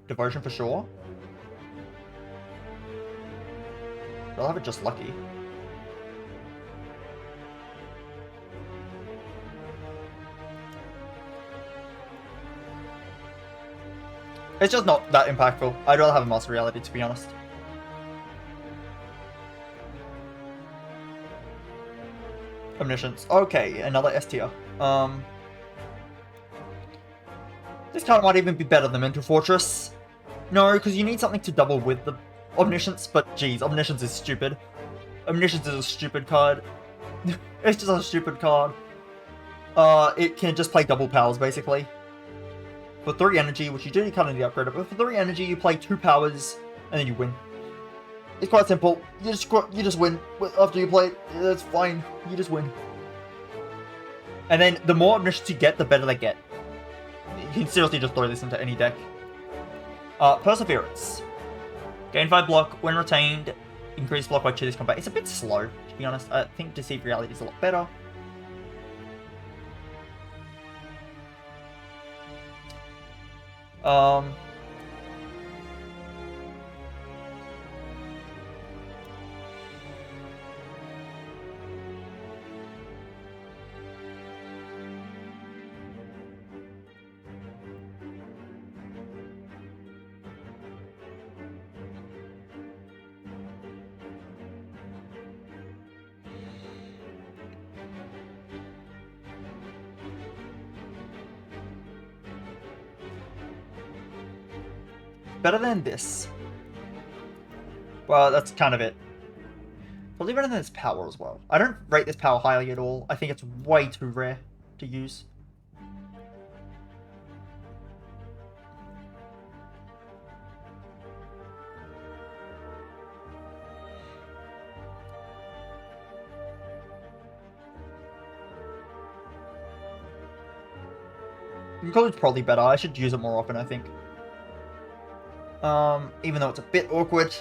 Devotion for sure. I'll have it just lucky. It's just not that impactful. I'd rather have a Master Reality, to be honest. Omniscience. Okay, another S tier. This card might even be better than Mental Fortress. No, because you need something to double with the Omniscience, but geez, Omniscience is stupid. Omniscience is a stupid card. It's just a stupid card. It can just play double powers, basically. For 3 energy, which you do kind of need to upgrade it, but for 3 energy, you play 2 powers, and then you win. It's quite simple. You just win after you play it. It's fine. You just win. And then the more Omniscience you get, the better they get. You can seriously just throw this into any deck. Perseverance. Gain 5 block when retained. Increase block by 2 this combat. It's a bit slow, to be honest. I think Deceive Reality is a lot better. Better than this. Well, that's kind of it. Probably better than its power as well. I don't rate this power highly at all. I think it's way too rare to use. Color's probably better. I should use it more often, I think. Even though it's a bit awkward.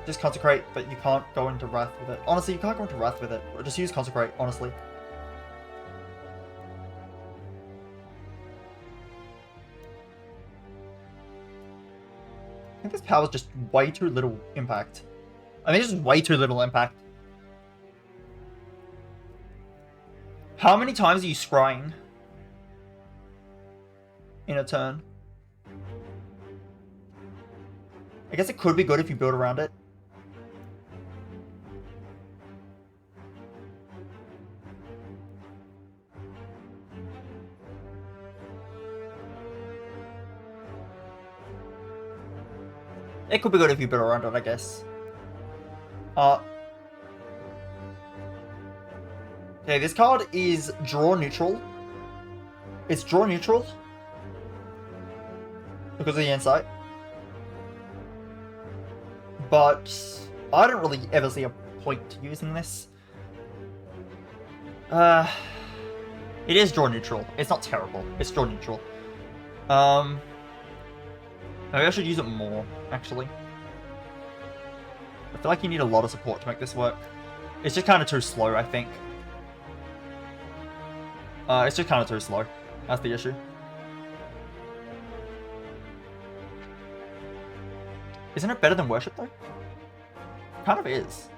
Just Consecrate, but you can't go into Wrath with it. Honestly, you can't go into Wrath with it. Just use Consecrate, honestly. I think this power's just way too little impact. I think it's just way too little impact. How many times are you scrying in a turn? I guess it could be good if you build around it. It could be good if you build around it, I guess. Okay, this card is draw neutral. It's draw neutral because of the insight. But I don't really ever see a point to using this. It is draw neutral. It's not terrible. It's draw neutral. Maybe I should use it more, actually. I feel like you need a lot of support to make this work. It's just kind of too slow, I think. It's just kind of too slow. That's the issue. Isn't it better than Worship, though? It kind of is.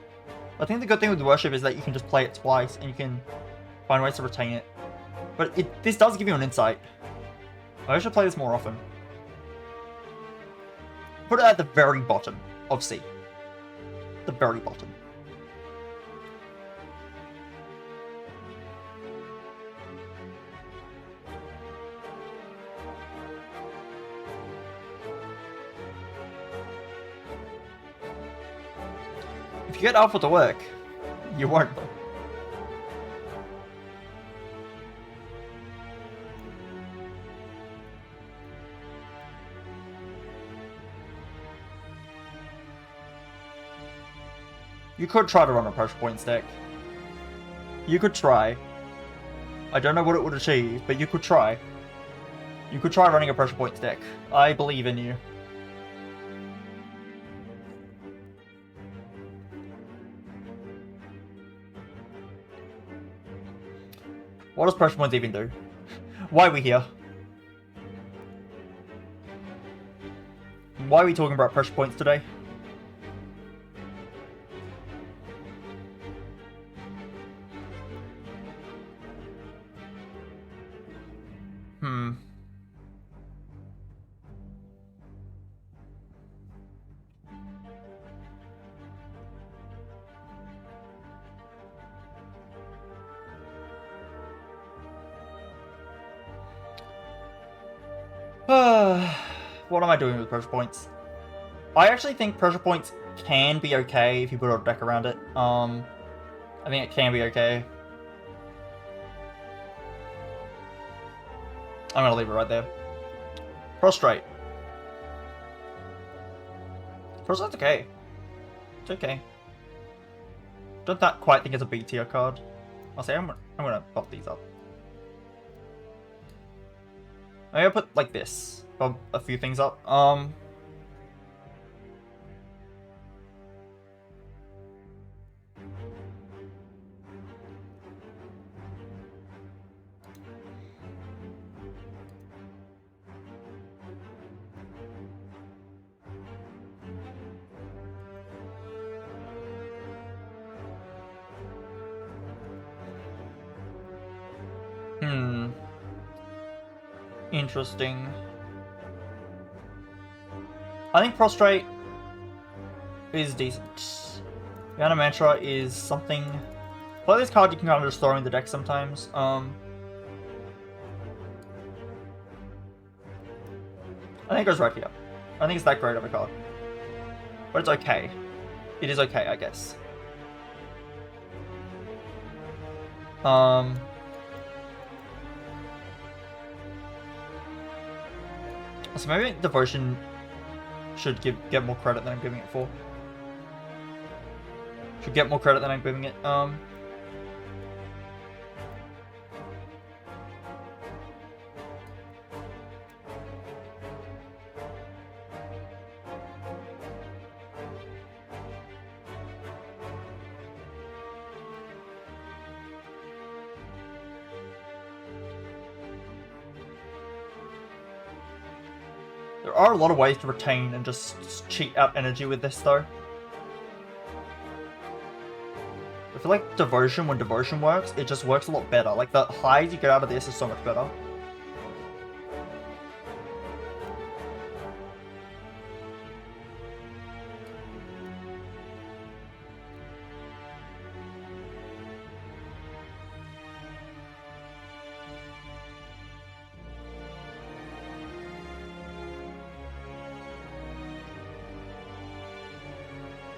I think the good thing with Worship is that you can just play it twice, and you can find ways to retain it. But this does give you an insight. I should play this more often. Put it at the very bottom of C. The very bottom. If you get Alpha to work, you won't. You could try to run a pressure point stack. You could try. I don't know what it would achieve, but you could try. You could try running a pressure point stack. I believe in you. What does pressure points even do? Why are we here? Why are we talking about pressure points today? What am I doing with pressure points? I actually think pressure points can be okay if you put a deck around it. I think it can be okay. I'm gonna leave it right there. Prostrate. Prostrate's okay. It's okay. Don't that quite think it's a B tier card. I'll say I'm gonna buff these up. I'm gonna put like this. Bump a few things up. Interesting. I think Prostrate is decent. Yana Mantra is something. Play this card you can kind of just throw in the deck sometimes. I think it goes right here. I don't think it's that great of a card. But it's okay. It is okay, I guess. So maybe Devotion should get more credit than I'm giving it for. Should get more credit than I'm giving it. There are a lot of ways to retain and just cheat out energy with this, though. I feel like Devotion, when Devotion works, it just works a lot better. Like, the highs you get out of this is so much better.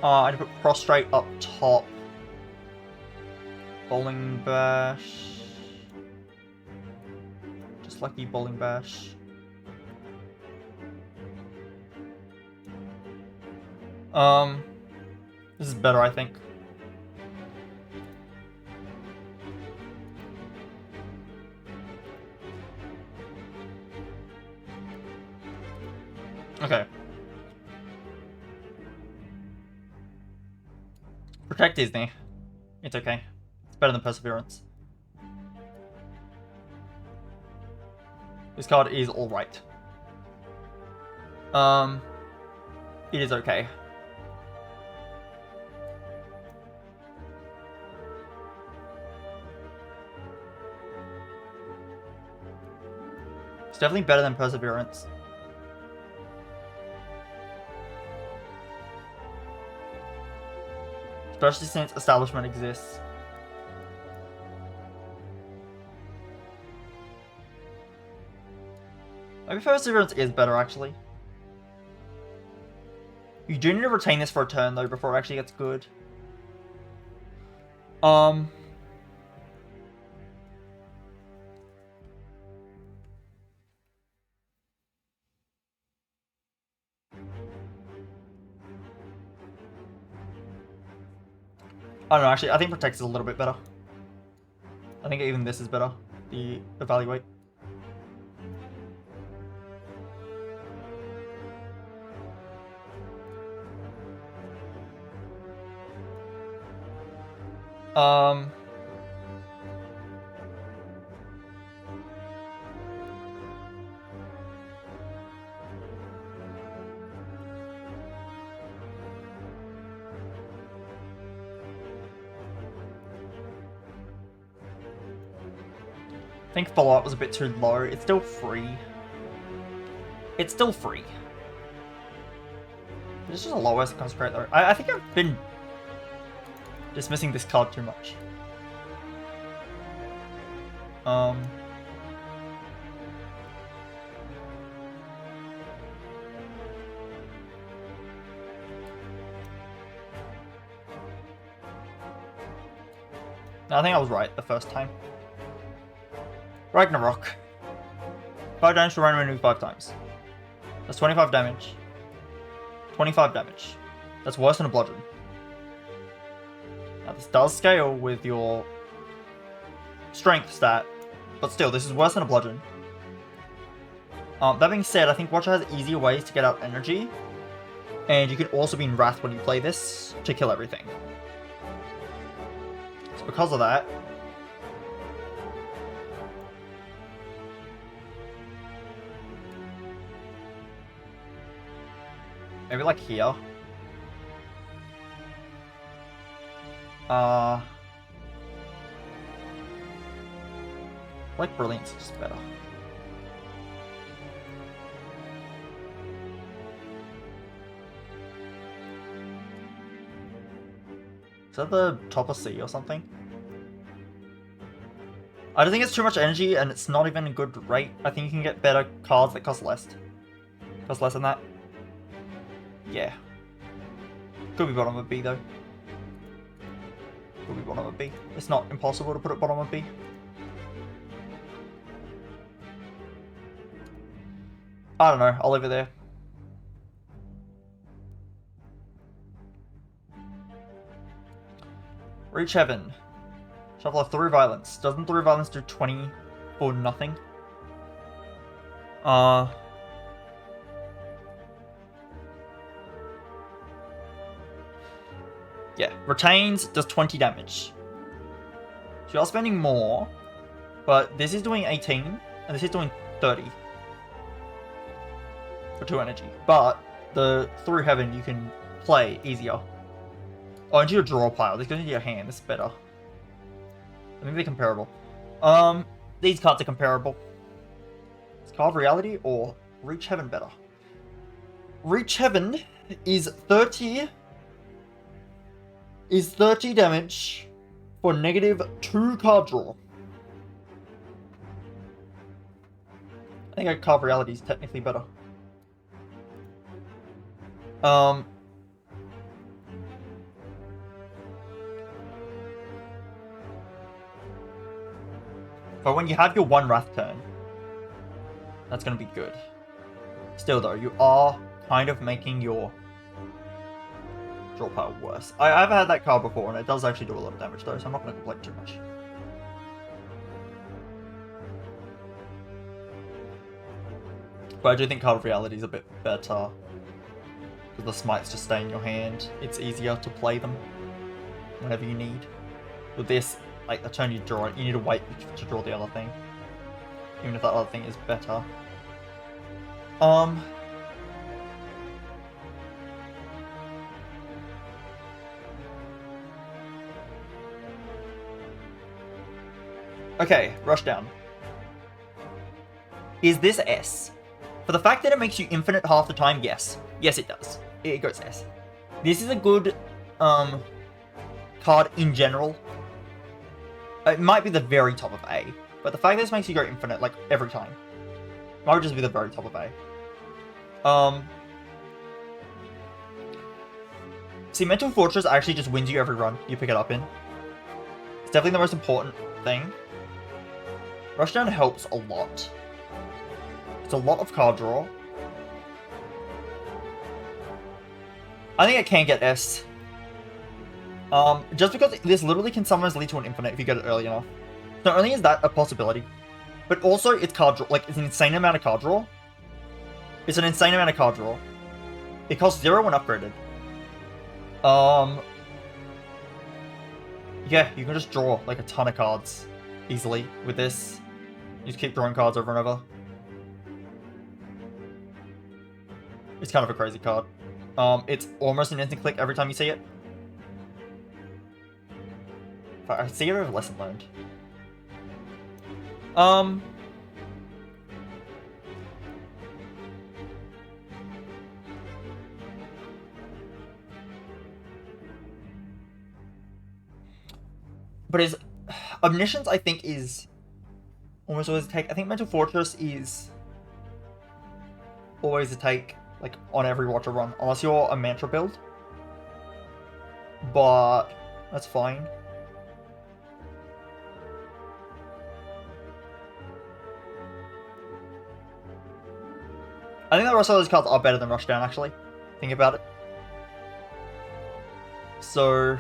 I need to put Prostrate up top. Bowling Bash. Just lucky Bowling Bash. This is better, I think. Okay. Protect Disney. It's okay. It's better than Perseverance. This card is alright. It is okay. It's definitely better than Perseverance. Especially since Establishment exists. Maybe Perseverance is better, actually. You do need to retain this for a turn, though, before it actually gets good. I don't know, actually, I think Protect is a little bit better. I think even this is better. The Evaluate. I think Fallout was a bit too low. It's still free. It's still free. It's just a low as a Consecrate, though. I think I've been dismissing this card too much. No, I think I was right the first time. Ragnarok. 5 damage to random enemy 5 times. That's 25 damage. 25 damage. That's worse than a bludgeon. Now this does scale with your strength stat, but still, this is worse than a bludgeon. That being said, I think Watcher has easier ways to get out energy, and you can also be in Wrath when you play this to kill everything. So because of that, maybe like here. Like Brilliance is better. Is that the top of C or something? I don't think it's too much energy and it's not even a good rate. I think you can get better cards that cost less. Cost less than that. Yeah. Could be bottom of B though. Could be bottom of B. It's not impossible to put it bottom of B. I don't know, I'll leave it there. Reach Heaven. Shuffle of 3 Violence. Doesn't 3 Violence do 20 for nothing? Yeah, Retains does 20 damage. So you are spending more, but this is doing 18, and this is doing 30. For 2 energy. But the Through Heaven you can play easier. Oh, into your draw pile. This goes into your hand. This is better. I think they're comparable. These cards are comparable. Is Card of Reality or Reach Heaven better? Reach Heaven is 30 damage for -2 card draw. I think a Card of Reality is technically better. But when you have your 1 Wrath turn, that's going to be good. Still though, you are kind of making your draw pile worse. I've had that card before and it does actually do a lot of damage though, so I'm not going to complain too much. But I do think Card of Reality is a bit better. Because the smites just stay in your hand. It's easier to play them whenever you need. With this, like the turn you draw it, you need to wait to draw the other thing. Even if that other thing is better. Okay, Rushdown. Is this S? For the fact that it makes you infinite half the time, yes. Yes, it does. It goes S. This is a good card in general. It might be the very top of A, but the fact that this makes you go infinite like every time might just be the very top of A. See, Mental Fortress actually just wins you every run you pick it up in. It's definitely the most important thing. Rushdown helps a lot. It's a lot of card draw. I think it can get S. Just because this literally can sometimes lead to an infinite if you get it early enough. Not only is that a possibility, but also it's card draw. Like, it's an insane amount of card draw. It's an insane amount of card draw. It costs 0 when upgraded. Yeah, you can just draw like a ton of cards easily with this. You just keep drawing cards over and over. It's kind of a crazy card. It's almost an instant click every time you see it. I see it as a lesson learned. But is Omniscience, I think, is almost always a take. I think Mental Fortress is always a take, like, on every Watcher run, unless you're a Mantra build. But that's fine. I think the rest of those cards are better than Rushdown, actually. Think about it. So...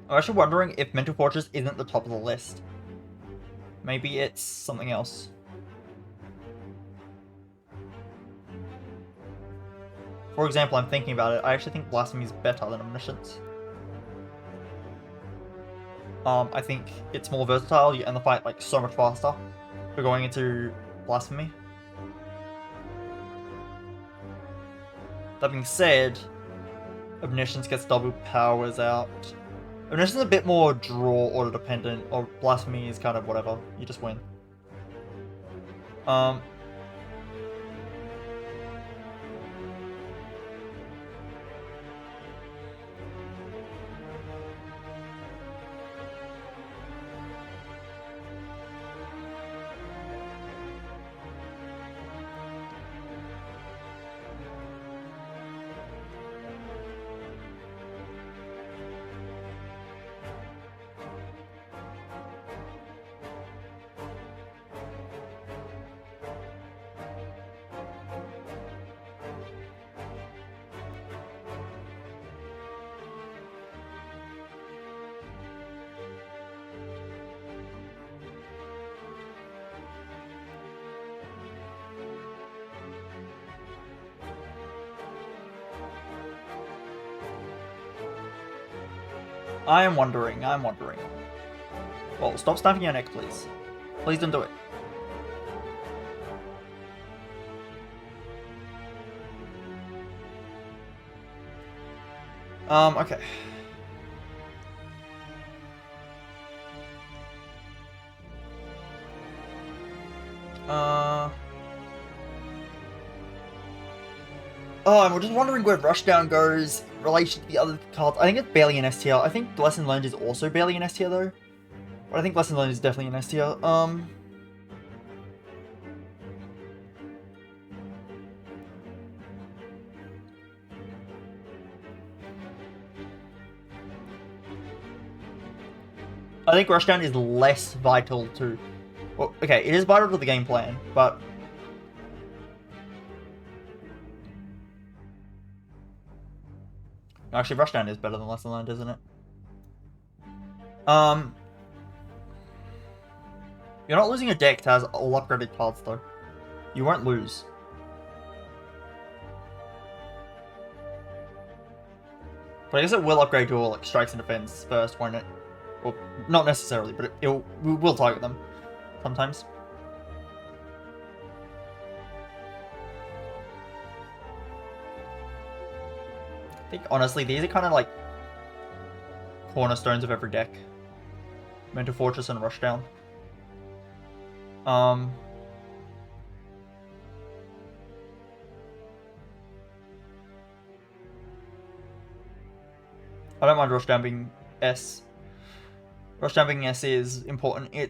I'm actually wondering if Mental Fortress isn't the top of the list. Maybe it's something else. For example, I'm thinking about it, I actually think Blasphemy is better than Omniscience. I think it's more versatile, you end the fight like so much faster for going into Blasphemy. That being said, Omniscience gets double powers out. If this is a bit more draw order dependent, or Blasphemy is kind of whatever, you just win. I am wondering. Well, stop snapping your neck, please. Please don't do it. Okay. Oh, and we're just wondering where Rushdown goes in relation to the other cards. I think it's barely an S tier. I think Lesson Learned is also barely an S tier though. But I think Lesson Learned is definitely an S tier. I think Rushdown is less vital to... Well, okay, it is vital to the game plan, but... Actually, Rushdown is better than Lesson Learned, isn't it? You're not losing a deck that has all upgraded cards, though. You won't lose. But I guess it will upgrade to all like strikes and defense first, won't it? Well, not necessarily, but it will target them sometimes. I think honestly, these are kind of like cornerstones of every deck. Mental Fortress and Rushdown. I don't mind Rushdown being S. Rushdown being S is important. It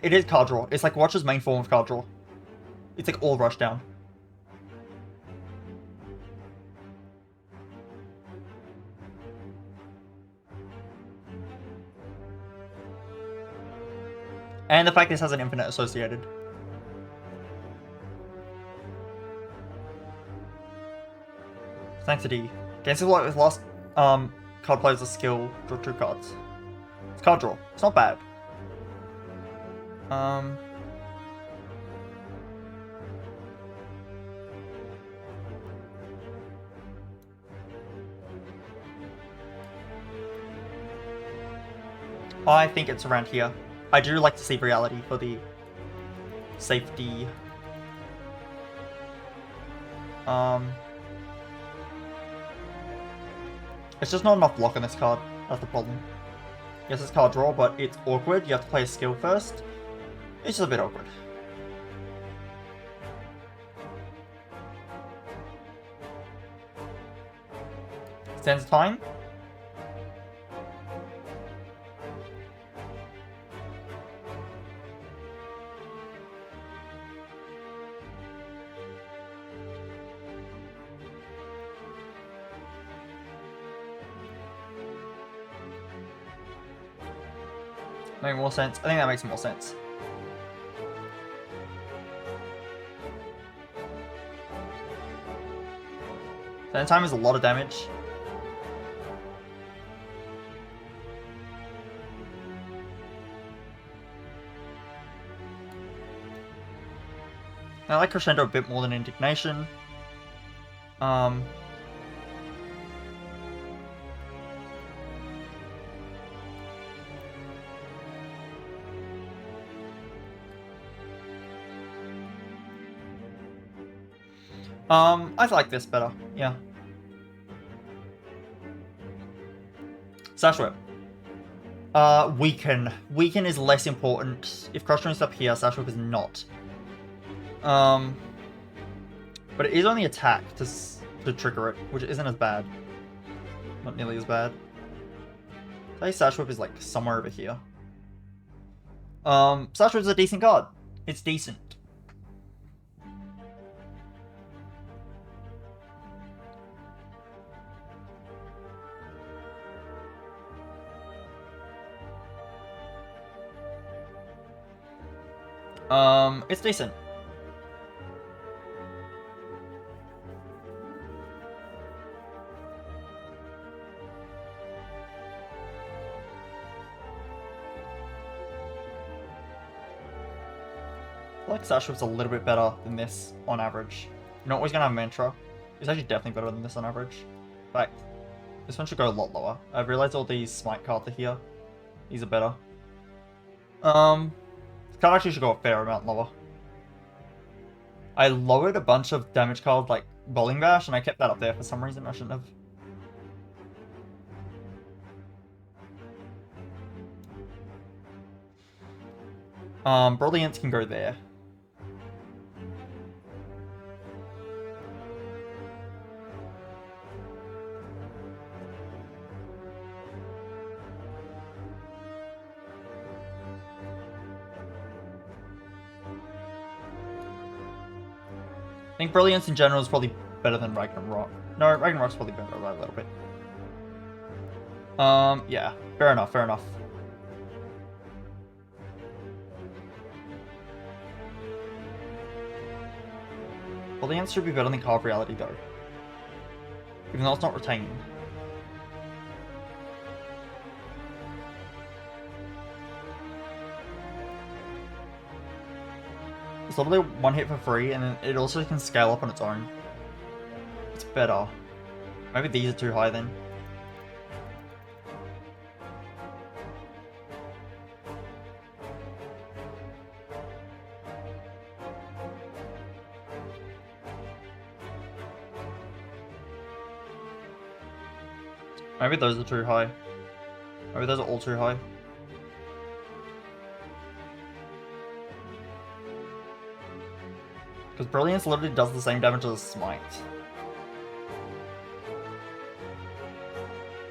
is card draw. It's like Watch's main form of card draw. It's like all Rushdown. And the fact this has an infinite associated. Thanks to D. Against with last card plays a skill, draw 2 cards. It's card draw. It's not bad. I think it's around here. I do like to see reality for the safety. It's just not enough block on this card. That's the problem. Yes, it's card draw, but it's awkward. You have to play a skill first. It's just a bit awkward. Stands time. Make more sense. I think that makes more sense. That time is a lot of damage. I like Crescendo a bit more than Indignation. I like this better, yeah. Sash Whip. Weaken. Weaken is less important. If Crossroads up here, Sash Whip is not. But it is only attack to trigger it, which isn't as bad. Not nearly as bad. I say Sash Whip is like somewhere over here. Sash Whip is a decent card. It's decent. It's decent. I like Sash Whip's a little bit better than this on average. You're not always gonna have Mantra. It's actually definitely better than this on average. In fact, this one should go a lot lower. I've realized all these Smite cards are here. These are better. This card actually should go a fair amount lower. I lowered a bunch of damage cards like Bowling Bash, and I kept that up there for some reason. I shouldn't have. Brilliance can go there. I think Brilliance in general is probably better than Ragnarok. No, Ragnarok's probably better by a little bit. Yeah, fair enough, fair enough. Brilliance should be better than Carve Reality though. Even though it's not retained. It's literally one hit for free, and it also can scale up on its own. It's better. Maybe these are too high then. Maybe those are too high. Maybe those are all too high. Because Brilliance literally does the same damage as Smite.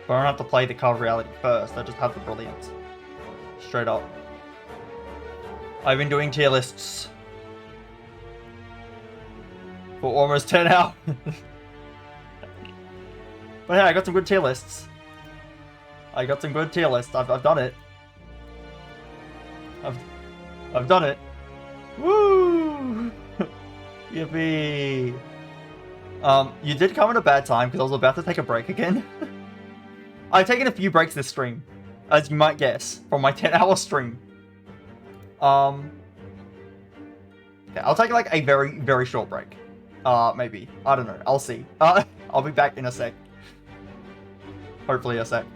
But I don't have to play the Carve Reality first, I just have the Brilliance. Straight up. I've been doing tier lists for almost 10 hours. But hey, I got some good tier lists. I've done it. I've done it. Woo! Yippee! You did come at a bad time because I was about to take a break again. I've taken a few breaks this stream, as you might guess, from my 10-hour stream. Okay, I'll take like a very, very short break. Maybe. I don't know. I'll see. I'll be back in a sec. Hopefully a sec.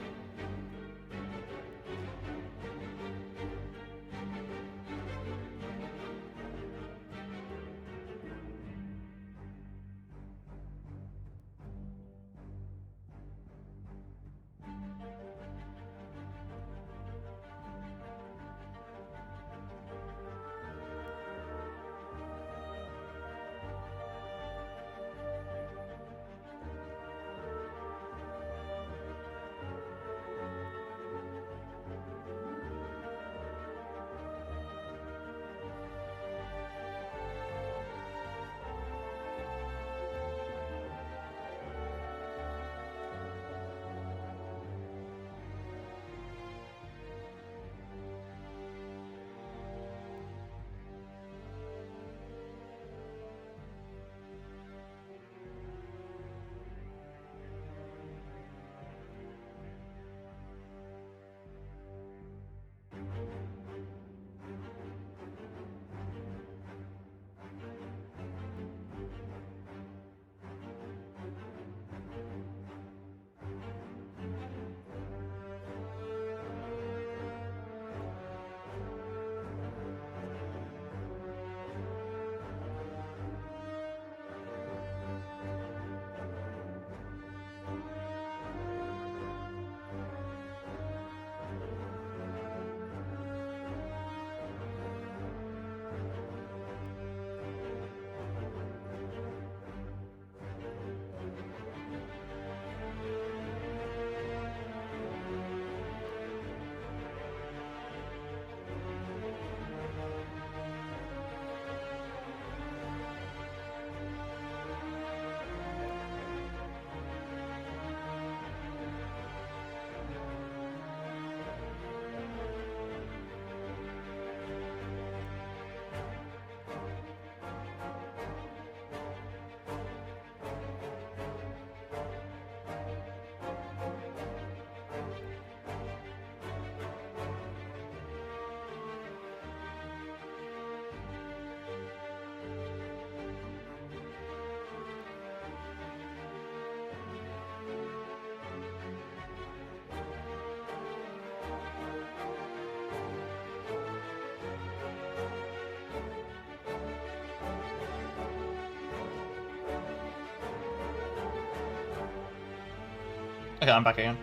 Okay, I'm back again.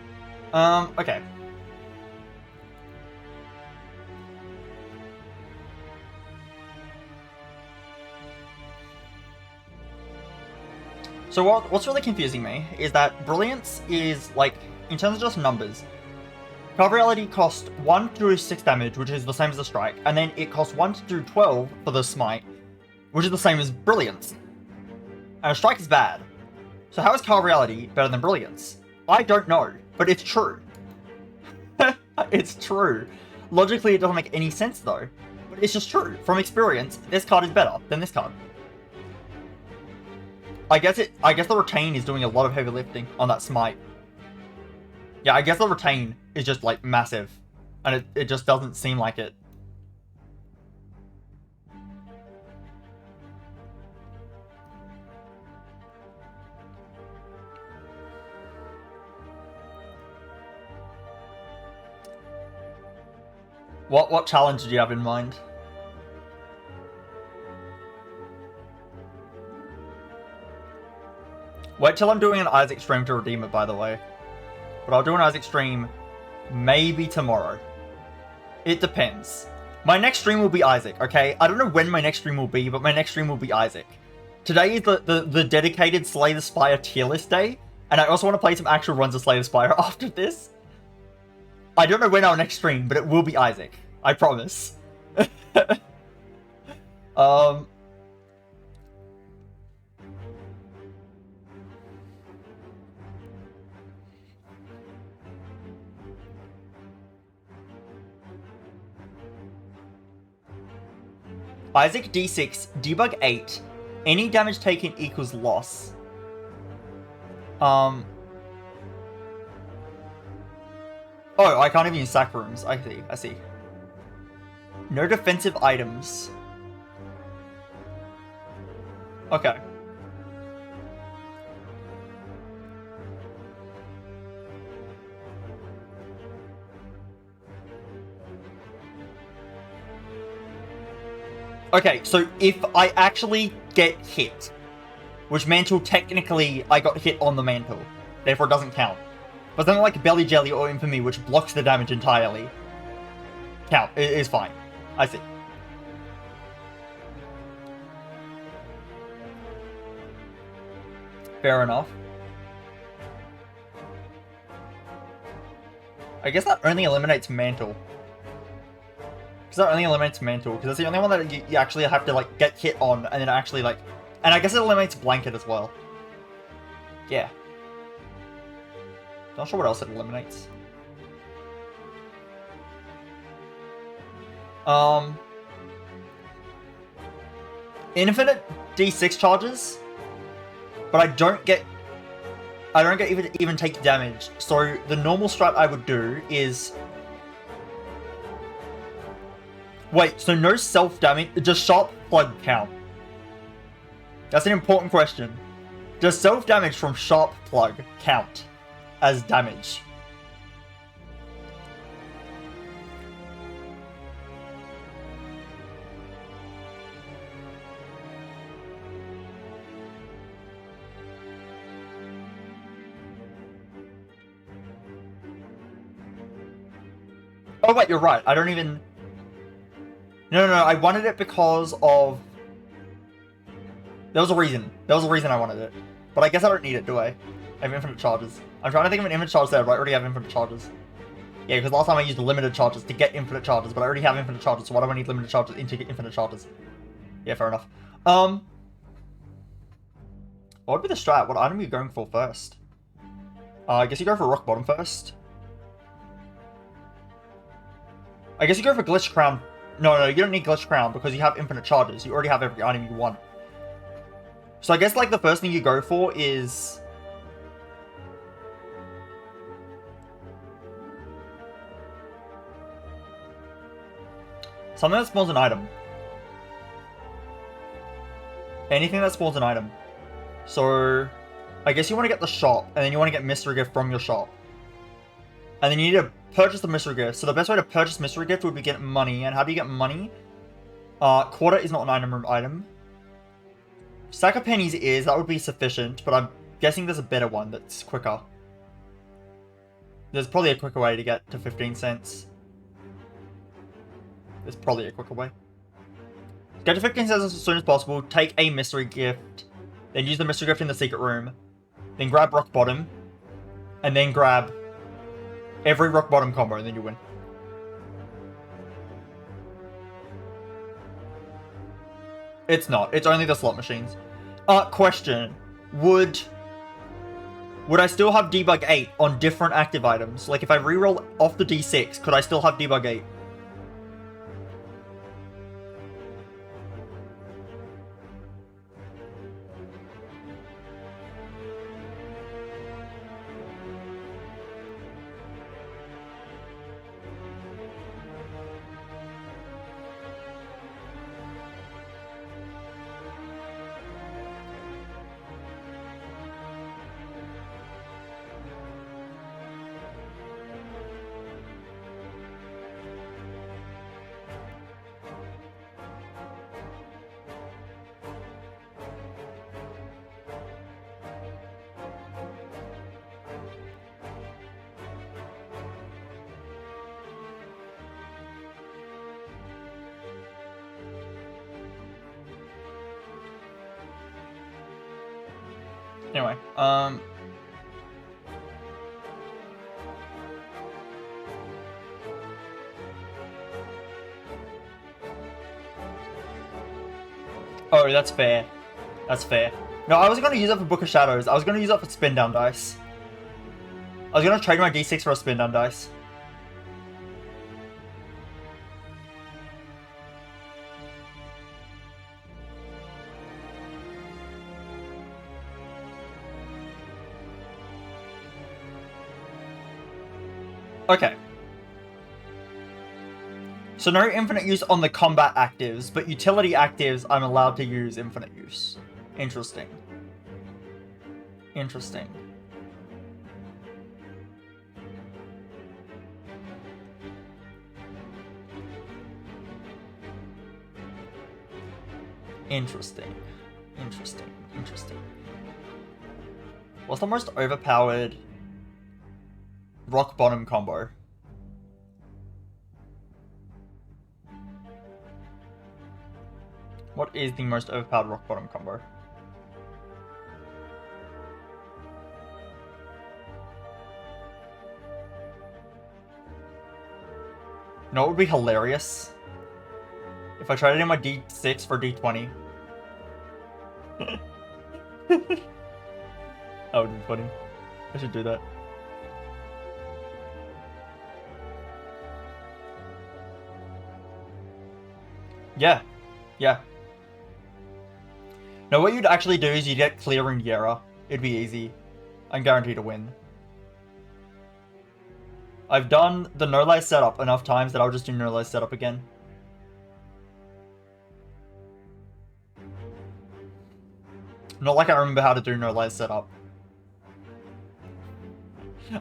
Okay. So what's really confusing me is that Brilliance is, like, in terms of just numbers, Card Reality cost 1 to do 6 damage, which is the same as the Strike, and then it costs 1 to do 12 for the Smite, which is the same as Brilliance. And a Strike is bad. So how is Card Reality better than Brilliance? I don't know, but it's true. It's true. Logically, it doesn't make any sense, though. But it's just true. From experience, this card is better than this card. I guess the Retain is doing a lot of heavy lifting on that Smite. Yeah, I guess the Retain is just, like, massive. And it just doesn't seem like it. What challenge did you have in mind? Wait till I'm doing an Isaac stream to redeem it, by the way. But I'll do an Isaac stream maybe tomorrow. It depends. My next stream will be Isaac, okay? I don't know when my next stream will be, but my next stream will be Isaac. Today is the dedicated Slay the Spire tier list day, and I also want to play some actual runs of Slay the Spire after this. I don't know when our next stream, but it will be Isaac. I promise. Isaac D6, debug 8. Any damage taken equals loss. Oh, I can't even use sack rooms. I see. No defensive items. Okay. Okay, so if I actually get hit, which mantle technically I got hit on the mantle, therefore it doesn't count. But something like Belly Jelly or Infamy, which blocks the damage entirely, count. It is fine. I see. Fair enough. I guess that only eliminates Mantle. Because that only eliminates Mantle, because that's the only one that you actually have to, like, get hit on, and then actually, like... And I guess it eliminates Blanket as well. Yeah. Not sure what else it eliminates. Infinite D6 charges, but I don't get even take damage. So the normal strat I would do is... Wait, so no self-damage, does Sharp Plug count? That's an important question. Does self-damage from Sharp Plug count as damage? Oh wait, you're right. I don't even... No, I wanted it because of... There was a reason. There was a reason I wanted it. But I guess I don't need it, do I? I have infinite charges. I'm trying to think of an infinite charge there, but I already have infinite charges. Yeah, because last time I used limited charges to get infinite charges, but I already have infinite charges, so why do I need limited charges to get infinite charges? Yeah, fair enough. What would be the strat? What item are you going for first? I guess you go for Rock Bottom first. I guess you go for Glitch Crown. No, you don't need Glitch Crown because you have infinite charges. You already have every item you want. So I guess, like, the first thing you go for is... something that spawns an item. Anything that spawns an item. So, I guess you want to get the shop, and then you want to get Mystery Gift from your shop. And then you need to purchase the Mystery Gift. So the best way to purchase Mystery Gift would be get money. And how do you get money? Quarter is not an item room item. Stack of pennies is, that would be sufficient, but I'm guessing there's a better one that's quicker. There's probably a quicker way to get to 15 cents. There's probably a quicker way. Get to 15 cents as soon as possible, take a mystery gift, then use the mystery gift in the secret room, then grab rock bottom, and then grab every rock bottom combo, and then you win. It's not. It's only the slot machines. Question. Would I still have debug 8 on different active items? Like, if I reroll off the d6, could I still have debug 8? Anyway, oh, that's fair. That's fair. No, I was going to use it for Book of Shadows. I was going to use it for spin down dice. I was going to trade my d6 for a spin down dice. Okay. So no infinite use on the combat actives, but utility actives I'm allowed to use infinite use. Interesting. Interesting. Interesting. Interesting. Interesting. What's the most overpowered rock bottom combo? What is the most overpowered rock bottom combo? You know what would be hilarious? If I traded in my D6 for D20. That would be funny. I should do that. Yeah. Yeah. No, what you'd actually do is you'd get Clear and Yera. It'd be easy. I'm guaranteed to win. I've done the no lies setup enough times that I'll just do no lies setup again. Not like I remember how to do no lies setup.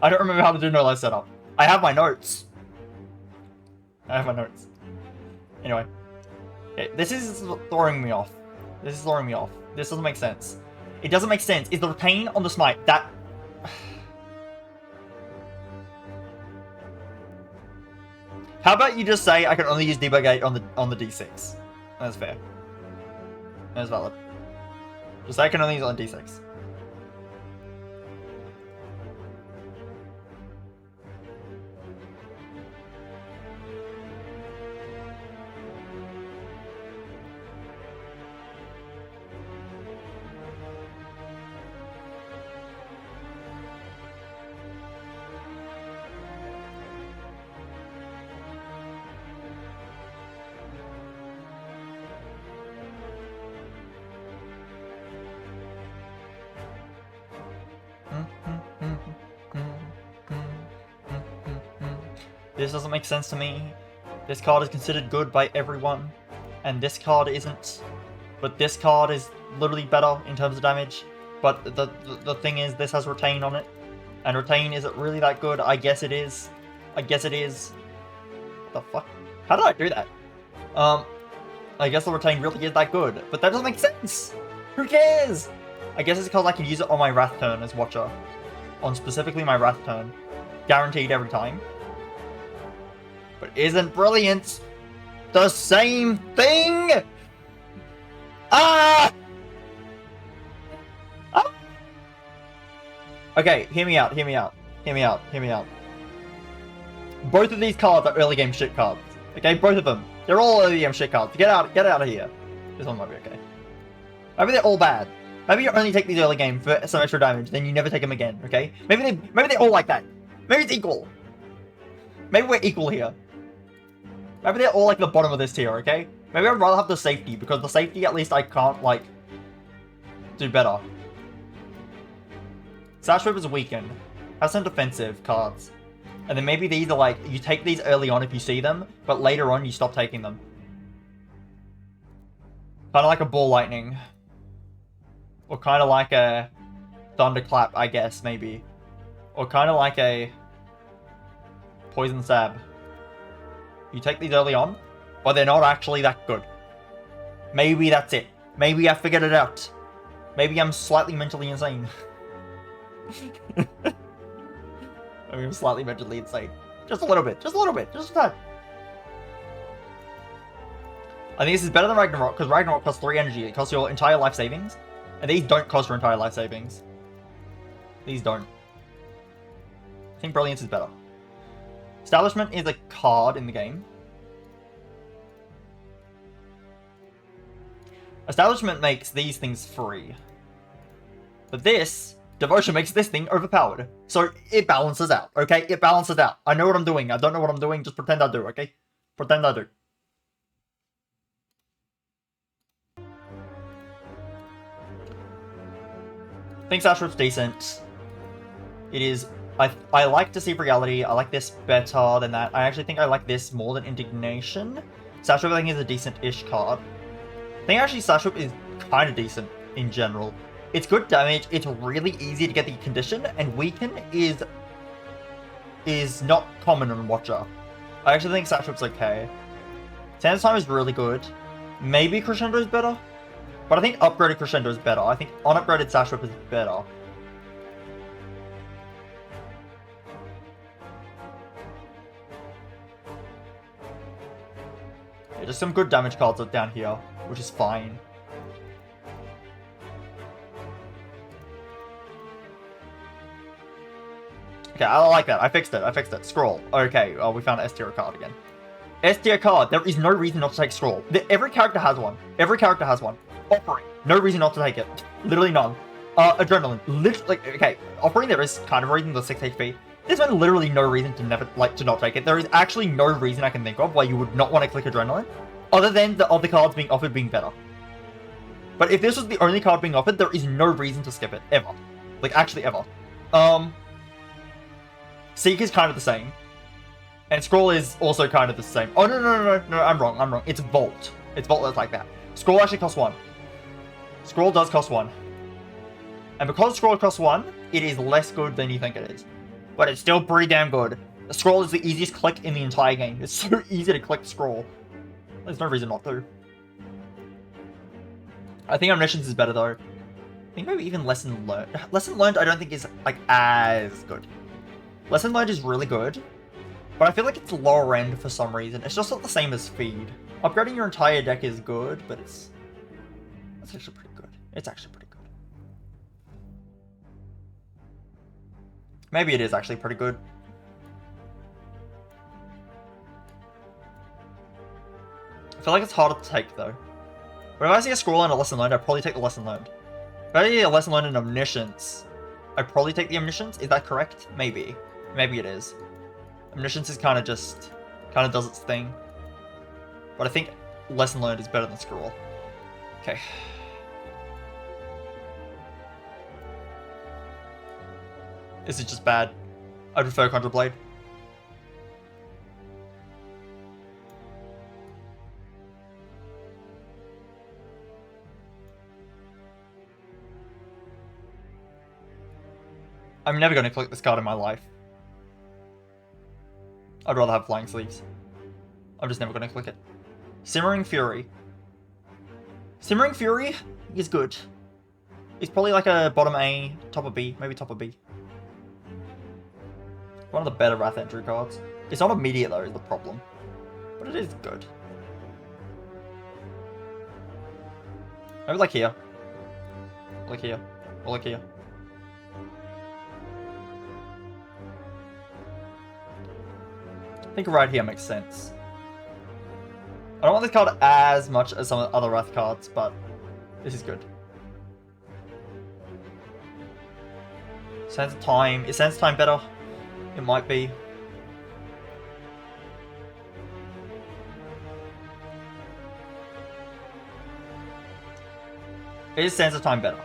I don't remember how to do no lies setup. I have my notes. Anyway. Okay, this is throwing me off. This doesn't make sense. It doesn't make sense. Is the retain on the smite that... How about you just say I can only use debug 8 on the d6? That's fair. That's valid. Just say I can only use it on d6. This doesn't make sense to me. This card is considered good by everyone, and this card isn't. But this card is literally better in terms of damage. But the thing is, this has retain on it, and retain isn't really that good. I guess it is. What the fuck? How did I do that? I guess the retain really is that good, but that doesn't make sense. Who cares? I guess it's because I can use it on my Wrath turn as Watcher, on specifically my Wrath turn. Guaranteed every time. But isn't Brilliance the same thing? Ah! Ah! Okay, hear me out, hear me out, hear me out, hear me out. Both of these cards are early game shit cards. Okay, both of them. They're all early game shit cards. Get out of here. This one might be okay. Maybe they're all bad. Maybe you only take these early game for some extra damage, then you never take them again, okay? Maybe they're all like that. Maybe it's equal. Maybe we're equal here. Maybe they're all like the bottom of this tier, okay? Maybe I'd rather have the safety, because the safety at least I can't, like, do better. Sash Whip is weakened. Has some defensive cards. And then maybe these are like, you take these early on if you see them, but later on you stop taking them. Kind of like a Ball Lightning. Or kind of like a Thunderclap, I guess, maybe. Or kind of like a Poison Stab. You take these early on, but they're not actually that good. Maybe that's it. Maybe I figured it out. Maybe I'm slightly mentally insane. Maybe I'm slightly mentally insane. Just a little bit. Just a little bit. Just a tad. I think this is better than Ragnarok, because Ragnarok costs 3 energy. It costs your entire life savings. And these don't cost your entire life savings. These don't. I think Brilliance is better. Establishment is a card in the game. Establishment makes these things free. But this, Devotion makes this thing overpowered. So it balances out, okay? It balances out. I know what I'm doing. I don't know what I'm doing. Just pretend I do, okay? Pretend I do. I think Sash Whip's decent. It is... I like Deceive Reality. I like this better than that. I actually think I like this more than Indignation. Sash Whip I think is a decent-ish card. I think actually Sash Whip is kind of decent in general. It's good damage. It's really easy to get the condition, and Weaken is not common on Watcher. I actually think Sash Whip's okay. Sands Time is really good. Maybe Crescendo is better, but I think upgraded Crescendo is better. I think unupgraded Sash Whip is better. Yeah, just some good damage cards down here, which is fine. Okay, I like that. I fixed it. I fixed it. Scroll. Okay, we found an S tier card again. S tier card. There is no reason not to take Scroll. Every character has one. Every character has one. Offering. No reason not to take it. Literally none. Adrenaline. Literally, okay. Offering, there is kind of a reason, the 6 HP. There's been literally no reason to to not take it. There is actually no reason I can think of why you would not want to click Adrenaline, other than the other cards being offered being better. But if this was the only card being offered, there is no reason to skip it. Ever. Like, actually ever. Seek is kind of the same. And Scroll is also kind of the same. Oh, no, I'm wrong. It's Vault. It's Vault that's like that. Scroll actually costs 1. Scroll does cost 1. And because Scroll costs 1, it is less good than you think it is. But it's still pretty damn good. The Scroll is the easiest click in the entire game. It's so easy to click Scroll. There's no reason not to. I think Omniscience is better though. I think maybe even Lesson Learned. Lesson Learned I don't think is like as good. Lesson Learned is really good, but I feel like it's lower end for some reason. It's just not the same as Feed. Upgrading your entire deck is good, but it's actually pretty good. It's actually pretty good. Maybe it is actually pretty good. I feel like it's harder to take though. But if I see a Scroll and a Lesson Learned, I'd probably take the Lesson Learned. If I see a Lesson Learned and Omniscience, I'd probably take the Omniscience. Is that correct? Maybe. Maybe it is. Omniscience is kind of does its thing. But I think Lesson Learned is better than Scroll. Okay. This is just bad. I prefer Conjure Blade. I'm never going to click this card in my life. I'd rather have Flying Sleeves. I'm just never going to click it. Simmering Fury. Simmering Fury is good. It's probably like a bottom A, top of B, maybe top of B. One of the better Wrath entry cards. It's not immediate though, is the problem. But it is good. Maybe like here. Like here. Or like here. I think right here makes sense. I don't want this card as much as some of the other Wrath cards, but this is good. Sense of time. Is sense of time better? It might be. Is sense of time better?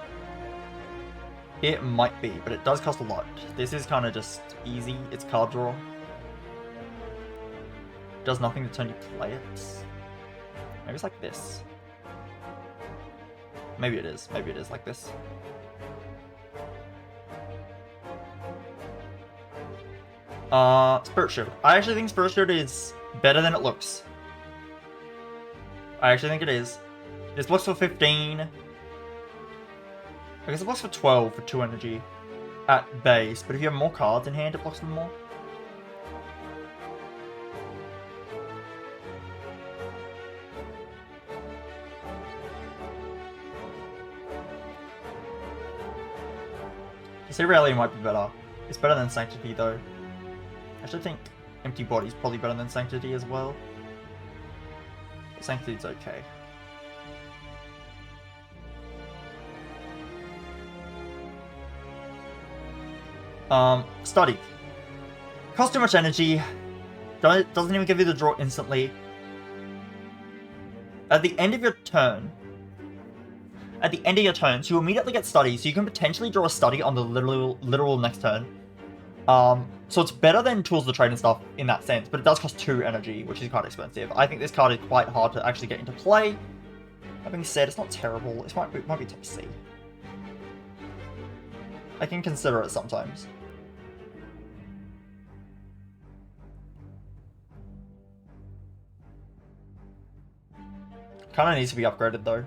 It might be, but it does cost a lot. This is kind of just easy. It's card draw. Does nothing to turn you play it. Maybe it's like this. Maybe it is. Maybe it is like this. Spirit Shield. I actually think Spirit Shield is better than it looks. I actually think it is. This blocks for 15. I guess it blocks for 12 for 2 energy at base, but if you have more cards in hand, it blocks them more. Reality might be better. It's better than Sanctity though. I actually think Empty Body is probably better than Sanctity as well. But Sanctity's okay. Study. Costs too much energy. Doesn't even give you the draw instantly. At the end of your turn, so you immediately get Study, so you can potentially draw a Study on the literal next turn. So it's better than Tools of the Trade and stuff in that sense, but it does cost 2 energy, which is quite expensive. I think this card is quite hard to actually get into play. That being said, it's not terrible. It might be top C. I can consider it sometimes. Kinda needs to be upgraded though.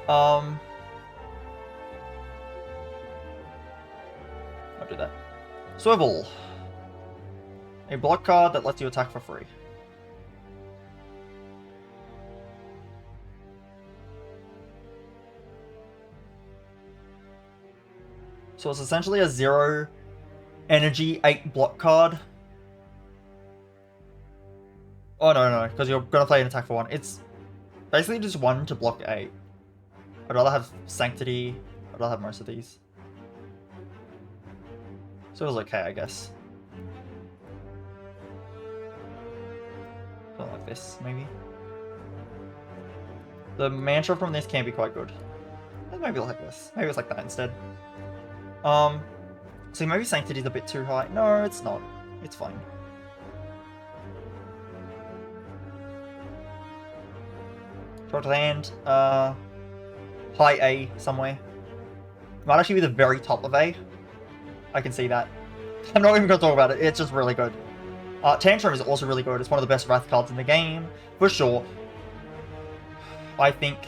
I'll do that. Swivel. A block card that lets you attack for free. So it's essentially a 0 energy 8 block card. Oh no, because you're gonna play an attack for 1. It's basically just 1 to block 8. I'd rather have Sanctity. I'd rather have most of these. So it was okay, I guess. Something like this, maybe. The mantra from this can be quite good. Maybe like this. Maybe it's like that instead. So maybe Sanctity's a bit too high. No, it's not. It's fine. Draw to the hand. High A somewhere. Might actually be the very top of A. I can see that. I'm not even going to talk about it. It's just really good. Tantrum is also really good. It's one of the best Wrath cards in the game, for sure. I think...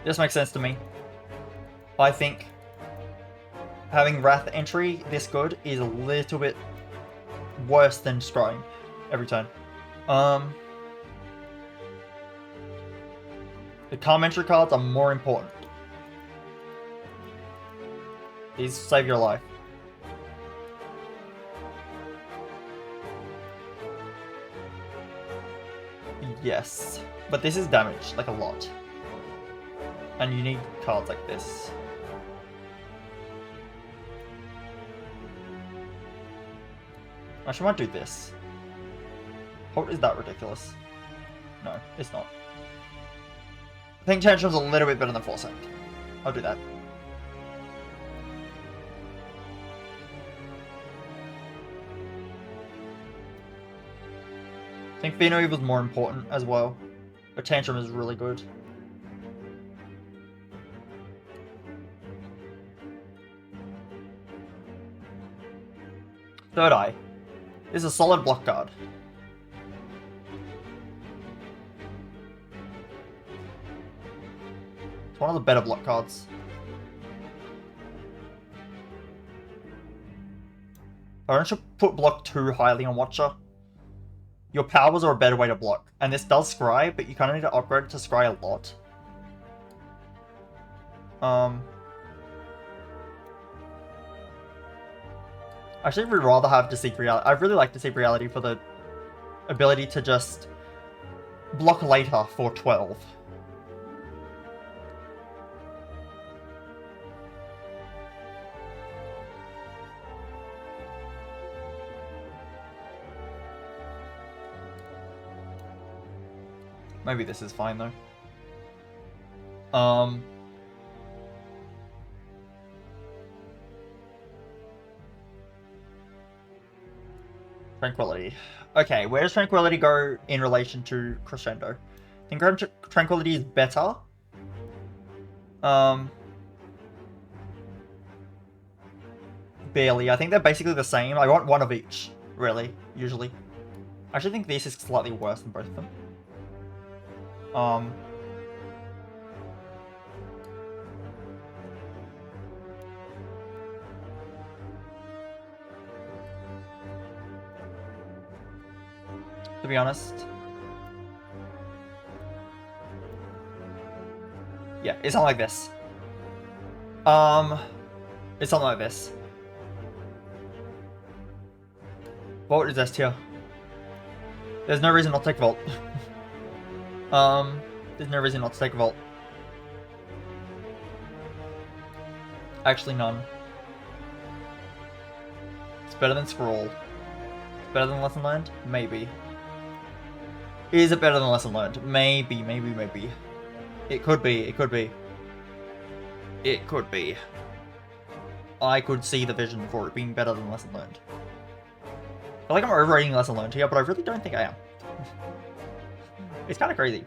This makes sense to me. I think having Wrath entry this good is a little bit worse than scrying every turn. The calm entry cards are more important. These save your life. Yes, but this is damage, like a lot. And you need cards like this. Actually, I might do this. How is that ridiculous? No, it's not. think Tantrum's a little bit better than Foresight. I'll do that. I think Pheno Evil's more important as well, but Tantrum is really good. Third Eye. This is a solid block card. It's one of the better block cards. I don't should put block too highly on Watcher. Your powers are a better way to block. And this does scry, but you kind of need to upgrade it to scry a lot. Actually, we'd rather have Deceive Reality. I really like Deceive Reality for the ability to just block later for 12. Maybe this is fine though. Tranquility. Okay, where does Tranquility go in relation to Crescendo? I think Tranquility is better. Barely. I think they're basically the same. I want one of each, really, usually. I actually think this is slightly worse than both of them. To be honest. Yeah, it's something like this. It's something like this. Vault is S tier. There's no reason not to take Vault. There's no reason not to take Vault. Actually, none. It's better than Scroll. It's better than Lesson Learned? Maybe. Is it better than Lesson Learned? Maybe, maybe, maybe. It could be, it could be. It could be. I could see the vision for it being better than Lesson Learned. I feel like I'm overrating Lesson Learned here, but I really don't think I am. It's kind of crazy.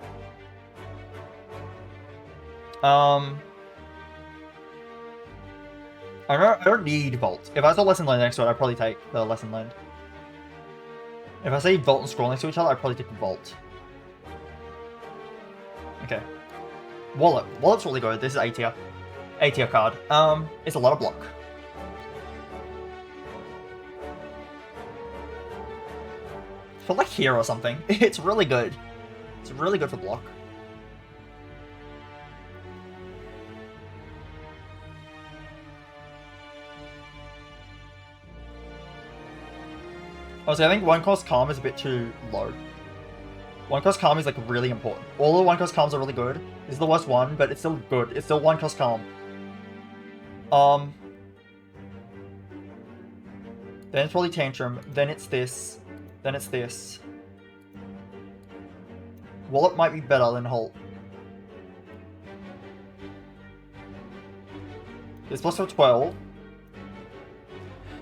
I don't need Vault. If I saw Lesson Learned next to it, I'd probably take the Lesson Learned. If I see Vault and Scroll next to each other, I'd probably take Vault. Okay. Wallet. Wallet's really good. This is A tier. A tier card. It's a lot of block. For like here or something. It's really good. It's really good for block. Honestly, I think 1-cost Calm is a bit too low. 1-cost Calm is like really important. All the 1-cost Calms are really good. This is the worst one, but it's still good. It's still 1-cost Calm. Then it's probably Tantrum. Then it's this. Then it's this. Wallet might be better than Holt. This blocks for 12.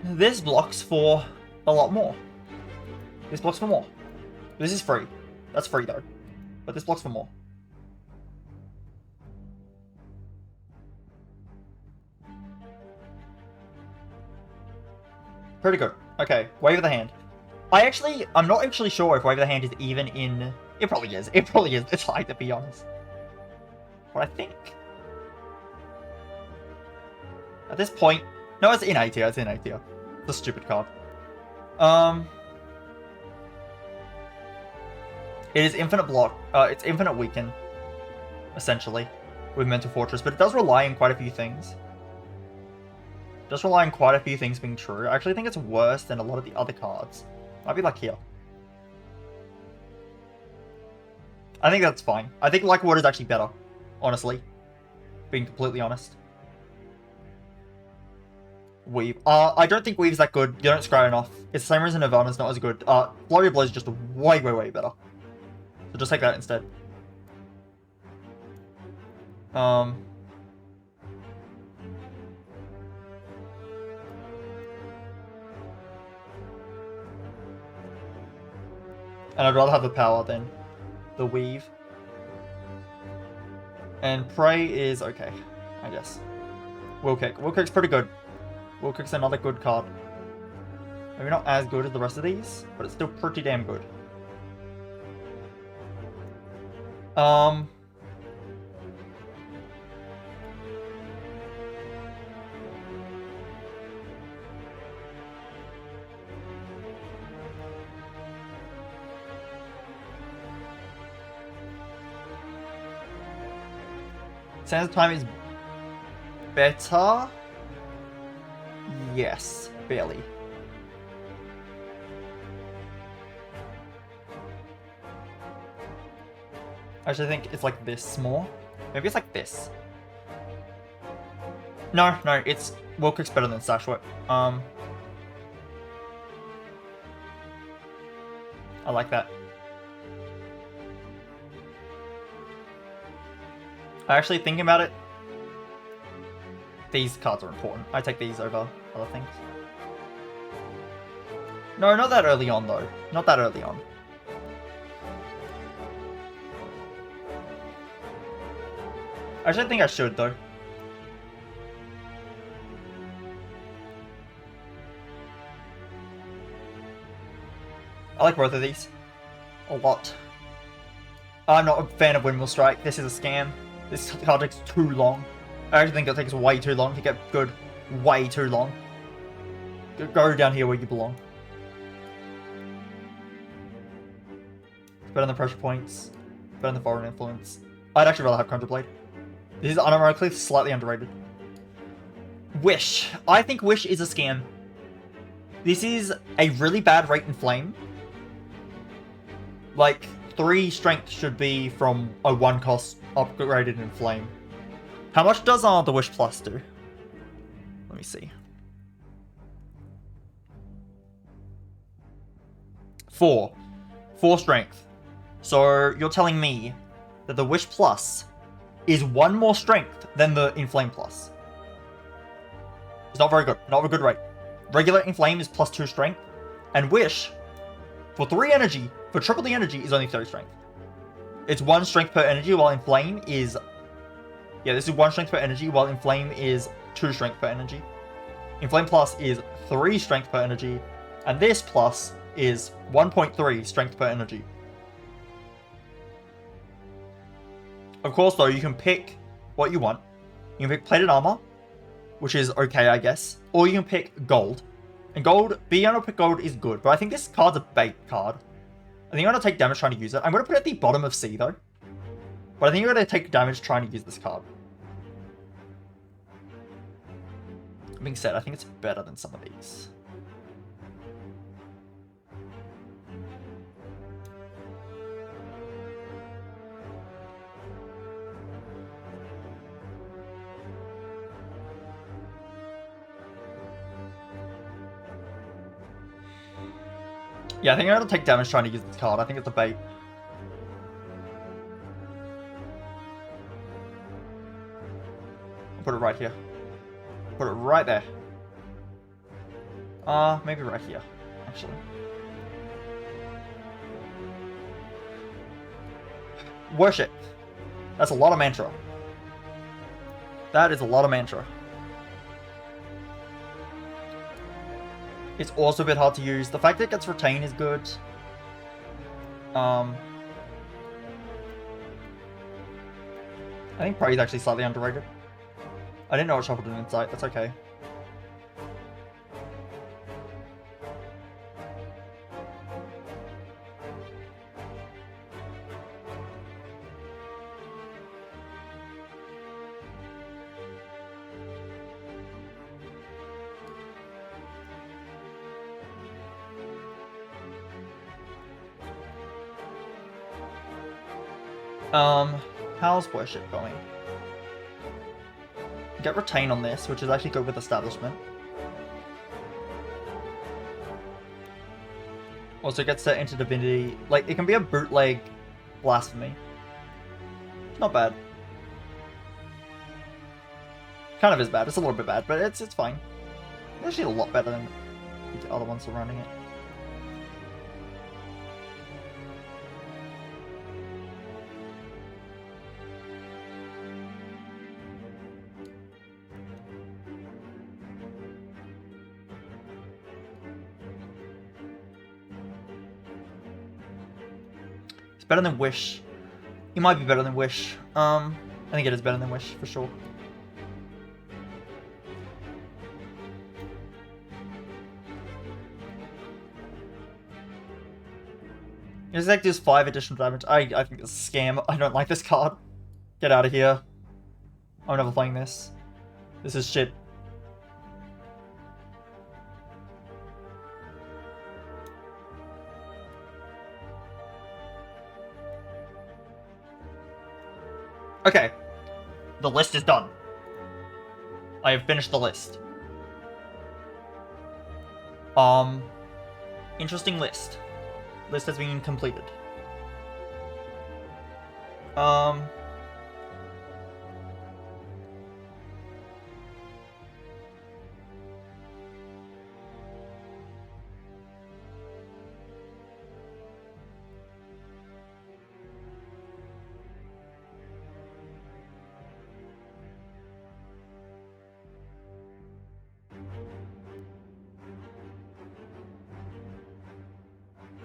This blocks for a lot more. This blocks for more. This is free. That's free though. But this blocks for more. Pretty good. Okay, Wave of the Hand. I'm not actually sure if Wave of the Hand is even in... It probably is. It probably is. It's like, to be honest. But I think... At this point... No, it's in A tier. It's in A tier. It's a stupid card. It is infinite block. It's infinite weaken, essentially, with Mental Fortress, but it does rely on quite a few things. It does rely on quite a few things being true. I actually think it's worse than a lot of the other cards. Might be like here. I think that's fine. I think Like Water is actually better, honestly. Being completely honest. Weave. I don't think Weave's that good. You don't scry enough. It's the same reason Nirvana's not as good. Flurry of Blows is just way, way, way better. So just take that instead. Um, and I'd rather have the power than the weave. And Prey is okay, I guess. Will Kick. Will Kick's pretty good. Will Kick's another good card. Maybe not as good as the rest of these, but it's still pretty damn good. Sands of Time is better? Yes, barely. Actually, I think it's like this more. Maybe it's like this. No, it's Will Kick's better than Stash Whip. I like that. Actually, thinking about it, these cards are important. I take these over other things. No, not that early on, though. Not that early on. Actually, I think I should, though. I like both of these. A lot. I'm not a fan of Windmill Strike. This is a scam. This card takes too long. I actually think it takes way too long to get good. Way too long. Go down here where you belong. It's better than Pressure Points. Better than Foreign Influence. I'd actually rather have Conjure Blade. This is unironically slightly underrated. Wish. I think Wish is a scam. This is a really bad rate in Flame. Like, 3 strength should be from a 1 cost upgraded in Flame. How much does the Wish Plus do? Let me see. 4. 4 strength. So you're telling me that the Wish Plus is 1 more strength than the Inflame Plus. It's not very good. Not a good rate. Regular Inflame is plus 2 strength. And Wish, for 3 energy, for triple the energy, is only 30 strength. It's 1 strength per energy, while Inflame is... Yeah, this is 1 strength per energy, while Inflame is 2 strength per energy. Inflame Plus is 3 strength per energy. And this Plus is 1.3 strength per energy. Of course, though, you can pick what you want. You can pick Plated Armor, which is okay, I guess. Or you can pick Gold. And Gold, being able to pick Gold is good, but I think this card's a bait card. I think I'm going to take damage trying to use it. I'm going to put it at the bottom of C, though. But I think you're going to take damage trying to use this card. That being said, I think it's better than some of these. Yeah, I think I'm going to take damage trying to use this card. I think it's a bait. I'll put it right here. Put it right there. Maybe right here, actually. Worship. That's a lot of mantra. That is a lot of mantra. It's also a bit hard to use. The fact that it gets Retain is good. I think Prey is actually slightly underrated. I didn't know it shuffled an Insight. That's okay. How's Worship going? Get Retain on this, which is actually good with Establishment. Also gets set into Divinity. Like, it can be a bootleg Blasphemy. Not bad. Kind of is bad. It's a little bit bad, but it's fine. It's actually a lot better than the other ones surrounding it. It's better than Wish. It might be better than Wish. I think it is better than Wish, for sure. Defect deals 5 additional damage. I think it's a scam. I don't like this card. Get out of here. I'm never playing this. This is shit. Okay. The list is done. I have finished the list. Interesting list. List has been completed.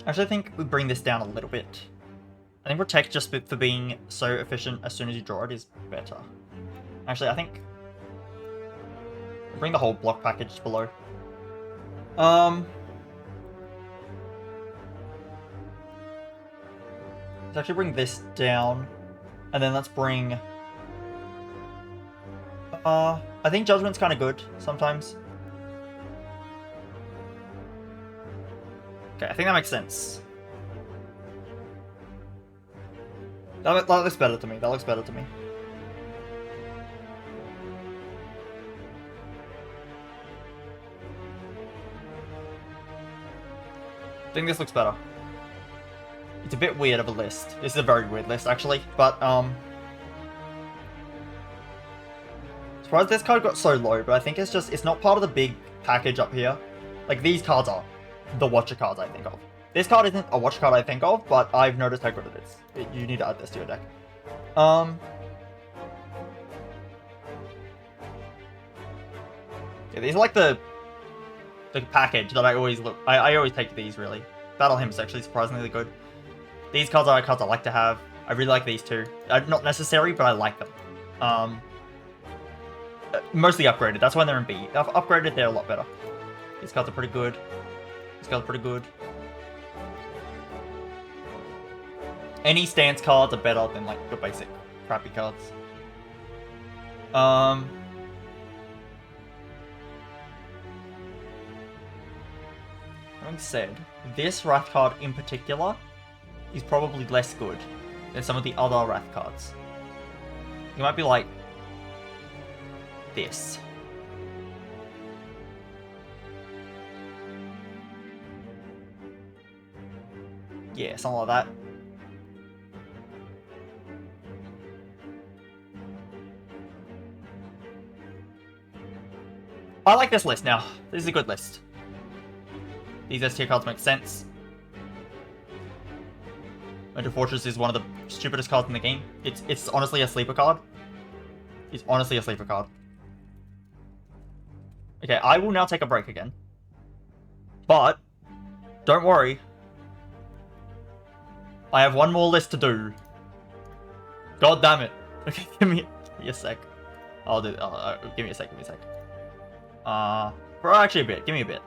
Actually, I think we bring this down a little bit. I think Protect, just for being so efficient as soon as you draw it, is better. Actually, I think... bring the whole block package below. Let's actually bring this down. And then let's bring... I think Judgment's kind of good, sometimes. Okay, I think that makes sense. That looks better to me. That looks better to me. I think this looks better. It's a bit weird of a list. This is a very weird list, actually. But, surprised this card got so low, but I think it's not part of the big package up here. Like, these cards are the Watcher cards I think of. This card isn't a Watcher card I think of, but I've noticed how good it is. You need to add this to your deck. Yeah, these are like the package that I always look. I always take these, really. Battle Hymn is actually surprisingly good. These cards are cards I like to have. I really like these two. Not necessary, but I like them. Mostly upgraded. That's why they're in B. If upgraded, they're a lot better. These cards are pretty good. These cards are pretty good. Any stance cards are better than like your basic crappy cards. Having said, this Wrath card in particular is probably less good than some of the other Wrath cards. It might be like this. Yeah, something like that. I like this list now. This is a good list. These S tier cards make sense. Winter Fortress is one of the stupidest cards in the game. It's honestly a sleeper card. It's honestly a sleeper card. Okay, I will now take a break again. But, don't worry. I have one more list to do. God damn it. Okay, give me a sec. I'll do it. Give me a sec, for actually a bit. Give me a bit.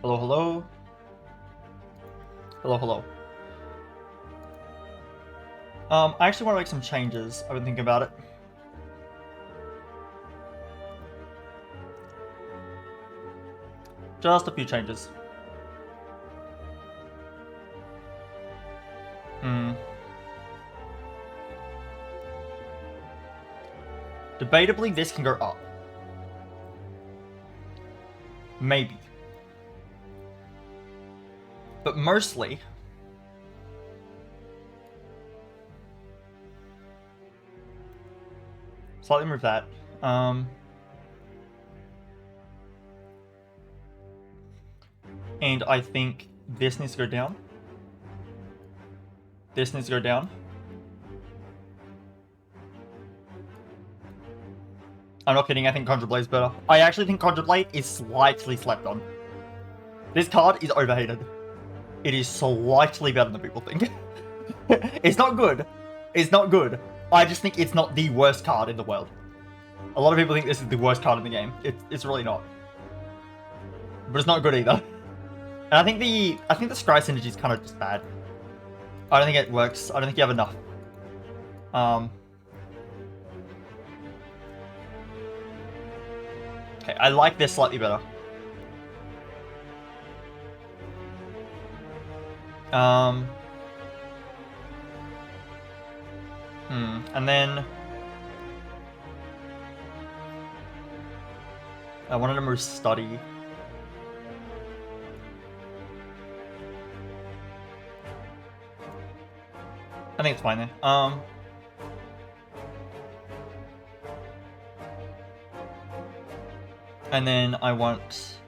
Hello, hello. Hello, hello. I actually want to make some changes. I've been thinking about it. Just a few changes. Debatably, this can go up. Maybe. But mostly... Slightly move that. And I think this needs to go down. This needs to go down. I'm not kidding, I think Conjure Blade's better. I actually think Conjure Blade is slightly slept on. This card is overhated. It is slightly better than people think. It's not good. It's not good. I just think it's not the worst card in the world. A lot of people think this is the worst card in the game. It's really not. But it's not good either. And I think the Scry synergy is kind of just bad. I don't think it works. I don't think you have enough. Okay, I like this slightly better. And then I wanted to move Study. I think it's fine there. And then I want...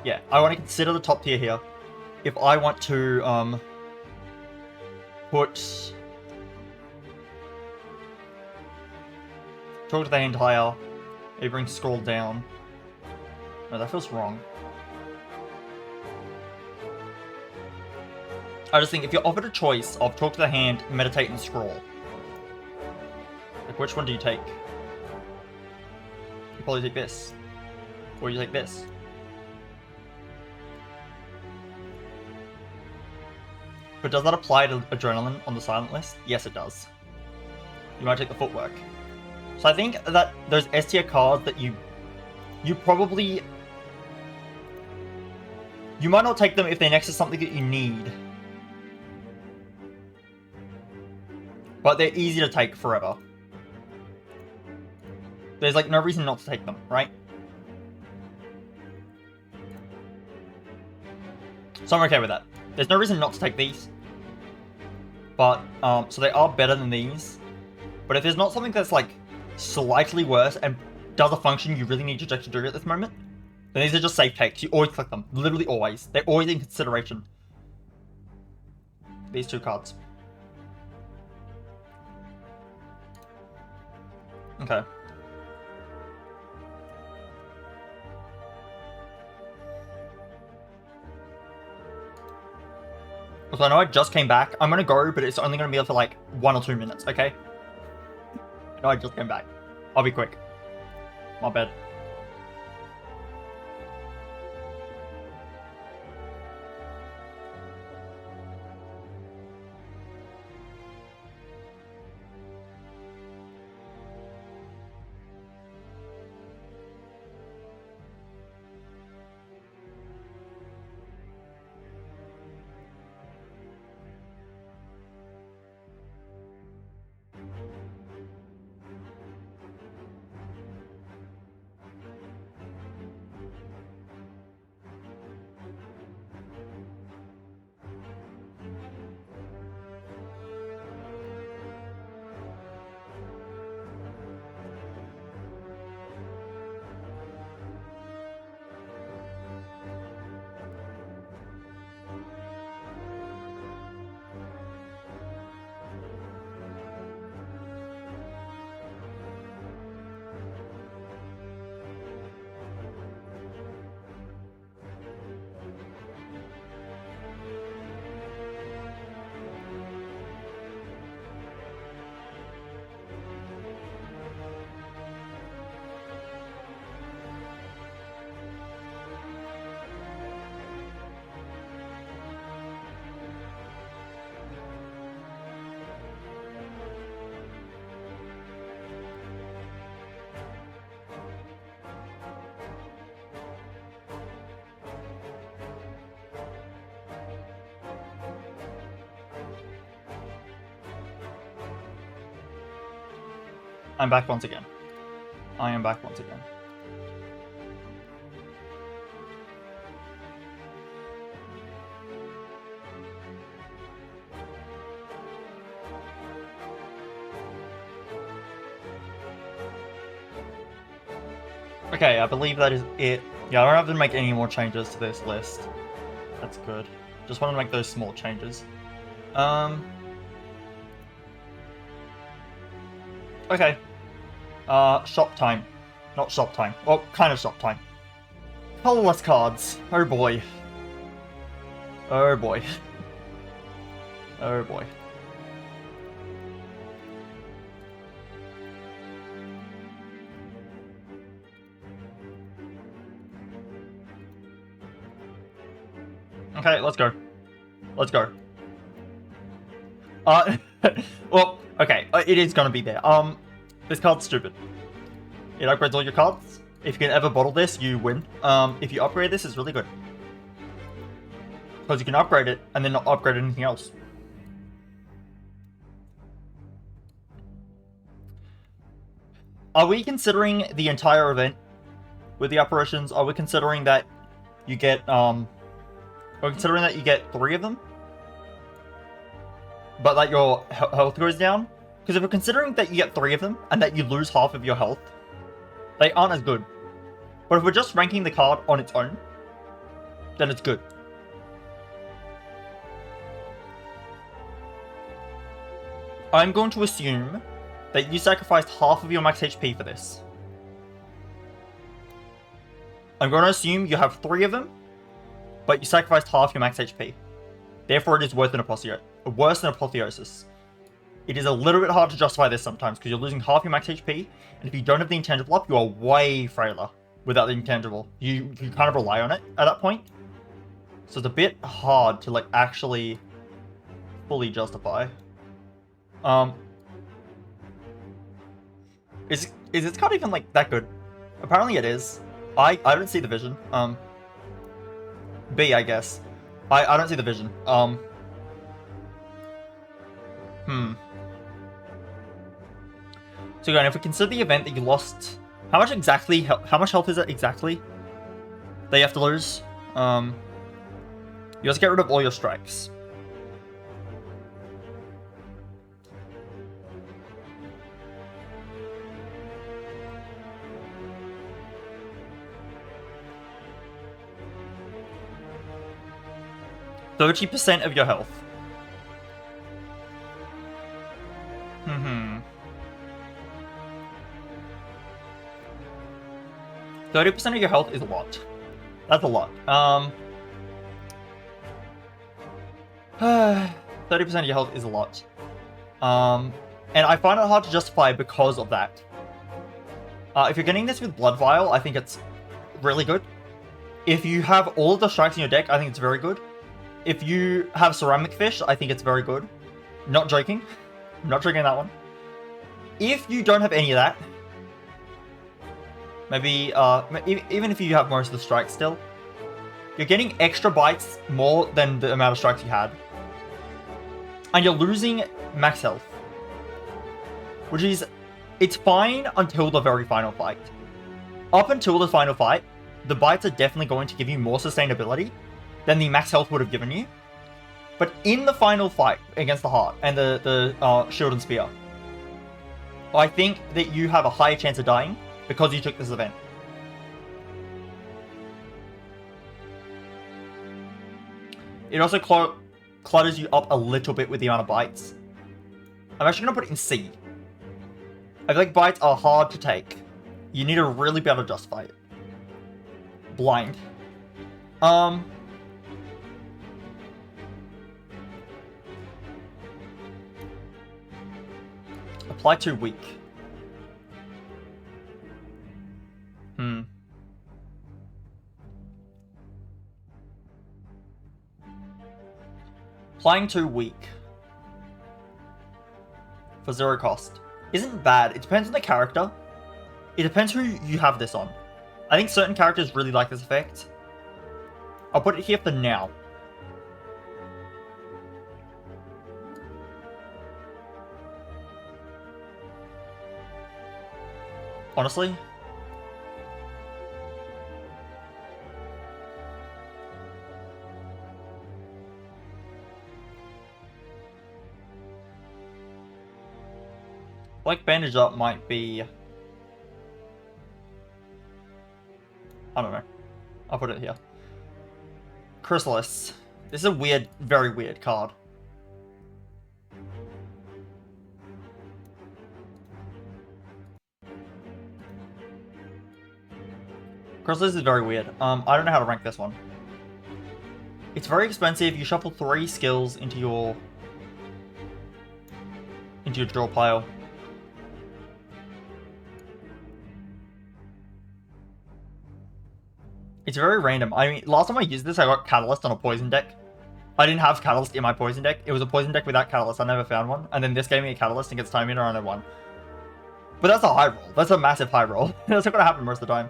Yeah, I want to consider the top tier here. If I want to, put... Talk to the hand higher. Maybe bring Scroll down. No, that feels wrong. I just think if you're offered a choice of Talk to the Hand, Meditate, and Scroll, like which one do you take? You probably take this. Or you take this. But does that apply to Adrenaline on the silent list? Yes, it does. You might take the Footwork. So I think that those S tier cards that you probably... You might not take them if they're next to something that you need. But they're easy to take forever. There's like no reason not to take them, right? So I'm okay with that. There's no reason not to take these. But, so they are better than these. But if there's not something that's like slightly worse and does a function you really need to just do at this moment, then these are just safe takes. You always click them. Literally always. They're always in consideration. These two cards. Okay. So I know I just came back. I'm gonna go, but it's only gonna be for like 1 or 2 minutes, okay? No, I just came back. I'll be quick. My bad. I'm back once again. I am back once again. Okay, I believe that is it. Yeah, I don't have to make any more changes to this list. That's good. Just want to make those small changes. Okay. Shop time. Not shop time. Well, kind of shop time. Colourless cards. Oh boy. Oh boy. Oh boy. Okay, let's go. Let's go. Well, okay, it is gonna be there. This card's stupid. It upgrades all your cards. If you can ever bottle this, you win. If you upgrade this, it's really good. Because you can upgrade it, and then not upgrade anything else. Are we considering the entire event with the apparitions? Are we considering that you get, are we considering that you get 3 of them? But that your health goes down? Because if we're considering that you get 3 of them, and that you lose half of your health, they aren't as good. But if we're just ranking the card on its own, then it's good. I'm going to assume that you sacrificed half of your max HP for this. I'm going to assume you have 3 of them, but you sacrificed half your max HP. Therefore, it is worse than Apotheosis. It is a little bit hard to justify this sometimes, because you're losing half your max HP, and if you don't have the intangible up, you are way frailer without the intangible. You kind of rely on it at that point. So it's a bit hard to, like, actually fully justify. Is this card even, like, that good? Apparently it is. I don't see the vision. B, I guess. I don't see the vision. So again, if we consider the event that you lost, how much health is it exactly that you have to lose? You have to get rid of all your strikes. %30 of your health. 30% of your health is a lot. That's a lot. 30% of your health is a lot. And I find it hard to justify because of that. If you're getting this with Blood Vial, I think it's really good. If you have all of the strikes in your deck, I think it's very good. If you have Ceramic Fish, I think it's very good. Not joking. I'm not joking on that one. If you don't have any of that, maybe, even if you have most of the strikes still, you're getting extra bites more than the amount of strikes you had. And you're losing max health. Which is, it's fine until the very final fight. Up until the final fight, the bites are definitely going to give you more sustainability than the max health would have given you. But in the final fight against the Heart and the Shield and Spear, I think that you have a higher chance of dying because you took this event. It also clutters you up a little bit with the amount of bites. I'm actually going to put it in C. I feel like bites are hard to take. You need to really be able to justify it. Blind. Apply too weak. Applying too weak. For 0 cost. Isn't bad. It depends on the character. It depends who you have this on. I think certain characters really like this effect. I'll put it here for now. Honestly. Like Bandage Up might be... I don't know. I'll put it here. Colourless. This is a weird, very weird card. Colourless is very weird. I don't know how to rank this one. It's very expensive. You shuffle 3 skills into your draw pile. It's very random. I mean, last time I used this, I got Catalyst on a poison deck. I didn't have Catalyst in my poison deck. It was a poison deck without Catalyst. I never found one. And then this gave me a Catalyst and gets time meter and I won. But that's a high roll. That's a massive high roll. That's not going to happen most of the time.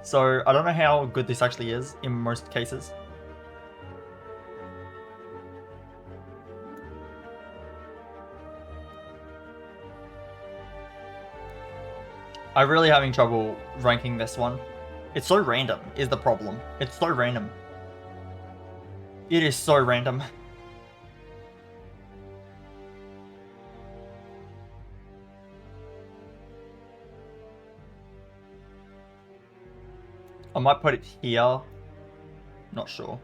So I don't know how good this actually is in most cases. I'm really having trouble ranking this one. It's so random, is the problem. It's so random. It is so random. I might put it here. Not sure.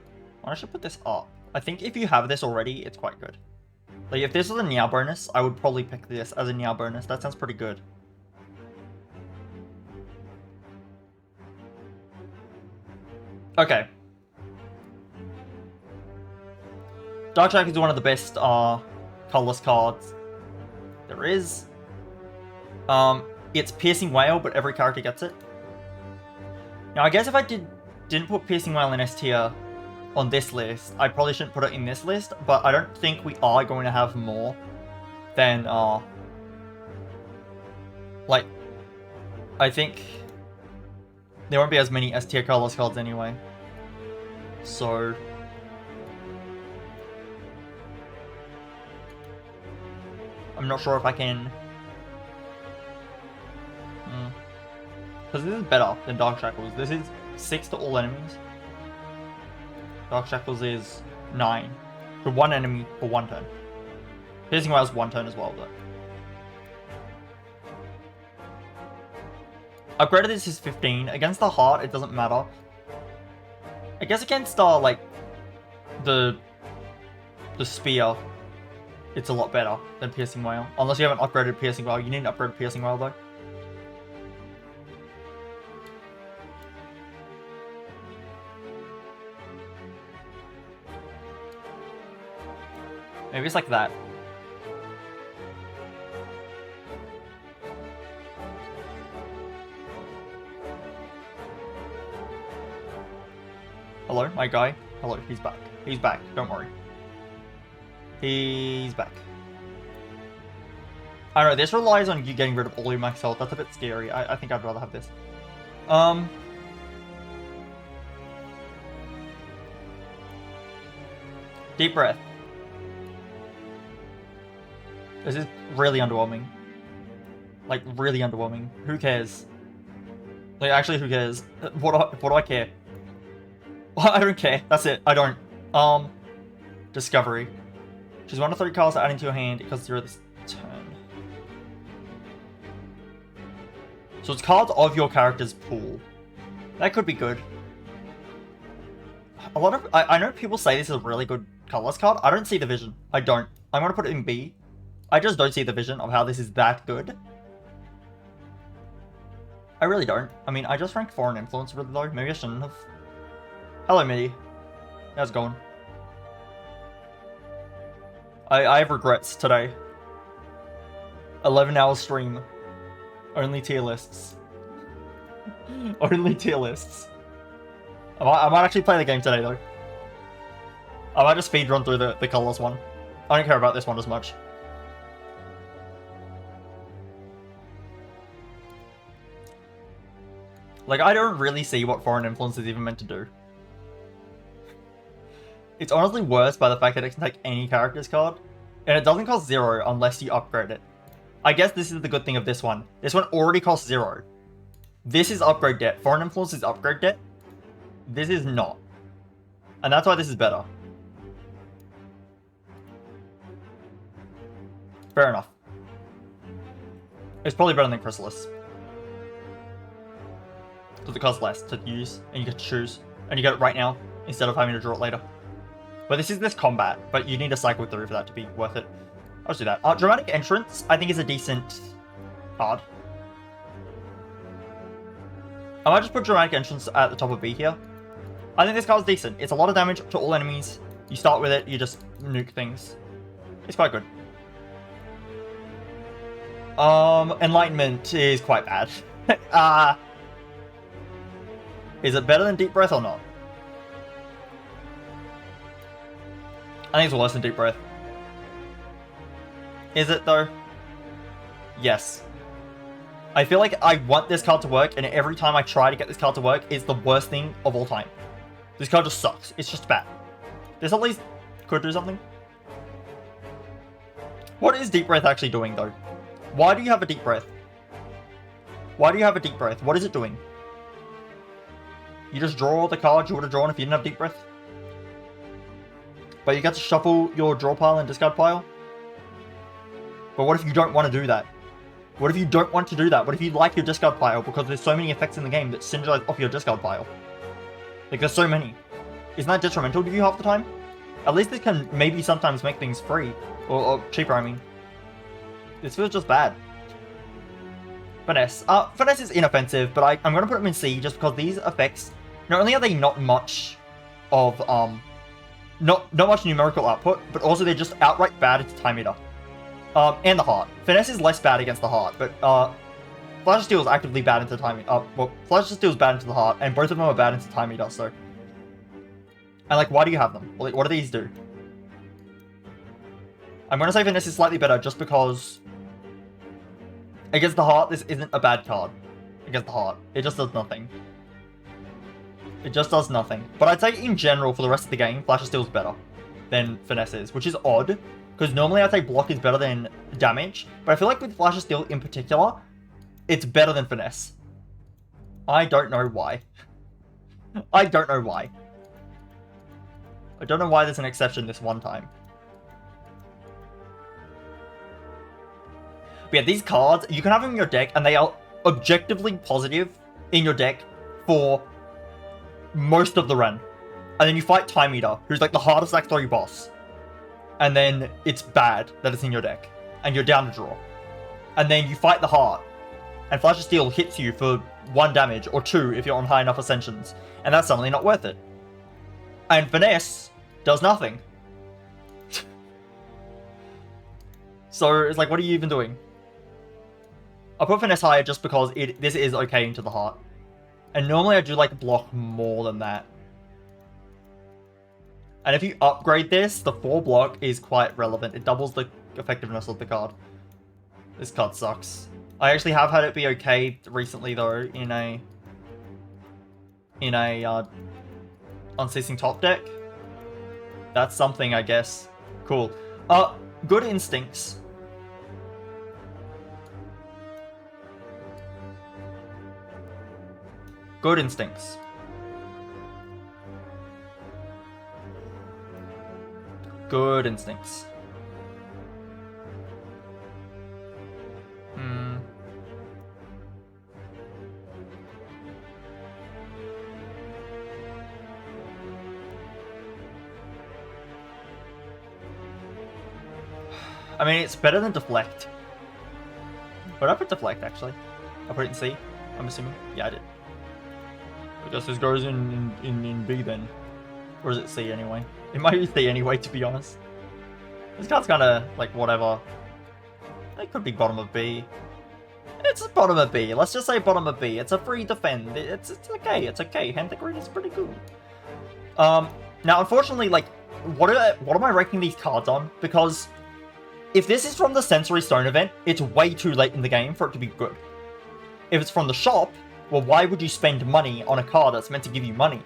I should put this up. I think if you have this already, it's quite good. Like, if this was a Niao bonus, I would probably pick this as a Niao bonus. That sounds pretty good. Okay. Dark Shack is one of the best colorless cards there is. It's Piercing Whale, but every character gets it. Now, I guess if I didn't put Piercing Whale in S tier on this list, I probably shouldn't put it in this list, but I don't think we are going to have more than, like, I think there won't be as many S tier colorless cards anyway. So I'm not sure if I can... Because this is better than Dark Shackles. This is 6 to all enemies. Dark Shackles is 9 to 1 enemy for 1 turn. Piercing Whale is 1 turn as well, though. Upgraded this is 15. Against the heart, it doesn't matter. I guess against, like, the Spire, it's a lot better than Piercing Whale. Unless you haven't upgraded Piercing Whale. You need an upgraded Piercing Whale, though. Maybe it's like that. Hello, my guy. Hello, he's back. He's back, don't worry. He's back. I don't know, this relies on you getting rid of all your max health. That's a bit scary. I think I'd rather have this. Deep breath. This is really underwhelming. Like, really underwhelming. Who cares? Like, actually, who cares? What do I care? I don't care. That's it. I don't. Discovery. Choose 1 of 3 cards to add into your hand. It costs 0 this turn. So it's cards of your character's pool. That could be good. A lot of... I know people say this is a really good colorless card. I don't see the vision. I don't. I'm going to put it in B. I just don't see the vision of how this is that good. I really don't. I mean, I just ranked Foreign Influence really low. Maybe I shouldn't have. Hello, Mitty. How's it going? I have regrets today. 11-hour stream. Only tier lists. Only tier lists. I might actually play the game today, though. I might just speed run through the colorless one. I don't care about this one as much. Like, I don't really see what Foreign Influence is even meant to do. It's honestly worse by the fact that it can take any character's card, and it doesn't cost 0 unless you upgrade it. I guess this is the good thing of this one. This one already costs 0. This is upgrade debt. Foreign influence is upgrade debt. This is not. And that's why this is better. Fair enough. It's probably better than Colourless. Because it costs less to use, and you get to choose. And you get it right now, instead of having to draw it later. But this is this combat, but you need to cycle through for that to be worth it. I'll just do that. Dramatic Entrance, I think, is a decent card. I might just put Dramatic Entrance at the top of B here. I think this card's decent. It's a lot of damage to all enemies. You start with it, you just nuke things. It's quite good. Enlightenment is quite bad. Is it better than Deep Breath or not? I think it's worse than Deep Breath. Is it though? Yes. I feel like I want this card to work, and every time I try to get this card to work, it's the worst thing of all time. This card just sucks. It's just bad. This at least could do something. What is Deep Breath actually doing though? Why do you have a Deep Breath? Why do you have a Deep Breath? What is it doing? You just draw the cards you would have drawn if you didn't have Deep Breath? But you get to shuffle your draw pile and discard pile? But what if you don't want to do that? What if you don't want to do that? What if you like your discard pile because there's so many effects in the game that synergize off your discard pile? Like, there's so many. Isn't that detrimental to you half the time? At least this can maybe sometimes make things free. Or cheaper, I mean. This feels just bad. Finesse. Finesse is inoffensive, but I'm going to put them in C just because these effects, not only are they not much of, not much numerical output, but also they're just outright bad at Time Eater. And the Heart. Finesse is less bad against the Heart, but, Flash of Steel is actively bad into Time Eater. Well, Flash of Steel is bad into the Heart, and both of them are bad into Time Eater, so. And, like, why do you have them? Like, what do these do? I'm going to say Finesse is slightly better just because against the Heart, this isn't a bad card. Against the Heart. It just does nothing. It just does nothing. But I'd say in general, for the rest of the game, Flash of Steel is better than Finesse is, which is odd, because normally I'd say Block is better than Damage, but I feel like with Flash of Steel in particular, it's better than Finesse. I don't know why. I don't know why. I don't know why there's an exception this one time. But yeah, these cards, you can have them in your deck, and they are objectively positive in your deck for most of the run. And then you fight Time Eater, who's like the hardest Act 3 boss. And then it's bad that it's in your deck. And you're down to draw. And then you fight the Heart. And Flash of Steel hits you for 1 damage, or 2 if you're on high enough ascensions. And that's suddenly not worth it. And Finesse does nothing. So it's like, what are you even doing? I'll put Finesse higher just because this is okay into the Heart. And normally I do like Block more than that. And if you upgrade this, the 4 block is quite relevant. It doubles the effectiveness of the card. This card sucks. I actually have had it be okay recently though in a Unceasing Top deck. That's something, I guess. Cool. Good Instincts. Good Instincts. Good Instincts. I mean, it's better than Deflect. But I put Deflect, actually. I put it in C, I'm assuming. Yeah, I did. I guess this goes in B then. Or is it C anyway? It might be C anyway, to be honest. This card's kind of, like, whatever. It could be bottom of B. It's bottom of B. Let's just say bottom of B. It's a free defend. It's okay. It's okay. Hand Green is pretty cool. Now, unfortunately, like, what am I ranking these cards on? Because if this is from the Sensory Stone event, it's way too late in the game for it to be good. If it's from the shop, well, why would you spend money on a card that's meant to give you money?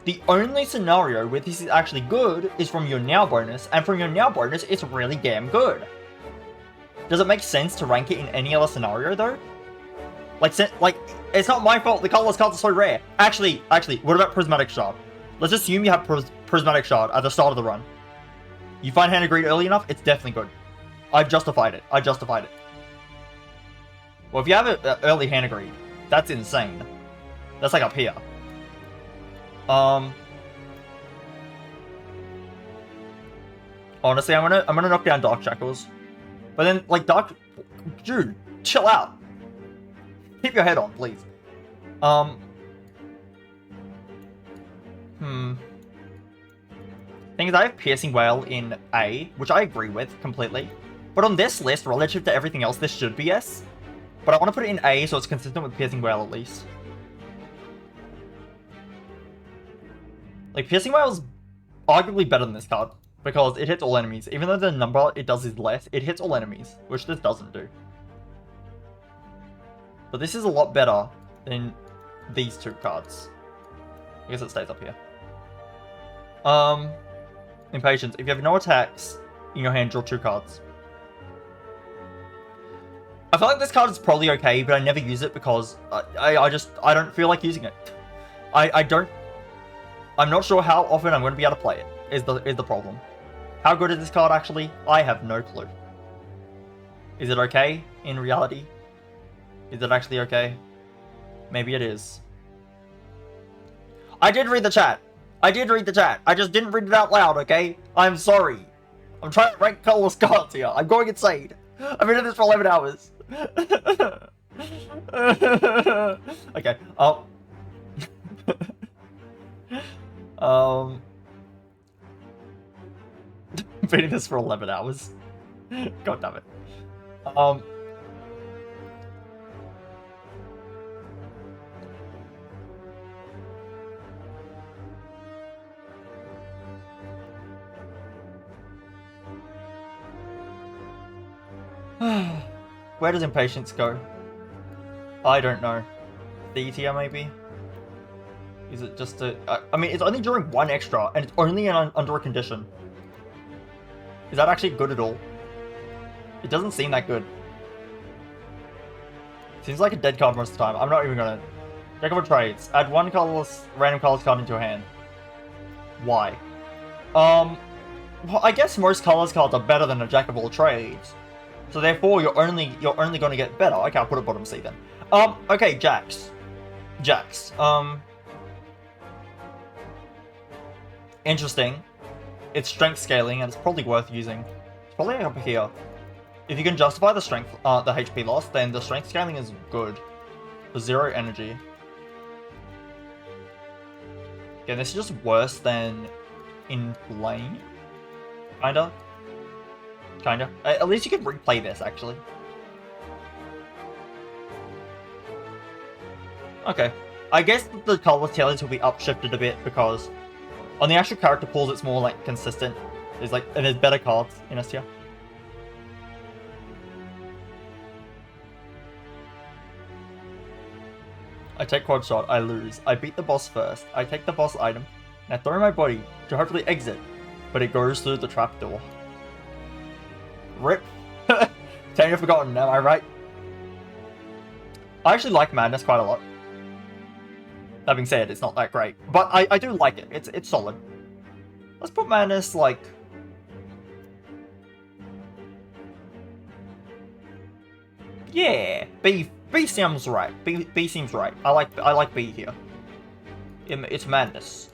The only scenario where this is actually good is from your Now bonus, and from your Now bonus, it's really damn good. Does it make sense to rank it in any other scenario, though? Like, it's not my fault the colorless cards are so rare. Actually, what about Prismatic Shard? Let's assume you have Prismatic Shard at the start of the run. You find Hand of Greed early enough, it's definitely good. I've justified it. Well, if you have an early Hand of Greed, that's insane. That's like up here. Honestly, I'm gonna knock down Dark Shackles. But then, like, dude, chill out. Keep your head on, please. Thing is, I have Piercing Wail in A, which I agree with completely. But on this list, relative to everything else, this should be S. But I want to put it in A so it's consistent with Piercing Wail at least. Like, Piercing Wail is arguably better than this card, because it hits all enemies. Even though the number it does is less, it hits all enemies, which this doesn't do. But this is a lot better than these two cards. I guess it stays up here. Impatience. If you have no attacks in your hand, draw 2 cards. I feel like this card is probably okay, but I never use it because I don't feel like using it. I'm not sure how often I'm going to be able to play it, is the problem. How good is this card actually? I have no clue. Is it okay in reality? Is it actually okay? Maybe it is. I did read the chat. I just didn't read it out loud, okay? I'm sorry. I'm trying to rank colorless cards here. I'm going insane. I've been doing this for 11 hours. Okay. Been in this for 11 hours. God damn it. Where does Impatience go? I don't know. D tier maybe? Is it just a... I mean, it's only during 1 extra, and it's only under a condition. Is that actually good at all? It doesn't seem that good. Seems like a dead card most of the time. I'm not even gonna... Jack of all trades. Add 1 colorless, random colorless card into your hand. Why? Well, I guess most colorless cards are better than a Jack of all trades. So therefore, you're only going to get better. Okay, I'll put a bottom C then. Okay, Jacks. Interesting. It's strength scaling, and it's probably worth using. It's probably up here. If you can justify the strength, the HP loss, then the strength scaling is good. For 0 energy. Yeah, this is just worse than Inflame. Kinda. At least you can replay this, actually. Okay. I guess the colorless tailors will be upshifted a bit because on the actual character pools it's more like consistent. There's better cards in S tier. I take quad shot, I lose. I beat the boss first. I take the boss item. And I throw my body to hopefully exit, but it goes through the trapdoor. RIP. Tanya forgotten, am I right? I actually like Madness quite a lot. That being said, it's not that great. But I do like it. It's solid. Let's put Madness, like... Yeah. B seems right. B seems right. I like B here. It's Madness.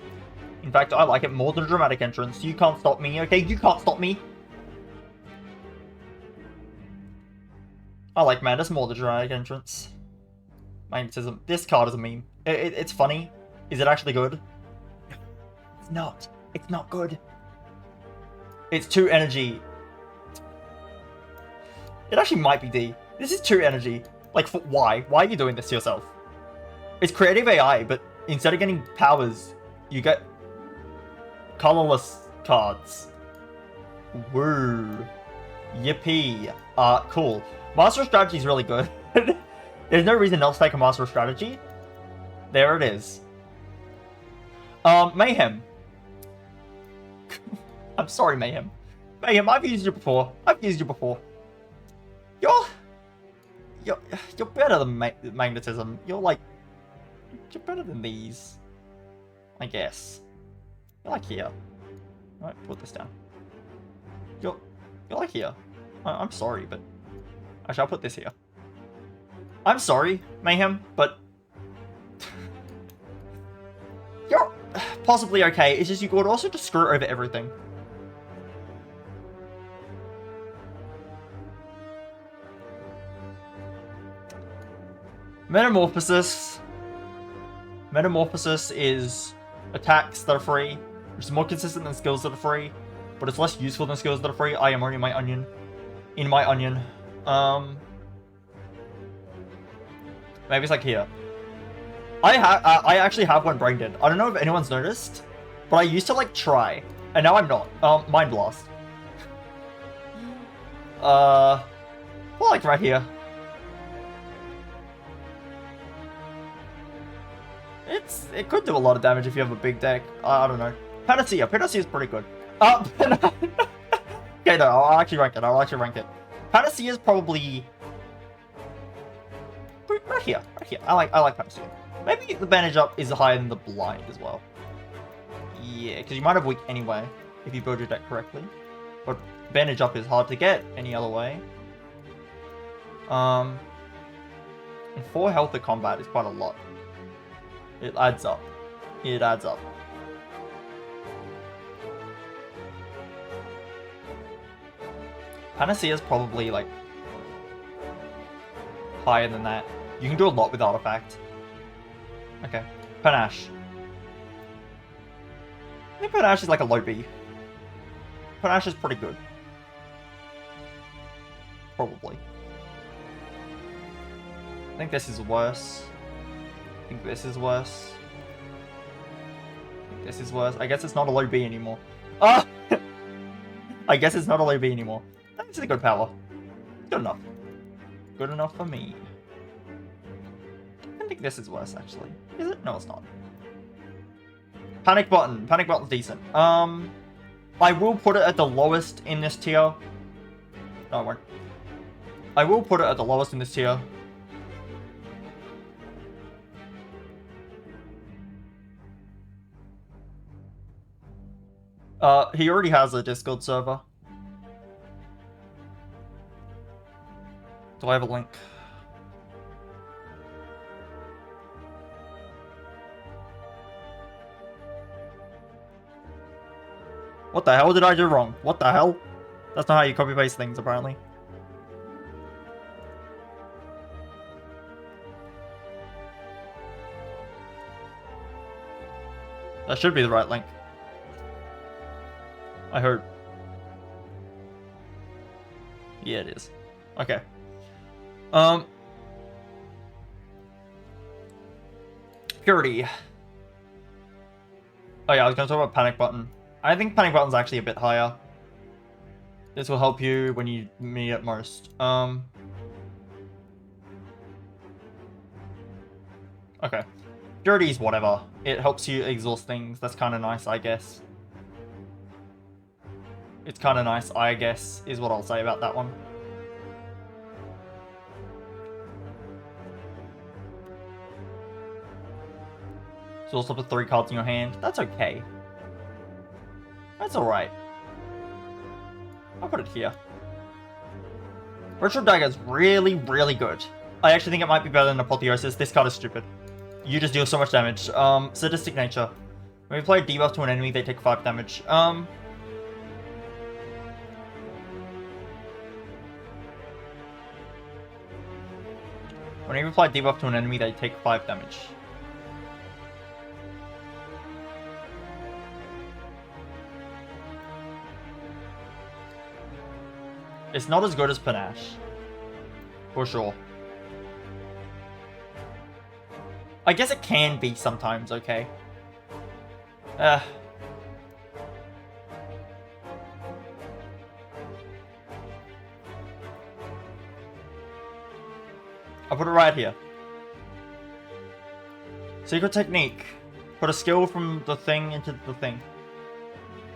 In fact, I like it more than Dramatic Entrance. You can't stop me, okay? You can't stop me! I like Madness more than Dramatic Entrance. Magnetism. This card is a meme. It's funny. Is it actually good? It's not. It's not good. It's 2 energy. It actually might be D. This is 2 energy. Like, why? Why are you doing this to yourself? It's creative AI, but instead of getting powers, you get colorless cards. Woo. Yippee. Cool. Master of Strategy is really good. There's no reason not to take a Master of Strategy. There it is. Mayhem. I'm sorry, Mayhem. Mayhem, I've used you before. You're better than magnetism. You're better than these, I guess. You're like here. Alright, put this down. You're like here. I'm sorry, but actually I'll put this here. I'm sorry, Mayhem, but you're possibly okay. It's just you could also just screw over everything. Metamorphosis. Metamorphosis is attacks that are free, which is more consistent than skills that are free, but it's less useful than skills that are free. I am only my onion. In my onion. Maybe it's like here. I actually have one brain dead. I don't know if anyone's noticed, but I used to like try, and now I'm not. Mind blast. Well, like right here. It could do a lot of damage if you have a big deck. I don't know. Panacea. Panacea is pretty good. Okay, no, I'll actually rank it. Panacea is probably right here. I like Panacea. Maybe the bandage up is higher than the blind as well. Yeah, because you might have weak anyway if you build your deck correctly. But bandage up is hard to get any other way. And 4 health at combat is quite a lot. It adds up. It adds up. Panacea is probably like higher than that. You can do a lot with Artifact. Okay. Panache. I think Panache is like a low B. Panache is pretty good. Probably. I think this is worse. I think this is worse. I think this is worse. I guess it's not a low B anymore. Ah! I guess it's not a low B anymore. This is a good power. Good enough. Good enough for me. I think this is worse, actually. Is it? No, it's not. Panic Button. Panic Button's decent. I will put it at the lowest in this tier. No, I won't. I will put it at the lowest in this tier. He already has a Discord server. Do I have a link? What the hell did I do wrong? What the hell? That's not how you copy paste things, apparently. That should be the right link. I heard. Yeah, it is. Okay. Purity. Oh yeah, I was gonna talk about Panic Button. I think Panic Button's actually a bit higher. This will help you when you need it most. Okay. Purity is whatever. It helps you exhaust things. That's kind of nice, I guess. It's kind of nice, I guess, is what I'll say about that one. So also put 3 cards in your hand. That's okay. That's alright. I'll put it here. Retro Dagger's really, really good. I actually think it might be better than Apotheosis. This card is stupid. You just deal so much damage. Sadistic Nature. When you play a debuff to an enemy, they take 5 damage. When you apply debuff to an enemy, they take 5 damage. It's not as good as Panache. For sure. I guess it can be sometimes, okay. I'll put it right here. Secret Technique. Put a skill from the thing into the thing.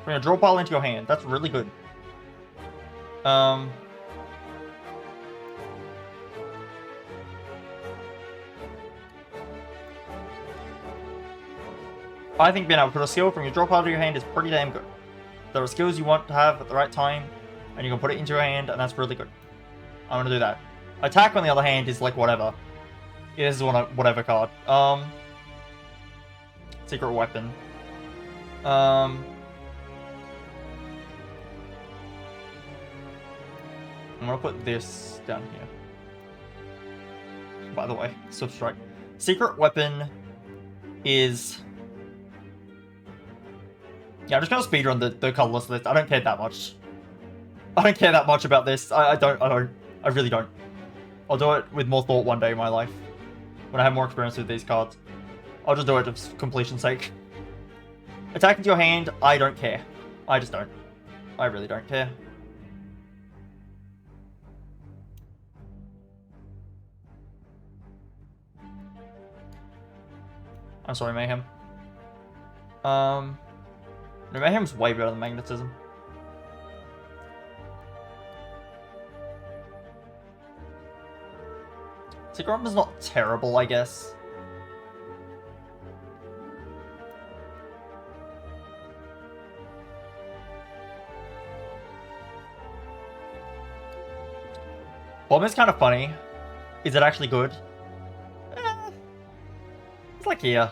Bring a draw pile into your hand. That's really good. I think being able to put a skill from your draw pile to your hand is pretty damn good. There are skills you want to have at the right time, and you can put it into your hand, and that's really good. I'm gonna do that. Attack, on the other hand, is like whatever. It is whatever card. Secret weapon. I'm gonna put this down here. By the way, Swift Strike. Secret weapon is... Yeah, I'm just gonna speedrun the colorless list. I don't care that much. I don't care that much about this. I really don't. I'll do it with more thought one day in my life. When I have more experience with these cards. I'll just do it for completion's sake. Attack into your hand, I don't care. I just don't. I really don't care. I'm sorry, Mayhem. No, Mayhem's way better than Magnetism. Secret Weapon's not terrible, I guess. Bomb is kind of funny. Is it actually good? It's like here.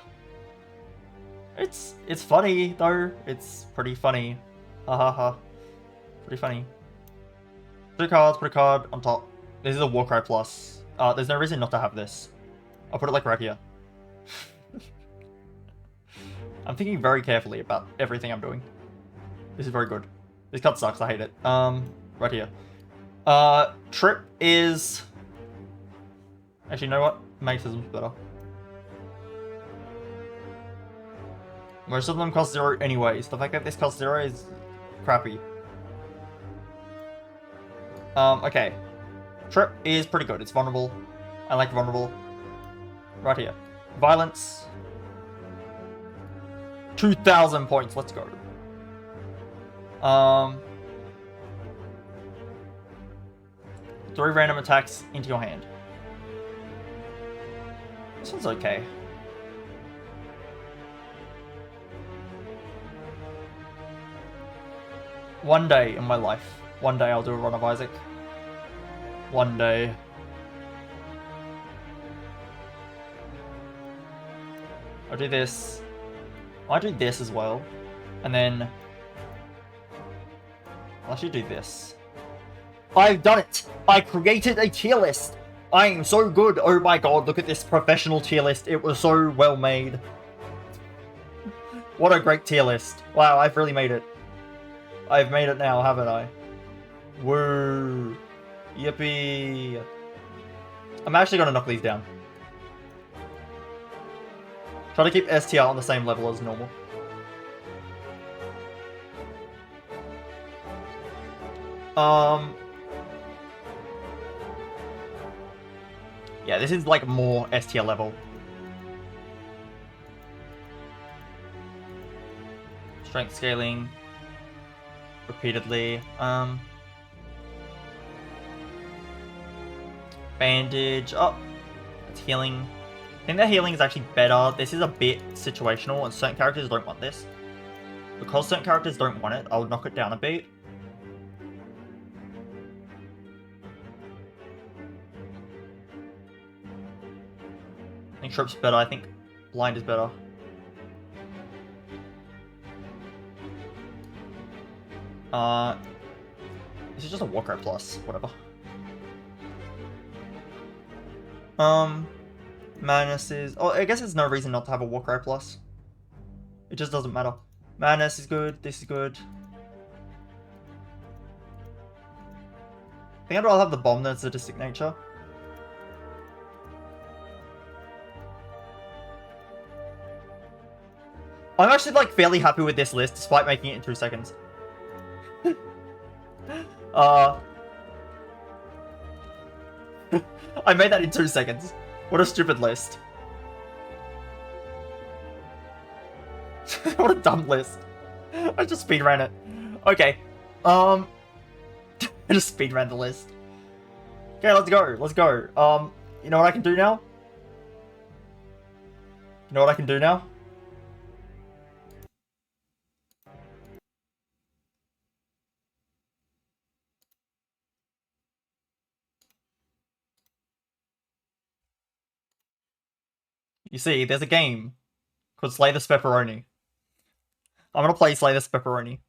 It's funny though. It's pretty funny. Ha ha ha. Pretty funny. 2 cards, put a card on top. This is a Warcry plus. There's no reason not to have this. I'll put it like right here. I'm thinking very carefully about everything I'm doing. This is very good. This card sucks, I hate it. Right here. Trip is... Actually, you know what? Magnetism's better. Most of them cost 0 anyways. The fact that this costs 0 is crappy. Okay. Trip is pretty good. It's vulnerable. I like vulnerable. Right here. Violence. 2,000 points. Let's go. 3 random attacks into your hand. This one's okay. One day in my life. One day I'll do a run of Isaac. One day. I'll do this. I'll do this as well. And then... I'll actually do this. I've done it! I created a tier list! I am so good! Oh my god, look at this professional tier list. It was so well made. What a great tier list. Wow, I've really made it. I've made it now, haven't I? Woo! Yippee! I'm actually gonna knock these down. Try to keep STR on the same level as normal. Yeah, this is like more S tier level. Strength scaling. Repeatedly. Bandage. Oh, it's healing. I think that healing is actually better. This is a bit situational, and certain characters don't want this. Because certain characters don't want it, I'll knock it down a bit. I think Trip's better. I think Blind is better. This is just a Warcry plus, whatever. Madness is... Oh, I guess there's no reason not to have a Warcry plus. It just doesn't matter. Madness is good, this is good. I think I'd rather have the bomb than sadistic nature. I'm actually like fairly happy with this list despite making it in 2 seconds. I made that in 2 seconds. What a stupid list. What a dumb list. I just speedran it. Okay. I just speedran the list. Okay, let's go. Let's go. You know what I can do now? You know what I can do now? You see, there's a game called Slay the Pepperoni. I'm gonna play Slay the Pepperoni.